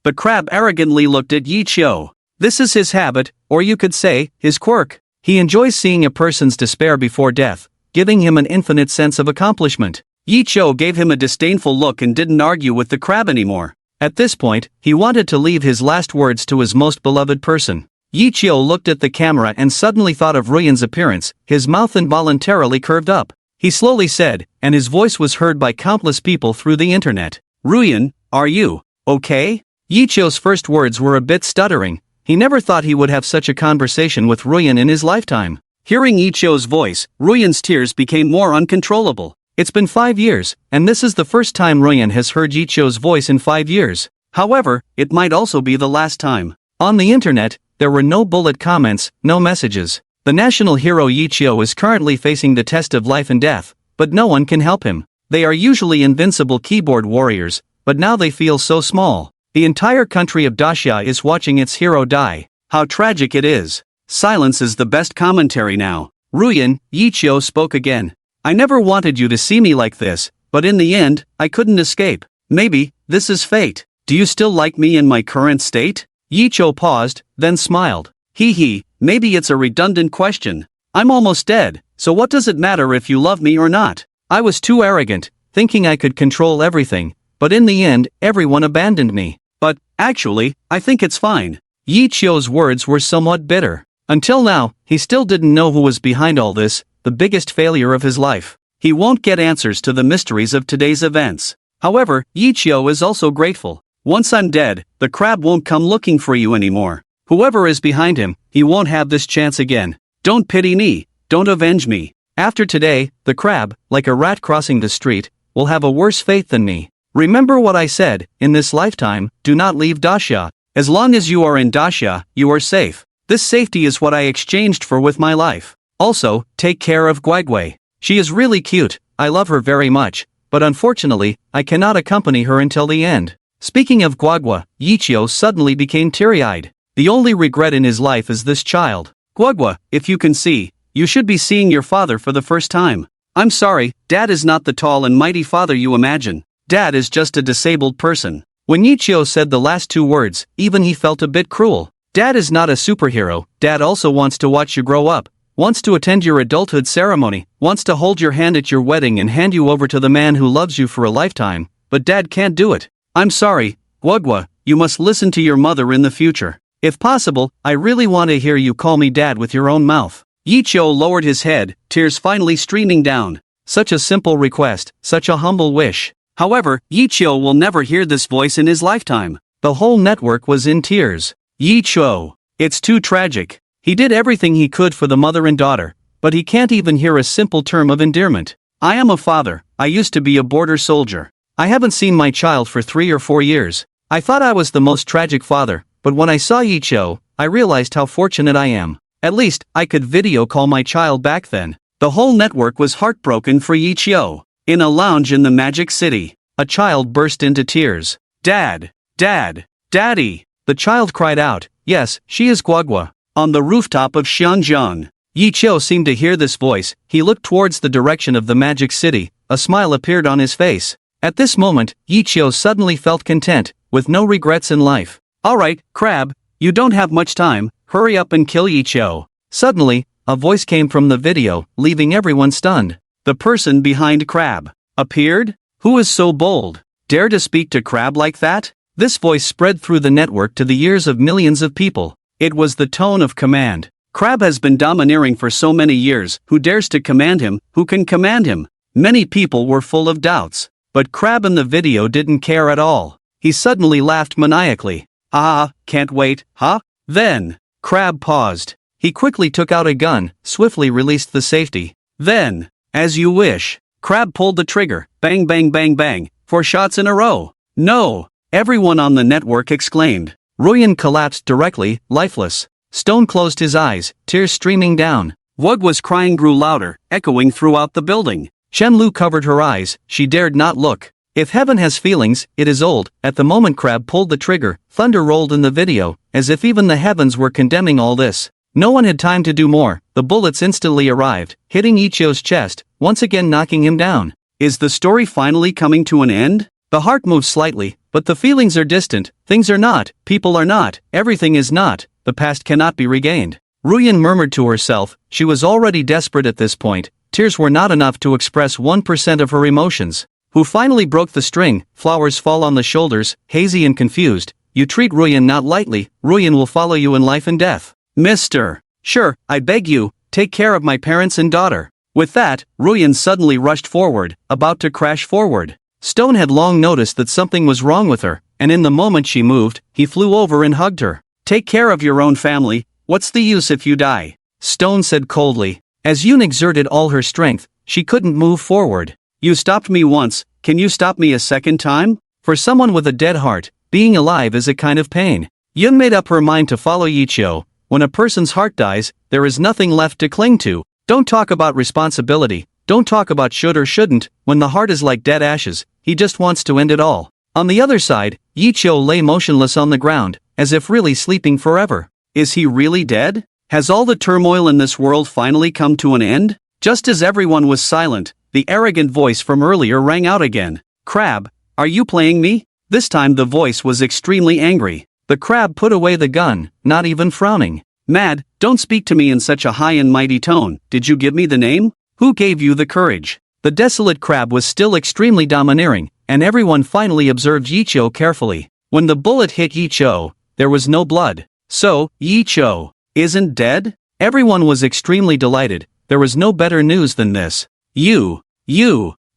The crab arrogantly looked at Yi Qiu. This is his habit, or you could say, his quirk. He enjoys seeing a person's despair before death, giving him an infinite sense of accomplishment. Yi Qiu gave him a disdainful look and didn't argue with the crab anymore. At this point, he wanted to leave his last words to his most beloved person. Yi Qiu looked at the camera and suddenly thought of Ruyan's appearance. His mouth involuntarily curved up. He slowly said, and his voice was heard by countless people through the internet. Ruyan, are you okay? Yi Qiu's first words were a bit stuttering. He never thought he would have such a conversation with Ruyan in his lifetime. Hearing Yi Qiu's voice, Ruyan's tears became more uncontrollable. It's been 5 years, and this is the first time Ruyan has heard Yi Qiu's voice in 5 years. However, it might also be the last time. On the internet, there were no bullet comments, no messages. The national hero Yi Qiu is currently facing the test of life and death, but no one can help him. They are usually invincible keyboard warriors, but now they feel so small. The entire country of Xia is watching its hero die. How tragic it is. Silence is the best commentary now. Ruyan, Yi Qiu spoke again. I never wanted you to see me like this, but in the end, I couldn't escape. Maybe, this is fate. Do you still like me in my current state? Yi Qiu paused, then smiled. Hee, maybe it's a redundant question. I'm almost dead, so what does it matter if you love me or not? I was too arrogant, thinking I could control everything, but in the end, everyone abandoned me. But, actually, I think it's fine. Yi Qiu's words were somewhat bitter. Until now, he still didn't know who was behind all this, the biggest failure of his life. He won't get answers to the mysteries of today's events. However, Yi Qiu is also grateful. Once I'm dead, the crab won't come looking for you anymore. Whoever is behind him, he won't have this chance again. Don't pity me, don't avenge me. After today, the crab, like a rat crossing the street, will have a worse fate than me. Remember what I said, in this lifetime, do not leave Dacia. As long as you are in Dacia, you are safe. This safety is what I exchanged for with my life. Also, take care of Guigui. She is really cute, I love her very much, but unfortunately, I cannot accompany her until the end. Speaking of Guagua, Yichio suddenly became teary-eyed. The only regret in his life is this child. Guagua, if you can see, you should be seeing your father for the first time. I'm sorry, Dad is not the tall and mighty father you imagine. Dad is just a disabled person. When Yichio said the last two words, even he felt a bit cruel. Dad is not a superhero, Dad also wants to watch you grow up, wants to attend your adulthood ceremony, wants to hold your hand at your wedding and hand you over to the man who loves you for a lifetime, but Dad can't do it. I'm sorry, Guagua, you must listen to your mother in the future. If possible, I really want to hear you call me Dad with your own mouth. Yichio lowered his head, tears finally streaming down. Such a simple request, such a humble wish. However, Yichio will never hear this voice in his lifetime. The whole network was in tears. Yichio. It's too tragic. He did everything he could for the mother and daughter, but he can't even hear a simple term of endearment. I am a father, I used to be a border soldier. I haven't seen my child for 3 or 4 years. I thought I was the most tragic father, but when I saw Yichio, I realized how fortunate I am. At least, I could video call my child back then. The whole network was heartbroken for Yichio. In a lounge in the Magic City, a child burst into tears. Dad! Dad! Daddy! The child cried out, yes, she is Guagua. On the rooftop of Xianzhang. Yichio seemed to hear this voice, he looked towards the direction of the Magic City, a smile appeared on his face. At this moment, Yichio suddenly felt content, with no regrets in life. Alright, Crab, you don't have much time, hurry up and kill Yichio. Suddenly, a voice came from the video, leaving everyone stunned. The person behind Crab appeared? Who is so bold? Dare to speak to Crab like that? This voice spread through the network to the ears of millions of people. It was the tone of command. Crab has been domineering for so many years, who dares to command him, who can command him? Many people were full of doubts. But Crab in the video didn't care at all. He suddenly laughed maniacally. Ah, can't wait, huh? Then, Crab paused. He quickly took out a gun, swiftly released the safety. Then, as you wish. Crab pulled the trigger, bang bang bang bang, 4 shots in a row. No! Everyone on the network exclaimed. Ruyan collapsed directly, lifeless. Stone closed his eyes, tears streaming down. Guagua's crying grew louder, echoing throughout the building. Shenlu covered her eyes, she dared not look. If heaven has feelings, it is old. At the moment Crab pulled the trigger, thunder rolled in the video, as if even the heavens were condemning all this. No one had time to do more, the bullets instantly arrived, hitting Ichio's chest, once again knocking him down. Is the story finally coming to an end? The heart moves slightly, but the feelings are distant, things are not, people are not, everything is not, the past cannot be regained. Ruyan murmured to herself, she was already desperate at this point, tears were not enough to express 1% of her emotions. Who finally broke the string, flowers fall on the shoulders, hazy and confused, you treat Ruyan not lightly, Ruyan will follow you in life and death. Mr. Sure, I beg you, take care of my parents and daughter. With that, Ruyan suddenly rushed forward, about to crash forward. Stone had long noticed that something was wrong with her, and in the moment she moved, he flew over and hugged her. Take care of your own family, what's the use if you die? Stone said coldly. As Yoon exerted all her strength, she couldn't move forward. You stopped me once, can you stop me a second time? For someone with a dead heart, being alive is a kind of pain. Yoon made up her mind to follow Yichio. When a person's heart dies, there is nothing left to cling to. Don't talk about responsibility, don't talk about should or shouldn't, when the heart is like dead ashes, he just wants to end it all. On the other side, Yichio lay motionless on the ground, as if really sleeping forever. Is he really dead? Has all the turmoil in this world finally come to an end? Just as everyone was silent, the arrogant voice from earlier rang out again. Crab, are you playing me? This time the voice was extremely angry. The crab put away the gun, not even frowning. Mad, don't speak to me in such a high and mighty tone, did you give me the name? Who gave you the courage? The desolate crab was still extremely domineering, and everyone finally observed Yichio carefully. When the bullet hit Yichio, there was no blood. So, Yichio isn't dead? Everyone was extremely delighted, there was no better news than this. You.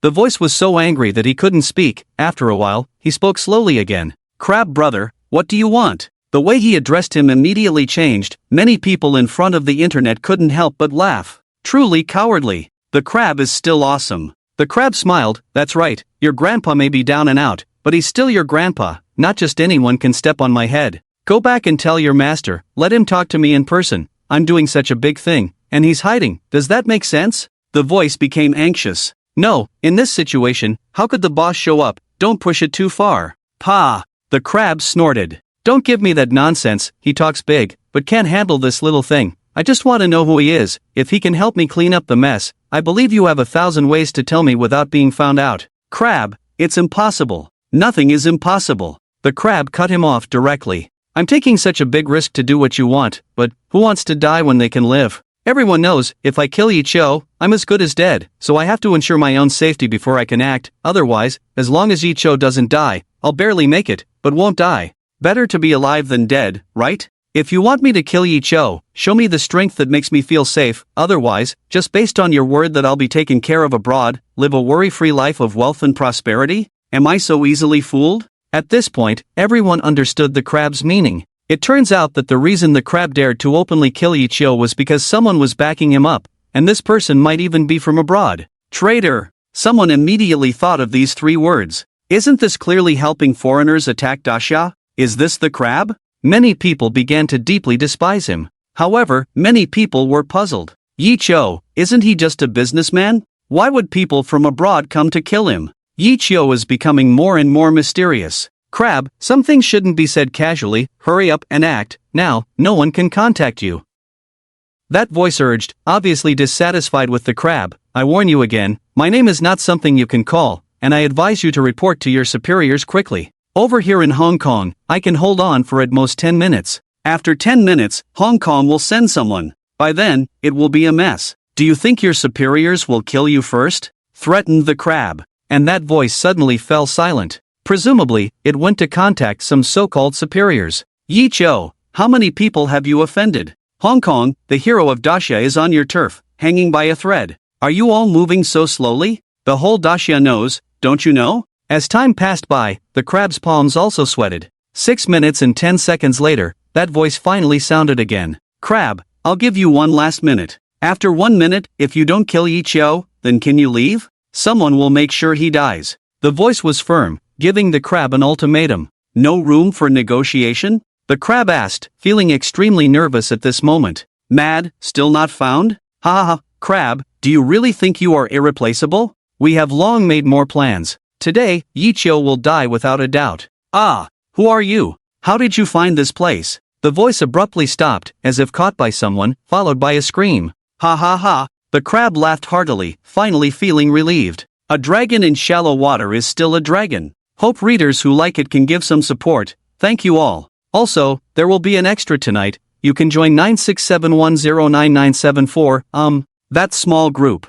The voice was so angry that he couldn't speak. After a while, he spoke slowly again. Crab brother, what do you want? The way he addressed him immediately changed. Many people in front of the internet couldn't help but laugh. Truly cowardly. The crab is still awesome. The crab smiled. That's right, your grandpa may be down and out, but he's still your grandpa. Not just anyone can step on my head. Go back and tell your master, let him talk to me in person. I'm doing such a big thing, and he's hiding. Does that make sense? The voice became anxious. No, in this situation, how could the boss show up? Don't push it too far. Pa! The crab snorted. Don't give me that nonsense. He talks big, but can't handle this little thing. I just want to know who he is. If he can help me clean up the mess, I believe you have 1,000 ways to tell me without being found out. Crab, it's impossible. Nothing is impossible. The crab cut him off directly. I'm taking such a big risk to do what you want, but who wants to die when they can live? Everyone knows, if I kill Icho, I'm as good as dead, so I have to ensure my own safety before I can act. Otherwise, as long as Icho doesn't die, I'll barely make it, but won't die. Better to be alive than dead, right? If you want me to kill Icho, show me the strength that makes me feel safe. Otherwise, just based on your word that I'll be taken care of abroad, live a worry-free life of wealth and prosperity? Am I so easily fooled? At this point, everyone understood the crab's meaning. It turns out that the reason the crab dared to openly kill Ichio was because someone was backing him up, and this person might even be from abroad. Traitor! Someone immediately thought of these 3 words. Isn't this clearly helping foreigners attack Dasha? Is this the crab? Many people began to deeply despise him. However, many people were puzzled. Ichio, isn't he just a businessman? Why would people from abroad come to kill him? Ichio is becoming more and more mysterious. Crab, some things shouldn't be said casually. Hurry up and act, now, no one can contact you. That voice urged, obviously dissatisfied with the crab. I warn you again, my name is not something you can call, and I advise you to report to your superiors quickly. Over here in Hong Kong, I can hold on for at most 10 minutes. After 10 minutes, Hong Kong will send someone. By then, it will be a mess. Do you think your superiors will kill you first? Threatened the crab. And that voice suddenly fell silent. Presumably, it went to contact some so-called superiors. Yicho, how many people have you offended? Hong Kong, the hero of Dacia is on your turf, hanging by a thread. Are you all moving so slowly? The whole Dacia knows, don't you know? As time passed by, the crab's palms also sweated. 6 minutes and 10 seconds later, that voice finally sounded again. Crab, I'll give you 1 last minute. After 1 minute, if you don't kill Yicho, then can you leave? Someone will make sure he dies. The voice was firm, giving the crab an ultimatum. No room for negotiation? The crab asked, feeling extremely nervous at this moment. Mad, still not found? Ha ha ha, crab, do you really think you are irreplaceable? We have long made more plans. Today, Yichio will die without a doubt. Ah, who are you? How did you find this place? The voice abruptly stopped, as if caught by someone, followed by a scream. Ha ha ha. The crab laughed heartily, finally feeling relieved. A dragon in shallow water is still a dragon. Hope readers who like it can give some support. Thank you all. Also, there will be an extra tonight. You can join 967109974. That small group.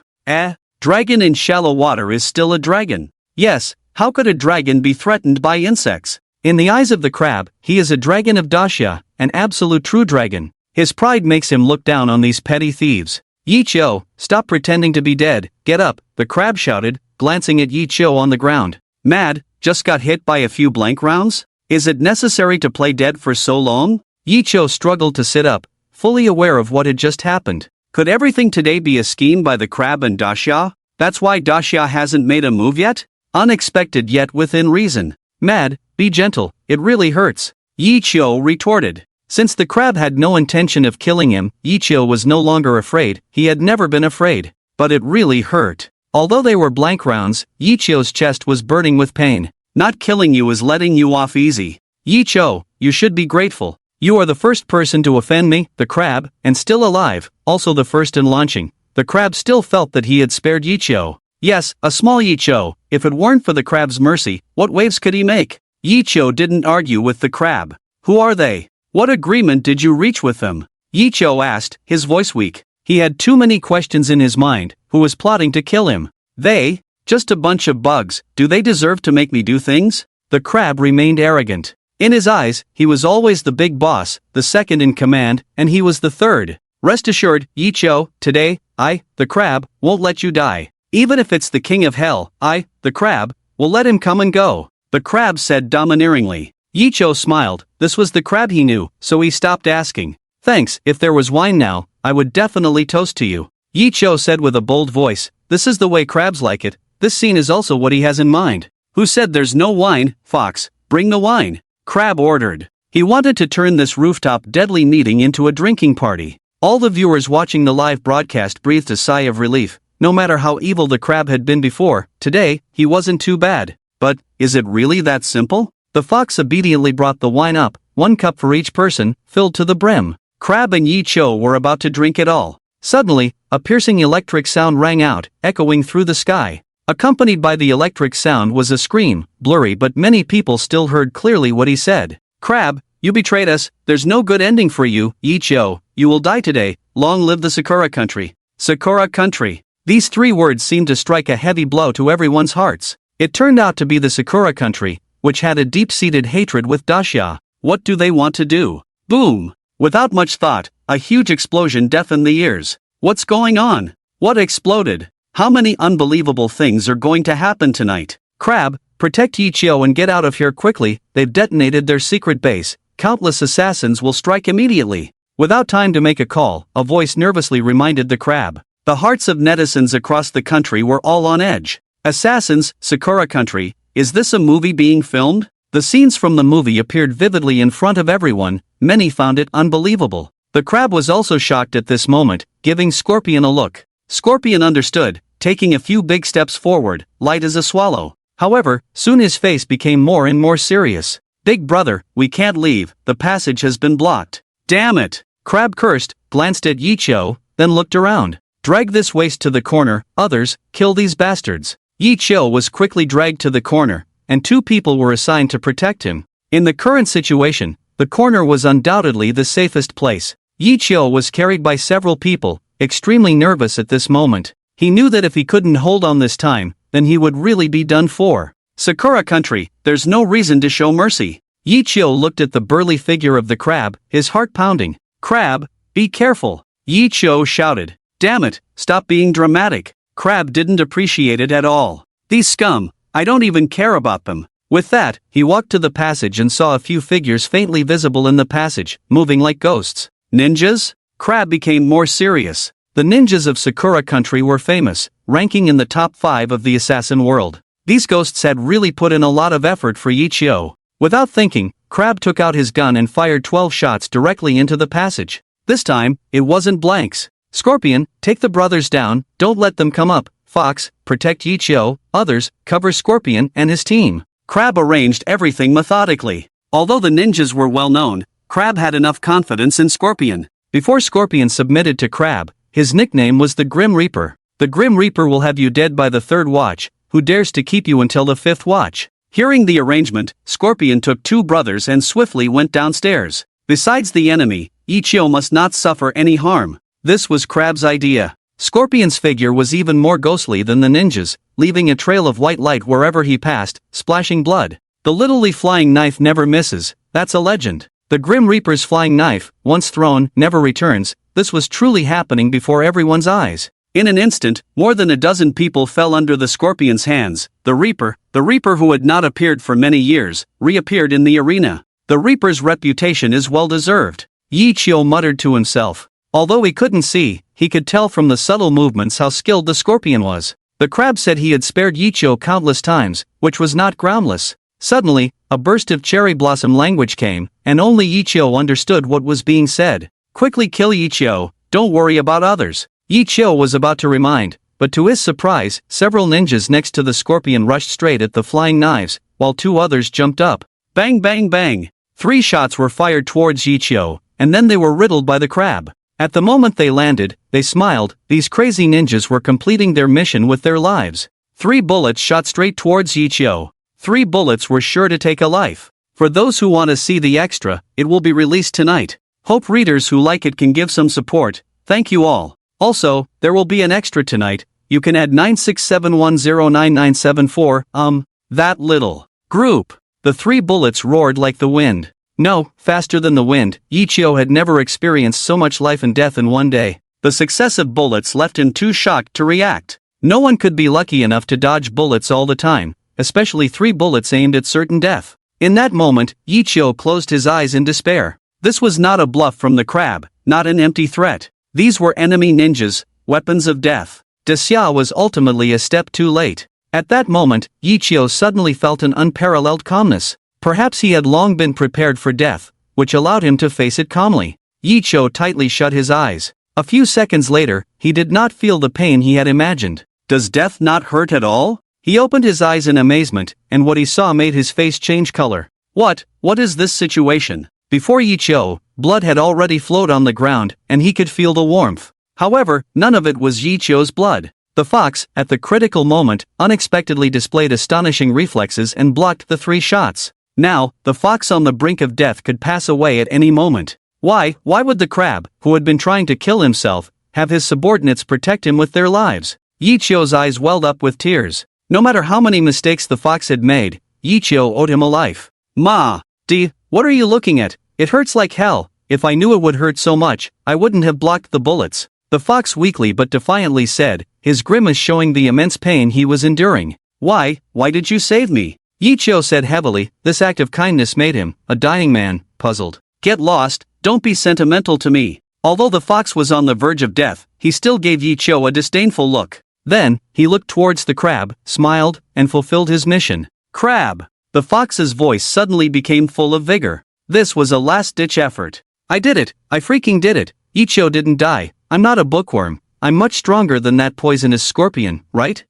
Dragon in shallow water is still a dragon. Yes, how could a dragon be threatened by insects? In the eyes of the crab, he is a dragon of Dacia, an absolute true dragon. His pride makes him look down on these petty thieves. Yicho, stop pretending to be dead, get up, the crab shouted, glancing at Yicho on the ground. Mad, just got hit by a few blank rounds? Is it necessary to play dead for so long? Yicho struggled to sit up, fully aware of what had just happened. Could everything today be a scheme by the crab and Dacia? That's why Dacia hasn't made a move yet? Unexpected yet within reason. Mad, be gentle, it really hurts. Yicho retorted. Since the crab had no intention of killing him, Yicho was no longer afraid. He had never been afraid. But it really hurt. Although they were blank rounds, Yicho's chest was burning with pain. Not killing you is letting you off easy. Yicho, you should be grateful. You are the first person to offend me, the crab, and still alive, also the first in launching. The crab still felt that he had spared Yicho. Yes, a small Yicho. If it weren't for the crab's mercy, what waves could he make? Yicho didn't argue with the crab. Who are they? What agreement did you reach with them? Yicho asked, his voice weak. He had too many questions in his mind. Who was plotting to kill him? They? Just a bunch of bugs. Do they deserve to make me do things? The crab remained arrogant. In his eyes, he was always the big boss, the second in command, and he was the third. Rest assured, Yicho, today, I, the crab, won't let you die. Even if it's the king of hell, I, the crab, will let him come and go. The crab said domineeringly. Yicho smiled. This was the crab he knew, so he stopped asking. Thanks, if there was wine now, I would definitely toast to you. Yicho said with a bold voice. This is the way crabs like it. This scene is also what he has in mind. Who said there's no wine? Fox, bring the wine. Crab ordered. He wanted to turn this rooftop deadly meeting into a drinking party. All the viewers watching the live broadcast breathed a sigh of relief. No matter how evil the crab had been before, today, he wasn't too bad. But, is it really that simple? The fox obediently brought the wine up, 1 cup for each person, filled to the brim. Crab and Yicho were about to drink it all. Suddenly, a piercing electric sound rang out, echoing through the sky. Accompanied by the electric sound was a scream, blurry but many people still heard clearly what he said. Crab, you betrayed us, there's no good ending for you, Yicho, you will die today, long live the Sakura country. Sakura country. These 3 words seemed to strike a heavy blow to everyone's hearts. It turned out to be the Sakura country, which had a deep-seated hatred with Dacia. What do they want to do? Boom! Without much thought, a huge explosion deafened the ears. What's going on? What exploded? How many unbelievable things are going to happen tonight? Crab, protect Yicho and get out of here quickly, they've detonated their secret base. Countless assassins will strike immediately. Without time to make a call, a voice nervously reminded the crab. The hearts of netizens across the country were all on edge. Assassins, Sakura country, is this a movie being filmed? The scenes from the movie appeared vividly in front of everyone, many found it unbelievable. The crab was also shocked at this moment, giving Scorpion a look. Scorpion understood, taking a few big steps forward, light as a swallow. However, soon his face became more and more serious. Big brother, we can't leave, the passage has been blocked. Damn it! Crab cursed, glanced at Yicho, then looked around. Drag this waste to the corner, others, kill these bastards. Yicho was quickly dragged to the corner, and 2 people were assigned to protect him. In the current situation, the corner was undoubtedly the safest place. Yicho was carried by several people, extremely nervous at this moment. He knew that if he couldn't hold on this time, then he would really be done for. Sakura country, there's no reason to show mercy. Yicho looked at the burly figure of the crab, his heart pounding. Crab, be careful. Yicho shouted. Damn it, stop being dramatic. Crab didn't appreciate it at all. These scum, I don't even care about them. With that, he walked to the passage and saw a few figures faintly visible in the passage, moving like ghosts. Ninjas? Crab became more serious. The ninjas of Sakura country were famous, ranking in the top 5 of the assassin world. These ghosts had really put in a lot of effort for Yicho. Without thinking, Crab took out his gun and fired 12 shots directly into the passage. This time, it wasn't blanks. Scorpion, take the brothers down, don't let them come up. Fox, protect Yicho, others, cover Scorpion and his team. Crab arranged everything methodically. Although the ninjas were well known, Crab had enough confidence in Scorpion. Before Scorpion submitted to Crab, his nickname was the Grim Reaper. The Grim Reaper will have you dead by the 3rd watch, who dares to keep you until the 5th watch. Hearing the arrangement, Scorpion took 2 brothers and swiftly went downstairs. Besides the enemy, Yicho must not suffer any harm. This was Crab's idea. Scorpion's figure was even more ghostly than the ninjas, leaving a trail of white light wherever he passed, splashing blood. The literally flying knife never misses, that's a legend. The Grim Reaper's flying knife, once thrown, never returns. This was truly happening before everyone's eyes. In an instant, more than a dozen people fell under the Scorpion's hands. The Reaper who had not appeared for many years, reappeared in the arena. The Reaper's reputation is well deserved. Yicho muttered to himself. Although he couldn't see, he could tell from the subtle movements how skilled the Scorpion was. The crab said he had spared Yicho countless times, which was not groundless. Suddenly, a burst of cherry blossom language came, and only Yicho understood what was being said. Quickly kill Yicho, don't worry about others. Yicho was about to remind, but to his surprise, several ninjas next to the Scorpion rushed straight at the flying knives, while 2 others jumped up. Bang bang bang! 3 shots were fired towards Yicho, and then they were riddled by the crab. At the moment they landed, they smiled. These crazy ninjas were completing their mission with their lives. 3 bullets shot straight towards Yicho. 3 bullets were sure to take a life. For those who want to see the extra, it will be released tonight. Hope readers who like it can give some support. Thank you all. Also, there will be an extra tonight. You can add 967109974, that little group. The 3 bullets roared like the wind. No, faster than the wind. Yicho had never experienced so much life and death in one day. The successive bullets left him too shocked to react. No one could be lucky enough to dodge bullets all the time, especially 3 bullets aimed at certain death. In that moment, Yichio closed his eyes in despair. This was not a bluff from the crab, not an empty threat. These were enemy ninjas, weapons of death. Desya was ultimately a step too late. At that moment, Yichio suddenly felt an unparalleled calmness. Perhaps he had long been prepared for death, which allowed him to face it calmly. Yichio tightly shut his eyes. A few seconds later, he did not feel the pain he had imagined. Does death not hurt at all? He opened his eyes in amazement, and what he saw made his face change color. What is this situation? Before Yichio, blood had already flowed on the ground, and he could feel the warmth. However, none of it was Yichio's blood. The fox, at the critical moment, unexpectedly displayed astonishing reflexes and blocked the 3 shots. Now, the fox on the brink of death could pass away at any moment. Why would the crab, who had been trying to kill himself, have his subordinates protect him with their lives? Yichio's eyes welled up with tears. No matter how many mistakes the fox had made, Yichio owed him a life. What are you looking at? It hurts like hell. If I knew it would hurt so much, I wouldn't have blocked the bullets. The fox weakly but defiantly said, his grimace showing the immense pain he was enduring. Why did you save me? Yichio said heavily. This act of kindness made him, a dying man, puzzled. Get lost, don't be sentimental to me. Although the fox was on the verge of death, he still gave Yichio a disdainful look. Then, he looked towards the crab, smiled, and fulfilled his mission. Crab! The fox's voice suddenly became full of vigor. This was a last-ditch effort. I did it, I freaking did it. Yichio didn't die. I'm not a bookworm. I'm much stronger than that poisonous scorpion, right?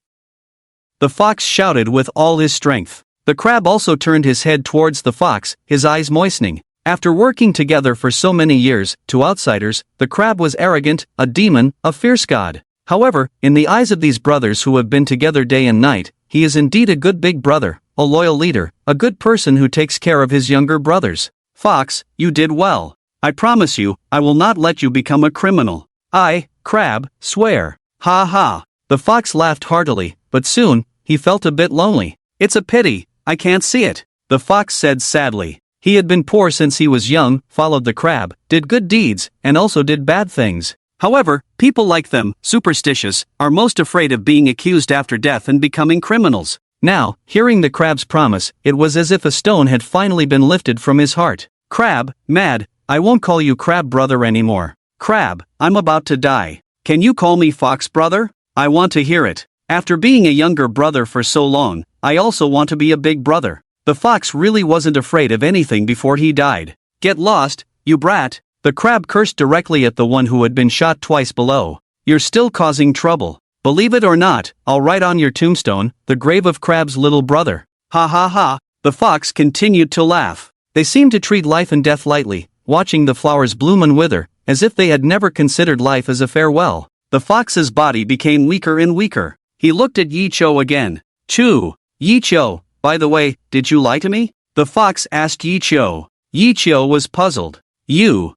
The fox shouted with all his strength. The crab also turned his head towards the fox, his eyes moistening. After working together for so many years, to outsiders, the crab was arrogant, a demon, a fierce god. However, in the eyes of these brothers who have been together day and night, he is indeed a good big brother, a loyal leader, a good person who takes care of his younger brothers. Fox, you did well. I promise you, I will not let you become a criminal. I, crab, swear. Ha ha. The fox laughed heartily, but soon, he felt a bit lonely. It's a pity, I can't see it. The fox said sadly. He had been poor since he was young, followed the crab, did good deeds, and also did bad things. However, people like them, superstitious, are most afraid of being accused after death and becoming criminals. Now, hearing the crab's promise, it was as if a stone had finally been lifted from his heart. Crab, mad, I won't call you crab brother anymore. Crab, I'm about to die. Can you call me fox brother? I want to hear it. After being a younger brother for so long, I also want to be a big brother. The fox really wasn't afraid of anything before he died. Get lost, you brat. The crab cursed directly at the one who had been shot twice below. You're still causing trouble. Believe it or not, I'll write on your tombstone, the grave of Crab's little brother. Ha ha ha. The fox continued to laugh. They seemed to treat life and death lightly, watching the flowers bloom and wither, as if they had never considered life as a farewell. The fox's body became weaker and weaker. He looked at Yichio again. Choo! Yichio, by the way, did you lie to me? The fox asked Yichio. Yichio was puzzled. You.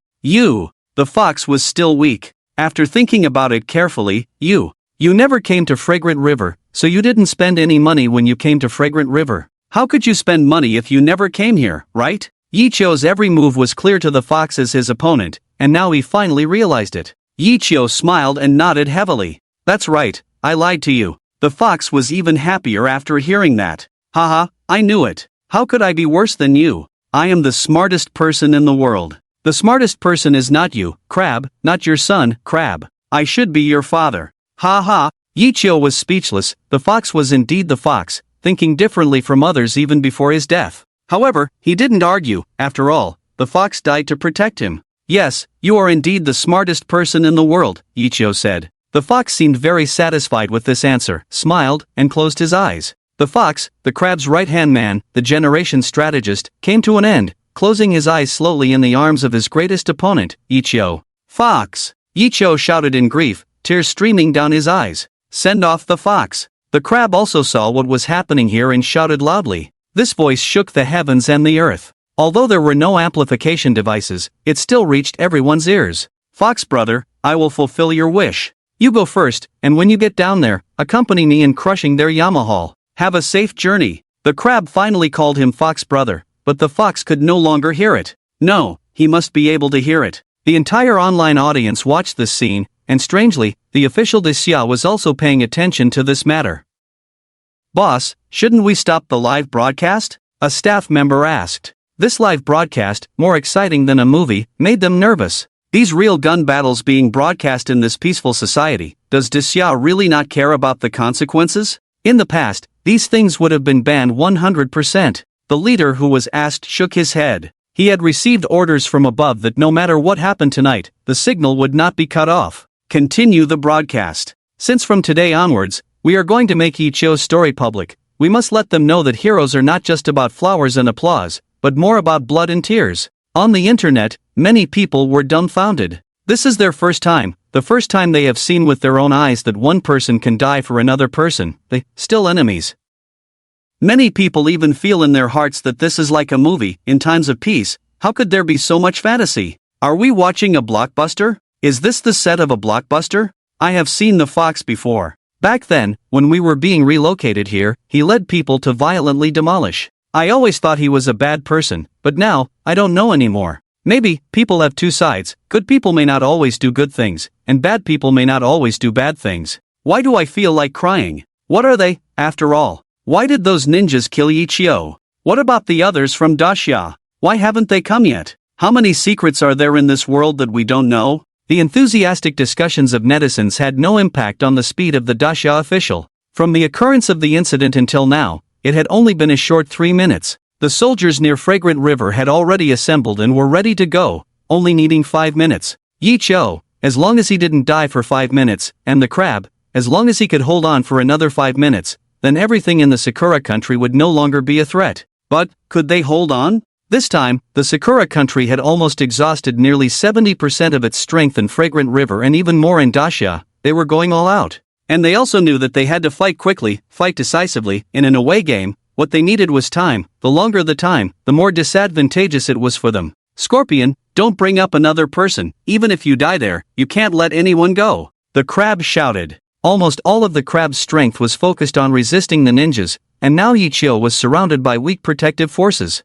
The fox was still weak. After thinking about it carefully, you never came to Fragrant River, so you didn't spend any money when you came to Fragrant River. How could you spend money if you never came here, right? Yichio's every move was clear to the fox as his opponent, and now he finally realized it. Yichio smiled and nodded heavily. That's right, I lied to you. The fox was even happier after hearing that. Haha, I knew it. How could I be worse than you? I am the smartest person in the world. The smartest person is not you, Crab, not your son, Crab. I should be your father. Ha ha. Yichio was speechless. The fox was indeed the fox, thinking differently from others even before his death. However, he didn't argue. After all, the fox died to protect him. Yes, you are indeed the smartest person in the world, Yichio said. The fox seemed very satisfied with this answer, smiled, and closed his eyes. The fox, the crab's right-hand man, the generation strategist, came to an end, closing his eyes slowly in the arms of his greatest opponent, Yichio. Fox! Yichio shouted in grief, tears streaming down his eyes. Send off the fox. The crab also saw what was happening here and shouted loudly. This voice shook the heavens and the earth. Although there were no amplification devices, it still reached everyone's ears. Fox brother, I will fulfill your wish. You go first, and when you get down there, accompany me in crushing their Yamahal. Have a safe journey. The crab finally called him fox brother, but the fox could no longer hear it. No, he must be able to hear it. The entire online audience watched this scene, and strangely, the official Desya was also paying attention to this matter. Boss, shouldn't we stop the live broadcast? A staff member asked. This live broadcast, more exciting than a movie, made them nervous. These real gun battles being broadcast in this peaceful society, does Disya really not care about the consequences? In the past, these things would have been banned 100%. The leader who was asked shook his head. He had received orders from above that no matter what happened tonight, the signal would not be cut off. Continue the broadcast. Since from today onwards, we are going to make Ichio's story public, we must let them know that heroes are not just about flowers and applause, but more about blood and tears. On the internet, many people were dumbfounded. This is their first time, the first time they have seen with their own eyes that one person can die for another person, they, still enemies. Many people even feel in their hearts that this is like a movie. In times of peace, how could there be so much fantasy? Are we watching a blockbuster? Is this the set of a blockbuster? I have seen the Fox before. Back then, when we were being relocated here, he led people to violently demolish. I always thought he was a bad person, but now, I don't know anymore. Maybe, people have two sides, good people may not always do good things, and bad people may not always do bad things. Why do I feel like crying? What are they, after all? Why did those ninjas kill Ichio? What about the others from Dacia? Why haven't they come yet? How many secrets are there in this world that we don't know? The enthusiastic discussions of netizens had no impact on the speed of the Dacia official. From the occurrence of the incident until now, it had only been a short 3 minutes. The soldiers near Fragrant River had already assembled and were ready to go, only needing 5 minutes. Ichio, as long as he didn't die for 5 minutes, and the crab, as long as he could hold on for another 5 minutes, then everything in the Sakura country would no longer be a threat. But, could they hold on? This time, the Sakura country had almost exhausted nearly 70% of its strength in Fragrant River and even more in Dacia. They were going all out. And they also knew that they had to fight quickly, fight decisively. In an away game, what they needed was time. The longer the time, the more disadvantageous it was for them. Scorpion, don't bring up another person. Even if you die there, you can't let anyone go. The crab shouted. Almost all of the crab's strength was focused on resisting the ninjas, and now Ichio was surrounded by weak protective forces.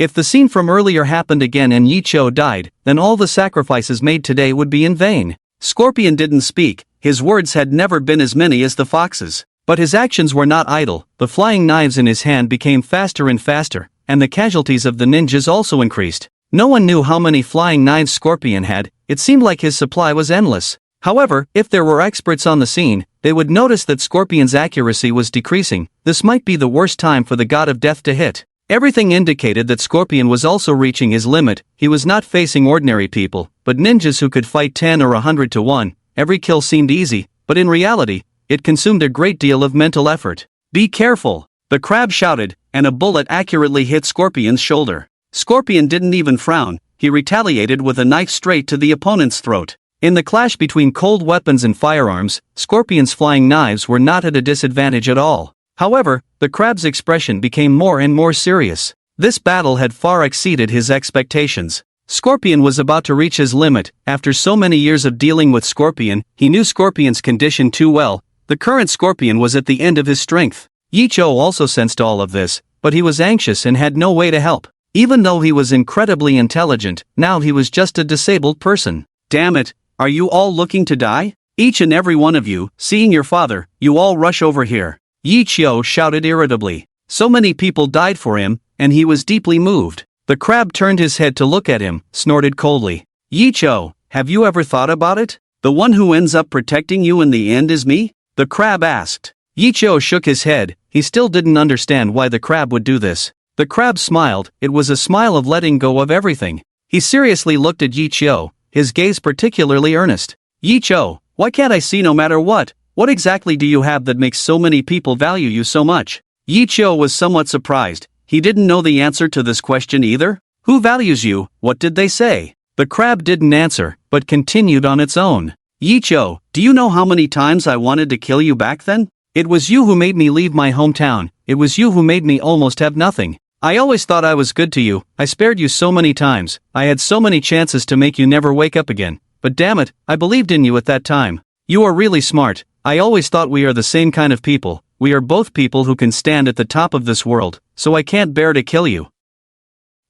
If the scene from earlier happened again and Ichio died, then all the sacrifices made today would be in vain. Scorpion didn't speak, his words had never been as many as the fox's. But his actions were not idle, the flying knives in his hand became faster and faster, and the casualties of the ninjas also increased. No one knew how many flying knives Scorpion had, it seemed like his supply was endless. However, if there were experts on the scene, they would notice that Scorpion's accuracy was decreasing. This might be the worst time for the god of death to hit. Everything indicated that Scorpion was also reaching his limit. He was not facing ordinary people, but ninjas who could fight 10 or 100 to 1. Every kill seemed easy, but in reality, it consumed a great deal of mental effort. Be careful! The crab shouted, and a bullet accurately hit Scorpion's shoulder. Scorpion didn't even frown, he retaliated with a knife straight to the opponent's throat. In the clash between cold weapons and firearms, Scorpion's flying knives were not at a disadvantage at all. However, the crab's expression became more and more serious. This battle had far exceeded his expectations. Scorpion was about to reach his limit. After so many years of dealing with Scorpion, he knew Scorpion's condition too well. The current Scorpion was at the end of his strength. Ichio also sensed all of this, but he was anxious and had no way to help. Even though he was incredibly intelligent, now he was just a disabled person. Damn it! Are you all looking to die? Each and every one of you, seeing your father, you all rush over here. Ichio shouted irritably. So many people died for him, and he was deeply moved. The crab turned his head to look at him, snorted coldly. Ichio, have you ever thought about it? The one who ends up protecting you in the end is me? The crab asked. Ichio shook his head, he still didn't understand why the crab would do this. The crab smiled, it was a smile of letting go of everything. He seriously looked at Ichio, his gaze particularly earnest. Ichio, why can't I see no matter what? What exactly do you have that makes so many people value you so much? Ichio was somewhat surprised, he didn't know the answer to this question either. Who values you? What did they say? The crab didn't answer, but continued on its own. Ichio, do you know how many times I wanted to kill you back then? It was you who made me leave my hometown, it was you who made me almost have nothing. I always thought I was good to you, I spared you so many times, I had so many chances to make you never wake up again, but damn it, I believed in you at that time. You are really smart, I always thought we are the same kind of people, we are both people who can stand at the top of this world, so I can't bear to kill you.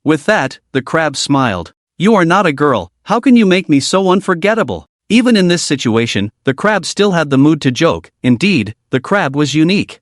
With that, the crab smiled. You are not a girl, how can you make me so unforgettable? Even in this situation, the crab still had the mood to joke, indeed, the crab was unique.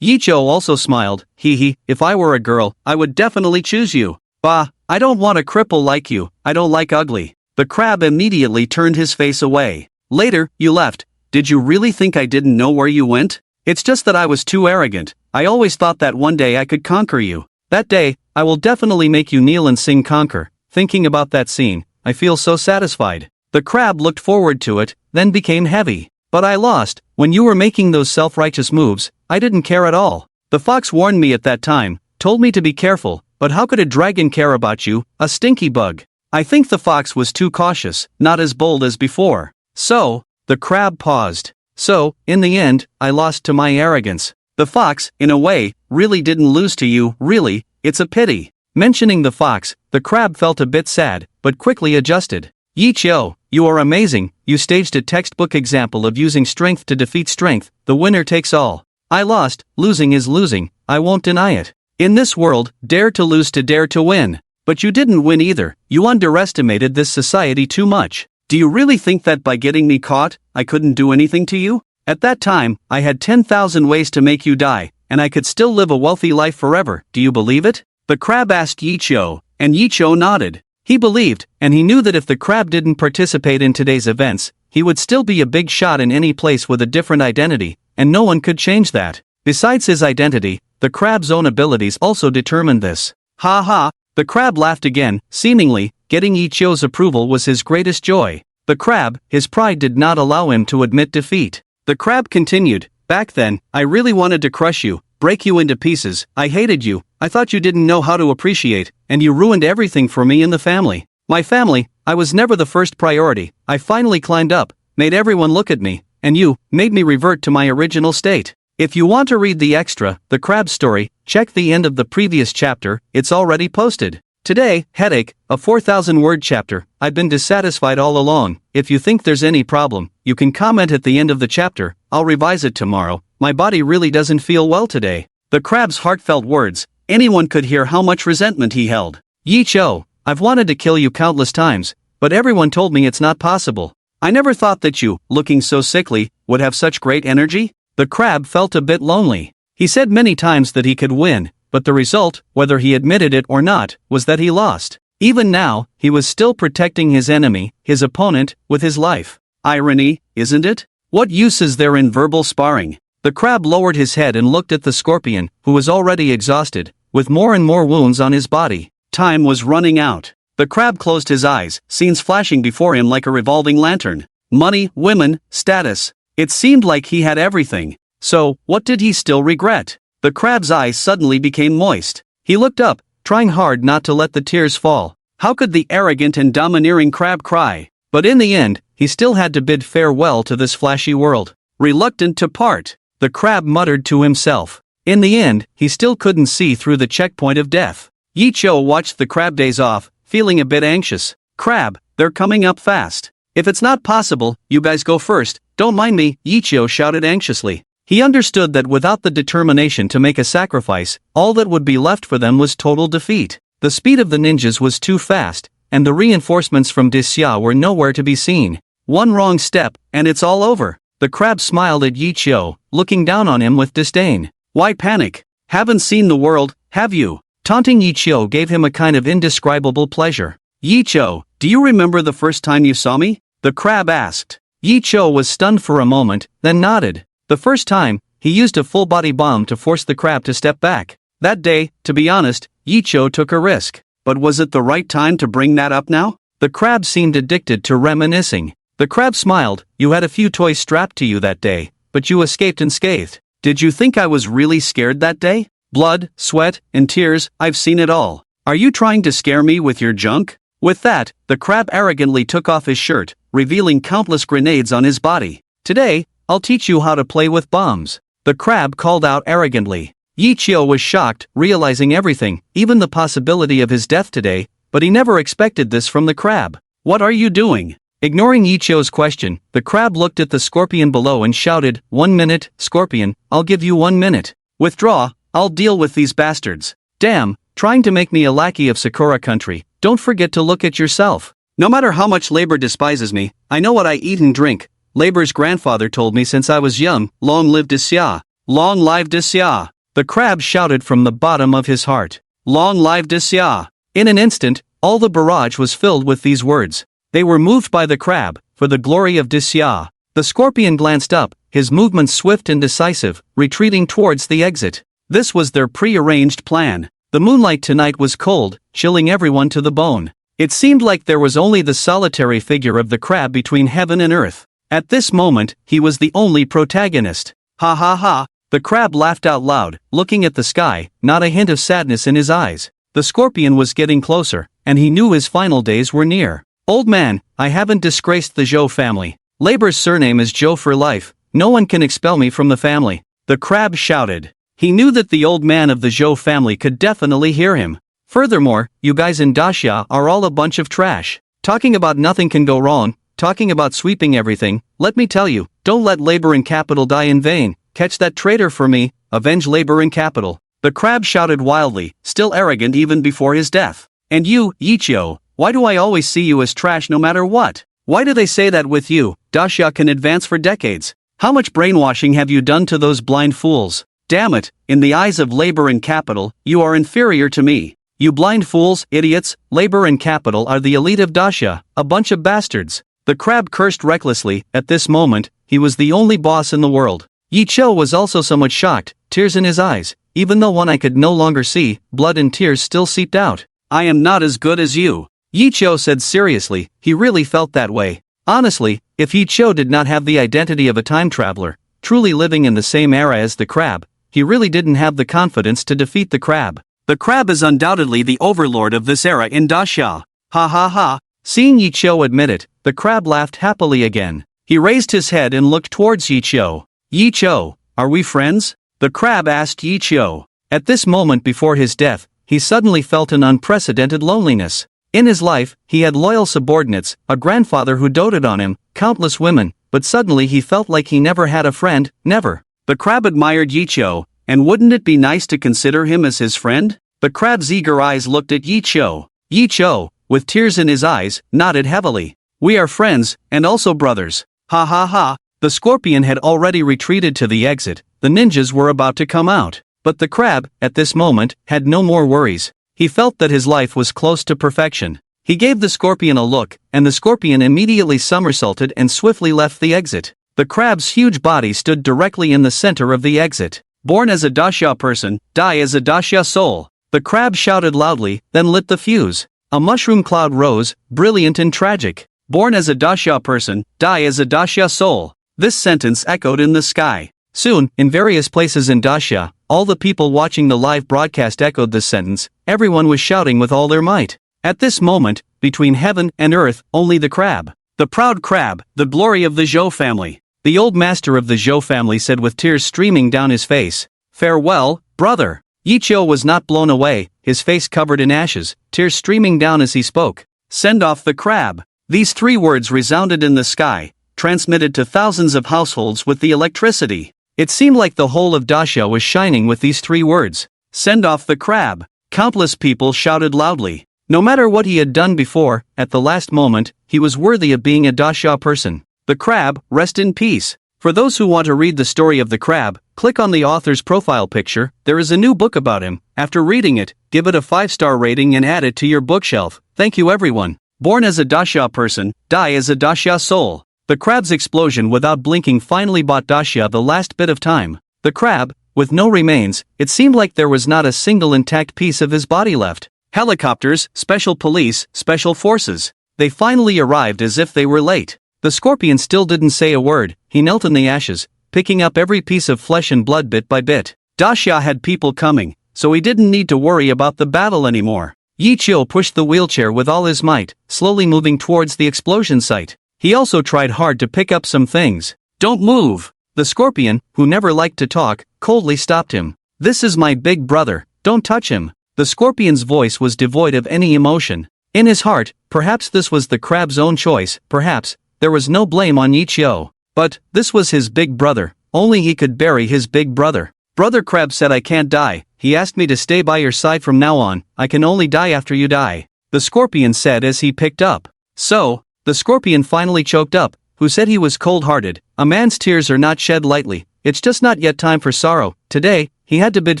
Yicho also smiled. Hee hee, if I were a girl, I would definitely choose you. Bah, I don't want a cripple like you, I don't like ugly. The crab immediately turned his face away. Later, you left. Did you really think I didn't know where you went? It's just that I was too arrogant. I always thought that one day I could conquer you. That day, I will definitely make you kneel and sing conquer. Thinking about that scene, I feel so satisfied. The crab looked forward to it, then became heavy. But I lost. When you were making those self-righteous moves, I didn't care at all. The fox warned me at that time, told me to be careful, but how could a dragon care about you, a stinky bug? I think the fox was too cautious, not as bold as before. So, the crab paused. So, in the end, I lost to my arrogance. The fox, in a way, really didn't lose to you, really, it's a pity. Mentioning the fox, the crab felt a bit sad, but quickly adjusted. Yicho, you are amazing, you staged a textbook example of using strength to defeat strength, the winner takes all. I lost, losing is losing, I won't deny it. In this world, dare to lose to dare to win. But you didn't win either, you underestimated this society too much. Do you really think that by getting me caught, I couldn't do anything to you? At that time, I had 10,000 ways to make you die, and I could still live a wealthy life forever, do you believe it? The crab asked Yicho, and Yicho nodded. He believed, and he knew that if the crab didn't participate in today's events, he would still be a big shot in any place with a different identity, and no one could change that. Besides his identity, the crab's own abilities also determined this. Ha ha, the crab laughed again, seemingly, getting Yicho's approval was his greatest joy. The crab, his pride did not allow him to admit defeat. The crab continued, back then, I really wanted to crush you, break you into pieces, I hated you, I thought you didn't know how to appreciate, and you ruined everything for me and the family. My family, I was never the first priority, I finally climbed up, made everyone look at me, and you, made me revert to my original state. If you want to read the extra, the crab story, check the end of the previous chapter, it's already posted. Today, headache, a 4,000-word chapter, I've been dissatisfied all along, if you think there's any problem, you can comment at the end of the chapter, I'll revise it tomorrow, my body really doesn't feel well today. The crab's heartfelt words, anyone could hear how much resentment he held. Yicho, I've wanted to kill you countless times, but everyone told me it's not possible. I never thought that you, looking so sickly, would have such great energy. The crab felt a bit lonely. He said many times that he could win, but the result, whether he admitted it or not, was that he lost. Even now, he was still protecting his enemy, his opponent, with his life. Irony, isn't it? What use is there in verbal sparring? The crab lowered his head and looked at the scorpion, who was already exhausted, with more and more wounds on his body. Time was running out. The crab closed his eyes, scenes flashing before him like a revolving lantern. Money, women, status. It seemed like he had everything. So, what did he still regret? The crab's eyes suddenly became moist. He looked up, trying hard not to let the tears fall. How could the arrogant and domineering crab cry? But in the end, he still had to bid farewell to this flashy world. Reluctant to part, the crab muttered to himself. In the end, he still couldn't see through the checkpoint of death. Yicho watched the crab days off, feeling a bit anxious. Crab, they're coming up fast. If it's not possible, you guys go first, don't mind me, Yicho shouted anxiously. He understood that without the determination to make a sacrifice, all that would be left for them was total defeat. The speed of the ninjas was too fast, and the reinforcements from Disya were nowhere to be seen. One wrong step, and it's all over. The crab smiled at Yicho, looking down on him with disdain. Why panic? Haven't seen the world, have you? Taunting Yicho gave him a kind of indescribable pleasure. Yicho, do you remember the first time you saw me? The crab asked. Yicho was stunned for a moment, then nodded. The first time, he used a full-body bomb to force the crab to step back. That day, to be honest, Yicho took a risk. But was it the right time to bring that up now? The crab seemed addicted to reminiscing. The crab smiled. You had a few toys strapped to you that day, but you escaped unscathed. Did you think I was really scared that day? Blood, sweat, and tears, I've seen it all. Are you trying to scare me with your junk? With that, the crab arrogantly took off his shirt, revealing countless grenades on his body. Today, I'll teach you how to play with bombs. The crab called out arrogantly. Yicho was shocked, realizing everything, even the possibility of his death today, but he never expected this from the crab. What are you doing? Ignoring Yicho's question, the crab looked at the scorpion below and shouted, 1 minute, scorpion, I'll give you 1 minute. Withdraw, I'll deal with these bastards. Damn, trying to make me a lackey of Sakura country, don't forget to look at yourself. No matter how much labor despises me, I know what I eat and drink. Labor's grandfather told me since I was young, long live Disya. Long live Disya! The crab shouted from the bottom of his heart. Long live Disya! In an instant, all the barrage was filled with these words. They were moved by the crab, for the glory of Disya. The scorpion glanced up, his movements swift and decisive, retreating towards the exit. This was their pre-arranged plan. The moonlight tonight was cold, chilling everyone to the bone. It seemed like there was only the solitary figure of the crab between heaven and earth. At this moment, he was the only protagonist. Ha ha ha! The crab laughed out loud, looking at the sky, not a hint of sadness in his eyes. The scorpion was getting closer, and he knew his final days were near. Old man, I haven't disgraced the Zhou family. Labor's surname is Zhou for life. No one can expel me from the family. The crab shouted. He knew that the old man of the Zhou family could definitely hear him. Furthermore, you guys in Daxia are all a bunch of trash. Talking about nothing can go wrong, talking about sweeping everything. Let me tell you, don't let labor and capital die in vain. Catch that traitor for me, avenge labor and capital. The crab shouted wildly, still arrogant even before his death. And you, Yichio, why do I always see you as trash no matter what? Why do they say that with you, Daxia can advance for decades? How much brainwashing have you done to those blind fools? Damn it, in the eyes of labor and capital, you are inferior to me. You blind fools, idiots, labor and capital are the elite of Daxia, a bunch of bastards. The crab cursed recklessly. At this moment, he was the only boss in the world. Yi Cho was also somewhat shocked, tears in his eyes. Even though one eye could no longer see, blood and tears still seeped out. I am not as good as you. Yi Cho said seriously. He really felt that way. Honestly, if Yi Cho did not have the identity of a time traveler, truly living in the same era as the crab, he really didn't have the confidence to defeat the crab. The crab is undoubtedly the overlord of this era in Daxia. Ha ha ha. Seeing Yi Cho admit it, the crab laughed happily again. He raised his head and looked towards Yi Cho. Yi Cho, are we friends? The crab asked Yi Cho. At this moment before his death, he suddenly felt an unprecedented loneliness. In his life, he had loyal subordinates, a grandfather who doted on him, countless women, but suddenly he felt like he never had a friend, never. The crab admired Yi Cho, and wouldn't it be nice to consider him as his friend? The crab's eager eyes looked at Yi Cho. Yi Cho, with tears in his eyes, nodded heavily. We are friends, and also brothers. Ha ha ha. The scorpion had already retreated to the exit. The ninjas were about to come out. But the crab, at this moment, had no more worries. He felt that his life was close to perfection. He gave the scorpion a look, and the scorpion immediately somersaulted and swiftly left the exit. The crab's huge body stood directly in the center of the exit. Born as a Daxia person, die as a Daxia soul. The crab shouted loudly, then lit the fuse. A mushroom cloud rose, brilliant and tragic. Born as a Daxia person, die as a Daxia soul. This sentence echoed in the sky. Soon, in various places in Daxia, all the people watching the live broadcast echoed this sentence. Everyone was shouting with all their might. At this moment, between heaven and earth, only the crab. The proud crab, the glory of the Zhou family. The old master of the Zhou family said with tears streaming down his face. Farewell, brother. Yi Cho was not blown away, his face covered in ashes, tears streaming down as he spoke. Send off the crab. These three words resounded in the sky, transmitted to thousands of households with the electricity. It seemed like the whole of Daxia was shining with these three words. Send off the crab. Countless people shouted loudly. No matter what he had done before, at the last moment, he was worthy of being a Daxia person. The crab, rest in peace. For those who want to read the story of the crab, click on the author's profile picture. There is a new book about him. After reading it, give it a 5-star rating and add it to your bookshelf. Thank you everyone. Born as a Daxia person, die as a Daxia soul. The crab's explosion without blinking finally bought Daxia the last bit of time. The crab, with no remains, it seemed like there was not a single intact piece of his body left. Helicopters, special police, special forces. They finally arrived as if they were late. The scorpion still didn't say a word. He knelt in the ashes, picking up every piece of flesh and blood bit by bit. Daxia had people coming, so he didn't need to worry about the battle anymore. Yi Cho pushed the wheelchair with all his might, slowly moving towards the explosion site. He also tried hard to pick up some things. Don't move! The scorpion, who never liked to talk, coldly stopped him. This is my big brother, don't touch him. The scorpion's voice was devoid of any emotion. In his heart, perhaps this was the crab's own choice, perhaps, there was no blame on Yi Cho. But, this was his big brother, only he could bury his big brother. Brother Crab said I can't die, he asked me to stay by your side from now on, I can only die after you die. The scorpion said as he picked up. So, the scorpion finally choked up, who said he was cold-hearted. A man's tears are not shed lightly, it's just not yet time for sorrow. Today, he had to bid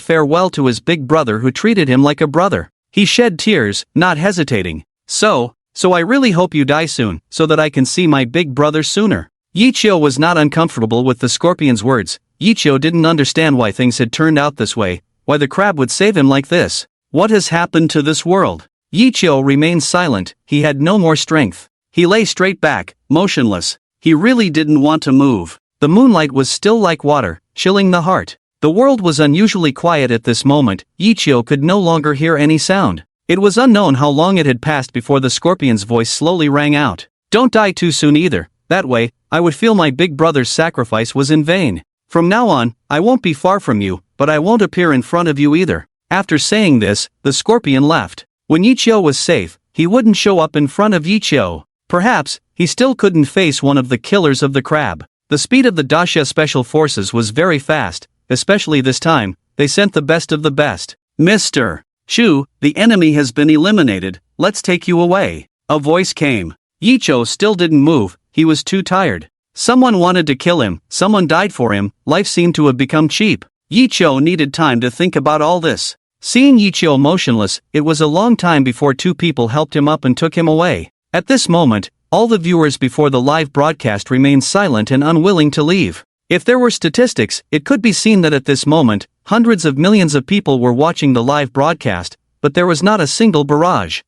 farewell to his big brother who treated him like a brother. He shed tears, not hesitating. So I really hope you die soon, so that I can see my big brother sooner. Yichio was not uncomfortable with the scorpion's words. Yichio didn't understand why things had turned out this way, why the crab would save him like this. What has happened to this world? Yichio remained silent, he had no more strength. He lay straight back, motionless. He really didn't want to move. The moonlight was still like water, chilling the heart. The world was unusually quiet at this moment. Yichio could no longer hear any sound. It was unknown how long it had passed before the scorpion's voice slowly rang out. Don't die too soon either, that way, I would feel my big brother's sacrifice was in vain. From now on, I won't be far from you, but I won't appear in front of you either. After saying this, the scorpion left. When Yichio was safe, he wouldn't show up in front of Yichio. Perhaps, he still couldn't face one of the killers of the crab. The speed of the Dacia Special Forces was very fast, especially this time, they sent the best of the best. Mr. Shu, the enemy has been eliminated, let's take you away. A voice came. Yichio still didn't move, he was too tired. Someone wanted to kill him, someone died for him, life seemed to have become cheap. Yichio needed time to think about all this. Seeing Yichio motionless, it was a long time before two people helped him up and took him away. At this moment, all the viewers before the live broadcast remained silent and unwilling to leave. If there were statistics, it could be seen that at this moment, hundreds of millions of people were watching the live broadcast, but there was not a single barrage.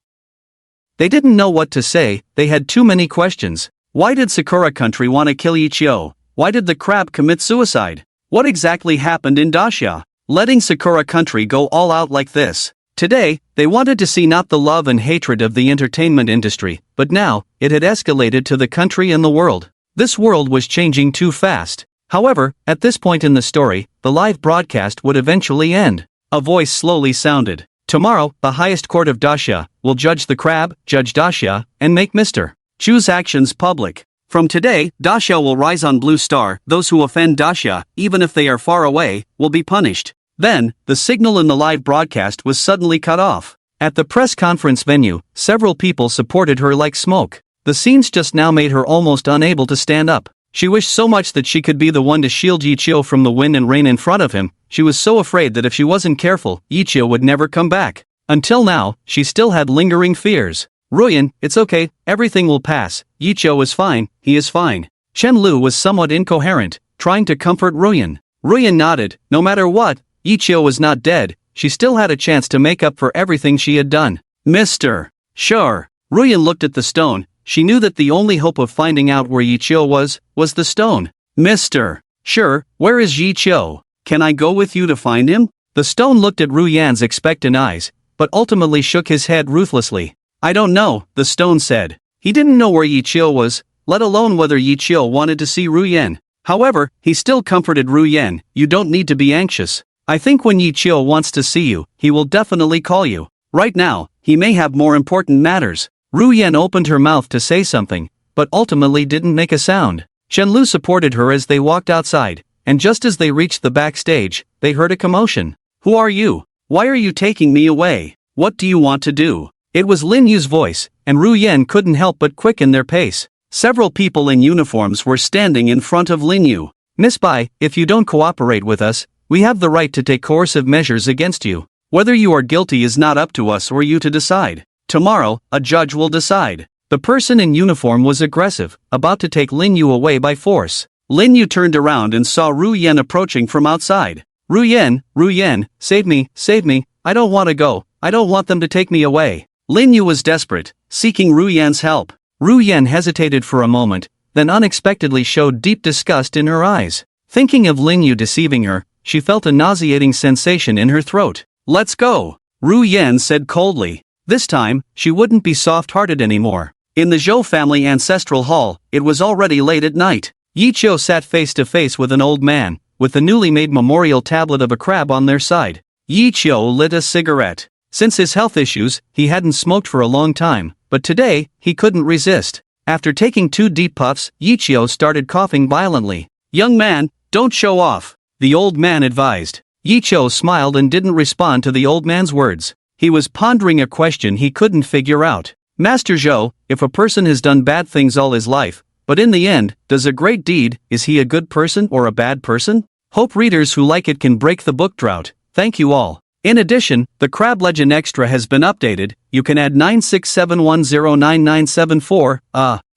They didn't know what to say, they had too many questions. Why did Sakura country want to kill Yichio? Why did the crab commit suicide? What exactly happened in Dacia, letting Sakura country go all out like this? Today, they wanted to see not the love and hatred of the entertainment industry, but now, it had escalated to the country and the world. This world was changing too fast. However, at this point in the story, the live broadcast would eventually end. A voice slowly sounded. Tomorrow, the highest court of Dacia will judge the crab, judge Dacia, and make Mr. Chu's actions public. From today, Dacia will rise on Blue Star. Those who offend Dacia, even if they are far away, will be punished. Then, the signal in the live broadcast was suddenly cut off. At the press conference venue, several people supported her like smoke. The scenes just now made her almost unable to stand up. She wished so much that she could be the one to shield Yichio from the wind and rain in front of him. She was so afraid that if she wasn't careful, Yichio would never come back. Until now, she still had lingering fears. Ruyan, it's okay, everything will pass. Yichio is fine, he is fine. Chen Lu was somewhat incoherent, trying to comfort Ruyan. Ruyan nodded. No matter what, Yichio was not dead. She still had a chance to make up for everything she had done. Mr. Sure. Ruyan looked at the stone. She knew that the only hope of finding out where Yichio was the stone. Mr. Sure, where is Yichio? Can I go with you to find him? The stone looked at Ruyan's expectant eyes, but ultimately shook his head ruthlessly. I don't know, the stone said. He didn't know where Yichio was, let alone whether Yichio wanted to see Ruyan. However, he still comforted Ruyan. You don't need to be anxious. I think when Yichio wants to see you, he will definitely call you. Right now, he may have more important matters. Ruyan opened her mouth to say something, but ultimately didn't make a sound. Shenlu supported her as they walked outside, and just as they reached the backstage, they heard a commotion. Who are you? Why are you taking me away? What do you want to do? It was Lin Yu's voice, and Ruyan couldn't help but quicken their pace. Several people in uniforms were standing in front of Lin Yu. Miss Bai, if you don't cooperate with us, we have the right to take coercive measures against you. Whether you are guilty is not up to us or you to decide. Tomorrow, a judge will decide. The person in uniform was aggressive, about to take Lin Yu away by force. Lin Yu turned around and saw Ruyan approaching from outside. Ruyan, save me, I don't want to go, I don't want them to take me away. Lin Yu was desperate, seeking Ruyan's help. Ruyan hesitated for a moment, then unexpectedly showed deep disgust in her eyes. Thinking of Lin Yu deceiving her, she felt a nauseating sensation in her throat. Let's go, Ruyan said coldly. This time, she wouldn't be soft-hearted anymore. In the Zhou family ancestral hall, it was already late at night. Yichio sat face to face with an old man, with the newly made memorial tablet of a crab on their side. Yichio lit a cigarette. Since his health issues, he hadn't smoked for a long time, but today, he couldn't resist. After taking 2 deep puffs, Yichio started coughing violently. Young man, don't show off, the old man advised. Yichio smiled and didn't respond to the old man's words. He was pondering a question he couldn't figure out. Master Zhou, if a person has done bad things all his life, but in the end, does a great deed, is he a good person or a bad person? Hope readers who like it can break the book drought. Thank you all. In addition, the Crab Legend Extra has been updated. You can add 967109974,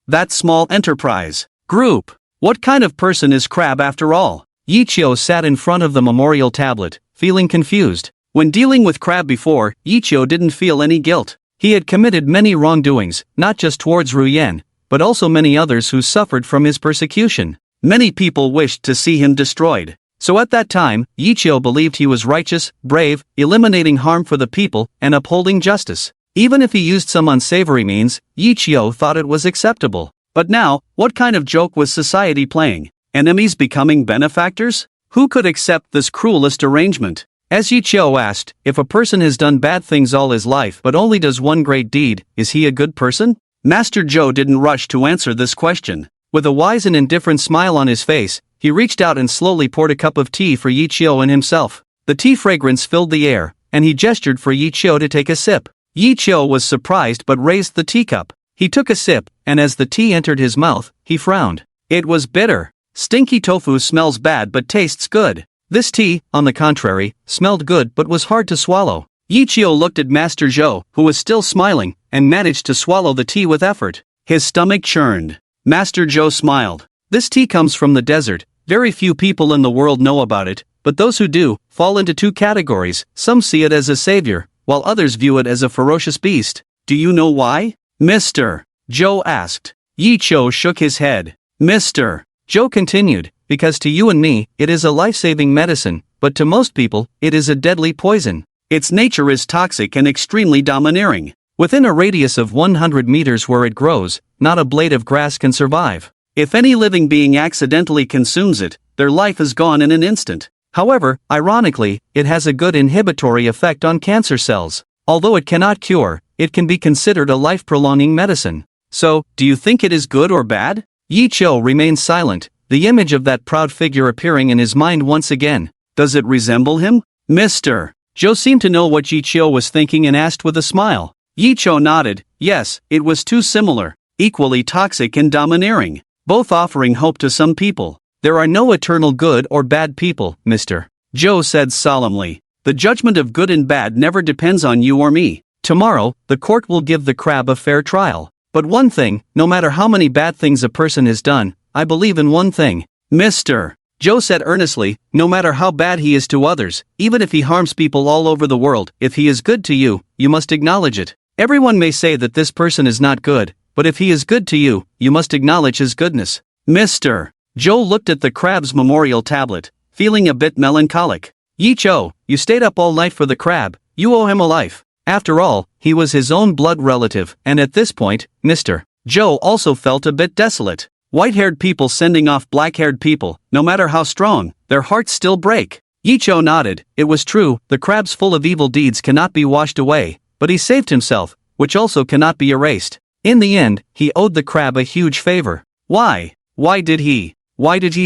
that small enterprise. Group. What kind of person is Crab after all? Yichio sat in front of the memorial tablet, feeling confused. When dealing with Crab before, Yichio didn't feel any guilt. He had committed many wrongdoings, not just towards Ruyen, but also many others who suffered from his persecution. Many people wished to see him destroyed. So at that time, Yichio believed he was righteous, brave, eliminating harm for the people, and upholding justice. Even if he used some unsavory means, Yichio thought it was acceptable. But now, what kind of joke was society playing? Enemies becoming benefactors? Who could accept this cruelest arrangement? As Yichio asked, if a person has done bad things all his life but only does one great deed, is he a good person? Master Joe didn't rush to answer this question. With a wise and indifferent smile on his face, he reached out and slowly poured a cup of tea for Yichio and himself. The tea fragrance filled the air, and he gestured for Yichio to take a sip. Yichio was surprised but raised the teacup. He took a sip, and as the tea entered his mouth, he frowned. It was bitter. Stinky tofu smells bad but tastes good. This tea, on the contrary, smelled good but was hard to swallow. Yichio looked at Master Zhou, who was still smiling, and managed to swallow the tea with effort. His stomach churned. Master Zhou smiled. This tea comes from the desert. Very few people in the world know about it, but those who do, fall into two categories. Some see it as a savior, while others view it as a ferocious beast. Do you know why? Mr. Zhou asked. Yichio shook his head. Mr. Zhou continued, because to you and me, it is a life-saving medicine, but to most people, it is a deadly poison. Its nature is toxic and extremely domineering. Within a radius of 100 meters where it grows, not a blade of grass can survive. If any living being accidentally consumes it, their life is gone in an instant. However, ironically, it has a good inhibitory effect on cancer cells. Although it cannot cure, it can be considered a life-prolonging medicine. So, do you think it is good or bad? Yichio remained silent, the image of that proud figure appearing in his mind once again. Does it resemble him? Mr. Zhou seemed to know what Yichio was thinking and asked with a smile. Yichio nodded. Yes, it was too similar. Equally toxic and domineering. Both offering hope to some people. There are no eternal good or bad people, Mr. Zhou said solemnly. The judgment of good and bad never depends on you or me. Tomorrow, the court will give the crab a fair trial. But one thing, no matter how many bad things a person has done, I believe in one thing. Mr. Zhou said earnestly, no matter how bad he is to others, even if he harms people all over the world, if he is good to you, you must acknowledge it. Everyone may say that this person is not good, but if he is good to you, you must acknowledge his goodness. Mr. Zhou looked at the crab's memorial tablet, feeling a bit melancholic. Yichio, you stayed up all night for the crab, you owe him a life. After all, he was his own blood relative, and at this point, Mr. Zhou also felt a bit desolate. White-haired people sending off black-haired people, no matter how strong, their hearts still break. Yichio nodded. It was true, the crabs full of evil deeds cannot be washed away, but he saved himself, which also cannot be erased. In the end, he owed the crab a huge favor. Why? Why did he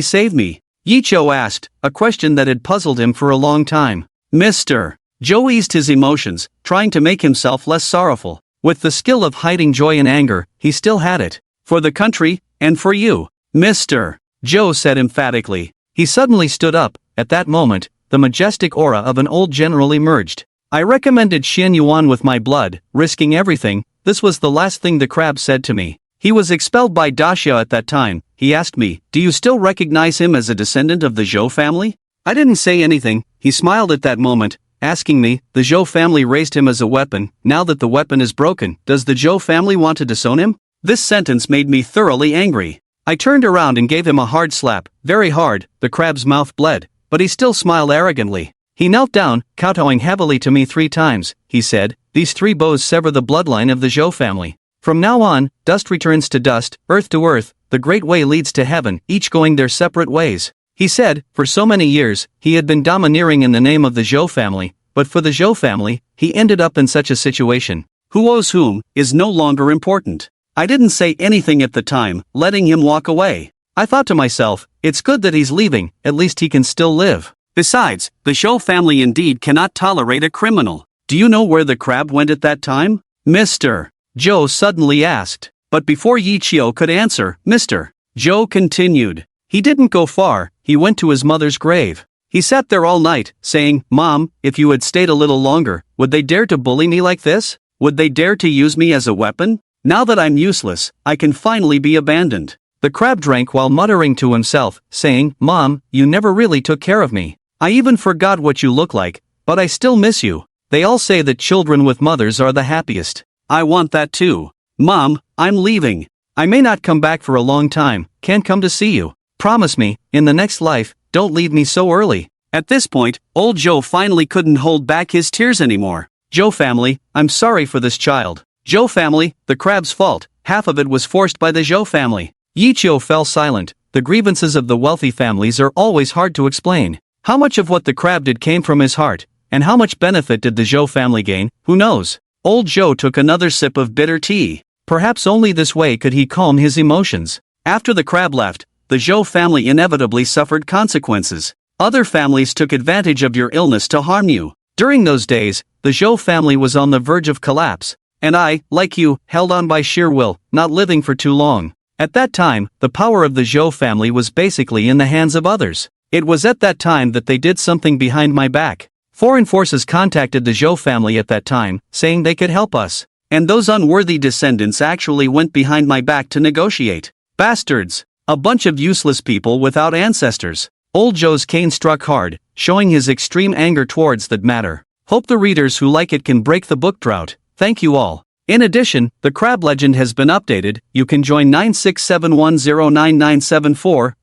save me? Yichio asked, a question that had puzzled him for a long time. Mr. Zhou eased his emotions, trying to make himself less sorrowful. With the skill of hiding joy and anger, he still had it. For the country, and for you. Mr. Zhou said emphatically. He suddenly stood up. At that moment, the majestic aura of an old general emerged. I recommended Xian Yuan with my blood, risking everything. This was the last thing the crab said to me. He was expelled by Daxia at that time. He asked me, do you still recognize him as a descendant of the Zhou family? I didn't say anything. He smiled at that moment, asking me, the Zhou family raised him as a weapon. Now that the weapon is broken, does the Zhou family want to disown him? This sentence made me thoroughly angry. I turned around and gave him a hard slap, very hard. The crab's mouth bled, but he still smiled arrogantly. He knelt down, kowtowing heavily to me 3 times. He said, these 3 bows sever the bloodline of the Zhou family. From now on, dust returns to dust, earth to earth, the great way leads to heaven, each going their separate ways. He said, for so many years, he had been domineering in the name of the Zhou family, but for the Zhou family, he ended up in such a situation. Who owes whom, is no longer important. I didn't say anything at the time, letting him walk away. I thought to myself, it's good that he's leaving, at least he can still live. Besides, the Zhou family indeed cannot tolerate a criminal. Do you know where the crab went at that time? Mr. Zhou suddenly asked. But before Yichio could answer, Mr. Zhou continued. He didn't go far, he went to his mother's grave. He sat there all night, saying, "Mom, if you had stayed a little longer, would they dare to bully me like this? Would they dare to use me as a weapon? Now that I'm useless, I can finally be abandoned." The crab drank while muttering to himself, saying, "Mom, you never really took care of me. I even forgot what you look like, but I still miss you. They all say that children with mothers are the happiest. I want that too. Mom, I'm leaving. I may not come back for a long time, can't come to see you. Promise me, in the next life, don't leave me so early." At this point, old Joe finally couldn't hold back his tears anymore. "Joe family, I'm sorry for this child. Joe family, the crab's fault, half of it was forced by the Joe family." Yichio fell silent. The grievances of the wealthy families are always hard to explain. How much of what the crab did came from his heart, and how much benefit did the Joe family gain, who knows? Old Joe took another sip of bitter tea. Perhaps only this way could he calm his emotions. After the crab left, the Joe family inevitably suffered consequences. Other families took advantage of your illness to harm you. During those days, the Joe family was on the verge of collapse, and I, like you, held on by sheer will, not living for too long. At that time, the power of the Joe family was basically in the hands of others. It was at that time that they did something behind my back. Foreign forces contacted the Joe family at that time, saying they could help us. And those unworthy descendants actually went behind my back to negotiate. Bastards! A bunch of useless people without ancestors. Old Joe's cane struck hard, showing his extreme anger towards that matter. Hope the readers who like it can break the book drought. Thank you all. In addition, the crab legend has been updated. You can join 967109974,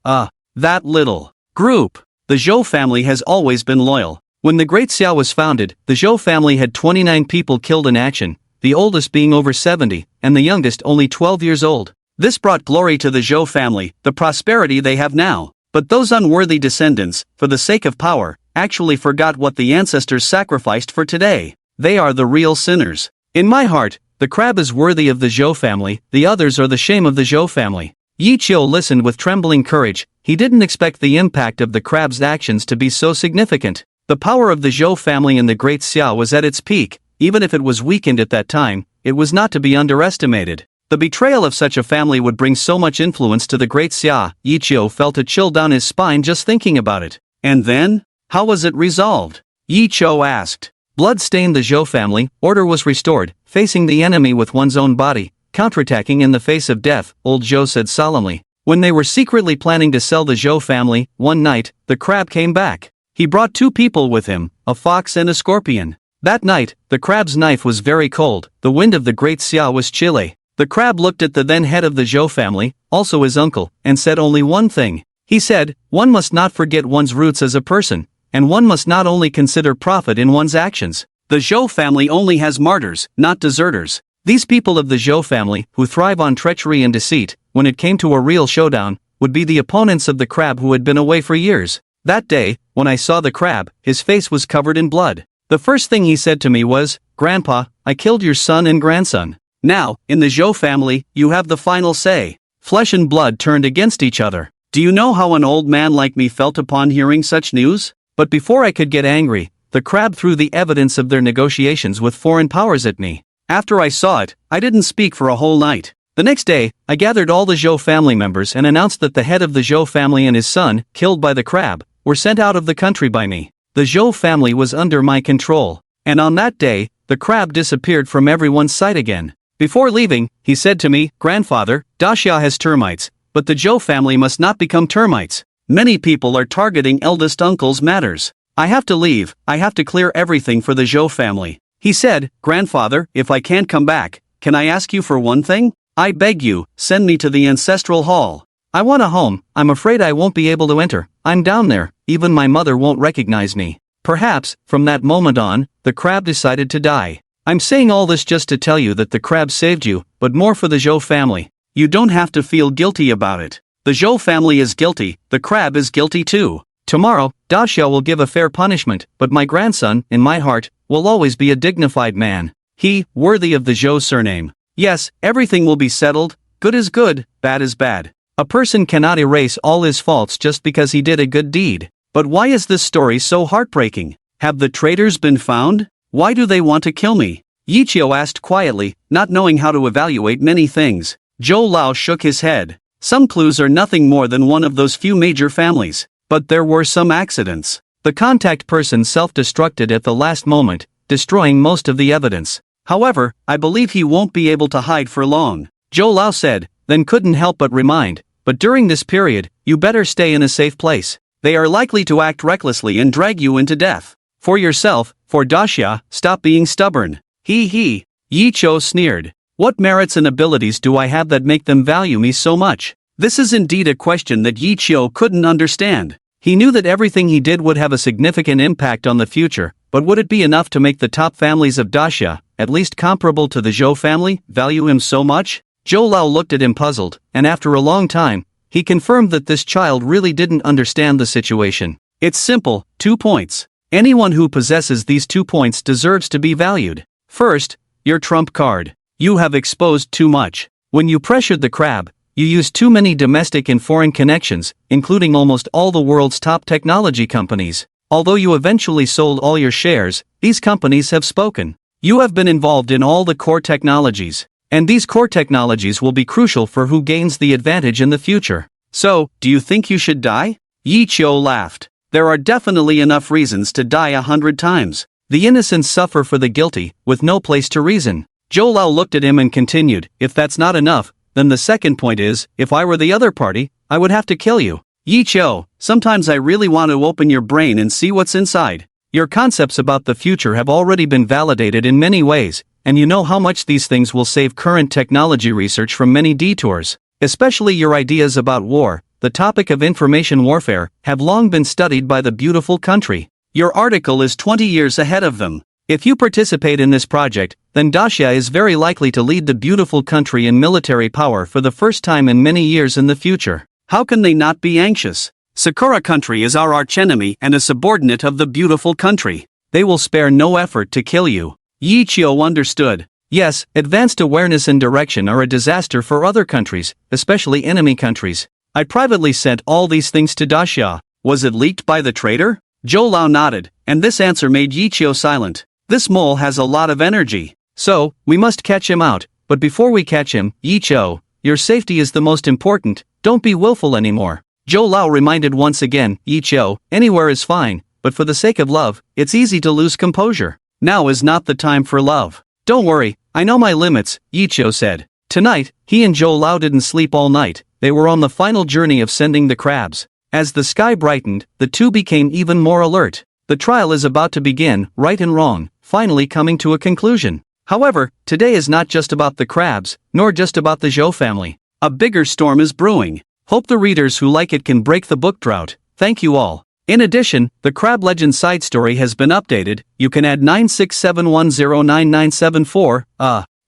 that little group. The Zhou family has always been loyal. When the Great Xiao was founded, the Zhou family had 29 people killed in action, the oldest being over 70, and the youngest only 12 years old. This brought glory to the Zhou family, the prosperity they have now. But those unworthy descendants, for the sake of power, actually forgot what the ancestors sacrificed for today. They are the real sinners. In my heart, the crab is worthy of the Zhou family, the others are the shame of the Zhou family. Yi Qiu listened with trembling courage. He didn't expect the impact of the crab's actions to be so significant. The power of the Zhou family in the Great Xiao was at its peak. Even if it was weakened at that time, it was not to be underestimated. The betrayal of such a family would bring so much influence to the Great Xia. Yi Qiu felt a chill down his spine just thinking about it. And then? How was it resolved? Yi Qiu asked. Blood stained the Zhou family, order was restored, facing the enemy with one's own body, counterattacking in the face of death, old Zhou said solemnly. When they were secretly planning to sell the Zhou family, one night, the crab came back. He brought two people with him, a fox and a scorpion. That night, the crab's knife was very cold, the wind of the Great Xia was chilly. The crab looked at the then head of the Zhou family, also his uncle, and said only one thing. He said, one must not forget one's roots as a person, and one must not only consider profit in one's actions. The Zhou family only has martyrs, not deserters. These people of the Zhou family, who thrive on treachery and deceit, when it came to a real showdown, would be the opponents of the crab who had been away for years. That day, when I saw the crab, his face was covered in blood. The first thing he said to me was, "Grandpa, I killed your son and grandson. Now, in the Zhou family, you have the final say." Flesh and blood turned against each other. Do you know how an old man like me felt upon hearing such news? But before I could get angry, the crab threw the evidence of their negotiations with foreign powers at me. After I saw it, I didn't speak for a whole night. The next day, I gathered all the Zhou family members and announced that the head of the Zhou family and his son, killed by the crab, were sent out of the country by me. The Zhou family was under my control. And on that day, the crab disappeared from everyone's sight again. Before leaving, he said to me, "Grandfather, Daxia has termites, but the Zhou family must not become termites. Many people are targeting eldest uncle's matters. I have to leave, I have to clear everything for the Zhou family." He said, "Grandfather, if I can't come back, can I ask you for one thing? I beg you, send me to the ancestral hall. I want a home. I'm afraid I won't be able to enter. I'm down there, even my mother won't recognize me." Perhaps, from that moment on, the crab decided to die. I'm saying all this just to tell you that the crab saved you, but more for the Zhou family. You don't have to feel guilty about it. The Zhou family is guilty, the crab is guilty too. Tomorrow, Daxia will give a fair punishment, but my grandson, in my heart, will always be a dignified man. He, worthy of the Zhou surname. Yes, everything will be settled. Good is good, bad is bad. A person cannot erase all his faults just because he did a good deed. But why is this story so heartbreaking? Have the traitors been found? Why do they want to kill me? Yichio asked quietly, not knowing how to evaluate many things. Zhou Lao shook his head. Some clues are nothing more than one of those few major families, but there were some accidents. The contact person self-destructed at the last moment, destroying most of the evidence. However, I believe he won't be able to hide for long, Zhou Lao said, then couldn't help but remind, but during this period, you better stay in a safe place. They are likely to act recklessly and drag you into death. For yourself, for Daxia, stop being stubborn. He. Yi Chou sneered. What merits and abilities do I have that make them value me so much? This is indeed a question that Yi Chou couldn't understand. He knew that everything he did would have a significant impact on the future, but would it be enough to make the top families of Daxia, at least comparable to the Zhou family, value him so much? Zhou Lao looked at him puzzled, and after a long time, he confirmed that this child really didn't understand the situation. It's simple, 2 points. Anyone who possesses these 2 points deserves to be valued. First, your trump card. You have exposed too much. When you pressured the crab, you used too many domestic and foreign connections, including almost all the world's top technology companies. Although you eventually sold all your shares, these companies have spoken. You have been involved in all the core technologies, and these core technologies will be crucial for who gains the advantage in the future. So, do you think you should die? Yi Chou laughed. There are definitely enough reasons to die 100 times. The innocents suffer for the guilty, with no place to reason. Zhou Lao looked at him and continued, if that's not enough, then the second point is, if I were the other party, I would have to kill you. Yi Chou, sometimes I really want to open your brain and see what's inside. Your concepts about the future have already been validated in many ways, and you know how much these things will save current technology research from many detours. Especially your ideas about war, the topic of information warfare, have long been studied by the beautiful country. Your article is 20 years ahead of them. If you participate in this project, then Daxia is very likely to lead the beautiful country in military power for the first time in many years in the future. How can they not be anxious? Sakura country is our archenemy and a subordinate of the beautiful country. They will spare no effort to kill you. Yi Chou understood. Yes, advanced awareness and direction are a disaster for other countries, especially enemy countries. I privately sent all these things to Daxia. Was it leaked by the traitor? Zhou Lao nodded, and this answer made Yi Chou silent. This mole has a lot of energy. So, we must catch him out, but before we catch him, Yi Chou, your safety is the most important, don't be willful anymore. Zhou Lao reminded once again, Yi Chou, anywhere is fine, but for the sake of love, it's easy to lose composure. Now is not the time for love. Don't worry, I know my limits, Yi Chou said. Tonight, he and Zhou Lao didn't sleep all night, they were on the final journey of sending the crabs. As the sky brightened, the two became even more alert. The trial is about to begin, right and wrong, finally coming to a conclusion. However, today is not just about the crabs, nor just about the Zhou family. A bigger storm is brewing. Hope the readers who like it can break the book drought. Thank you all. In addition, the Crab Legend side story has been updated. You can add 967109974,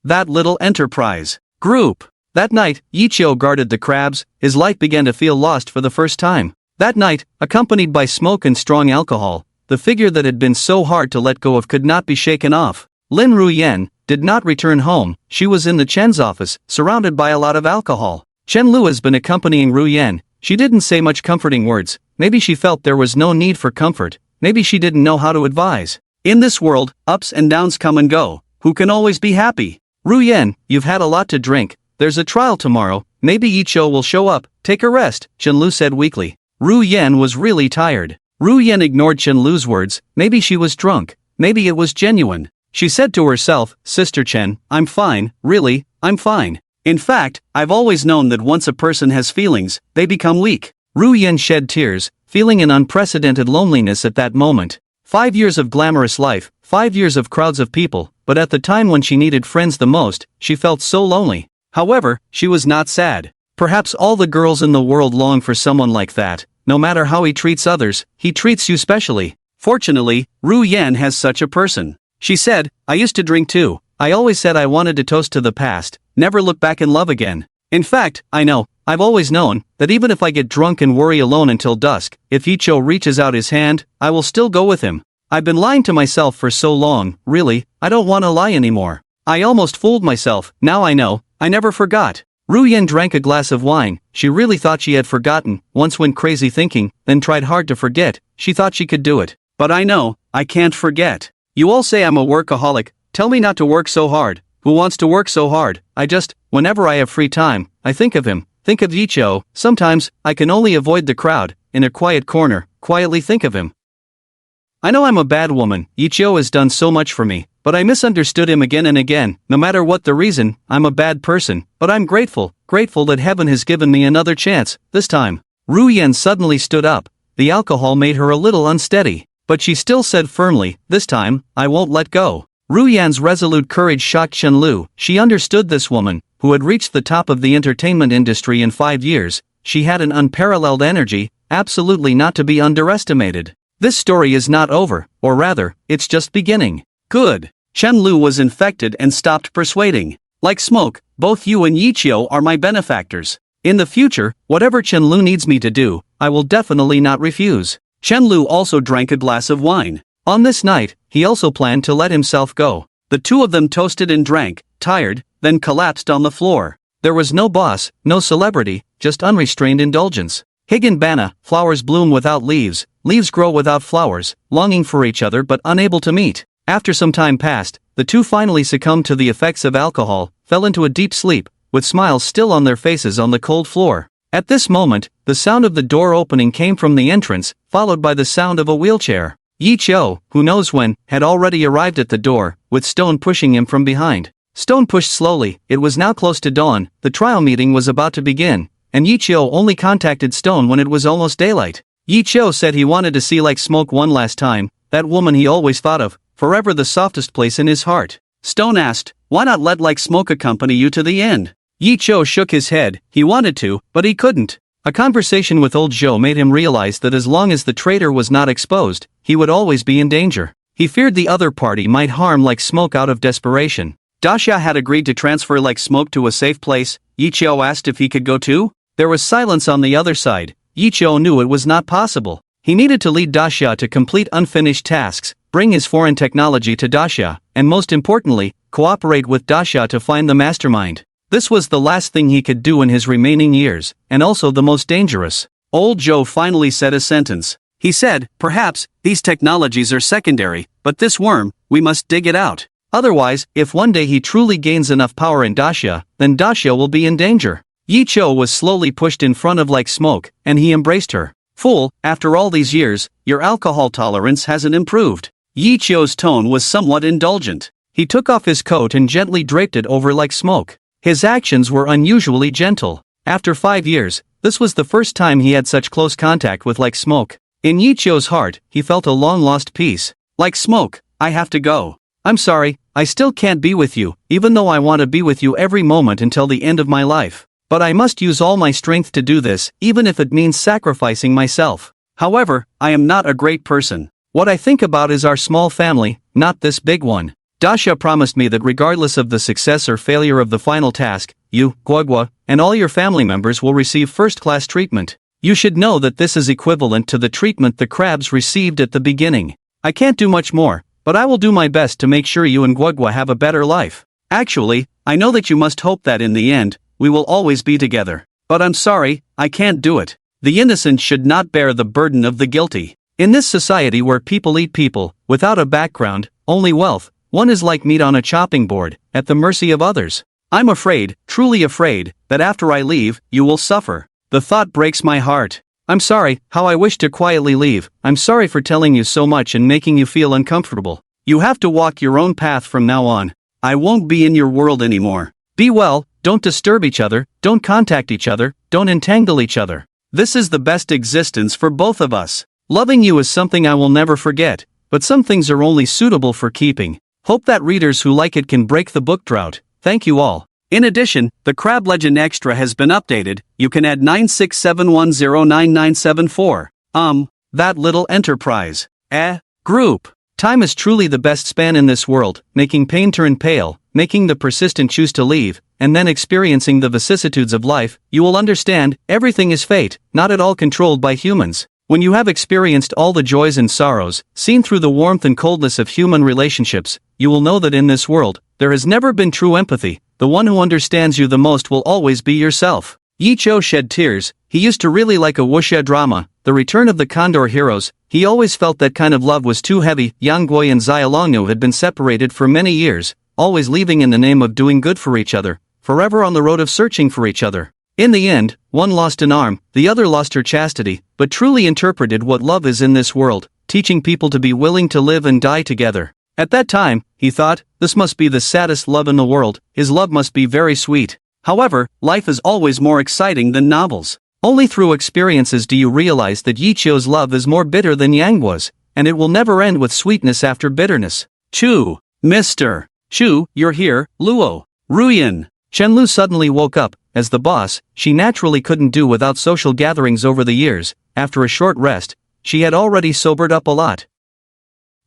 that little enterprise group. That night, Yi Chou guarded the crabs. His life began to feel lost for the first time. That night, accompanied by smoke and strong alcohol, the figure that had been so hard to let go of could not be shaken off. Lin Ruyen did not return home. She was in the Chen's office, surrounded by a lot of alcohol. Chen Lu has been accompanying Ruyen. She didn't say much comforting words. Maybe she felt there was no need for comfort. Maybe she didn't know how to advise. In this world, ups and downs come and go. Who can always be happy? Ruyen, you've had a lot to drink. There's a trial tomorrow. Maybe Yi Chou will show up. Take a rest, Chen Lu said weakly. Ruyen was really tired. Ruyen ignored Chen Lu's words. Maybe she was drunk. Maybe it was genuine. She said to herself, Sister Chen, I'm fine, really, I'm fine. In fact, I've always known that once a person has feelings, they become weak. Ruyen shed tears, feeling an unprecedented loneliness at that moment. 5 years of glamorous life, 5 years of crowds of people, but at the time when she needed friends the most, she felt so lonely. However, she was not sad. Perhaps all the girls in the world long for someone like that. No matter how he treats others, he treats you specially. Fortunately, Ruyen has such a person. She said, I used to drink too. I always said I wanted to toast to the past, never look back in love again. In fact, I know, I've always known, that even if I get drunk and worry alone until dusk, if Yi Chou reaches out his hand, I will still go with him. I've been lying to myself for so long, really, I don't want to lie anymore. I almost fooled myself, now I know, I never forgot. Ruyen drank a glass of wine. She really thought she had forgotten, once went crazy thinking, then tried hard to forget. She thought she could do it. But I know, I can't forget. You all say I'm a workaholic, tell me not to work so hard. Who wants to work so hard? Whenever I have free time, I think of him, Think of Yichio. Sometimes, I can only avoid the crowd, in a quiet corner, quietly think of him. I know I'm a bad woman, Yichio has done so much for me, but I misunderstood him again and again. No matter what the reason, I'm a bad person, but I'm grateful that heaven has given me another chance, this time. Ru Yan suddenly stood up. The alcohol made her a little unsteady, but she still said firmly, this time, I won't let go. Ru Yan's resolute courage shocked Chen Lu. She understood this woman, who had reached the top of the entertainment industry in 5 years. She had an unparalleled energy, absolutely not to be underestimated. This story is not over, or rather, it's just beginning. Good. Chen Lu was infected and stopped persuading. Like smoke, both you and Yichio are my benefactors. In the future, whatever Chen Lu needs me to do, I will definitely not refuse. Chen Lu also drank a glass of wine. On this night, he also planned to let himself go. The two of them toasted and drank, tired, then collapsed on the floor. There was no boss, no celebrity, just unrestrained indulgence. Higanbana, flowers bloom without leaves, leaves grow without flowers, longing for each other but unable to meet. After some time passed, the two finally succumbed to the effects of alcohol, fell into a deep sleep, with smiles still on their faces on the cold floor. At this moment, the sound of the door opening came from the entrance, followed by the sound of a wheelchair. Yichio, who knows when, had already arrived at the door, with Stone pushing him from behind. Stone pushed slowly. It was now close to dawn, the trial meeting was about to begin, and Yichio only contacted Stone when it was almost daylight. Yichio said he wanted to see Like Smoke one last time, that woman he always thought of, forever the softest place in his heart. Stone asked, why not let Like Smoke accompany you to the end? Yichio shook his head. He wanted to, but he couldn't. A conversation with old Zhou made him realize that as long as the traitor was not exposed, he would always be in danger. He feared the other party might harm Like Smoke out of desperation. Daxia had agreed to transfer Like Smoke to a safe place. Yichio asked if he could go too. There was silence on the other side. Yichio knew it was not possible. He needed to lead Daxia to complete unfinished tasks, bring his foreign technology to Daxia, and most importantly, cooperate with Daxia to find the mastermind. This was the last thing he could do in his remaining years, and also the most dangerous. Old Zhou finally said a sentence. He said, perhaps, these technologies are secondary, but this worm, we must dig it out. Otherwise, if one day he truly gains enough power in Daxia, then Daxia will be in danger. Yichio was slowly pushed in front of Like Smoke, and he embraced her. Fool, after all these years, your alcohol tolerance hasn't improved. Yichio's tone was somewhat indulgent. He took off his coat and gently draped it over Like Smoke. His actions were unusually gentle. After 5 years, this was the first time he had such close contact with Like Smoke. In Yichio's heart, he felt a long-lost peace. Like Smoke, I have to go. I'm sorry, I still can't be with you, even though I want to be with you every moment until the end of my life. But I must use all my strength to do this, even if it means sacrificing myself. However, I am not a great person. What I think about is our small family, not this big one. Daxia promised me that regardless of the success or failure of the final task, you, Guogua, and all your family members will receive first-class treatment. You should know that this is equivalent to the treatment the crabs received at the beginning. I can't do much more, but I will do my best to make sure you and Guogua have a better life. Actually, I know that you must hope that in the end, we will always be together. But I'm sorry, I can't do it. The innocent should not bear the burden of the guilty. In this society where people eat people, without a background, only wealth, one is like meat on a chopping board, at the mercy of others. I'm afraid, truly afraid, that after I leave, you will suffer. The thought breaks my heart. I'm sorry, how I wish to quietly leave. I'm sorry for telling you so much and making you feel uncomfortable. You have to walk your own path from now on. I won't be in your world anymore. Be well, don't disturb each other, don't contact each other, don't entangle each other. This is the best existence for both of us. Loving you is something I will never forget, but some things are only suitable for keeping. Hope that readers who like it can break the book drought. Thank you all. In addition, the Crab Legend Extra has been updated. You can add 967109974. That little enterprise. Group. Time is truly the best span in this world, making pain turn pale, making the persistent choose to leave, and then experiencing the vicissitudes of life. You will understand, everything is fate, not at all controlled by humans. When you have experienced all the joys and sorrows, seen through the warmth and coldness of human relationships, you will know that in this world, there has never been true empathy. The one who understands you the most will always be yourself. Yichio shed tears. He used to really like a wuxia drama, The Return of the Condor Heroes. He always felt that kind of love was too heavy. Yang Gui and Xia Longnu had been separated for many years, always leaving in the name of doing good for each other, forever on the road of searching for each other. In the end, one lost an arm, the other lost her chastity, but truly interpreted what love is in this world, teaching people to be willing to live and die together. At that time, he thought, this must be the saddest love in the world, his love must be very sweet. However, life is always more exciting than novels. Only through experiences do you realize that Yi Chio's love is more bitter than Yang was, and it will never end with sweetness after bitterness. Chu, Mr. Chu, you're here, Luo. Ruyan. Chenlu suddenly woke up. As the boss, she naturally couldn't do without social gatherings over the years. After a short rest, she had already sobered up a lot.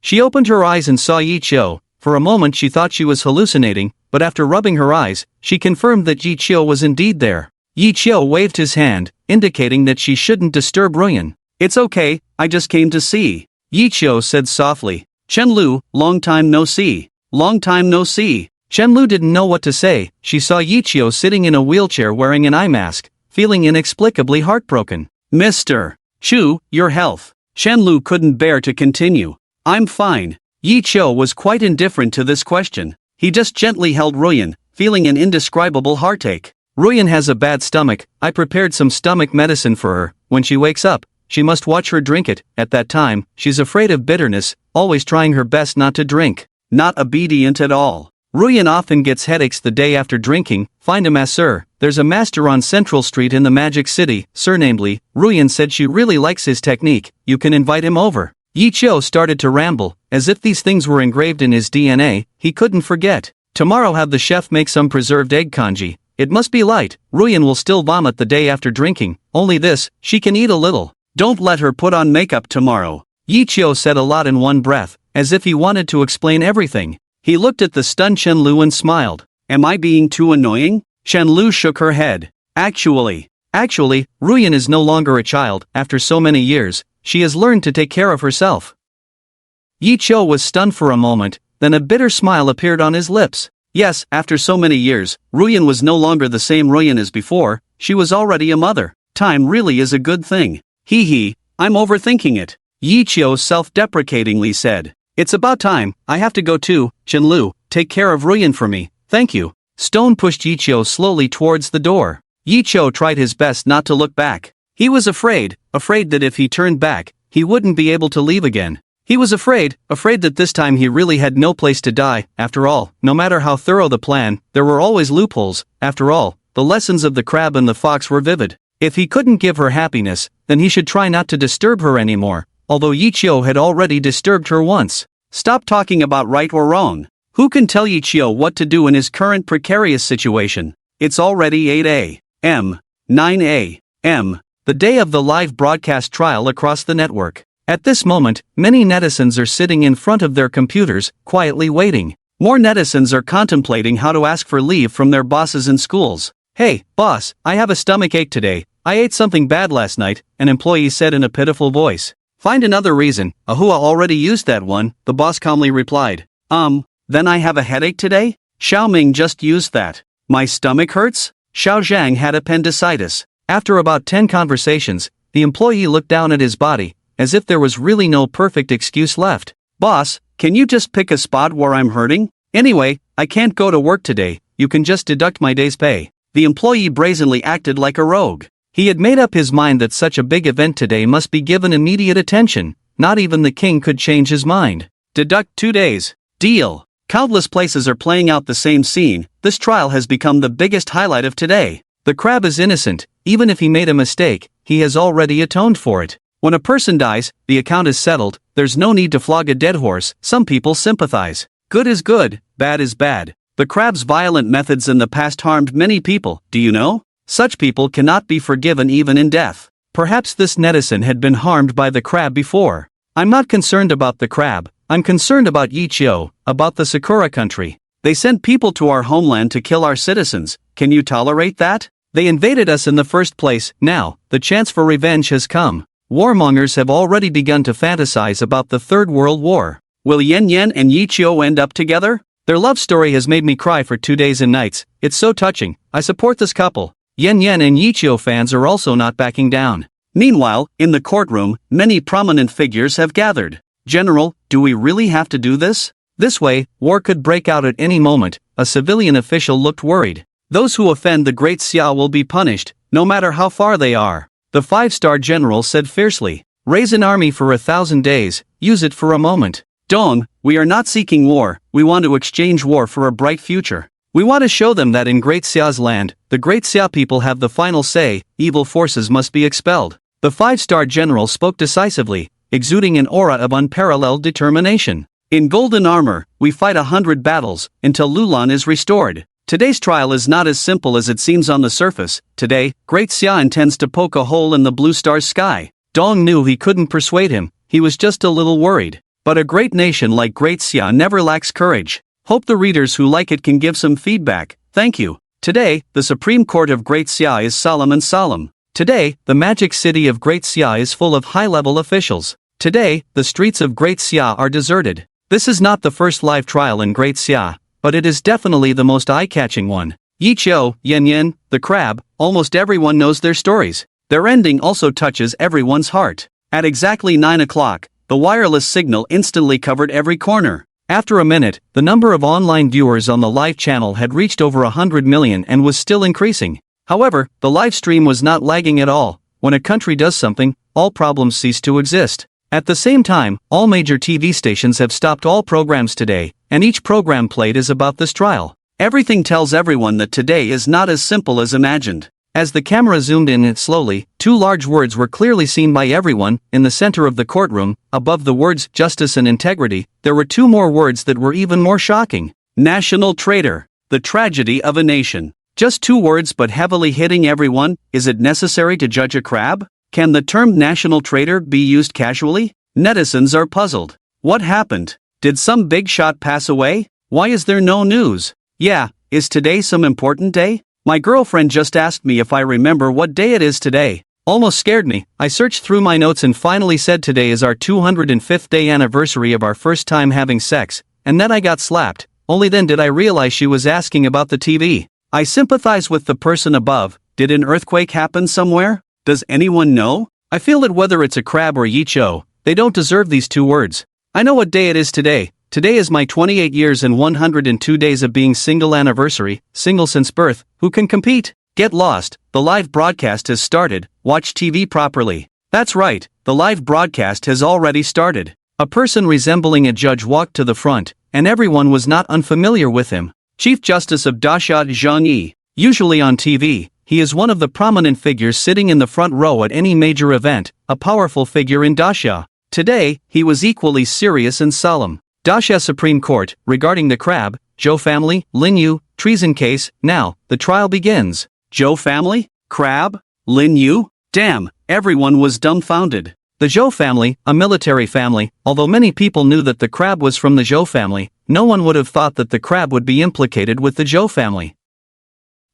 She opened her eyes and saw Yi Chio. For a moment she thought she was hallucinating, but after rubbing her eyes, she confirmed that Yi Chio was indeed there. Yi Chio waved his hand, indicating that she shouldn't disturb Ruyan. It's okay, I just came to see. Yi Chio said softly. Chenlu, long time no see. Long time no see. Chenlu didn't know what to say. She saw Yi Chio sitting in a wheelchair wearing an eye mask, feeling inexplicably heartbroken. Mr. Chu, your health. Chenlu couldn't bear to continue. I'm fine. Yi Chio was quite indifferent to this question. He just gently held Ruyan, feeling an indescribable heartache. Ruyan has a bad stomach. I prepared some stomach medicine for her. When she wakes up, she must watch her drink it. At that time, she's afraid of bitterness, always trying her best not to drink. Not obedient at all. Ruyan often gets headaches the day after drinking. Find a masseur. There's a master on Central Street in the Magic City, surnamedly. Ruyan said she really likes his technique. You can invite him over. Yi Chio started to ramble, as if these things were engraved in his DNA. He couldn't forget. Tomorrow have the chef make some preserved egg congee. It must be light. Ruyan will still vomit the day after drinking. Only this, she can eat a little. Don't let her put on makeup tomorrow. Yi Chio said a lot in one breath, as if he wanted to explain everything. He looked at the stunned Chenlu and smiled. Am I being too annoying? Chenlu shook her head. Actually, Ruyan is no longer a child. After so many years, she has learned to take care of herself. Yi Chio was stunned for a moment, then a bitter smile appeared on his lips. Yes, after so many years, Ruyan was no longer the same Ruyan as before. She was already a mother. Time really is a good thing. Hee, I'm overthinking it. Yi Chio self-deprecatingly said. It's about time, I have to go too. Chenlu, take care of Ruyan for me, thank you. Stone pushed Yi Chio slowly towards the door. Yi Chio tried his best not to look back. He was afraid that if he turned back, he wouldn't be able to leave again. He was afraid that this time he really had no place to die. After all, no matter how thorough the plan, there were always loopholes. After all, the lessons of the crab and the fox were vivid. If he couldn't give her happiness, then he should try not to disturb her anymore. Although Yi Chio had already disturbed her once. Stop talking about right or wrong. Who can tell Yi Chio what to do in his current precarious situation? It's already 8 a.m. 9 a.m. The day of the live broadcast trial across the network. At this moment, many netizens are sitting in front of their computers, quietly waiting. More netizens are contemplating how to ask for leave from their bosses in schools. Hey, boss, I have a stomach ache today. I ate something bad last night, an employee said in a pitiful voice. Find another reason. Ahua already used that one, the boss calmly replied. Then I have a headache today? Xiao Ming just used that. My stomach hurts? Xiao Zhang had appendicitis. After about 10 conversations, the employee looked down at his body, as if there was really no perfect excuse left. Boss, can you just pick a spot where I'm hurting? Anyway, I can't go to work today, you can just deduct my day's pay. The employee brazenly acted like a rogue. He had made up his mind that such a big event today must be given immediate attention. Not even the king could change his mind. Deduct 2 days. Deal. Countless places are playing out the same scene. This trial has become the biggest highlight of today. The crab is innocent. Even if he made a mistake, he has already atoned for it. When a person dies, the account is settled. There's no need to flog a dead horse. Some people sympathize. Good is good, bad is bad. The crab's violent methods in the past harmed many people, do you know? Such people cannot be forgiven even in death. Perhaps this netizen had been harmed by the crab before. I'm not concerned about the crab. I'm concerned about Yi Chio, about the Sakura country. They sent people to our homeland to kill our citizens. Can you tolerate that? They invaded us in the first place. Now, the chance for revenge has come. Warmongers have already begun to fantasize about the Third World War. Will Yan Yan and Yi Chio end up together? Their love story has made me cry for 2 days and nights. It's so touching. I support this couple. Yan Yan and Yi Chio fans are also not backing down. Meanwhile, in the courtroom, many prominent figures have gathered. General, do we really have to do this? This way, war could break out at any moment. A civilian official looked worried. Those who offend the great Xia will be punished, no matter how far they are. The 5-star general said fiercely. Raise an army for 1,000 days, use it for a moment. Dong, we are not seeking war, we want to exchange war for a bright future. We want to show them that in Great Xia's land, the Great Xia people have the final say, evil forces must be expelled. The 5-star general spoke decisively, exuding an aura of unparalleled determination. In golden armor, we fight 100 battles, until Lulan is restored. Today's trial is not as simple as it seems on the surface. Today, Great Xia intends to poke a hole in the blue star's sky. Dong knew he couldn't persuade him, he was just a little worried. But a great nation like Great Xia never lacks courage. Hope the readers who like it can give some feedback. Thank you. Today, the Supreme Court of Great Xia is solemn and solemn. Today, the magic city of Great Xia is full of high-level officials. Today, the streets of Great Xia are deserted. This is not the first live trial in Great Xia, but it is definitely the most eye-catching one. Yi Qiu, Yen Yen, the crab, almost everyone knows their stories. Their ending also touches everyone's heart. At exactly 9 o'clock, the wireless signal instantly covered every corner. After a minute, the number of online viewers on the live channel had reached over 100 million and was still increasing. However, the live stream was not lagging at all. When a country does something, all problems cease to exist. At the same time, all major TV stations have stopped all programs today, and each program played is about this trial. Everything tells everyone that today is not as simple as imagined. As the camera zoomed in it slowly, 2 large words were clearly seen by everyone. In the center of the courtroom, above the words justice and integrity, there were 2 more words that were even more shocking. National traitor. The tragedy of a nation. Just 2 words but heavily hitting everyone. Is it necessary to judge a crab? Can the term national traitor be used casually? Netizens are puzzled. What happened? Did some big shot pass away? Why is there no news? Yeah, is today some important day? My girlfriend just asked me if I remember what day it is today. Almost scared me. I searched through my notes and finally said today is our 205th day anniversary of our first time having sex, and then I got slapped. Only then did I realize she was asking about the TV. I sympathize with the person above. Did an earthquake happen somewhere? Does anyone know? I feel that whether it's a crab or Yi Qiu, they don't deserve these 2 words. I know what day it is today. Today is my 28 years and 102 days of being single anniversary, single since birth. Who can compete? Get lost, the live broadcast has started. Watch TV properly. That's right, the live broadcast has already started. A person resembling a judge walked to the front, and everyone was not unfamiliar with him. Chief Justice of Daxia Zhang Yi. Usually on TV, he is one of the prominent figures sitting in the front row at any major event, a powerful figure in Daxia. Today, he was equally serious and solemn. Daxia Supreme Court, regarding the crab, Zhou family, Lin Yu, treason case. Now, the trial begins. Zhou family? Crab? Lin Yu? Damn, everyone was dumbfounded. The Zhou family, a military family, although many people knew that the crab was from the Zhou family, no one would have thought that the crab would be implicated with the Zhou family.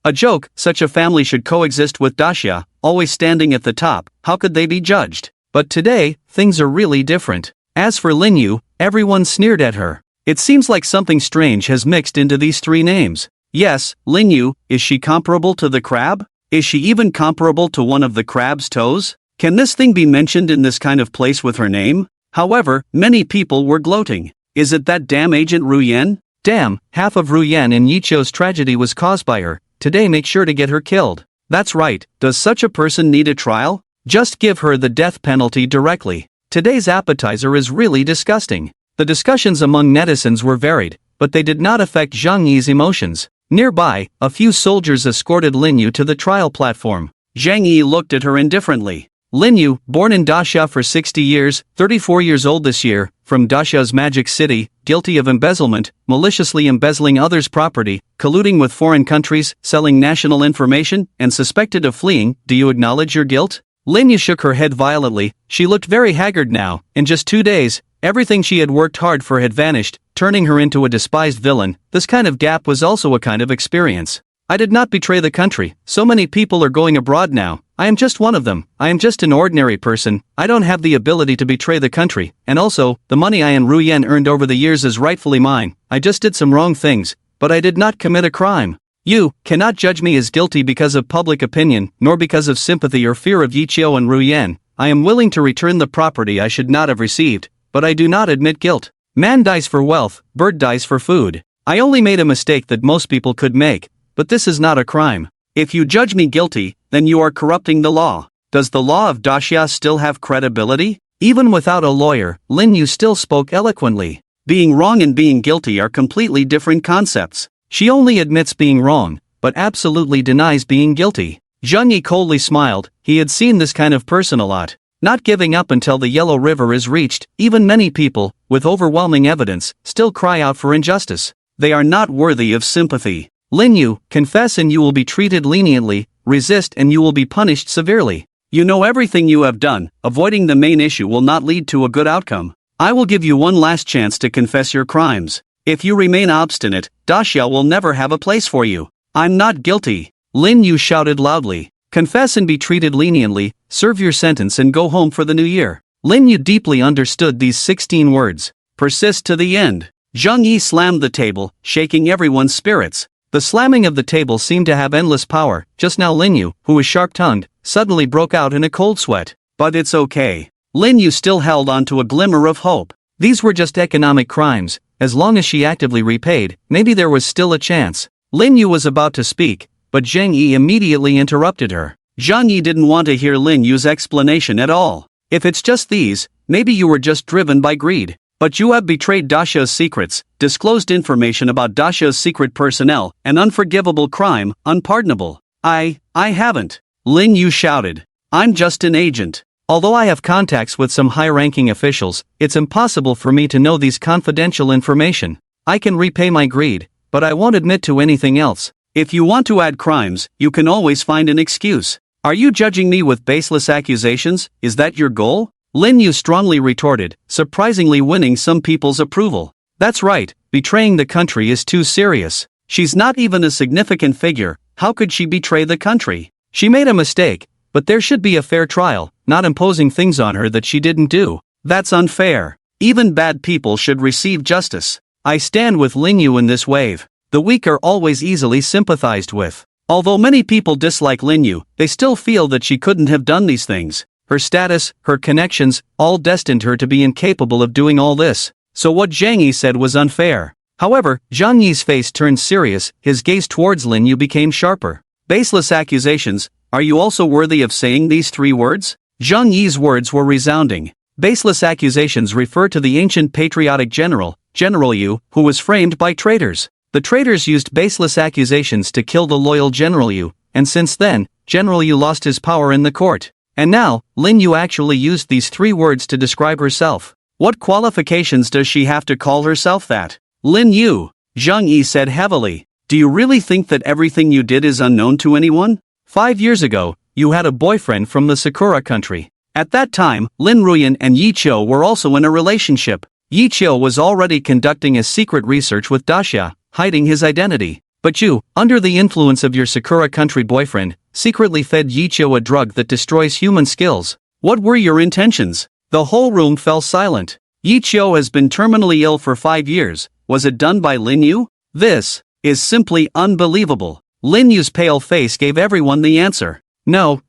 A joke, such a family should coexist with Daxia, always standing at the top. How could they be judged? But today, things are really different. As for Lin Yu, everyone sneered at her. It seems like something strange has mixed into these 3 names. Yes, Lin Yu, is she comparable to the crab? Is she even comparable to one of the crab's toes? Can this thing be mentioned in this kind of place with her name? However, many people were gloating. Is it that damn Agent Ru Yan? Damn, half of Ru Yan and Yi Qiu's tragedy was caused by her. Today make sure to get her killed. That's right, does such a person need a trial? Just give her the death penalty directly. Today's appetizer is really disgusting. The discussions among netizens were varied, but they did not affect Zhang Yi's emotions. Nearby, a few soldiers escorted Lin Yu to the trial platform. Zhang Yi looked at her indifferently. Lin Yu, born in Daxia for 60 years, 34 years old this year, from Daxia's magic city, guilty of embezzlement, maliciously embezzling others' property, colluding with foreign countries, selling national information, and suspected of fleeing. Do you acknowledge your guilt? Lin Yu shook her head violently. She looked very haggard now. In just 2 days, everything she had worked hard for had vanished, turning her into a despised villain. This kind of gap was also a kind of experience. I did not betray the country. So many people are going abroad now. I am just one of them. I am just an ordinary person. I don't have the ability to betray the country. And also, the money I and Ru Yan earned over the years is rightfully mine. I just did some wrong things, but I did not commit a crime. You cannot judge me as guilty because of public opinion, nor because of sympathy or fear of Yi Qiu and Ru Yan. I am willing to return the property I should not have received, but I do not admit guilt. Man dies for wealth, bird dies for food. I only made a mistake that most people could make. but this is not a crime. If you judge me guilty, then you are corrupting the law. Does the law of Daxia still have credibility? Even without a lawyer, Lin Yu still spoke eloquently. Being wrong and being guilty are completely different concepts. She only admits being wrong, but absolutely denies being guilty. Zhang Yi coldly smiled. He had seen this kind of person a lot. Not giving up until the Yellow River is reached. Even many people, with overwhelming evidence, still cry out for injustice. They are not worthy of sympathy. Lin Yu, confess and you will be treated leniently, resist and you will be punished severely. You know everything you have done, avoiding the main issue will not lead to a good outcome. I will give you one last chance to confess your crimes. If you remain obstinate, Daxia will never have a place for you. I'm not guilty. Lin Yu shouted loudly. Confess and be treated leniently, serve your sentence and go home for the new year. Lin Yu deeply understood these 16 words. Persist to the end. Zhang Yi slammed the table, shaking everyone's spirits. The slamming of the table seemed to have endless power. Just now Lin Yu, who was sharp-tongued, suddenly broke out in a cold sweat. But it's okay. Lin Yu still held on to a glimmer of hope. These were just economic crimes. As long as she actively repaid, maybe there was still a chance. Lin Yu was about to speak, but Zhang Yi immediately interrupted her. Zhang Yi didn't want to hear Lin Yu's explanation at all. If it's just these, maybe you were just driven by greed. But you have betrayed Daxia's secrets, disclosed information about Daxia's secret personnel, an unforgivable crime, unpardonable. I haven't. Lin Yu shouted. I'm just an agent. Although I have contacts with some high-ranking officials, it's impossible for me to know these confidential information. I can repay my greed, but I won't admit to anything else. If you want to add crimes, you can always find an excuse. Are you judging me with baseless accusations? Is that your goal? Lin Yu strongly retorted, surprisingly winning some people's approval. That's right, betraying the country is too serious. She's not even a significant figure, how could she betray the country? She made a mistake, but there should be a fair trial, not imposing things on her that she didn't do. That's unfair. Even bad people should receive justice. I stand with Lin Yu in this wave. The weak are always easily sympathized with. Although many people dislike Lin Yu, they still feel that she couldn't have done these things. Her status, her connections, all destined her to be incapable of doing all this. So what Zhang Yi said was unfair. However, Zhang Yi's face turned serious, his gaze towards Lin Yu became sharper. Baseless accusations, are you also worthy of saying these 3 words? Zhang Yi's words were resounding. Baseless accusations refer to the ancient patriotic general, General Yu, who was framed by traitors. The traitors used baseless accusations to kill the loyal General Yu, and since then, General Yu lost his power in the court. And now, Lin Yu actually used these 3 words to describe herself. What qualifications does she have to call herself that? Lin Yu, Zhang Yi said heavily. Do you really think that everything you did is unknown to anyone? 5 years ago, you had a boyfriend from the Sakura country. At that time, Lin Ruyan and Yi Qiu were also in a relationship. Yi Qiu was already conducting a secret research with Daxia, hiding his identity. But you, under the influence of your Sakura country boyfriend, secretly fed Yi Qiu a drug that destroys human skills. What were your intentions? The whole room fell silent. Yi Qiu has been terminally ill for 5 years. Was it done by Lin Yu? This is simply unbelievable. Lin Yu's pale face gave everyone the answer. No,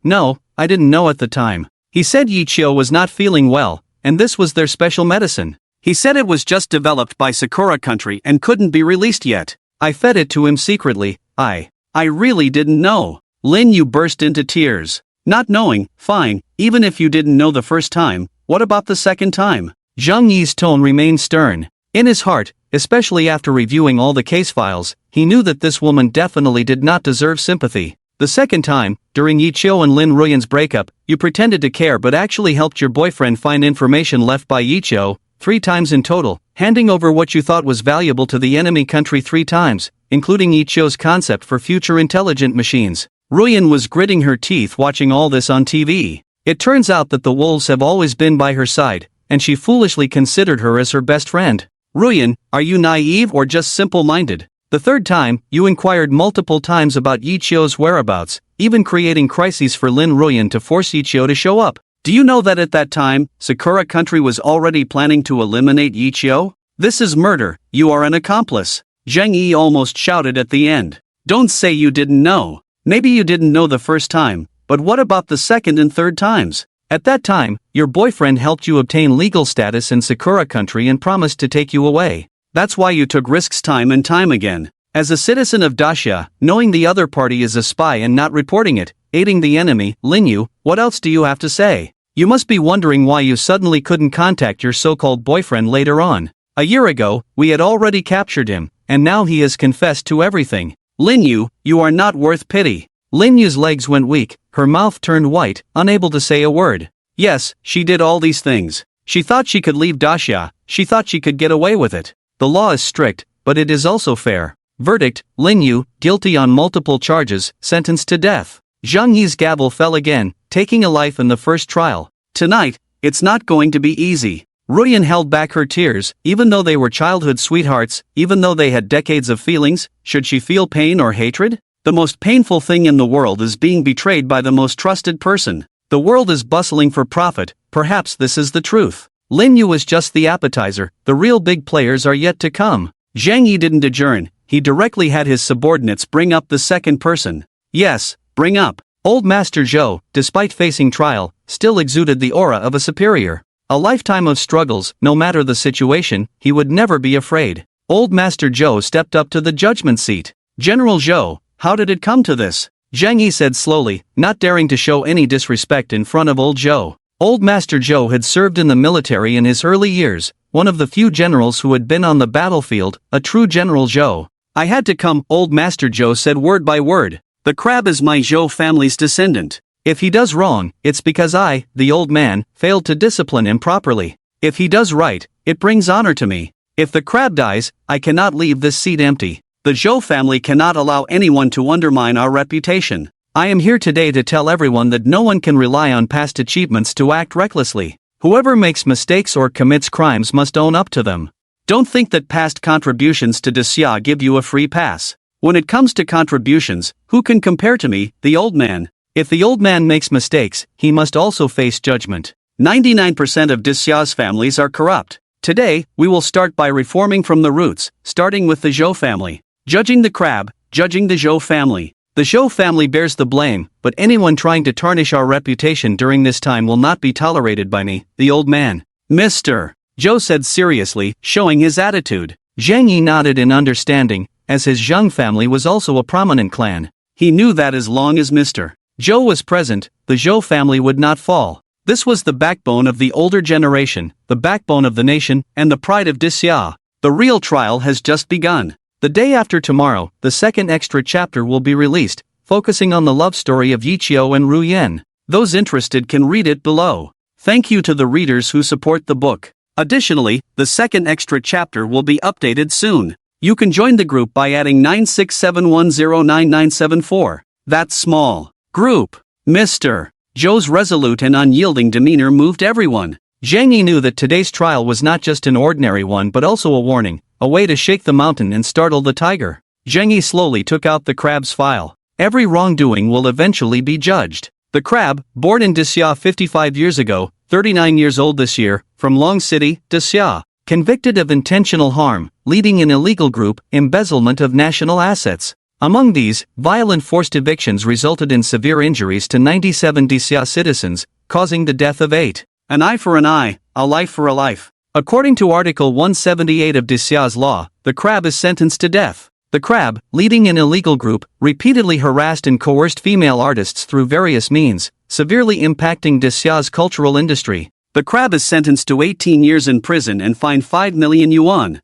I didn't know at the time. He said Yi Qiu was not feeling well, and this was their special medicine. He said it was just developed by Sakura country and couldn't be released yet. I fed it to him secretly. I really didn't know. Lin Yu burst into tears. Not knowing, fine, even if you didn't know the first time, what about the second time? Zhang Yi's tone remained stern. In his heart, especially after reviewing all the case files, he knew that this woman definitely did not deserve sympathy. The second time, during Yi Qiu and Lin Ruyan's breakup, you pretended to care but actually helped your boyfriend find information left by Yi Qiu, 3 times in total, handing over what you thought was valuable to the enemy country 3 times, including Yi Qiu's concept for future intelligent machines. Ruyan was gritting her teeth watching all this on TV. It turns out that the wolves have always been by her side, and she foolishly considered her as her best friend. Ruyan, are you naive or just simple-minded? The third time, you inquired multiple times about Yi Qiu's whereabouts, even creating crises for Lin Ruyan to force Yi Qiu to show up. Do you know that at that time, Sakura country was already planning to eliminate Yi Qiu? This is murder, you are an accomplice. Zhang Yi almost shouted at the end. Don't say you didn't know. Maybe you didn't know the first time, but what about the second and third times? At that time, your boyfriend helped you obtain legal status in Sakura country and promised to take you away. That's why you took risks time and time again. As a citizen of Daxia, knowing the other party is a spy and not reporting it, aiding the enemy, Lin Yu, what else do you have to say? You must be wondering why you suddenly couldn't contact your so-called boyfriend later on. A year ago, we had already captured him, and now he has confessed to everything. Lin Yu, you are not worth pity. Lin Yu's legs went weak, her mouth turned white, unable to say a word. Yes, she did all these things. She thought she could leave Daxia, she thought she could get away with it. The law is strict, but it is also fair. Verdict, Lin Yu, guilty on multiple charges, sentenced to death. Zhang Yi's gavel fell again, taking a life in the first trial. Tonight, it's not going to be easy. Ruyan held back her tears, even though they were childhood sweethearts, even though they had decades of feelings. Should she feel pain or hatred? The most painful thing in the world is being betrayed by the most trusted person. The world is bustling for profit, perhaps this is the truth. Lin Yu was just the appetizer, the real big players are yet to come. Zhang Yi didn't adjourn, he directly had his subordinates bring up the second person. Yes, bring up. Old Master Zhou, despite facing trial, still exuded the aura of a superior. A lifetime of struggles, no matter the situation, he would never be afraid. Old Master Zhou stepped up to the judgment seat. General Zhou, how did it come to this? Zhang Yi said slowly, not daring to show any disrespect in front of old Zhou. Old Master Zhou had served in the military in his early years, one of the few generals who had been on the battlefield, a true General Zhou. I had to come, Old Master Zhou said word by word. The crab is my Zhou family's descendant. If he does wrong, it's because I, the old man, failed to discipline him properly. If he does right, it brings honor to me. If the crab dies, I cannot leave this seat empty. The Zhou family cannot allow anyone to undermine our reputation. I am here today to tell everyone that no one can rely on past achievements to act recklessly. Whoever makes mistakes or commits crimes must own up to them. Don't think that past contributions to Daxia give you a free pass. When it comes to contributions, who can compare to me, the old man? If the old man makes mistakes, he must also face judgment. 99% of Daxia's families are corrupt. Today, we will start by reforming from the roots, starting with the Zhou family. Judging the crab, judging the Zhou family. The Zhou family bears the blame, but anyone trying to tarnish our reputation during this time will not be tolerated by me, the old man. Mr. Zhou said seriously, showing his attitude. Zhang Yi nodded in understanding, as his Zhang family was also a prominent clan. He knew that as long as Mr. Zhou was present, the Zhou family would not fall. This was the backbone of the older generation, the backbone of the nation, and the pride of Daxia. The real trial has just begun. The day after tomorrow, the second extra chapter will be released, focusing on the love story of Yiqiu and Ru Yan. Those interested can read it below. Thank you to the readers who support the book. Additionally, the second extra chapter will be updated soon. You can join the group by adding 967109974. That's small. Group. Mr. Zhou's resolute and unyielding demeanor moved everyone. Zhang Yi knew that today's trial was not just an ordinary one but also a warning, a way to shake the mountain and startle the tiger. Zhang Yi slowly took out the crab's file. Every wrongdoing will eventually be judged. The crab, born in Daxia 55 years ago, 39 years old this year, from Long City, Daxia, convicted of intentional harm, leading an illegal group, embezzlement of national assets. Among these, violent forced evictions resulted in severe injuries to 97 Daxia citizens, causing the death of 8. An eye for an eye, a life for a life. According to Article 178 of Daxia's law, the crab is sentenced to death. The crab, leading an illegal group, repeatedly harassed and coerced female artists through various means, severely impacting Daxia's cultural industry. The crab is sentenced to 18 years in prison and fined 5 million yuan.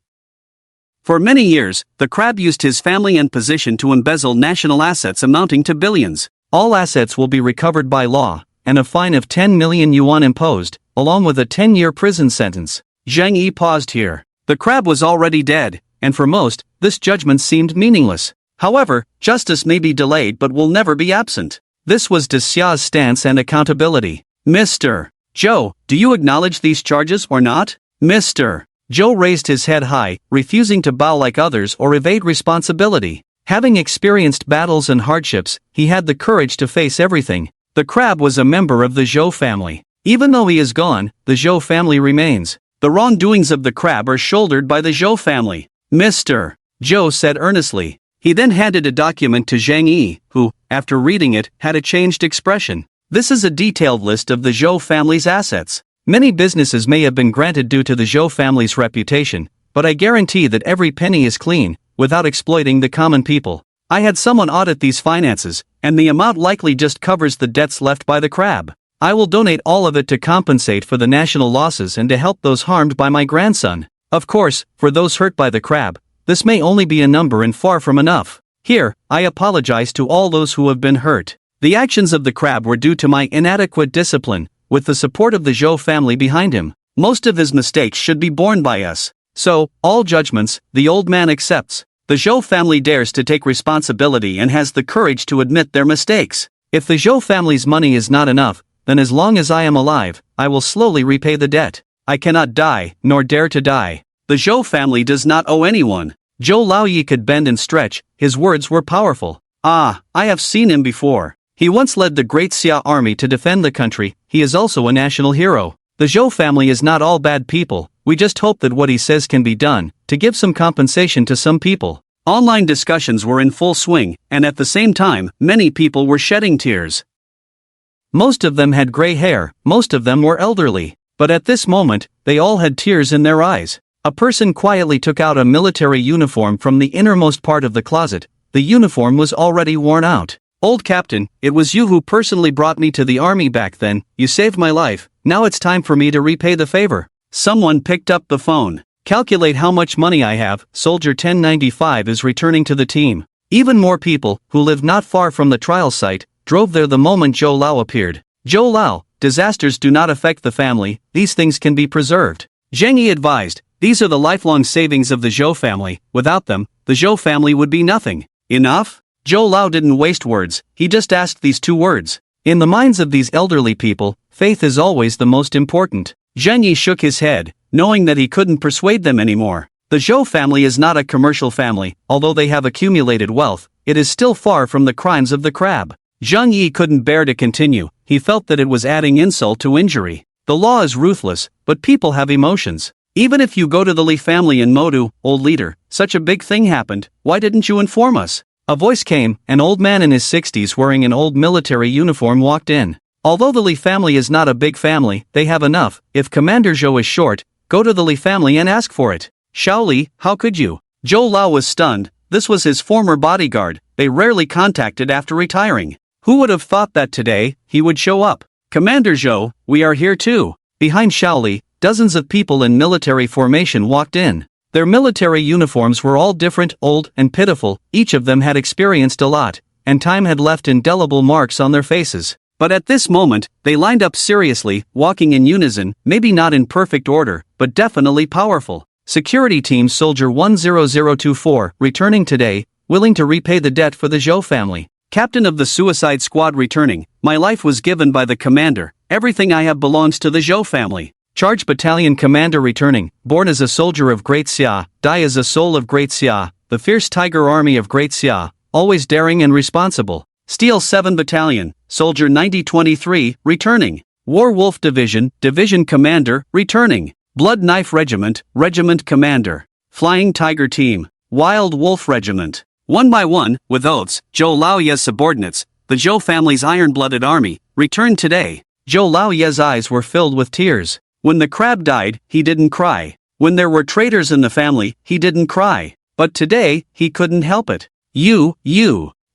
For many years, the crab used his family and position to embezzle national assets amounting to billions. All assets will be recovered by law, and a fine of 10 million yuan imposed, along with a 10-year prison sentence. Zhang Yi paused here. The crab was already dead, and for most, this judgment seemed meaningless. However, justice may be delayed but will never be absent. This was Daxia's stance and accountability. Mr. Zhou, do you acknowledge these charges or not? Mr. Zhou raised his head high, refusing to bow like others or evade responsibility. Having experienced battles and hardships, he had the courage to face everything. The crab was a member of the Zhou family. Even though he is gone, the Zhou family remains. The wrongdoings of the crab are shouldered by the Zhou family. Mr. Zhou said earnestly. He then handed a document to Zhang Yi, who, after reading it, had a changed expression. This is a detailed list of the Zhou family's assets. Many businesses may have been granted due to the Zhou family's reputation, but I guarantee that every penny is clean, without exploiting the common people. I had someone audit these finances, and the amount likely just covers the debts left by the crab. I will donate all of it to compensate for the national losses and to help those harmed by my grandson. Of course, for those hurt by the crab, this may only be a number and far from enough. Here, I apologize to all those who have been hurt. The actions of the crab were due to my inadequate discipline, with the support of the Zhou family behind him. Most of his mistakes should be borne by us. So, all judgments, the old man accepts. The Zhou family dares to take responsibility and has the courage to admit their mistakes. If the Zhou family's money is not enough, then as long as I am alive, I will slowly repay the debt. I cannot die, nor dare to die. The Zhou family does not owe anyone. Zhou Laoyi could bend and stretch, his words were powerful. Ah, I have seen him before. He once led the Great Xia army to defend the country, he is also a national hero. The Zhou family is not all bad people, we just hope that what he says can be done, to give some compensation to some people. Online discussions were in full swing, and at the same time, many people were shedding tears. Most of them had gray hair, most of them were elderly, but at this moment, they all had tears in their eyes. A person quietly took out a military uniform from the innermost part of the closet. The uniform was already worn out. Old Captain, it was you who personally brought me to the army back then, you saved my life, now it's time for me to repay the favor. Someone picked up the phone. Calculate how much money I have, Soldier 1095 is returning to the team. Even more people, who lived not far from the trial site, drove there the moment Zhou Lao appeared. Zhou Lao, disasters do not affect the family, these things can be preserved. Zheng Yi advised, these are the lifelong savings of the Zhou family, without them, the Zhou family would be nothing. Enough? Zhou Lao didn't waste words, he just asked these two words. In the minds of these elderly people, faith is always the most important. Zheng Yi shook his head, knowing that he couldn't persuade them anymore. The Zhou family is not a commercial family, although they have accumulated wealth, it is still far from the crimes of the crab. Zheng Yi couldn't bear to continue, he felt that it was adding insult to injury. The law is ruthless, but people have emotions. Even if you go to the Li family in Modu, old leader, such a big thing happened, why didn't you inform us? A voice came, an old man in his 60s wearing an old military uniform walked in. Although the Li family is not a big family, they have enough. If Commander Zhou is short, go to the Li family and ask for it. Xiao Li, how could you? Zhou Lao was stunned, this was his former bodyguard, they rarely contacted after retiring. Who would have thought that today, he would show up? Commander Zhou, we are here too. Behind Xiao Li, dozens of people in military formation walked in. Their military uniforms were all different, old, and pitiful, each of them had experienced a lot, and time had left indelible marks on their faces. But at this moment, they lined up seriously, walking in unison, maybe not in perfect order, but definitely powerful. Security Team Soldier 10024, returning today, willing to repay the debt for the Zhou family. Captain of the Suicide Squad returning, my life was given by the commander, everything I have belongs to the Zhou family. Charge Battalion Commander returning, born as a soldier of Great Xia, die as a soul of Great Xia, the fierce tiger army of Great Xia, always daring and responsible. Steel 7 Battalion, Soldier 9023, returning. War Wolf Division, Division Commander, returning. Blood Knife Regiment, Regiment Commander. Flying Tiger Team, Wild Wolf Regiment. One by one, with oaths, Zhou Laoye's subordinates, the Zhou family's iron-blooded army, returned today. Zhou Laoye's eyes were filled with tears. When the crab died, he didn't cry. When there were traitors in the family, he didn't cry. But today, he couldn't help it. You.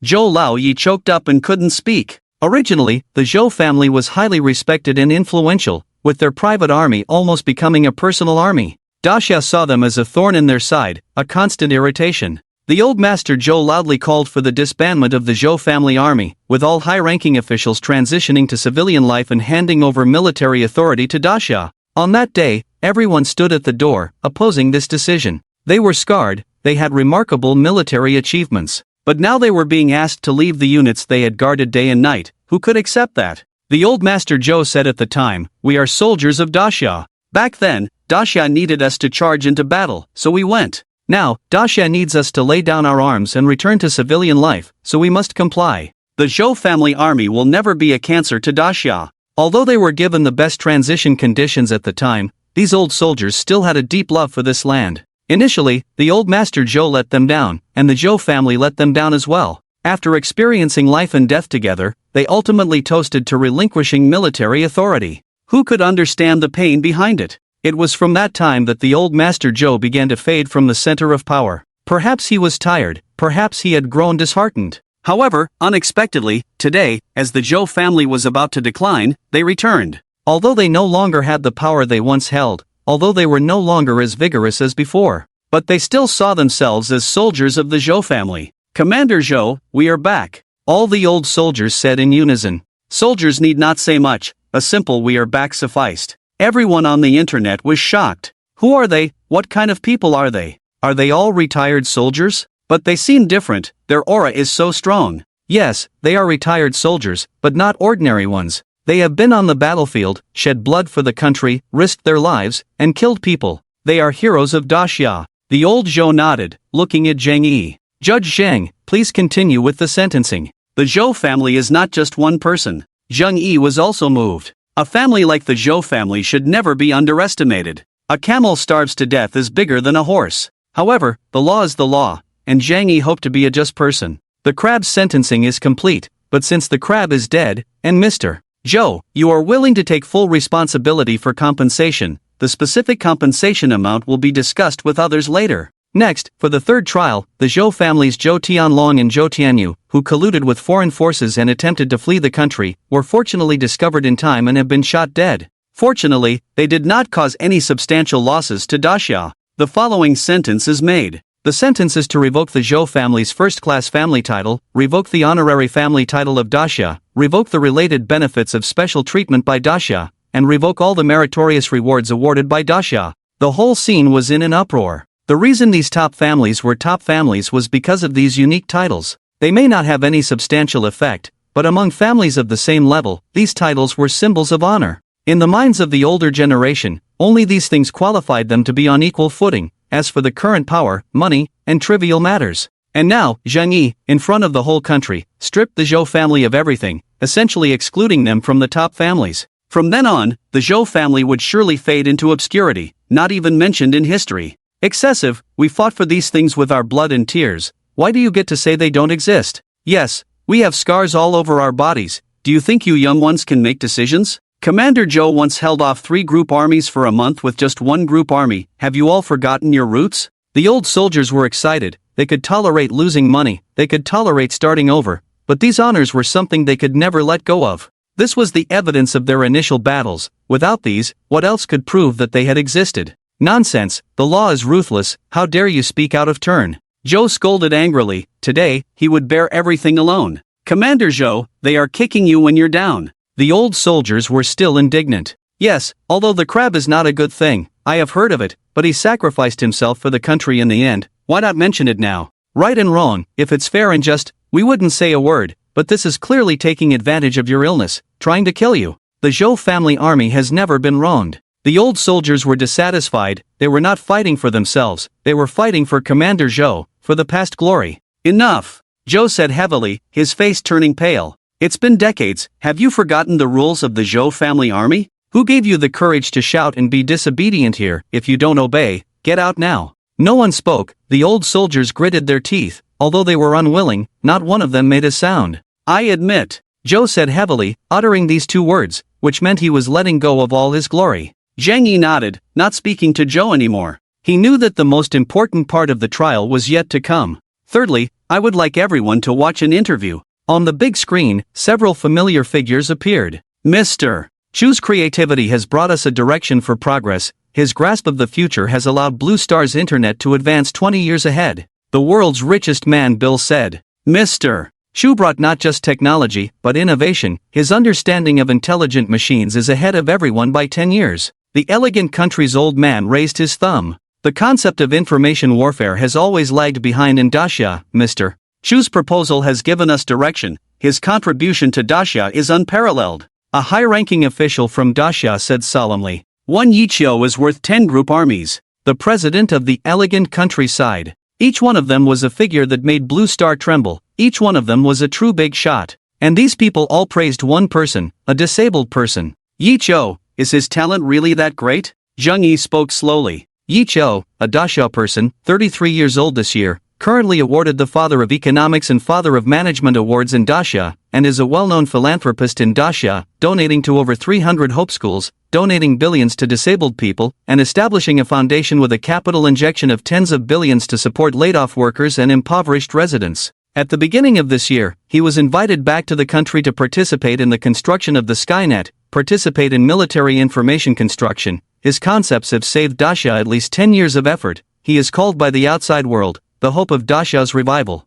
Zhou Laoyi choked up and couldn't speak. Originally, the Zhou family was highly respected and influential, with their private army almost becoming a personal army. Daxia saw them as a thorn in their side, a constant irritation. The old master Zhou loudly called for the disbandment of the Zhou family army, with all high-ranking officials transitioning to civilian life and handing over military authority to Daxia. On that day, everyone stood at the door, opposing this decision. They were scarred, they had remarkable military achievements. But now they were being asked to leave the units they had guarded day and night. Who could accept that? The old master Zhou said at the time, we are soldiers of Daxia. Back then, Daxia needed us to charge into battle, so we went. Now, Daxia needs us to lay down our arms and return to civilian life, so we must comply. The Zhou family army will never be a cancer to Daxia. Although they were given the best transition conditions at the time, these old soldiers still had a deep love for this land. Initially, the old master Zhou let them down, and the Zhou family let them down as well. After experiencing life and death together, they ultimately toasted to relinquishing military authority. Who could understand the pain behind it? It was from that time that the old master Zhou began to fade from the center of power. Perhaps he was tired, perhaps he had grown disheartened. However, unexpectedly, today, as the Zhou family was about to decline, they returned. Although they no longer had the power they once held, although they were no longer as vigorous as before, but they still saw themselves as soldiers of the Zhou family. "Commander Zhou, we are back," all the old soldiers said in unison. Soldiers need not say much, a simple "we are back" sufficed. Everyone on the internet was shocked. Who are they? What kind of people are they? Are they all retired soldiers? But they seem different, their aura is so strong. Yes, they are retired soldiers, but not ordinary ones. They have been on the battlefield, shed blood for the country, risked their lives, and killed people. They are heroes of Daxia. The old Zhou nodded, looking at Zhang Yi. "Judge Zhang, please continue with the sentencing." The Zhou family is not just one person. Zhang Yi was also moved. A family like the Zhou family should never be underestimated. A camel starves to death is bigger than a horse. However, the law is the law, and Zhang Yi hoped to be a just person. The crab's sentencing is complete, but since the crab is dead, and Mr. Zhou, you are willing to take full responsibility for compensation, the specific compensation amount will be discussed with others later. Next, for the third trial, the Zhou families Zhou Tianlong and Zhou Tianyu, who colluded with foreign forces and attempted to flee the country, were fortunately discovered in time and have been shot dead. Fortunately, they did not cause any substantial losses to Daxia. The following sentence is made. The sentence is to revoke the Zhou family's first-class family title, revoke the honorary family title of Daxia, revoke the related benefits of special treatment by Daxia, and revoke all the meritorious rewards awarded by Daxia. The whole scene was in an uproar. The reason these top families were top families was because of these unique titles. They may not have any substantial effect, but among families of the same level, these titles were symbols of honor. In the minds of the older generation, only these things qualified them to be on equal footing. As for the current power, money, and trivial matters. And now, Zhang Yi, in front of the whole country, stripped the Zhou family of everything, essentially excluding them from the top families. From then on, the Zhou family would surely fade into obscurity, not even mentioned in history. Excessive, we fought for these things with our blood and tears, why do you get to say they don't exist? Yes, we have scars all over our bodies, do you think you young ones can make decisions? Commander Zhou once held off 3 group armies for a month with just 1 group army, have you all forgotten your roots? The old soldiers were excited, they could tolerate losing money, they could tolerate starting over, but these honors were something they could never let go of. This was the evidence of their initial battles, without these, what else could prove that they had existed? Nonsense, the law is ruthless, how dare you speak out of turn? Zhou scolded angrily, today, he would bear everything alone. Commander Zhou, they are kicking you when you're down. The old soldiers were still indignant. Yes, although the crab is not a good thing, I have heard of it, but he sacrificed himself for the country in the end, why not mention it now? Right and wrong, if it's fair and just, we wouldn't say a word, but this is clearly taking advantage of your illness, trying to kill you. The Zhou family army has never been wronged. The old soldiers were dissatisfied, they were not fighting for themselves, they were fighting for Commander Zhou, for the past glory. Enough! Zhou said heavily, his face turning pale. It's been decades, have you forgotten the rules of the Zhou family army? Who gave you the courage to shout and be disobedient here? If you don't obey, get out now. No one spoke, the old soldiers gritted their teeth, although they were unwilling, not one of them made a sound. I admit, Zhou said heavily, uttering these 2 words, which meant he was letting go of all his glory. Zhang Yi nodded, not speaking to Zhou anymore. He knew that the most important part of the trial was yet to come. Thirdly, I would like everyone to watch an interview. On the big screen, several familiar figures appeared. Mr. Chu's creativity has brought us a direction for progress, his grasp of the future has allowed Blue Star's internet to advance 20 years ahead. The world's richest man, Bill said. Mr. Chu brought not just technology, but innovation, his understanding of intelligent machines is ahead of everyone by 10 years. The elegant country's old man raised his thumb. The concept of information warfare has always lagged behind in Daxia, Mr. Chu's proposal has given us direction, his contribution to Daxia is unparalleled. A high-ranking official from Daxia said solemnly. 1 Yiqiu is worth 10 group armies. The president of the elegant countryside. Each one of them was a figure that made Blue Star tremble, each one of them was a true big shot. And these people all praised one person, a disabled person. Yiqiu, is his talent really that great? Zhang Yi spoke slowly. Yiqiu, a Daxia person, 33 years old this year, currently awarded the Father of Economics and Father of Management awards in Dacia, and is a well-known philanthropist in Dacia, donating to over 300 Hope schools, donating billions to disabled people, and establishing a foundation with a capital injection of tens of billions to support laid-off workers and impoverished residents. At the beginning of this year, he was invited back to the country to participate in the construction of the Skynet, participate in military information construction. His concepts have saved Dacia at least 10 years of effort. He is called by the outside world the hope of Dacia's revival.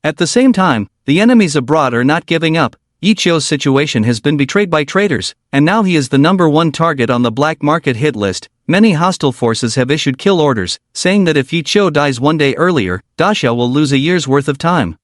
At the same time, the enemies abroad are not giving up. Yi Chio's situation has been betrayed by traitors, and now he is the #1 target on the black market hit list. Many hostile forces have issued kill orders, saying that if Yi Chio dies one day earlier, Dacia will lose a year's worth of time.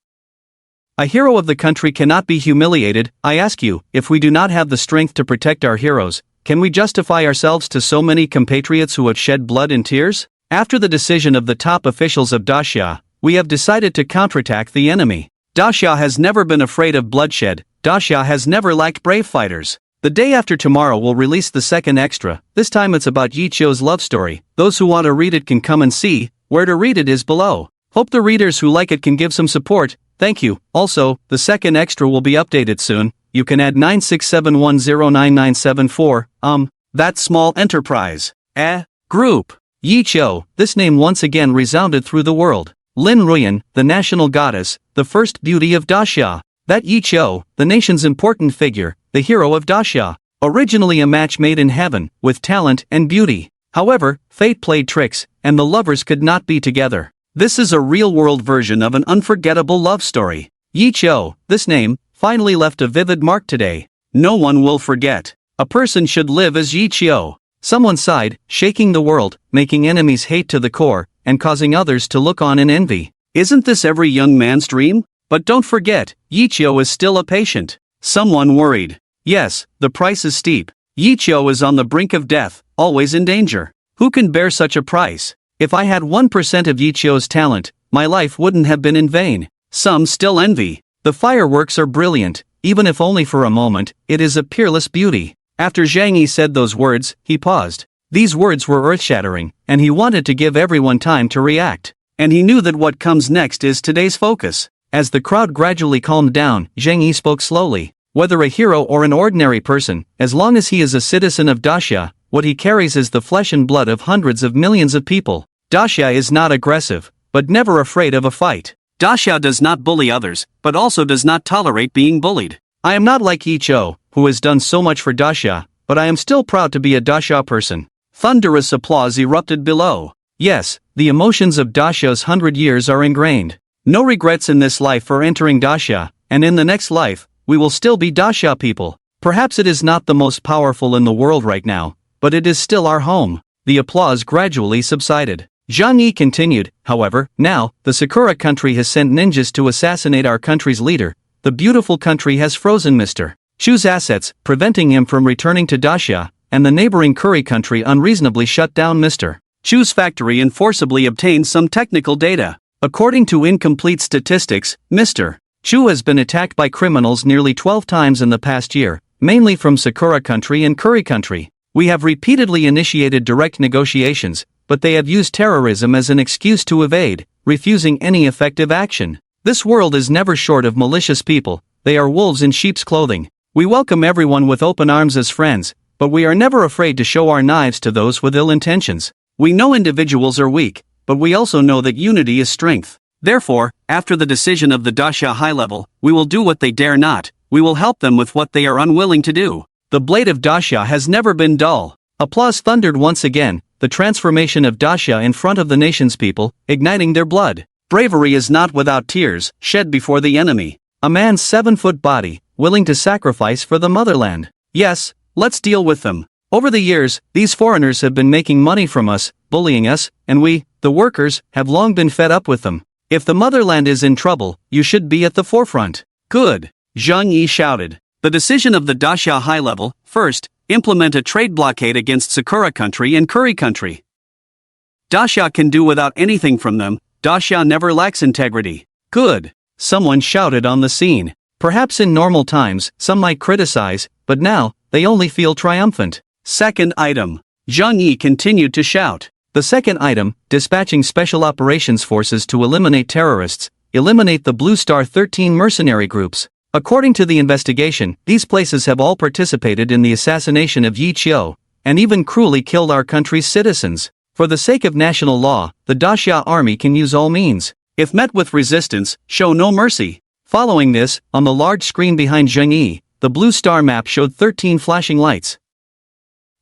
A hero of the country cannot be humiliated. I ask you, if we do not have the strength to protect our heroes, can we justify ourselves to so many compatriots who have shed blood and tears? After the decision of the top officials of Dacia, we have decided to counterattack the enemy. Dacia has never been afraid of bloodshed. Dacia has never lacked brave fighters. The day after tomorrow we'll release the second extra. This time it's about Yi Chio's love story. Those who want to read it can come and see. Where to read it is below. Hope the readers who like it can give some support. Thank you. Also, the second extra will be updated soon. You can add 967109974. That small enterprise. Group. Yi Chio, this name once again resounded through the world. Lin Ruyan, the national goddess, the first beauty of Dacia. That Yi Chio, the nation's important figure, the hero of Dacia. Originally a match made in heaven, with talent and beauty. However, fate played tricks, and the lovers could not be together. This is a real-world version of an unforgettable love story. Yi Chio, this name, finally left a vivid mark today. No one will forget. A person should live as Yi Chio. Someone sighed, shaking the world, making enemies hate to the core, and causing others to look on in envy. Isn't this every young man's dream? But don't forget, Yi Chio is still a patient. Someone worried. Yes, the price is steep. Yi Chio is on the brink of death, always in danger. Who can bear such a price? If I had 1% of Yi Chio's talent, my life wouldn't have been in vain. Some still envy. The fireworks are brilliant, even if only for a moment. It is a peerless beauty. After Zhang Yi said those words, he paused. These words were earth-shattering, and he wanted to give everyone time to react. And he knew that what comes next is today's focus. As the crowd gradually calmed down, Zhang Yi spoke slowly. Whether a hero or an ordinary person, as long as he is a citizen of Dacia, what he carries is the flesh and blood of hundreds of millions of people. Dacia is not aggressive, but never afraid of a fight. Dacia does not bully others, but also does not tolerate being bullied. I am not like Yi Chio, who has done so much for Dacia, but I am still proud to be a Dacia person. Thunderous applause erupted below. Yes, the emotions of Dacia's 100 years are ingrained. No regrets in this life for entering Dacia, and in the next life, we will still be Dacia people. Perhaps it is not the most powerful in the world right now, but it is still our home. The applause gradually subsided. Zhang Yi continued, however, now, the Sakura country has sent ninjas to assassinate our country's leader. The beautiful country has frozen Mr. Chu's assets, preventing him from returning to Dacia, and the neighboring Curry country unreasonably shut down Mr. Chu's factory and forcibly obtained some technical data. According to incomplete statistics, Mr. Chu has been attacked by criminals nearly 12 times in the past year, mainly from Sakura country and Curry country. We have repeatedly initiated direct negotiations, but they have used terrorism as an excuse to evade, refusing any effective action. This world is never short of malicious people. They are wolves in sheep's clothing. We welcome everyone with open arms as friends, but we are never afraid to show our knives to those with ill intentions. We know individuals are weak, but we also know that unity is strength. Therefore, after the decision of the Dacia high level, we will do what they dare not. We will help them with what they are unwilling to do. The blade of Dacia has never been dull. Applause thundered once again, the transformation of Dacia in front of the nation's people, igniting their blood. Bravery is not without tears, shed before the enemy. A man's 7-foot body, willing to sacrifice for the motherland. Yes, let's deal with them. Over the years, these foreigners have been making money from us, bullying us, and we, the workers, have long been fed up with them. If the motherland is in trouble, you should be at the forefront. Good. Zhang Yi shouted. The decision of the Dacia high level, first, implement a trade blockade against Sakura country and Curry country. Dacia can do without anything from them. Dacia never lacks integrity. Good. Someone shouted on the scene. Perhaps in normal times, some might criticize, but now, they only feel triumphant. Second item. Zhang Yi continued to shout. The second item, dispatching special operations forces to eliminate terrorists, eliminate the Blue Star 13 mercenary groups. According to the investigation, these places have all participated in the assassination of Yi Chiu, and even cruelly killed our country's citizens. For the sake of national law, the Daxia army can use all means. If met with resistance, show no mercy. Following this, on the large screen behind Zheng Yi, the Blue Star map showed 13 flashing lights.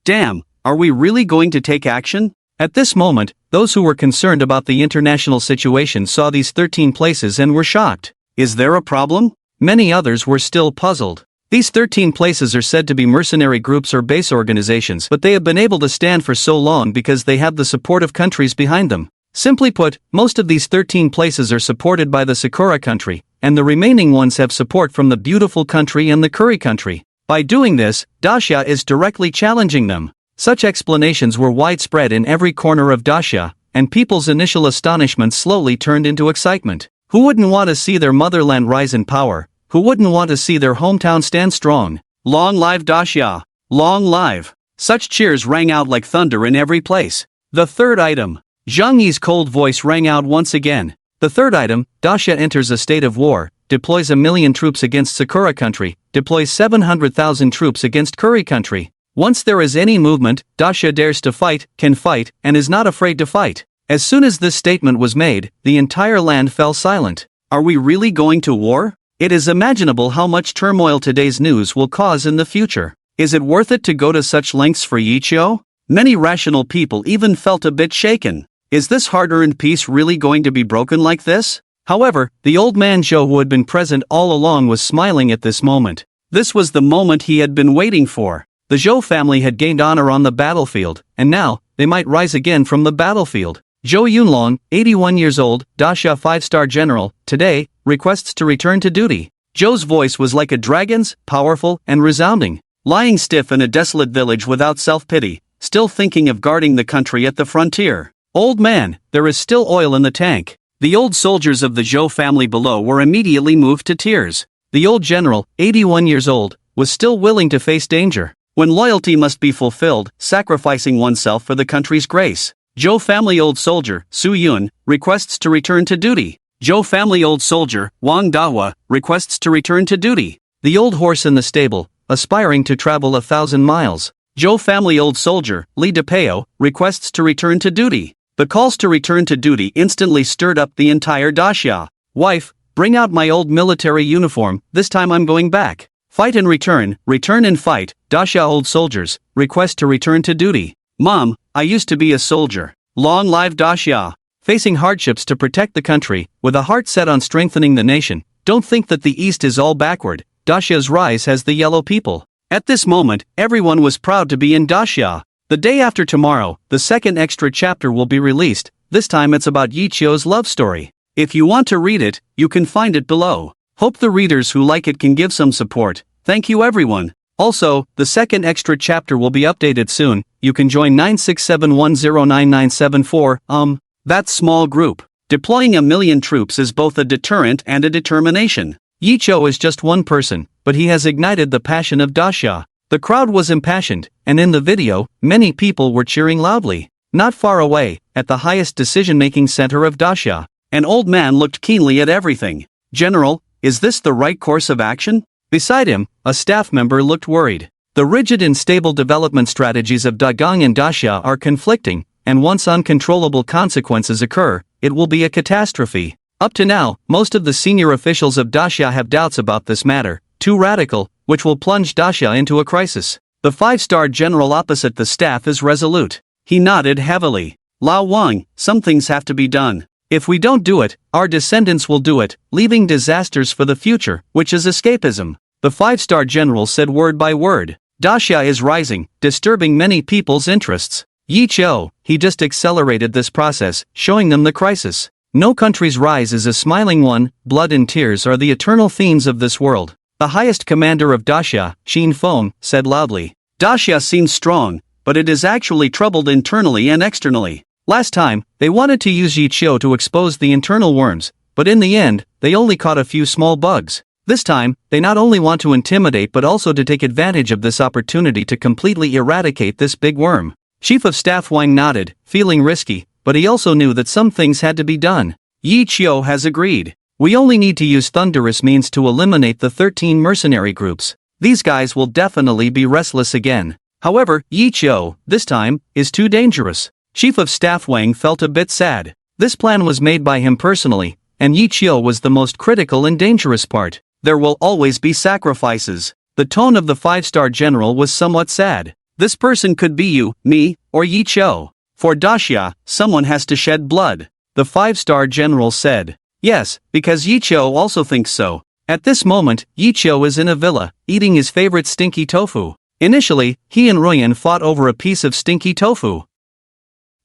Damn, are we really going to take action? At this moment, those who were concerned about the international situation saw these 13 places and were shocked. Is there a problem? Many others were still puzzled. These 13 places are said to be mercenary groups or base organizations, but they have been able to stand for so long because they have the support of countries behind them. Simply put, most of these 13 places are supported by the Sakura country, and the remaining ones have support from the beautiful country and the curry country. By doing this, Daxia is directly challenging them. Such explanations were widespread in every corner of Daxia, and people's initial astonishment slowly turned into excitement. Who wouldn't want to see their motherland rise in power? Who wouldn't want to see their hometown stand strong? Long live Daxia! Long live! Such cheers rang out like thunder in every place. The third item. Zhang Yi's cold voice rang out once again. The third item, Daxia enters a state of war, deploys 1 million troops against Sakura country, deploys 700,000 troops against Curry country. Once there is any movement, Daxia dares to fight, can fight, and is not afraid to fight. As soon as this statement was made, the entire land fell silent. Are we really going to war? It is imaginable how much turmoil today's news will cause in the future. Is it worth it to go to such lengths for Yi Chiu? Many rational people even felt a bit shaken. Is this hard-earned peace really going to be broken like this? However, the old man Zhou, who had been present all along, was smiling at this moment. This was the moment he had been waiting for. The Zhou family had gained honor on the battlefield, and now, they might rise again from the battlefield. Zhou Yunlong, 81 years old, Daxia 5-star general, today, requests to return to duty. Zhou's voice was like a dragon's, powerful and resounding. Lying stiff in a desolate village without self-pity, still thinking of guarding the country at the frontier. Old man, there is still oil in the tank. The old soldiers of the Zhou family below were immediately moved to tears. The old general, 81 years old, was still willing to face danger. When loyalty must be fulfilled, sacrificing oneself for the country's grace. Zhou family old soldier, Su Yun, requests to return to duty. Zhou family old soldier, Wang Dahua, requests to return to duty. The old horse in the stable, aspiring to travel 1,000 miles. Zhou family old soldier, Li Depeo, requests to return to duty. The calls to return to duty instantly stirred up the entire Daxia. Wife, bring out my old military uniform, this time I'm going back. Fight and return and fight. Daxia old soldiers, request to return to duty. Mom, I used to be a soldier. Long live Daxia. Facing hardships to protect the country, with a heart set on strengthening the nation. Don't think that the East is all backward. Daxia's rise has the yellow people. At this moment, everyone was proud to be in Daxia. The day after tomorrow, the second extra chapter will be released. This time it's about Yi Chiu's love story. If you want to read it, you can find it below. Hope the readers who like it can give some support. Thank you everyone. Also, the second extra chapter will be updated soon. You can join 967109974, that small group. Deploying 1 million troops is both a deterrent and a determination. Yi Chiu is just one person, but he has ignited the passion of Daxia. The crowd was impassioned, and in the video, many people were cheering loudly. Not far away, at the highest decision-making center of Daxia, an old man looked keenly at everything. General, is this the right course of action? Beside him, a staff member looked worried. The rigid and stable development strategies of Dagang and Daxia are conflicting, and once uncontrollable consequences occur, it will be a catastrophe. Up to now, most of the senior officials of Daxia have doubts about this matter, too radical, which will plunge Daxia into a crisis. The 5-star general opposite the staff is resolute. He nodded heavily. Lao Wang, some things have to be done. If we don't do it, our descendants will do it, leaving disasters for the future, which is escapism. The 5-star general said word by word. Daxia is rising, disturbing many people's interests. Yi Chiu, he just accelerated this process, showing them the crisis. No country's rise is a smiling one. Blood and tears are the eternal themes of this world. The highest commander of Daxia, Xin Feng, said loudly. Daxia seems strong, but it is actually troubled internally and externally. Last time, they wanted to use Yi Chiu to expose the internal worms, but in the end, they only caught a few small bugs. This time, they not only want to intimidate but also to take advantage of this opportunity to completely eradicate this big worm. Chief of Staff Wang nodded, feeling risky, but he also knew that some things had to be done. Yi Chio has agreed. We only need to use thunderous means to eliminate the 13 mercenary groups. These guys will definitely be restless again. However, Yi Chio, this time, is too dangerous. Chief of Staff Wang felt a bit sad. This plan was made by him personally, and Yi Chio was the most critical and dangerous part. There will always be sacrifices. The tone of the 5-star general was somewhat sad. This person could be you, me, or Yi Chio. For Daxia, someone has to shed blood. The 5-star general said. Yes, because Yi Chio also thinks so. At this moment, Yi Chio is in a villa, eating his favorite stinky tofu. Initially, he and Ruyan fought over a piece of stinky tofu.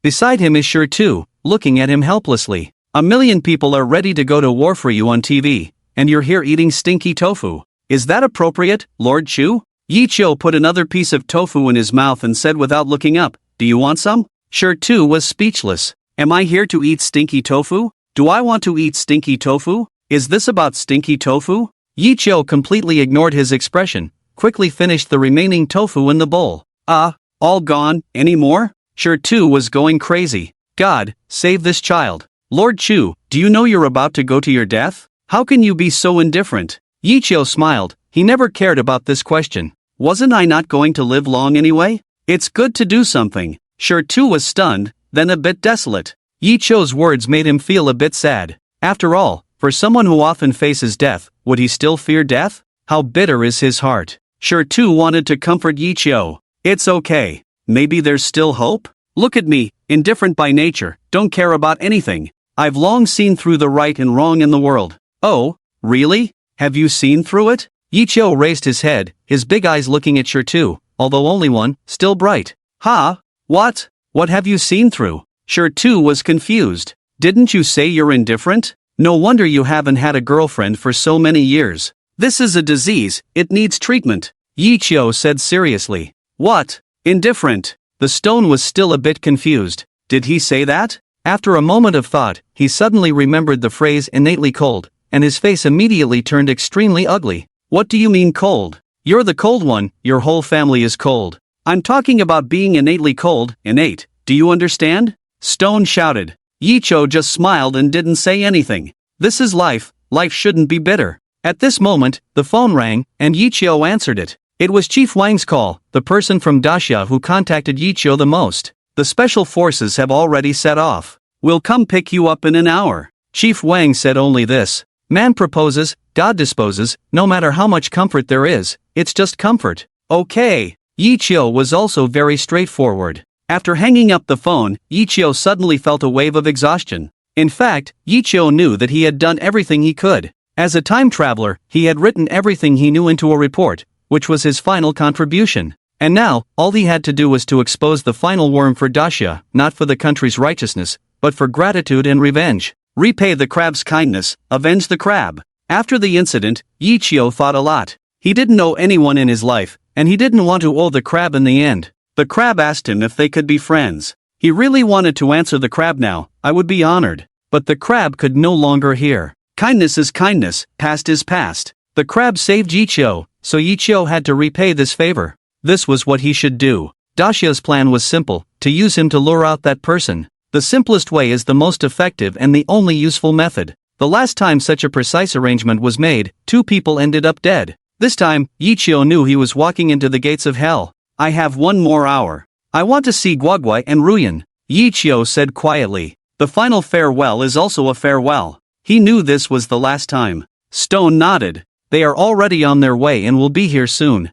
Beside him is Sure too, looking at him helplessly. A million people are ready to go to war for you on TV, and you're here eating stinky tofu. Is that appropriate, Lord Chu? Yi Chio put another piece of tofu in his mouth and said without looking up, do you want some? Sure too was speechless. Am I here to eat stinky tofu? Do I want to eat stinky tofu? Is this about stinky tofu? Yi Chio completely ignored his expression, quickly finished the remaining tofu in the bowl. All gone, any more? Sure too was going crazy. God, save this child. Lord Chu, do you know you're about to go to your death? How can you be so indifferent? Yi Chio smiled, he never cared about this question. Wasn't I not going to live long anyway? It's good to do something. Sure too was stunned, then a bit desolate. Yi Chio's words made him feel a bit sad. After all, for someone who often faces death, would he still fear death? How bitter is his heart. Sure too wanted to comfort Yi Chio. It's okay. Maybe there's still hope? Look at me, indifferent by nature, don't care about anything. I've long seen through the right and wrong in the world. Oh, really? Have you seen through it? Yi Chio raised his head, his big eyes looking at Sure too, although only one, still bright. What? What have you seen through? Sure too was confused. Didn't you say you're indifferent? No wonder you haven't had a girlfriend for so many years. This is a disease, it needs treatment. Yi Chio said seriously. What? Indifferent? The stone was still a bit confused. Did he say that? After a moment of thought, he suddenly remembered the phrase innately cold, and his face immediately turned extremely ugly. What do you mean cold? You're the cold one, your whole family is cold. I'm talking about being innately cold, innate, do you understand? Stone shouted. Yi Chio just smiled and didn't say anything. This is life, life shouldn't be bitter. At this moment, the phone rang, and Yi Chio answered it. It was Chief Wang's call, the person from Daxia who contacted Yi Chio the most. The special forces have already set off. We'll come pick you up in an hour. Chief Wang said only this. Man proposes, God disposes, no matter how much comfort there is, it's just comfort. Okay. Yi Chio was also very straightforward. After hanging up the phone, Yi Chio suddenly felt a wave of exhaustion. In fact, Yi Chio knew that he had done everything he could. As a time traveler, he had written everything he knew into a report, which was his final contribution. And now, all he had to do was to expose the final worm for Daxia, not for the country's righteousness, but for gratitude and revenge. Repay the crab's kindness, avenge the crab. After the incident, Yi Chio thought a lot. He didn't know anyone in his life, and he didn't want to owe the crab in the end. The crab asked him if they could be friends. He really wanted to answer the crab now, I would be honored. But the crab could no longer hear. Kindness is kindness, past is past. The crab saved Yi Chio, so Yi Chio had to repay this favor. This was what he should do. Daxia's plan was simple, to use him to lure out that person. The simplest way is the most effective and the only useful method. The last time such a precise arrangement was made, 2 people ended up dead. This time, Yi Chio knew he was walking into the gates of hell. I have 1 more hour. I want to see Guoguai and Ruyan, Yi Chio said quietly. The final farewell is also a farewell. He knew this was the last time. Stone nodded. They are already on their way and will be here soon.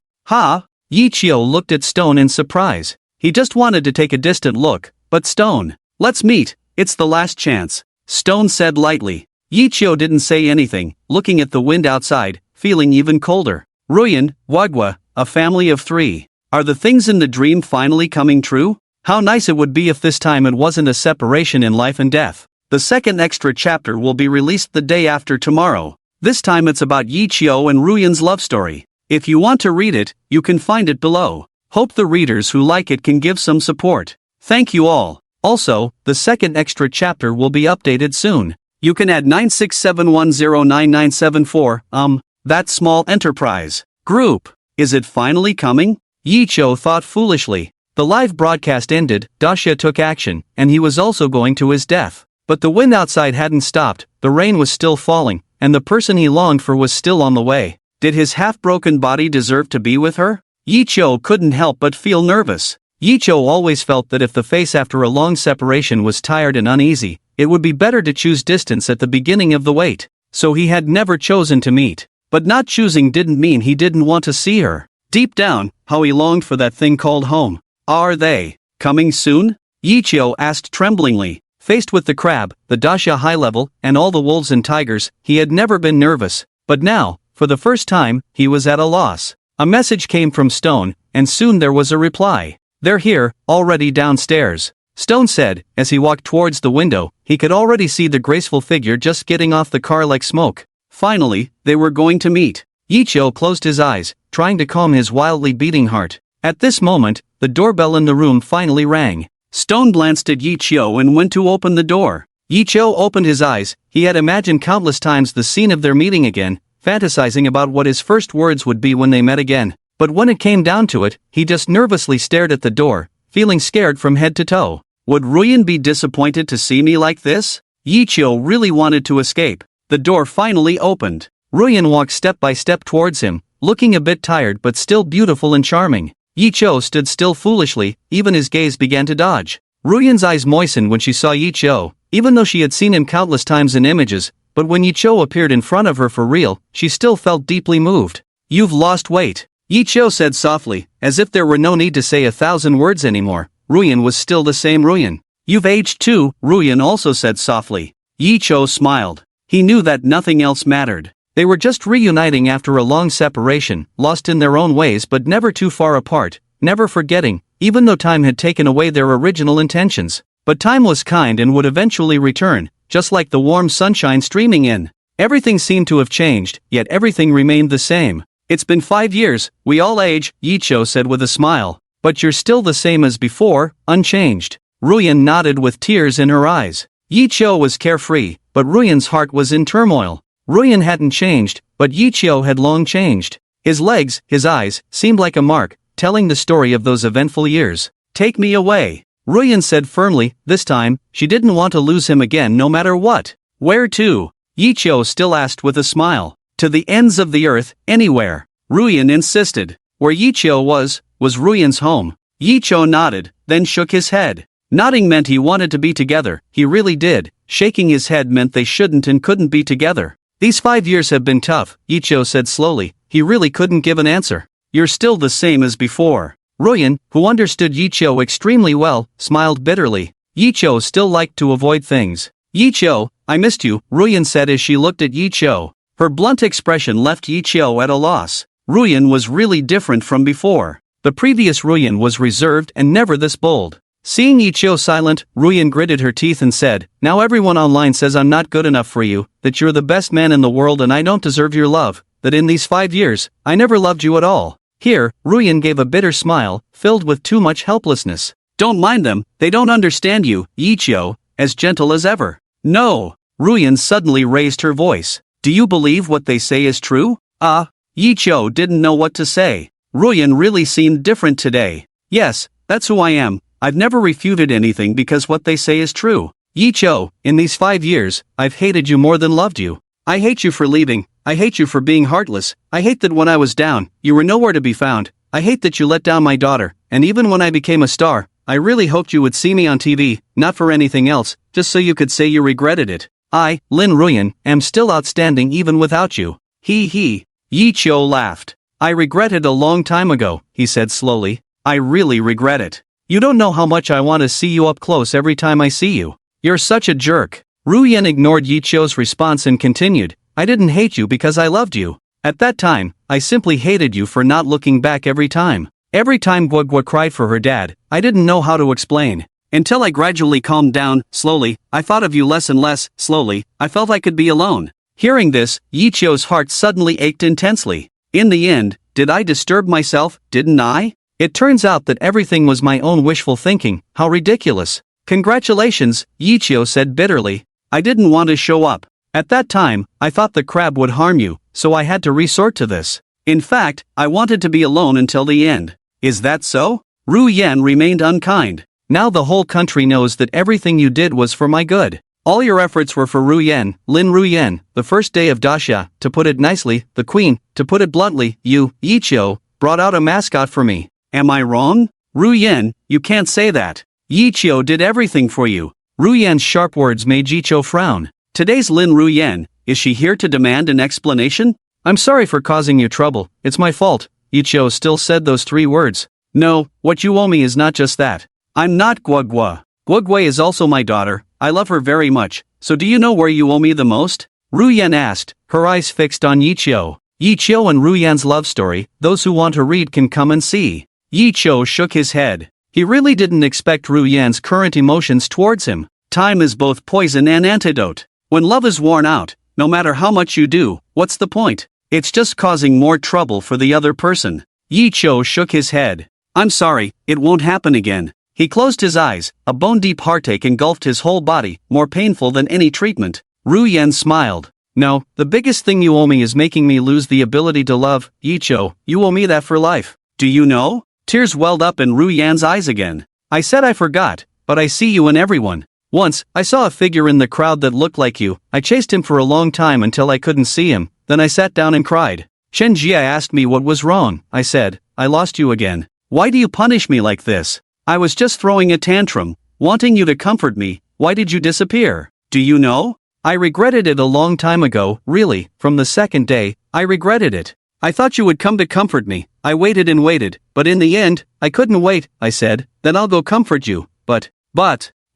Yi Chio looked at Stone in surprise. He just wanted to take a distant look, but Stone. Let's meet, it's the last chance. Stone said lightly. Yi Chio didn't say anything, looking at the wind outside, feeling even colder. Ruyan, Guoguai, a family of 3. Are the things in the dream finally coming true? How nice it would be if this time it wasn't a separation in life and death. The second extra chapter will be released the day after tomorrow. This time it's about Yi Chio and Ruyan's love story. If you want to read it, you can find it below. Hope the readers who like it can give some support. Thank you all. Also, the second extra chapter will be updated soon. You can add 967109974, that small enterprise. Group. Is it finally coming? Yi Chio thought foolishly. The live broadcast ended, Dacia took action, and he was also going to his death. But the wind outside hadn't stopped, the rain was still falling, and the person he longed for was still on the way. Did his half-broken body deserve to be with her? Yicho couldn't help but feel nervous. Yicho always felt that if the face after a long separation was tired and uneasy, it would be better to choose distance at the beginning of the wait. So he had never chosen to meet. But not choosing didn't mean he didn't want to see her. Deep down, how he longed for that thing called home. Are they coming soon? Yicho asked tremblingly. Faced with the crab, the Dacia high level, and all the wolves and tigers, he had never been nervous. But now, for the first time, he was at a loss. A message came from Stone, and soon there was a reply. They're here, already downstairs. Stone said, as he walked towards the window. He could already see the graceful figure just getting off the car like smoke. Finally, they were going to meet. Yicho closed his eyes, trying to calm his wildly beating heart. At this moment, the doorbell in the room finally rang. Stone glanced at Yicho and went to open the door. Yicho opened his eyes. He had imagined countless times the scene of their meeting again, fantasizing about what his first words would be when they met again. But when it came down to it, he just nervously stared at the door, feeling scared from head to toe. Would Ruyan be disappointed to see me like this? Yicho really wanted to escape. The door finally opened. Ruyan walked step by step towards him, looking a bit tired but still beautiful and charming. Yicho stood still foolishly, even his gaze began to dodge. Ruyan's eyes moistened when she saw Yicho, even though she had seen him countless times in images, but when Yicho appeared in front of her for real, she still felt deeply moved. You've lost weight, Yicho said softly, as if there were no need to say 1,000 words anymore. Ruyan was still the same Ruyan. You've aged too, Ruyan also said softly. Yicho smiled. He knew that nothing else mattered. They were just reuniting after a long separation, lost in their own ways but never too far apart, never forgetting, even though time had taken away their original intentions. But time was kind and would eventually return, just like the warm sunshine streaming in. Everything seemed to have changed, yet everything remained the same. It's been 5 years, we all age, Yicho said with a smile. But you're still the same as before, unchanged. Ruyan nodded with tears in her eyes. Yicho was carefree, but Ruyan's heart was in turmoil. Ruyan hadn't changed, but Yicho had long changed. His legs, his eyes, seemed like a mark, telling the story of those eventful years. Take me away, Ruyan said firmly. This time, she didn't want to lose him again no matter what. Where to? Yicho still asked with a smile. To the ends of the earth, anywhere. Ruyan insisted. Where Yicho was Ruyan's home. Yicho nodded, then shook his head. Nodding meant he wanted to be together, he really did. Shaking his head meant they shouldn't and couldn't be together. These 5 years have been tough, Yicho said slowly. He really couldn't give an answer. You're still the same as before. Ruyan, who understood Yicho extremely well, smiled bitterly. Yicho still liked to avoid things. Yicho, I missed you, Ruyan said as she looked at Yicho. Her blunt expression left Yicho at a loss. Ruyan was really different from before. The previous Ruyan was reserved and never this bold. Seeing Yicho silent, Ruyan gritted her teeth and said, now everyone online says I'm not good enough for you, that you're the best man in the world and I don't deserve your love, that in these 5 years, I never loved you at all. Here, Ruyan gave a bitter smile, filled with too much helplessness. Don't mind them, they don't understand you, Yicho, as gentle as ever. No, Ruyan suddenly raised her voice. Do you believe what they say is true? Yicho didn't know what to say. Ruyan really seemed different today. Yes, that's who I am. I've never refuted anything because what they say is true. Yicho, in these 5 years, I've hated you more than loved you. I hate you for leaving, I hate you for being heartless, I hate that when I was down, you were nowhere to be found, I hate that you let down my daughter, and even when I became a star, I really hoped you would see me on TV, not for anything else, just so you could say you regretted it. I, Lin Ruyan, am still outstanding even without you. He. Yicho laughed. I regret it a long time ago, he said slowly. I really regret it. You don't know how much I want to see you up close every time I see you. You're such a jerk. Ruyan ignored Yicho's response and continued. I didn't hate you because I loved you. At that time, I simply hated you for not looking back every time. Every time Guagua cried for her dad, I didn't know how to explain. Until I gradually calmed down, slowly, I thought of you less and less, slowly, I felt I could be alone. Hearing this, Yicho's heart suddenly ached intensely. In the end, did I disturb myself, didn't I? It turns out that everything was my own wishful thinking, how ridiculous. Congratulations, Yicho said bitterly. I didn't want to show up. At that time, I thought the crab would harm you, so I had to resort to this. In fact, I wanted to be alone until the end. Is that so? Ru Yan remained unkind. Now the whole country knows that everything you did was for my good. All your efforts were for Ru Yan, Lin Ru Yan, the first day of Dasha, to put it nicely, the queen, to put it bluntly, you, Yiqiu, brought out a mascot for me. Am I wrong? Ru Yan, you can't say that. Yiqiu did everything for you. Ru Yan's sharp words made Yiqiu frown. Today's Lin Ru Yan, is she here to demand an explanation? I'm sorry for causing you trouble, it's my fault. Yiqiu still said those 3 words. No, what you owe me is not just that. I'm not Guogua. Guogua is also my daughter, I love her very much, so do you know where you owe me the most? Ru Yan asked, her eyes fixed on Yiqiu. Yiqiu and Ru Yan's love story, those who want to read can come and see. Yiqiu shook his head. He really didn't expect Ru Yan's current emotions towards him. Time is both poison and antidote. When love is worn out, no matter how much you do, what's the point? It's just causing more trouble for the other person. Yiqiu shook his head. I'm sorry, it won't happen again. He closed his eyes, a bone-deep heartache engulfed his whole body, more painful than any treatment. Ru Yan smiled. No, the biggest thing you owe me is making me lose the ability to love, Yiqiu, you owe me that for life. Do you know? Tears welled up in Ru Yan's eyes again. I said I forgot, but I see you in everyone. Once, I saw a figure in the crowd that looked like you. I chased him for a long time until I couldn't see him, then I sat down and cried. Chen Jia asked me what was wrong. I said, I lost you again. Why do you punish me like this? I was just throwing a tantrum, wanting you to comfort me. Why did you disappear? Do you know? I regretted it a long time ago, really, from the second day, I regretted it. I thought you would come to comfort me. I waited and waited, but in the end, I couldn't wait, I said, then I'll go comfort you, but,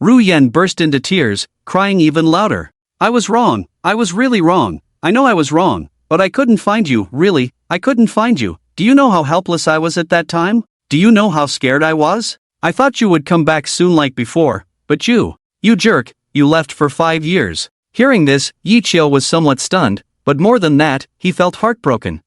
Ru Yan burst into tears, crying even louder. I was wrong, I was really wrong, I know I was wrong, but I couldn't find you, really, I couldn't find you. Do you know how helpless I was at that time? Do you know how scared I was? I thought you would come back soon like before, but you jerk, you left for 5 years. Hearing this, Yiqiu was somewhat stunned, but more than that, he felt heartbroken.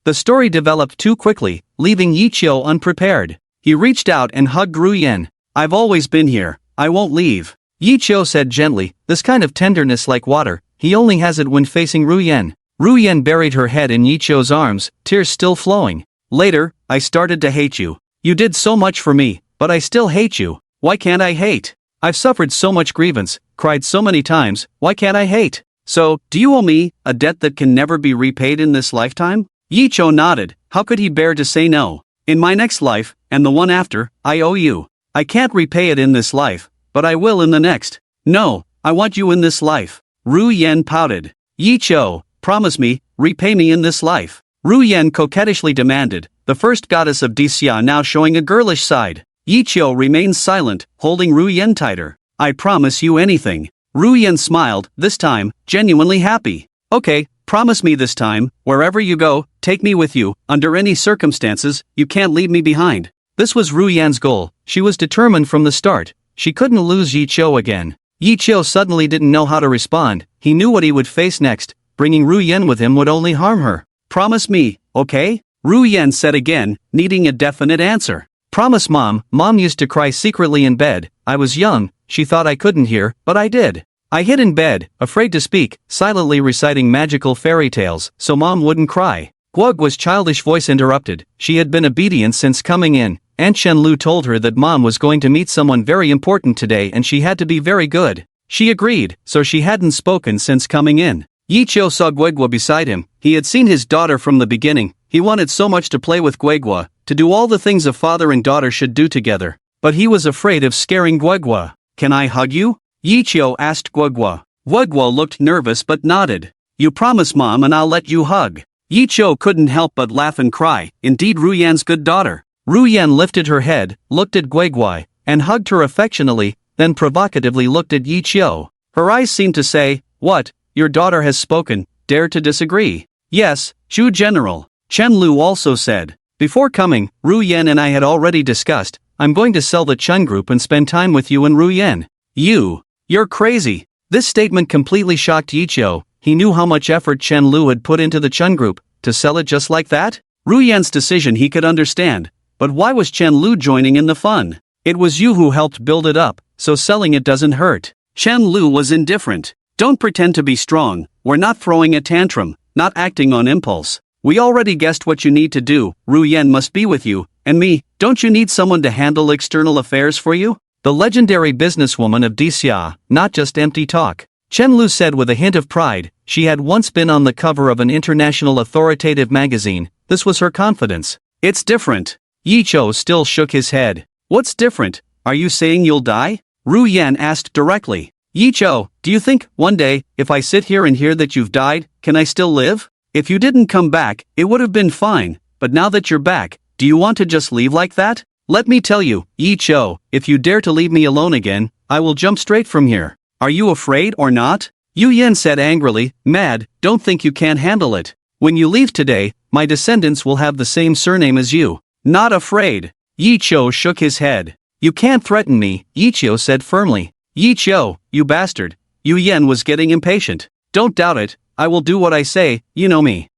The story developed too quickly, leaving Yiqiu unprepared. He reached out and hugged Ru Yan. I've always been here, I won't leave. Yiqiu said gently, this kind of tenderness like water, he only has it when facing Ru Yan. Ru Yan buried her head in Yiqiu's arms, tears still flowing. Later, I started to hate you. You did so much for me, but I still hate you. Why can't I hate? I've suffered so much grievance, cried so many times, why can't I hate? So, do you owe me a debt that can never be repaid in this lifetime? Yiqiu nodded, how could he bear to say no? In my next life, and the one after, I owe you. I can't repay it in this life, but I will in the next. No, I want you in this life. Ru Yan pouted. Yiqiu, promise me, repay me in this life. Ru Yan coquettishly demanded, the first goddess of Disya now showing a girlish side. Yiqiu remained silent, holding Ru Yan tighter. I promise you anything. Ru Yan smiled, this time, genuinely happy. Okay, promise me this time, wherever you go, take me with you, under any circumstances, you can't leave me behind. This was Ru Yan's goal, she was determined from the start, she couldn't lose Yiqiu again. Yiqiu suddenly didn't know how to respond, he knew what he would face next, bringing Ru Yan with him would only harm her. Promise me, okay? Ru Yan said again, needing a definite answer. Promise Mom. Mom used to cry secretly in bed, I was young, she thought I couldn't hear, but I did. I hid in bed, afraid to speak, silently reciting magical fairy tales, so Mom wouldn't cry. Guogua's childish voice interrupted, she had been obedient since coming in. Aunt Shenlu told her that Mom was going to meet someone very important today and she had to be very good. She agreed, so she hadn't spoken since coming in. Yiqiu saw Guogua beside him, he had seen his daughter from the beginning, he wanted so much to play with Guogua, to do all the things a father and daughter should do together. But he was afraid of scaring Guogua. Can I hug you? Yiqiu asked Guogua. Guogua looked nervous but nodded. You promise Mom and I'll let you hug. Yiqiu couldn't help but laugh and cry, indeed Ru Yan's good daughter. Ru Yan lifted her head, looked at Guogua, and hugged her affectionately, then provocatively looked at Yiqiu. Her eyes seemed to say, what, your daughter has spoken, dare to disagree? Yes, Chu General. Chen Lu also said. Before coming, Ru Yan and I had already discussed, I'm going to sell the Chen group and spend time with you and Ru Yan. You're crazy. This statement completely shocked Yiqiu, he knew how much effort Chen Lu had put into the Chen group, to sell it just like that? Ru Yan's decision he could understand, but why was Chen Lu joining in the fun? It was you who helped build it up, so selling it doesn't hurt. Chen Lu was indifferent. Don't pretend to be strong, we're not throwing a tantrum, not acting on impulse. We already guessed what you need to do, Ru Yan must be with you, And me, don't you need someone to handle external affairs for you? The legendary businesswoman of Dixia, not just empty talk. Chen Lu said with a hint of pride. She had once been on the cover of an international authoritative magazine. This was her confidence. It's different. Yi Chou still shook his head. What's different? Are you saying you'll die? Ru Yan asked directly. Yi Chou, do you think, one day, if I sit here and hear that you've died, can I still live? If you didn't come back, it would have been fine, but now that you're back, do you want to just leave like that? Let me tell you, Yi Chou, if you dare to leave me alone again, I will jump straight from here. Are you afraid or not? Yu Yan said angrily, mad, don't think you can't handle it. When you leave today, my descendants will have the same surname as you. Not afraid. Yi Chou shook his head. You can't threaten me, Yi Chou said firmly. Yi Chou, you bastard. Yu Yan was getting impatient. Don't doubt it, I will do what I say, you know me.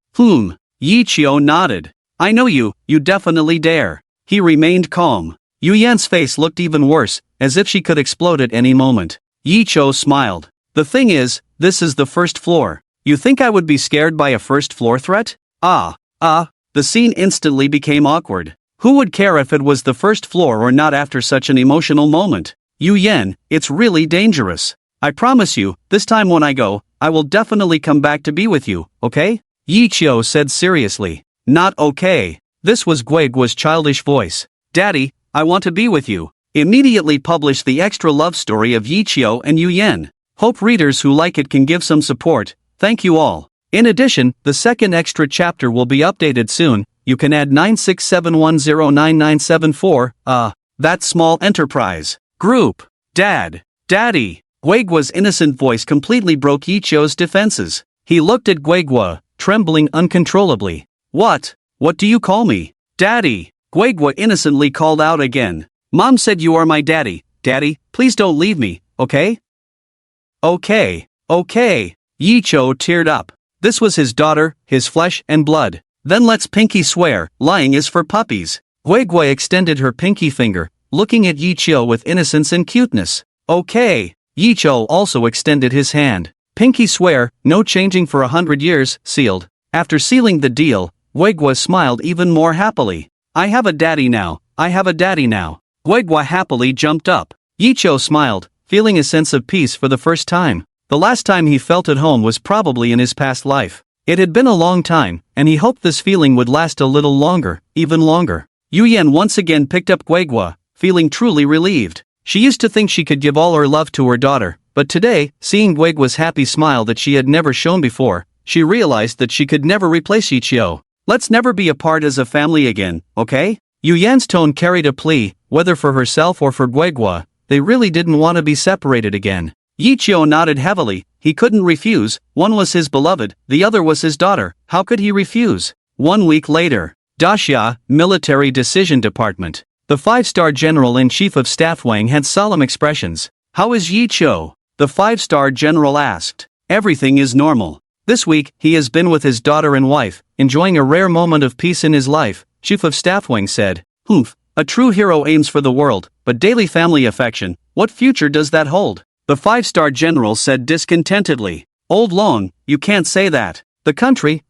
Yi Chou nodded. I know you, you definitely dare. He remained calm. Yu Yan's face looked even worse, as if she could explode at any moment. Yi Chou smiled. The thing is, this is the first floor. You think I would be scared by a first floor threat? The scene instantly became awkward. Who would care if it was the first floor or not after such an emotional moment? Yu Yan, it's really dangerous. I promise you, this time when I go, I will definitely come back to be with you, okay? Yi Chou said seriously. Not okay. This was Guigua's childish voice. Daddy, I want to be with you. Immediately publish the extra love story of Yi Chou and Yu Yan. Hope readers who like it can give some support. Thank you all. In addition, the second extra chapter will be updated soon. You can add 967109974, that small enterprise. Group. Daddy. Guigua's innocent voice completely broke Yi Chou's defenses. He looked at Guigua, trembling uncontrollably. What do you call me? Daddy. Guigua innocently called out again. Mom said you are my daddy. Daddy, please don't leave me, okay? Okay. Yi Chou teared up. This was his daughter, his flesh and blood. Then let's pinky swear, lying is for puppies. Guigua extended her pinky finger, looking at Yi Chou with innocence and cuteness. Okay. Yi Chou also extended his hand. Pinky swear, no changing for 100 years, sealed. After sealing the deal, Guigua smiled even more happily. I have a daddy now. Guigua happily jumped up. Yi Chou smiled, feeling a sense of peace for the first time. The last time he felt at home was probably in his past life. It had been a long time, and he hoped this feeling would last a little longer, even longer. Yu Yan once again picked up Guigua, feeling truly relieved. She used to think she could give all her love to her daughter, but today, seeing Guigua's happy smile that she had never shown before, she realized that she could never replace Yi Chou. Let's never be apart as a family again, okay? Yu Yan's tone carried a plea, whether for herself or for Guigua, they really didn't want to be separated again. Yi Chou nodded heavily. He couldn't refuse. One was his beloved, the other was his daughter. How could he refuse? 1 week later. Daxia, Military Decision Department. The 5-star General-in-Chief of Staff Wang had solemn expressions. How is Yi Chou? The 5-star general asked. Everything is normal. This week, he has been with his daughter and wife, enjoying a rare moment of peace in his life, Chief of Staff Wang said. A true hero aims for the world, but daily family affection, what future does that hold? The 5-star general said discontentedly. Old Long, you can't say that. The country,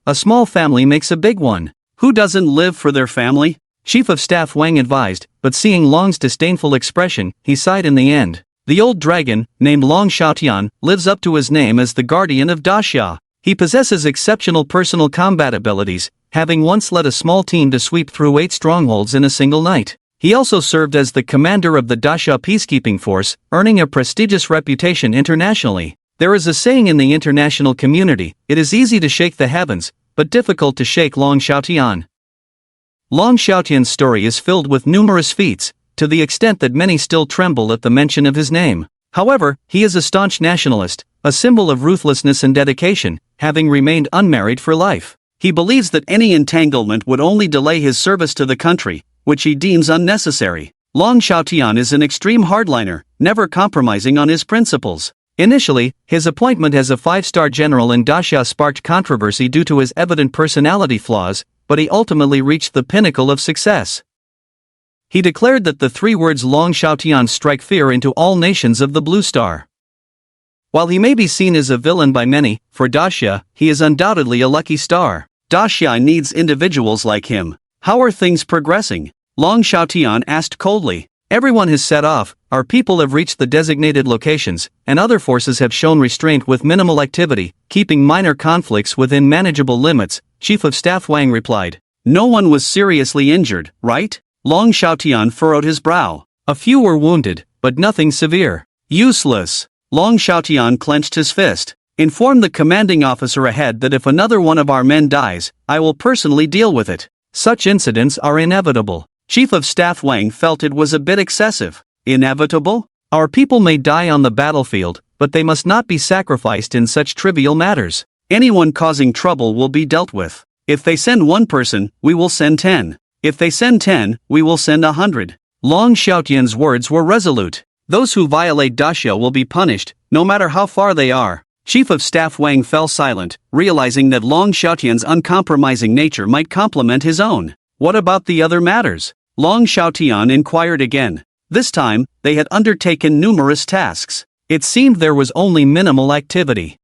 a small family makes a big one. Who doesn't live for their family? Chief of Staff Wang advised, but seeing Long's disdainful expression, he sighed in the end. The old dragon, named Long Xiaotian, lives up to his name as the guardian of Daxia. He possesses exceptional personal combat abilities, having once led a small team to sweep through 8 strongholds in a single night. He also served as the commander of the Daxia peacekeeping force, earning a prestigious reputation internationally. There is a saying in the international community, it is easy to shake the heavens, but difficult to shake Long Xiaotian. Long Xiaotian's story is filled with numerous feats, to the extent that many still tremble at the mention of his name. However, he is a staunch nationalist, a symbol of ruthlessness and dedication, having remained unmarried for life. He believes that any entanglement would only delay his service to the country, which he deems unnecessary. Long Xiaotian is an extreme hardliner, never compromising on his principles. Initially, his appointment as a 5-star general in Daxia sparked controversy due to his evident personality flaws, but he ultimately reached the pinnacle of success. He declared that the 3 words Long Xiaotian strike fear into all nations of the Blue Star. While he may be seen as a villain by many, for Daxia, he is undoubtedly a lucky star. Daxia needs individuals like him. How are things progressing? Long Xiaotian asked coldly. Everyone has set off, our people have reached the designated locations, and other forces have shown restraint with minimal activity, keeping minor conflicts within manageable limits, Chief of Staff Wang replied. No one was seriously injured, right? Long Xiaotian furrowed his brow. A few were wounded, but nothing severe. Useless. Long Xiaotian clenched his fist. Inform the commanding officer ahead that if another one of our men dies, I will personally deal with it. Such incidents are inevitable. Chief of Staff Wang felt it was a bit excessive. Inevitable? Our people may die on the battlefield, but they must not be sacrificed in such trivial matters. Anyone causing trouble will be dealt with. If they send one person, we will send 10. If they send 10, we will send 100. Long Xiaotian's words were resolute. Those who violate daxia will be punished, no matter how far they are. Chief of Staff Wang fell silent, realizing that Long Xiaotian's uncompromising nature might complement his own. What about the other matters? Long Xiaotian inquired again. This time, they had undertaken numerous tasks. It seemed there was only minimal activity.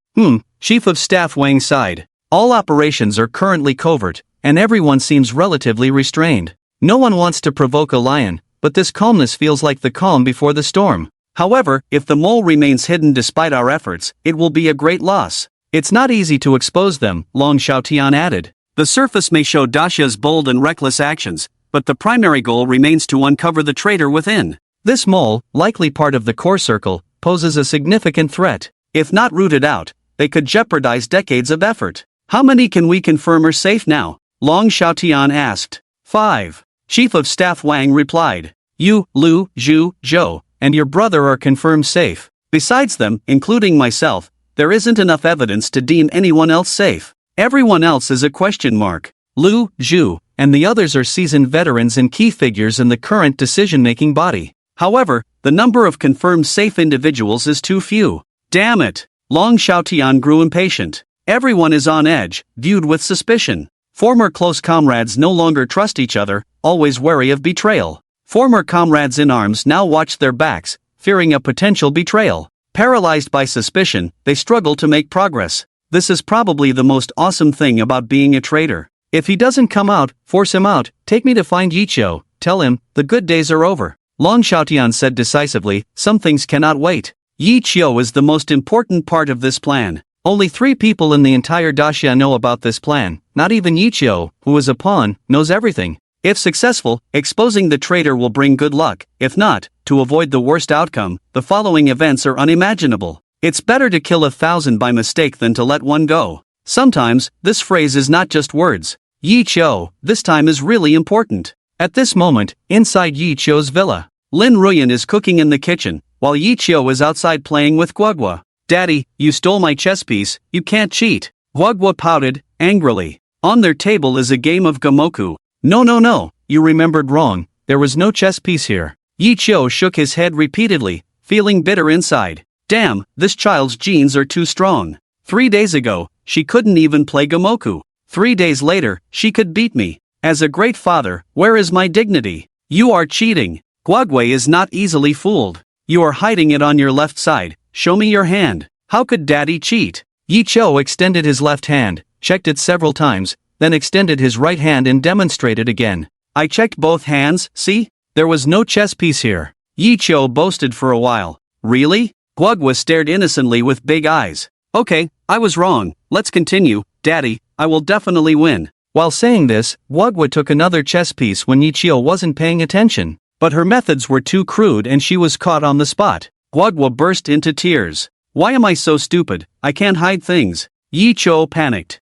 Chief of Staff Wang sighed. All operations are currently covert, and everyone seems relatively restrained. No one wants to provoke a lion, but this calmness feels like the calm before the storm. However, if the mole remains hidden despite our efforts, it will be a great loss. It's not easy to expose them, Long Xiaotian added. The surface may show daxia's bold and reckless actions, but the primary goal remains to uncover the traitor within. This mole, likely part of the core circle, poses a significant threat. If not rooted out, they could jeopardize decades of effort. How many can we confirm are safe now? Long Xiaotian asked. 5. Chief of Staff Wang replied. You, Lu, Zhu, Zhou, and your brother are confirmed safe. Besides them, including myself, there isn't enough evidence to deem anyone else safe. Everyone else is a question mark. Lu, Zhu, and the others are seasoned veterans and key figures in the current decision-making body. However, the number of confirmed safe individuals is too few. Damn it! Long Xiaotian grew impatient. Everyone is on edge, viewed with suspicion. Former close comrades no longer trust each other, always wary of betrayal. Former comrades in arms now watch their backs, fearing a potential betrayal. Paralyzed by suspicion, they struggle to make progress. This is probably the most awesome thing about being a traitor. If he doesn't come out, force him out. Take me to find Yiqiu. Tell him, the good days are over. Long Xiaotian said decisively, some things cannot wait. Yiqiu is the most important part of this plan. Only 3 people in the entire daxia know about this plan. Not even Yiqiu, who is a pawn, knows everything. If successful, exposing the traitor will bring good luck. If not, to avoid the worst outcome, the following events are unimaginable. It's better to kill 1,000 by mistake than to let one go. Sometimes, this phrase is not just words. Yiqiu, this time is really important. At this moment, inside Yiqiu's villa, Lin Ruyan is cooking in the kitchen, while Yiqiu is outside playing with Guagua. Daddy, you stole my chess piece, you can't cheat. Guagua pouted, angrily. On their table is a game of Gamoku. No, you remembered wrong, there was no chess piece here. Yiqiu shook his head repeatedly, feeling bitter inside. Damn, this child's genes are too strong. 3 days ago, she couldn't even play Gamoku. 3 days later, she could beat me. As a great father, where is my dignity? You are cheating. Guagua is not easily fooled. You are hiding it on your left side. Show me your hand. How could daddy cheat? Yiqiu extended his left hand, checked it several times, then extended his right hand and demonstrated again. I checked both hands, see? There was no chess piece here. Yiqiu boasted for a while. Really? Guagua stared innocently with big eyes. Okay, I was wrong, let's continue. Daddy, I will definitely win. While saying this, Guagua took another chess piece when Yiqiu wasn't paying attention. But her methods were too crude and she was caught on the spot. Guagua burst into tears. Why am I so stupid? I can't hide things. Yiqiu panicked.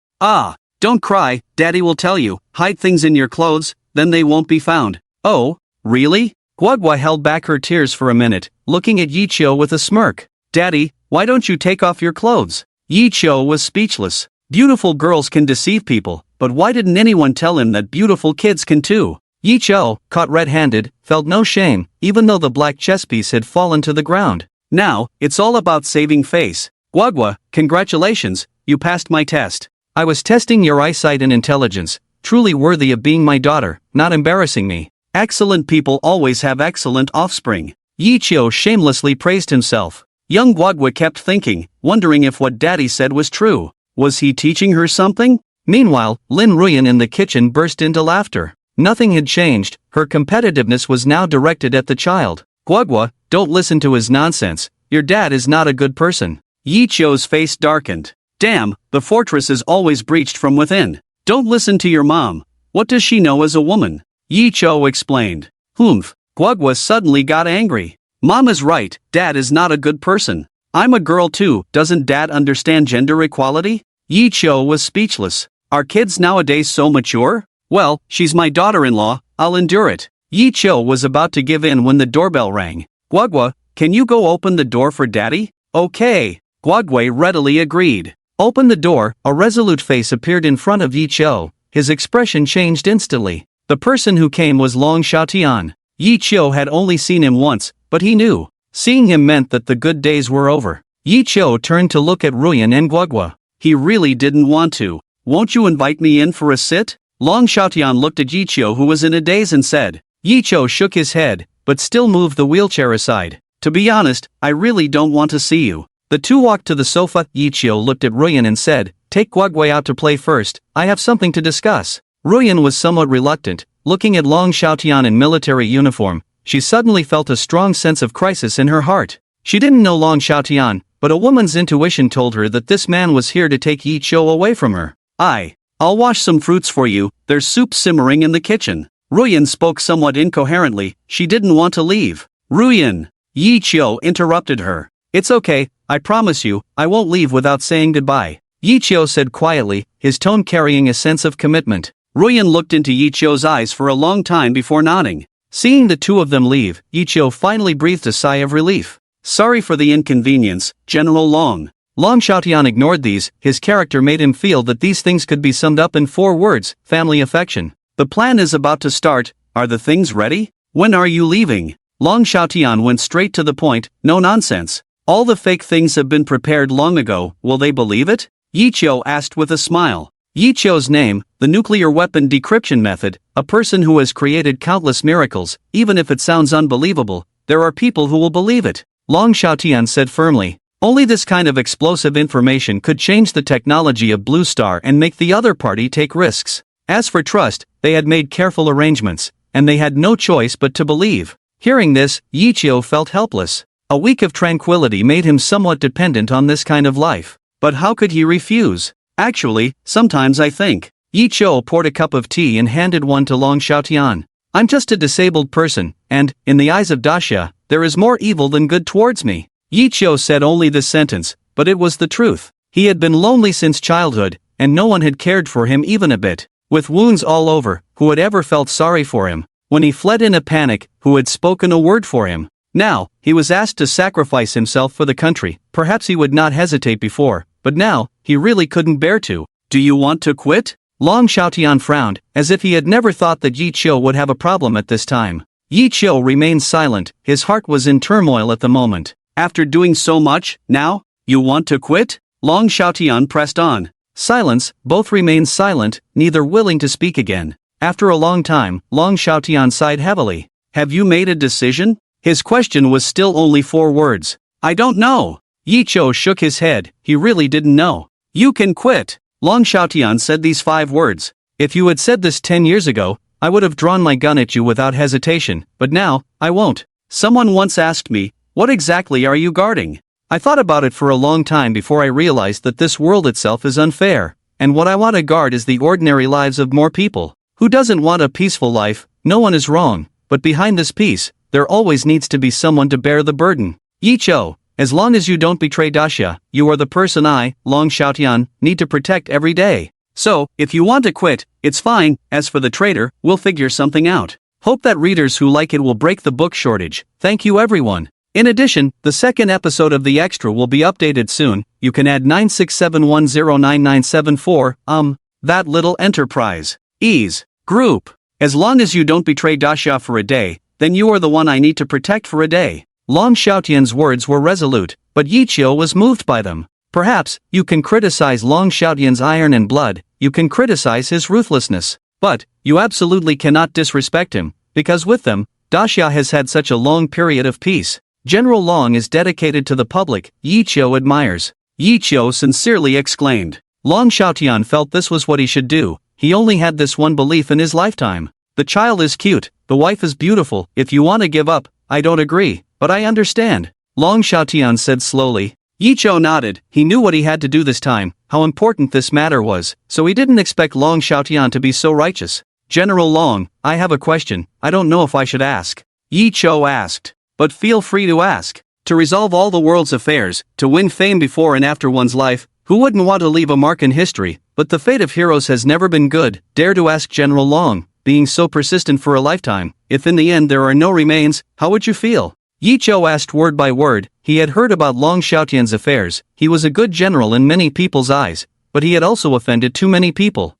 Don't cry, Daddy will tell you. Hide things in your clothes, then they won't be found. Oh, really? Guagua held back her tears for a minute, looking at Yiqiu with a smirk. Daddy, why don't you take off your clothes? Yiqiu was speechless. Beautiful girls can deceive people, but why didn't anyone tell him that beautiful kids can too? Yiqiu, caught red-handed, felt no shame, even though the black chess piece had fallen to the ground. Now, it's all about saving face. Guagua, congratulations, you passed my test. I was testing your eyesight and intelligence, truly worthy of being my daughter, not embarrassing me. Excellent people always have excellent offspring. Yiqiu shamelessly praised himself. Young Guagua kept thinking, wondering if what Daddy said was true. Was he teaching her something? Meanwhile, Lin Ruyan in the kitchen burst into laughter. Nothing had changed, her competitiveness was now directed at the child. Guagua, don't listen to his nonsense, your dad is not a good person. Yi Chou's face darkened. Damn, the fortress is always breached from within. Don't listen to your mom. What does she know as a woman? Yi Chou explained. Humph. Guagua suddenly got angry. Mom is right, dad is not a good person. I'm a girl too, doesn't dad understand gender equality? Yi Chou was speechless. Are kids nowadays so mature? Well, she's my daughter-in-law, I'll endure it. Yi Chou was about to give in when the doorbell rang. Guagua, can you go open the door for daddy? Okay. Guagua readily agreed. Open the door, a resolute face appeared in front of Yi Chou. His expression changed instantly. The person who came was Long Xiaotian. Yi Chou had only seen him once, but he knew. Seeing him meant that the good days were over. Yi Chou turned to look at Ruyan and Guagua. He really didn't want to. Won't you invite me in for a sit? Long Xiaotian looked at Yi Chou, who was in a daze, and said. Yi Chou shook his head, but still moved the wheelchair aside. To be honest, I really don't want to see you. The two walked to the sofa. Yi Chou looked at Ruyan and said, take Guagua out to play first, I have something to discuss. Ruyan was somewhat reluctant, looking at Long Xiaotian in military uniform. She suddenly felt a strong sense of crisis in her heart. She didn't know Long Xiaotian, but a woman's intuition told her that this man was here to take Yi Chou away from her. I'll wash some fruits for you, there's soup simmering in the kitchen. Ruyan spoke somewhat incoherently, she didn't want to leave. Ruyan! Yi Chou interrupted her. It's okay, I promise you, I won't leave without saying goodbye. Yi Chou said quietly, his tone carrying a sense of commitment. Ruyan looked into Yi Chou's eyes for a long time before nodding. Seeing the two of them leave, Yi Chou finally breathed a sigh of relief. Sorry for the inconvenience, General Long. Long Xiaotian ignored these, his character made him feel that these things could be summed up in 4 words, family affection. The plan is about to start, are the things ready? When are you leaving? Long Xiaotian went straight to the point, no nonsense. All the fake things have been prepared long ago, will they believe it? Yi Chou asked with a smile. Yi Chou's name, the nuclear weapon decryption method, a person who has created countless miracles, even if it sounds unbelievable, there are people who will believe it. Long Xiaotian said firmly. Only this kind of explosive information could change the technology of Blue Star and make the other party take risks. As for trust, they had made careful arrangements, and they had no choice but to believe. Hearing this, Yi Chou felt helpless. A week of tranquility made him somewhat dependent on this kind of life. But how could he refuse? Actually, sometimes I think. Yi Chou poured a cup of tea and handed one to Long Xiaotian. I'm just a disabled person, and, in the eyes of Daxia, there is more evil than good towards me. Yi Chou said only this sentence, but it was the truth. He had been lonely since childhood, and no one had cared for him even a bit. With wounds all over, who had ever felt sorry for him? When he fled in a panic, who had spoken a word for him? Now, he was asked to sacrifice himself for the country. Perhaps he would not hesitate before, but now, he really couldn't bear to. Do you want to quit? Long Xiaotian frowned, as if he had never thought that Yi Chou would have a problem at this time. Yi Chou remained silent, his heart was in turmoil at the moment. After doing so much, now, you want to quit? Long Xiaotian pressed on. Silence, both remained silent, neither willing to speak again. After a long time, Long Xiaotian sighed heavily. Have you made a decision? His question was still only 4 words. I don't know. Yi Chou shook his head, he really didn't know. You can quit. Long Xiaotian said these 5 words. If you had said this 10 years ago, I would have drawn my gun at you without hesitation, but now, I won't. Someone once asked me, what exactly are you guarding? I thought about it for a long time before I realized that this world itself is unfair, and what I want to guard is the ordinary lives of more people. Who doesn't want a peaceful life? No one is wrong, but behind this peace, there always needs to be someone to bear the burden. Yi Chou, as long as you don't betray Daxia, you are the person I, Long Xiaotian, need to protect every day. So, if you want to quit, it's fine. As for the traitor, we'll figure something out. Hope that readers who like it will break the book shortage. Thank you everyone. In addition, the second episode of The Extra will be updated soon. You can add 967109974, that little enterprise. Ease. Group. As long as you don't betray Daxia for a day, then you are the one I need to protect for a day. Long Xiaotian's words were resolute, but Yi Chou was moved by them. Perhaps, you can criticize Long Xiaotian's iron and blood, you can criticize his ruthlessness, but, you absolutely cannot disrespect him, because with them, Daxia has had such a long period of peace. General Long is dedicated to the public, Yi Chou admires. Yi Chou sincerely exclaimed. Long Xiaotian felt this was what he should do, he only had this one belief in his lifetime. The child is cute, the wife is beautiful. If you want to give up, I don't agree, but I understand. Long Xiaotian said slowly. Yi Chou nodded. He knew what he had to do this time, how important this matter was, so he didn't expect Long Xiaotian to be so righteous. General Long, I have a question. I don't know if I should ask. Yi Chou asked. But feel free to ask. To resolve all the world's affairs, to win fame before and after one's life, who wouldn't want to leave a mark in history? But the fate of heroes has never been good. Dare to ask General Long, being so persistent for a lifetime, if in the end there are no remains, how would you feel? Yi Chou asked word by word. He had heard about Long Xiaotian's affairs. He was a good general in many people's eyes, but he had also offended too many people.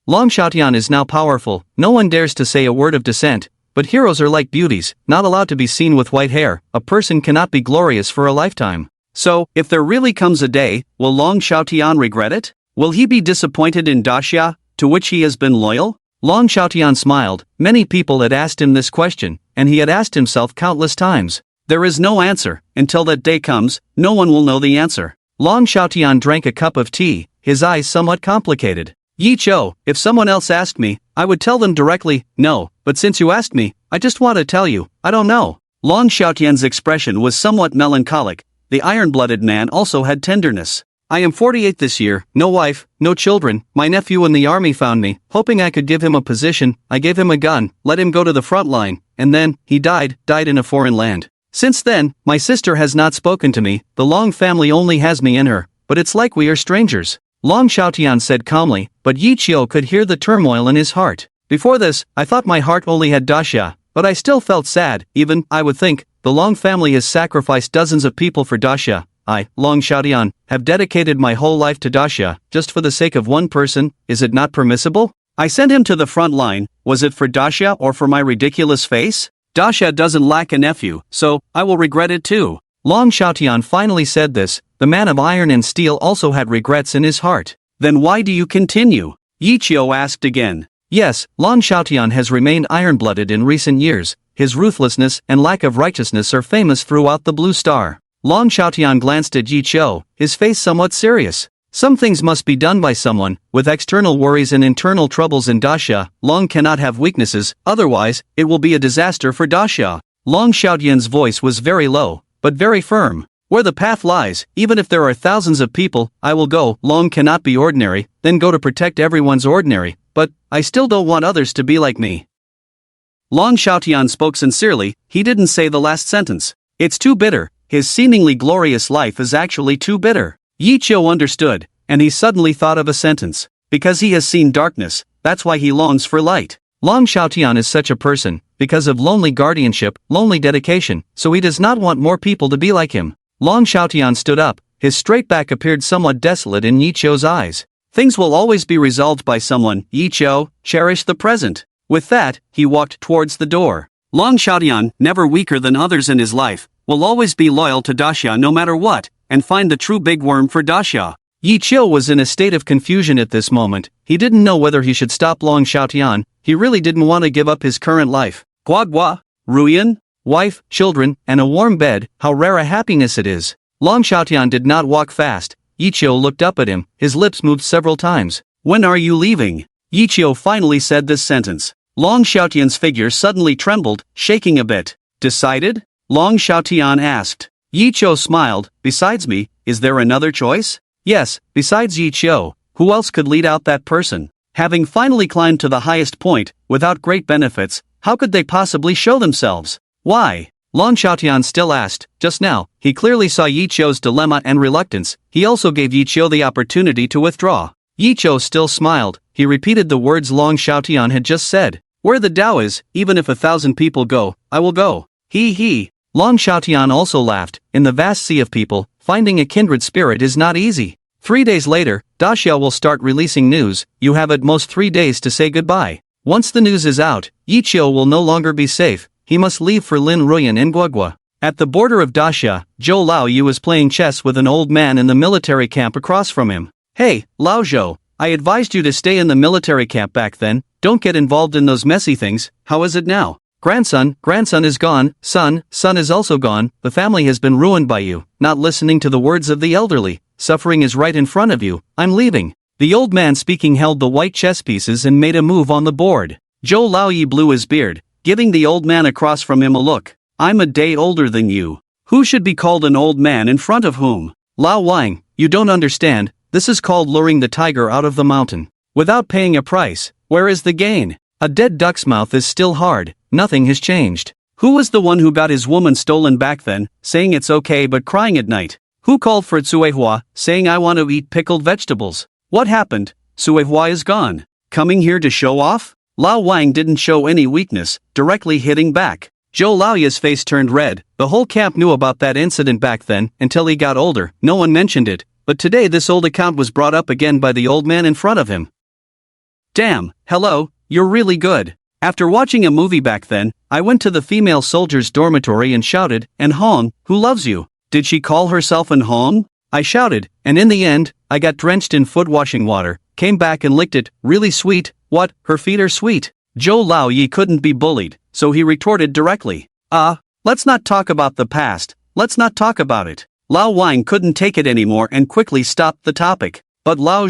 Long Xiaotian is now powerful, no one dares to say a word of dissent, but heroes are like beauties, not allowed to be seen with white hair. A person cannot be glorious for a lifetime. So, if there really comes a day, will Long Xiaotian regret it? Will he be disappointed in Daxia, to which he has been loyal? Long Xiaotian smiled. Many people had asked him this question, and he had asked himself countless times. There is no answer. Until that day comes, no one will know the answer. Long Xiaotian drank a cup of tea, his eyes somewhat complicated. Yi Chou, if someone else asked me, I would tell them directly, no, but since you asked me, I just want to tell you, I don't know. Long Xiaotian's expression was somewhat melancholic. The iron-blooded man also had tenderness. I am 48 this year, no wife, no children. My nephew in the army found me, hoping I could give him a position. I gave him a gun, let him go to the front line, and then, he died in a foreign land. Since then, my sister has not spoken to me. The Long family only has me in her, but it's like we are strangers. Long Xiaotian said calmly, but Yi Chou could hear the turmoil in his heart. Before this, I thought my heart only had Daxia, but I still felt sad. Even, I would think, the Long family has sacrificed dozens of people for Daxia. I, Long Xiaotian, have dedicated my whole life to Daxia, just for the sake of one person. Is it not permissible? I sent him to the front line. Was it for Daxia or for my ridiculous face? Daxia doesn't lack a nephew, so, I will regret it too. Long Xiaotian finally said this. The man of iron and steel also had regrets in his heart. Then why do you continue? Yi Chou asked again. Yes, Long Xiaotian has remained iron-blooded in recent years. His ruthlessness and lack of righteousness are famous throughout the Blue Star. Long Xiaotian glanced at Yi Chou, his face somewhat serious. Some things must be done by someone. With external worries and internal troubles in Daxia, Long cannot have weaknesses, otherwise, it will be a disaster for Daxia. Long Xiaotian's voice was very low, but very firm. Where the path lies, even if there are thousands of people, I will go. Long cannot be ordinary, then go to protect everyone's ordinary, but, I still don't want others to be like me. Long Xiaotian spoke sincerely. He didn't say the last sentence. It's too bitter. His seemingly glorious life is actually too bitter. Yi Chou understood, and he suddenly thought of a sentence. Because he has seen darkness, that's why he longs for light. Long Xiaotian is such a person, because of lonely guardianship, lonely dedication, so he does not want more people to be like him. Long Xiaotian stood up, his straight back appeared somewhat desolate in Yi Chou's eyes. Things will always be resolved by someone. Yi Chou, cherish the present. With that, he walked towards the door. Long Xiaotian, never weaker than others in his life, will always be loyal to Daxia no matter what, and find the true big worm for Daxia. Yi Chou was in a state of confusion at this moment. He didn't know whether he should stop Long Xiaotian. He really didn't want to give up his current life. Guagua, Ruyan, wife, children, and a warm bed, how rare a happiness it is. Long Xiaotian did not walk fast. Yi Chou looked up at him, his lips moved several times. When are you leaving? Yi Chou finally said this sentence. Long Xiaotian's figure suddenly trembled, shaking a bit. Decided? Long Xiaotian asked. Yi Chou smiled. Besides me, is there another choice? Yes, besides Yi Chou, who else could lead out that person? Having finally climbed to the highest point, without great benefits, how could they possibly show themselves? Why? Long Xiaotian still asked. Just now, he clearly saw Yi Chou's dilemma and reluctance. He also gave Yi Chou the opportunity to withdraw. Yi Chou still smiled. He repeated the words Long Xiaotian had just said. Where the Tao is, even if 1,000 people go, I will go. He. Long Xiaotian also laughed. In the vast sea of people, finding a kindred spirit is not easy. 3 days later, Daxia will start releasing news. You have at most 3 days to say goodbye. Once the news is out, Yi Chou will no longer be safe. He must leave for Lin Ruyan in Guagua. At the border of Daxia, Zhou Lao Yu is playing chess with an old man in the military camp across from him. Hey, Lao Zhou, I advised you to stay in the military camp back then. Don't get involved in those messy things. How is it now? Grandson is gone. Son is also gone. The family has been ruined by you, not listening to the words of the elderly. Suffering is right in front of you. I'm leaving. The old man speaking held the white chess pieces and made a move on the board. Zhou Laoyi blew his beard, giving the old man across from him a look. I'm a day older than you. Who should be called an old man in front of whom? Lao Wang, you don't understand, this is called luring the tiger out of the mountain. Without paying a price, where is the gain? A dead duck's mouth is still hard, nothing has changed. Who was the one who got his woman stolen back then, saying it's okay but crying at night? Who called for Tsuehua, saying I want to eat pickled vegetables? What happened? Tsuehua is gone. Coming here to show off? Lao Wang didn't show any weakness, directly hitting back. Zhou Laoya's face turned red. The whole camp knew about that incident back then, until he got older, no one mentioned it, but today this old account was brought up again by the old man in front of him. Damn, hello, you're really good. After watching a movie back then, I went to the female soldiers' dormitory and shouted, "And Hong, who loves you?" Did she call herself An Hong? I shouted, and in the end, I got drenched in foot washing water, came back and licked it, really sweet. What, her feet are sweet? Zhou Laoyi couldn't be bullied, so he retorted directly. Let's not talk about the past, let's not talk about it. Lao Wang couldn't take it anymore and quickly stopped the topic. But Lao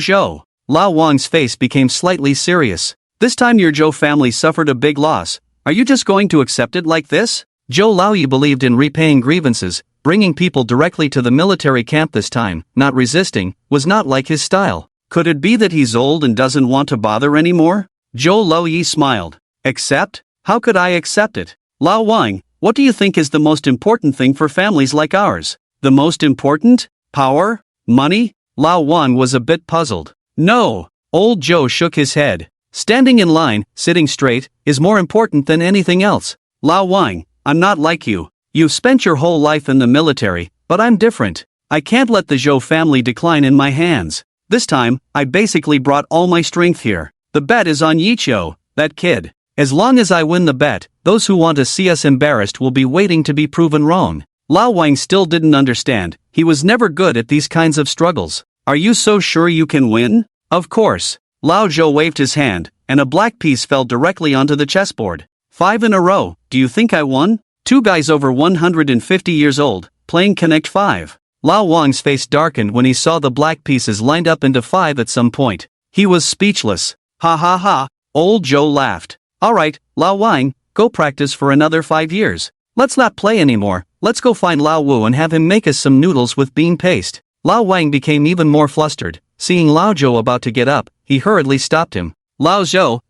Wang's face became slightly serious. This time your Zhou family suffered a big loss. Are you just going to accept it like this? Zhou Laoyi believed in repaying grievances. Bringing people directly to the military camp this time, not resisting, was not like his style. Could it be that he's old and doesn't want to bother anymore? Zhou Laoyi smiled. Accept? How could I accept it? Lao Wang, what do you think is the most important thing for families like ours? The most important? Power? Money? Lao Wang was a bit puzzled. No. Old Zhou shook his head. Standing in line, sitting straight, is more important than anything else. Lao Wang, I'm not like you. You've spent your whole life in the military, but I'm different. I can't let the Zhou family decline in my hands. This time, I basically brought all my strength here. The bet is on Yiqiu, that kid. As long as I win the bet, those who want to see us embarrassed will be waiting to be proven wrong. Lao Wang still didn't understand. He was never good at these kinds of struggles. Are you so sure you can win? Of course. Lao Zhou waved his hand, and a black piece fell directly onto the chessboard. 5 in a row, do you think I won? 2 guys over 150 years old, playing Connect 5. Lao Wang's face darkened when he saw the black pieces lined up into 5 at some point. He was speechless. Ha ha ha, old Zhou laughed. Alright, Lao Wang, go practice for another 5 years. Let's not play anymore, let's go find Lao Wu and have him make us some noodles with bean paste. Lao Wang became even more flustered. Seeing Lao Zhou about to get up, he hurriedly stopped him. Lao Zhou,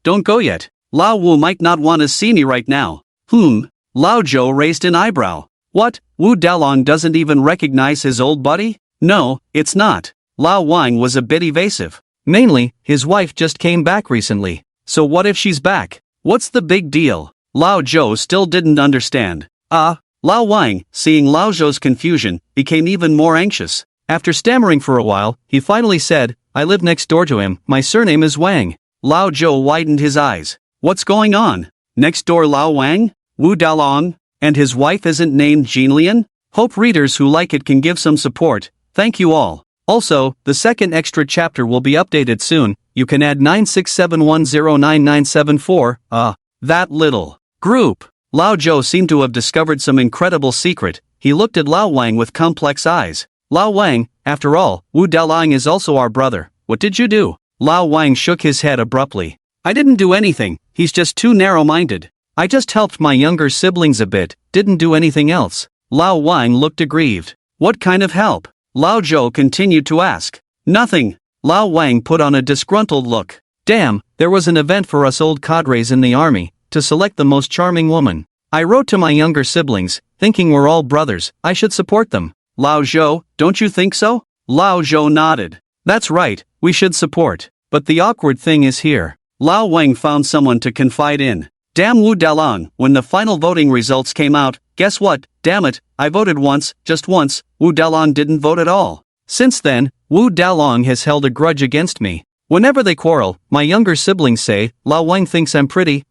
don't go yet. Lao Wu might not want to see me right now. Lao Zhou raised an eyebrow. What, Wu Dalong doesn't even recognize his old buddy? No, it's not. Lao Wang was a bit evasive. Mainly, his wife just came back recently. So what if she's back? What's the big deal? Lao Zhou still didn't understand. Lao Wang, seeing Lao Zhou's confusion, became even more anxious. After stammering for a while, he finally said, I live next door to him, my surname is Wang. Lao Zhou widened his eyes. What's going on? Next door Lao Wang? Wu Dalong? And his wife isn't named Jinlian? Hope readers who like it can give some support, thank you all. Also, the second extra chapter will be updated soon, you can add 967109974, that little group. Lao Zhou seemed to have discovered some incredible secret. He looked at Lao Wang with complex eyes. Lao Wang, after all, Wu Dalong is also our brother, what did you do? Lao Wang shook his head abruptly. I didn't do anything, he's just too narrow-minded. I just helped my younger siblings a bit, didn't do anything else. Lao Wang looked aggrieved. What kind of help? Lao Zhou continued to ask. Nothing. Lao Wang put on a disgruntled look. Damn, there was an event for us old cadres in the army, to select the most charming woman. I wrote to my younger siblings, thinking we're all brothers, I should support them. Lao Zhou, don't you think so? Lao Zhou nodded. That's right, we should support. But the awkward thing is here. Lao Wang found someone to confide in. Damn Wu Dalong, when the final voting results came out, guess what, damn it, I voted once, just once, Wu Dalong didn't vote at all. Since then, Wu Dalong has held a grudge against me. Whenever they quarrel, my younger siblings say, Lao Wang thinks I'm pretty,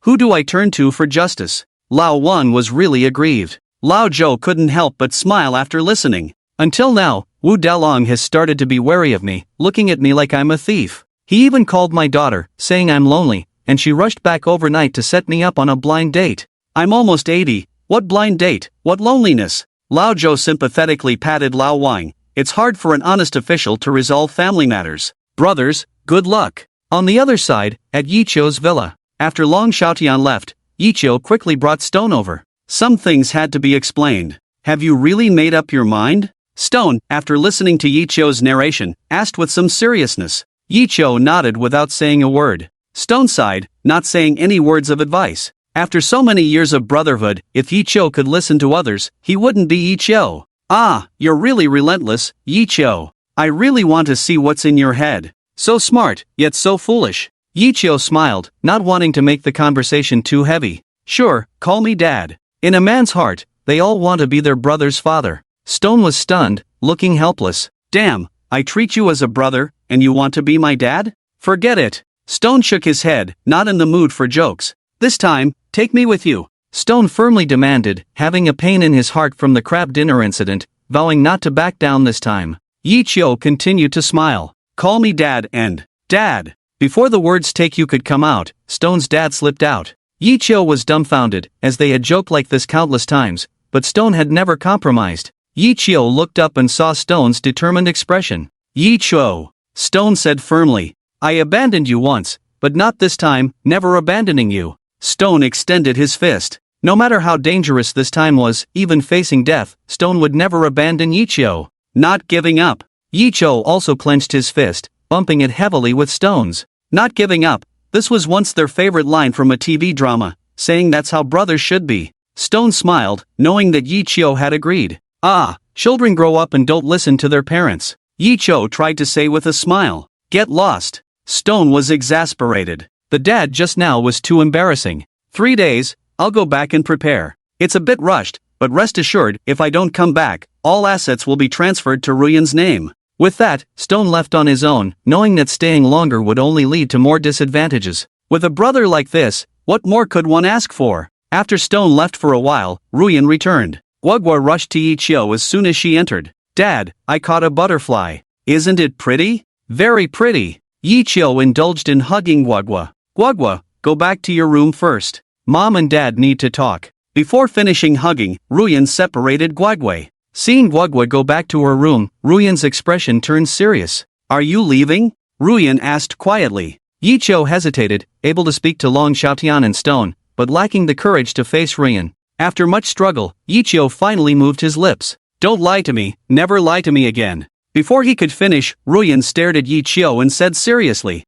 who do I turn to for justice? Lao Wang was really aggrieved. Lao Zhou couldn't help but smile after listening. Until now, Wu Dalong has started to be wary of me, looking at me like I'm a thief. He even called my daughter, saying I'm lonely, and she rushed back overnight to set me up on a blind date. I'm almost 80, what blind date, what loneliness? Lao Zhou sympathetically patted Lao Wang. It's hard for an honest official to resolve family matters. Brothers, good luck. On the other side, at Yichio's villa, after Long Xiaotian left, Yichio quickly brought Stone over. Some things had to be explained. Have you really made up your mind? Stone, after listening to Yichio's narration, asked with some seriousness. Yichio nodded without saying a word. Stone sighed, not saying any words of advice. After so many years of brotherhood, if Yichio could listen to others, he wouldn't be Yichio. Ah, you're really relentless, Yichio. I really want to see what's in your head. So smart, yet so foolish. Yichio smiled, not wanting to make the conversation too heavy. Sure, call me Dad. In a man's heart, they all want to be their brother's father. Stone was stunned, looking helpless. Damn, I treat you as a brother, and you want to be my dad? Forget it. Stone shook his head, not in the mood for jokes. This time, take me with you. Stone firmly demanded, having a pain in his heart from the crab dinner incident, vowing not to back down this time. Yichio continued to smile. Call me Dad and, Dad. Before the words take you could come out, Stone's dad slipped out. Yichio was dumbfounded, as they had joked like this countless times, but Stone had never compromised. Yichio looked up and saw Stone's determined expression. Yichio, Stone said firmly. I abandoned you once, but not this time, never abandoning you. Stone extended his fist. No matter how dangerous this time was, even facing death, Stone would never abandon Yichio. Not giving up. Yichio also clenched his fist, bumping it heavily with Stone's. Not giving up. This was once their favorite line from a TV drama, saying that's how brothers should be. Stone smiled, knowing that Yichio had agreed. Ah, children grow up and don't listen to their parents. Yichio tried to say with a smile. Get lost. Stone was exasperated. The dad just now was too embarrassing. 3 days, I'll go back and prepare. It's a bit rushed, but rest assured, if I don't come back, all assets will be transferred to Ruyan's name. With that, Stone left on his own, knowing that staying longer would only lead to more disadvantages. With a brother like this, what more could one ask for? After Stone left for a while, Ruyan returned. Guagua rushed to Yichio as soon as she entered. Dad, I caught a butterfly. Isn't it pretty? Very pretty. Yichio indulged in hugging Guagua. Guagua, go back to your room first. Mom and Dad need to talk. Before finishing hugging, Ruyan separated Guagua. Seeing Guagua go back to her room, Ruyan's expression turned serious. Are you leaving? Ruyan asked quietly. Yichio hesitated, able to speak to Long Xiaotian and Stone, but lacking the courage to face Ruyan. After much struggle, Yichio finally moved his lips. Don't lie to me, never lie to me again. Before he could finish, Ruyan stared at Yichio and said seriously,